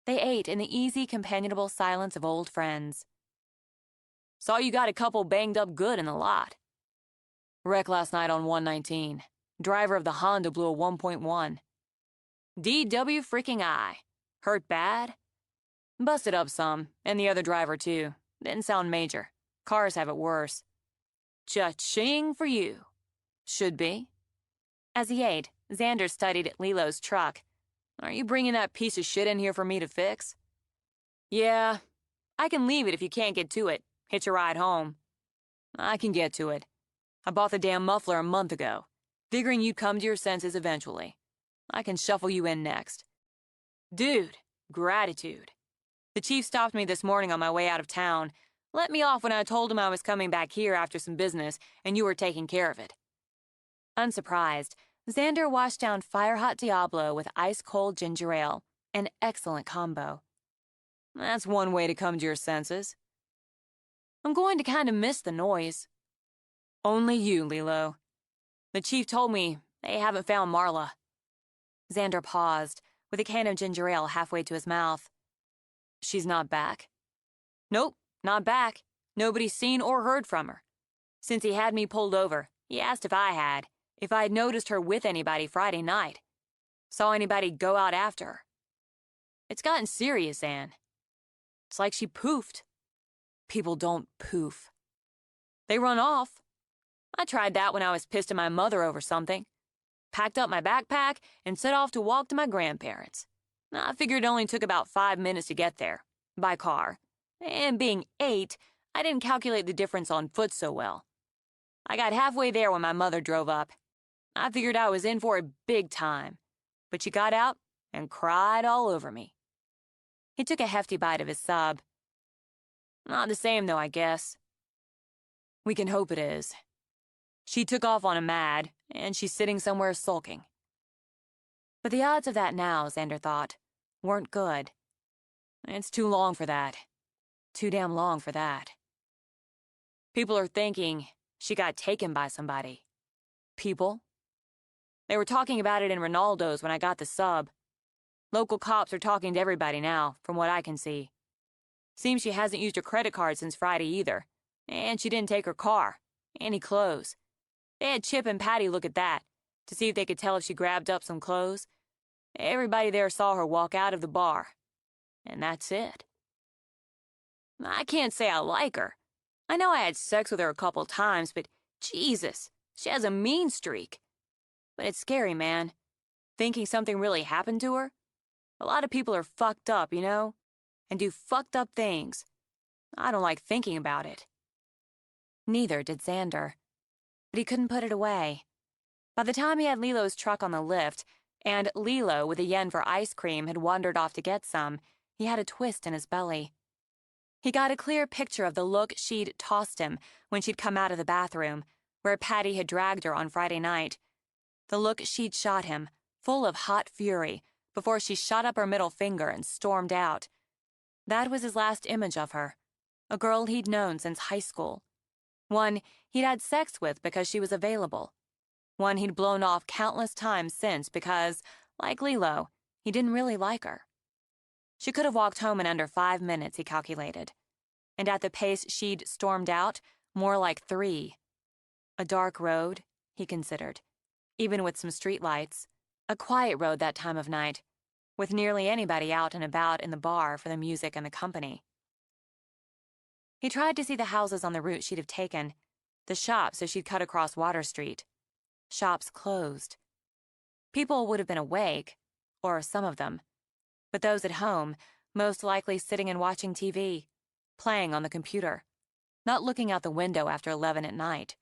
They ate in the easy, companionable silence of old friends. "Saw you got a couple banged up good in the lot." "Wreck last night on 119. Driver of the Honda blew a 1.1. DW freaking I. Hurt bad?" "Busted up some, and the other driver too. Didn't sound major. Cars have it worse." Cha-ching for you. "Should be." As he ate, Xander studied Lilo's truck. "Are you bringing that piece of shit in here for me to fix?" "Yeah. I can leave it if you can't get to it. Hitch a ride home." "I can get to it. I bought the damn muffler a month ago, figuring you'd come to your senses eventually. I can shuffle you in next." "Dude, gratitude. The chief stopped me this morning on my way out of town. Let me off when I told him I was coming back here after some business and you were taking care of it." Unsurprised, Xander washed down fire-hot Diablo with ice-cold ginger ale, an excellent combo. "That's one way to come to your senses." "I'm going to kind of miss the noise." "Only you, Lilo. The chief told me they haven't found Marla." Xander paused, with a can of ginger ale halfway to his mouth. "She's not back?" "Nope, not back. Nobody's seen or heard from her. Since he had me pulled over, he asked if I'd noticed her with anybody Friday night. Saw anybody go out after her. It's gotten serious, Anne. It's like she poofed." "People don't poof." "They run off. I tried that when I was pissed at my mother over something. Packed up my backpack and set off to walk to my grandparents. I figured it only took about 5 minutes to get there, by car, And being 8, I didn't calculate the difference on foot so well. I got halfway there when my mother drove up. I figured I was in for it big time, but she got out and cried all over me. He took a hefty bite of his sub. Not the same, though, I guess. We can hope it is. She took off on a mad, and she's sitting somewhere sulking. But the odds of that now, Xander thought, weren't good. It's too long for that. Too damn long for that. People are thinking she got taken by somebody. People? They were talking about it in Ronaldo's when I got the sub. Local cops are talking to everybody now, from what I can see. Seems she hasn't used her credit card since Friday either. And she didn't take her car. Any clothes. They had Chip and Patty look at that, to see if they could tell if she grabbed up some clothes. Everybody there saw her walk out of the bar. And that's it. I can't say I like her. I know I had sex with her a couple times, but Jesus, she has a mean streak. But it's scary, man. Thinking something really happened to her. A lot of people are fucked up, you know? And do fucked up things. I don't like thinking about it. Neither did Xander. But he couldn't put it away. By the time he had Lilo's truck on the lift, and Lilo, with a yen for ice cream, had wandered off to get some, he had a twist in his belly. He got a clear picture of the look she'd tossed him when she'd come out of the bathroom, where Patty had dragged her on Friday night. The look she'd shot him, full of hot fury, before she shot up her middle finger and stormed out. That was his last image of her, a girl he'd known since high school. One he'd had sex with because she was available. One he'd blown off countless times since because, like Lilo, he didn't really like her. She could have walked home in under 5 minutes, he calculated. And at the pace she'd stormed out, more like 3. A dark road, he considered, even with some streetlights. A quiet road that time of night, with nearly anybody out and about in the bar for the music and the company. He tried to see the houses on the route she'd have taken, the shops as she'd cut across Water Street. Shops closed. People would have been awake, or some of them, but those at home, most likely sitting and watching TV, playing on the computer, not looking out the window after 11 at night.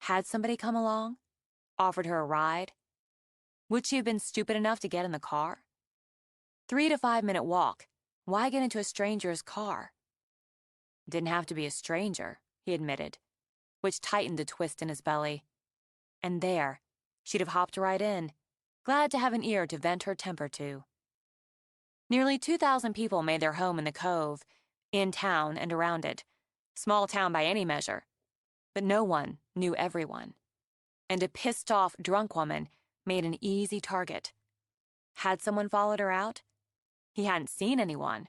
Had somebody come along? Offered her a ride? Would she have been stupid enough to get in the car? 3 to 5 minute walk. Why get into a stranger's car? Didn't have to be a stranger, he admitted, which tightened a twist in his belly. And there, she'd have hopped right in, glad to have an ear to vent her temper to. Nearly 2,000 people made their home in the Cove, in town and around it. Small town by any measure. But no one knew everyone. And a pissed-off drunk woman made an easy target. Had someone followed her out? He hadn't seen anyone,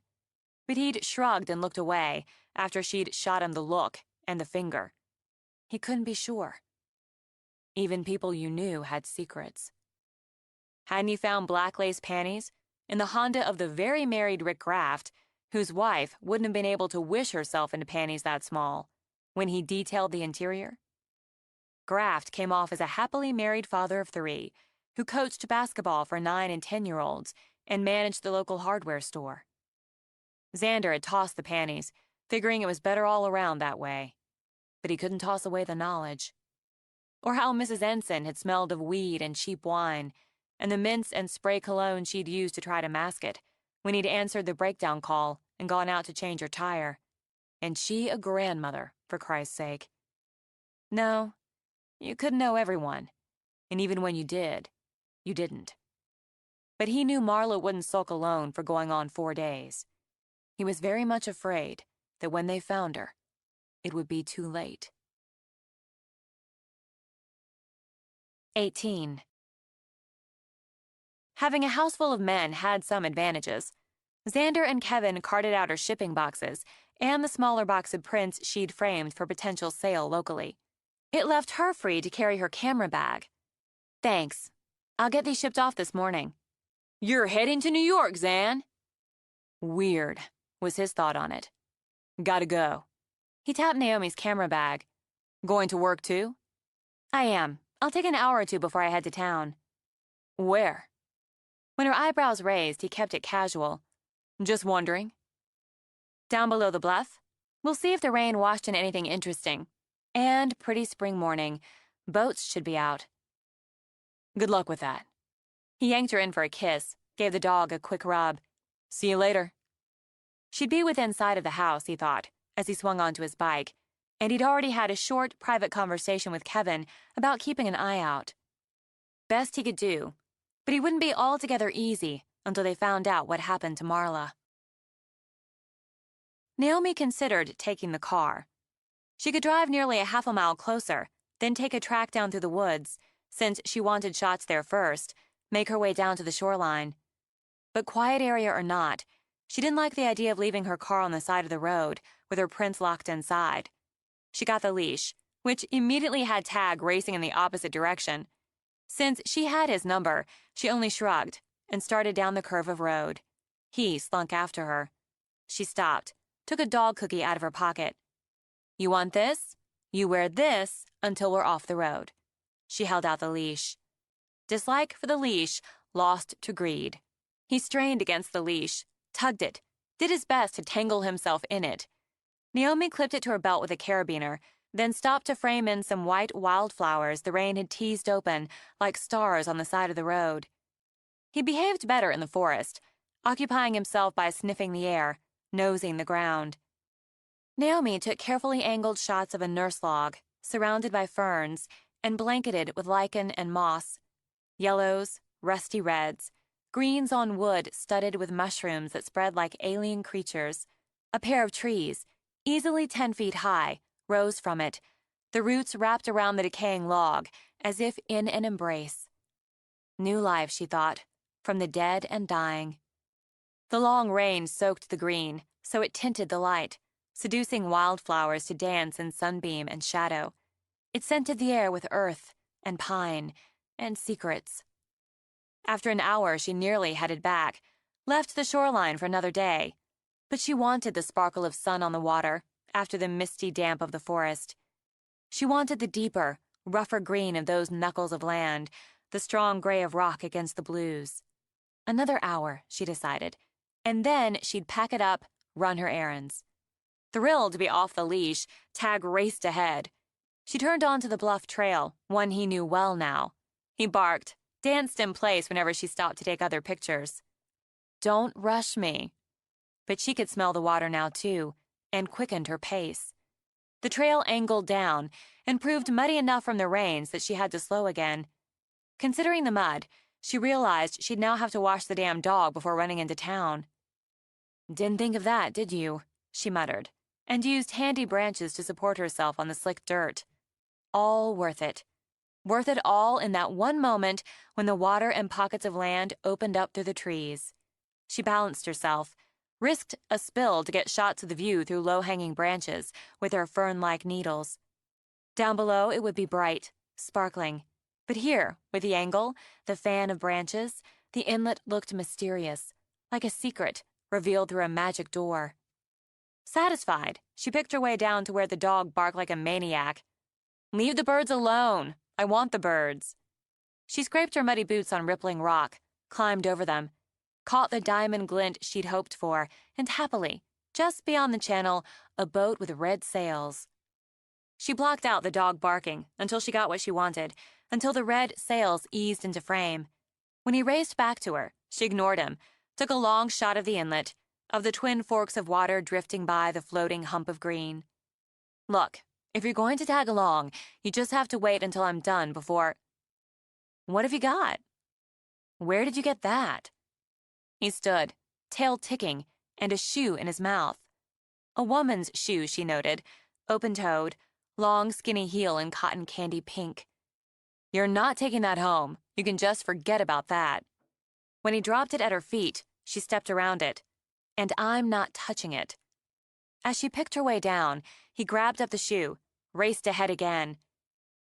but he'd shrugged and looked away after she'd shot him the look and the finger. He couldn't be sure. Even people you knew had secrets. Hadn't he found black lace panties in the Honda of the very married Rick Graft, whose wife wouldn't have been able to wish herself into panties that small, when he detailed the interior? Graft came off as a happily married father of 3, who coached basketball for 9 and 10-year-olds and managed the local hardware store. Xander had tossed the panties, figuring it was better all around that way. But he couldn't toss away the knowledge. Or how Mrs. Ensign had smelled of weed and cheap wine, and the mints and spray cologne she'd used to try to mask it, when he'd answered the breakdown call and gone out to change her tire. And she a grandmother, for Christ's sake. No, you couldn't know everyone. And even when you did, you didn't. But he knew Marla wouldn't sulk alone for going on 4 days. He was very much afraid that when they found her, it would be too late. 18. Having a house full of men had some advantages. Xander and Kevin carted out her shipping boxes and the smaller box of prints she'd framed for potential sale locally. It left her free to carry her camera bag. Thanks. I'll get these shipped off this morning. You're heading to New York, Xan. Weird, was his thought on it. Gotta go. He tapped Naomi's camera bag. Going to work too? I am. I'll take an hour or 2 before I head to town. Where? When her eyebrows raised, he kept it casual. Just wondering. Down below the bluff, we'll see if the rain washed in anything interesting. And pretty spring morning. Boats should be out. Good luck with that. He yanked her in for a kiss, gave the dog a quick rub. See you later. She'd be within sight of the house, he thought, as he swung onto his bike, and he'd already had a short, private conversation with Kevin about keeping an eye out. Best he could do, but he wouldn't be altogether easy until they found out what happened to Marla. Naomi considered taking the car. She could drive nearly a half a mile closer, then take a track down through the woods, since she wanted shots there first, make her way down to the shoreline. But quiet area or not, she didn't like the idea of leaving her car on the side of the road with her prints locked inside. She got the leash, which immediately had Tag racing in the opposite direction. Since she had his number, she only shrugged and started down the curve of road. He slunk after her. She stopped, took a dog cookie out of her pocket. You want this? You wear this until we're off the road. She held out the leash. Dislike for the leash lost to greed. He strained against the leash, tugged it, did his best to tangle himself in it. Naomi clipped it to her belt with a carabiner, then stopped to frame in some white wildflowers the rain had teased open like stars on the side of the road. He behaved better in the forest, occupying himself by sniffing the air, nosing the ground. Naomi took carefully angled shots of a nurse log, surrounded by ferns, and blanketed with lichen and moss. Yellows, rusty reds, greens on wood studded with mushrooms that spread like alien creatures. A pair of trees, easily 10 feet high, rose from it, the roots wrapped around the decaying log, as if in an embrace. New life, she thought, from the dead and dying. The long rain soaked the green, so it tinted the light, seducing wildflowers to dance in sunbeam and shadow. It scented the air with earth and pine and secrets. After an hour, she nearly headed back, left the shoreline for another day. But she wanted the sparkle of sun on the water after the misty damp of the forest. She wanted the deeper, rougher green of those knuckles of land, the strong gray of rock against the blues. Another hour, she decided, and then she'd pack it up, run her errands. Thrilled to be off the leash, Tag raced ahead. She turned onto the bluff trail, one he knew well now. He barked, danced in place whenever she stopped to take other pictures. Don't rush me. But she could smell the water now, too, and quickened her pace. The trail angled down and proved muddy enough from the rains that she had to slow again. Considering the mud, she realized she'd now have to wash the damn dog before running into town. Didn't think of that, did you? She muttered, and used handy branches to support herself on the slick dirt. All worth it. Worth it all in that one moment when the water and pockets of land opened up through the trees. She balanced herself, risked a spill to get shots of the view through low-hanging branches with her fern-like needles. Down below it would be bright, sparkling. But here, with the angle, the fan of branches, the inlet looked mysterious, like a secret revealed through a magic door. Satisfied, she picked her way down to where the dog barked like a maniac. Leave the birds alone. I want the birds. She scraped her muddy boots on rippling rock, climbed over them, caught the diamond glint she'd hoped for, and happily, just beyond the channel, a boat with red sails. She blocked out the dog barking until she got what she wanted, until the red sails eased into frame. When he raced back to her, she ignored him, took a long shot of the inlet, of the twin forks of water drifting by the floating hump of green. Look, if you're going to tag along, you just have to wait until I'm done before... What have you got? Where did you get that? He stood, tail ticking, and a shoe in his mouth. A woman's shoe, she noted, open-toed, long skinny heel in cotton candy pink. You're not taking that home. You can just forget about that. When he dropped it at her feet, she stepped around it. And I'm not touching it. As she picked her way down, he grabbed up the shoe, raced ahead again.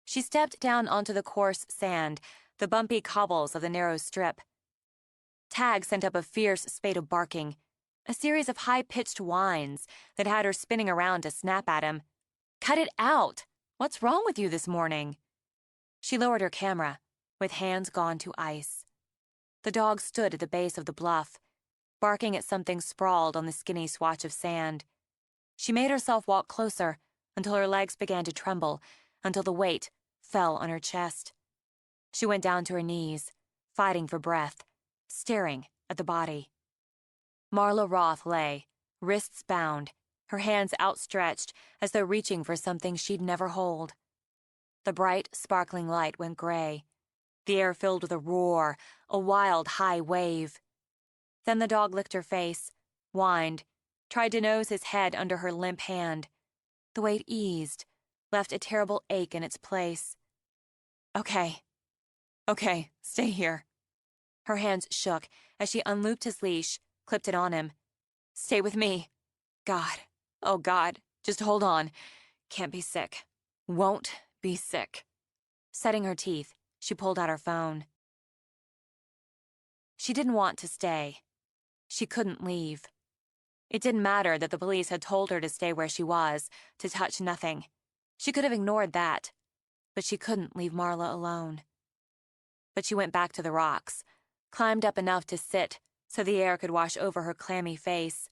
She stepped down onto the coarse sand, the bumpy cobbles of the narrow strip. Tag sent up a fierce spate of barking, a series of high-pitched whines that had her spinning around to snap at him. Cut it out! What's wrong with you this morning? She lowered her camera, with hands gone to ice. The dog stood at the base of the bluff. barking at something sprawled on the skinny swatch of sand. She made herself walk closer until her legs began to tremble, until the weight fell on her chest. She went down to her knees, fighting for breath, staring at the body. Marla Roth lay, wrists bound, her hands outstretched as though reaching for something she'd never hold. The bright, sparkling light went gray. The air filled with a roar, a wild, high wave. Then the dog licked her face, whined, tried to nose his head under her limp hand. The weight eased, left a terrible ache in its place. Okay, stay here. Her hands shook as she unlooped his leash, clipped it on him. Stay with me. God, oh God, just hold on. Can't be sick. Won't be sick. Setting her teeth, she pulled out her phone. She didn't want to stay. She couldn't leave. It didn't matter that the police had told her to stay where she was, to touch nothing. She could have ignored that, but she couldn't leave Marla alone. But she went back to the rocks, climbed up enough to sit so the air could wash over her clammy face.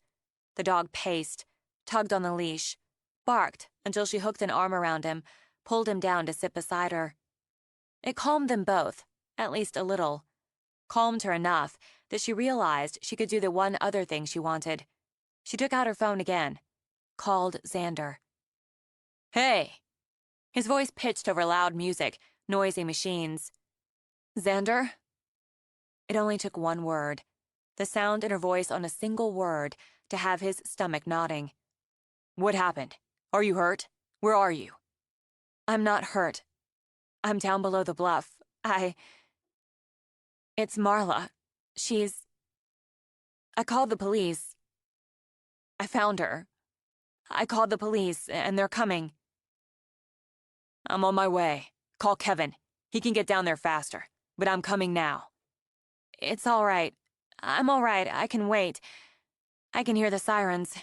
The dog paced, tugged on the leash, barked until she hooked an arm around him, pulled him down to sit beside her. It calmed them both, at least a little. Calmed her enough that she realized she could do the one other thing she wanted. She took out her phone again, called Xander. Hey! His voice pitched over loud music, noisy machines. Xander? It only took one word, the sound in her voice on a single word, to have his stomach nodding. What happened? Are you hurt? Where are you? I'm not hurt. I'm down below the bluff. It's Marla. I called the police. I found her. I called the police, and they're coming. I'm on my way. Call Kevin. He can get down there faster, but I'm coming now. It's all right. I'm all right. I can wait. I can hear the sirens.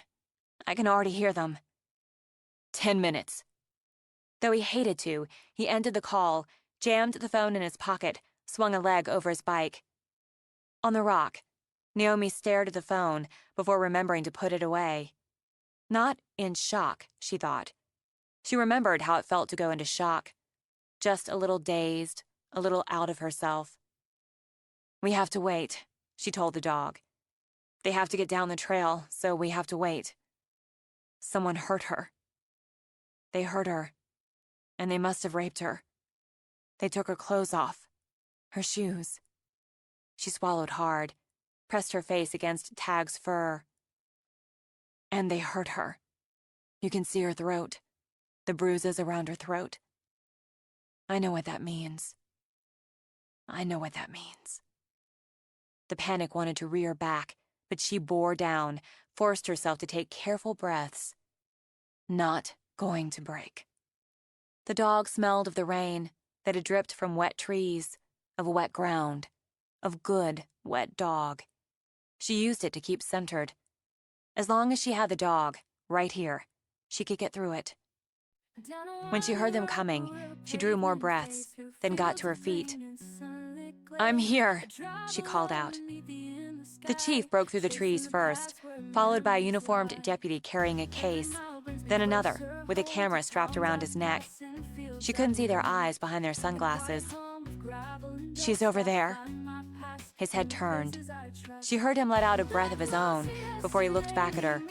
I can already hear them. 10 minutes. Though he hated to, he ended the call, jammed the phone in his pocket, swung a leg over his bike. On the rock, Naomi stared at the phone before remembering to put it away. Not in shock, she thought. She remembered how it felt to go into shock. Just a little dazed, a little out of herself. We have to wait, she told the dog. They have to get down the trail, so we have to wait. Someone hurt her. They hurt her, and they must have raped her. They took her clothes off, her shoes. She swallowed hard, pressed her face against Tag's fur. And they hurt her. You can see her throat, the bruises around her throat. I know what that means. I know what that means. The panic wanted to rear back, but she bore down, forced herself to take careful breaths. Not going to break. The dog smelled of the rain that had dripped from wet trees, of wet ground, of good, wet dog. She used it to keep centered. As long as she had the dog, right here, she could get through it. When she heard them coming, she drew more breaths, then got to her feet. I'm here, she called out. The chief broke through the trees first, followed by a uniformed deputy carrying a case, then another, with a camera strapped around his neck. She couldn't see their eyes behind their sunglasses. She's over there. His head turned. She heard him let out a breath of his own before he looked back at her.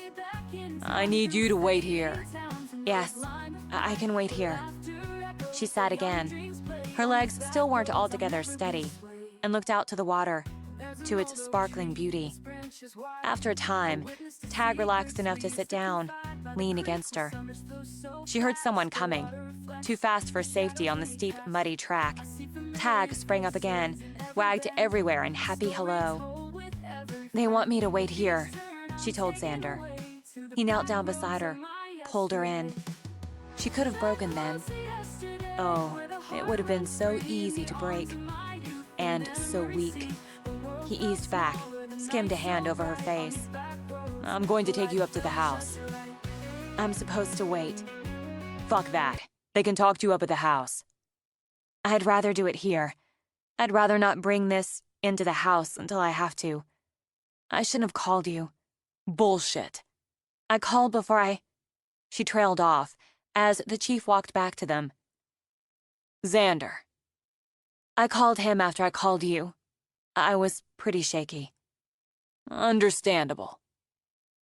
I need you to wait here. Yes, I can wait here. She sat again. Her legs still weren't altogether steady, and looked out to the water, to its sparkling beauty. After a time, Tag relaxed enough to sit down, lean against her. She heard someone coming, too fast for safety on the steep, muddy track. Tag sprang up again, wagged everywhere in happy hello. They want me to wait here, she told Xander. He knelt down beside her, pulled her in. She could have broken then. Oh, it would have been so easy to break. And so weak. He eased back, skimmed a hand over her face. I'm going to take you up to the house. I'm supposed to wait. Fuck that. They can talk you up at the house. I'd rather do it here. I'd rather not bring this into the house until I have to. I shouldn't have called you. Bullshit. I called before I... She trailed off as the chief walked back to them. Xander. I called him after I called you. I was pretty shaky. Understandable.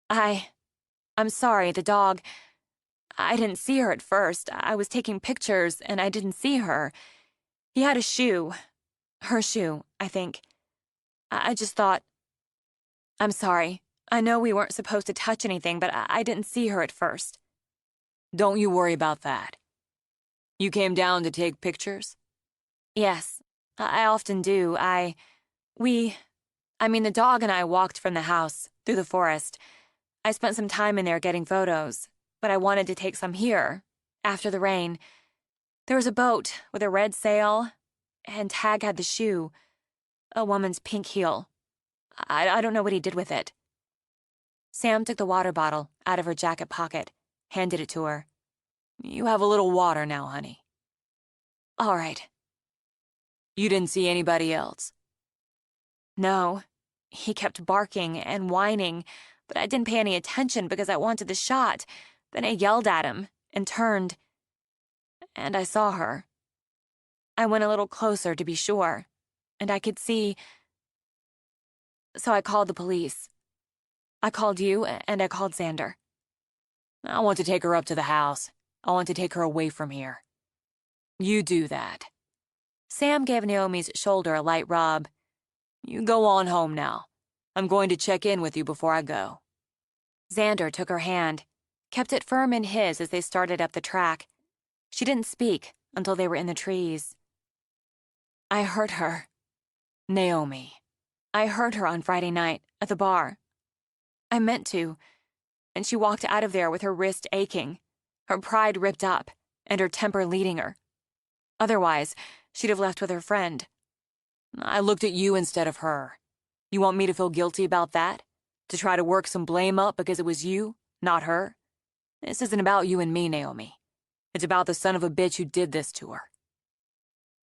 I'm sorry, the dog... I didn't see her at first. I was taking pictures, and I didn't see her. He had a shoe. Her shoe, I think. I just thought... I'm sorry. I know we weren't supposed to touch anything, but I didn't see her at first. Don't you worry about that. You came down to take pictures? Yes, I often do. The dog and I walked from the house, through the forest. I spent some time in there getting photos, but I wanted to take some here, after the rain. There was a boat with a red sail, and Tag had the shoe, a woman's pink heel. I don't know what he did with it. Sam took the water bottle out of her jacket pocket, handed it to her. You have a little water now, honey. All right. You didn't see anybody else? No. He kept barking and whining, but I didn't pay any attention because I wanted the shot. Then I yelled at him and turned, and I saw her. I went a little closer to be sure, and I could see. So I called the police. I called you, and I called Xander. I want to take her up to the house. I want to take her away from here. You do that. Sam gave Naomi's shoulder a light rub. You go on home now. I'm going to check in with you before I go. Xander took her hand, kept it firm in his as they started up the track. She didn't speak until they were in the trees. I hurt her. Naomi. I hurt her on Friday night, at the bar. I meant to, and she walked out of there with her wrist aching, her pride ripped up, and her temper leading her. Otherwise, she'd have left with her friend. I looked at you instead of her. You want me to feel guilty about that? To try to work some blame up because it was you, not her? This isn't about you and me, Naomi. It's about the son of a bitch who did this to her.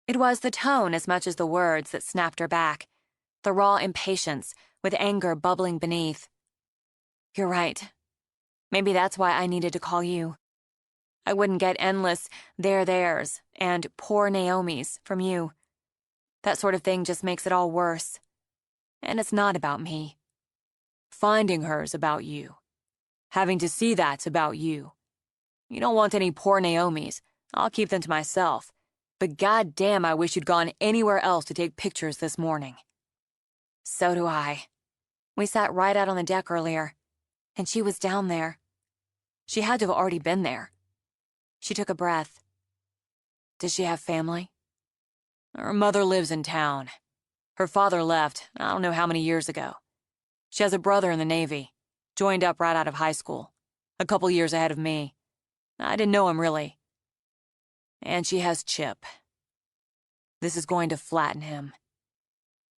It was the tone as much as the words that snapped her back, the raw impatience with anger bubbling beneath. You're right. Maybe that's why I needed to call you. I wouldn't get endless theirs and poor Naomi's from you. That sort of thing just makes it all worse. And it's not about me. Finding her's about you. Having to see that's about you. You don't want any poor Naomi's. I'll keep them to myself. But goddamn, I wish you'd gone anywhere else to take pictures this morning. So do I. We sat right out on the deck earlier, and she was down there. She had to have already been there. She took a breath. Does she have family? Her mother lives in town. Her father left, I don't know how many years ago. She has a brother in the Navy, joined up right out of high school, a couple years ahead of me. I didn't know him, really. And she has Chip. This is going to flatten him.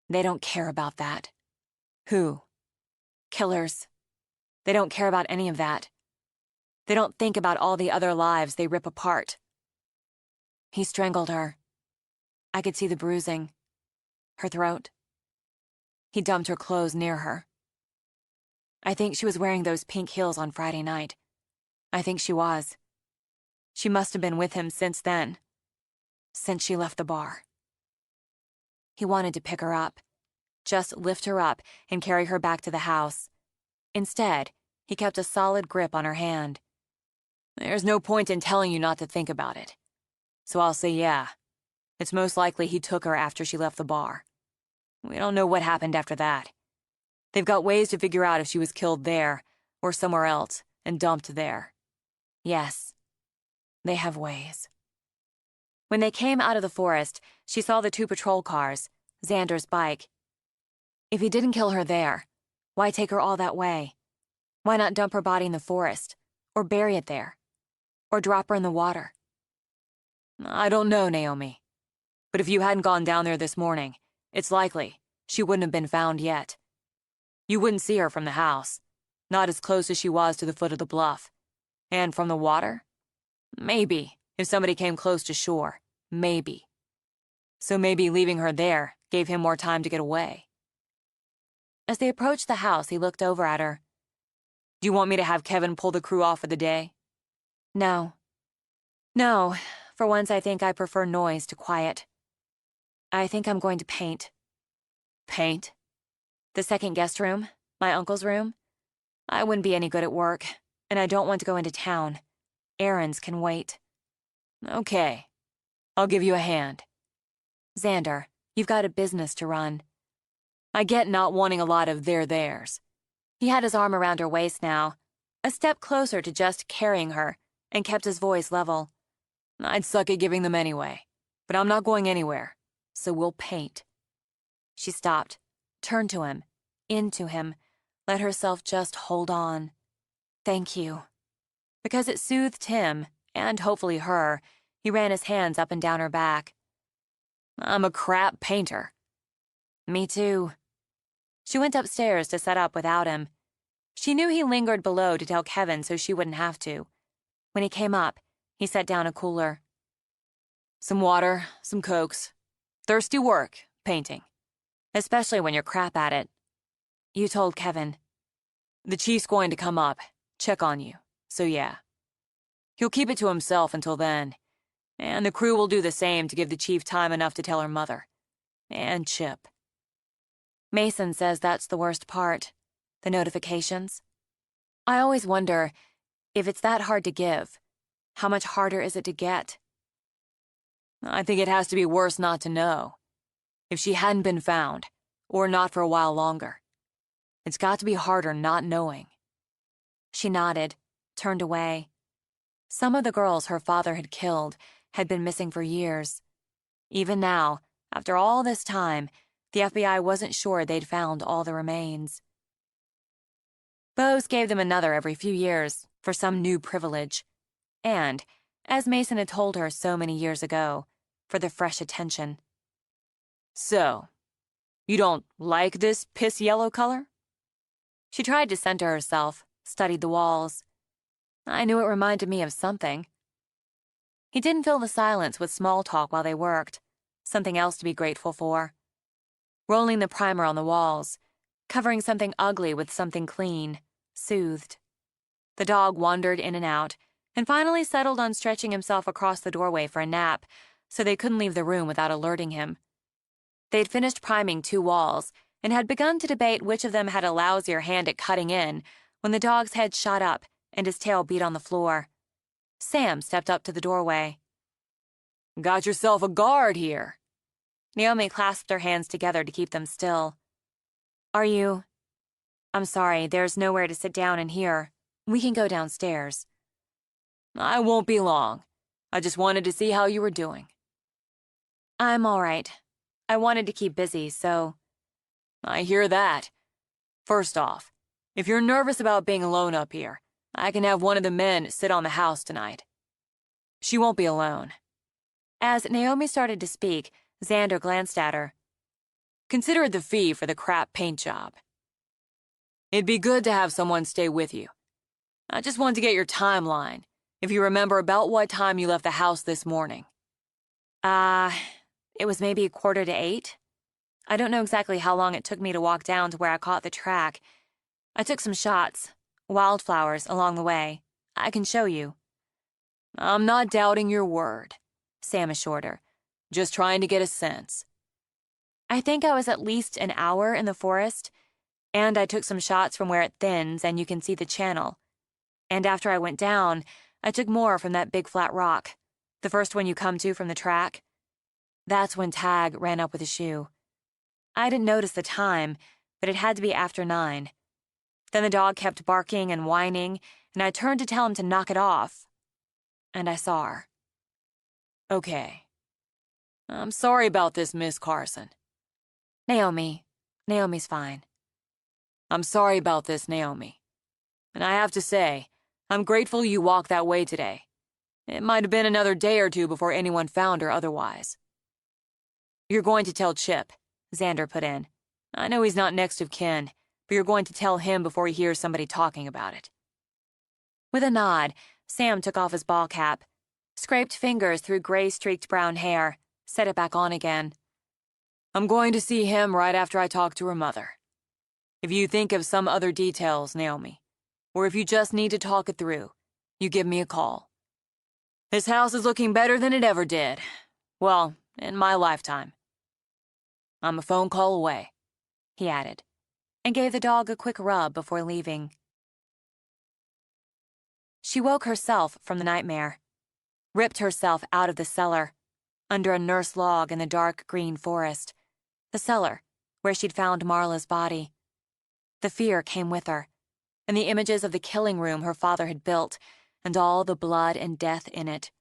They don't care about that. Who? Killers. They don't care about any of that. They don't think about all the other lives they rip apart. He strangled her. I could see the bruising. Her throat. He dumped her clothes near her. I think she was wearing those pink heels on Friday night. I think she was. She must have been with him since then. Since she left the bar. He wanted to pick her up. Just lift her up and carry her back to the house. Instead, he kept a solid grip on her hand. There's no point in telling you not to think about it. So I'll say yeah. It's most likely he took her after she left the bar. We don't know what happened after that. They've got ways to figure out if she was killed there or somewhere else and dumped there. Yes, they have ways. When they came out of the forest, she saw the 2 patrol cars, Xander's bike. If he didn't kill her there, why take her all that way? Why not dump her body in the forest, or bury it there, or drop her in the water? I don't know, Naomi. But if you hadn't gone down there this morning, it's likely she wouldn't have been found yet. You wouldn't see her from the house, not as close as she was to the foot of the bluff. And from the water? Maybe, if somebody came close to shore. Maybe. So maybe leaving her there gave him more time to get away. As they approached the house, he looked over at her. Do you want me to have Kevin pull the crew off for the day? No. No, for once I think I prefer noise to quiet. I think I'm going to paint. Paint? The second guest room, my uncle's room. I wouldn't be any good at work, and I don't want to go into town. Errands can wait. Okay. I'll give you a hand. Xander, you've got a business to run. I get not wanting a lot of theirs. He had his arm around her waist now, a step closer to just carrying her, and kept his voice level. I'd suck at giving them anyway, but I'm not going anywhere, so we'll paint. She stopped, turned to him, into him, let herself just hold on. Thank you. Because it soothed him, and hopefully her, he ran his hands up and down her back. I'm a crap painter. Me too. She went upstairs to set up without him. She knew he lingered below to tell Kevin so she wouldn't have to. When he came up, he set down a cooler. Some water, some Cokes. Thirsty work, painting. Especially when you're crap at it. You told Kevin. The chief's going to come up, check on you, so yeah. He'll keep it to himself until then, and the crew will do the same to give the chief time enough to tell her mother. And Chip. Mason says that's the worst part, the notifications. I always wonder, if it's that hard to give, how much harder is it to get? I think it has to be worse not to know. If she hadn't been found, or not for a while longer. It's got to be harder not knowing. She nodded, turned away. Some of the girls her father had killed had been missing for years. Even now, after all this time, the FBI wasn't sure they'd found all the remains. Bose gave them another every few years for some new privilege. And, as Mason had told her so many years ago, for the fresh attention. So, you don't like this piss yellow color? She tried to center herself, studied the walls. I knew it reminded me of something. He didn't fill the silence with small talk while they worked, something else to be grateful for. Rolling the primer on the walls, covering something ugly with something clean, soothed. The dog wandered in and out, and finally settled on stretching himself across the doorway for a nap, so they couldn't leave the room without alerting him. They'd finished priming 2 walls, and had begun to debate which of them had a lousier hand at cutting in, when the dog's head shot up and his tail beat on the floor. Sam stepped up to the doorway. Got yourself a guard here. Naomi clasped her hands together to keep them still. Are you... I'm sorry, there's nowhere to sit down in here. We can go downstairs. I won't be long. I just wanted to see how you were doing. I'm all right. I wanted to keep busy, so... I hear that. First off, if you're nervous about being alone up here, I can have one of the men sit on the house tonight. She won't be alone. As Naomi started to speak, Xander glanced at her. Consider it the fee for the crap paint job. It'd be good to have someone stay with you. I just wanted to get your timeline, if you remember about what time you left the house this morning. It was maybe 7:45. I don't know exactly how long it took me to walk down to where I caught the track. I took some shots, wildflowers, along the way. I can show you. I'm not doubting your word, Sam assured her. Just trying to get a sense. I think I was at least an hour in the forest, and I took some shots from where it thins and you can see the channel. And after I went down, I took more from that big flat rock, the first one you come to from the track. That's when Tag ran up with a shoe. I didn't notice the time, but it had to be after 9. Then the dog kept barking and whining, and I turned to tell him to knock it off. And I saw her. Okay. I'm sorry about this, Miss Carson. Naomi's fine. I'm sorry about this, Naomi. And I have to say, I'm grateful you walked that way today. It might have been another day or two before anyone found her otherwise. You're going to tell Chip, Xander put in. I know he's not next of kin, but you're going to tell him before he hears somebody talking about it. With a nod, Sam took off his ball cap, scraped fingers through gray-streaked brown hair, set it back on again. I'm going to see him right after I talk to her mother. If you think of some other details, Naomi, or if you just need to talk it through, you give me a call. This house is looking better than it ever did. Well, in my lifetime. I'm a phone call away," he added, and gave the dog a quick rub before leaving. She woke herself from the nightmare, ripped herself out of the cellar, under a nurse log in the dark green forest, the cellar where she'd found Marla's body. The fear came with her, and the images of the killing room her father had built, and all the blood and death in it.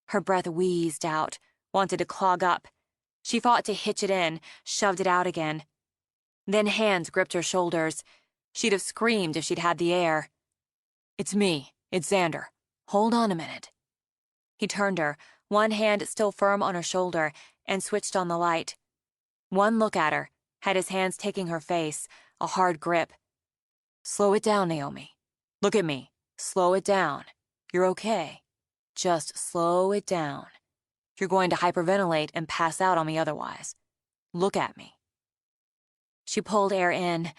Her breath wheezed out, wanted to clog up. She fought to hitch it in, shoved it out again. Then hands gripped her shoulders. She'd have screamed if she'd had the air. "It's me. It's Xander. Hold on a minute." He turned her, one hand still firm on her shoulder, and switched on the light. One look at her had his hands taking her face, a hard grip. "Slow it down, Naomi. Look at me. Slow it down. You're okay. Just slow it down. You're going to hyperventilate and pass out on me otherwise. Look at me." She pulled air in.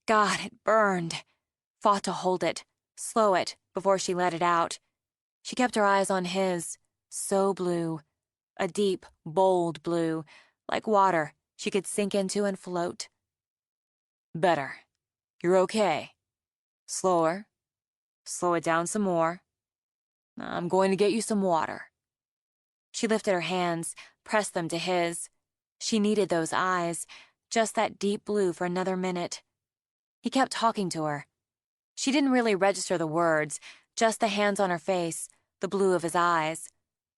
God, it burned. Fought to hold it, slow it, before she let it out. She kept her eyes on his, so blue, a deep, bold blue, like water she could sink into and float. "Better. You're okay. Slower. Slow it down some more. I'm going to get you some water." She lifted her hands, pressed them to his. She needed those eyes, just that deep blue for another minute. He kept talking to her. She didn't really register the words, just the hands on her face, the blue of his eyes.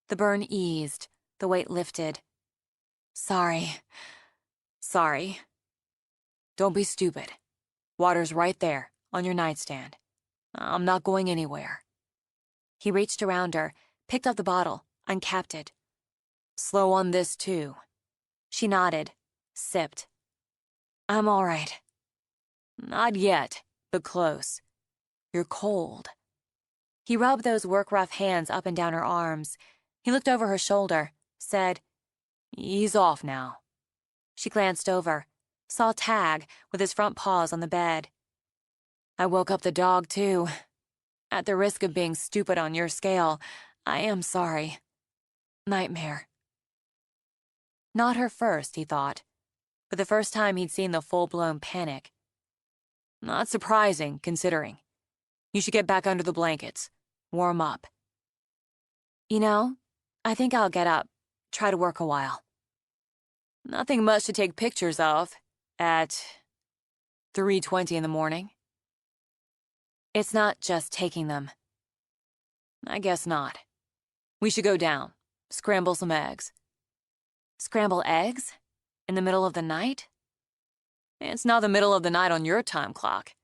The burn eased, the weight lifted. Sorry. Don't be stupid. Water's right there, on your nightstand. I'm not going anywhere." He reached around her, picked up the bottle, uncapped it. "Slow on this, too." She nodded, sipped. "I'm all right." "Not yet, but close. You're cold." He rubbed those work-rough hands up and down her arms. He looked over her shoulder, said, "Ease off now." She glanced over, saw Tag with his front paws on the bed. "I woke up the dog, too. At the risk of being stupid on your scale, I am sorry. Nightmare." Not her first, he thought, but the first time he'd seen the full-blown panic. Not surprising, considering. You should get back under the blankets. Warm up. "You know, I think I'll get up, try to work a while." "Nothing much to take pictures of at 3:20 in the morning." "It's not just taking them." "I guess not. We should go down, scramble some eggs." "Scramble eggs? In the middle of the night?" "It's not the middle of the night on your time clock.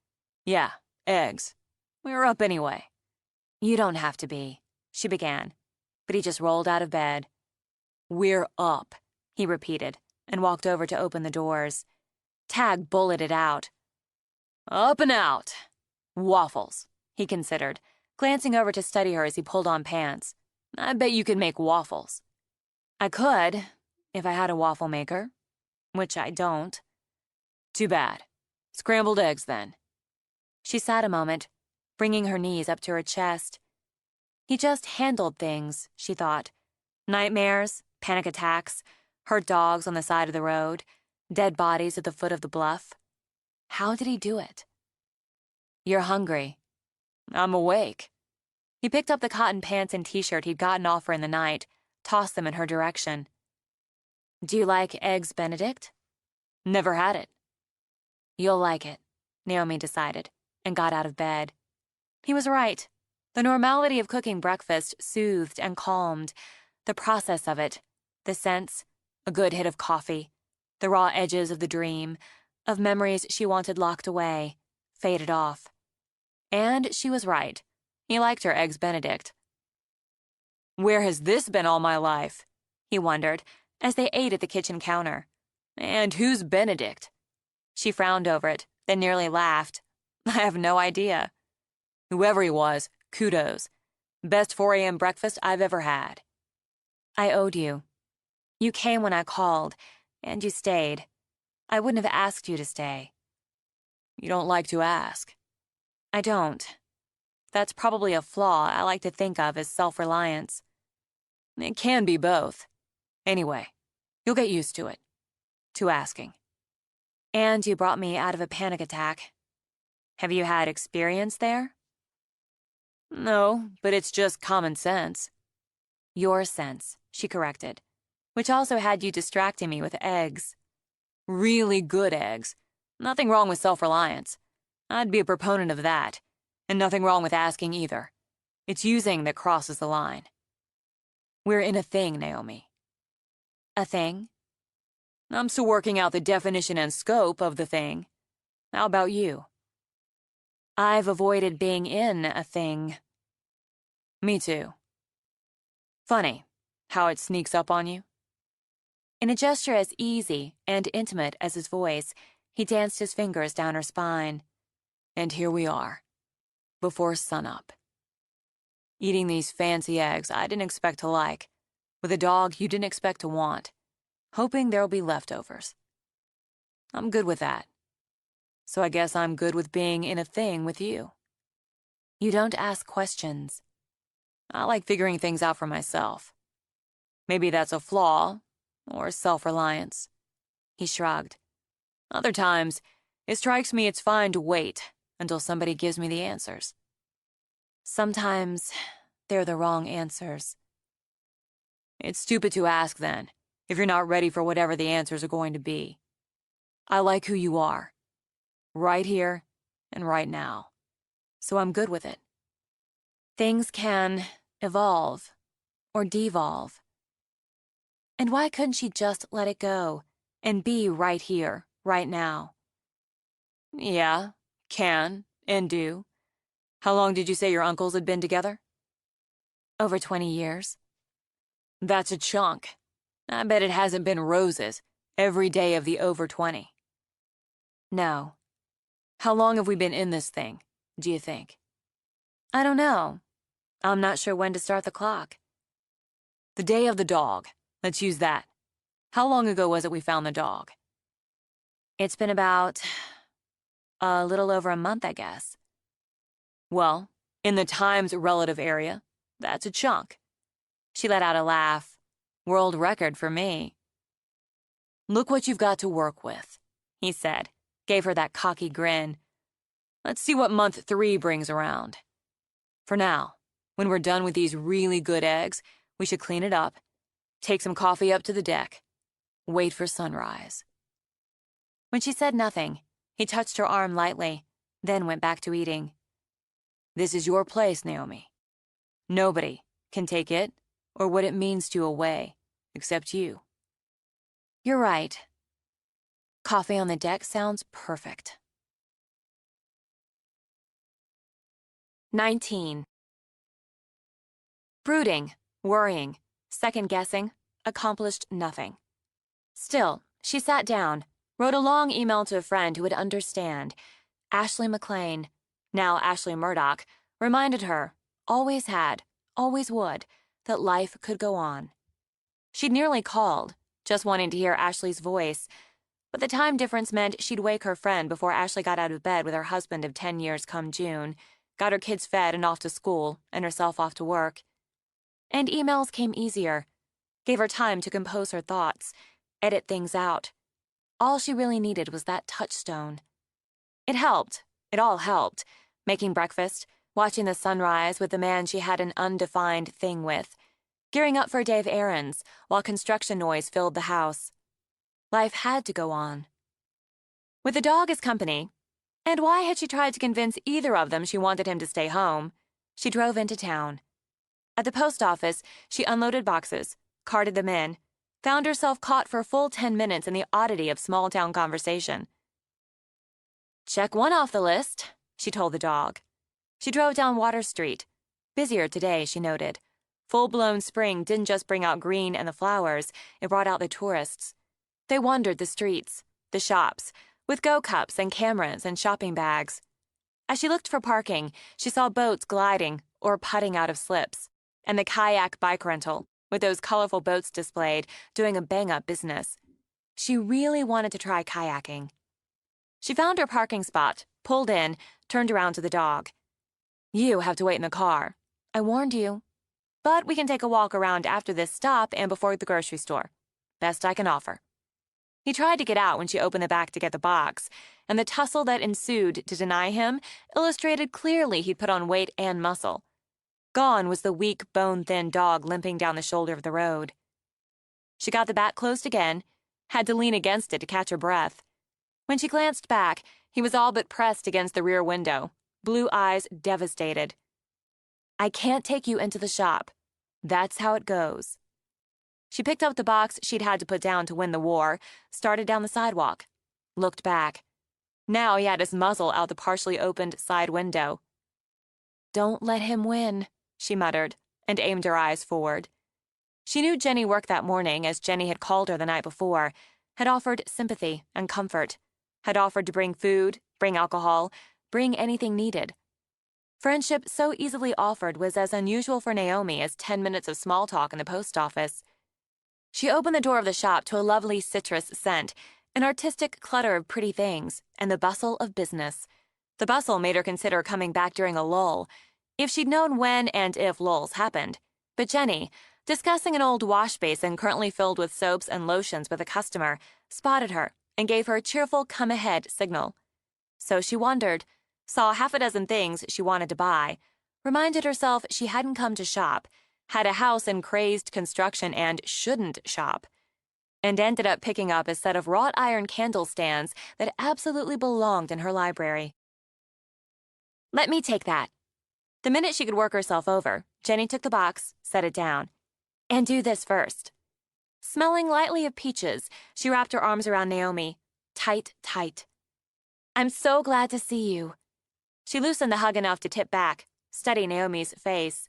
Yeah, eggs. We're up anyway." "You don't have to be," she began, but he just rolled out of bed. "We're up," he repeated, and walked over to open the doors. Tag bulleted out. "Up and out. Waffles," he considered, glancing over to study her as he pulled on pants. "I bet you could make waffles." "I could, if I had a waffle maker, which I don't." "Too bad. Scrambled eggs, then." She sat a moment, bringing her knees up to her chest. He just handled things, she thought. Nightmares, panic attacks, hurt dogs on the side of the road, dead bodies at the foot of the bluff. How did he do it? "You're hungry." "I'm awake." He picked up the cotton pants and t-shirt he'd gotten off her in the night, tossed them in her direction. "Do you like Eggs Benedict?" "Never had it." "You'll like it," Naomi decided, and got out of bed. He was right. The normality of cooking breakfast soothed and calmed. The process of it, the sense, a good hit of coffee, the raw edges of the dream, of memories she wanted locked away, faded off. And she was right. He liked her Eggs Benedict. "Where has this been all my life?" he wondered, as they ate at the kitchen counter. "And who's Benedict?" She frowned over it, then nearly laughed. "I have no idea." "Whoever he was, kudos. Best 4 a.m. breakfast I've ever had." "I owed you. You came when I called, and you stayed. I wouldn't have asked you to stay." You don't like to ask. I don't. That's probably a flaw I like to think of as self-reliance. It can be both. Anyway, you'll get used to it. To asking. And you brought me out of a panic attack. Have you had experience there? No, but it's just common sense. Your sense, she corrected, which also had you distracting me with eggs. Really good eggs. Nothing wrong with self-reliance. I'd be a proponent of that. And nothing wrong with asking either. It's using that crosses the line. We're in a thing, Naomi. A thing? I'm still working out the definition and scope of the thing. How about you? I've avoided being in a thing. Me too. Funny how it sneaks up on you. In a gesture as easy and intimate as his voice, he danced his fingers down her spine. And here we are, before sunup. Eating these fancy eggs I didn't expect to like, with a dog you didn't expect to want, hoping there'll be leftovers. I'm good with that. So I guess I'm good with being in a thing with you. You don't ask questions. I like figuring things out for myself. Maybe that's a flaw, or self-reliance. He shrugged. Other times, it strikes me it's fine to wait until somebody gives me the answers. Sometimes they're the wrong answers. It's stupid to ask then, if you're not ready for whatever the answers are going to be. I like who you are, right here and right now, so I'm good with it. Things can evolve or devolve. And why couldn't she just let it go and be right here, right now? Yeah, can and do. How long did you say your uncles had been together? Over 20 years. That's a chunk. I bet it hasn't been roses every day of the over 20. No. How long have we been in this thing, do you think? I don't know. I'm not sure when to start the clock. The day of the dog. Let's use that. How long ago was it we found the dog? It's been about a little over a month, I guess. Well, in the Times relative area, that's a chunk. She let out a laugh. World record for me. Look what you've got to work with, he said, gave her that cocky grin. Let's see what month 3 brings around. For now, when we're done with these really good eggs, we should clean it up, take some coffee up to the deck, wait for sunrise. When she said nothing, he touched her arm lightly, then went back to eating. This is your place, Naomi. Nobody can take it or what it means to you away, except you. You're right. Coffee on the deck sounds perfect. 19. Brooding, worrying, second-guessing, accomplished nothing. Still, she sat down, wrote a long email to a friend who would understand. Ashley McLean, now Ashley Murdoch, reminded her, always had, always would, that life could go on. She'd nearly called, just wanting to hear Ashley's voice, but the time difference meant she'd wake her friend before Ashley got out of bed with her husband of 10 years come June, got her kids fed and off to school, and herself off to work. And emails came easier, gave her time to compose her thoughts, edit things out. All she really needed was that touchstone. It helped, it all helped, making breakfast, watching the sunrise with the man she had an undefined thing with, gearing up for a day of errands while construction noise filled the house. Life had to go on. With the dog as company, and why had she tried to convince either of them she wanted him to stay home, she drove into town. At the post office, she unloaded boxes, carted them in, found herself caught for a full 10 minutes in the oddity of small-town conversation. Check one off the list, she told the dog. She drove down Water Street. Busier today, she noted. Full-blown spring didn't just bring out green and the flowers, it brought out the tourists. They wandered the streets, the shops, with go-cups and cameras and shopping bags. As she looked for parking, she saw boats gliding or putting out of slips, and the kayak bike rental, with those colorful boats displayed, doing a bang-up business. She really wanted to try kayaking. She found her parking spot, pulled in, turned around to the dog. "You have to wait in the car. I warned you. But we can take a walk around after this stop and before the grocery store. Best I can offer." He tried to get out when she opened the back to get the box, and the tussle that ensued to deny him illustrated clearly he'd put on weight and muscle. Gone was the weak, bone-thin dog limping down the shoulder of the road. She got the back closed again, had to lean against it to catch her breath. When she glanced back, he was all but pressed against the rear window, blue eyes devastated. "I can't take you into the shop. That's how it goes." She picked up the box she'd had to put down to win the war, started down the sidewalk, looked back. Now he had his muzzle out the partially opened side window. "Don't let him win," she muttered, and aimed her eyes forward. She knew Jenny worked that morning, as Jenny had called her the night before, had offered sympathy and comfort, had offered to bring food, bring alcohol, bring anything needed. Friendship so easily offered was as unusual for Naomi as 10 minutes of small talk in the post office. She opened the door of the shop to a lovely citrus scent, an artistic clutter of pretty things, and the bustle of business. The bustle made her consider coming back during a lull, if she'd known when and if lulls happened. But Jenny, discussing an old wash basin currently filled with soaps and lotions with a customer, spotted her and gave her a cheerful come-ahead signal. So she wondered, saw half a dozen things she wanted to buy, reminded herself she hadn't come to shop, had a house in crazed construction and shouldn't shop, and ended up picking up a set of wrought iron candle stands that absolutely belonged in her library. "Let me take that." The minute she could work herself over, Jenny took the box, set it down. "And do this first." Smelling lightly of peaches, she wrapped her arms around Naomi. Tight, tight. "I'm so glad to see you." She loosened the hug enough to tip back, study Naomi's face.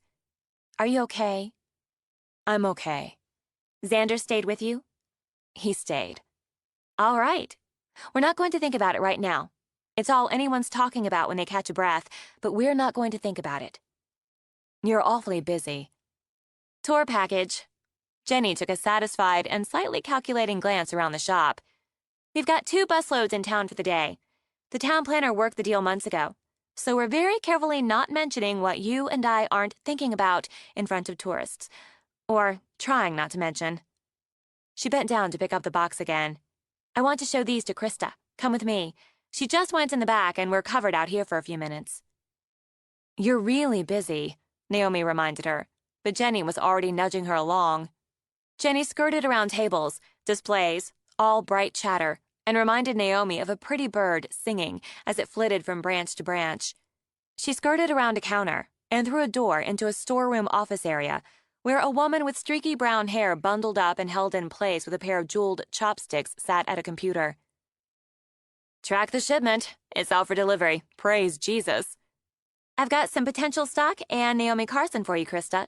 "Are you okay?" "I'm okay." "Xander stayed with you?" "He stayed." "All right. We're not going to think about it right now. It's all anyone's talking about when they catch a breath, but we're not going to think about it." "You're awfully busy." "Tour package." Jenny took a satisfied and slightly calculating glance around the shop. "We've got 2 busloads in town for the day. The town planner worked the deal months ago, so we're very carefully not mentioning what you and I aren't thinking about in front of tourists. Or trying not to mention." She bent down to pick up the box again. "I want to show these to Krista. Come with me. She just went in the back and we're covered out here for a few minutes." "You're really busy," Naomi reminded her, but Jenny was already nudging her along. Jenny skirted around tables, displays, all bright chatter, and reminded Naomi of a pretty bird singing as it flitted from branch to branch. She skirted around a counter and through a door into a storeroom office area where a woman with streaky brown hair bundled up and held in place with a pair of jeweled chopsticks sat at a computer. "Track the shipment. It's out for delivery. Praise Jesus." "I've got some potential stock and Naomi Carson for you, Krista."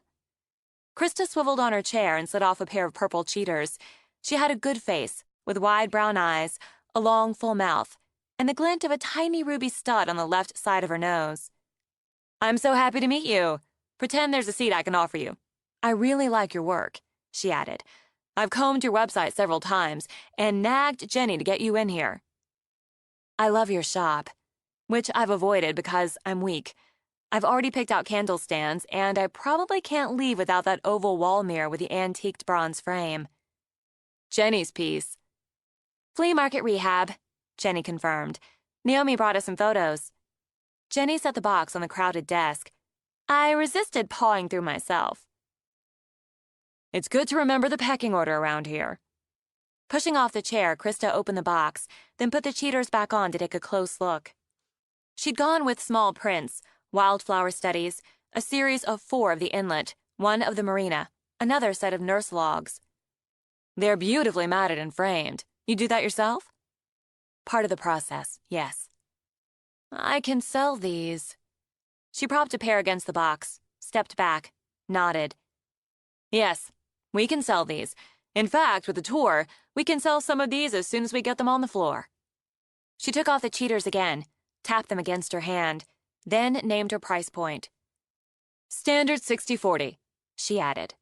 Krista swiveled on her chair and slid off a pair of purple cheaters. She had a good face, with wide brown eyes, a long, full mouth, and the glint of a tiny ruby stud on the left side of her nose. "I'm so happy to meet you. Pretend there's a seat I can offer you. I really like your work," she added. "I've combed your website several times and nagged Jenny to get you in here. I love your shop, which I've avoided because I'm weak. I've already picked out candle stands, and I probably can't leave without that oval wall mirror with the antiqued bronze frame." "Jenny's piece." "Flea market rehab," Jenny confirmed. "Naomi brought us some photos." Jenny set the box on the crowded desk. "I resisted pawing through myself." "It's good to remember the pecking order around here." Pushing off the chair, Krista opened the box, then put the cheaters back on to take a close look. She'd gone with small prints, wildflower studies, a series of 4 of the inlet, 1 of the marina, another set of nurse logs. "They're beautifully matted and framed. You do that yourself?" "Part of the process, yes." "I can sell these." She propped a pair against the box, stepped back, nodded. "Yes, we can sell these. In fact, with the tour, we can sell some of these as soon as we get them on the floor." She took off the cheaters again, tapped them against her hand, then named her price point. "Standard 60/40, she added.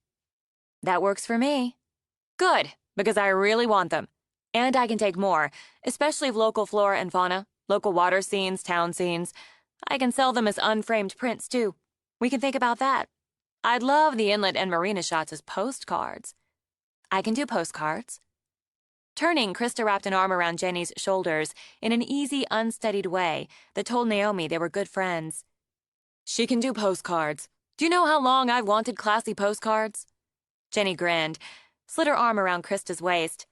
"That works for me." "Good, because I really want them. And I can take more, especially of local flora and fauna. Local water scenes, town scenes. I can sell them as unframed prints, too. We can think about that. I'd love the inlet and marina shots as postcards. I can do postcards. Turning, Krista wrapped an arm around Jenny's shoulders in an easy, unstudied way that told Naomi they were good friends. She can do postcards. Do you know how long I've wanted classy postcards? Jenny grinned, slid her arm around Krista's waist.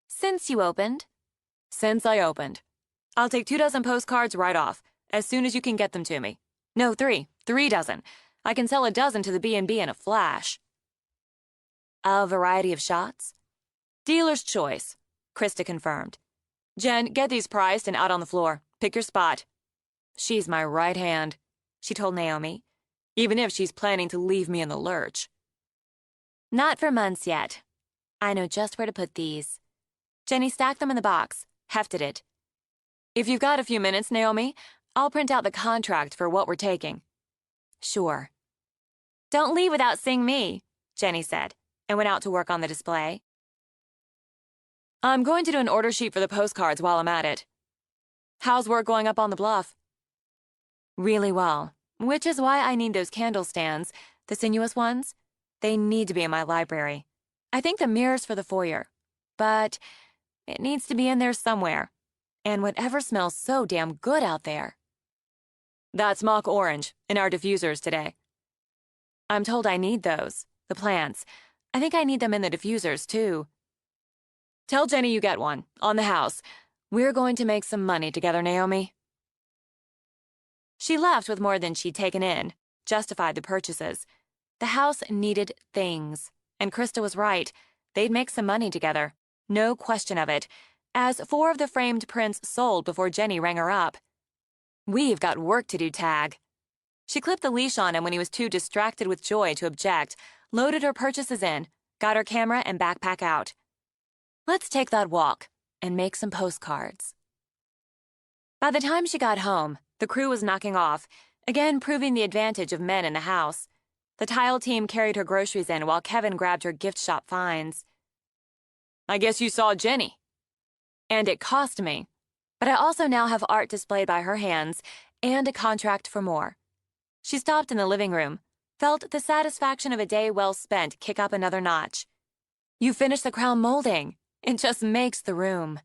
Since you opened? Since I opened. I'll take 24 postcards right off, as soon as you can get them to me. No, 3 dozen. I can sell a dozen to the B&B in a flash. A variety of shots? Dealer's choice, Krista confirmed. Jen, get these priced and out on the floor. Pick your spot. She's my right hand, she told Naomi, even if she's planning to leave me in the lurch. Not for months yet. I know just where to put these. Jenny stacked them in the box, hefted it. If you've got a few minutes, Naomi, I'll print out the contract for what we're taking. Sure. Don't leave without seeing me, Jenny said, and went out to work on the display. I'm going to do an order sheet for the postcards while I'm at it. How's work going up on the bluff? Really well, which is why I need those candle stands, the sinuous ones. They need to be in my library. I think the mirror's for the foyer, but it needs to be in there somewhere. And whatever smells so damn good out there. That's mock orange in our diffusers today. I'm told I need those, the plants. I think I need them in the diffusers, too. Tell Jenny you get one, on the house. We're going to make some money together, Naomi. She left with more than she'd taken in, justified the purchases. The house needed things, and Krista was right. They'd make some money together, no question of it, as 4 of the framed prints sold before Jenny rang her up. We've got work to do, Tag. She clipped the leash on him when he was too distracted with joy to object, loaded her purchases in, got her camera and backpack out. Let's take that walk and make some postcards. By the time she got home, the crew was knocking off, again proving the advantage of men in the house. The tile team carried her groceries in while Kevin grabbed her gift shop finds. I guess you saw Jenny. And it cost me. But I also now have art displayed by her hands and a contract for more. She stopped in the living room, felt the satisfaction of a day well spent kick up another notch. You finished the crown molding. It just makes the room.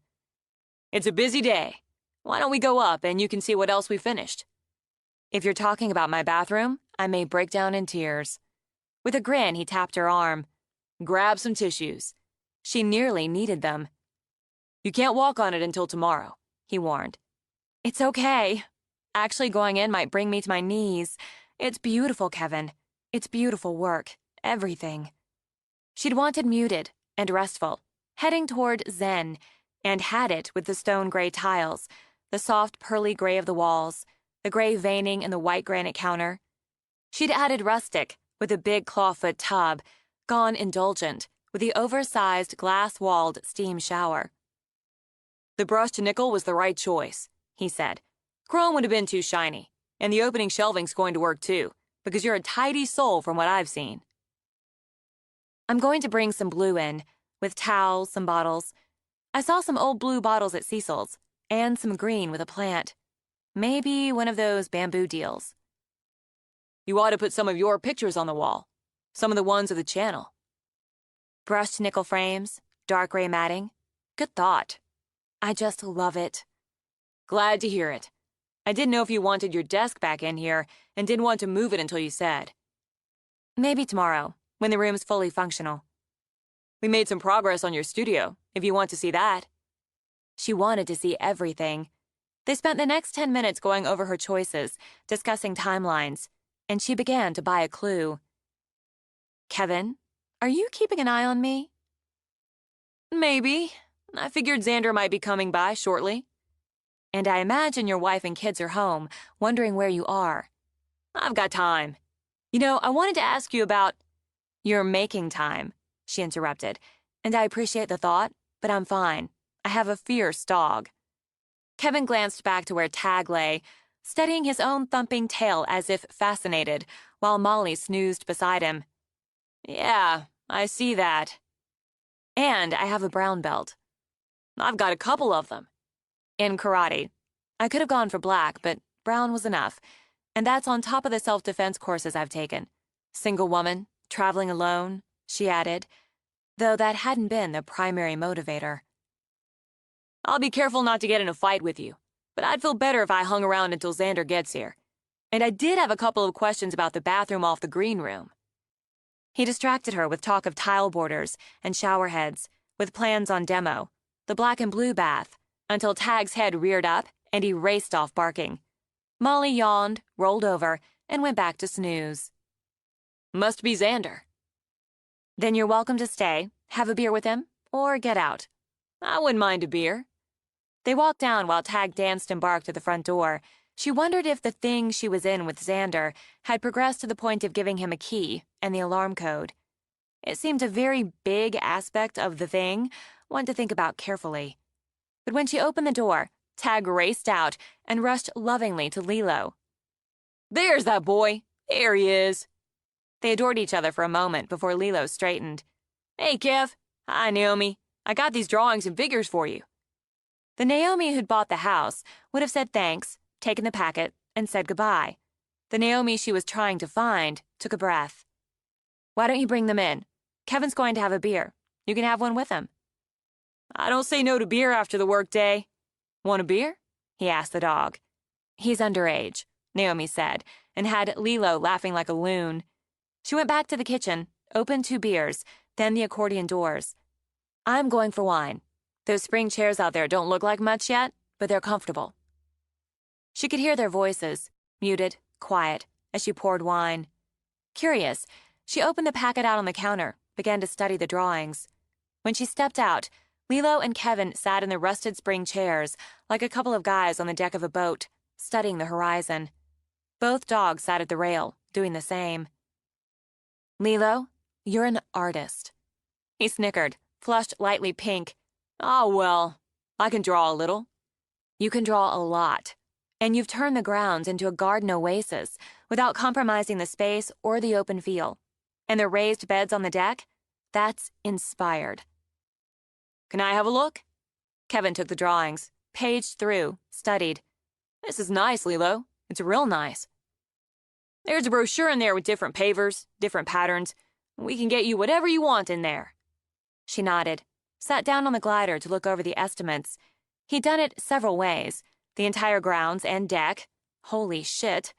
It's a busy day. Why don't we go up and you can see what else we finished? If you're talking about my bathroom, I may break down in tears. With a grin, he tapped her arm. Grab some tissues. She nearly needed them. You can't walk on it until tomorrow, he warned. It's okay. Actually, going in might bring me to my knees. It's beautiful, Kevin. It's beautiful work. Everything. She'd wanted muted and restful, heading toward zen, and had it with the stone gray tiles, the soft pearly gray of the walls, the gray veining in the white granite counter. She'd added rustic with a big clawfoot tub, gone indulgent with the oversized glass-walled steam shower. The brushed nickel was the right choice, he said. Chrome would have been too shiny, and the opening shelving's going to work too, because you're a tidy soul from what I've seen. I'm going to bring some blue in, with towels, some bottles. I saw some old blue bottles at Cecil's, and some green with a plant. Maybe one of those bamboo deals. You ought to put some of your pictures on the wall, some of the ones of the channel. Brushed nickel frames, dark gray matting. Good thought. I just love it. Glad to hear it. I didn't know if you wanted your desk back in here and didn't want to move it until you said. Maybe tomorrow, when the room's fully functional. We made some progress on your studio, if you want to see that. She wanted to see everything. They spent the next 10 minutes going over her choices, discussing timelines, and she began to buy a clue. Kevin, are you keeping an eye on me? Maybe. I figured Xander might be coming by shortly. And I imagine your wife and kids are home, wondering where you are. I've got time. You know, I wanted to ask you about... You're making time, she interrupted, and I appreciate the thought, but I'm fine. I have a fierce dog. Kevin glanced back to where Tag lay, studying his own thumping tail as if fascinated, while Molly snoozed beside him. Yeah, I see that. And I have a brown belt. I've got a couple of them. In karate. I could have gone for black, but brown was enough. And that's on top of the self-defense courses I've taken. Single woman, traveling alone, she added, though that hadn't been the primary motivator. I'll be careful not to get in a fight with you, but I'd feel better if I hung around until Xander gets here. And I did have a couple of questions about the bathroom off the green room. He distracted her with talk of tile borders and shower heads, with plans on demo, the black and blue bath, until Tag's head reared up and he raced off barking. Molly yawned, rolled over, and went back to snooze. Must be Xander. Then you're welcome to stay, have a beer with him, or get out. I wouldn't mind a beer. They walked down while Tag danced and barked at the front door. She wondered if the thing she was in with Xander had progressed to the point of giving him a key and the alarm code. It seemed a very big aspect of the thing, one to think about carefully. But when she opened the door, Tag raced out and rushed lovingly to Lilo. There's that boy. There he is. They adored each other for a moment before Lilo straightened. Hey, Kev. Hi, Naomi. I got these drawings and figures for you. The Naomi who'd bought the house would have said thanks, taken the packet, and said goodbye. The Naomi she was trying to find took a breath. Why don't you bring them in? Kevin's going to have a beer. You can have one with him. I don't say no to beer after the workday. Want a beer? He asked the dog. He's underage, Naomi said, and had Lilo laughing like a loon. She went back to the kitchen, opened 2 beers, then the accordion doors. I'm going for wine. Those spring chairs out there don't look like much yet, but they're comfortable. She could hear their voices, muted, quiet, as she poured wine. Curious, she opened the packet out on the counter, began to study the drawings. When she stepped out, Lilo and Kevin sat in the rusted spring chairs, like a couple of guys on the deck of a boat, studying the horizon. Both dogs sat at the rail, doing the same. Lilo, you're an artist. He snickered, flushed lightly pink. Oh, well, I can draw a little. You can draw a lot. And you've turned the grounds into a garden oasis without compromising the space or the open feel. And the raised beds on the deck? That's inspired. Can I have a look? Kevin took the drawings, paged through, studied. This is nice, Lilo. It's real nice. There's a brochure in there with different pavers, different patterns. We can get you whatever you want in there. She nodded, sat down on the glider to look over the estimates. He'd done it several ways, the entire grounds and deck, holy shit,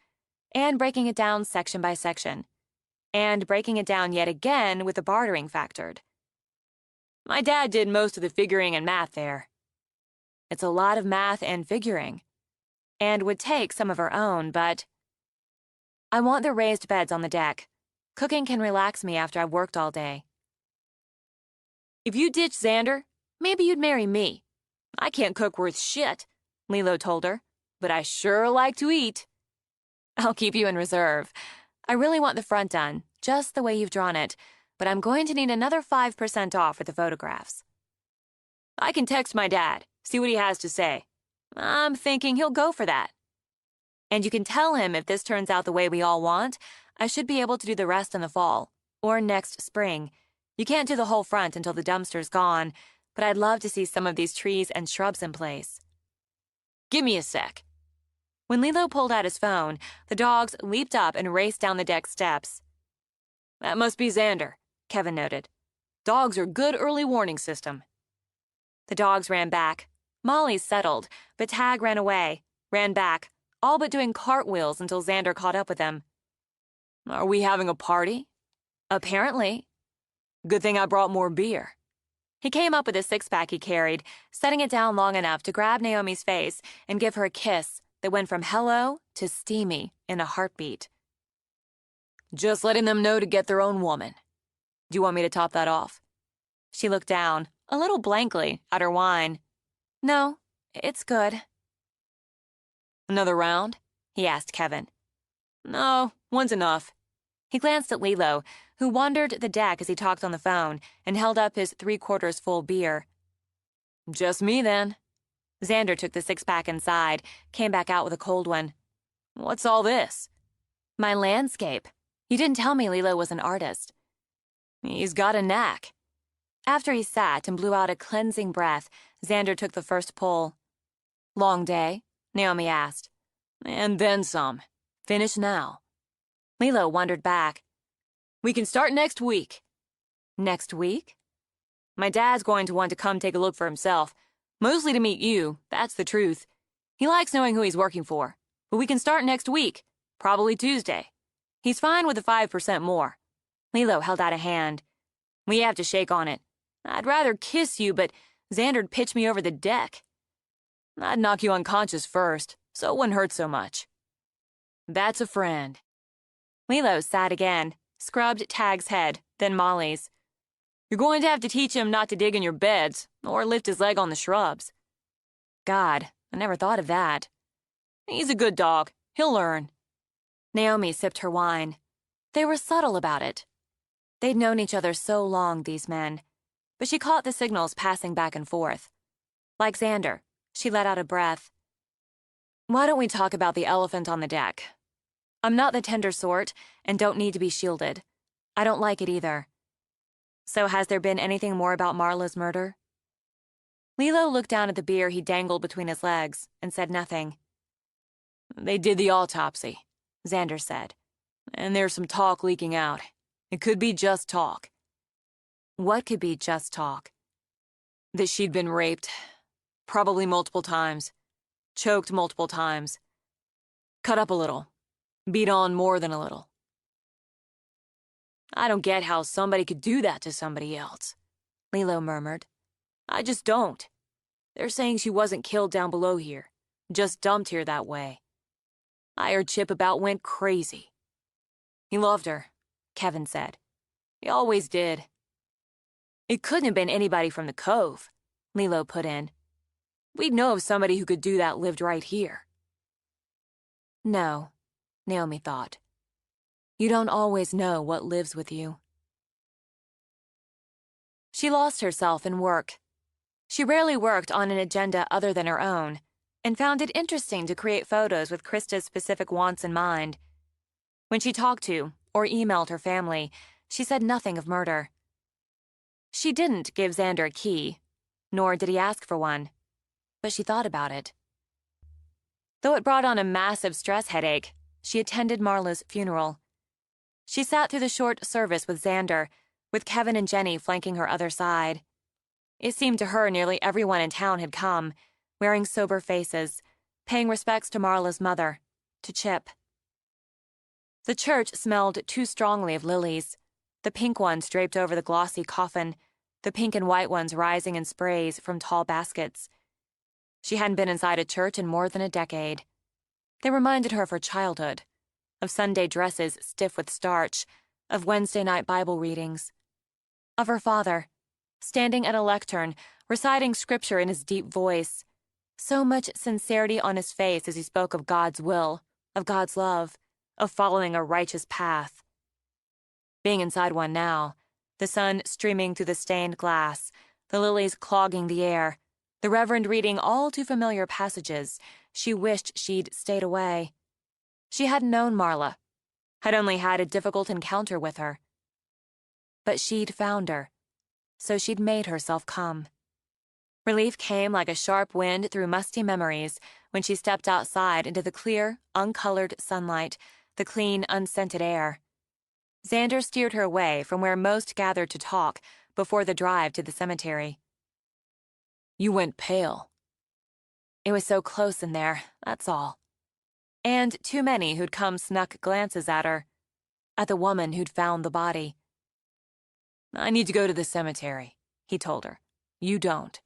and breaking it down section by section, and breaking it down yet again with the bartering factored. My dad did most of the figuring and math there. It's a lot of math and figuring, and would take some of her own, but... I want the raised beds on the deck. Cooking can relax me after I've worked all day. If you ditch Xander, maybe you'd marry me. I can't cook worth shit, Lilo told her, but I sure like to eat. I'll keep you in reserve. I really want the front done, just the way you've drawn it, but I'm going to need another 5% off for the photographs. I can text my dad, see what he has to say. I'm thinking he'll go for that. And you can tell him if this turns out the way we all want, I should be able to do the rest in the fall, or next spring. You can't do the whole front until the dumpster's gone, but I'd love to see some of these trees and shrubs in place. Give me a sec. When Lilo pulled out his phone, the dogs leaped up and raced down the deck steps. That must be Xander, Kevin noted. Dogs are good early warning system. The dogs ran back. Molly settled, but Tag ran away, ran back, all but doing cartwheels until Xander caught up with them. Are we having a party? Apparently. Good thing I brought more beer. He came up with a 6-pack he carried, setting it down long enough to grab Naomi's face and give her a kiss that went from hello to steamy in a heartbeat. Just letting them know to get their own woman. Do you want me to top that off? She looked down, a little blankly, at her wine. No, it's good. Another round? He asked Kevin. No, one's enough. He glanced at Lilo, who wandered the deck as he talked on the phone and held up his 3/4 full beer. Just me, then. Xander took the 6-pack inside, came back out with a cold one. What's all this? My landscape. You didn't tell me Lilo was an artist. He's got a knack. After he sat and blew out a cleansing breath, Xander took the first pull. Long day? Naomi asked. And then some. Finish now. Lilo wondered back. We can start next week. Next week? My dad's going to want to come take a look for himself. Mostly to meet you, that's the truth. He likes knowing who he's working for. But we can start next week, probably Tuesday. He's fine with the 5% more. Lilo held out a hand. We have to shake on it. I'd rather kiss you, but Xander'd pitch me over the deck. I'd knock you unconscious first, so it wouldn't hurt so much. That's a friend. Lilo sat again, scrubbed Tag's head, then Molly's. You're going to have to teach him not to dig in your beds, or lift his leg on the shrubs. God, I never thought of that. He's a good dog. He'll learn. Naomi sipped her wine. They were subtle about it. They'd known each other so long, these men, but she caught the signals passing back and forth. Like Xander, she let out a breath. Why don't we talk about the elephant on the deck? I'm not the tender sort and don't need to be shielded. I don't like it either. So has there been anything more about Marla's murder? Lilo looked down at the beer he dangled between his legs and said nothing. They did the autopsy, Xander said. And there's some talk leaking out. It could be just talk. What could be just talk? That she'd been raped. Probably multiple times. Choked multiple times. Cut up a little. Beat on more than a little. I don't get how somebody could do that to somebody else, Lilo murmured. I just don't. They're saying she wasn't killed down below here. Just dumped here that way. I heard Chip about went crazy. He loved her, Kevin said. He always did. It couldn't have been anybody from the Cove, Lilo put in. We'd know of somebody who could do that lived right here. No, Naomi thought. You don't always know what lives with you. She lost herself in work. She rarely worked on an agenda other than her own, and found it interesting to create photos with Krista's specific wants in mind. When she talked to or emailed her family, she said nothing of murder. She didn't give Xander a key, nor did he ask for one, but she thought about it. Though it brought on a massive stress headache, she attended Marla's funeral. She sat through the short service with Xander, with Kevin and Jenny flanking her other side. It seemed to her nearly everyone in town had come, wearing sober faces, paying respects to Marla's mother, to Chip. The church smelled too strongly of lilies, the pink ones draped over the glossy coffin, the pink and white ones rising in sprays from tall baskets. She hadn't been inside a church in more than a decade. They reminded her of her childhood, of Sunday dresses stiff with starch, of Wednesday night Bible readings, of her father, standing at a lectern, reciting scripture in his deep voice, so much sincerity on his face as he spoke of God's will, of God's love, of following a righteous path. Being inside one now, the sun streaming through the stained glass, the lilies clogging the air, the Reverend reading all too familiar passages, she wished she'd stayed away. She hadn't known Marla, had only had a difficult encounter with her. But she'd found her, so she'd made herself come. Relief came like a sharp wind through musty memories when she stepped outside into the clear, uncolored sunlight, the clean, unscented air. Xander steered her away from where most gathered to talk before the drive to the cemetery. You went pale. It was so close in there, that's all. And too many who'd come snuck glances at her, at the woman who'd found the body. I need to go to the cemetery, he told her. You don't.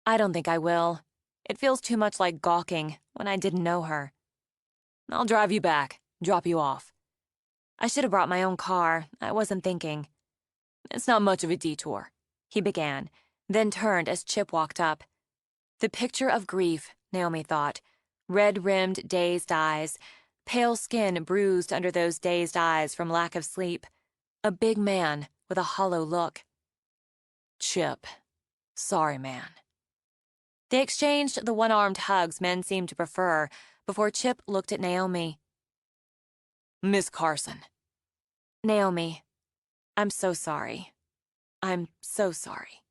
I don't think I will. It feels too much like gawking when I didn't know her. I'll drive you back, drop you off. I should have brought my own car. I wasn't thinking. It's not much of a detour, he began, then turned as Chip walked up. The picture of grief, Naomi thought. Red-rimmed, dazed eyes, pale skin bruised under those dazed eyes from lack of sleep. A big man with a hollow look. Chip. Sorry, man. They exchanged the one-armed hugs men seemed to prefer before Chip looked at Naomi. Miss Carson. Naomi, I'm so sorry. I'm so sorry.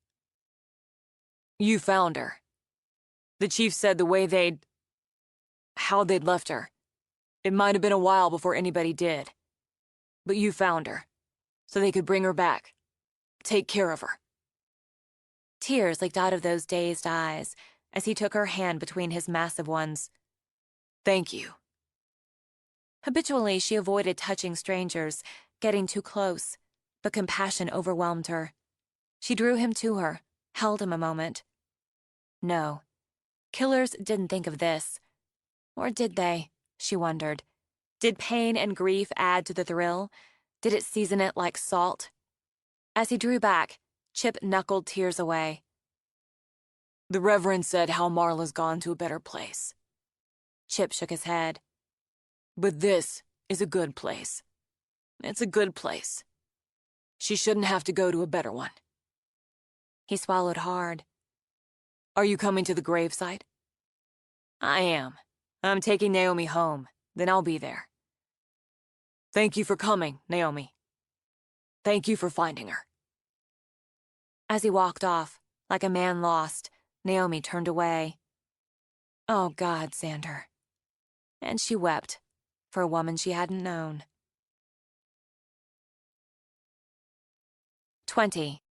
You found her. The chief said the way they'd... how they'd left her. It might have been a while before anybody did. But you found her, so they could bring her back. Take care of her. Tears leaked out of those dazed eyes as he took her hand between his massive ones. Thank you. Habitually, she avoided touching strangers, getting too close, but compassion overwhelmed her. She drew him to her, held him a moment. No, killers didn't think of this. Or did they? She wondered. Did pain and grief add to the thrill? Did it season it like salt? As he drew back, Chip knuckled tears away. The Reverend said how Marla's gone to a better place. Chip shook his head. But this is a good place. It's a good place. She shouldn't have to go to a better one. He swallowed hard. Are you coming to the gravesite? I am. I'm taking Naomi home. Then I'll be there. Thank you for coming, Naomi. Thank you for finding her. As he walked off, like a man lost, Naomi turned away. Oh, God, Xander. And she wept for a woman she hadn't known. 20.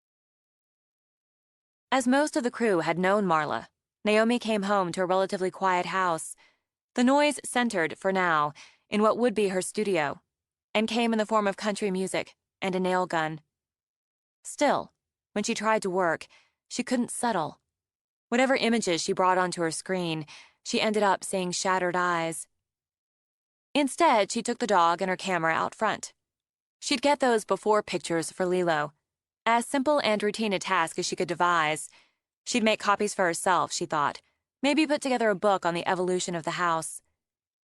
As most of the crew had known Marla, Naomi came home to a relatively quiet house. The noise centered, for now, in what would be her studio, and came in the form of country music and a nail gun. Still, when she tried to work, she couldn't settle. Whatever images she brought onto her screen, she ended up seeing shattered eyes. Instead, she took the dog and her camera out front. She'd get those before pictures for Lilo, as simple and routine a task as she could devise. She'd make copies for herself, she thought, maybe put together a book on the evolution of the house.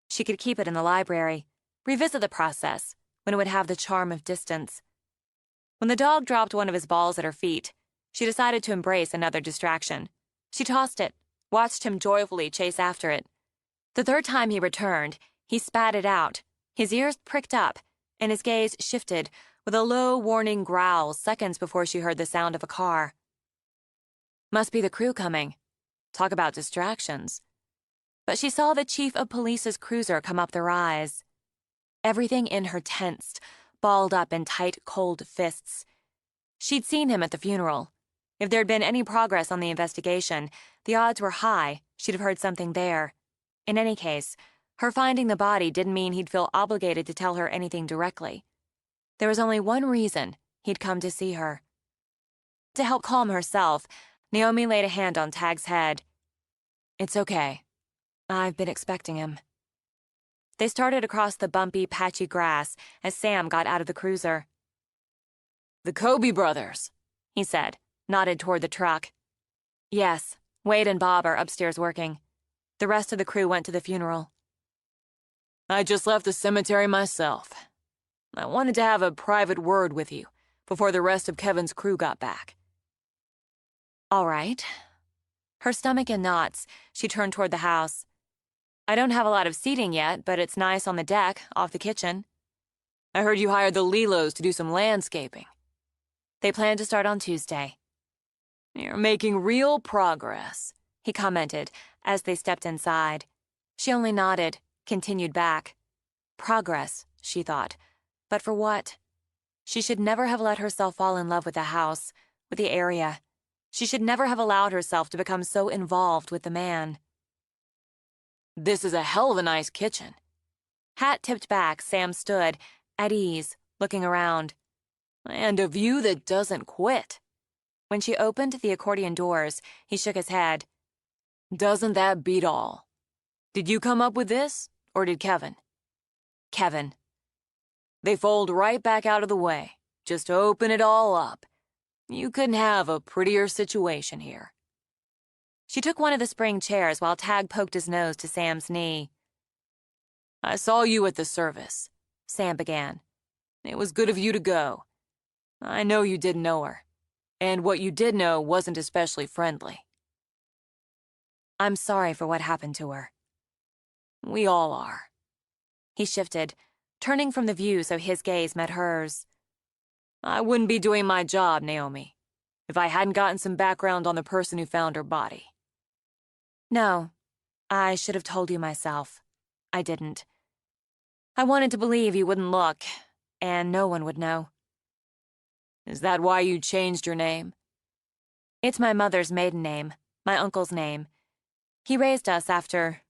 She could keep it in the library, revisit the process when it would have the charm of distance. When the dog dropped one of his balls at her feet, she decided to embrace another distraction. She tossed it, watched him joyfully chase after it. The third time he returned, he spat it out, his ears pricked up, and his gaze shifted with a low, warning growl seconds before she heard the sound of a car. Must be the crew coming. Talk about distractions. But she saw the chief of police's cruiser come up the rise. Everything in her tensed, balled up in tight, cold fists. She'd seen him at the funeral. If there'd been any progress on the investigation, the odds were high she'd have heard something there. In any case, her finding the body didn't mean he'd feel obligated to tell her anything directly. There was only one reason he'd come to see her. To help calm herself, Naomi laid a hand on Tag's head. It's okay. I've been expecting him. They started across the bumpy, patchy grass as Sam got out of the cruiser. The Kobe brothers, he said, nodded toward the truck. Yes, Wade and Bob are upstairs working. The rest of the crew went to the funeral. I just left the cemetery myself. I wanted to have a private word with you before the rest of Kevin's crew got back. All right. Her stomach in knots, she turned toward the house. I don't have a lot of seating yet, but it's nice on the deck, off the kitchen. I heard you hired the Lilos to do some landscaping. They plan to start on Tuesday. You're making real progress, he commented as they stepped inside. She only nodded, continued back. Progress, she thought. But for what? She should never have let herself fall in love with the house, with the area. She should never have allowed herself to become so involved with the man. This is a hell of a nice kitchen. Hat tipped back, Sam stood, at ease, looking around. And a view that doesn't quit. When she opened the accordion doors, he shook his head. Doesn't that beat all? Did you come up with this, or did Kevin? Kevin. They fold right back out of the way. Just open it all up. You couldn't have a prettier situation here. She took one of the spring chairs while Tag poked his nose to Sam's knee. I saw you at the service, Sam began. It was good of you to go. I know you didn't know her, and what you did know wasn't especially friendly. I'm sorry for what happened to her. We all are. He shifted, turning from the view so his gaze met hers. I wouldn't be doing my job, Naomi, if I hadn't gotten some background on the person who found her body. No, I should have told you myself. I didn't. I wanted to believe you wouldn't look, and no one would know. Is that why you changed your name? It's my mother's maiden name, my uncle's name. He raised us after...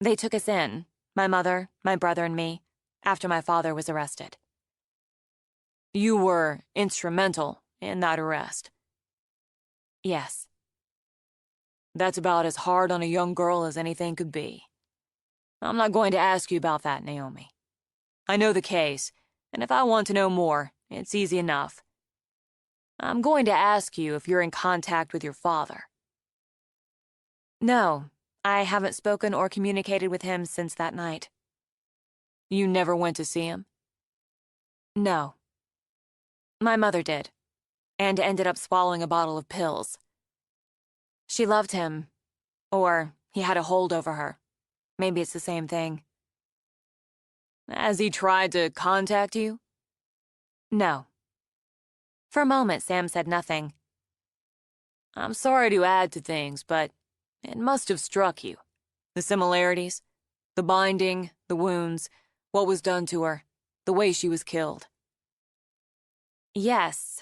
They took us in, my mother, my brother, and me, after my father was arrested. You were instrumental in that arrest. Yes. That's about as hard on a young girl as anything could be. I'm not going to ask you about that, Naomi. I know the case, and if I want to know more, it's easy enough. I'm going to ask you if you're in contact with your father. No, I haven't spoken or communicated with him since that night. You never went to see him? No. My mother did, and ended up swallowing a bottle of pills. She loved him, or he had a hold over her. Maybe it's the same thing. Has he tried to contact you? No. For a moment, Sam said nothing. I'm sorry to add to things, but it must have struck you. The similarities, the binding, the wounds, what was done to her, the way she was killed. Yes,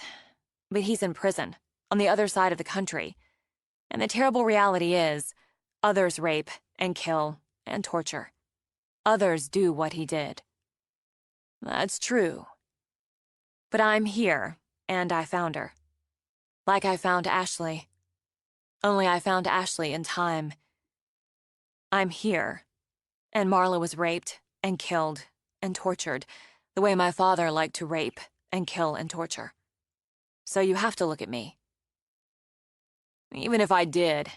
but he's in prison, on the other side of the country. And the terrible reality is, others rape and kill and torture. Others do what he did. That's true. But I'm here, and I found her. Like I found Ashley. Only I found Ashley in time. I'm here, and Marla was raped and killed and tortured the way my father liked to rape and kill and torture. So you have to look at me. Even if I did,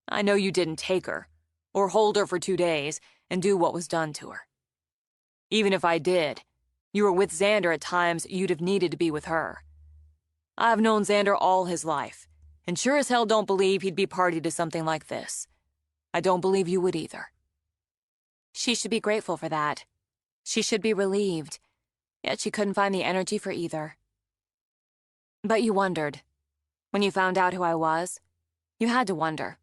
I know you didn't take her, or hold her for 2 days and do what was done to her. Even if I did, you were with Xander at times you'd have needed to be with her. I've known Xander all his life, and sure as hell don't believe he'd be party to something like this. I don't believe you would either. She should be grateful for that. She should be relieved, yet she couldn't find the energy for either. But you wondered. When you found out who I was, you had to wonder.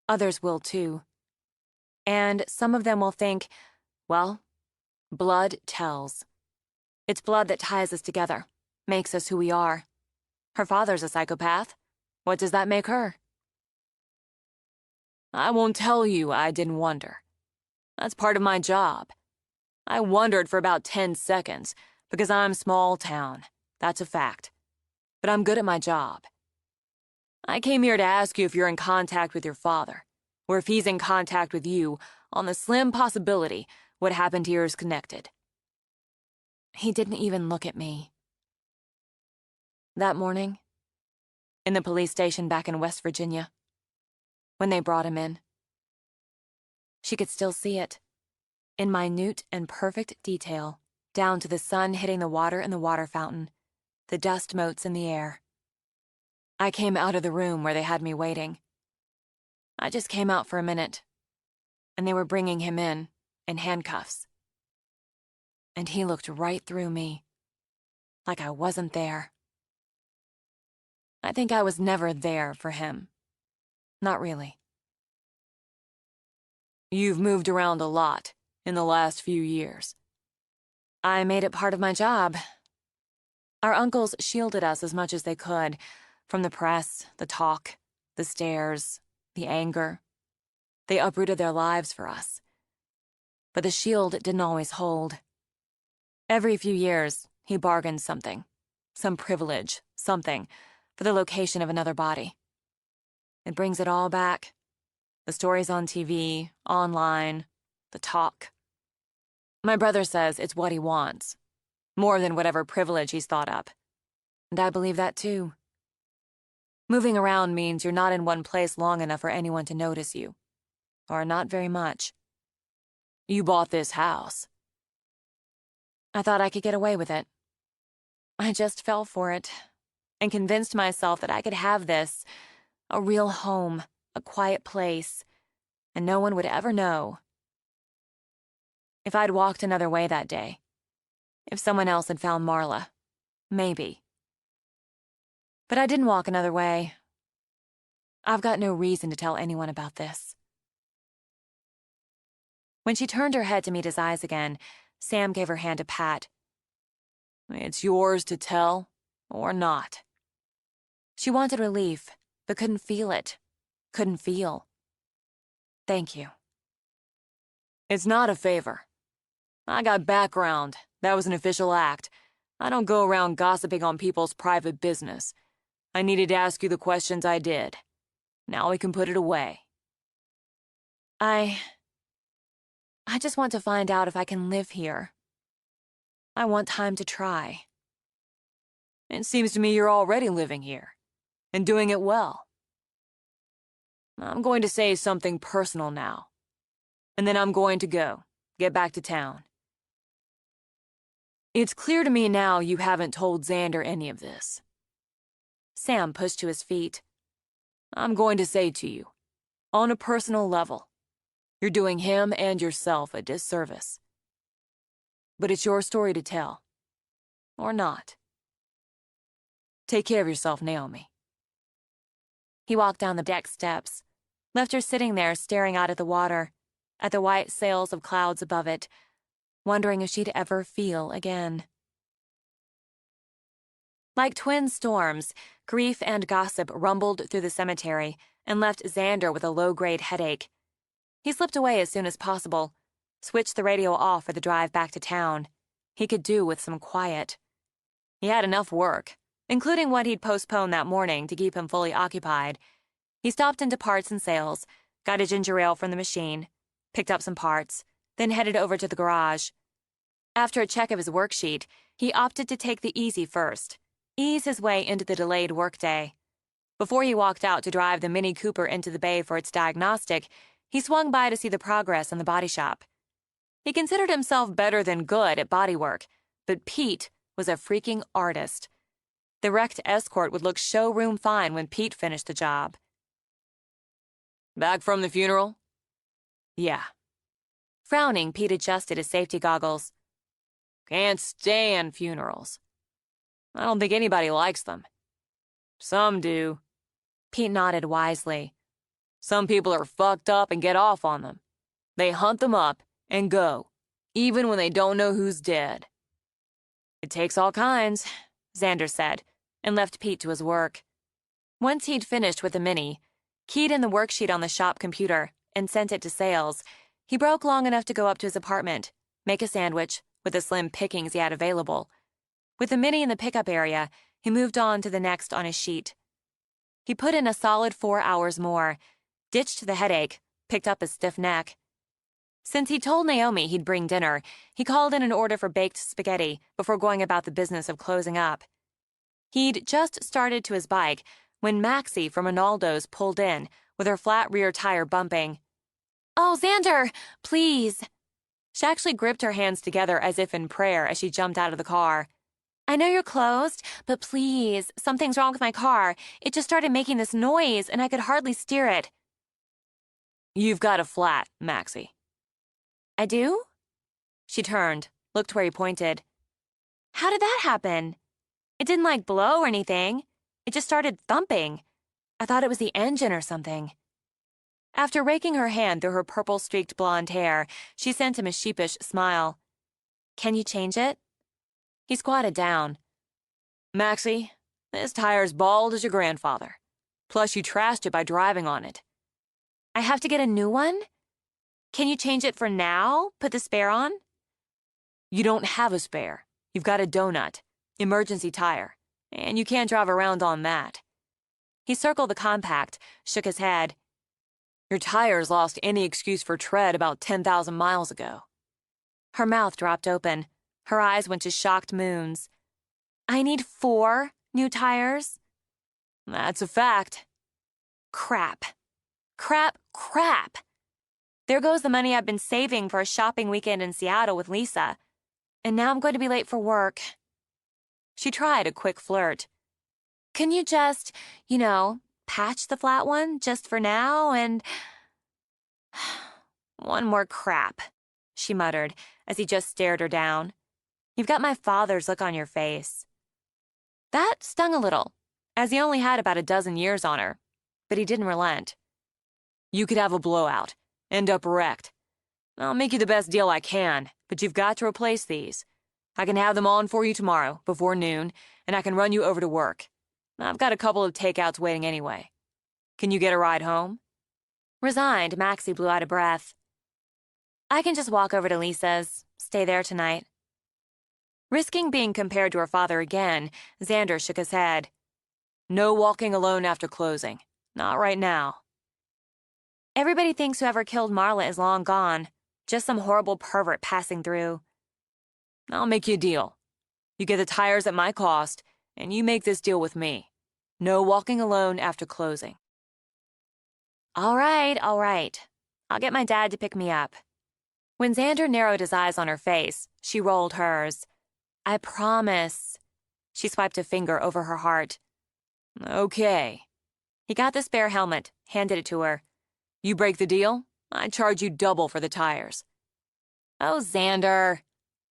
Others will too. And some of them will think, well, blood tells. It's blood that ties us together, makes us who we are. Her father's a psychopath. What does that make her? I won't tell you I didn't wonder. That's part of my job. I wondered for about 10 seconds, because I'm small town. That's a fact. But I'm good at my job. I came here to ask you if you're in contact with your father, or if he's in contact with you, on the slim possibility what happened here is connected. He didn't even look at me. That morning, in the police station back in West Virginia, when they brought him in, she could still see it, in minute and perfect detail, down to the sun hitting the water in the water fountain, the dust motes in the air. I came out of the room where they had me waiting. I just came out for a minute, and they were bringing him in handcuffs. And he looked right through me, like I wasn't there. I think I was never there for him. Not really. You've moved around a lot in the last few years. I made it part of my job. Our uncles shielded us as much as they could, from the press, the talk, the stares, the anger. They uprooted their lives for us. But the shield didn't always hold. Every few years, he bargained something, some privilege, something, for the location of another body. It brings it all back. The stories on TV, online, the talk. My brother says it's what he wants, more than whatever privilege he's thought up. And I believe that too. Moving around means you're not in one place long enough for anyone to notice you. Or not very much. You bought this house. I thought I could get away with it. I just fell for it, and convinced myself that I could have this, a real home, a quiet place, and no one would ever know. If I'd walked another way that day, if someone else had found Marla, maybe. But I didn't walk another way. I've got no reason to tell anyone about this. When she turned her head to meet his eyes again, Sam gave her hand a pat. It's yours to tell, or not. She wanted relief, but couldn't feel it. Couldn't feel. Thank you. It's not a favor. I got background. That was an official act. I don't go around gossiping on people's private business. I needed to ask you the questions I did. Now we can put it away. I just want to find out if I can live here. I want time to try. It seems to me you're already living here, and doing it well. I'm going to say something personal now, and then I'm going to get back to town. It's clear to me now you haven't told Xander any of this. Sam pushed to his feet. I'm going to say to you, on a personal level, you're doing him and yourself a disservice. But it's your story to tell. Or not. Take care of yourself, Naomi. He walked down the deck steps, left her sitting there staring out at the water, at the white sails of clouds above it, wondering if she'd ever feel again. Like twin storms, grief and gossip rumbled through the cemetery and left Xander with a low-grade headache. He slipped away as soon as possible, switched the radio off for the drive back to town. He could do with some quiet. He had enough work, including what he'd postponed that morning to keep him fully occupied. He stopped into parts and sales, got a ginger ale from the machine, picked up some parts, then headed over to the garage. After a check of his worksheet, he opted to take the easy first, ease his way into the delayed workday. Before he walked out to drive the Mini Cooper into the bay for its diagnostic, he swung by to see the progress in the body shop. He considered himself better than good at bodywork, but Pete was a freaking artist. The wrecked Escort would look showroom fine when Pete finished the job. Back from the funeral? Yeah. Frowning, Pete adjusted his safety goggles. Can't stand funerals. I don't think anybody likes them. Some do. Pete nodded wisely. Some people are fucked up and get off on them. They hunt them up and go, even when they don't know who's dead. It takes all kinds, Xander said, and left Pete to his work. Once he'd finished with the Mini, keyed in the worksheet on the shop computer, and sent it to sales, he broke long enough to go up to his apartment, make a sandwich with the slim pickings he had available. With the Mini in the pickup area, he moved on to the next on his sheet. He put in a solid 4 hours more, ditched the headache, picked up his stiff neck. Since he told Naomi he'd bring dinner, he called in an order for baked spaghetti before going about the business of closing up. He'd just started to his bike when Maxie from Ronaldo's pulled in, with her flat rear tire bumping. "Oh, Xander, please." She actually gripped her hands together as if in prayer as she jumped out of the car. "I know you're closed, but please, something's wrong with my car. It just started making this noise, and I could hardly steer it." You've got a flat, Maxie. I do? She turned, looked where he pointed. How did that happen? It didn't, blow or anything. It just started thumping. I thought it was the engine or something. After raking her hand through her purple-streaked blonde hair, she sent him a sheepish smile. Can you change it? He squatted down. Maxie, this tire's bald as your grandfather. Plus you trashed it by driving on it. I have to get a new one? Can you change it for now? Put the spare on? You don't have a spare. You've got a donut, emergency tire, and you can't drive around on that. He circled the compact, shook his head. Your tires lost any excuse for tread about 10,000 miles ago. Her mouth dropped open. Her eyes went to shocked moons. I need 4 new tires? That's a fact. Crap. Crap, crap. There goes the money I've been saving for a shopping weekend in Seattle with Lisa. And now I'm going to be late for work. She tried a quick flirt. Can you just, patch the flat one just for now and... One more crap, she muttered as he just stared her down. You've got my father's look on your face. That stung a little, as he only had about a dozen years on her, but he didn't relent. You could have a blowout, end up wrecked. I'll make you the best deal I can, but you've got to replace these. I can have them on for you tomorrow, before noon, and I can run you over to work. I've got a couple of takeouts waiting anyway. Can you get a ride home? Resigned, Maxie blew out a breath. I can just walk over to Lisa's, stay there tonight. Risking being compared to her father again, Xander shook his head. No walking alone after closing. Not right now. Everybody thinks whoever killed Marla is long gone. Just some horrible pervert passing through. I'll make you a deal. You get the tires at my cost, and you make this deal with me. No walking alone after closing. All right. I'll get my dad to pick me up. When Xander narrowed his eyes on her face, she rolled hers. I promise. She swiped a finger over her heart. Okay. He got the spare helmet, handed it to her. You break the deal, I charge you double for the tires. Oh, Xander.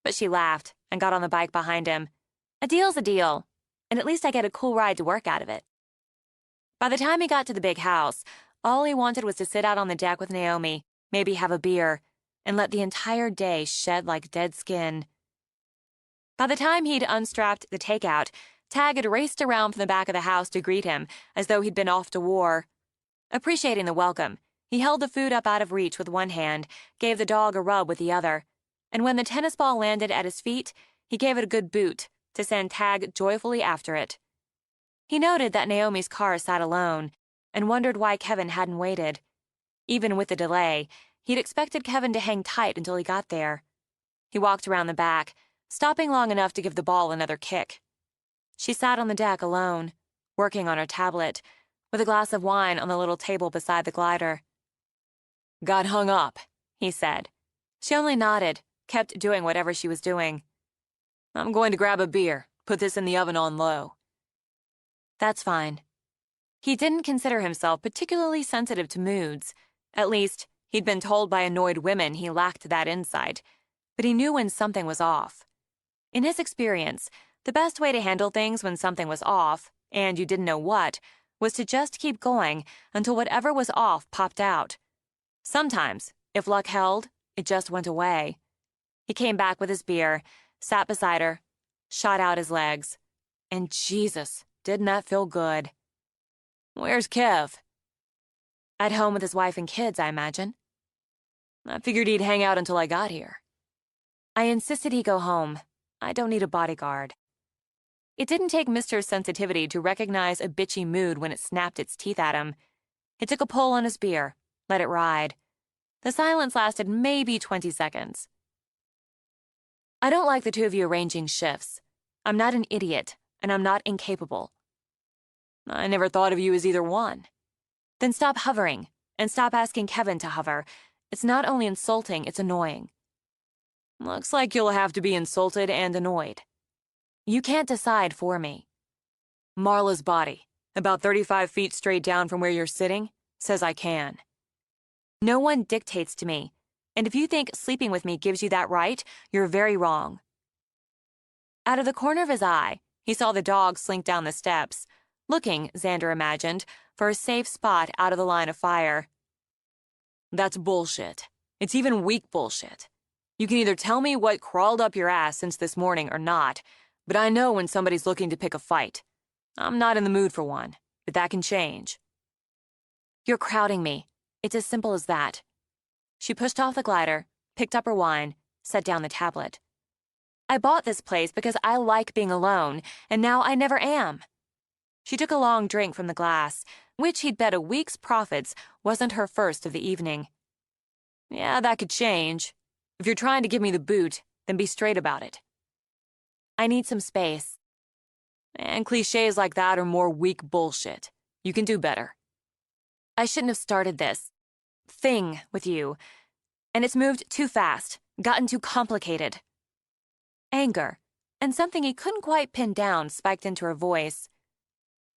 But she laughed and got on the bike behind him. A deal's a deal, and at least I get a cool ride to work out of it. By the time he got to the big house, all he wanted was to sit out on the deck with Naomi, maybe have a beer, and let the entire day shed like dead skin. By the time he'd unstrapped the takeout, Tag had raced around from the back of the house to greet him, as though he'd been off to war. Appreciating the welcome, he held the food up out of reach with one hand, gave the dog a rub with the other, and when the tennis ball landed at his feet, he gave it a good boot to send Tag joyfully after it. He noted that Naomi's car sat alone and wondered why Kevin hadn't waited. Even with the delay, he'd expected Kevin to hang tight until he got there. He walked around the back, stopping long enough to give the ball another kick. She sat on the deck alone, working on her tablet, with a glass of wine on the little table beside the glider. Got hung up, he said. She only nodded, kept doing whatever she was doing. I'm going to grab a beer, put this in the oven on low. That's fine. He didn't consider himself particularly sensitive to moods. At least, he'd been told by annoyed women he lacked that insight, but he knew when something was off. In his experience, the best way to handle things when something was off, and you didn't know what, was to just keep going until whatever was off popped out. Sometimes, if luck held, it just went away. He came back with his beer, sat beside her, shot out his legs. And Jesus, didn't that feel good. Where's Kev? At home with his wife and kids, I imagine. I figured he'd hang out until I got here. I insisted he go home. I don't need a bodyguard. It didn't take Mr. Sensitivity to recognize a bitchy mood when it snapped its teeth at him. He took a pull on his beer, let it ride. The silence lasted maybe 20 seconds. I don't like the two of you arranging shifts. I'm not an idiot, and I'm not incapable. I never thought of you as either one. Then stop hovering, and stop asking Kevin to hover. It's not only insulting, it's annoying. Looks like you'll have to be insulted and annoyed. You can't decide for me. Marla's body, about 35 feet straight down from where you're sitting, says I can. No one dictates to me, and if you think sleeping with me gives you that right, you're very wrong. Out of the corner of his eye, he saw the dog slink down the steps, looking, Xander imagined, for a safe spot out of the line of fire. That's bullshit. It's even weak bullshit. You can either tell me what crawled up your ass since this morning or not, but I know when somebody's looking to pick a fight. I'm not in the mood for one, but that can change. You're crowding me. It's as simple as that. She pushed off the glider, picked up her wine, set down the tablet. I bought this place because I like being alone, and now I never am. She took a long drink from the glass, which he'd bet a week's profits wasn't her first of the evening. Yeah, that could change. If you're trying to give me the boot, then be straight about it. I need some space. And cliches like that are more weak bullshit. You can do better. I shouldn't have started this thing with you, and it's moved too fast, gotten too complicated. Anger, and something he couldn't quite pin down, spiked into her voice.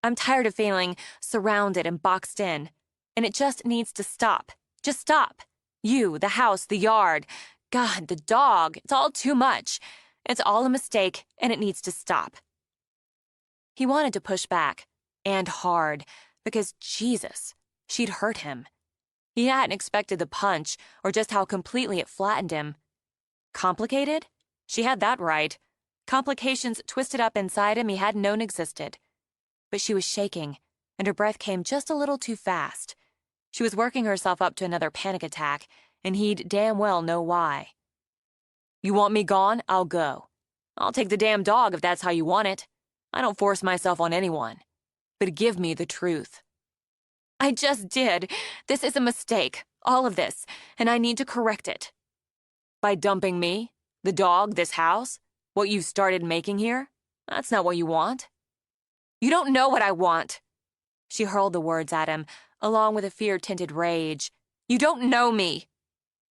I'm tired of feeling surrounded and boxed in, and it just needs to stop. Just stop. You, the house, the yard, God, the dog, it's all too much. It's all a mistake, and it needs to stop. He wanted to push back, and hard, because, Jesus, she'd hurt him. He hadn't expected the punch or just how completely it flattened him. Complicated? She had that right. Complications twisted up inside him he hadn't known existed. But she was shaking, and her breath came just a little too fast. She was working herself up to another panic attack, and he'd damn well know why. You want me gone? I'll go. I'll take the damn dog if that's how you want it. I don't force myself on anyone. But give me the truth. I just did. This is a mistake, all of this, and I need to correct it. By dumping me, the dog, this house, what you've started making here? That's not what you want. You don't know what I want. She hurled the words at him, along with a fear-tinted rage. You don't know me.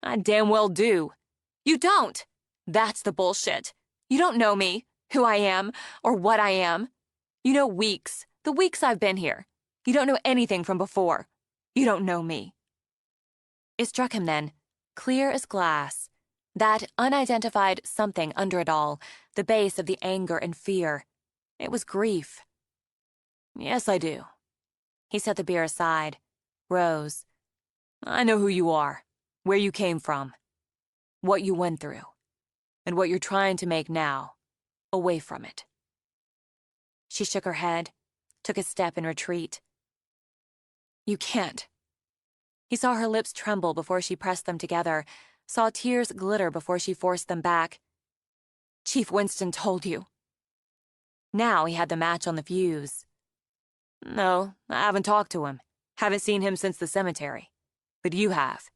I damn well do. You don't. That's the bullshit. You don't know me, who I am, or what I am. You know weeks, the weeks I've been here. You don't know anything from before. You don't know me. It struck him then, clear as glass, that unidentified something under it all, the base of the anger and fear. It was grief. Yes, I do. He set the beer aside, rose. I know who you are, where you came from, what you went through, and what you're trying to make now, away from it. She shook her head, took a step in retreat. You can't. He saw her lips tremble before she pressed them together, saw tears glitter before she forced them back. Chief Winston told you. Now he had the match on the fuse. No, I haven't talked to him. Haven't seen him since the cemetery. But you have.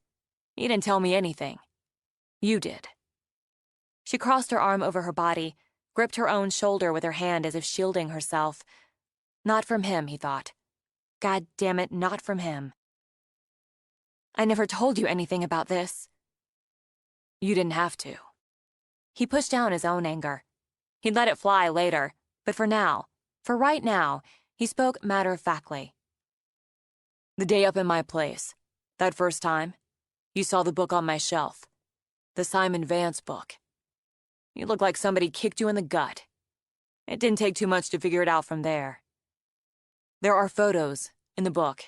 He didn't tell me anything. You did. She crossed her arm over her body, gripped her own shoulder with her hand as if shielding herself. Not from him, he thought. God damn it, not from him. I never told you anything about this. You didn't have to. He pushed down his own anger. He'd let it fly later, but for now, for right now, he spoke matter-of-factly. The day up in my place, that first time, you saw the book on my shelf. The Simon Vance book. You looked like somebody kicked you in the gut. It didn't take too much to figure it out from there. There are photos in the book.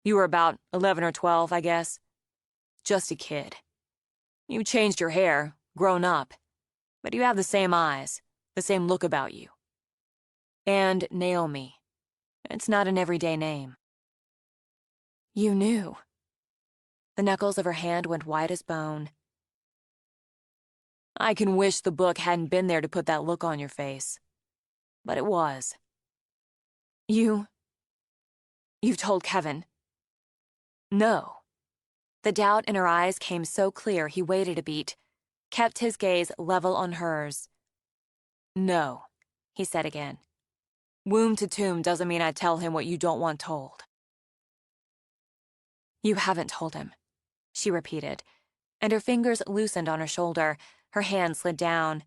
You were about 11 or 12, I guess. Just a kid. You changed your hair, grown up, but you have the same eyes, the same look about you. And Naomi. It's not an everyday name. You knew. The knuckles of her hand went white as bone. I can wish the book hadn't been there to put that look on your face. But it was. You've told Kevin. No. The doubt in her eyes came so clear he waited a beat, kept his gaze level on hers. No, he said again. Womb to tomb doesn't mean I tell him what you don't want told. You haven't told him, she repeated, and her fingers loosened on her shoulder, her hand slid down.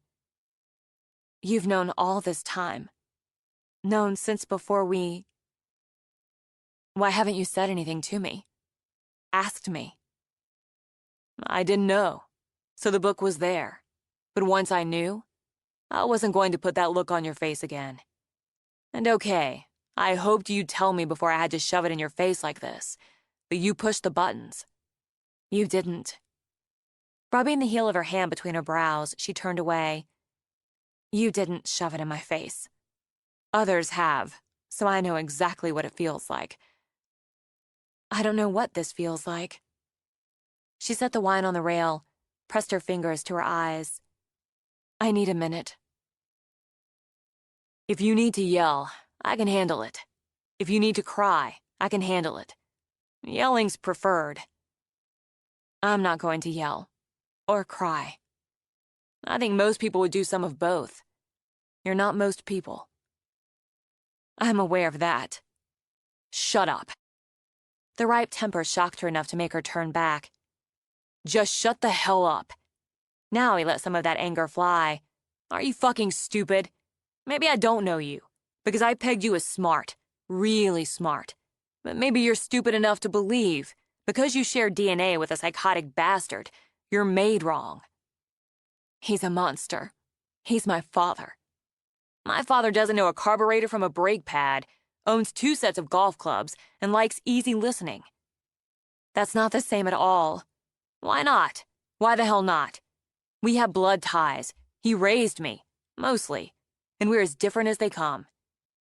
You've known all this time. Known since before we... Why haven't you said anything to me? Asked me. I didn't know, so the book was there. But once I knew, I wasn't going to put that look on your face again. And okay, I hoped you'd tell me before I had to shove it in your face like this, but you pushed the buttons. You didn't. Rubbing the heel of her hand between her brows, she turned away. You didn't shove it in my face. Others have, so I know exactly what it feels like. I don't know what this feels like. She set the wine on the rail, pressed her fingers to her eyes. I need a minute. If you need to yell, I can handle it. If you need to cry, I can handle it. Yelling's preferred. I'm not going to yell. Or cry. I think most people would do some of both. You're not most people. I'm aware of that. Shut up. The ripe temper shocked her enough to make her turn back. Just shut the hell up. Now he let some of that anger fly. Are you fucking stupid? Maybe I don't know you, because I pegged you as smart, really smart. But maybe you're stupid enough to believe, because you share DNA with a psychotic bastard, you're made wrong. He's a monster. He's my father. My father doesn't know a carburetor from a brake pad, owns 2 sets of golf clubs, and likes easy listening. That's not the same at all. Why not? Why the hell not? We have blood ties. He raised me, mostly, and we're as different as they come.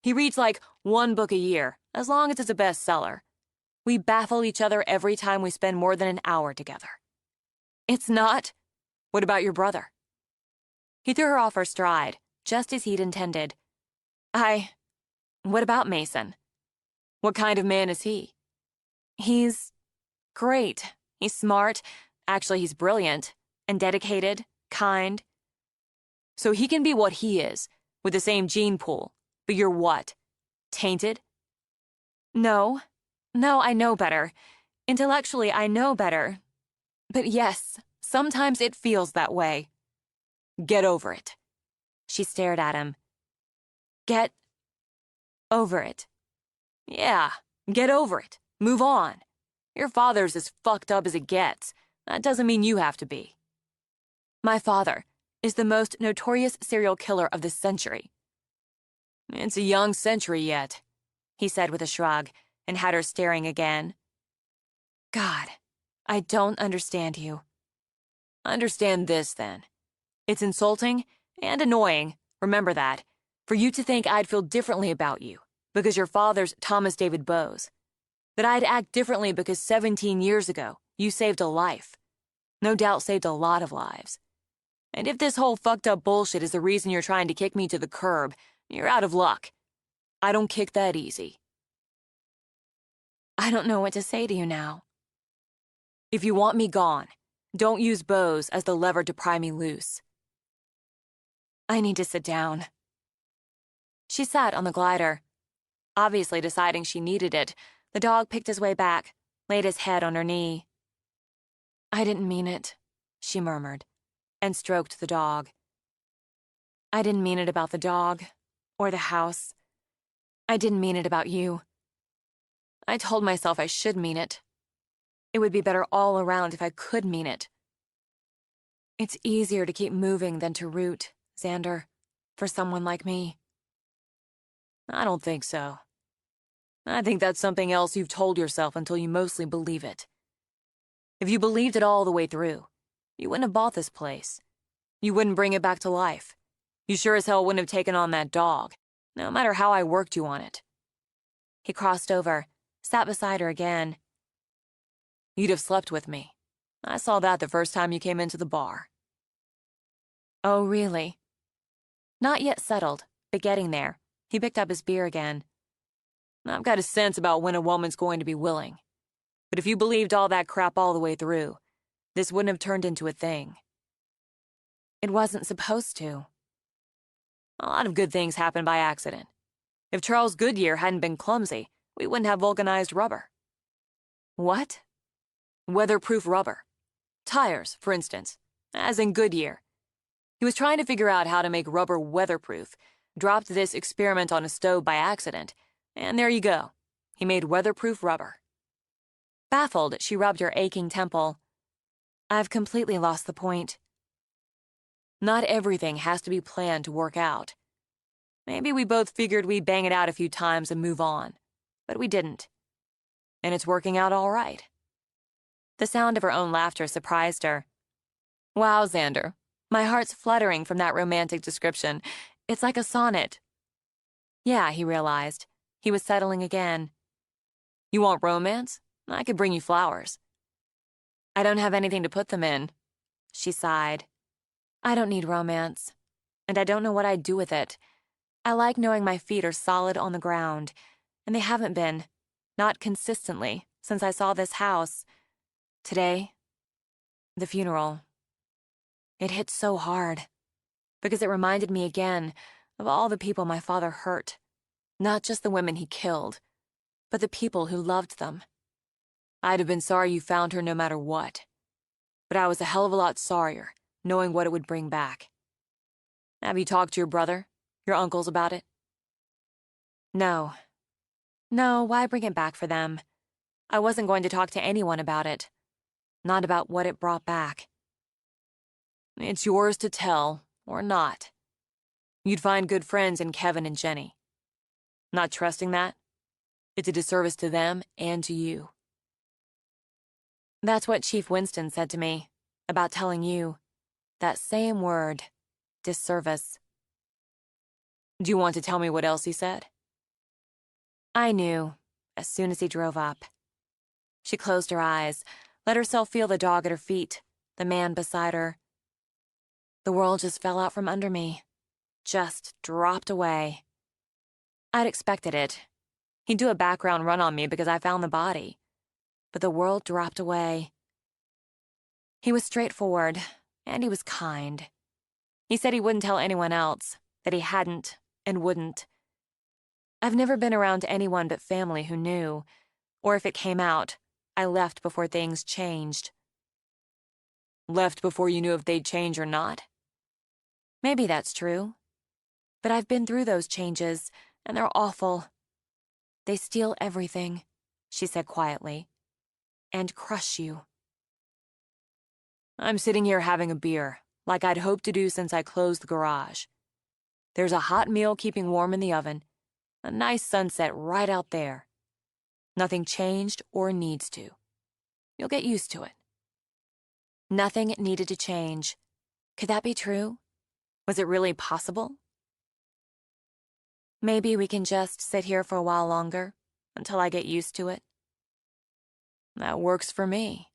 He reads like one book a year, as long as it's a bestseller. We baffle each other every time we spend more than an hour together. It's not. What about your brother? He threw her off her stride, just as he'd intended. What about Mason? What kind of man is he? He's great. He's smart. Actually, he's brilliant. And dedicated. Kind. So he can be what he is, with the same gene pool. But you're what? Tainted? No. No, I know better. Intellectually, I know better. But yes, sometimes it feels that way. Get over it. She stared at him. Get over it. Yeah, get over it. Move on. Your father's as fucked up as it gets. That doesn't mean you have to be. My father is the most notorious serial killer of this century. It's a young century yet, he said with a shrug, and had her staring again. God, I don't understand you. Understand this, then. It's insulting and annoying, remember that, for you to think I'd feel differently about you because your father's Thomas David Bowes. That I'd act differently because 17 years ago, you saved a life. No doubt saved a lot of lives. And if this whole fucked up bullshit is the reason you're trying to kick me to the curb, you're out of luck. I don't kick that easy. I don't know what to say to you now. If you want me gone, don't use Bowes as the lever to pry me loose. I need to sit down. She sat on the glider. Obviously deciding she needed it, the dog picked his way back, laid his head on her knee. I didn't mean it, she murmured, and stroked the dog. I didn't mean it about the dog, or the house. I didn't mean it about you. I told myself I should mean it. It would be better all around if I could mean it. It's easier to keep moving than to root, Xander, for someone like me. I don't think so. I think that's something else you've told yourself until you mostly believe it. If you believed it all the way through, you wouldn't have bought this place. You wouldn't bring it back to life. You sure as hell wouldn't have taken on that dog, no matter how I worked you on it. He crossed over, sat beside her again. You'd have slept with me. I saw that the first time you came into the bar. Oh, really? Not yet settled, but getting there. He picked up his beer again. I've got a sense about when a woman's going to be willing. But if you believed all that crap all the way through, this wouldn't have turned into a thing. It wasn't supposed to. A lot of good things happen by accident. If Charles Goodyear hadn't been clumsy, we wouldn't have vulcanized rubber. What? Weatherproof rubber. Tires, for instance, as in Goodyear. He was trying to figure out how to make rubber weatherproof, dropped this experiment on a stove by accident, and there you go. He made weatherproof rubber. Baffled, she rubbed her aching temple. I've completely lost the point. Not everything has to be planned to work out. Maybe we both figured we'd bang it out a few times and move on, but we didn't. And it's working out all right. The sound of her own laughter surprised her. Wow, Xander, my heart's fluttering from that romantic description. It's like a sonnet. Yeah, he realized. He was settling again. You want romance? I could bring you flowers. I don't have anything to put them in. She sighed. I don't need romance. And I don't know what I'd do with it. I like knowing my feet are solid on the ground. And they haven't been. Not consistently, since I saw this house. Today, the funeral. It hit so hard. Because it reminded me again of all the people my father hurt. Not just the women he killed, but the people who loved them. I'd have been sorry you found her no matter what. But I was a hell of a lot sorrier, knowing what it would bring back. Have you talked to your brother, your uncles about it? No. No, why bring it back for them? I wasn't going to talk to anyone about it. Not about what it brought back. It's yours to tell, or not. You'd find good friends in Kevin and Jenny. Not trusting that? It's a disservice to them and to you. That's what Chief Winston said to me about telling you. That same word, disservice. Do you want to tell me what else he said? I knew, as soon as he drove up. She closed her eyes, let herself feel the dog at her feet, the man beside her. The world just fell out from under me. Just dropped away. I'd expected it. He'd do a background run on me because I found the body. But the world dropped away. He was straightforward, and he was kind. He said he wouldn't tell anyone else, that he hadn't and wouldn't. I've never been around anyone but family who knew, or if it came out, I left before things changed. Left before you knew if they'd change or not? Maybe that's true. But I've been through those changes, and they're awful. They steal everything, she said quietly, and crush you. I'm sitting here having a beer, like I'd hoped to do since I closed the garage. There's a hot meal keeping warm in the oven, a nice sunset right out there. Nothing changed or needs to. You'll get used to it. Nothing needed to change. Could that be true? Was it really possible? Maybe we can just sit here for a while longer, until I get used to it. That works for me.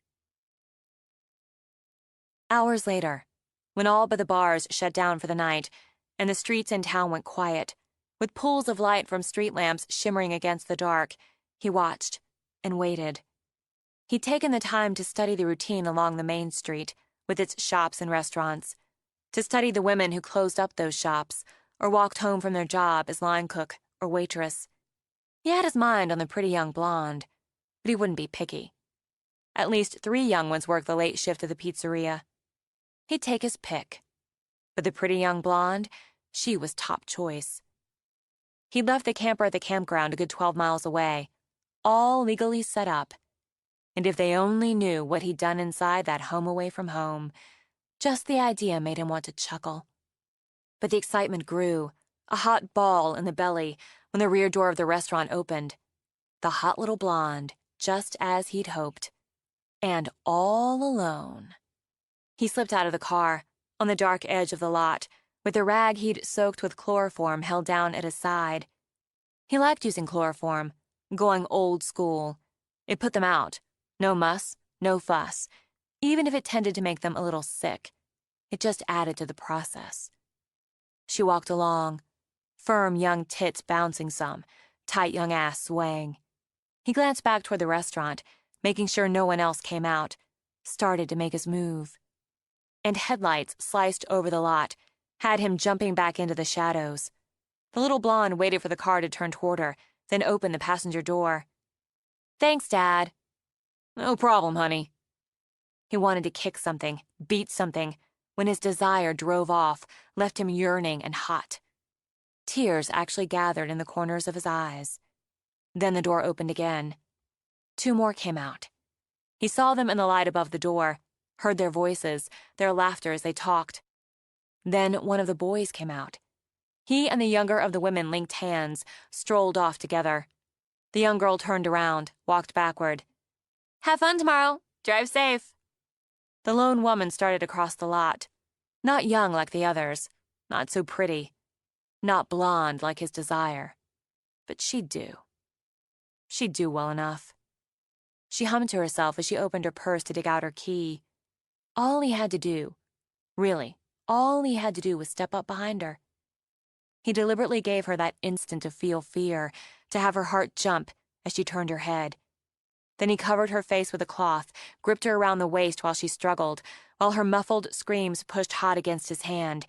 Hours later, when all but the bars shut down for the night, and the streets in town went quiet, with pools of light from street lamps shimmering against the dark, he watched and waited. He'd taken the time to study the routine along the main street, with its shops and restaurants, to study the women who closed up those shops, or walked home from their job as line cook or waitress. He had his mind on the pretty young blonde, but he wouldn't be picky. At least 3 young ones worked the late shift at the pizzeria. He'd take his pick. But the pretty young blonde, she was top choice. He'd left the camper at the campground a good 12 miles away, all legally set up. And if they only knew what he'd done inside that home away from home, just the idea made him want to chuckle. But the excitement grew, a hot ball in the belly, when the rear door of the restaurant opened. The hot little blonde, just as he'd hoped. And all alone. He slipped out of the car, on the dark edge of the lot, with the rag he'd soaked with chloroform held down at his side. He liked using chloroform, going old school. It put them out. No muss, no fuss. Even if it tended to make them a little sick, it just added to the process. She walked along, firm young tits bouncing some, tight young ass swaying. He glanced back toward the restaurant, making sure no one else came out, started to make his move. And headlights sliced over the lot, had him jumping back into the shadows. The little blonde waited for the car to turn toward her, then opened the passenger door. "Thanks, Dad." No problem, honey. He wanted to kick something, beat something, when his desire drove off, left him yearning and hot. Tears actually gathered in the corners of his eyes. Then the door opened again. 2 more came out. He saw them in the light above the door, heard their voices, their laughter as they talked. Then one of the boys came out. He and the younger of the women linked hands, strolled off together. The young girl turned around, walked backward. "Have fun tomorrow. Drive safe." The lone woman started across the lot. Not young like the others, not so pretty, not blonde like his desire. But she'd do. She'd do well enough. She hummed to herself as she opened her purse to dig out her key. All he had to do, really, all he had to do was step up behind her. He deliberately gave her that instant to feel fear, to have her heart jump as she turned her head. Then he covered her face with a cloth, gripped her around the waist while she struggled, while her muffled screams pushed hot against his hand,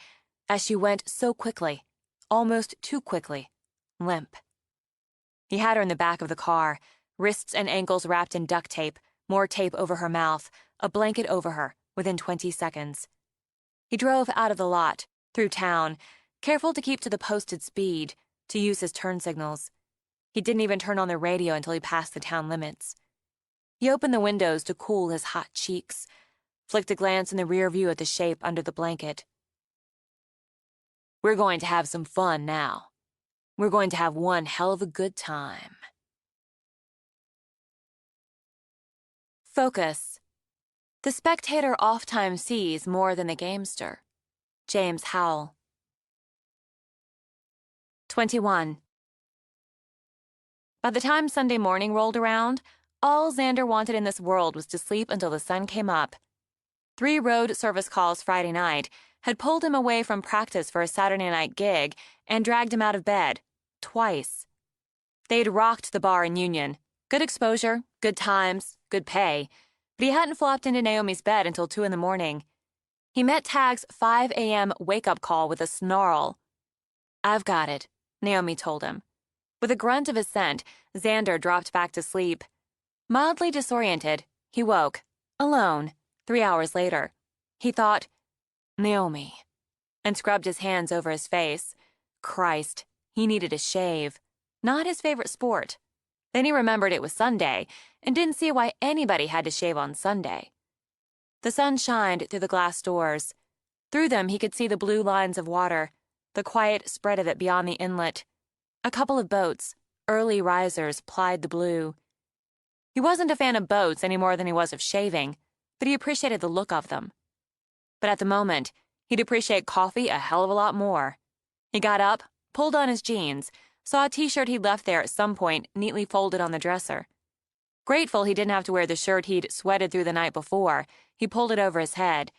as she went so quickly, almost too quickly, limp. He had her in the back of the car, wrists and ankles wrapped in duct tape, more tape over her mouth, a blanket over her, within 20 seconds. He drove out of the lot, through town, careful to keep to the posted speed, to use his turn signals. He didn't even turn on the radio until he passed the town limits. He opened the windows to cool his hot cheeks, flicked a glance in the rear view at the shape under the blanket. "We're going to have some fun now. We're going to have one hell of a good time." Focus The spectator ofttimes sees more than the gamester. James Howell. 21. By the time Sunday morning rolled around, all Xander wanted in this world was to sleep until the sun came up. 3 road service calls Friday night had pulled him away from practice for a Saturday night gig and dragged him out of bed, twice. They'd rocked the bar in Union. Good exposure, good times, good pay. But he hadn't flopped into Naomi's bed until 2 in the morning. He met Tag's 5 a.m. wake-up call with a snarl. "I've got it," Naomi told him. With a grunt of assent, Xander dropped back to sleep. Mildly disoriented, he woke, alone, 3 hours later. He thought, "Naomi," and scrubbed his hands over his face. Christ, he needed a shave. Not his favorite sport. Then he remembered it was Sunday and didn't see why anybody had to shave on Sunday. The sun shined through the glass doors. Through them he could see the blue lines of water, the quiet spread of it beyond the inlet. A couple of boats, early risers, plied the blue. He wasn't a fan of boats any more than he was of shaving, but he appreciated the look of them. But at the moment, he'd appreciate coffee a hell of a lot more. He got up, pulled on his jeans, saw a t-shirt he'd left there at some point neatly folded on the dresser. Grateful he didn't have to wear the shirt he'd sweated through the night before, he pulled it over his head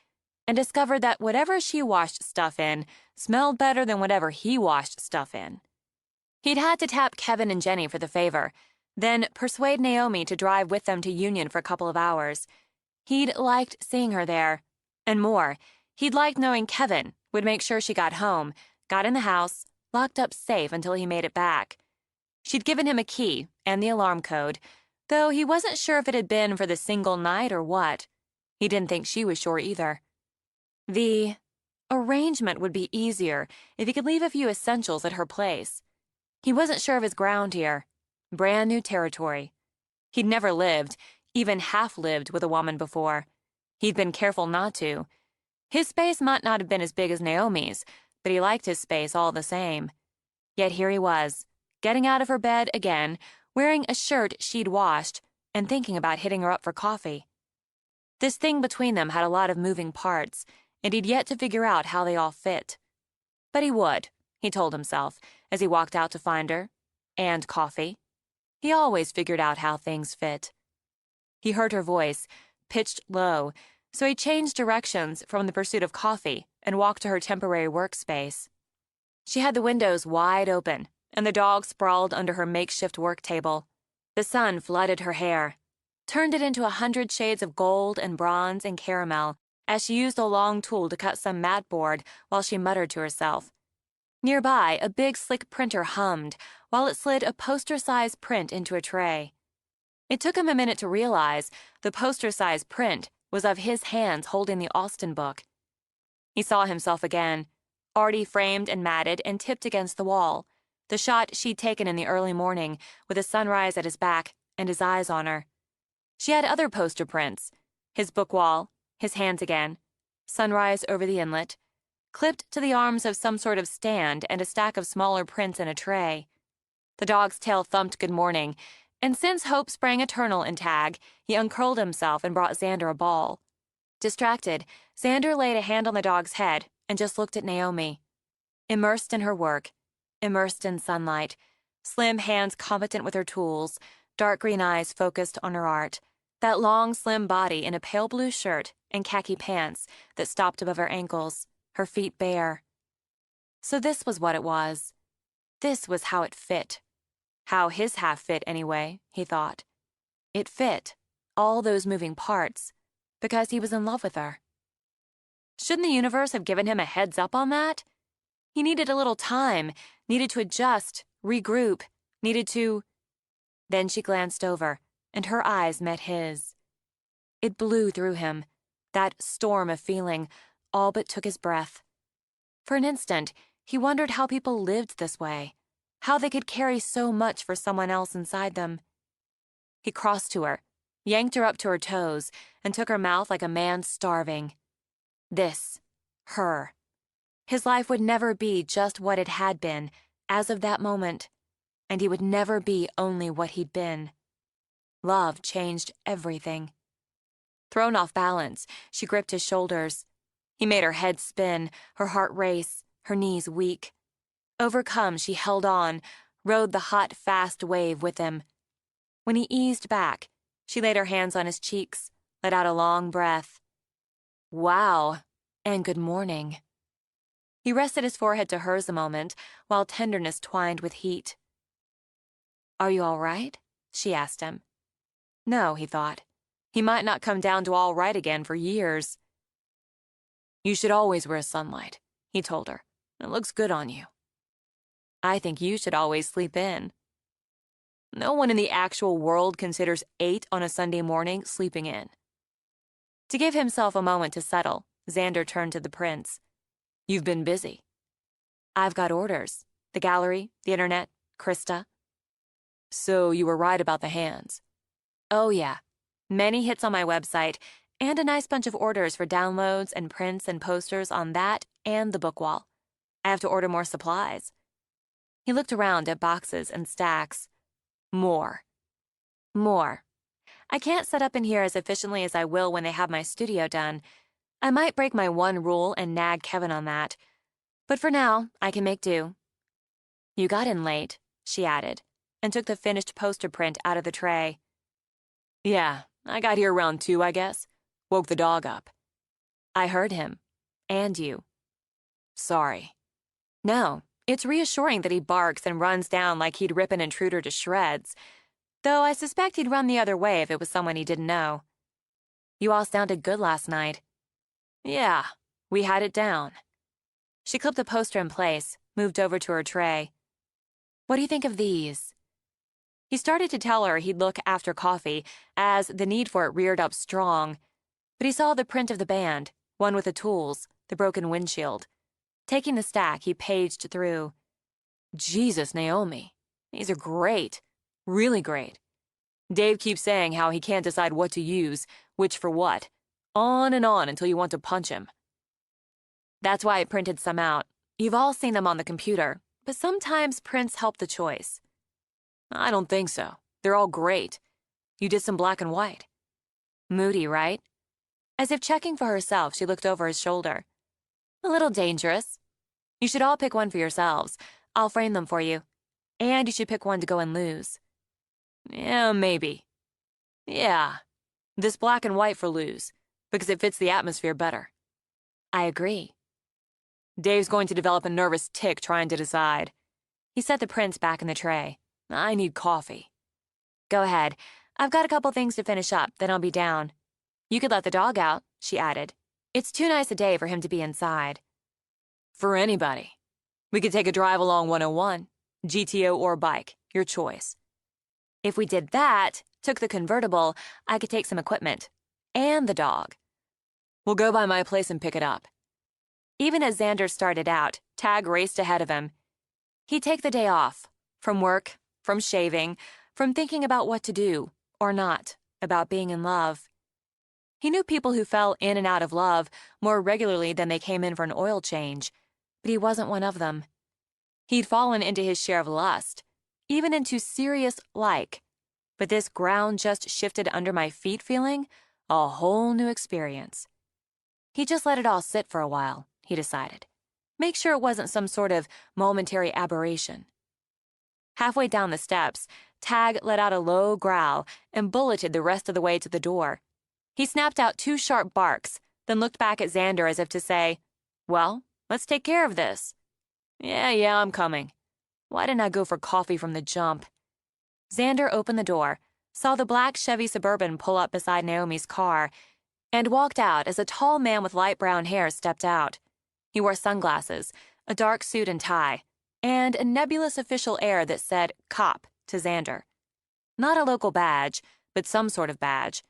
and discovered that whatever she washed stuff in smelled better than whatever he washed stuff in. He'd had to tap Kevin and Jenny for the favor, then persuade Naomi to drive with them to Union for a couple of hours. He'd liked seeing her there, and more, he'd liked knowing Kevin would make sure she got home, got in the house, locked up safe until he made it back. She'd given him a key and the alarm code, though he wasn't sure if it had been for the single night or what. He didn't think she was sure either. The arrangement would be easier if he could leave a few essentials at her place. He wasn't sure of his ground here. Brand new territory. He'd never lived, even half lived, with a woman before. He'd been careful not to. His space might not have been as big as Naomi's, but he liked his space all the same. Yet here he was, getting out of her bed again, wearing a shirt she'd washed, and thinking about hitting her up for coffee. This thing between them had a lot of moving parts, and he'd yet to figure out how they all fit. But he would, he told himself, as he walked out to find her. And coffee. He always figured out how things fit. He heard her voice, pitched low, so he changed directions from the pursuit of coffee and walked to her temporary workspace. She had the windows wide open, and the dog sprawled under her makeshift work table. The sun flooded her hair, turned it into 100 shades of gold and bronze and caramel as she used a long tool to cut some mat board while she muttered to herself. Nearby, a big slick printer hummed while it slid a poster-sized print into a tray. It took him a minute to realize the poster-sized print was of his hands holding the Austen book. He saw himself again, already framed and matted and tipped against the wall, the shot she'd taken in the early morning with the sunrise at his back and his eyes on her. She had other poster prints, his book wall, his hands again, sunrise over the inlet, clipped to the arms of some sort of stand and a stack of smaller prints in a tray. The dog's tail thumped good morning, and since hope sprang eternal in Tag, he uncurled himself and brought Xander a ball. Distracted, Xander laid a hand on the dog's head and just looked at Naomi. Immersed in her work, immersed in sunlight, slim hands competent with her tools, dark green eyes focused on her art, that long, slim body in a pale blue shirt and khaki pants that stopped above her ankles, her feet bare. So this was what it was. This was how it fit. How his half fit, anyway, he thought. It fit, all those moving parts, because he was in love with her. Shouldn't the universe have given him a heads up on that? He needed a little time, needed to adjust, regroup, needed to... Then she glanced over, and her eyes met his. It blew through him, that storm of feeling, all but took his breath. For an instant, he wondered how people lived this way, how they could carry so much for someone else inside them. He crossed to her, yanked her up to her toes, and took her mouth like a man starving. This, her. His life would never be just what it had been, as of that moment, and he would never be only what he'd been. Love changed everything. Thrown off balance, she gripped his shoulders. He made her head spin, her heart race, her knees weak. Overcome, she held on, rode the hot, fast wave with him. When he eased back, she laid her hands on his cheeks, let out a long breath. Wow, and good morning. He rested his forehead to hers a moment, while tenderness twined with heat. Are you all right? She asked him. No, he thought. He might not come down to all right again for years. You should always wear sunlight, he told her. It looks good on you. I think you should always sleep in. No one in the actual world considers 8 on a Sunday morning sleeping in. To give himself a moment to settle, Xander turned to the prince. You've been busy. I've got orders. The gallery, the internet, Krista. So you were right about the hands. Oh, yeah. Many hits on my website, and a nice bunch of orders for downloads and prints and posters on that and the book wall. I have to order more supplies. He looked around at boxes and stacks. More. I can't set up in here as efficiently as I will when they have my studio done. I might break my one rule and nag Kevin on that. But for now, I can make do. You got in late, she added, and took the finished poster print out of the tray. Yeah, I got here around 2, I guess. Woke the dog up. I heard him. And you. Sorry. No, it's reassuring that he barks and runs down like he'd rip an intruder to shreds, though I suspect he'd run the other way if it was someone he didn't know. You all sounded good last night. Yeah, we had it down. She clipped the poster in place, moved over to her tray. What do you think of these? He started to tell her he'd look after coffee, as the need for it reared up strong, but he saw the print of the band, one with the tools, the broken windshield. Taking the stack, he paged through. Jesus, Naomi, these are great. Really great. Dave keeps saying how he can't decide what to use, which for what. On and on until you want to punch him. That's why I printed some out. You've all seen them on the computer, but sometimes prints help the choice. I don't think so. They're all great. You did some black and white. Moody, right? As if checking for herself, she looked over his shoulder. A little dangerous. You should all pick one for yourselves. I'll frame them for you. And you should pick one to go and lose. Yeah, maybe. Yeah. This black and white for lose, because it fits the atmosphere better. I agree. Dave's going to develop a nervous tic trying to decide. He set the prints back in the tray. I need coffee. Go ahead. I've got a couple things to finish up, then I'll be down. You could let the dog out, she added. It's too nice a day for him to be inside. For anybody. We could take a drive along 101, GTO or bike, your choice. If we did that, took the convertible, I could take some equipment. And the dog. We'll go by my place and pick it up. Even as Xander started out, Tag raced ahead of him. He'd take the day off. From work, from shaving, from thinking about what to do, or not, about being in love. He knew people who fell in and out of love more regularly than they came in for an oil change, but he wasn't one of them. He'd fallen into his share of lust, even into serious like, but this ground just shifted under my feet feeling, a whole new experience. He just let it all sit for a while, he decided. Make sure it wasn't some sort of momentary aberration. Halfway down the steps, Tag let out a low growl and bulleted the rest of the way to the door. He snapped out 2 sharp barks, then looked back at Xander as if to say, Well, let's take care of this. Yeah, I'm coming. Why didn't I go for coffee from the jump? Xander opened the door, saw the black Chevy Suburban pull up beside Naomi's car, and walked out as a tall man with light brown hair stepped out. He wore sunglasses, a dark suit and tie, and a nebulous official air that said cop to Xander. Not a local badge, but some sort of badge.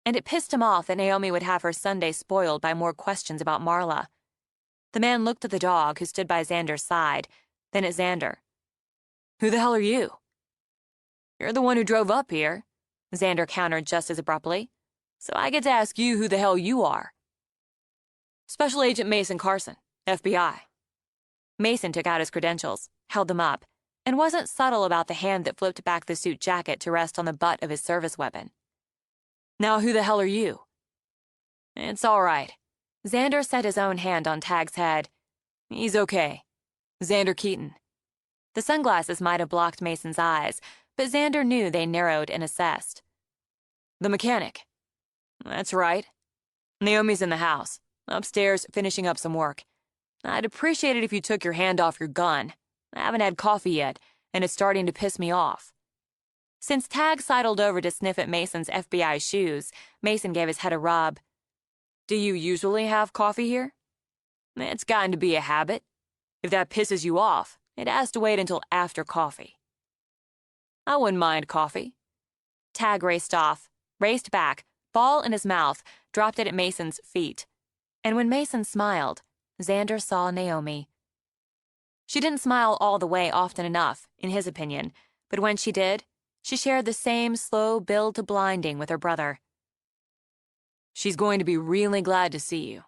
And it pissed him off that Naomi would have her Sunday spoiled by more questions about Marla. The man looked at the dog who stood by Xander's side, then at Xander. Who the hell are you? You're the one who drove up here, Xander countered just as abruptly. So I get to ask you who the hell you are. Special Agent Mason Carson, FBI. Mason took out his credentials, held them up, and wasn't subtle about the hand that flipped back the suit jacket to rest on the butt of his service weapon. Now who the hell are you? It's all right. Xander set his own hand on Tag's head. He's okay. Xander Keaton. The sunglasses might have blocked Mason's eyes, but Xander knew they narrowed and assessed. The mechanic. That's right. Naomi's in the house, upstairs finishing up some work. I'd appreciate it if you took your hand off your gun. I haven't had coffee yet, and it's starting to piss me off. Since Tag sidled over to sniff at Mason's FBI shoes, Mason gave his head a rub. Do you usually have coffee here? It's gotten to be a habit. If that pisses you off, it has to wait until after coffee. I wouldn't mind coffee. Tag raced off, raced back, ball in his mouth, dropped it at Mason's feet. And when Mason smiled, Xander saw Naomi. She didn't smile all the way often enough, in his opinion, but when she did, she shared the same slow build to blinding with her brother. She's going to be really glad to see you.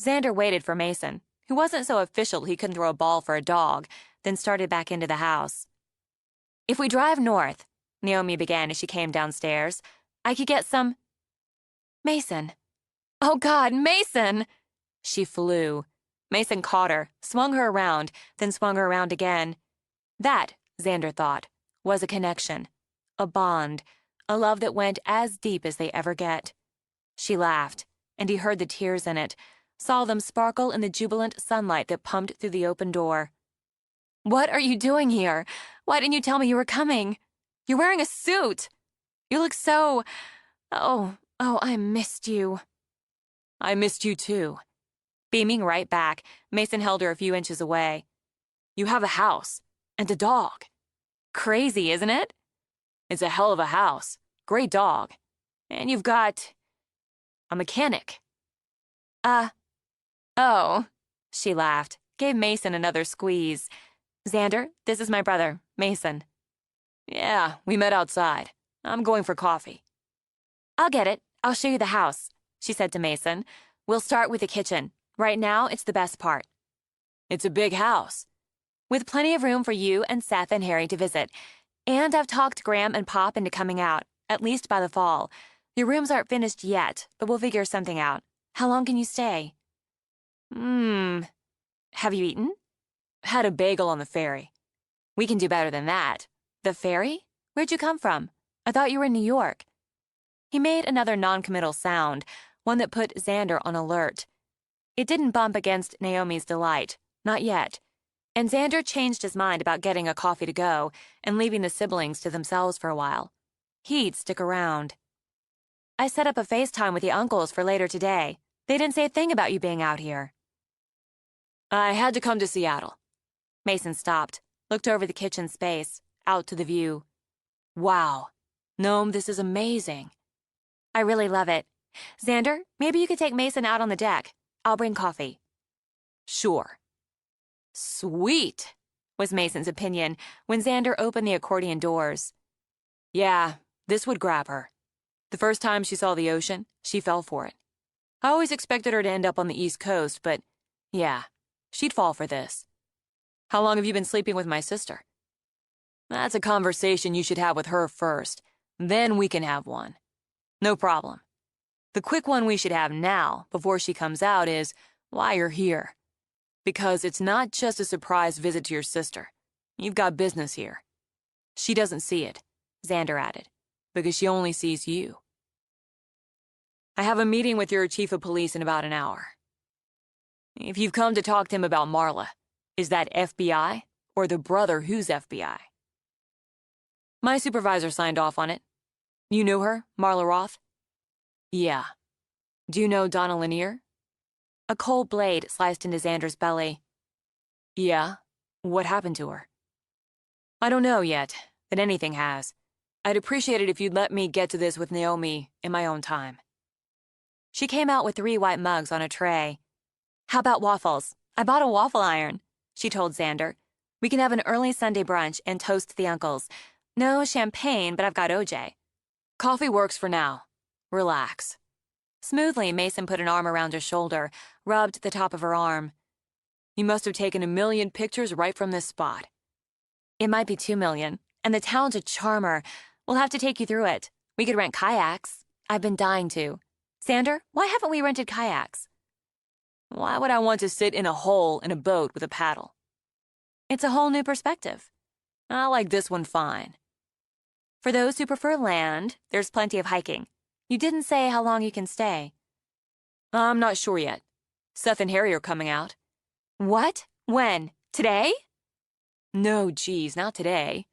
Xander waited for Mason, who wasn't so official he couldn't throw a ball for a dog, then started back into the house. If we drive north, Naomi began as she came downstairs, I could get some... Mason. Oh, God, Mason! She flew. Mason caught her, swung her around, then swung her around again. That, Xander thought, was a connection, a bond, a love that went as deep as they ever get. She laughed, and he heard the tears in it, saw them sparkle in the jubilant sunlight that pumped through the open door. What are you doing here? Why didn't you tell me you were coming? You're wearing a suit. You look so... Oh, I missed you. I missed you too. Beaming right back, Mason held her a few inches away. You have a house, and a dog. Crazy, isn't it? It's a hell of a house, great dog. And you've got... a mechanic. Oh, she laughed, gave Mason another squeeze. Xander, this is my brother, Mason. Yeah, we met outside. I'm going for coffee. I'll get it. I'll show you the house, she said to Mason. We'll start with the kitchen. Right now, it's the best part. It's a big house. With plenty of room for you and Seth and Harry to visit. And I've talked Graham and Pop into coming out, at least by the fall. Your rooms aren't finished yet, but we'll figure something out. How long can you stay? Have you eaten? Had a bagel on the ferry. We can do better than that. The ferry? Where'd you come from? I thought you were in New York. He made another noncommittal sound, one that put Xander on alert. It didn't bump against Naomi's delight, not yet. And Xander changed his mind about getting a coffee to go and leaving the siblings to themselves for a while. He'd stick around. I set up a FaceTime with the uncles for later today. They didn't say a thing about you being out here. I had to come to Seattle. Mason stopped, looked over the kitchen space, out to the view. Wow. Noam, this is amazing. I really love it. Xander, maybe you could take Mason out on the deck. I'll bring coffee. Sure. Sweet, was Mason's opinion when Xander opened the accordion doors. Yeah, this would grab her. The first time she saw the ocean, she fell for it. I always expected her to end up on the East Coast, but yeah, she'd fall for this. How long have you been sleeping with my sister? That's a conversation you should have with her first. Then we can have one. No problem. The quick one we should have now, before she comes out, is why you're here. Because it's not just a surprise visit to your sister. You've got business here. She doesn't see it, Xander added, because she only sees you. I have a meeting with your chief of police in about an hour. If you've come to talk to him about Marla, is that FBI or the brother who's FBI? My supervisor signed off on it. You knew her, Marla Roth? Yeah. Do you know Donna Lanier? A cold blade sliced into Xander's belly. Yeah. What happened to her? I don't know yet, but anything has. I'd appreciate it if you'd let me get to this with Naomi in my own time. She came out with 3 white mugs on a tray. How about waffles? I bought a waffle iron, she told Xander. We can have an early Sunday brunch and toast the uncles. No champagne, but I've got OJ. Coffee works for now. Relax. Smoothly, Mason put an arm around her shoulder, rubbed the top of her arm. You must have taken 1 million pictures right from this spot. It might be 2 million, and the town's a charmer. We'll have to take you through it. We could rent kayaks. I've been dying to. Xander, why haven't we rented kayaks? Why would I want to sit in a hole in a boat with a paddle? It's a whole new perspective. I like this one fine. For those who prefer land, there's plenty of hiking. You didn't say how long you can stay. I'm not sure yet. Seth and Harry are coming out. What? When? Today? No, geez, not today.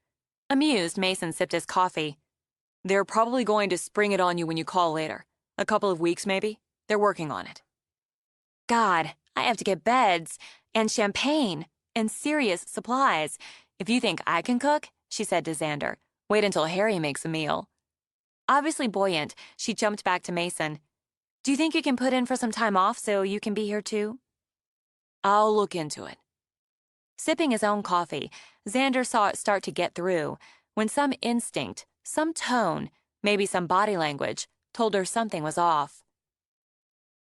Amused, Mason sipped his coffee. They're probably going to spring it on you when you call later. A couple of weeks, maybe. They're working on it. God, I have to get beds and champagne and serious supplies. If you think I can cook, she said to Xander, wait until Harry makes a meal. Obviously buoyant, she jumped back to Mason. Do you think you can put in for some time off so you can be here too? I'll look into it. Sipping his own coffee, Xander saw it start to get through when some instinct, some tone, maybe some body language, told her something was off.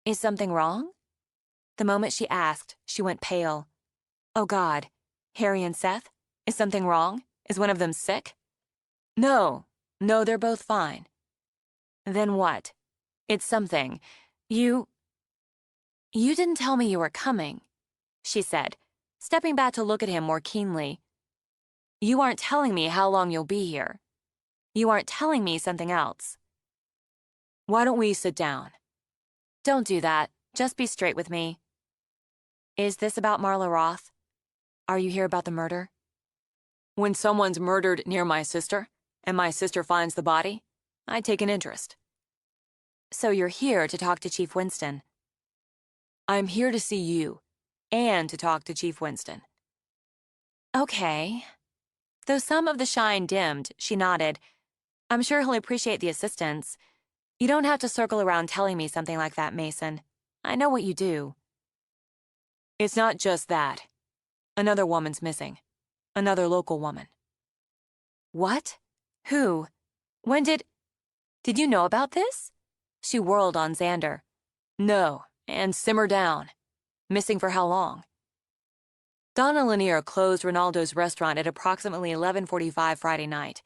Is something wrong? The moment she asked, she went pale. Oh God, Harry and Seth? Is something wrong? Is one of them sick? No, they're both fine. Then what? It's something. You didn't tell me you were coming, she said, stepping back to look at him more keenly. You aren't telling me how long you'll be here. You aren't telling me something else. Why don't we sit down? Don't do that. Just be straight with me. Is this about Marla Roth? Are you here about the murder? When someone's murdered near my sister, and my sister finds the body, I take an interest. So you're here to talk to Chief Winston. I'm here to see you, and to talk to Chief Winston. Okay. Though some of the shine dimmed, she nodded. I'm sure he'll appreciate the assistance. You don't have to circle around telling me something like that, Mason. I know what you do. It's not just that. Another woman's missing. Another local woman. What? Who? When did you know about this? She whirled on Xander. No, and simmer down. Missing for how long? Donna Lanier closed Ronaldo's restaurant at approximately 11:45 Friday night.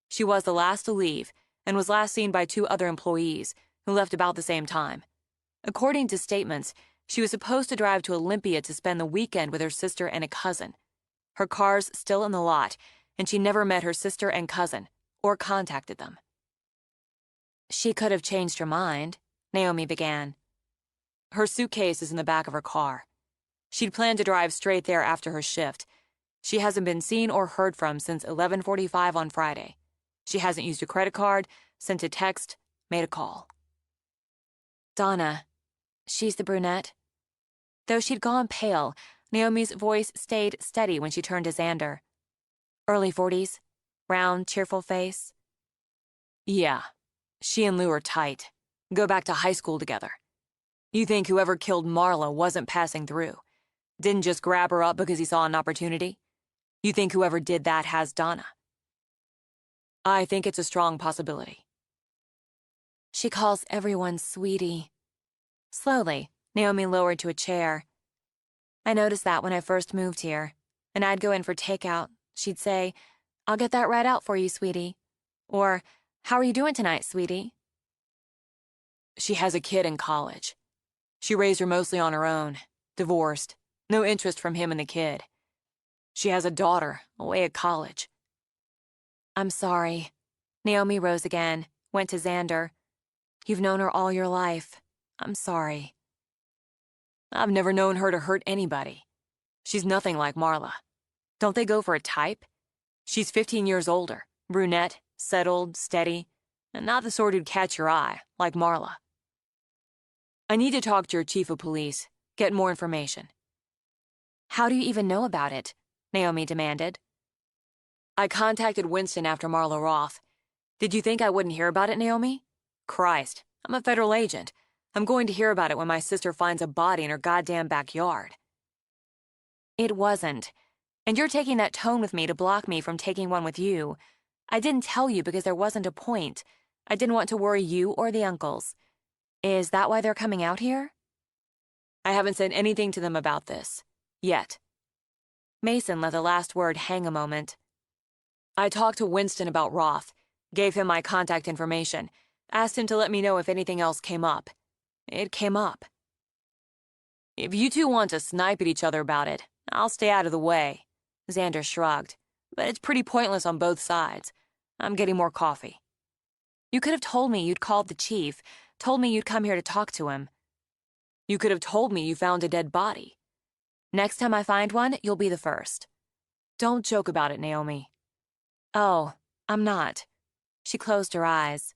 She was the last to leave, and was last seen by 2 other employees, who left about the same time. According to statements, she was supposed to drive to Olympia to spend the weekend with her sister and a cousin. Her car's still in the lot, and she never met her sister and cousin, or contacted them. She could have changed her mind, Naomi began. Her suitcase is in the back of her car. She'd planned to drive straight there after her shift. She hasn't been seen or heard from since 11:45 on Friday. She hasn't used a credit card, sent a text, made a call. Donna. She's the brunette. Though she'd gone pale, Naomi's voice stayed steady when she turned to Xander. Early 40s, round, cheerful face. Yeah, she and Lou are tight. Go back to high school together. You think whoever killed Marla wasn't passing through? Didn't just grab her up because he saw an opportunity? You think whoever did that has Donna? I think it's a strong possibility. She calls everyone sweetie. Slowly, Naomi lowered to a chair. I noticed that when I first moved here, and I'd go in for takeout. She'd say, I'll get that right out for you, sweetie. Or, how are you doing tonight, sweetie? She has a kid in college. She raised her mostly on her own, divorced, no interest from him and the kid. She has a daughter, away at college. I'm sorry. Naomi rose again, went to Xander. You've known her all your life. I'm sorry. I've never known her to hurt anybody. She's nothing like Marla. Don't they go for a type? She's 15 years older, brunette, settled, steady, and not the sort who'd catch your eye, like Marla. I need to talk to your chief of police, get more information. How do you even know about it? Naomi demanded. I contacted Winston after Marla Roth. Did you think I wouldn't hear about it, Naomi? Christ, I'm a federal agent. I'm going to hear about it when my sister finds a body in her goddamn backyard. It wasn't. And you're taking that tone with me to block me from taking one with you. I didn't tell you because there wasn't a point. I didn't want to worry you or the uncles. Is that why they're coming out here? I haven't said anything to them about this. Yet. Mason let the last word hang a moment. I talked to Winston about Roth, gave him my contact information, asked him to let me know if anything else came up. It came up. If you two want to snipe at each other about it, I'll stay out of the way. Xander shrugged. But it's pretty pointless on both sides. I'm getting more coffee. You could have told me you'd called the chief, told me you'd come here to talk to him. You could have told me you found a dead body. Next time I find one, you'll be the first. Don't joke about it, Naomi. Oh, I'm not. She closed her eyes.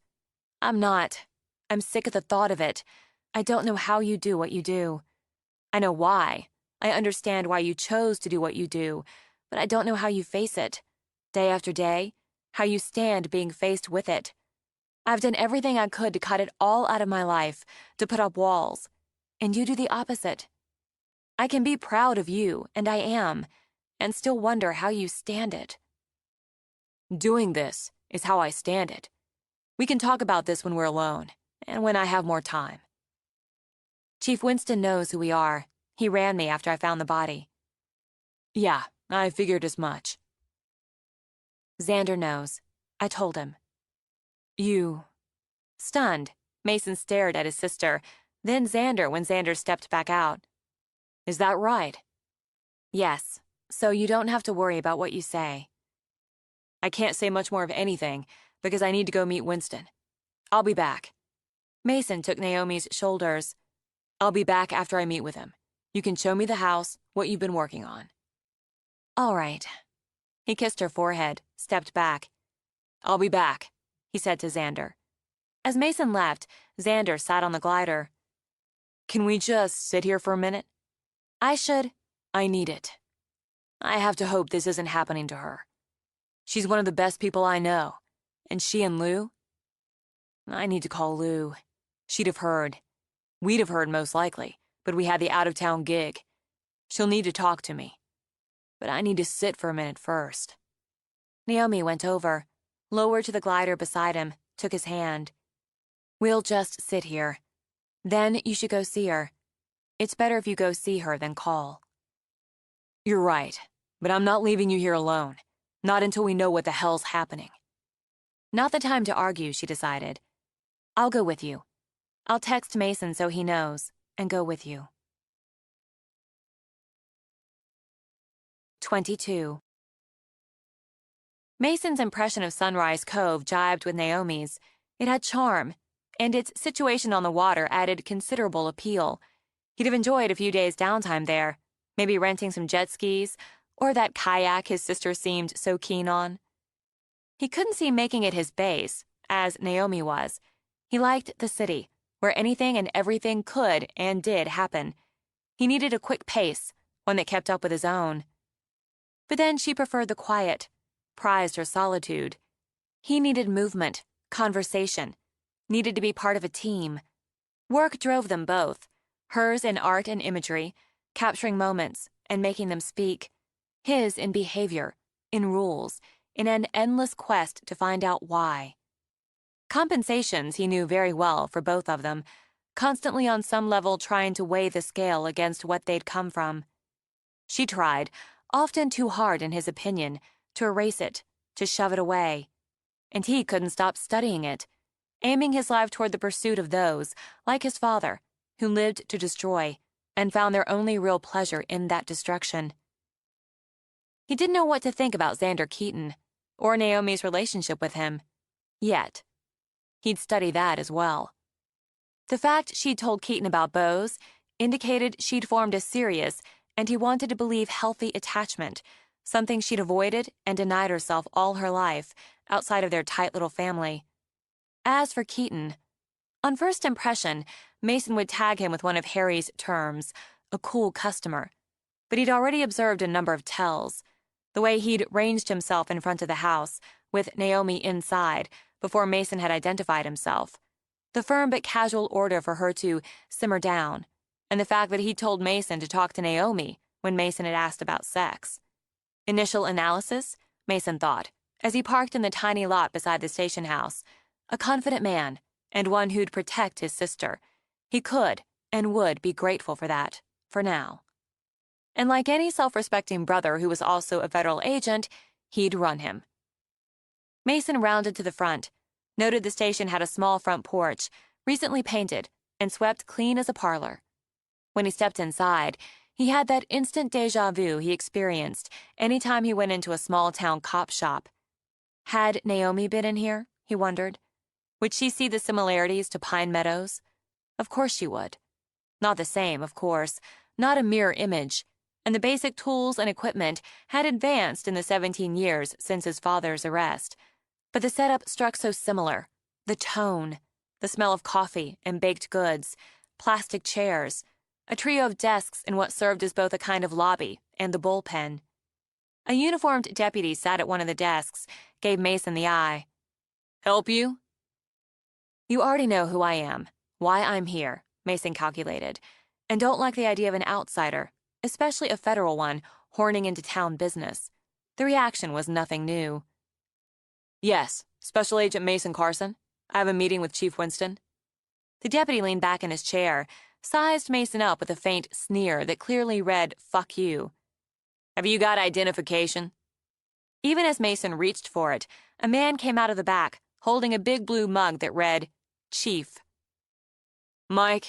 I'm not. I'm sick at the thought of it. I don't know how you do what you do. I know why. I understand why you chose to do what you do, but I don't know how you face it. Day after day, how you stand being faced with it. I've done everything I could to cut it all out of my life, to put up walls. And you do the opposite. I can be proud of you, and I am, and still wonder how you stand it. Doing this is how I stand it. We can talk about this when we're alone, and when I have more time. Chief Winston knows who we are. He ran me after I found the body. Yeah, I figured as much. Xander knows. I told him. You... Stunned, Mason stared at his sister, then Xander when Xander stepped back out. Is that right? Yes, so you don't have to worry about what you say. I can't say much more of anything, because I need to go meet Winston. I'll be back. Mason took Naomi's shoulders. I'll be back after I meet with him. You can show me the house, what you've been working on. All right. He kissed her forehead, stepped back. I'll be back, he said to Xander. As Mason left, Xander sat on the glider. Can we just sit here for a minute? I need it. I have to hope this isn't happening to her. She's one of the best people I know. And she and Lou? I need to call Lou. She'd have heard. We'd have heard most likely, but we had the out-of-town gig. She'll need to talk to me. But I need to sit for a minute first. Naomi went over, lowered to the glider beside him, took his hand. We'll just sit here. Then you should go see her. It's better if you go see her than call. You're right, but I'm not leaving you here alone. Not until we know what the hell's happening. Not the time to argue, she decided. I'll go with you. I'll text Mason so he knows, and go with you. 22. Mason's impression of Sunrise Cove jibed with Naomi's. It had charm, and its situation on the water added considerable appeal. He'd have enjoyed a few days' downtime there, maybe renting some jet skis, or that kayak his sister seemed so keen on. He couldn't see making it his base, as Naomi was. He liked the city, where anything and everything could and did happen. He needed a quick pace, one that kept up with his own. But then she preferred the quiet, prized her solitude. He needed movement, conversation, needed to be part of a team. Work drove them both, hers in art and imagery, capturing moments and making them speak, his in behavior, in rules, in an endless quest to find out why. Compensations he knew very well for both of them, constantly on some level trying to weigh the scale against what they'd come from. She tried, often too hard in his opinion, to erase it, to shove it away. And he couldn't stop studying it, aiming his life toward the pursuit of those, like his father, who lived to destroy, and found their only real pleasure in that destruction. He didn't know what to think about Xander Keaton, or Naomi's relationship with him. Yet. He'd study that as well. The fact she'd told Keaton about Bose indicated she'd formed a serious, and he wanted to believe healthy attachment, something she'd avoided and denied herself all her life, outside of their tight little family. As for Keaton, on first impression, Mason would tag him with one of Harry's terms, a cool customer. But he'd already observed a number of tells. The way he'd ranged himself in front of the house, with Naomi inside, before Mason had identified himself. The firm but casual order for her to simmer down, and the fact that he'd told Mason to talk to Naomi when Mason had asked about sex. Initial analysis, Mason thought, as he parked in the tiny lot beside the station house. A confident man, and one who'd protect his sister. He could and would be grateful for that, for now. And like any self-respecting brother who was also a federal agent, he'd run him. Mason rounded to the front, noted the station had a small front porch, recently painted, and swept clean as a parlor. When he stepped inside, he had that instant déjà vu he experienced anytime he went into a small-town cop shop. Had Naomi been in here, he wondered? Would she see the similarities to Pine Meadows? Of course she would. Not the same, of course, not a mirror image, and the basic tools and equipment had advanced in the 17 years since his father's arrest. But the setup struck so similar. The tone, the smell of coffee and baked goods, plastic chairs, a trio of desks in what served as both a kind of lobby and the bullpen. A uniformed deputy sat at one of the desks, gave Mason the eye. "Help you?" "You already know who I am, why I'm here," Mason calculated, "and don't like the idea of an outsider, especially a federal one, horning into town business." The reaction was nothing new. "Yes, Special Agent Mason Carson. I have a meeting with Chief Winston." The deputy leaned back in his chair, sized Mason up with a faint sneer that clearly read, "Fuck you." "Have you got identification?" Even as Mason reached for it, a man came out of the back, holding a big blue mug that read, "Chief." "Mike,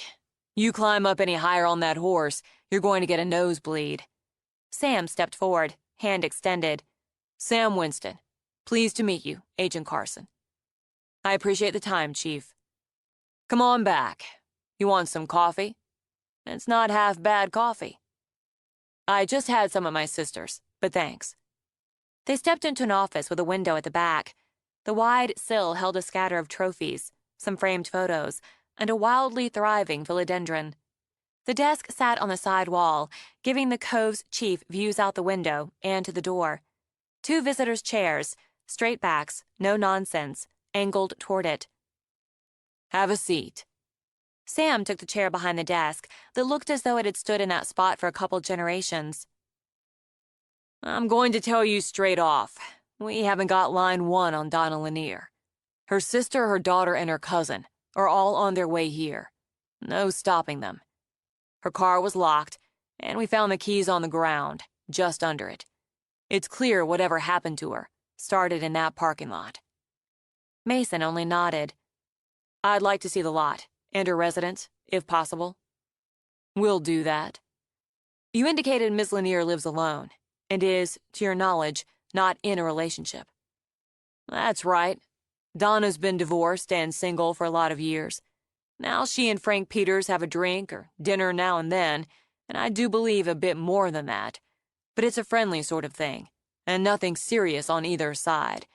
you climb up any higher on that horse, you're going to get a nosebleed." Sam stepped forward, hand extended. "Sam Winston. Pleased to meet you, Agent Carson." "I appreciate the time, Chief." "Come on back. You want some coffee? It's not half bad coffee." "I just had some at my sister's, but thanks." They stepped into an office with a window at the back. The wide sill held a scatter of trophies, some framed photos, and a wildly thriving philodendron. The desk sat on the side wall, giving the Cove's chief views out the window and to the door. 2 visitors' chairs, straight backs, no nonsense, angled toward it. "Have a seat." Sam took the chair behind the desk that looked as though it had stood in that spot for a couple generations. "I'm going to tell you straight off. We haven't got line 1 on Donna Lanier. Her sister, her daughter, and her cousin are all on their way here. No stopping them. Her car was locked, and we found the keys on the ground, just under it. It's clear whatever happened to her started in that parking lot." Mason only nodded. "I'd like to see the lot, and her residence, if possible." "We'll do that." "You indicated Miss Lanier lives alone, and is, to your knowledge, not in a relationship." "That's right. Donna's been divorced and single for a lot of years. Now she and Frank Peters have a drink or dinner now and then, and I do believe a bit more than that. But it's a friendly sort of thing, and nothing serious on either side.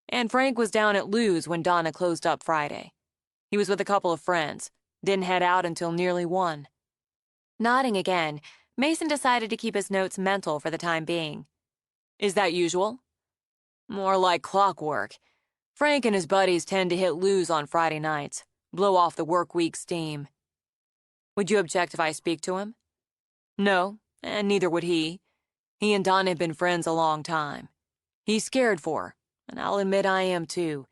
And Frank was down at Lou's when Donna closed up Friday. He was with a couple of friends, didn't head out until nearly 1. Nodding again, Mason decided to keep his notes mental for the time being. "Is that usual?" "More like clockwork. Frank and his buddies tend to hit Lou's on Friday nights, blow off the work week steam." "Would you object if I speak to him?" "No, and neither would he. He and Donna have been friends a long time. He's scared for her, and I'll admit I am too.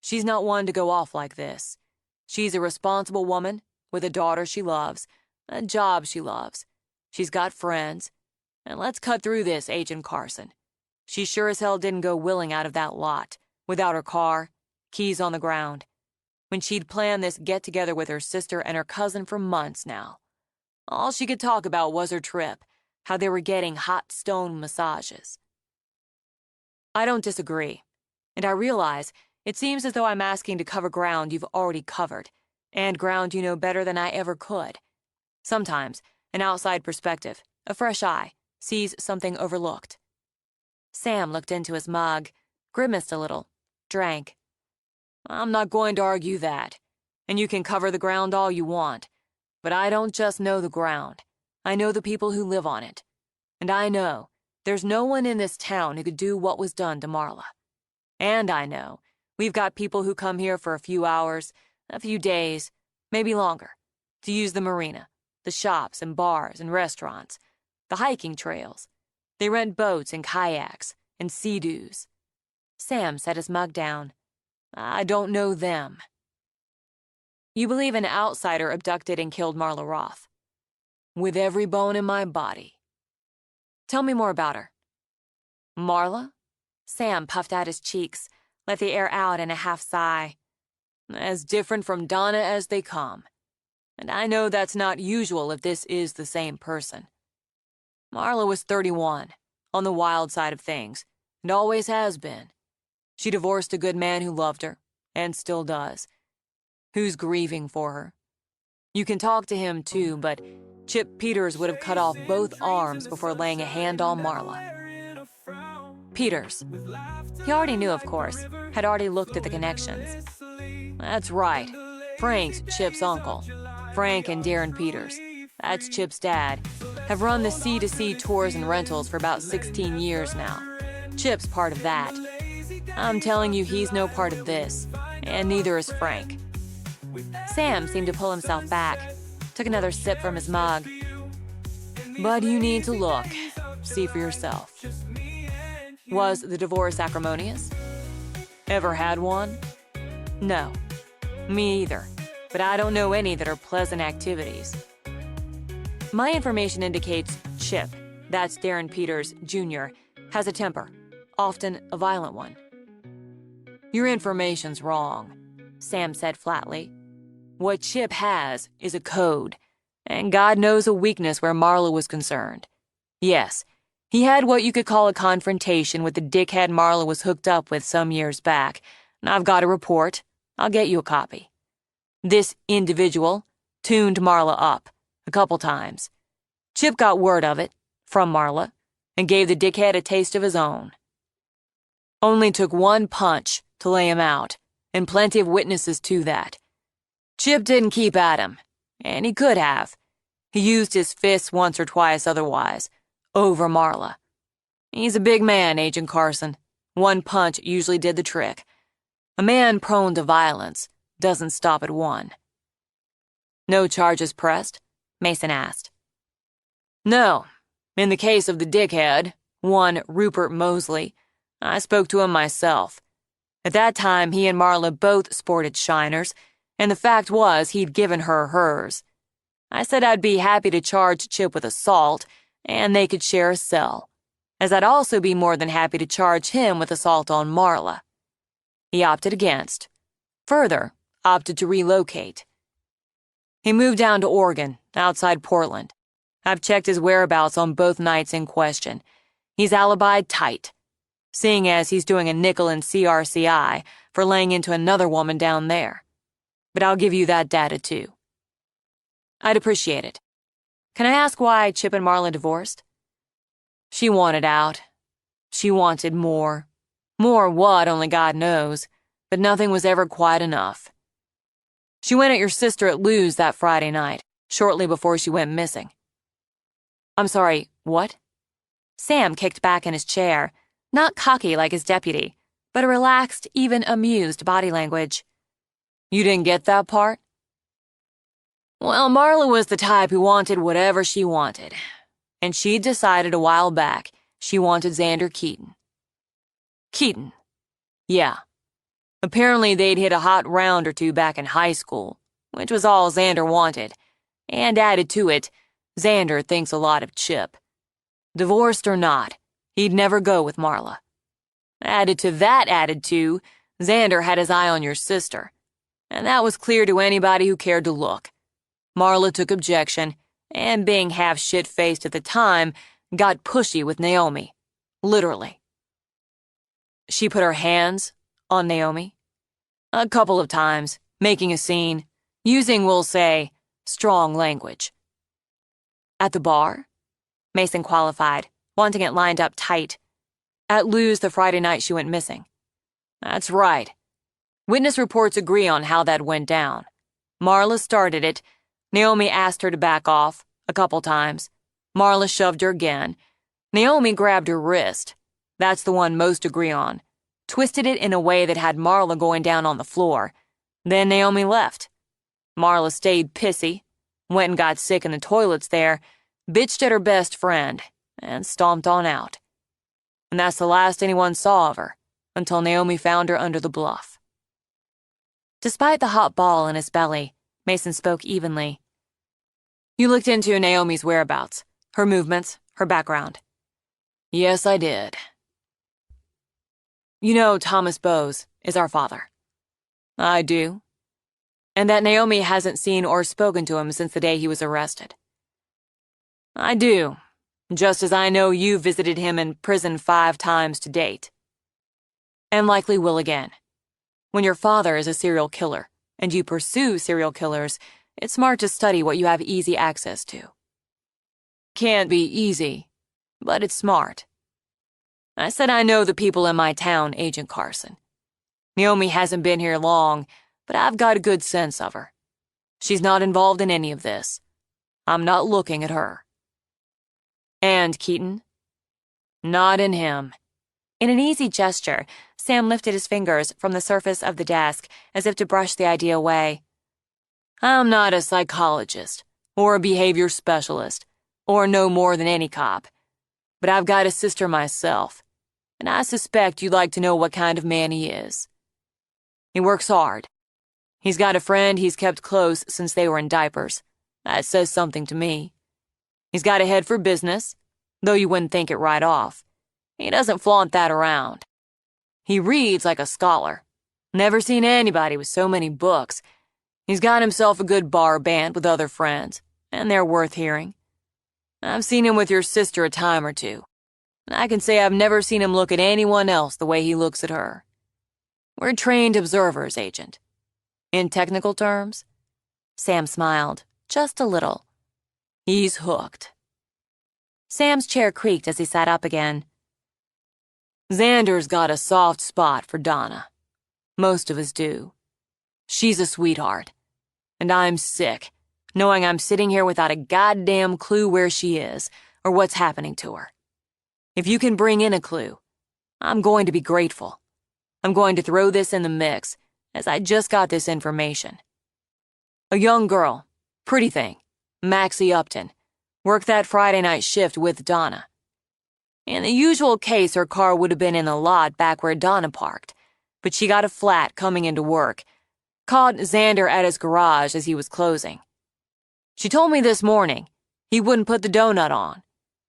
She's not one to go off like this. She's a responsible woman, with a daughter she loves, a job she loves. She's got friends. And let's cut through this, Agent Carson. She sure as hell didn't go willing out of that lot, without her car, keys on the ground, when she'd planned this get-together with her sister and her cousin for months now. All she could talk about was her trip, how they were getting hot stone massages." "I don't disagree, and I realize it seems as though I'm asking to cover ground you've already covered, and ground you know better than I ever could. Sometimes, an outside perspective, a fresh eye, sees something overlooked." Sam looked into his mug, grimaced a little, drank. "I'm not going to argue that, and you can cover the ground all you want, but I don't just know the ground. I know the people who live on it, and I know there's no one in this town who could do what was done to Marla. And I know we've got people who come here for a few hours, a few days, maybe longer, to use the marina, the shops and bars and restaurants, the hiking trails. They rent boats and kayaks and sea-doos." Sam set his mug down. "I don't know them." "You believe an outsider abducted and killed Marla Roth?" "With every bone in my body." "Tell me more about her." "Marla?" Sam puffed out his cheeks, let the air out in a half sigh. "As different from Donna as they come. And I know that's not usual if this is the same person. Marla was 31, on the wild side of things, and always has been. She divorced a good man who loved her, and still does, who's grieving for her. You can talk to him too, but Chip Peters would have cut off both arms before laying a hand on Marla. Peters. He already knew, of course, had already looked at the connections. That's right. Frank's Chip's uncle. Frank and Darren Peters. That's Chip's dad. Have run the C2C tours and rentals for about 16 years now. Chip's part of that. I'm telling you, he's no part of this, and neither is Frank. Sam seemed to pull himself back, took another sip from his mug. But you need to look, see for yourself. Was the divorce acrimonious? Ever had one? No. Me either, but I don't know any that are pleasant activities. My information indicates Chip, that's Darren Peters, Jr., has a temper, often a violent one. Your information's wrong, Sam said flatly. What Chip has is a code, and God knows a weakness where Marla was concerned. Yes, he had what you could call a confrontation with the dickhead Marla was hooked up with some years back, and I've got a report. I'll get you a copy. This individual tuned Marla up a couple times. Chip got word of it, from Marla, and gave the dickhead a taste of his own. Only took one punch to lay him out, and plenty of witnesses to that. Chip didn't keep at him, and he could have. He used his fists once or twice otherwise, over Marla. He's a big man, Agent Carson. One punch usually did the trick. A man prone to violence doesn't stop at one. No charges pressed? Mason asked. No. In the case of the dickhead, one Rupert Mosley, I spoke to him myself. At that time, he and Marla both sported shiners, and the fact was he'd given her hers. I said I'd be happy to charge Chip with assault, and they could share a cell, as I'd also be more than happy to charge him with assault on Marla. He opted against. Further, opted to relocate. He moved down to Oregon, outside Portland. I've checked his whereabouts on both nights in question. He's alibied tight, seeing as he's doing a nickel in CRCI for laying into another woman down there. But I'll give you that data too. I'd appreciate it. Can I ask why Chip and Marla divorced? She wanted out. She wanted more. More what, only God knows, but nothing was ever quite enough. She went at your sister at Lou's that Friday night, shortly before she went missing. I'm sorry, what? Sam kicked back in his chair, not cocky like his deputy, but a relaxed, even amused body language. You didn't get that part? Well, Marla was the type who wanted whatever she wanted, and she'd decided a while back she wanted Xander Keaton. Keaton? Yeah. Apparently they'd hit a hot round or two back in high school, which was all Xander wanted, and added to it, Xander thinks a lot of Chip. Divorced or not, he'd never go with Marla. Added to, Xander had his eye on your sister, and that was clear to anybody who cared to look. Marla took objection, and being half shit-faced at the time, got pushy with Naomi. Literally. She put her hands on Naomi? A couple of times, making a scene, using, we'll say, strong language. At the bar? Mason qualified, wanting it lined up tight. At Lou's the Friday night she went missing. That's right. Witness reports agree on how that went down. Marla started it. Naomi asked her to back off, a couple times. Marla shoved her again. Naomi grabbed her wrist. That's the one most agree on. Twisted it in a way that had Marla going down on the floor. Then Naomi left. Marla stayed pissy, went and got sick in the toilets there, bitched at her best friend, and stomped on out. And that's the last anyone saw of her, until Naomi found her under the bluff. Despite the hot ball in his belly, Mason spoke evenly. You looked into Naomi's whereabouts, her movements, her background. Yes, I did. You know Thomas Bowes is our father. I do. And that Naomi hasn't seen or spoken to him since the day he was arrested. I do, just as I know you visited him in prison 5 times to date. And likely will again. When your father is a serial killer, and you pursue serial killers, it's smart to study what you have easy access to. Can't be easy, but it's smart. I said I know the people in my town, Agent Carson. Naomi hasn't been here long, but I've got a good sense of her. She's not involved in any of this. I'm not looking at her. And Keaton? Not in him. In an easy gesture, Sam lifted his fingers from the surface of the desk as if to brush the idea away. I'm not a psychologist, or a behavior specialist, or no more than any cop. But I've got a sister myself, and I suspect you'd like to know what kind of man he is. He works hard. He's got a friend he's kept close since they were in diapers. That says something to me. He's got a head for business, though you wouldn't think it right off. He doesn't flaunt that around. He reads like a scholar. Never seen anybody with so many books. He's got himself a good bar band with other friends, and they're worth hearing. I've seen him with your sister a time or two, and I can say I've never seen him look at anyone else the way he looks at her. We're trained observers, Agent. In technical terms, Sam smiled, just a little. He's hooked. Sam's chair creaked as he sat up again. Xander's got a soft spot for Donna. Most of us do. She's a sweetheart. And I'm sick, knowing I'm sitting here without a goddamn clue where she is or what's happening to her. If you can bring in a clue, I'm going to be grateful. I'm going to throw this in the mix, as I just got this information. A young girl, pretty thing, Maxie Upton, worked that Friday night shift with Donna. In the usual case, her car would have been in the lot back where Donna parked, but she got a flat coming into work, caught Xander at his garage as he was closing. She told me this morning he wouldn't put the donut on,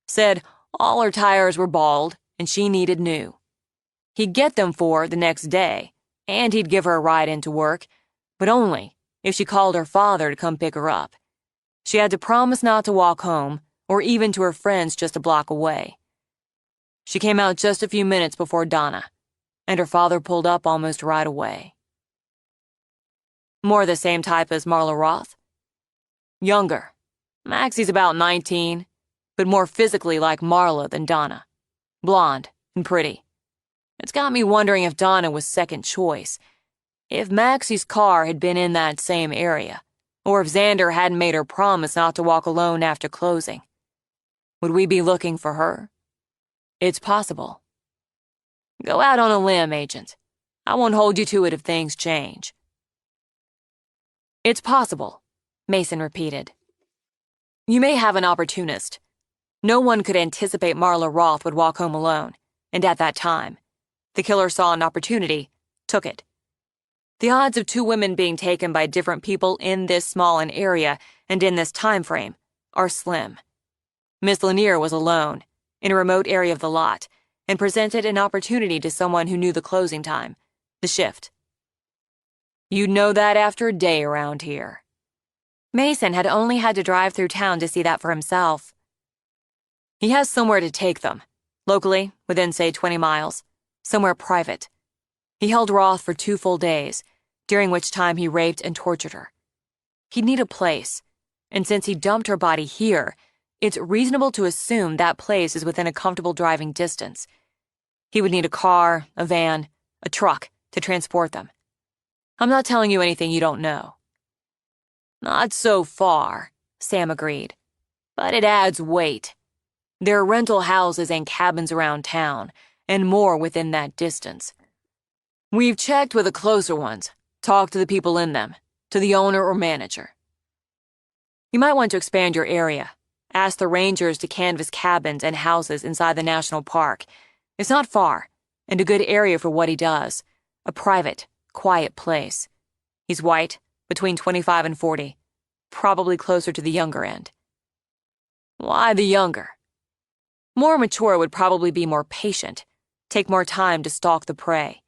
said all her tires were bald and she needed new. He'd get them for her the next day, and he'd give her a ride into work, but only if she called her father to come pick her up. She had to promise not to walk home, or even to her friends just a block away. She came out just a few minutes before Donna, and her father pulled up almost right away. More the same type as Marla Roth? Younger. Maxie's about 19, but more physically like Marla than Donna. Blonde and pretty. It's got me wondering if Donna was second choice, if Maxie's car had been in that same area, or if Xander hadn't made her promise not to walk alone after closing. Would we be looking for her? It's possible. Go out on a limb, Agent. I won't hold you to it if things change. It's possible, Mason repeated. You may have an opportunist. No one could anticipate Marla Roth would walk home alone, and at that time. The killer saw an opportunity, took it. The odds of 2 women being taken by different people in this small an area and in this time frame are slim. Miss Lanier was alone, in a remote area of the lot, and presented an opportunity to someone who knew the closing time, the shift. You'd know that after a day around here. Mason had only had to drive through town to see that for himself. He has somewhere to take them, locally, within, say, 20 miles. Somewhere private. He held Roth for 2 full days, during which time he raped and tortured her. He'd need a place, and since he dumped her body here, it's reasonable to assume that place is within a comfortable driving distance. He would need a car, a van, a truck to transport them. I'm not telling you anything you don't know. Not so far, Sam agreed, but it adds weight. There are rental houses and cabins around town, and more within that distance. We've checked with the closer ones, talked to the people in them, to the owner or manager. You might want to expand your area. Ask the rangers to canvass cabins and houses inside the national park. It's not far, and a good area for what he does. A private, quiet place. He's white, between 25 and 40, probably closer to the younger end. Why the younger? More mature would probably be more patient, take more time to stalk the prey.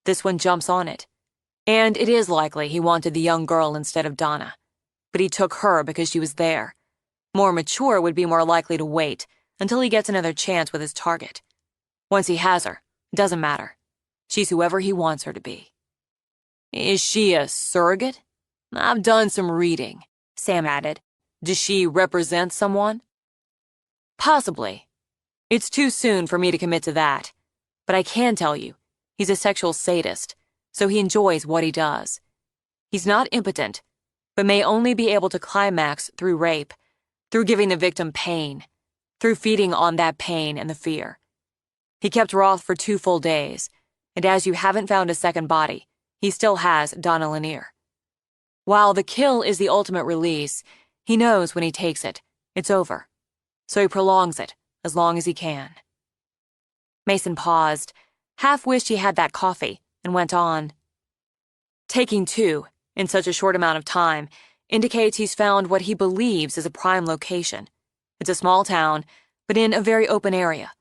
This one jumps on it. And it is likely he wanted the young girl instead of Donna. But he took her because she was there. More mature would be more likely to wait until he gets another chance with his target. Once he has her, it doesn't matter. She's whoever he wants her to be. Is she a surrogate? I've done some reading, Sam added. Does she represent someone? Possibly. It's too soon for me to commit to that. But I can tell you, he's a sexual sadist, so he enjoys what he does. He's not impotent, but may only be able to climax through rape, through giving the victim pain, through feeding on that pain and the fear. He kept Roth for 2 full days, and as you haven't found a second body, he still has Donna Lanier. While the kill is the ultimate release, he knows when he takes it, it's over. So he prolongs it as long as he can. Mason paused, half wished he had that coffee, and went on. Taking 2, in such a short amount of time, indicates he's found what he believes is a prime location. It's a small town, but in a very open area.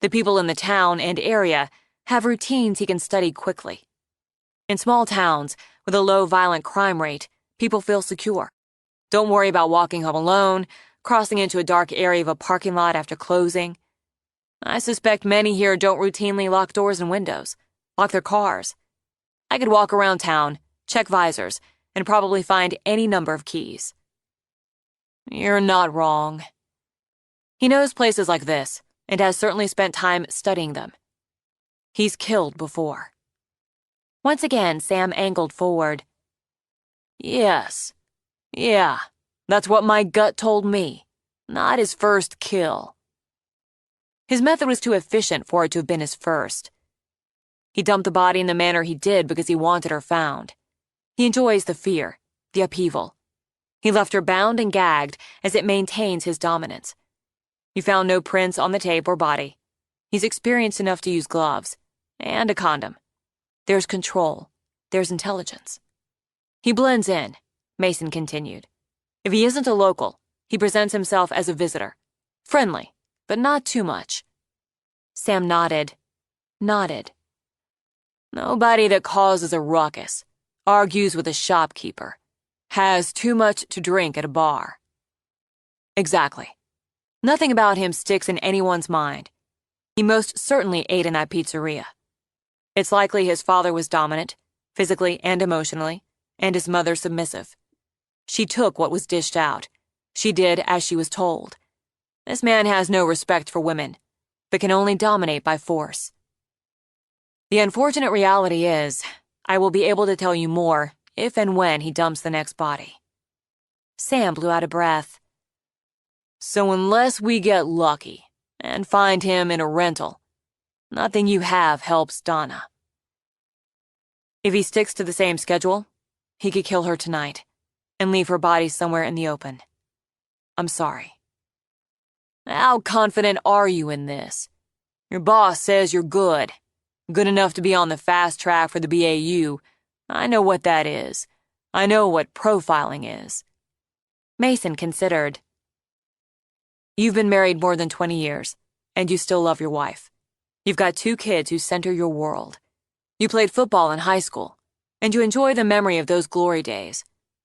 The people in the town and area have routines he can study quickly. In small towns, with a low violent crime rate, people feel secure. Don't worry about walking home alone, crossing into a dark area of a parking lot after closing. I suspect many here don't routinely lock doors and windows, lock their cars. I could walk around town, check visors, and probably find any number of keys. You're not wrong. He knows places like this, and has certainly spent time studying them. He's killed before. Once again, Sam angled forward. Yes. Yeah, that's what my gut told me. Not his first kill. His method was too efficient for it to have been his first. He dumped the body in the manner he did because he wanted her found. He enjoys the fear, the upheaval. He left her bound and gagged as it maintains his dominance. He found no prints on the tape or body. He's experienced enough to use gloves. And a condom. There's control. There's intelligence. He blends in, Mason continued. If he isn't a local, he presents himself as a visitor. Friendly, but not too much. Sam nodded. Nobody that causes a ruckus, argues with a shopkeeper, has too much to drink at a bar. Exactly. Nothing about him sticks in anyone's mind. He most certainly ate in that pizzeria. It's likely his father was dominant, physically and emotionally, and his mother submissive. She took what was dished out. She did as she was told. This man has no respect for women, but can only dominate by force. The unfortunate reality is, I will be able to tell you more if and when he dumps the next body. Sam blew out a breath. So unless we get lucky and find him in a rental, nothing you have helps Donna. If he sticks to the same schedule, he could kill her tonight and leave her body somewhere in the open. I'm sorry. How confident are you in this? Your boss says you're good. Good enough to be on the fast track for the BAU. I know what that is. I know what profiling is. Mason considered. You've been married more than 20 years, and you still love your wife. You've got 2 kids who center your world. You played football in high school, and you enjoy the memory of those glory days.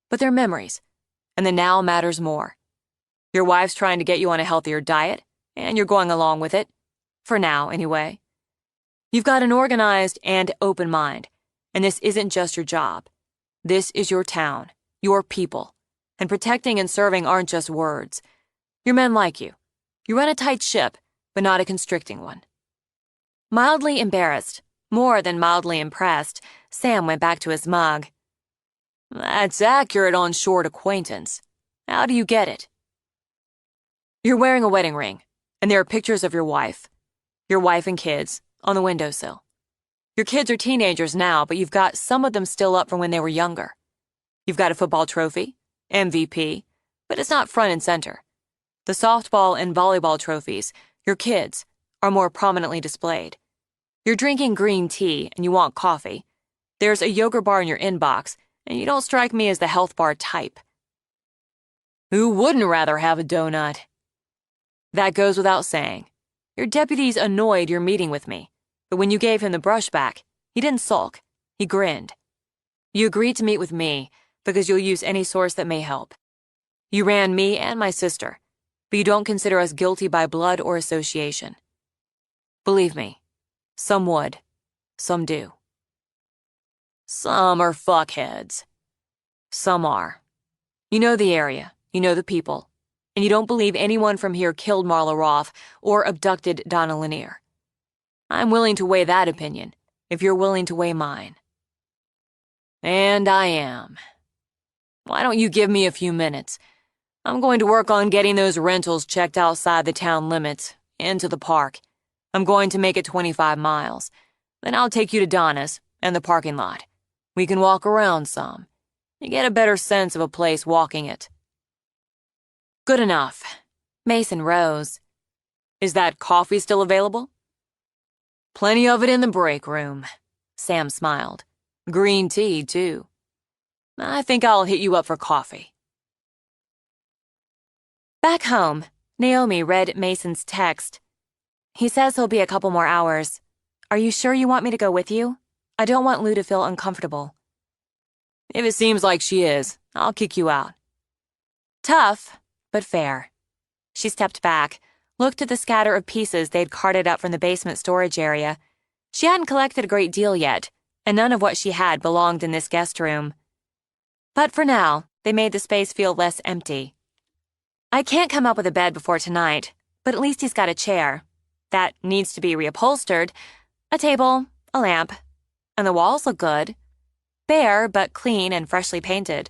But they're memories, and the now matters more. Your wife's trying to get you on a healthier diet, and you're going along with it. For now, anyway. You've got an organized and open mind, and this isn't just your job. This is your town, your people, and protecting and serving aren't just words. Your men like you. You run a tight ship, but not a constricting one. Mildly embarrassed, more than mildly impressed, Sam went back to his mug. That's accurate on short acquaintance. How do you get it? You're wearing a wedding ring, and there are pictures of your wife and kids, on the windowsill. Your kids are teenagers now, but you've got some of them still up from when they were younger. You've got a football trophy, MVP, but it's not front and center. The softball and volleyball trophies, your kids, are more prominently displayed. You're drinking green tea and you want coffee. There's a yogurt bar in your inbox, and you don't strike me as the health bar type. Who wouldn't rather have a donut? That goes without saying. Your deputy's annoyed you're meeting with me, but when you gave him the brush back, he didn't sulk. He grinned. You agreed to meet with me because you'll use any source that may help. You ran me and my sister, but you don't consider us guilty by blood or association. Believe me, some would, some do. Some are fuckheads. Some are. You know the area, you know the people, and you don't believe anyone from here killed Marla Roth or abducted Donna Lanier. I'm willing to weigh that opinion, if you're willing to weigh mine. And I am. Why don't you give me a few minutes? I'm going to work on getting those rentals checked outside the town limits, into the park. I'm going to make it 25 miles. Then I'll take you to Donna's and the parking lot. We can walk around some. You get a better sense of a place walking it. Good enough. Mason rose. Is that coffee still available? Plenty of it in the break room. Sam smiled. Green tea, too. I think I'll hit you up for coffee. Back home, Naomi read Mason's text. He says he'll be a couple more hours. Are you sure you want me to go with you? I don't want Lou to feel uncomfortable. If it seems like she is, I'll kick you out. Tough, but fair. She stepped back, looked at the scatter of pieces they'd carted up from the basement storage area. She hadn't collected a great deal yet, and none of what she had belonged in this guest room. But for now, they made the space feel less empty. I can't come up with a bed before tonight, but at least he's got a chair. That needs to be reupholstered, a table, a lamp, and the walls look good. Bare, but clean and freshly painted.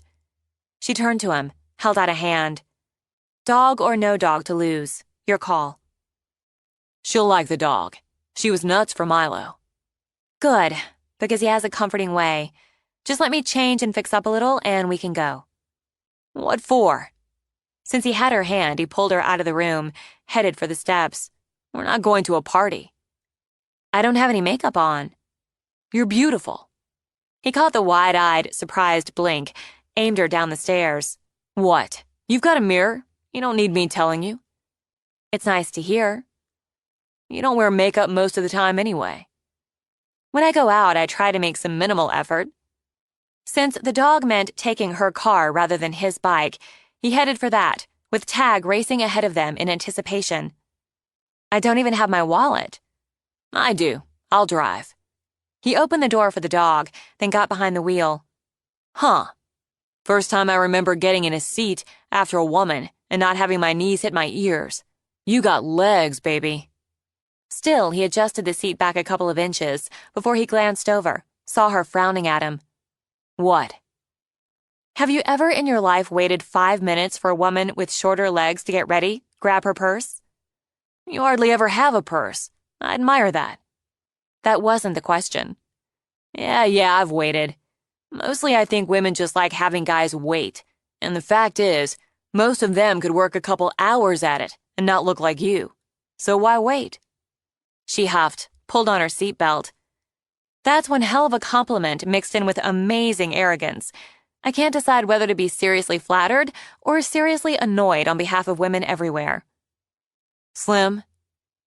She turned to him, held out a hand. Dog or no dog to lose, your call. She'll like the dog. She was nuts for Milo. Good, because he has a comforting way. Just let me change and fix up a little, and we can go. What for? Since he had her hand, he pulled her out of the room, headed for the steps. We're not going to a party. I don't have any makeup on. You're beautiful. He caught the wide-eyed, surprised blink, aimed her down the stairs. What? You've got a mirror? You don't need me telling you. It's nice to hear. You don't wear makeup most of the time anyway. When I go out, I try to make some minimal effort. Since the dog meant taking her car rather than his bike, he headed for that, with Tag racing ahead of them in anticipation. I don't even have my wallet. I do. I'll drive. He opened the door for the dog, then got behind the wheel. Huh. First time I remember getting in a seat after a woman and not having my knees hit my ears. You got legs, baby. Still, he adjusted the seat back a couple of inches before he glanced over, saw her frowning at him. What? Have you ever in your life waited 5 minutes for a woman with shorter legs to get ready, grab her purse? You hardly ever have a purse. I admire that. That wasn't the question. Yeah, I've waited. Mostly I think women just like having guys wait. And the fact is, most of them could work a couple hours at it and not look like you. So why wait? She huffed, pulled on her seatbelt. That's one hell of a compliment mixed in with amazing arrogance. I can't decide whether to be seriously flattered or seriously annoyed on behalf of women everywhere. Slim,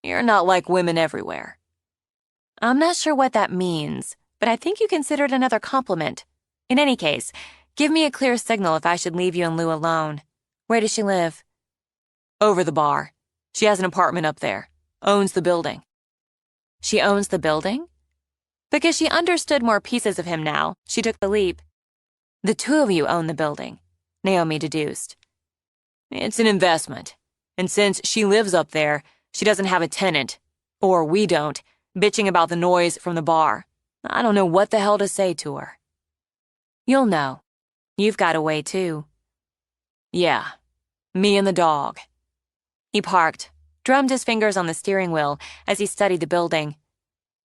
you're not like women everywhere. I'm not sure what that means, but I think you consider it another compliment. In any case, give me a clear signal if I should leave you and Lou alone. Where does she live? Over the bar. She has an apartment up there. Owns the building. She owns the building? Because she understood more pieces of him now, she took the leap. The two of you own the building, Naomi deduced. It's an investment. And since she lives up there, she doesn't have a tenant. Or we don't, bitching about the noise from the bar. I don't know what the hell to say to her. You'll know. You've got a way, too. Yeah. Me and the dog. He parked, drummed his fingers on the steering wheel as he studied the building.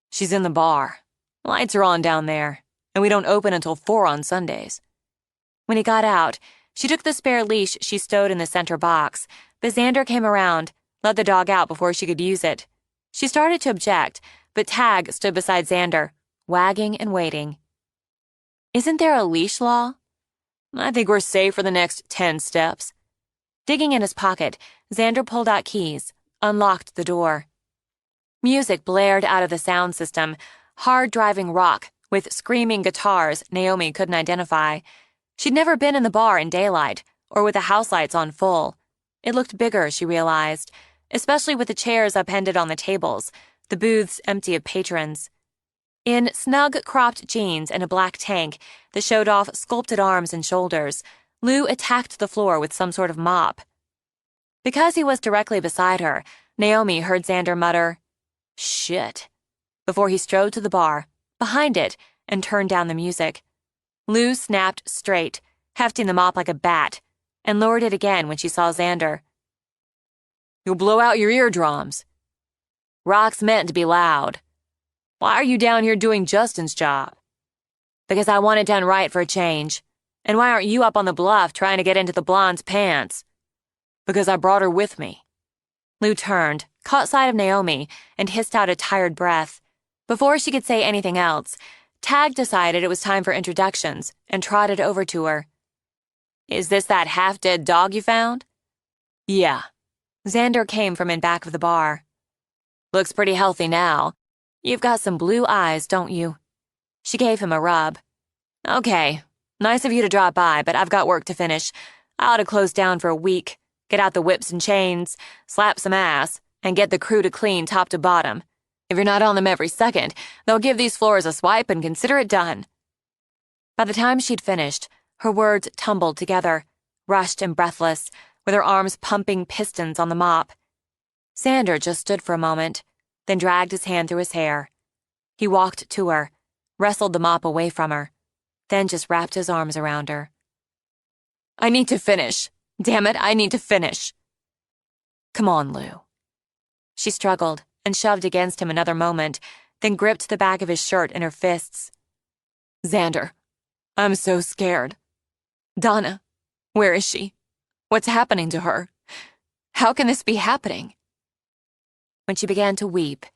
She's in the bar. Lights are on down there, and we don't open until 4 on Sundays. When he got out, she took the spare leash she stowed in the center box, but Xander came around, let the dog out before she could use it. She started to object, but Tag stood beside Xander, wagging and waiting. Isn't there a leash law? I think we're safe for the next 10 steps. Digging in his pocket, Xander pulled out keys, unlocked the door. Music blared out of the sound system, hard-driving rock, with screaming guitars Naomi couldn't identify. She'd never been in the bar in daylight, or with the house lights on full. It looked bigger, she realized, especially with the chairs upended on the tables, the booths empty of patrons. In snug, cropped jeans and a black tank that showed off sculpted arms and shoulders, Lou attacked the floor with some sort of mop. Because he was directly beside her, Naomi heard Xander mutter, "Shit," before he strode to the bar, behind it, and turned down the music. Lou snapped straight, hefting the mop like a bat, and lowered it again when she saw Xander. "You'll blow out your eardrums." "Rock's meant to be loud." "Why are you down here doing Justin's job?" "Because I want it done right for a change. And why aren't you up on the bluff trying to get into the blonde's pants?" "Because I brought her with me." Lou turned, caught sight of Naomi, and hissed out a tired breath. Before she could say anything else, Tag decided it was time for introductions and trotted over to her. "Is this that half-dead dog you found?" "Yeah." Xander came from in back of the bar. "Looks pretty healthy now. You've got some blue eyes, don't you?" She gave him a rub. "Okay. Nice of you to drop by, but I've got work to finish. I ought to close down for a week, get out the whips and chains, slap some ass, and get the crew to clean top to bottom. If you're not on them every second, they'll give these floors a swipe and consider it done." By the time she'd finished, her words tumbled together, rushed and breathless, with her arms pumping pistons on the mop. Xander just stood for a moment, then dragged his hand through his hair. He walked to her, wrestled the mop away from her, then just wrapped his arms around her. "I need to finish. Damn it, I need to finish." "Come on, Lou." She struggled and shoved against him another moment, then gripped the back of his shirt in her fists. "Xander, I'm so scared. Donna, where is she? What's happening to her? How can this be happening?" When she began to weep,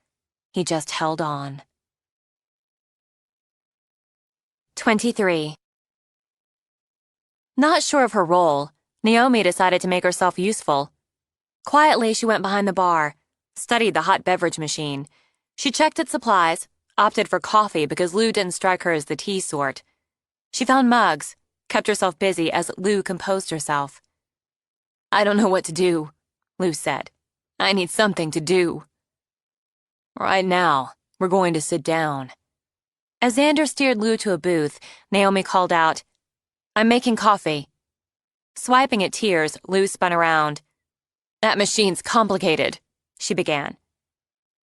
he just held on. 23. Not sure of her role, Naomi decided to make herself useful. Quietly, she went behind the bar, studied the hot beverage machine. She checked its supplies, opted for coffee because Lou didn't strike her as the tea sort. She found mugs, kept herself busy as Lou composed herself. "I don't know what to do," Lou said. "I need something to do." "Right now, we're going to sit down." As Xander steered Lou to a booth, Naomi called out, "I'm making coffee." Swiping at tears, Lou spun around. "That machine's complicated," she began.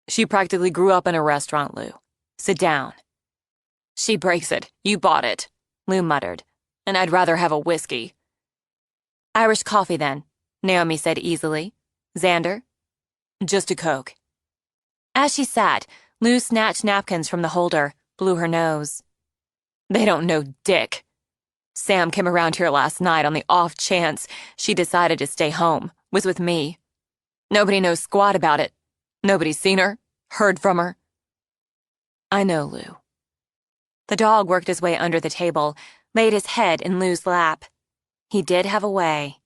"She practically grew up in a restaurant, Lou. Sit down." "She breaks it. You bought it," Lou muttered. "And I'd rather have a whiskey." "Irish coffee, then," Naomi said easily. "Xander?" "Just a Coke." As she sat, Lou snatched napkins from the holder, blew her nose. "They don't know dick. Sam came around here last night on the off chance she decided to stay home, was with me. Nobody knows squat about it. Nobody's seen her, heard from her." "I know, Lou." The dog worked his way under the table, laid his head in Lou's lap. He did have a way.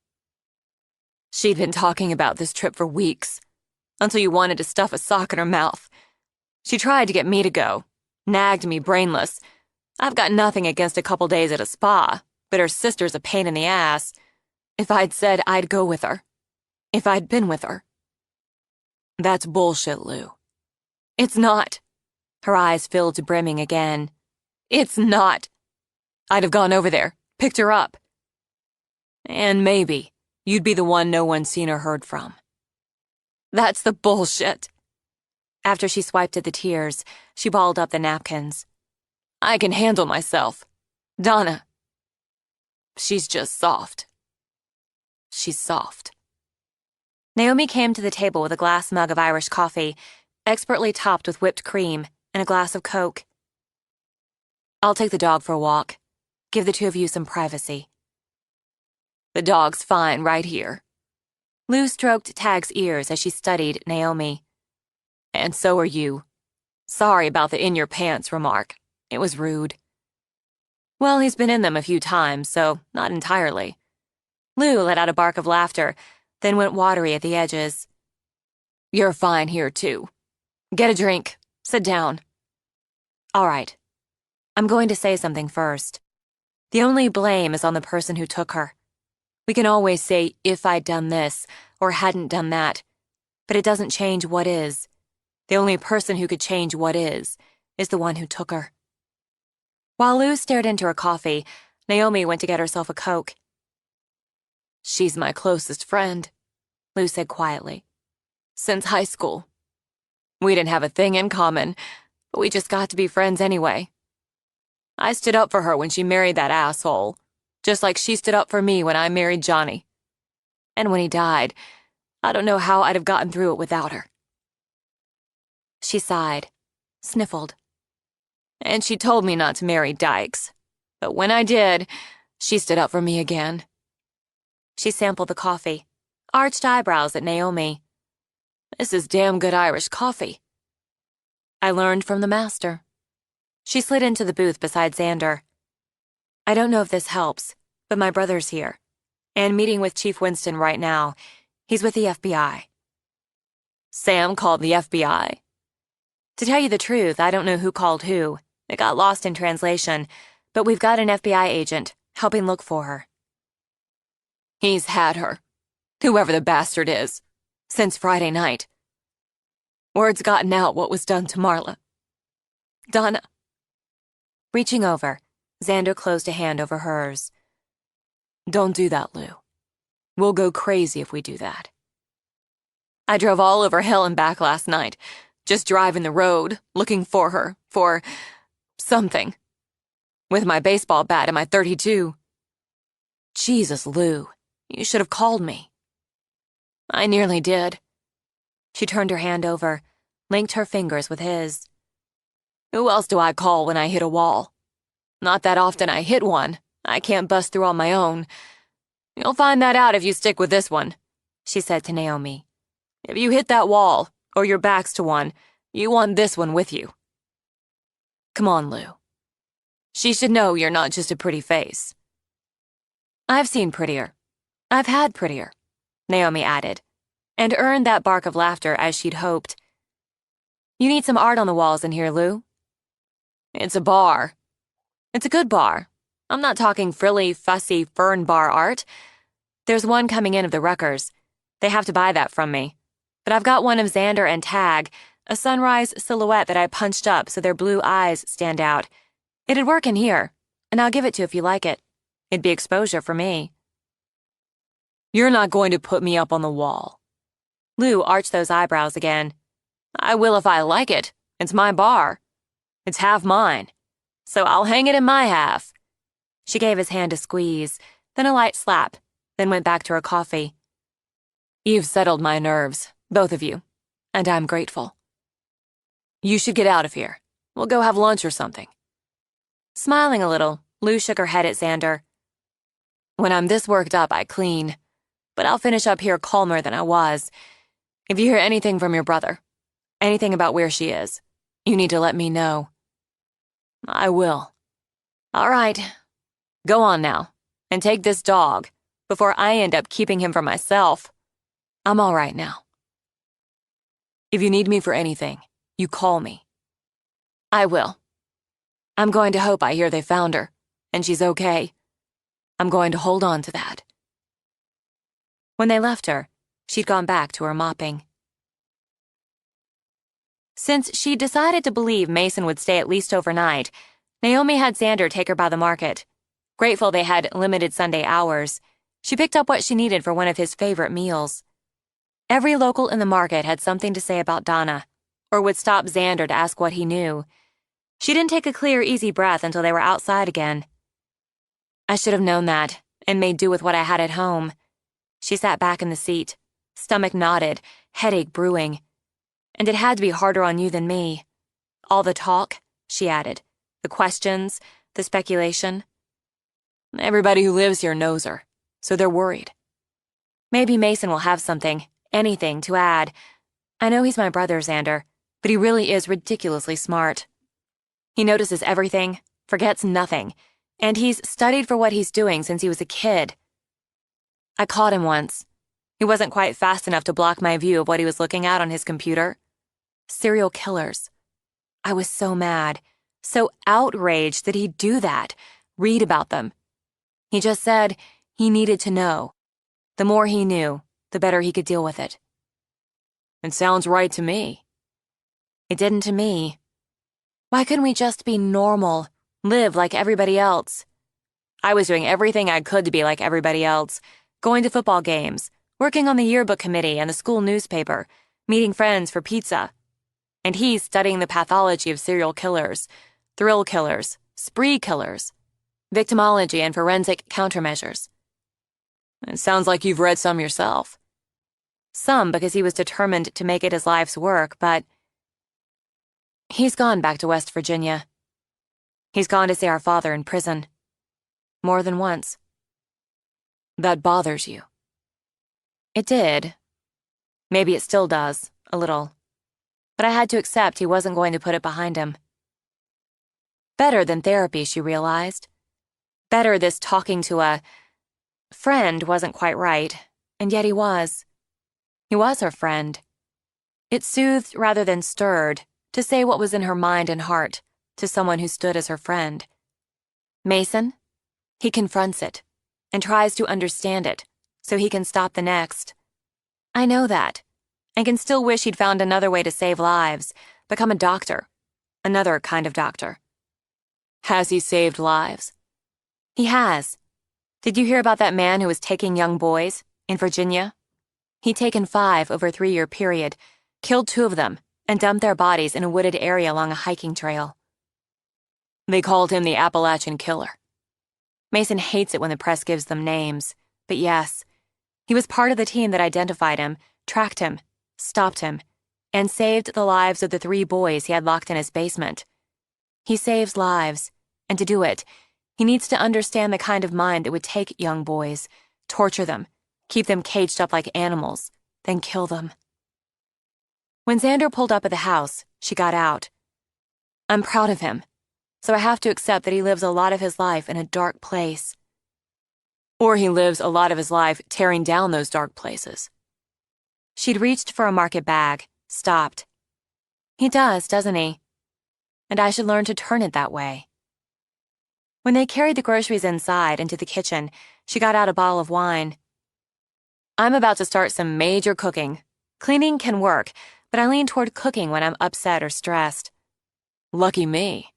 "She'd been talking about this trip for weeks, until you wanted to stuff a sock in her mouth. She tried to get me to go, nagged me brainless. I've got nothing against a couple days at a spa, but her sister's a pain in the ass. If I'd said I'd go with her. If I'd been with her." "That's bullshit, Lou." "It's not." Her eyes filled to brimming again. "It's not. I'd have gone over there, picked her up. And maybe you'd be the one no one's seen or heard from." "That's the bullshit." After she swiped at the tears, she balled up the napkins. "I can handle myself. Donna. She's just soft. She's soft." Naomi came to the table with a glass mug of Irish coffee, expertly topped with whipped cream, and a glass of Coke. "I'll take the dog for a walk. Give the two of you some privacy." "The dog's fine right here." Lou stroked Tag's ears as she studied Naomi. "And so are you. Sorry about the in-your-pants remark. It was rude." "Well, he's been in them a few times, so not entirely." Lou let out a bark of laughter, then went watery at the edges. "You're fine here, too. Get a drink. Sit down." "All right. I'm going to say something first. The only blame is on the person who took her. We can always say, if I'd done this, or hadn't done that, but it doesn't change what is. The only person who could change what is the one who took her. While Lou stared into her coffee, Naomi went to get herself a Coke. She's my closest friend, Lou said quietly. Since high school. We didn't have a thing in common, but we just got to be friends anyway. I stood up for her when she married that asshole, just like she stood up for me when I married Johnny. And when he died, I don't know how I'd have gotten through it without her. She sighed, sniffled. And she told me not to marry dykes. But when I did, she stood up for me again. She sampled the coffee, arched eyebrows at Naomi. This is damn good Irish coffee. I learned from the master. She slid into the booth beside Xander. I don't know if this helps, but my brother's here, and meeting with Chief Winston right now. He's with the FBI. Sam called the FBI? To tell you the truth, I don't know who called who. It got lost in translation, but we've got an FBI agent helping look for her. He's had her, whoever the bastard is, since Friday night. Word's gotten out what was done to Marla. Donna. Reaching over, Xander closed a hand over hers. Don't do that, Lou. We'll go crazy if we do that. I drove all over hell and back last night, just driving the road, looking for her, for something. With my baseball bat and my .32. Jesus, Lou, you should have called me. I nearly did. She turned her hand over, linked her fingers with his. Who else do I call when I hit a wall? Not that often I hit one. I can't bust through on my own. You'll find that out if you stick with this one, she said to Naomi. If you hit that wall, or your back's to one, you want this one with you. Come on, Lou. She should know you're not just a pretty face. I've seen prettier. I've had prettier, Naomi added, and earned that bark of laughter as she'd hoped. You need some art on the walls in here, Lou. It's a bar. It's a good bar. I'm not talking frilly, fussy, fern bar art. There's one coming in of the Ruckers. They have to buy that from me. But I've got one of Xander and Tag, a sunrise silhouette that I punched up so their blue eyes stand out. It'd work in here, and I'll give it to you if you like it. It'd be exposure for me. You're not going to put me up on the wall. Lou arched those eyebrows again. I will if I like it. It's my bar. It's half mine. So I'll hang it in my half. She gave his hand a squeeze, then a light slap, then went back to her coffee. You've settled my nerves, both of you, and I'm grateful. You should get out of here. We'll go have lunch or something. Smiling a little, Lou shook her head at Xander. When I'm this worked up, I clean, but I'll finish up here calmer than I was. If you hear anything from your brother, anything about where she is, you need to let me know. I will. All right. Go on now, and take this dog, before I end up keeping him for myself. I'm all right now. If you need me for anything, you call me. I will. I'm going to hope I hear they found her, and she's okay. I'm going to hold on to that. When they left her, she'd gone back to her mopping. Since she'd decided to believe Mason would stay at least overnight, Naomi had Xander take her by the market. Grateful they had limited Sunday hours, she picked up what she needed for one of his favorite meals. Every local in the market had something to say about Donna, or would stop Xander to ask what he knew. She didn't take a clear, easy breath until they were outside again. I should have known that, and made do with what I had at home. She sat back in the seat, stomach knotted, headache brewing. And it had to be harder on you than me. All the talk, she added, the questions, the speculation. Everybody who lives here knows her, so they're worried. Maybe Mason will have something, anything, to add. I know he's my brother, Xander, but he really is ridiculously smart. He notices everything, forgets nothing, and he's studied for what he's doing since he was a kid. I caught him once. He wasn't quite fast enough to block my view of what he was looking at on his computer. Serial killers. I was so mad. So outraged that he'd do that, read about them. He just said he needed to know. The more he knew, the better he could deal with it. It sounds right to me. It didn't to me. Why couldn't we just be normal, live like everybody else? I was doing everything I could to be like everybody else, going to football games, working on the yearbook committee and the school newspaper, meeting friends for pizza. And he's studying the pathology of serial killers, thrill killers, spree killers, victimology and forensic countermeasures. It sounds like you've read some yourself. Some because he was determined to make it his life's work, but he's gone back to West Virginia. He's gone to see our father in prison. More than once. That bothers you. It did. Maybe it still does, a little. But I had to accept he wasn't going to put it behind him. Better than therapy, she realized. Better this talking to a friend wasn't quite right, and yet he was. He was her friend. It soothed rather than stirred to say what was in her mind and heart to someone who stood as her friend. Mason? He confronts it and tries to understand it so he can stop the next. I know that, and can still wish he'd found another way to save lives, become a doctor, another kind of doctor. Has he saved lives? He has. Did you hear about that man who was taking young boys in Virginia? He'd taken 5 over a 3-year period, killed 2 of them, and dumped their bodies in a wooded area along a hiking trail. They called him the Appalachian Killer. Mason hates it when the press gives them names, but yes, he was part of the team that identified him, tracked him, stopped him, and saved the lives of the 3 boys he had locked in his basement. He saves lives, and to do it, he needs to understand the kind of mind that would take young boys, torture them, keep them caged up like animals, then kill them. When Xander pulled up at the house, she got out. I'm proud of him, so I have to accept that he lives a lot of his life in a dark place. Or he lives a lot of his life tearing down those dark places. She'd reached for a market bag, stopped. He does, doesn't he? And I should learn to turn it that way. When they carried the groceries inside into the kitchen, she got out a bottle of wine. I'm about to start some major cooking. Cleaning can work, but I lean toward cooking when I'm upset or stressed. Lucky me.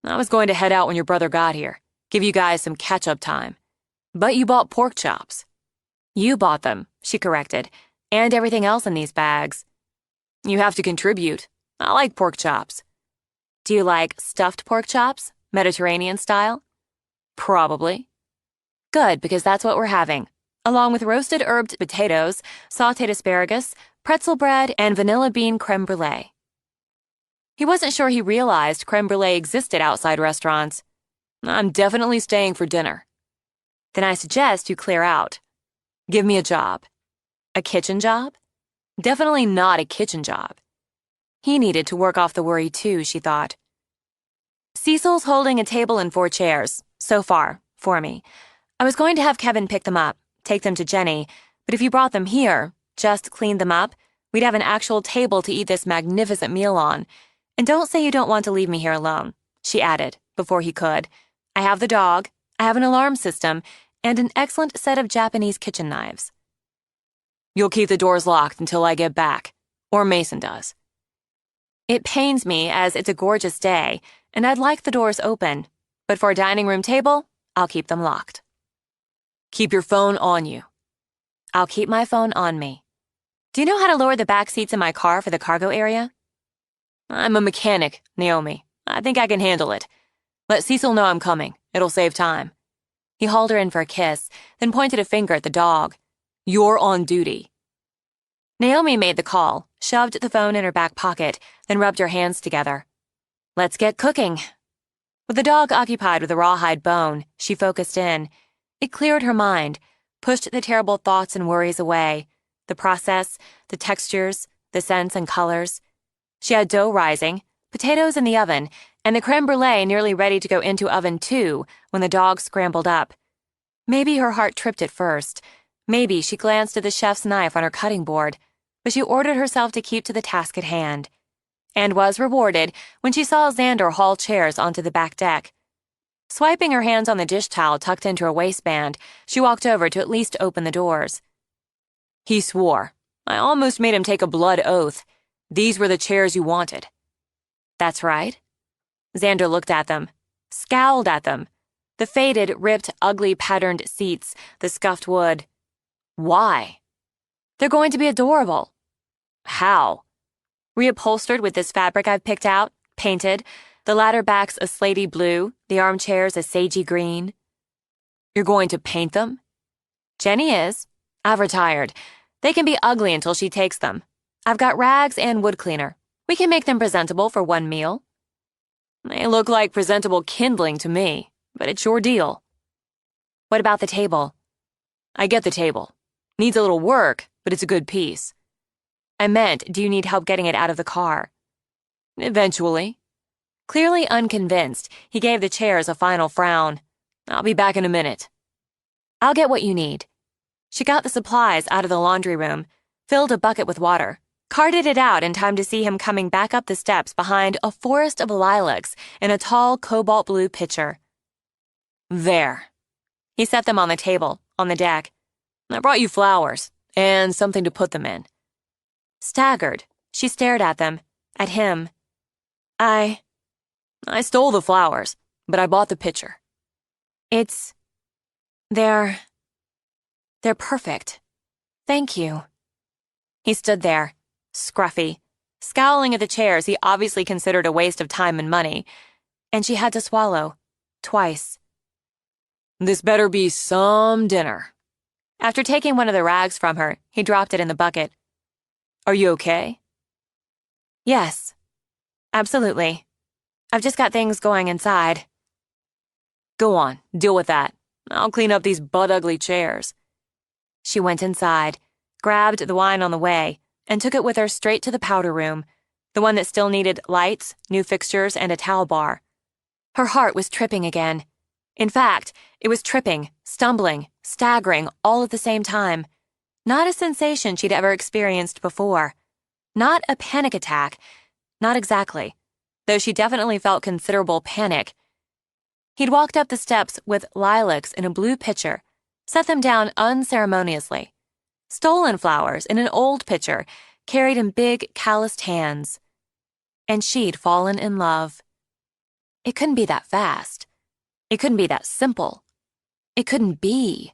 I was going to head out when your brother got here, give you guys some catch-up time. But you bought pork chops. You bought them, she corrected, and everything else in these bags. You have to contribute. I like pork chops. Do you like stuffed pork chops, Mediterranean style? Probably. Good, because that's what we're having, along with roasted herbed potatoes, sautéed asparagus, pretzel bread, and vanilla bean creme brulee. He wasn't sure he realized creme brulee existed outside restaurants. I'm definitely staying for dinner. Then I suggest you clear out. Give me a job. A kitchen job? Definitely not a kitchen job. He needed to work off the worry too, she thought. Cecil's holding a table and 4 chairs, so far, for me. I was going to have Kevin pick them up, take them to Jenny, but if you brought them here, just cleaned them up, we'd have an actual table to eat this magnificent meal on. And don't say you don't want to leave me here alone, she added, before he could. I have the dog, I have an alarm system, and an excellent set of Japanese kitchen knives. You'll keep the doors locked until I get back, or Mason does. It pains me as it's a gorgeous day, and I'd like the doors open, but for a dining room table, I'll keep them locked. Keep your phone on you. I'll keep my phone on me. Do you know how to lower the back seats in my car for the cargo area? I'm a mechanic, Naomi. I think I can handle it. Let Cecil know I'm coming. It'll save time. He hauled her in for a kiss, then pointed a finger at the dog. You're on duty. Naomi made the call, shoved the phone in her back pocket, then rubbed her hands together. Let's get cooking. With the dog occupied with a rawhide bone, she focused in. It cleared her mind, pushed the terrible thoughts and worries away. The process, the textures, the scents and colors. She had dough rising, potatoes in the oven, and the creme brulee nearly ready to go into oven too when the dog scrambled up. Maybe her heart tripped at first. Maybe she glanced at the chef's knife on her cutting board, but she ordered herself to keep to the task at hand. and was rewarded when she saw Xander haul chairs onto the back deck. Swiping her hands on the dish towel tucked into her waistband, she walked over to at least open the doors. He swore. I almost made him take a blood oath. These were the chairs you wanted. That's right. Xander looked at them, scowled at them. The faded, ripped, ugly patterned seats, the scuffed wood. Why? They're going to be adorable. How? Reupholstered with this fabric I've picked out, painted, the ladder backs a slaty blue, the armchairs a sagey green. You're going to paint them? Jenny is. I've retired. They can be ugly until she takes them. I've got rags and wood cleaner. We can make them presentable for one meal. They look like presentable kindling to me, but it's your deal. What about the table? I get the table. Needs a little work, but it's a good piece. I meant, do you need help getting it out of the car? Eventually. Clearly unconvinced, he gave the chairs a final frown. I'll be back in a minute. I'll get what you need. She got the supplies out of the laundry room, filled a bucket with water, carted it out in time to see him coming back up the steps behind a forest of lilacs in a tall cobalt blue pitcher. There. He set them on the table, on the deck. I brought you flowers, and something to put them in. Staggered, she stared at them, at him. I stole the flowers, but I bought the pitcher. They're perfect. Thank you. He stood there, scruffy, scowling at the chairs he obviously considered a waste of time and money, and she had to swallow, twice. This better be some dinner. After taking one of the rags from her, he dropped it in the bucket. Are you okay? Yes, absolutely. I've just got things going inside. Go on, deal with that. I'll clean up these butt-ugly chairs. She went inside, grabbed the wine on the way, and took it with her straight to the powder room, the one that still needed lights, new fixtures, and a towel bar. Her heart was tripping again. In fact, it was tripping, stumbling, staggering, all at the same time. Not a sensation she'd ever experienced before. Not a panic attack. Not exactly, though she definitely felt considerable panic. He'd walked up the steps with lilacs in a blue pitcher, set them down unceremoniously. Stolen flowers in an old pitcher, carried in big, calloused hands. And she'd fallen in love. It couldn't be that fast. It couldn't be that simple. It couldn't be.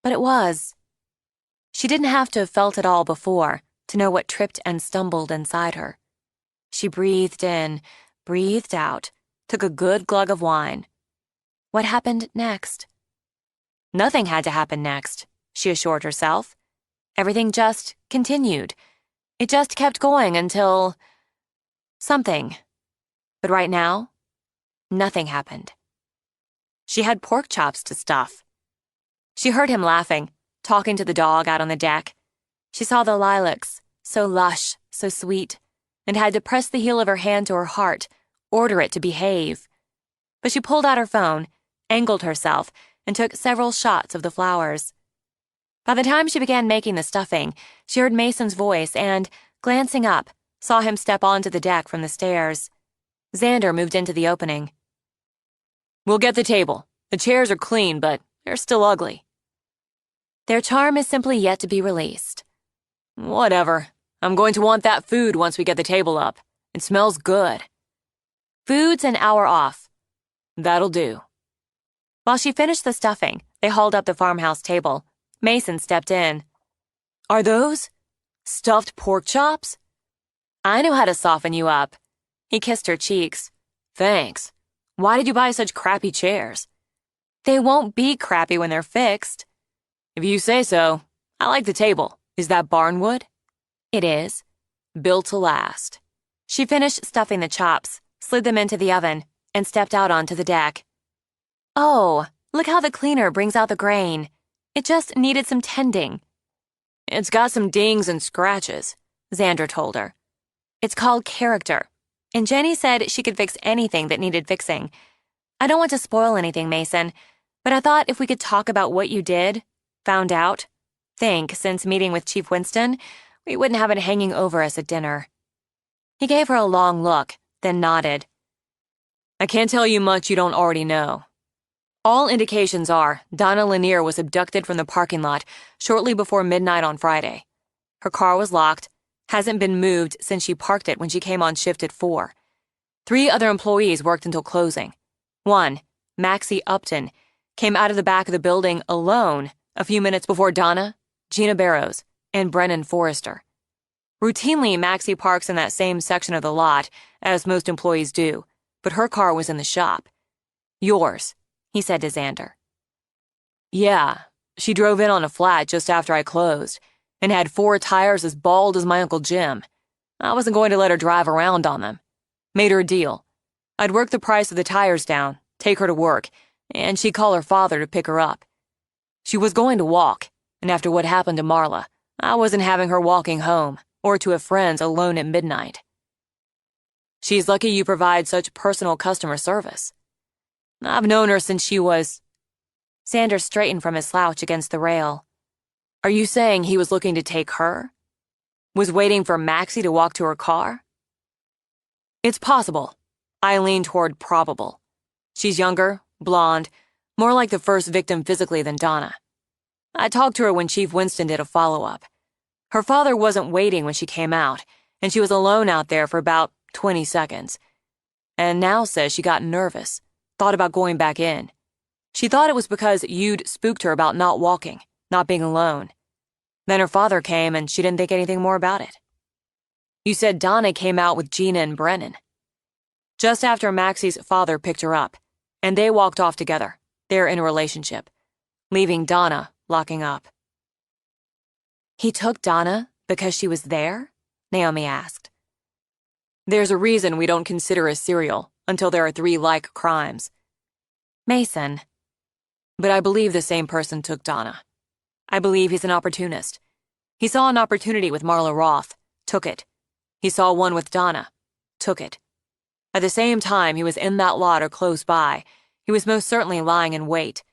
But it was. She didn't have to have felt it all before to know what tripped and stumbled inside her. She breathed in, breathed out, took a good glug of wine. What happened next? Nothing had to happen next, she assured herself. Everything just continued. It just kept going until something. But right now, nothing happened. She had pork chops to stuff. She heard him laughing, talking to the dog out on the deck. She saw the lilacs, so lush, so sweet, and had to press the heel of her hand to her heart, order it to behave. But she pulled out her phone, angled herself, and took several shots of the flowers. By the time she began making the stuffing, she heard Mason's voice and, glancing up, saw him step onto the deck from the stairs. Xander moved into the opening. We'll get the table. The chairs are clean, but they're still ugly. Their charm is simply yet to be released. Whatever. I'm going to want that food once we get the table up. It smells good. Food's an hour off. That'll do. While she finished the stuffing, they hauled up the farmhouse table. Mason stepped in. Are those stuffed pork chops? I know how to soften you up. He kissed her cheeks. Thanks. Why did you buy such crappy chairs? They won't be crappy when they're fixed. If you say so. I like the table. Is that barnwood? It is. Built to last. She finished stuffing the chops, slid them into the oven, and stepped out onto the deck. Oh, look how the cleaner brings out the grain. It just needed some tending. It's got some dings and scratches, Xander told her. It's called character, and Jenny said she could fix anything that needed fixing. I don't want to spoil anything, Mason, but I thought if we could talk about what you did, found out, since meeting with Chief Winston, we wouldn't have it hanging over us at dinner. He gave her a long look, then nodded. I can't tell you much you don't already know. All indications are Donna Lanier was abducted from the parking lot shortly before midnight on Friday. Her car was locked, hasn't been moved since she parked it when she came on shift at 4. 3 other employees worked until closing. One, Maxie Upton, came out of the back of the building alone a few minutes before Donna, Gina Barrows, and Brennan Forrester. Routinely, Maxie parks in that same section of the lot, as most employees do, but her car was in the shop. Yours, he said to Xander. Yeah, she drove in on a flat just after I closed, and had 4 tires as bald as my Uncle Jim. I wasn't going to let her drive around on them. Made her a deal. I'd work the price of the tires down, take her to work, and she'd call her father to pick her up. She was going to walk, and after what happened to Marla, I wasn't having her walking home, or to have friends alone at midnight. She's lucky you provide such personal customer service. I've known her since she was... Xander straightened from his slouch against the rail. Are you saying he was looking to take her? Was waiting for Maxie to walk to her car? It's possible. I lean toward probable. She's younger, blonde, more like the first victim physically than Donna. I talked to her when Chief Winston did a follow-up. Her father wasn't waiting when she came out, and she was alone out there for about 20 seconds. And now says she got nervous, thought about going back in. She thought it was because you'd spooked her about not walking, not being alone. Then her father came and she didn't think anything more about it. You said Donna came out with Gina and Brennan. Just after Maxie's father picked her up, and they walked off together. They're in a relationship, leaving Donna locking up. He took Donna because she was there? Naomi asked. There's a reason we don't consider a serial until there are 3 like crimes. Mason. But I believe the same person took Donna. I believe he's an opportunist. He saw an opportunity with Marla Roth, took it. He saw one with Donna, took it. At the same time he was in that lot or close by, he was most certainly lying in wait,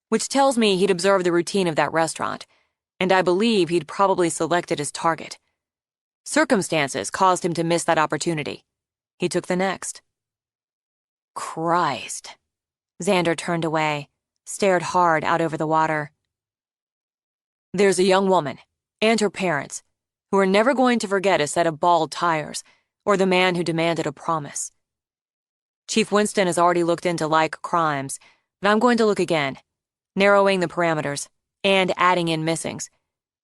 which tells me he'd observed the routine of that restaurant, and I believe he'd probably selected his target. Circumstances caused him to miss that opportunity. He took the next. Christ. Xander turned away, stared hard out over the water. There's a young woman, and her parents, who are never going to forget a set of bald tires, or the man who demanded a promise. Chief Winston has already looked into like crimes, but I'm going to look again, narrowing the parameters, and adding in missings.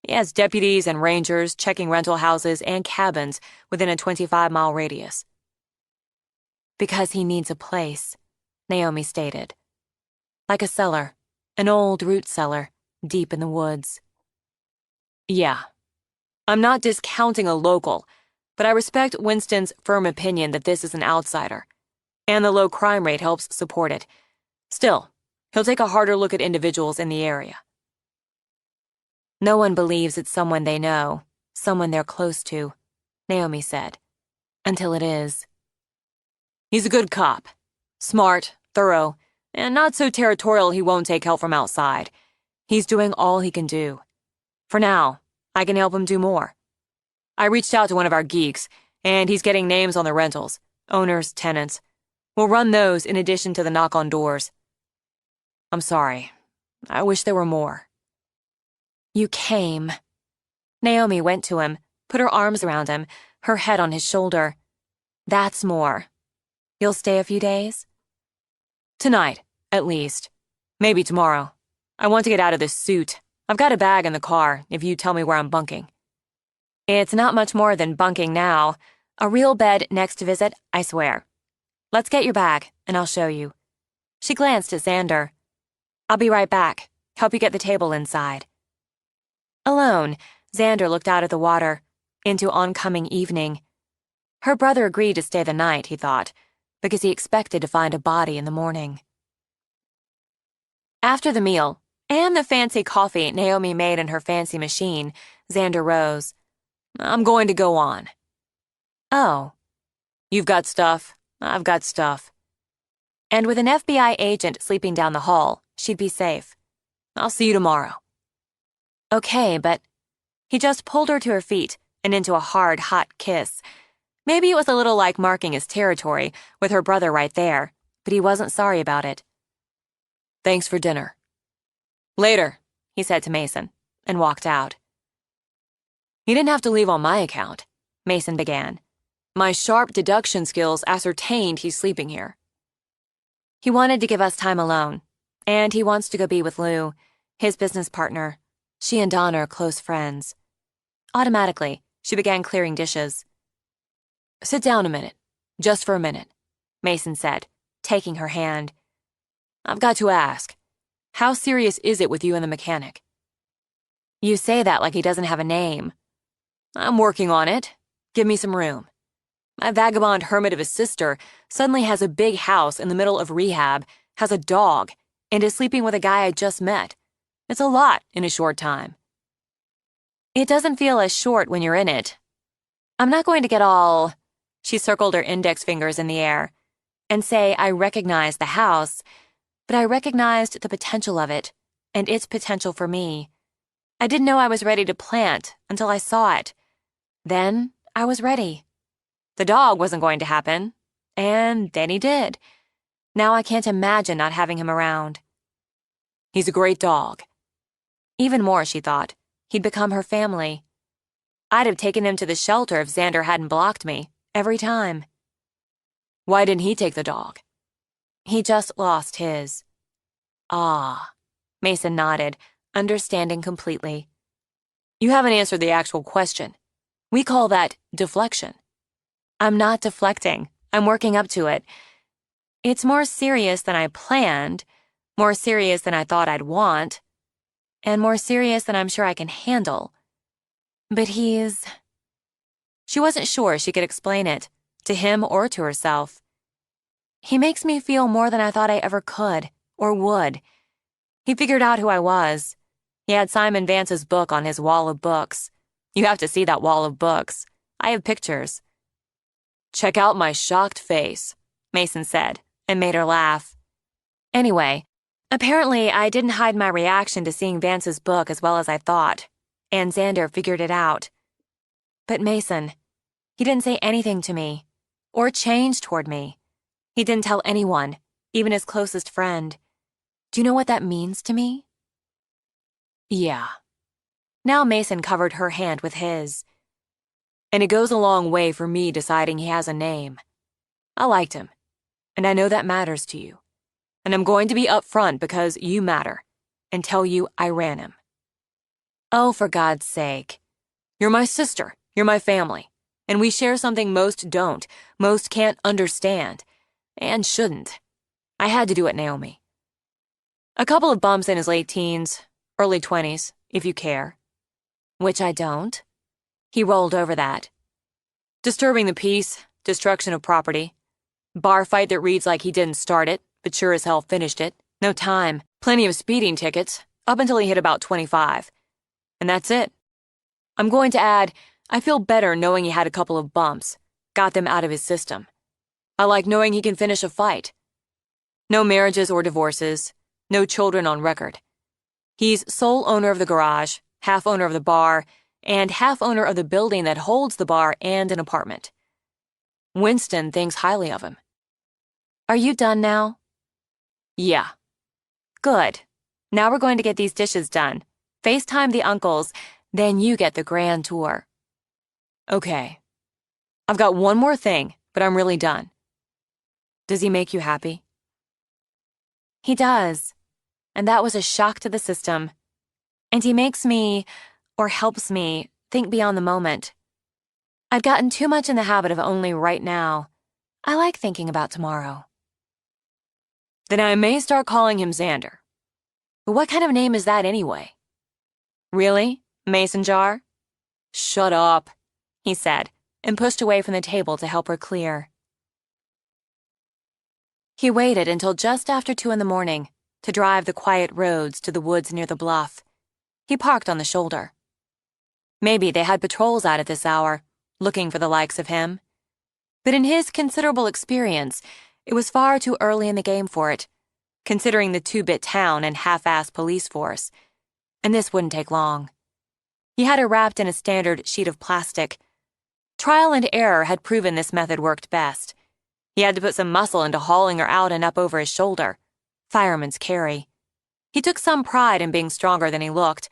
He has deputies and rangers checking rental houses and cabins within a 25-mile radius. Because he needs a place, Naomi stated. Like a cellar, an old root cellar, deep in the woods. Yeah. I'm not discounting a local, but I respect Winston's firm opinion that this is an outsider, and the low crime rate helps support it. Still, he'll take a harder look at individuals in the area. No one believes it's someone they know, someone they're close to, Naomi said. Until it is. He's a good cop. Smart, thorough, and not so territorial he won't take help from outside. He's doing all he can do. For now, I can help him do more. I reached out to one of our geeks, and he's getting names on the rentals, owners, tenants. We'll run those in addition to the knock on doors. I'm sorry. I wish there were more. You came. Naomi went to him, put her arms around him, her head on his shoulder. That's more. You'll stay a few days? Tonight, at least. Maybe tomorrow. I want to get out of this suit. I've got a bag in the car, if you tell me where I'm bunking. It's not much more than bunking now. A real bed next visit, I swear. Let's get your bag, and I'll show you. She glanced at Xander. I'll be right back. Help you get the table inside. Alone, Xander looked out at the water, into oncoming evening. Her brother agreed to stay the night, he thought, because he expected to find a body in the morning. After the meal, and the fancy coffee Naomi made in her fancy machine, Xander rose. I'm going to go on. Oh. You've got stuff. I've got stuff. And with an FBI agent sleeping down the hall, she'd be safe. I'll see you tomorrow. Okay, but... He just pulled her to her feet and into a hard, hot kiss. Maybe it was a little like marking his territory, with her brother right there, but he wasn't sorry about it. Thanks for dinner. Later, he said to Mason, and walked out. He didn't have to leave on my account, Mason began. My sharp deduction skills ascertained he's sleeping here. He wanted to give us time alone, and he wants to go be with Lou, his business partner. She and Don are close friends. Automatically, she began clearing dishes. Sit down a minute, just for a minute, Mason said, taking her hand. I've got to ask, how serious is it with you and the mechanic? You say that like he doesn't have a name. I'm working on it. Give me some room. My vagabond hermit of a sister suddenly has a big house in the middle of rehab, has a dog, and is sleeping with a guy I just met. It's a lot in a short time. It doesn't feel as short when you're in it. I'm not going to get all... She circled her index fingers in the air, and say I recognized the house, but I recognized the potential of it, and its potential for me. I didn't know I was ready to plant until I saw it. Then I was ready. The dog wasn't going to happen, and then he did. Now I can't imagine not having him around. He's a great dog. Even more, she thought. He'd become her family. I'd have taken him to the shelter if Xander hadn't blocked me, every time. Why didn't he take the dog? He just lost his. Ah, Mason nodded, understanding completely. You haven't answered the actual question. We call that deflection. I'm not deflecting. I'm working up to it. It's more serious than I planned, more serious than I thought I'd want, and more serious than I'm sure I can handle. But he's... She wasn't sure she could explain it, to him or to herself. He makes me feel more than I thought I ever could, or would. He figured out who I was. He had Simon Vance's book on his wall of books. You have to see that wall of books. I have pictures. Check out my shocked face, Mason said, and made her laugh. Anyway, apparently I didn't hide my reaction to seeing Vance's book as well as I thought, and Xander figured it out. But Mason, he didn't say anything to me, or change toward me. He didn't tell anyone, even his closest friend. Do you know what that means to me? Yeah. Now Mason covered her hand with his. And it goes a long way for me deciding he has a name. I liked him, and I know that matters to you. And I'm going to be upfront because you matter, and tell you I ran him. Oh, for God's sake. You're my sister, you're my family, and we share something most don't, most can't understand, and shouldn't. I had to do it, Naomi. A couple of bumps in his late teens, early 20s, if you care. Which I don't. He rolled over that. Disturbing the peace, destruction of property. Bar fight that reads like he didn't start it, but sure as hell finished it. No time. Plenty of speeding tickets, up until he hit about 25. And that's it. I'm going to add, I feel better knowing he had a couple of bumps, got them out of his system. I like knowing he can finish a fight. No marriages or divorces, no children on record. He's sole owner of the garage, half owner of the bar, and half owner of the building that holds the bar and an apartment. Winston thinks highly of him. Are you done now? Yeah. Good. Now we're going to get these dishes done. FaceTime the uncles, then you get the grand tour. Okay. I've got one more thing, but I'm really done. Does he make you happy? He does. And that was a shock to the system. And he makes me, or helps me, think beyond the moment. I'd gotten too much in the habit of only right now. I like thinking about tomorrow. Then I may start calling him Xander. But what kind of name is that anyway? Really? Mason jar? Shut up, he said, and pushed away from the table to help her clear. He waited until just after 2 a.m. to drive the quiet roads to the woods near the bluff. He parked on the shoulder. Maybe they had patrols out at this hour, looking for the likes of him. But in his considerable experience, it was far too early in the game for it, considering the 2-bit town and half-assed police force. And this wouldn't take long. He had her wrapped in a standard sheet of plastic. Trial and error had proven this method worked best. He had to put some muscle into hauling her out and up over his shoulder. Fireman's carry. He took some pride in being stronger than he looked,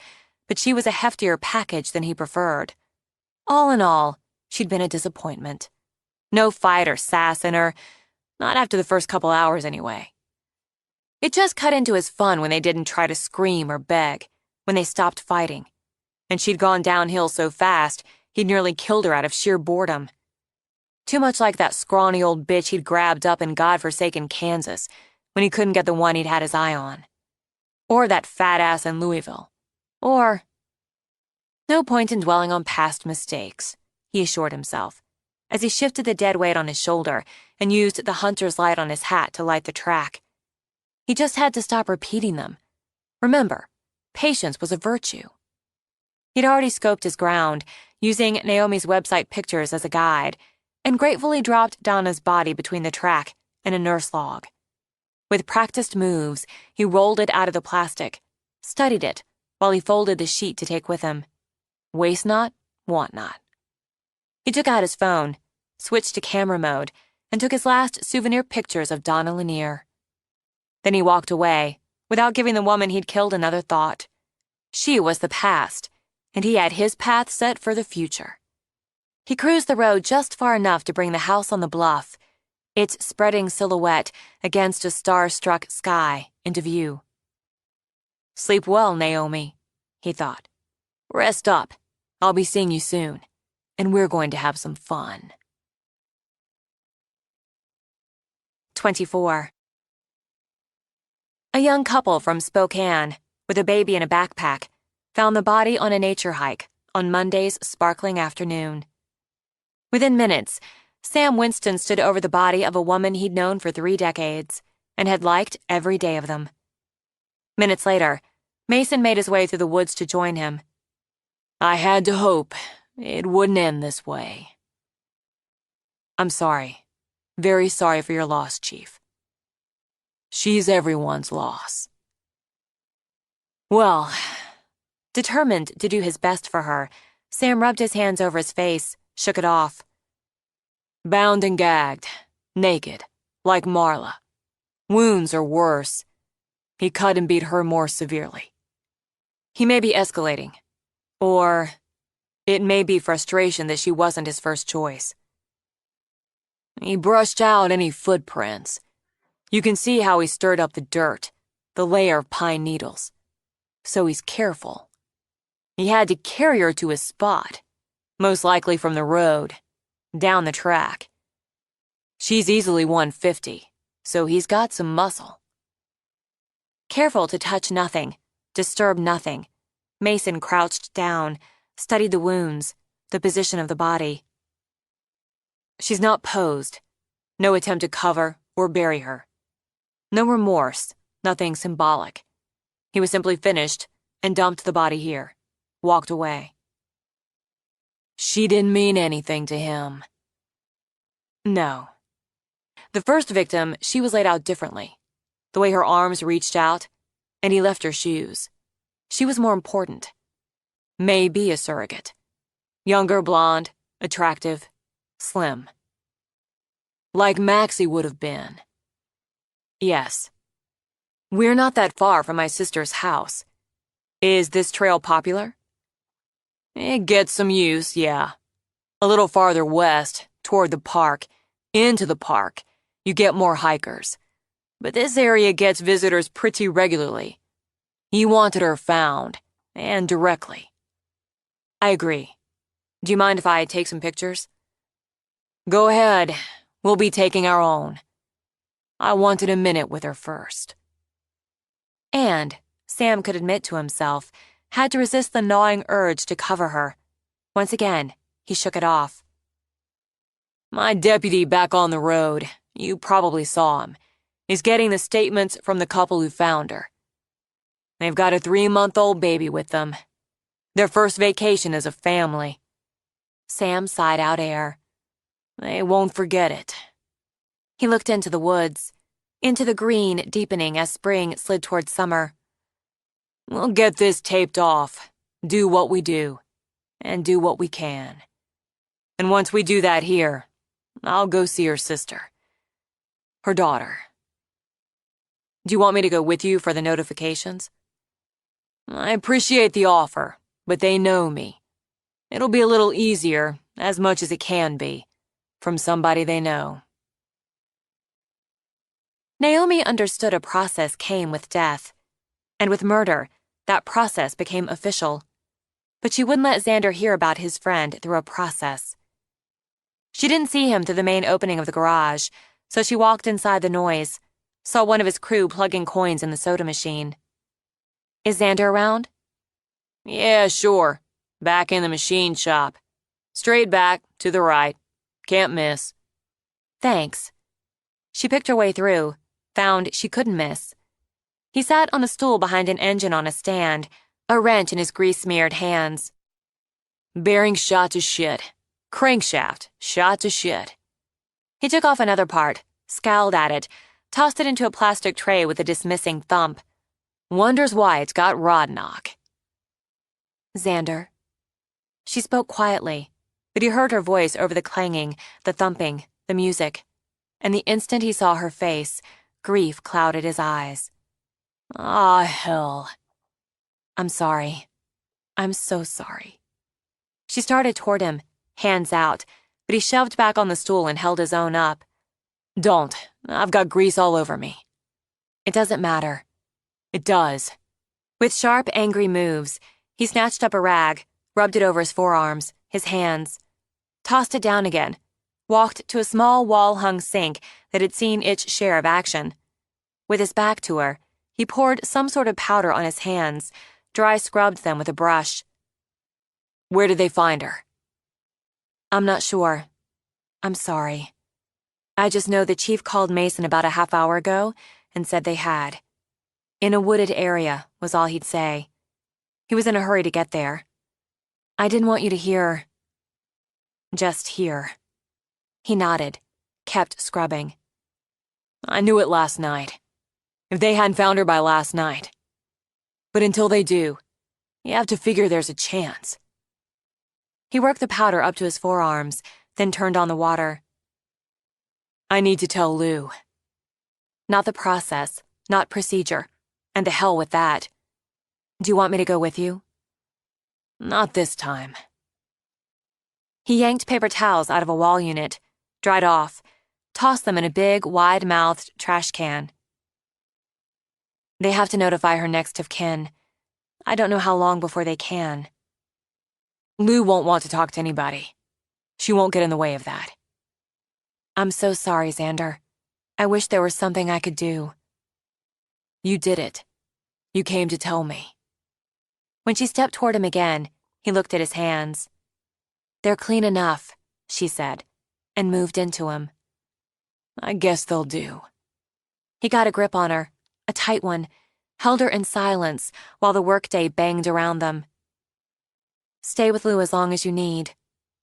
but she was a heftier package than he preferred. All in all, she'd been a disappointment. No fight or sass in her, not after the first couple hours anyway. It just cut into his fun when they didn't try to scream or beg, when they stopped fighting. And she'd gone downhill so fast, he'd nearly killed her out of sheer boredom. Too much like that scrawny old bitch he'd grabbed up in godforsaken Kansas when he couldn't get the one he'd had his eye on. Or that fat ass in Louisville. Or... No point in dwelling on past mistakes, he assured himself, as he shifted the dead weight on his shoulder and used the hunter's light on his hat to light the track. He just had to stop repeating them. Remember, patience was a virtue. He'd already scoped his ground, using Naomi's website pictures as a guide, and gratefully dropped Donna's body between the track and a nurse log. With practiced moves, he rolled it out of the plastic, studied it, while he folded the sheet to take with him. Waste not, want not. He took out his phone, switched to camera mode, and took his last souvenir pictures of Donna Lanier. Then he walked away, without giving the woman he'd killed another thought. She was the past, and he had his path set for the future. He cruised the road just far enough to bring the house on the bluff, its spreading silhouette against a star-struck sky, into view. Sleep well, Naomi, he thought. Rest up. I'll be seeing you soon, and we're going to have some fun. 24. A young couple from Spokane, with a baby in a backpack, found the body on a nature hike on Monday's sparkling afternoon. Within minutes, Sam Winston stood over the body of a woman he'd known for 3 decades and had liked every day of them. Minutes later, Mason made his way through the woods to join him. I had to hope it wouldn't end this way. I'm sorry. Very sorry for your loss, Chief. She's everyone's loss. Well, determined to do his best for her, Sam rubbed his hands over his face, shook it off. Bound and gagged, naked, like Marla. Wounds are worse. He cut and beat her more severely. He may be escalating. Or it may be frustration that she wasn't his first choice. He brushed out any footprints. You can see how he stirred up the dirt, the layer of pine needles. So he's careful. He had to carry her to his spot, most likely from the road, down the track. She's easily 150, so he's got some muscle. Careful to touch nothing, disturb nothing, Mason crouched down, studied the wounds, the position of the body. She's not posed. No attempt to cover or bury her. No remorse, nothing symbolic. He was simply finished and dumped the body here, walked away. She didn't mean anything to him. No. The first victim, she was laid out differently. The way her arms reached out, and he left her shoes. She was more important. May be a surrogate. Younger, blonde, attractive, slim. Like Maxie would have been. Yes. We're not that far from my sister's house. Is this trail popular? It gets some use, yeah. A little farther west, toward the park, into the park, you get more hikers. But this area gets visitors pretty regularly. He wanted her found, and directly. I agree. Do you mind if I take some pictures? Go ahead. We'll be taking our own. I wanted a minute with her first. And, Sam could admit to himself, had to resist the gnawing urge to cover her. Once again, he shook it off. My deputy back on the road, you probably saw him, is getting the statements from the couple who found her. They've got a 3-month-old baby with them. Their first vacation as a family. Sam sighed out air. They won't forget it. He looked into the woods, into the green deepening as spring slid toward summer. We'll get this taped off, do what we do, and do what we can. And once we do that here, I'll go see her sister. Her daughter. Do you want me to go with you for the notifications? I appreciate the offer, but they know me. It'll be a little easier, as much as it can be, from somebody they know. Naomi understood a process came with death, and with murder, that process became official. But she wouldn't let Xander hear about his friend through a process. She didn't see him through the main opening of the garage, so she walked inside the noise, saw one of his crew plugging coins in the soda machine. Is Xander around? Yeah, sure. Back in the machine shop. Straight back, to the right. Can't miss. Thanks. She picked her way through, found she couldn't miss. He sat on a stool behind an engine on a stand, a wrench in his grease-smeared hands. Bearing shot to shit. Crankshaft shot to shit. He took off another part, scowled at it, tossed it into a plastic tray with a dismissing thump. Wonders why it's got rod knock. Xander. She spoke quietly, but he heard her voice over the clanging, the thumping, the music. And the instant he saw her face, grief clouded his eyes. Ah, hell. I'm sorry. I'm so sorry. She started toward him, hands out, but he shoved back on the stool and held his own up. Don't. I've got grease all over me. It doesn't matter. It does. With sharp, angry moves, he snatched up a rag, rubbed it over his forearms, his hands, tossed it down again, walked to a small wall-hung sink that had seen its share of action. With his back to her, he poured some sort of powder on his hands, dry scrubbed them with a brush. Where did they find her? I'm not sure. I'm sorry. I just know the chief called Mason about a half hour ago and said they had. In a wooded area, was all he'd say. He was in a hurry to get there. I didn't want you to hear. Just hear. He nodded, kept scrubbing. I knew it last night. If they hadn't found her by last night. But until they do, you have to figure there's a chance. He worked the powder up to his forearms, then turned on the water. I need to tell Lou. Not the process, not procedure, and the hell with that. Do you want me to go with you? Not this time. He yanked paper towels out of a wall unit, dried off, tossed them in a big, wide-mouthed trash can. They have to notify her next of kin. I don't know how long before they can. Lou won't want to talk to anybody. She won't get in the way of that. I'm so sorry, Xander. I wish there was something I could do. You did it. You came to tell me. When she stepped toward him again, he looked at his hands. They're clean enough, she said, and moved into him. I guess they'll do. He got a grip on her, a tight one, held her in silence while the workday banged around them. Stay with Lou as long as you need,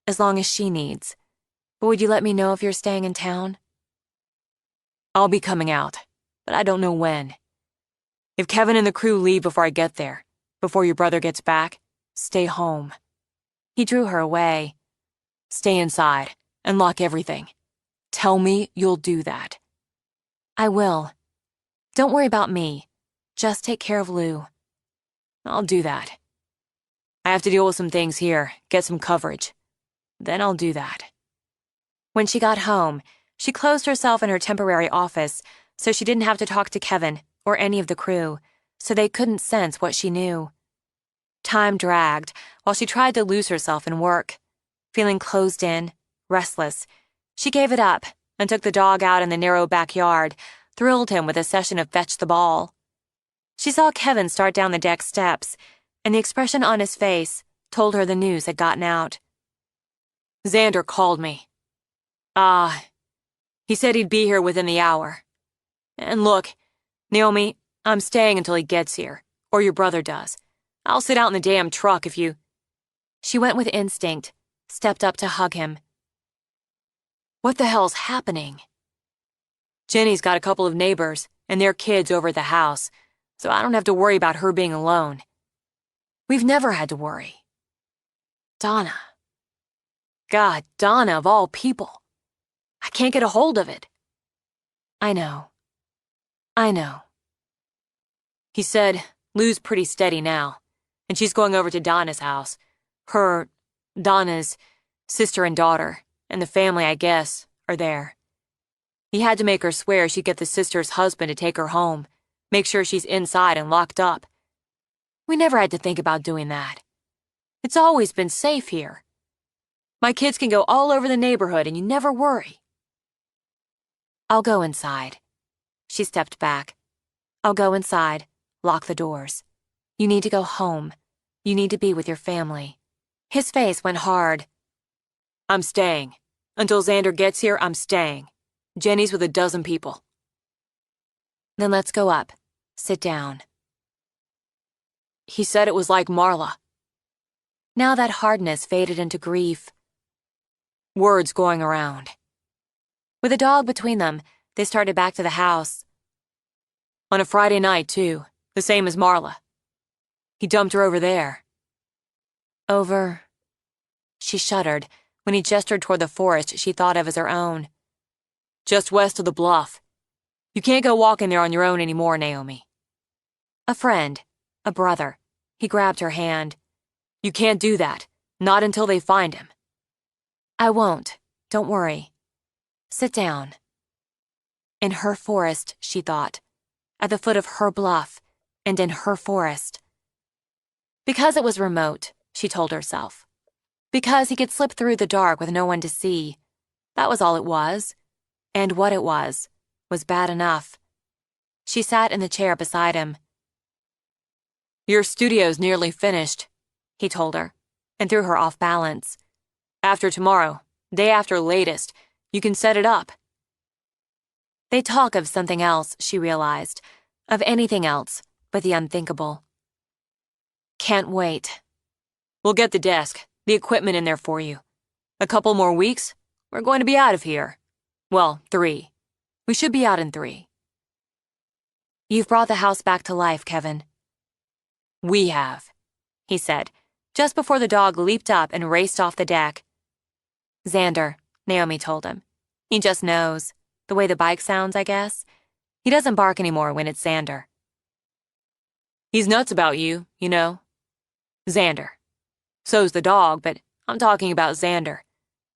as long as she needs. But would you let me know if you're staying in town? I'll be coming out, but I don't know when. If Kevin and the crew leave before I get there, before your brother gets back, stay home. He drew her away. Stay inside and lock everything. Tell me you'll do that. I will. Don't worry about me. Just take care of Lou. I'll do that. I have to deal with some things here, get some coverage. Then I'll do that. When she got home, she closed herself in her temporary office so she didn't have to talk to Kevin or any of the crew, so they couldn't sense what she knew. Time dragged while she tried to lose herself in work. Feeling closed in, restless, she gave it up and took the dog out in the narrow backyard, thrilled him with a session of fetch the ball. She saw Kevin start down the deck steps, and the expression on his face told her the news had gotten out. Xander called me. He said he'd be here within the hour. And look, Naomi, I'm staying until he gets here, or your brother does. I'll sit out in the damn truck if you... She went with instinct, stepped up to hug him. What the hell's happening? Jenny's got a couple of neighbors and their kids over at the house, so I don't have to worry about her being alone. We've never had to worry. Donna. God, Donna of all people. I can't get a hold of it. I know. I know. He said, Lou's pretty steady now, and she's going over to Donna's house. Donna's sister and daughter, and the family, I guess, are there. He had to make her swear she'd get the sister's husband to take her home, make sure she's inside and locked up. We never had to think about doing that. It's always been safe here. My kids can go all over the neighborhood and you never worry. I'll go inside. She stepped back. I'll go inside, lock the doors. You need to go home. You need to be with your family. His face went hard. I'm staying. Until Xander gets here, I'm staying. Jenny's with 12 people. Then let's go up. Sit down. He said it was like Marla. Now that hardness faded into grief. Words going around. With a dog between them, they started back to the house. On a Friday night, too, the same as Marla. He dumped her over there. Over... She shuddered when he gestured toward the forest she thought of as her own. Just west of the bluff. You can't go walking there on your own anymore, Naomi. A friend. A brother. He grabbed her hand. You can't do that. Not until they find him. I won't. Don't worry. Sit down. In her forest, she thought. At the foot of her bluff, and in her forest. Because it was remote, she told herself. Because he could slip through the dark with no one to see. That was all it was. And what it was bad enough. She sat in the chair beside him. Your studio's nearly finished, he told her, and threw her off balance. After tomorrow, day after latest, you can set it up. They talk of something else, she realized, of anything else but the unthinkable. Can't wait. We'll get the desk, the equipment in there for you. A couple more weeks, we're going to be out of here. Well, 3. We should be out in 3. You've brought the house back to life, Kevin. We have, he said, just before the dog leaped up and raced off the deck. Xander, Naomi told him. He just knows. The way the bike sounds, I guess. He doesn't bark anymore when it's Xander. He's nuts about you, you know. Xander. So's the dog, but I'm talking about Xander,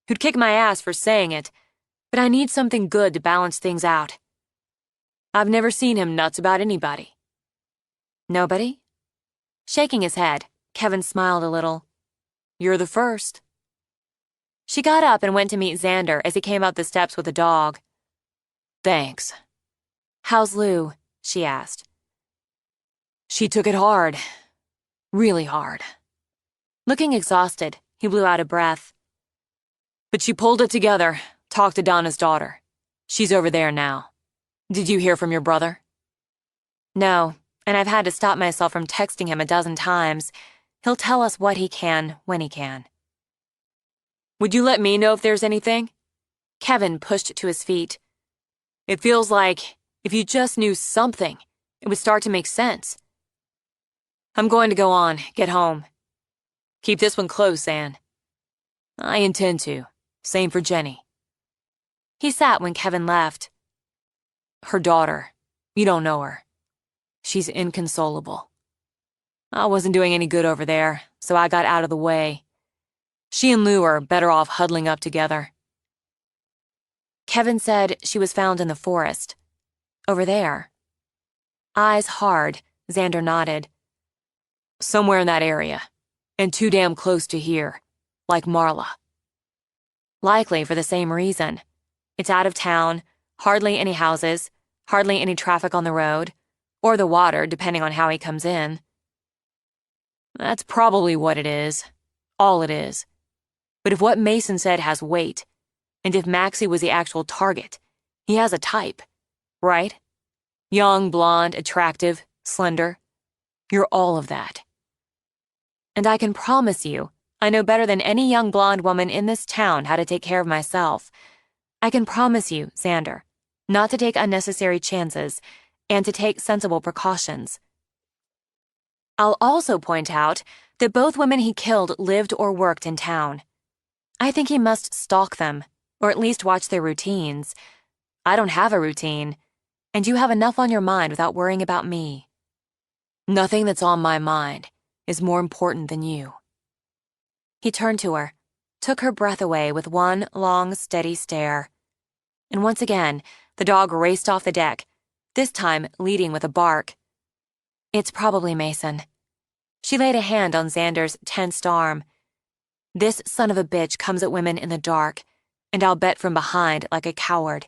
who'd kick my ass for saying it, but I need something good to balance things out. I've never seen him nuts about anybody. Nobody? Shaking his head, Kevin smiled a little. You're the first. She got up and went to meet Xander as he came up the steps with the dog. Thanks. How's Lou? She asked. She took it hard. Really hard. Looking exhausted, he blew out a breath. But she pulled it together, talked to Donna's daughter. She's over there now. Did you hear from your brother? No, and I've had to stop myself from texting him 12 times. He'll tell us what he can, when he can. Would you let me know if there's anything? Kevin pushed to his feet. It feels like if you just knew something, it would start to make sense. I'm going to go on, get home. Keep this one close, Anne. I intend to. Same for Jenny. He sat when Kevin left. Her daughter. You don't know her. She's inconsolable. I wasn't doing any good over there, so I got out of the way. She and Lou are better off huddling up together. Kevin said she was found in the forest. Over there. Eyes hard, Xander nodded. Somewhere in that area. And too damn close to here. Like Marla. Likely for the same reason. It's out of town, hardly any houses, hardly any traffic on the road, or the water, depending on how he comes in. That's probably what it is. All it is. But if what Mason said has weight, and if Maxie was the actual target, he has a type, right? Young, blonde, attractive, slender. You're all of that. And I can promise you, I know better than any young blonde woman in this town how to take care of myself. I can promise you, Xander, not to take unnecessary chances and to take sensible precautions. I'll also point out that both women he killed lived or worked in town. I think he must stalk them, or at least watch their routines. I don't have a routine, and you have enough on your mind without worrying about me. Nothing that's on my mind is more important than you. He turned to her, took her breath away with one long, steady stare. And once again, the dog raced off the deck, this time leading with a bark. It's probably Mason. She laid a hand on Xander's tensed arm. This son of a bitch comes at women in the dark, and I'll bet from behind like a coward.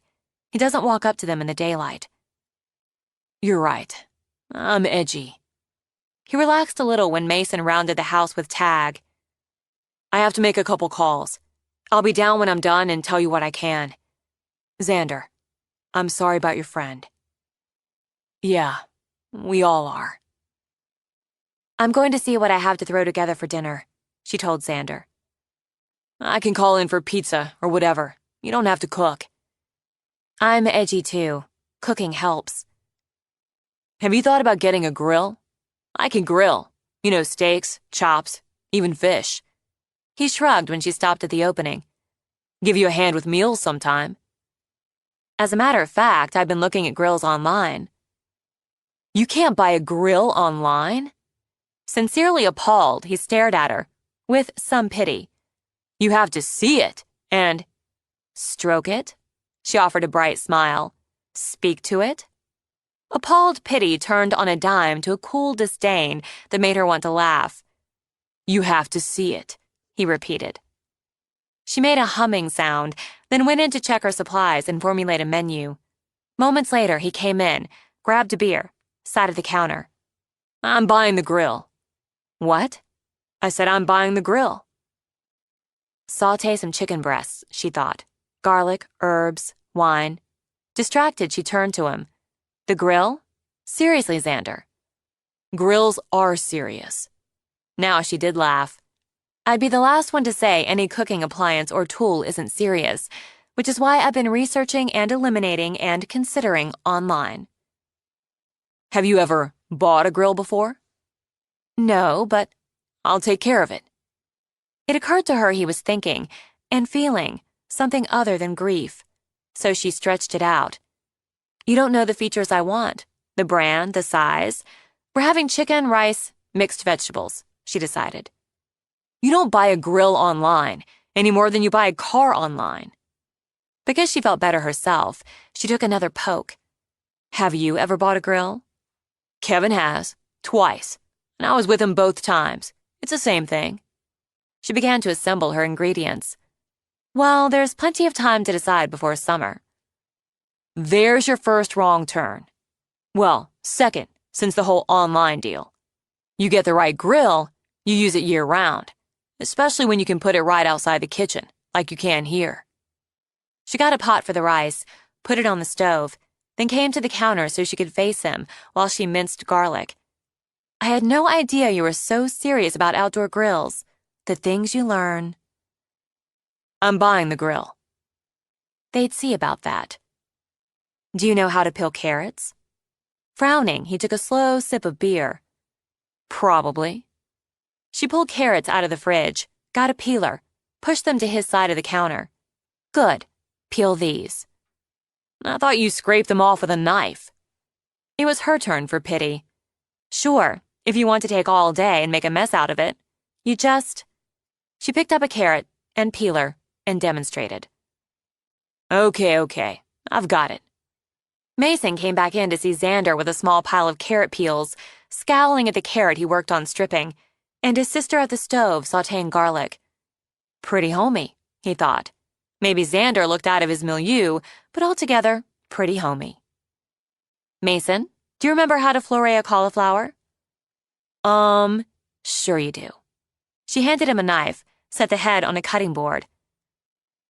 He doesn't walk up to them in the daylight. You're right. I'm edgy. He relaxed a little when Mason rounded the house with Tag. I have to make a couple calls. I'll be down when I'm done and tell you what I can. Xander, I'm sorry about your friend. Yeah, we all are. I'm going to see what I have to throw together for dinner, she told Xander. I can call in for pizza or whatever. You don't have to cook. I'm edgy too. Cooking helps. Have you thought about getting a grill? I can grill. You know, steaks, chops, even fish. He shrugged when she stopped at the opening. Give you a hand with meals sometime. As a matter of fact, I've been looking at grills online. You can't buy a grill online? Sincerely appalled, he stared at her, with some pity. You have to see it, and... Stroke it? She offered a bright smile. Speak to it? Appalled pity turned on a dime to a cool disdain that made her want to laugh. You have to see it, he repeated. She made a humming sound, then went in to check her supplies and formulate a menu. Moments later, he came in, grabbed a beer, sat at the counter. I'm buying the grill. What? I said I'm buying the grill. Sauté some chicken breasts, she thought. Garlic, herbs, wine. Distracted, she turned to him. The grill? Seriously, Xander. Grills are serious. Now she did laugh. I'd be the last one to say any cooking appliance or tool isn't serious, which is why I've been researching and eliminating and considering online. Have you ever bought a grill before? No, but I'll take care of it. It occurred to her he was thinking and feeling something other than grief, so she stretched it out. You don't know the features I want, the brand, the size. We're having chicken, rice, mixed vegetables, she decided. You don't buy a grill online any more than you buy a car online. Because she felt better herself, she took another poke. Have you ever bought a grill? Kevin has, twice, and I was with him both times. It's the same thing. She began to assemble her ingredients. Well, there's plenty of time to decide before summer. There's your first wrong turn. Well, second, since the whole online deal. You get the right grill, you use it year-round, especially when you can put it right outside the kitchen, like you can here. She got a pot for the rice, put it on the stove, then came to the counter so she could face him while she minced garlic. I had no idea you were so serious about outdoor grills. The things you learn. I'm buying the grill. They'd see about that. Do you know how to peel carrots? Frowning, he took a slow sip of beer. Probably. She pulled carrots out of the fridge, got a peeler, pushed them to his side of the counter. Good. Peel these. I thought you scraped them off with a knife. It was her turn for pity. Sure, if you want to take all day and make a mess out of it. You just... She picked up a carrot and peeler and demonstrated. Okay, I've got it. Mason came back in to see Xander with a small pile of carrot peels, scowling at the carrot he worked on stripping, and his sister at the stove sautéing garlic. Pretty homey, he thought. Maybe Xander looked out of his milieu, but altogether, pretty homey. Mason, do you remember how to floree a cauliflower? Sure you do. She handed him a knife, set the head on a cutting board.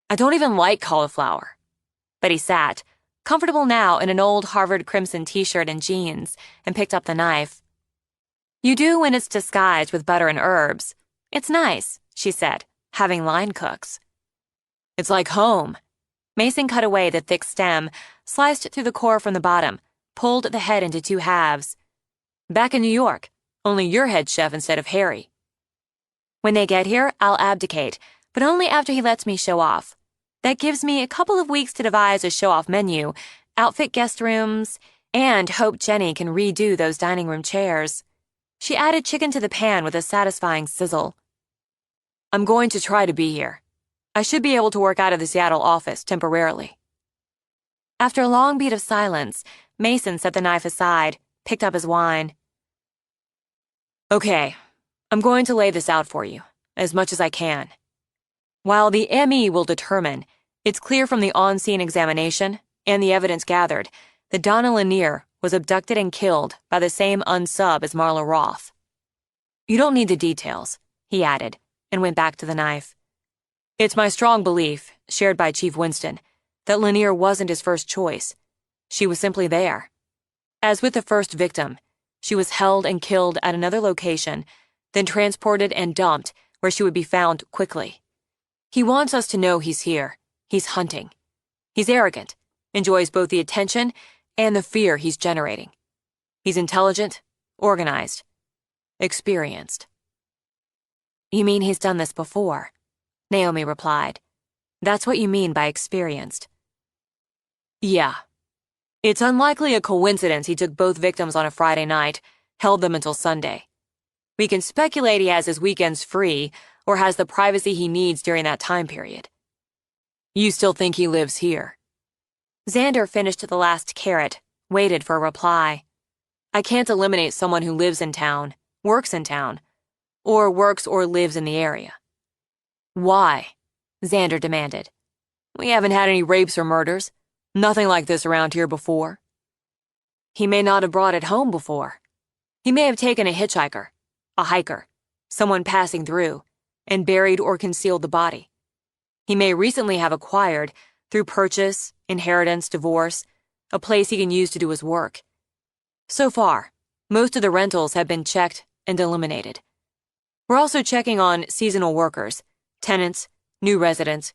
I don't even like cauliflower. But he sat, comfortable now in an old Harvard crimson t-shirt and jeans, and picked up the knife. You do when it's disguised with butter and herbs. It's nice, she said, having line cooks. It's like home. Mason cut away the thick stem, sliced through the core from the bottom, pulled the head into two halves. Back in New York, only you're head chef instead of Harry. When they get here, I'll abdicate, but only after he lets me show off. That gives me a couple of weeks to devise a show-off menu, outfit guest rooms, and hope Jenny can redo those dining room chairs. She added chicken to the pan with a satisfying sizzle. I'm going to try to be here. I should be able to work out of the Seattle office temporarily. After a long beat of silence, Mason set the knife aside, picked up his wine. Okay, I'm going to lay this out for you, as much as I can. While the ME will determine, it's clear from the on-scene examination and the evidence gathered that Donna Lanier was abducted and killed by the same unsub as Marla Roth. You don't need the details, he added, and went back to the knife. It's my strong belief, shared by Chief Winston, that Lanier wasn't his first choice. She was simply there. As with the first victim, she was held and killed at another location, then transported and dumped where she would be found quickly. He wants us to know he's here. He's hunting. He's arrogant, enjoys both the attention and the fear he's generating. He's intelligent, organized, experienced. You mean he's done this before? Naomi replied. That's what you mean by experienced. Yeah. It's unlikely a coincidence he took both victims on a Friday night, held them until Sunday. We can speculate he has his weekends free or has the privacy he needs during that time period. You still think he lives here? Xander finished the last carrot, waited for a reply. I can't eliminate someone who lives in town, works in town, or works or lives in the area. Why? Xander demanded. We haven't had any rapes or murders. Nothing like this around here before. He may not have brought it home before. He may have taken a hitchhiker, a hiker, someone passing through, and buried or concealed the body. He may recently have acquired, through purchase, inheritance, divorce, a place he can use to do his work. So far, most of the rentals have been checked and eliminated. We're also checking on seasonal workers, tenants, new residents,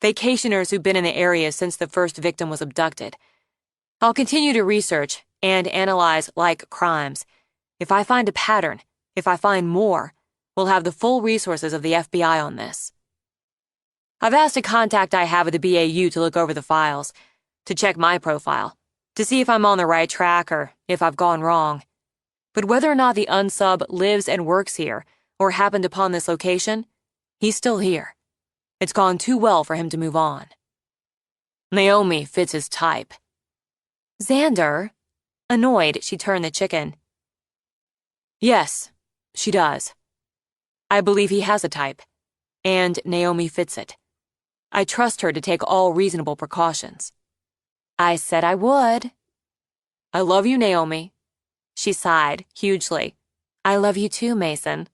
vacationers who've been in the area since the first victim was abducted. I'll continue to research and analyze like crimes. If I find a pattern, if I find more, we'll have the full resources of the FBI on this. I've asked a contact I have at the BAU to look over the files, to check my profile, to see if I'm on the right track or if I've gone wrong. But whether or not the unsub lives and works here or happened upon this location, he's still here. It's gone too well for him to move on. Naomi fits his type. Xander? Annoyed, she turned the chicken. Yes, she does. I believe he has a type, and Naomi fits it. I trust her to take all reasonable precautions. I said I would. I love you, Naomi. She sighed, hugely. I love you too, Mason.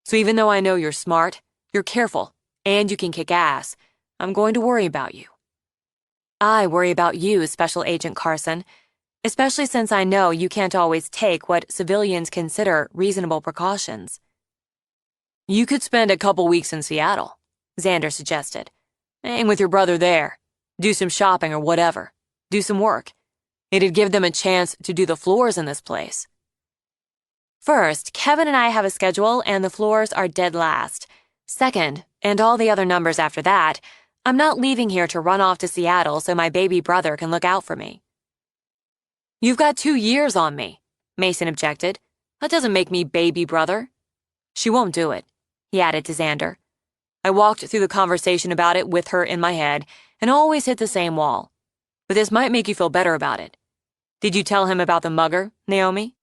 So even though I know you're smart, you're careful, and you can kick ass, I'm going to worry about you. I worry about you, Special Agent Carson, especially since I know you can't always take what civilians consider reasonable precautions. You could spend a couple weeks in Seattle, Xander suggested. Hang with your brother there. Do some shopping or whatever. Do some work. It'd give them a chance to do the floors in this place. First, Kevin and I have a schedule and the floors are dead last. Second, and all the other numbers after that, I'm not leaving here to run off to Seattle so my baby brother can look out for me. You've got 2 years on me, Mason objected. That doesn't make me baby brother. She won't do it, he added to Xander. I walked through the conversation about it with her in my head and always hit the same wall. But this might make you feel better about it. Did you tell him about the mugger, Naomi?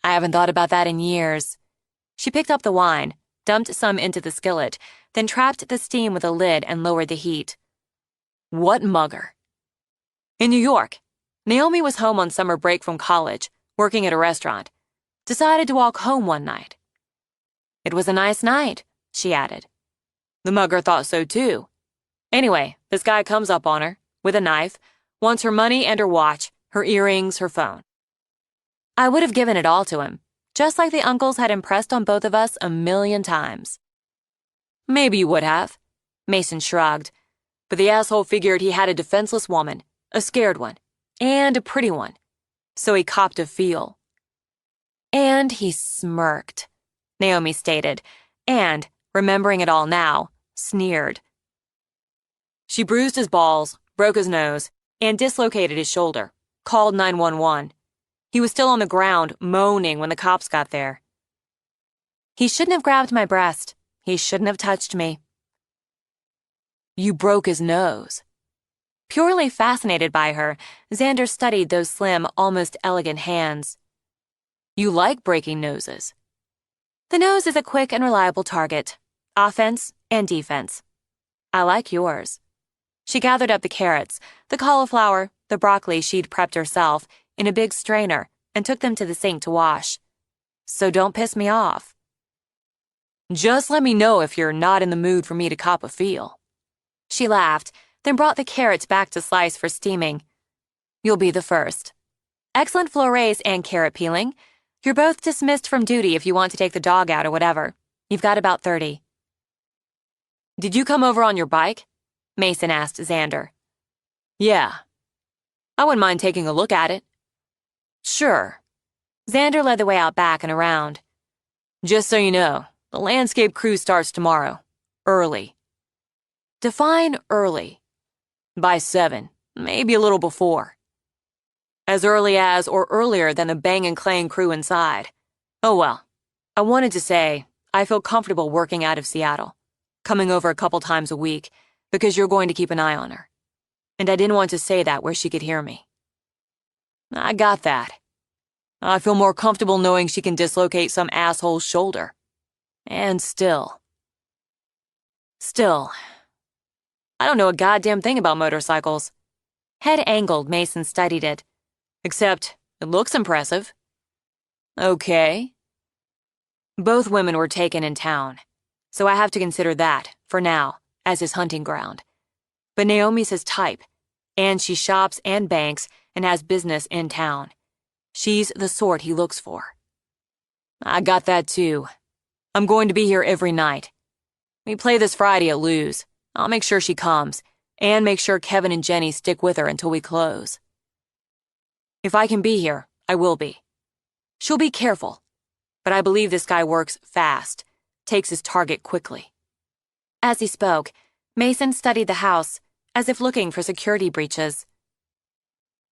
I haven't thought about that in years. She picked up the wine, dumped some into the skillet, then trapped the steam with a lid and lowered the heat. What mugger? In New York, Naomi was home on summer break from college, working at a restaurant. Decided to walk home one night. It was a nice night, she added. The mugger thought so too. Anyway, this guy comes up on her, with a knife, wants her money and her watch, her earrings, her phone. I would have given it all to him, just like the uncles had impressed on both of us 1,000,000 times. Maybe you would have, Mason shrugged, but the asshole figured he had a defenseless woman, a scared one, and a pretty one, so he copped a feel. And he smirked, Naomi stated, and, remembering it all now, sneered. She bruised his balls, broke his nose, and dislocated his shoulder, called 911. He was still on the ground, moaning when the cops got there. He shouldn't have grabbed my breast. He shouldn't have touched me. You broke his nose. Purely fascinated by her, Xander studied those slim, almost elegant hands. You like breaking noses. The nose is a quick and reliable target, offense and defense. I like yours. She gathered up the carrots, the cauliflower, the broccoli she'd prepped herself, in a big strainer and took them to the sink to wash. So don't piss me off. Just let me know if you're not in the mood for me to cop a feel. She laughed, then brought the carrots back to slice for steaming. You'll be the first. Excellent florets and carrot peeling. You're both dismissed from duty if you want to take the dog out or whatever. You've got about 30. Did you come over on your bike? Mason asked Xander. Yeah. I wouldn't mind taking a look at it. Sure. Xander led the way out back and around. Just so you know, the landscape cruise starts tomorrow. Early. Define early. By 7, maybe a little before. As early as or earlier than the Bang and Clang crew inside. Oh well, I wanted to say I feel comfortable working out of Seattle, coming over a couple times a week, because you're going to keep an eye on her. And I didn't want to say that where she could hear me. I got that. I feel more comfortable knowing she can dislocate some asshole's shoulder. And still, I don't know a goddamn thing about motorcycles. Head angled, Mason studied it. Except, it looks impressive. Okay. Both women were taken in town, so I have to consider that, for now, as his hunting ground. But Naomi's his type, and she shops and banks and has business in town. She's the sort he looks for. I got that too. I'm going to be here every night. We play this Friday at Lou's. I'll make sure she comes, and make sure Kevin and Jenny stick with her until we close. If I can be here, I will be. She'll be careful, but I believe this guy works fast, takes his target quickly. As he spoke, Mason studied the house, as if looking for security breaches.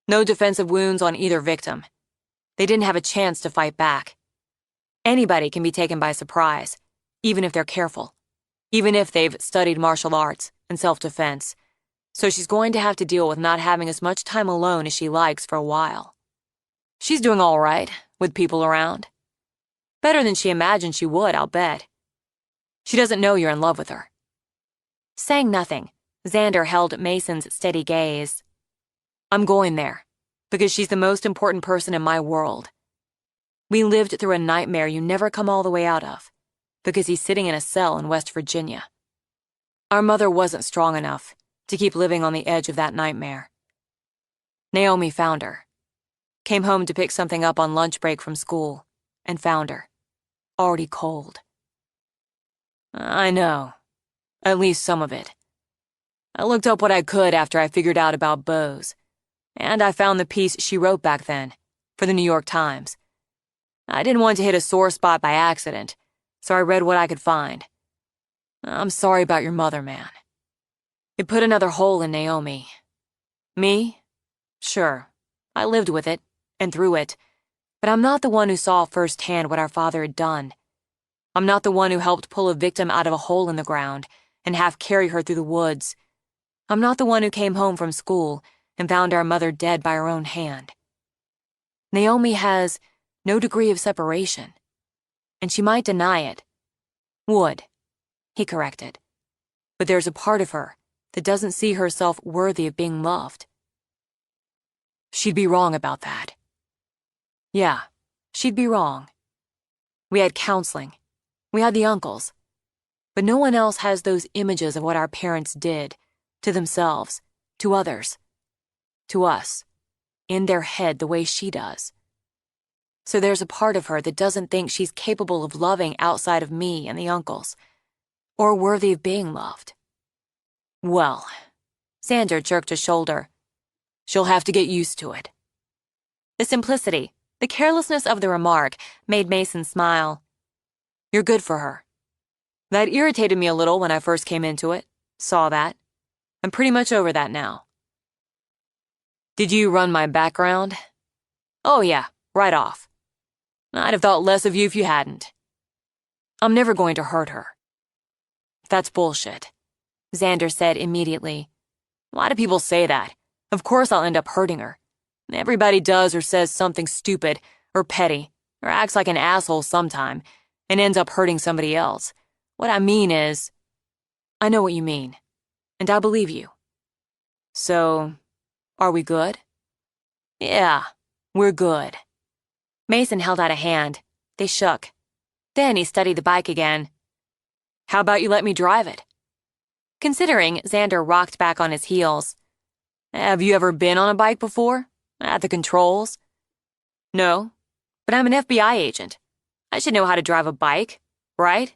No defensive wounds on either victim. They didn't have a chance to fight back. Anybody can be taken by surprise, even if they're careful, even if they've studied martial arts and self-defense. So she's going to have to deal with not having as much time alone as she likes for a while. She's doing all right, with people around. Better than she imagined she would, I'll bet. She doesn't know you're in love with her. Saying nothing, Xander held Mason's steady gaze. I'm going there, because she's the most important person in my world. We lived through a nightmare you never come all the way out of, because he's sitting in a cell in West Virginia. Our mother wasn't strong enough to keep living on the edge of that nightmare. Naomi found her. Came home to pick something up on lunch break from school, and found her. Already cold. I know. At least some of it. I looked up what I could after I figured out about Bose, and I found the piece she wrote back then, for the New York Times. I didn't want to hit a sore spot by accident, so I read what I could find. I'm sorry about your mother, man. It put another hole in Naomi. Me? Sure, I lived with it, and through it, but I'm not the one who saw firsthand what our father had done. I'm not the one who helped pull a victim out of a hole in the ground and half carry her through the woods. I'm not the one who came home from school and found our mother dead by her own hand. Naomi has no degree of separation, and she might deny it. Would, he corrected. But there's a part of her that doesn't see herself worthy of being loved. She'd be wrong about that. Yeah, she'd be wrong. We had counseling. We had the uncles. But no one else has those images of what our parents did, to themselves, to others, to us, in their head the way she does. So there's a part of her that doesn't think she's capable of loving outside of me and the uncles, or worthy of being loved. Well, Xander jerked a shoulder. She'll have to get used to it. The simplicity, the carelessness of the remark made Mason smile. You're good for her. That irritated me a little when I first came into it. Saw that. I'm pretty much over that now. Did you run my background? Oh yeah, right off. I'd have thought less of you if you hadn't. I'm never going to hurt her. That's bullshit, Xander said immediately. A lot of people say that. Of course I'll end up hurting her. Everybody does or says something stupid or petty or acts like an asshole sometime and ends up hurting somebody else. What I mean is, I know what you mean, and I believe you. So, are we good? Yeah, we're good. Mason held out a hand. They shook. Then he studied the bike again. How about you let me drive it? Considering, Xander rocked back on his heels. Have you ever been on a bike before? At the controls? No, but I'm an FBI agent. I should know how to drive a bike, right?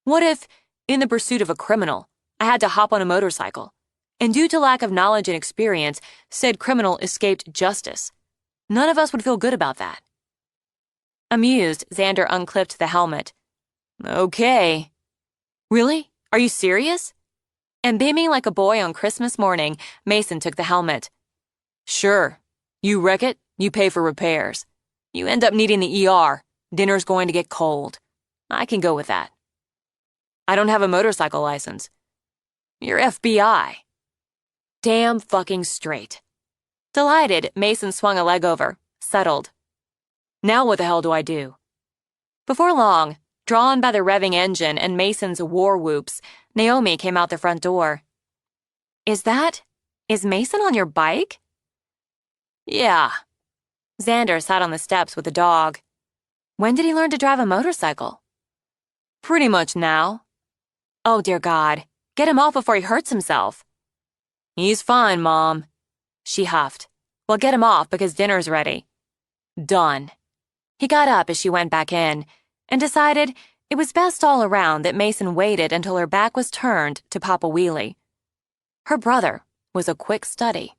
What if, in the pursuit of a criminal, I had to hop on a motorcycle, and due to lack of knowledge and experience, said criminal escaped justice? None of us would feel good about that. Amused, Xander unclipped the helmet. Okay. Really? Are you serious? And beaming like a boy on Christmas morning, Mason took the helmet. Sure. You wreck it, you pay for repairs. You end up needing the ER. Dinner's going to get cold. I can go with that. I don't have a motorcycle license. You're FBI. Damn fucking straight. Delighted, Mason swung a leg over, settled. Now what the hell do I do? Before long, drawn by the revving engine and Mason's war whoops, Naomi came out the front door. Is Mason on your bike? Yeah. Xander sat on the steps with the dog. When did he learn to drive a motorcycle? Pretty much now. Oh, dear God. Get him off before he hurts himself. He's fine, Mom. She huffed. Well, get him off because dinner's ready. Done. He got up as she went back in and decided it was best all around that Mason waited until her back was turned to pop a wheelie. Her brother was a quick study.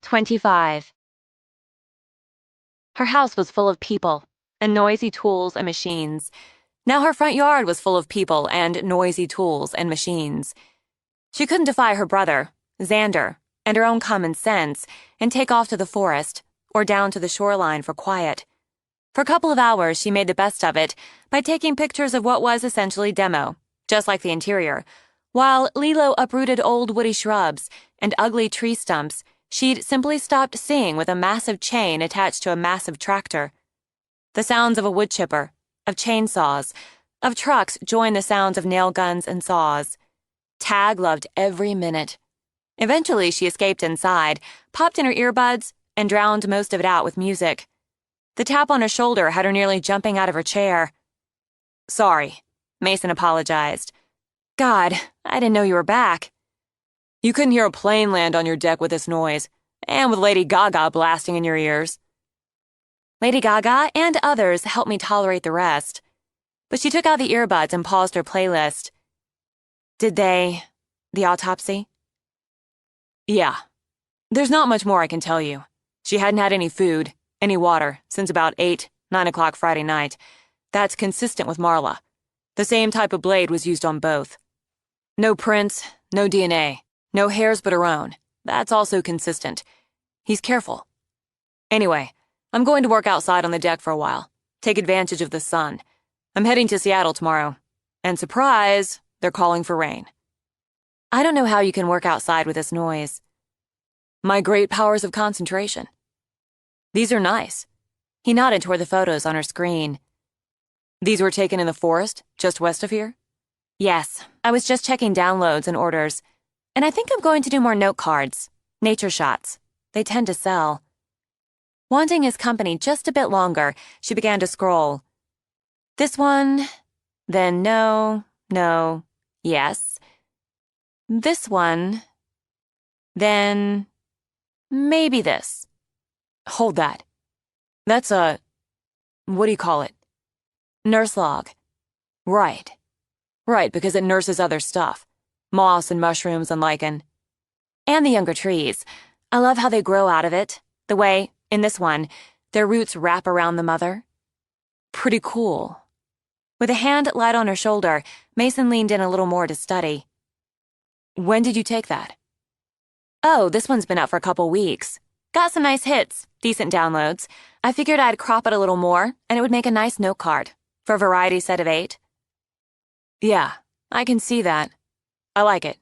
25. Her house was full of people, and noisy tools and machines. Now her front yard was full of people and noisy tools and machines. She couldn't defy her brother, Xander, and her own common sense and take off to the forest or down to the shoreline for quiet. For a couple of hours, she made the best of it by taking pictures of what was essentially demo, just like the interior, while Lilo uprooted old woody shrubs and ugly tree stumps she'd simply stopped seeing with a massive chain attached to a massive tractor. The sounds of a wood chipper, of chainsaws, of trucks joined the sounds of nail guns and saws. Tag loved every minute. Eventually, she escaped inside, popped in her earbuds, and drowned most of it out with music. The tap on her shoulder had her nearly jumping out of her chair. "Sorry," Mason apologized. "God, I didn't know you were back." "You couldn't hear a plane land on your deck with this noise, and with Lady Gaga blasting in your ears." Lady Gaga and others helped me tolerate the rest. But she took out the earbuds and paused her playlist. "Did the autopsy?" "Yeah. There's not much more I can tell you. She hadn't had any food, any water, since about 8, 9 o'clock Friday night. That's consistent with Marla. The same type of blade was used on both. No prints, no DNA, no hairs but her own. That's also consistent. He's careful. Anyway, I'm going to work outside on the deck for a while. Take advantage of the sun. I'm heading to Seattle tomorrow. And surprise, they're calling for rain." "I don't know how you can work outside with this noise." "My great powers of concentration. These are nice." He nodded toward the photos on her screen. "These were taken in the forest, just west of here?" "Yes, I was just checking downloads and orders. And I think I'm going to do more note cards, nature shots. They tend to sell." Wanting his company just a bit longer, she began to scroll. This one, then no, yes. This one, then maybe this. Hold that. That's what do you call it? Nurse log. Right, because it nurses other stuff. Moss and mushrooms and lichen. And the younger trees. I love how they grow out of it. The way, in this one, their roots wrap around the mother. Pretty cool. With a hand light on her shoulder, Mason leaned in a little more to study. "When did you take that?" "Oh, this one's been out for a couple weeks. Got some nice hits, decent downloads. I figured I'd crop it a little more, and it would make a nice note card, for a variety set of 8. "Yeah, I can see that. I like it.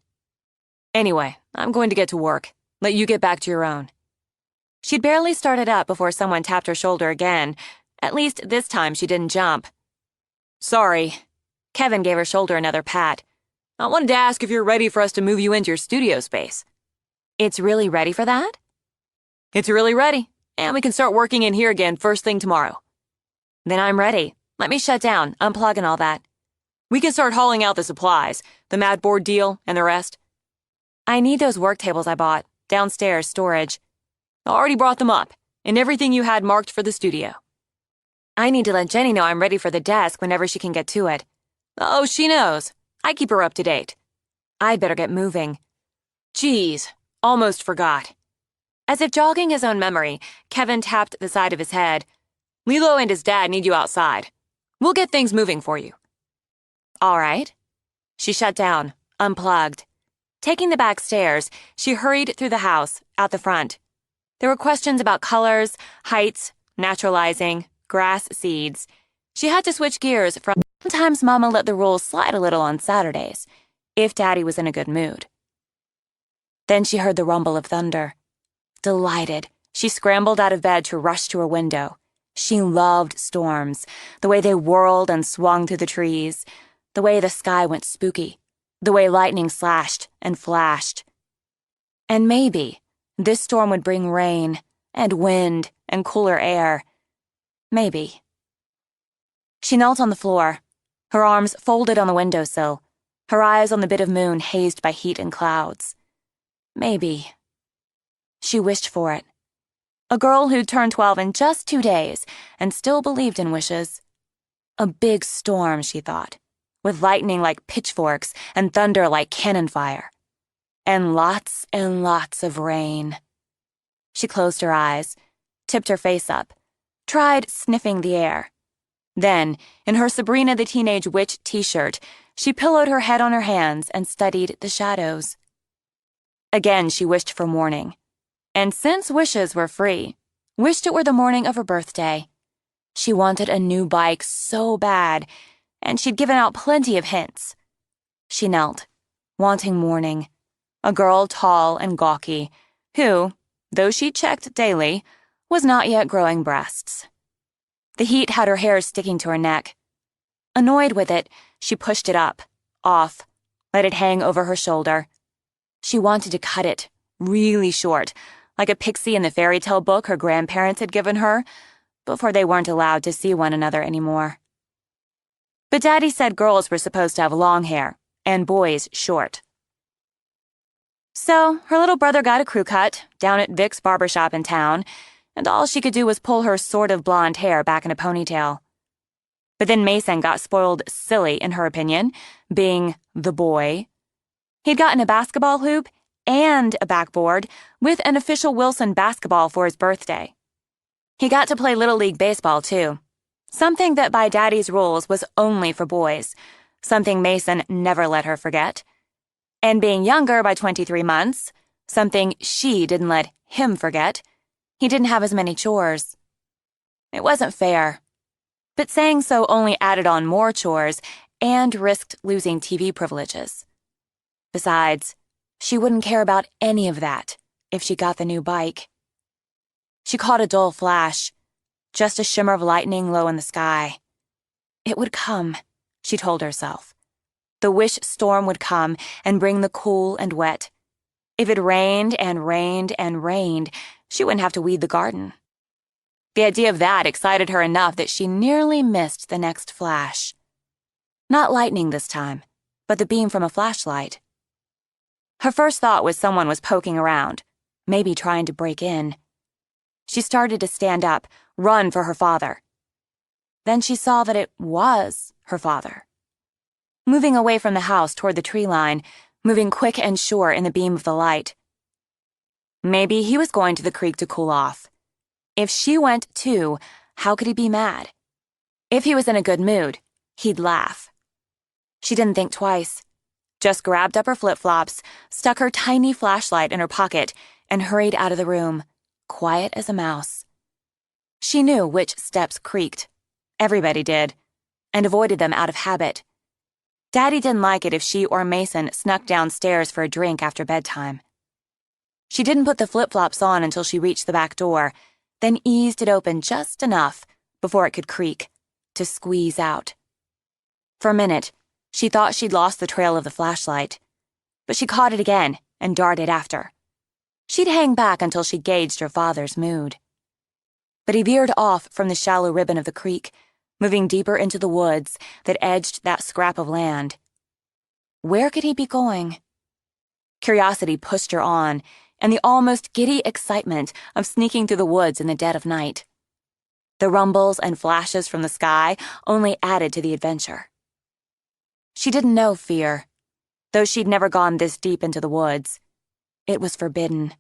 Anyway, I'm going to get to work. Let you get back to your own." She'd barely started up before someone tapped her shoulder again. At least this time she didn't jump. "Sorry." Kevin gave her shoulder another pat. "I wanted to ask if you're ready for us to move you into your studio space." "It's really ready for that?" "It's really ready, and we can start working in here again first thing tomorrow." "Then I'm ready. Let me shut down, unplug and all that." "We can start hauling out the supplies, the mat board deal, and the rest." "I need those work tables I bought. Downstairs, storage." "I already brought them up, and everything you had marked for the studio." "I need to let Jenny know I'm ready for the desk whenever she can get to it." "Oh, she knows. I keep her up to date." "I'd better get moving." "Geez, almost forgot." As if jogging his own memory, Kevin tapped the side of his head. "Lilo and his dad need you outside. We'll get things moving for you." "All right." She shut down, unplugged. Taking the back stairs, she hurried through the house, out the front. There were questions about colors, heights, naturalizing, grass seeds. She had to switch gears from sometimes Mama let the rules slide a little on Saturdays, if Daddy was in a good mood. Then she heard the rumble of thunder. Delighted, she scrambled out of bed to rush to her window. She loved storms, the way they whirled and swung through the trees, the way the sky went spooky, the way lightning slashed and flashed. And maybe this storm would bring rain and wind and cooler air. Maybe. She knelt on the floor, her arms folded on the windowsill, her eyes on the bit of moon hazed by heat and clouds. Maybe. She wished for it. A girl who'd turned 12 in just 2 days and still believed in wishes. A big storm, she thought, with lightning like pitchforks and thunder like cannon fire. And lots of rain. She closed her eyes, tipped her face up, tried sniffing the air. Then, in her Sabrina the Teenage Witch t-shirt, she pillowed her head on her hands and studied the shadows. Again, she wished for morning. And since wishes were free, wished it were the morning of her birthday. She wanted a new bike so bad, and she'd given out plenty of hints. She knelt, wanting morning, a girl tall and gawky, who, though she checked daily, was not yet growing breasts. The heat had her hair sticking to her neck. Annoyed with it, she pushed it up, off, let it hang over her shoulder. She wanted to cut it, really short, like a pixie in the fairy tale book her grandparents had given her, before they weren't allowed to see one another anymore. But Daddy said girls were supposed to have long hair, and boys short. So, her little brother got a crew cut, down at Vic's barbershop in town, and all she could do was pull her sort of blonde hair back in a ponytail. But then Mason got spoiled silly, in her opinion, being the boy. He'd gotten a basketball hoop and a backboard with an official Wilson basketball for his birthday. He got to play Little League baseball, too. Something that by Daddy's rules was only for boys, something Mason never let her forget. And being younger by 23 months, something she didn't let him forget, he didn't have as many chores. It wasn't fair. But saying so only added on more chores and risked losing TV privileges. Besides, she wouldn't care about any of that if she got the new bike. She caught a dull flash, just a shimmer of lightning low in the sky. It would come, she told herself. The wish storm would come and bring the cool and wet. If it rained and rained and rained, she wouldn't have to weed the garden. The idea of that excited her enough that she nearly missed the next flash. Not lightning this time, but the beam from a flashlight. Her first thought was someone was poking around, maybe trying to break in. She started to stand up, run for her father. Then she saw that it was her father. Moving away from the house toward the tree line, moving quick and sure in the beam of the light. Maybe he was going to the creek to cool off. If she went too, how could he be mad? If he was in a good mood, he'd laugh. She didn't think twice, just grabbed up her flip-flops, stuck her tiny flashlight in her pocket, and hurried out of the room, quiet as a mouse. She knew which steps creaked. Everybody did, and avoided them out of habit. Daddy didn't like it if she or Mason snuck downstairs for a drink after bedtime. She didn't put the flip-flops on until she reached the back door, then eased it open just enough before it could creak, to squeeze out. For a minute, she thought she'd lost the trail of the flashlight, but she caught it again and darted after. She'd hang back until she gauged her father's mood. But he veered off from the shallow ribbon of the creek, moving deeper into the woods that edged that scrap of land. Where could he be going? Curiosity pushed her on, and the almost giddy excitement of sneaking through the woods in the dead of night. The rumbles and flashes from the sky only added to the adventure. She didn't know fear, though she'd never gone this deep into the woods. It was forbidden.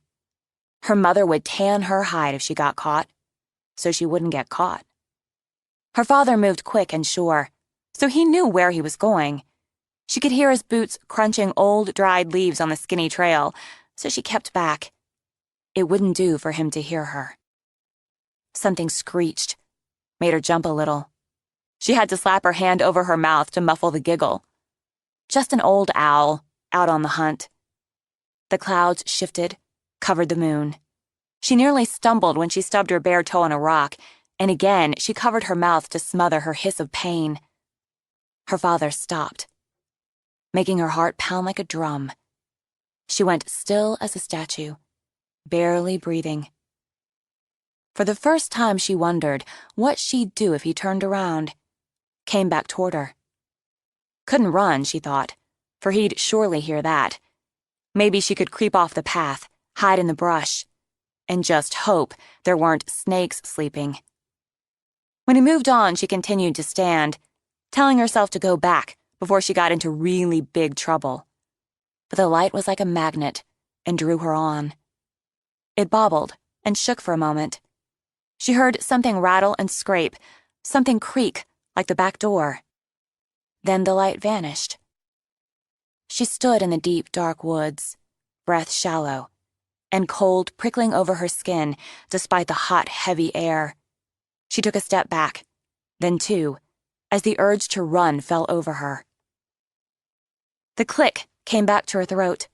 Her mother would tan her hide if she got caught, so she wouldn't get caught. Her father moved quick and sure, so he knew where he was going. She could hear his boots crunching old, dried leaves on the skinny trail, so she kept back. It wouldn't do for him to hear her. Something screeched, made her jump a little. She had to slap her hand over her mouth to muffle the giggle. Just an old owl, out on the hunt. The clouds shifted, covered the moon. She nearly stumbled when she stubbed her bare toe on a rock, and again she covered her mouth to smother her hiss of pain. Her father stopped, making her heart pound like a drum. She went still as a statue, barely breathing. For the first time she wondered what she'd do if he turned around, came back toward her. Couldn't run, she thought, for he'd surely hear that. Maybe she could creep off the path, hide in the brush, and just hope there weren't snakes sleeping. When he moved on, she continued to stand, telling herself to go back before she got into really big trouble. But the light was like a magnet and drew her on. It bobbled and shook for a moment. She heard something rattle and scrape, something creak like the back door. Then the light vanished. She stood in the deep, dark woods, breath shallow, and cold prickling over her skin despite the hot, heavy air. She took a step back, then two, as the urge to run fell over her. The click came back to her throat,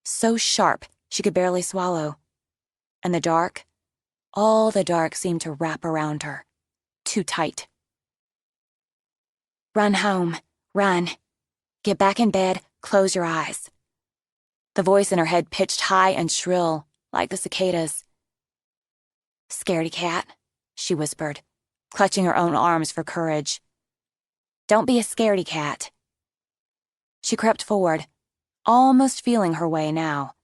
so sharp she could barely swallow. And the dark, all the dark seemed to wrap around her, too tight. Run home, run. Get back in bed, close your eyes. The voice in her head pitched high and shrill, like the cicadas. Scaredy cat, she whispered, clutching her own arms for courage. Don't be a scaredy cat. She crept forward, almost feeling her way now.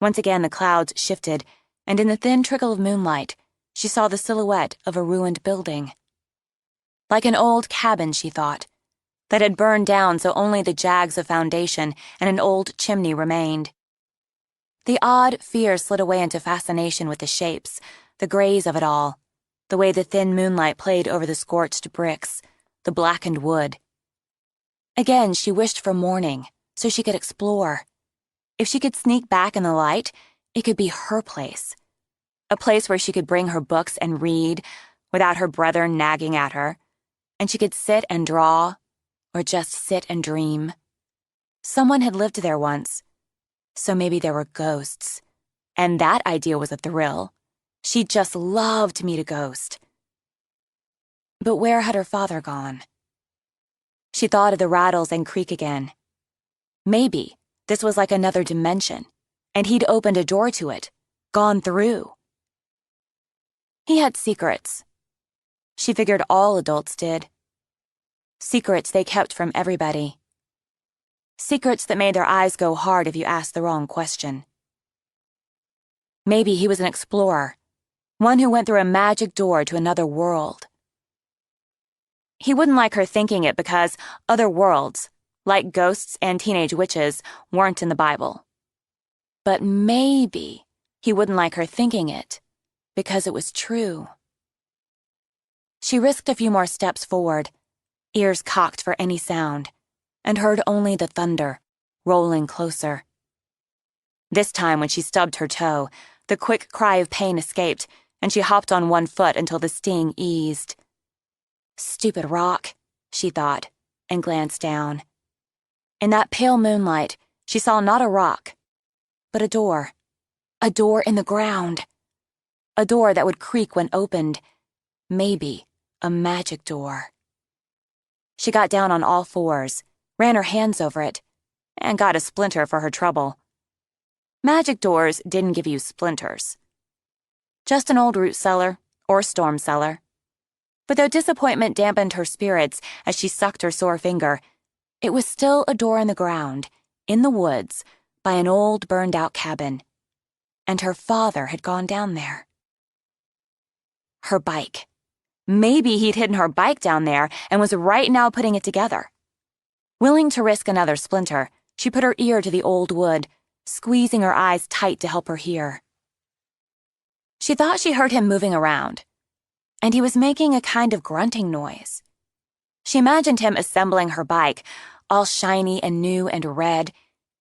Once again the clouds shifted, and in the thin trickle of moonlight, she saw the silhouette of a ruined building. Like an old cabin, she thought, that had burned down so only the jags of foundation and an old chimney remained. The odd fear slid away into fascination with the shapes, the grays of it all, the way the thin moonlight played over the scorched bricks, the blackened wood. Again, she wished for morning, so she could explore. If she could sneak back in the light, it could be her place. A place where she could bring her books and read, without her brother nagging at her, and she could sit and draw, or just sit and dream. Someone had lived there once, so maybe there were ghosts. And that idea was a thrill. She'd just love to meet a ghost. But where had her father gone? She thought of the rattles and creak again. Maybe this was like another dimension, and he'd opened a door to it, gone through. He had secrets. She figured all adults did. Secrets they kept from everybody. Secrets that made their eyes go hard if you asked the wrong question. Maybe he was an explorer, one who went through a magic door to another world. He wouldn't like her thinking it because other worlds, like ghosts and teenage witches, weren't in the Bible. But maybe he wouldn't like her thinking it because it was true. She risked a few more steps forward, ears cocked for any sound, and heard only the thunder, rolling closer. This time, when she stubbed her toe, the quick cry of pain escaped, and she hopped on one foot until the sting eased. Stupid rock, she thought, and glanced down. In that pale moonlight, she saw not a rock, but a door in the ground. A door that would creak when opened, maybe a magic door. She got down on all fours, ran her hands over it, and got a splinter for her trouble. Magic doors didn't give you splinters. Just an old root cellar or storm cellar. But though disappointment dampened her spirits as she sucked her sore finger, it was still a door in the ground, in the woods, by an old burned-out cabin. And her father had gone down there. Her bike. Maybe he'd hidden her bike down there and was right now putting it together. Willing to risk another splinter, she put her ear to the old wood, squeezing her eyes tight to help her hear. She thought she heard him moving around, and he was making a kind of grunting noise. She imagined him assembling her bike, all shiny and new and red,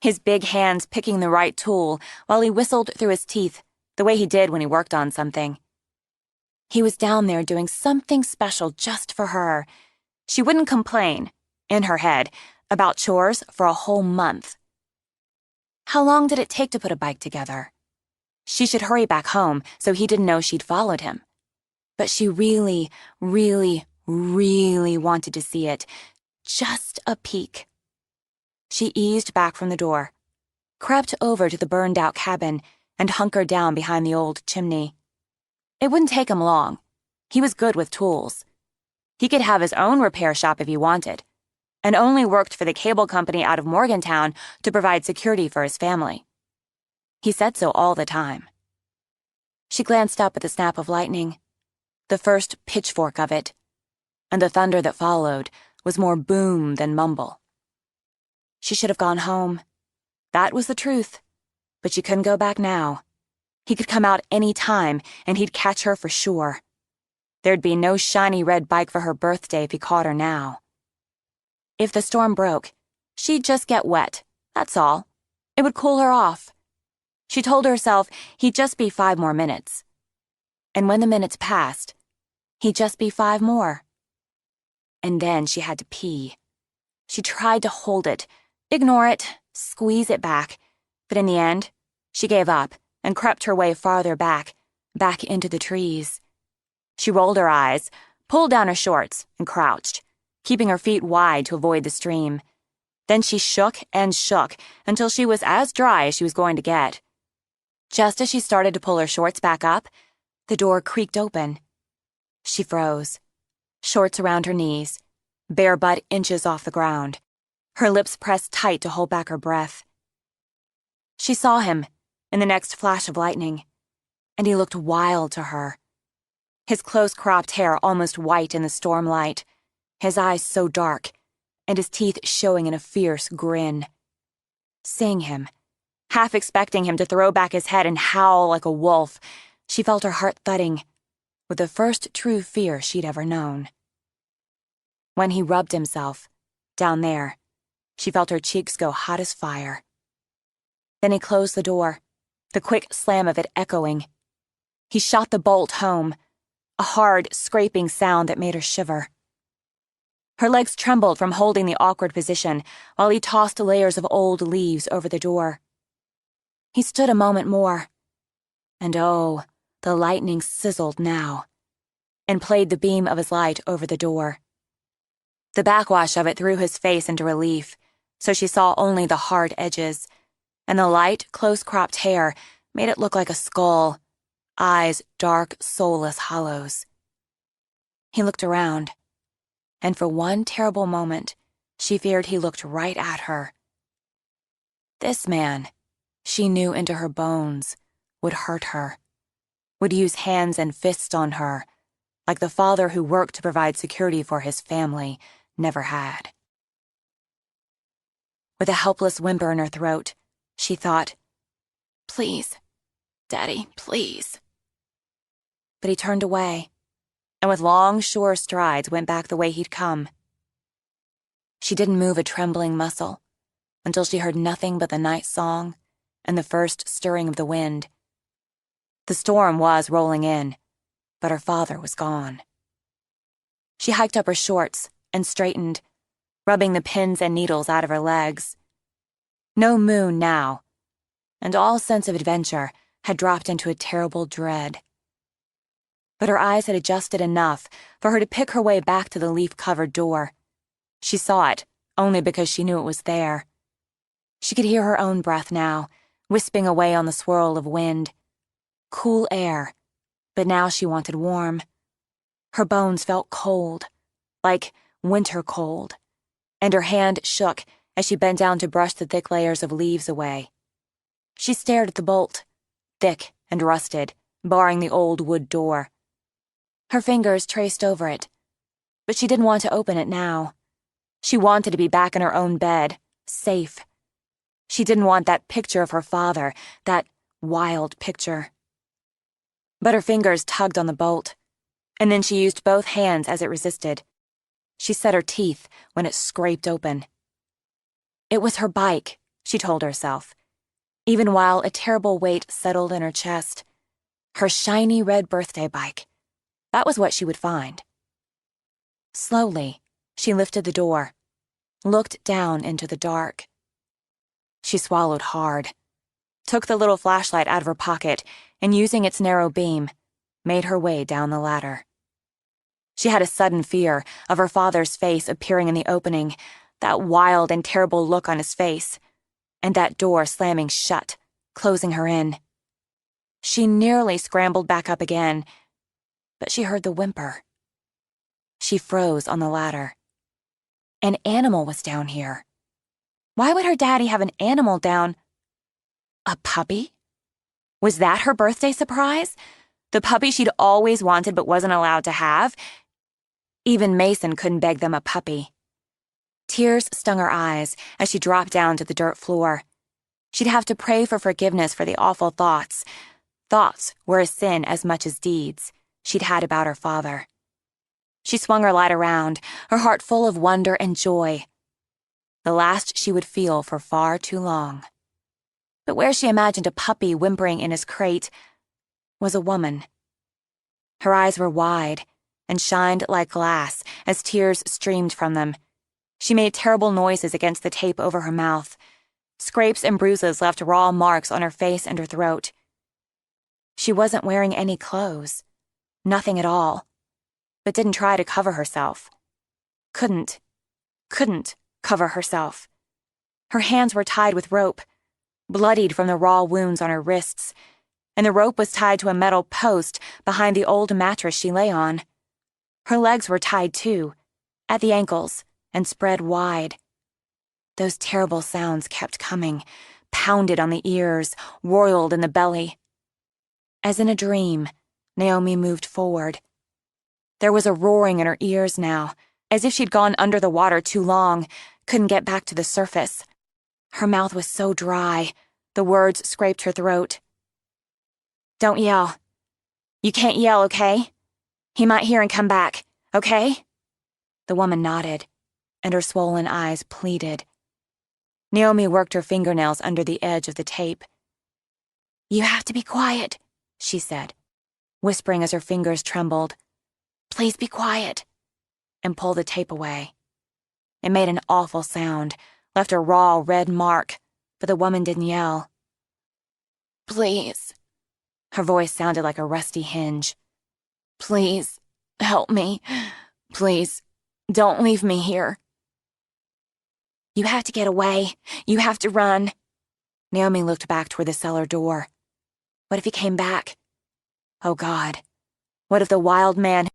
his big hands picking the right tool while he whistled through his teeth, the way he did when he worked on something. He was down there doing something special just for her. She wouldn't complain, in her head, about chores for a whole month. How long did it take to put a bike together? She should hurry back home so he didn't know she'd followed him. But she really, really, really wanted to see it. Just a peek. She eased back from the door, crept over to the burned-out cabin, and hunkered down behind the old chimney. It wouldn't take him long. He was good with tools. He could have his own repair shop if he wanted, and only worked for the cable company out of Morgantown to provide security for his family. He said so all the time. She glanced up at the snap of lightning, the first pitchfork of it, and the thunder that followed was more boom than mumble. She should have gone home. That was the truth, but she couldn't go back now. He could come out any time, and he'd catch her for sure. There'd be no shiny red bike for her birthday if he caught her now. If the storm broke, she'd just get wet, that's all. It would cool her off. She told herself he'd just be 5 more minutes. And when the minutes passed, he'd just be 5 more. And then she had to pee. She tried to hold it, ignore it, squeeze it back, but in the end, she gave up and crept her way farther back into the trees. She rolled her eyes, pulled down her shorts, and crouched, keeping her feet wide to avoid the stream. Then she shook and shook until she was as dry as she was going to get. Just as she started to pull her shorts back up, the door creaked open. She froze, shorts around her knees, bare butt inches off the ground, her lips pressed tight to hold back her breath. She saw him in the next flash of lightning, and he looked wild to her. His close-cropped hair almost white in the storm light, his eyes so dark, and his teeth showing in a fierce grin. Seeing him, half expecting him to throw back his head and howl like a wolf, she felt her heart thudding, with the first true fear she'd ever known. When he rubbed himself, down there, she felt her cheeks go hot as fire. Then he closed the door, the quick slam of it echoing. He shot the bolt home, a hard, scraping sound that made her shiver. Her legs trembled from holding the awkward position while he tossed layers of old leaves over the door. He stood a moment more, and oh, the lightning sizzled now, and played the beam of his light over the door. The backwash of it threw his face into relief, so she saw only the hard edges, and the light, close-cropped hair made it look like a skull, eyes dark, soulless hollows. He looked around, and for one terrible moment, she feared he looked right at her. This man, she knew into her bones, would hurt her, would use hands and fists on her, like the father who worked to provide security for his family never had. With a helpless whimper in her throat, she thought, "Please, Daddy, please." But he turned away, and with long, sure strides went back the way he'd come. She didn't move a trembling muscle until she heard nothing but the night song and the first stirring of the wind. The storm was rolling in, but her father was gone. She hiked up her shorts and straightened, rubbing the pins and needles out of her legs. No moon now, and all sense of adventure had dropped into a terrible dread. But her eyes had adjusted enough for her to pick her way back to the leaf-covered door. She saw it only because she knew it was there. She could hear her own breath now, wisping away on the swirl of wind. Cool air, but now she wanted warm. Her bones felt cold, like winter cold, and her hand shook as she bent down to brush the thick layers of leaves away. She stared at the bolt, thick and rusted, barring the old wood door. Her fingers traced over it, but she didn't want to open it now. She wanted to be back in her own bed, safe. She didn't want that picture of her father, that wild picture. But her fingers tugged on the bolt, and then she used both hands as it resisted. She set her teeth when it scraped open. It was her bike, she told herself, even while a terrible weight settled in her chest. Her shiny red birthday bike. That was what she would find. Slowly, she lifted the door, looked down into the dark. She swallowed hard, took the little flashlight out of her pocket, and using its narrow beam, made her way down the ladder. She had a sudden fear of her father's face appearing in the opening, that wild and terrible look on his face, and that door slamming shut, closing her in. She nearly scrambled back up again, but she heard the whimper. She froze on the ladder. An animal was down here. Why would her daddy have an animal down? A puppy? Was that her birthday surprise? The puppy she'd always wanted but wasn't allowed to have? Even Mason couldn't beg them a puppy. Tears stung her eyes as she dropped down to the dirt floor. She'd have to pray for forgiveness for the awful thoughts thoughts were a sin as much as deeds she'd had about her father. She swung her light around, her heart full of wonder and joy, the last she would feel for far too long. But where she imagined a puppy whimpering in his crate was a woman. Her eyes were wide and shined like glass as tears streamed from them. She made terrible noises against the tape over her mouth. Scrapes and bruises left raw marks on her face and her throat. She wasn't wearing any clothes, nothing at all, but didn't try to cover herself. Couldn't cover herself. Her hands were tied with rope, bloodied from the raw wounds on her wrists, and the rope was tied to a metal post behind the old mattress she lay on. Her legs were tied too, at the ankles, and spread wide. Those terrible sounds kept coming, pounded on the ears, roiled in the belly. As in a dream, Naomi moved forward. There was a roaring in her ears now, as if she'd gone under the water too long, couldn't get back to the surface. Her mouth was so dry, the words scraped her throat. "Don't yell. You can't yell, okay? He might hear and come back, okay?" The woman nodded, and her swollen eyes pleaded. Naomi worked her fingernails under the edge of the tape. "You have to be quiet," she said, whispering as her fingers trembled. "Please be quiet," and pulled the tape away. It made an awful sound, left a raw red mark, but the woman didn't yell. "Please." Her voice sounded like a rusty hinge. "Please, help me. Please, don't leave me here." "You have to get away. You have to run." Naomi looked back toward the cellar door. What if he came back? Oh, God. What if the wild man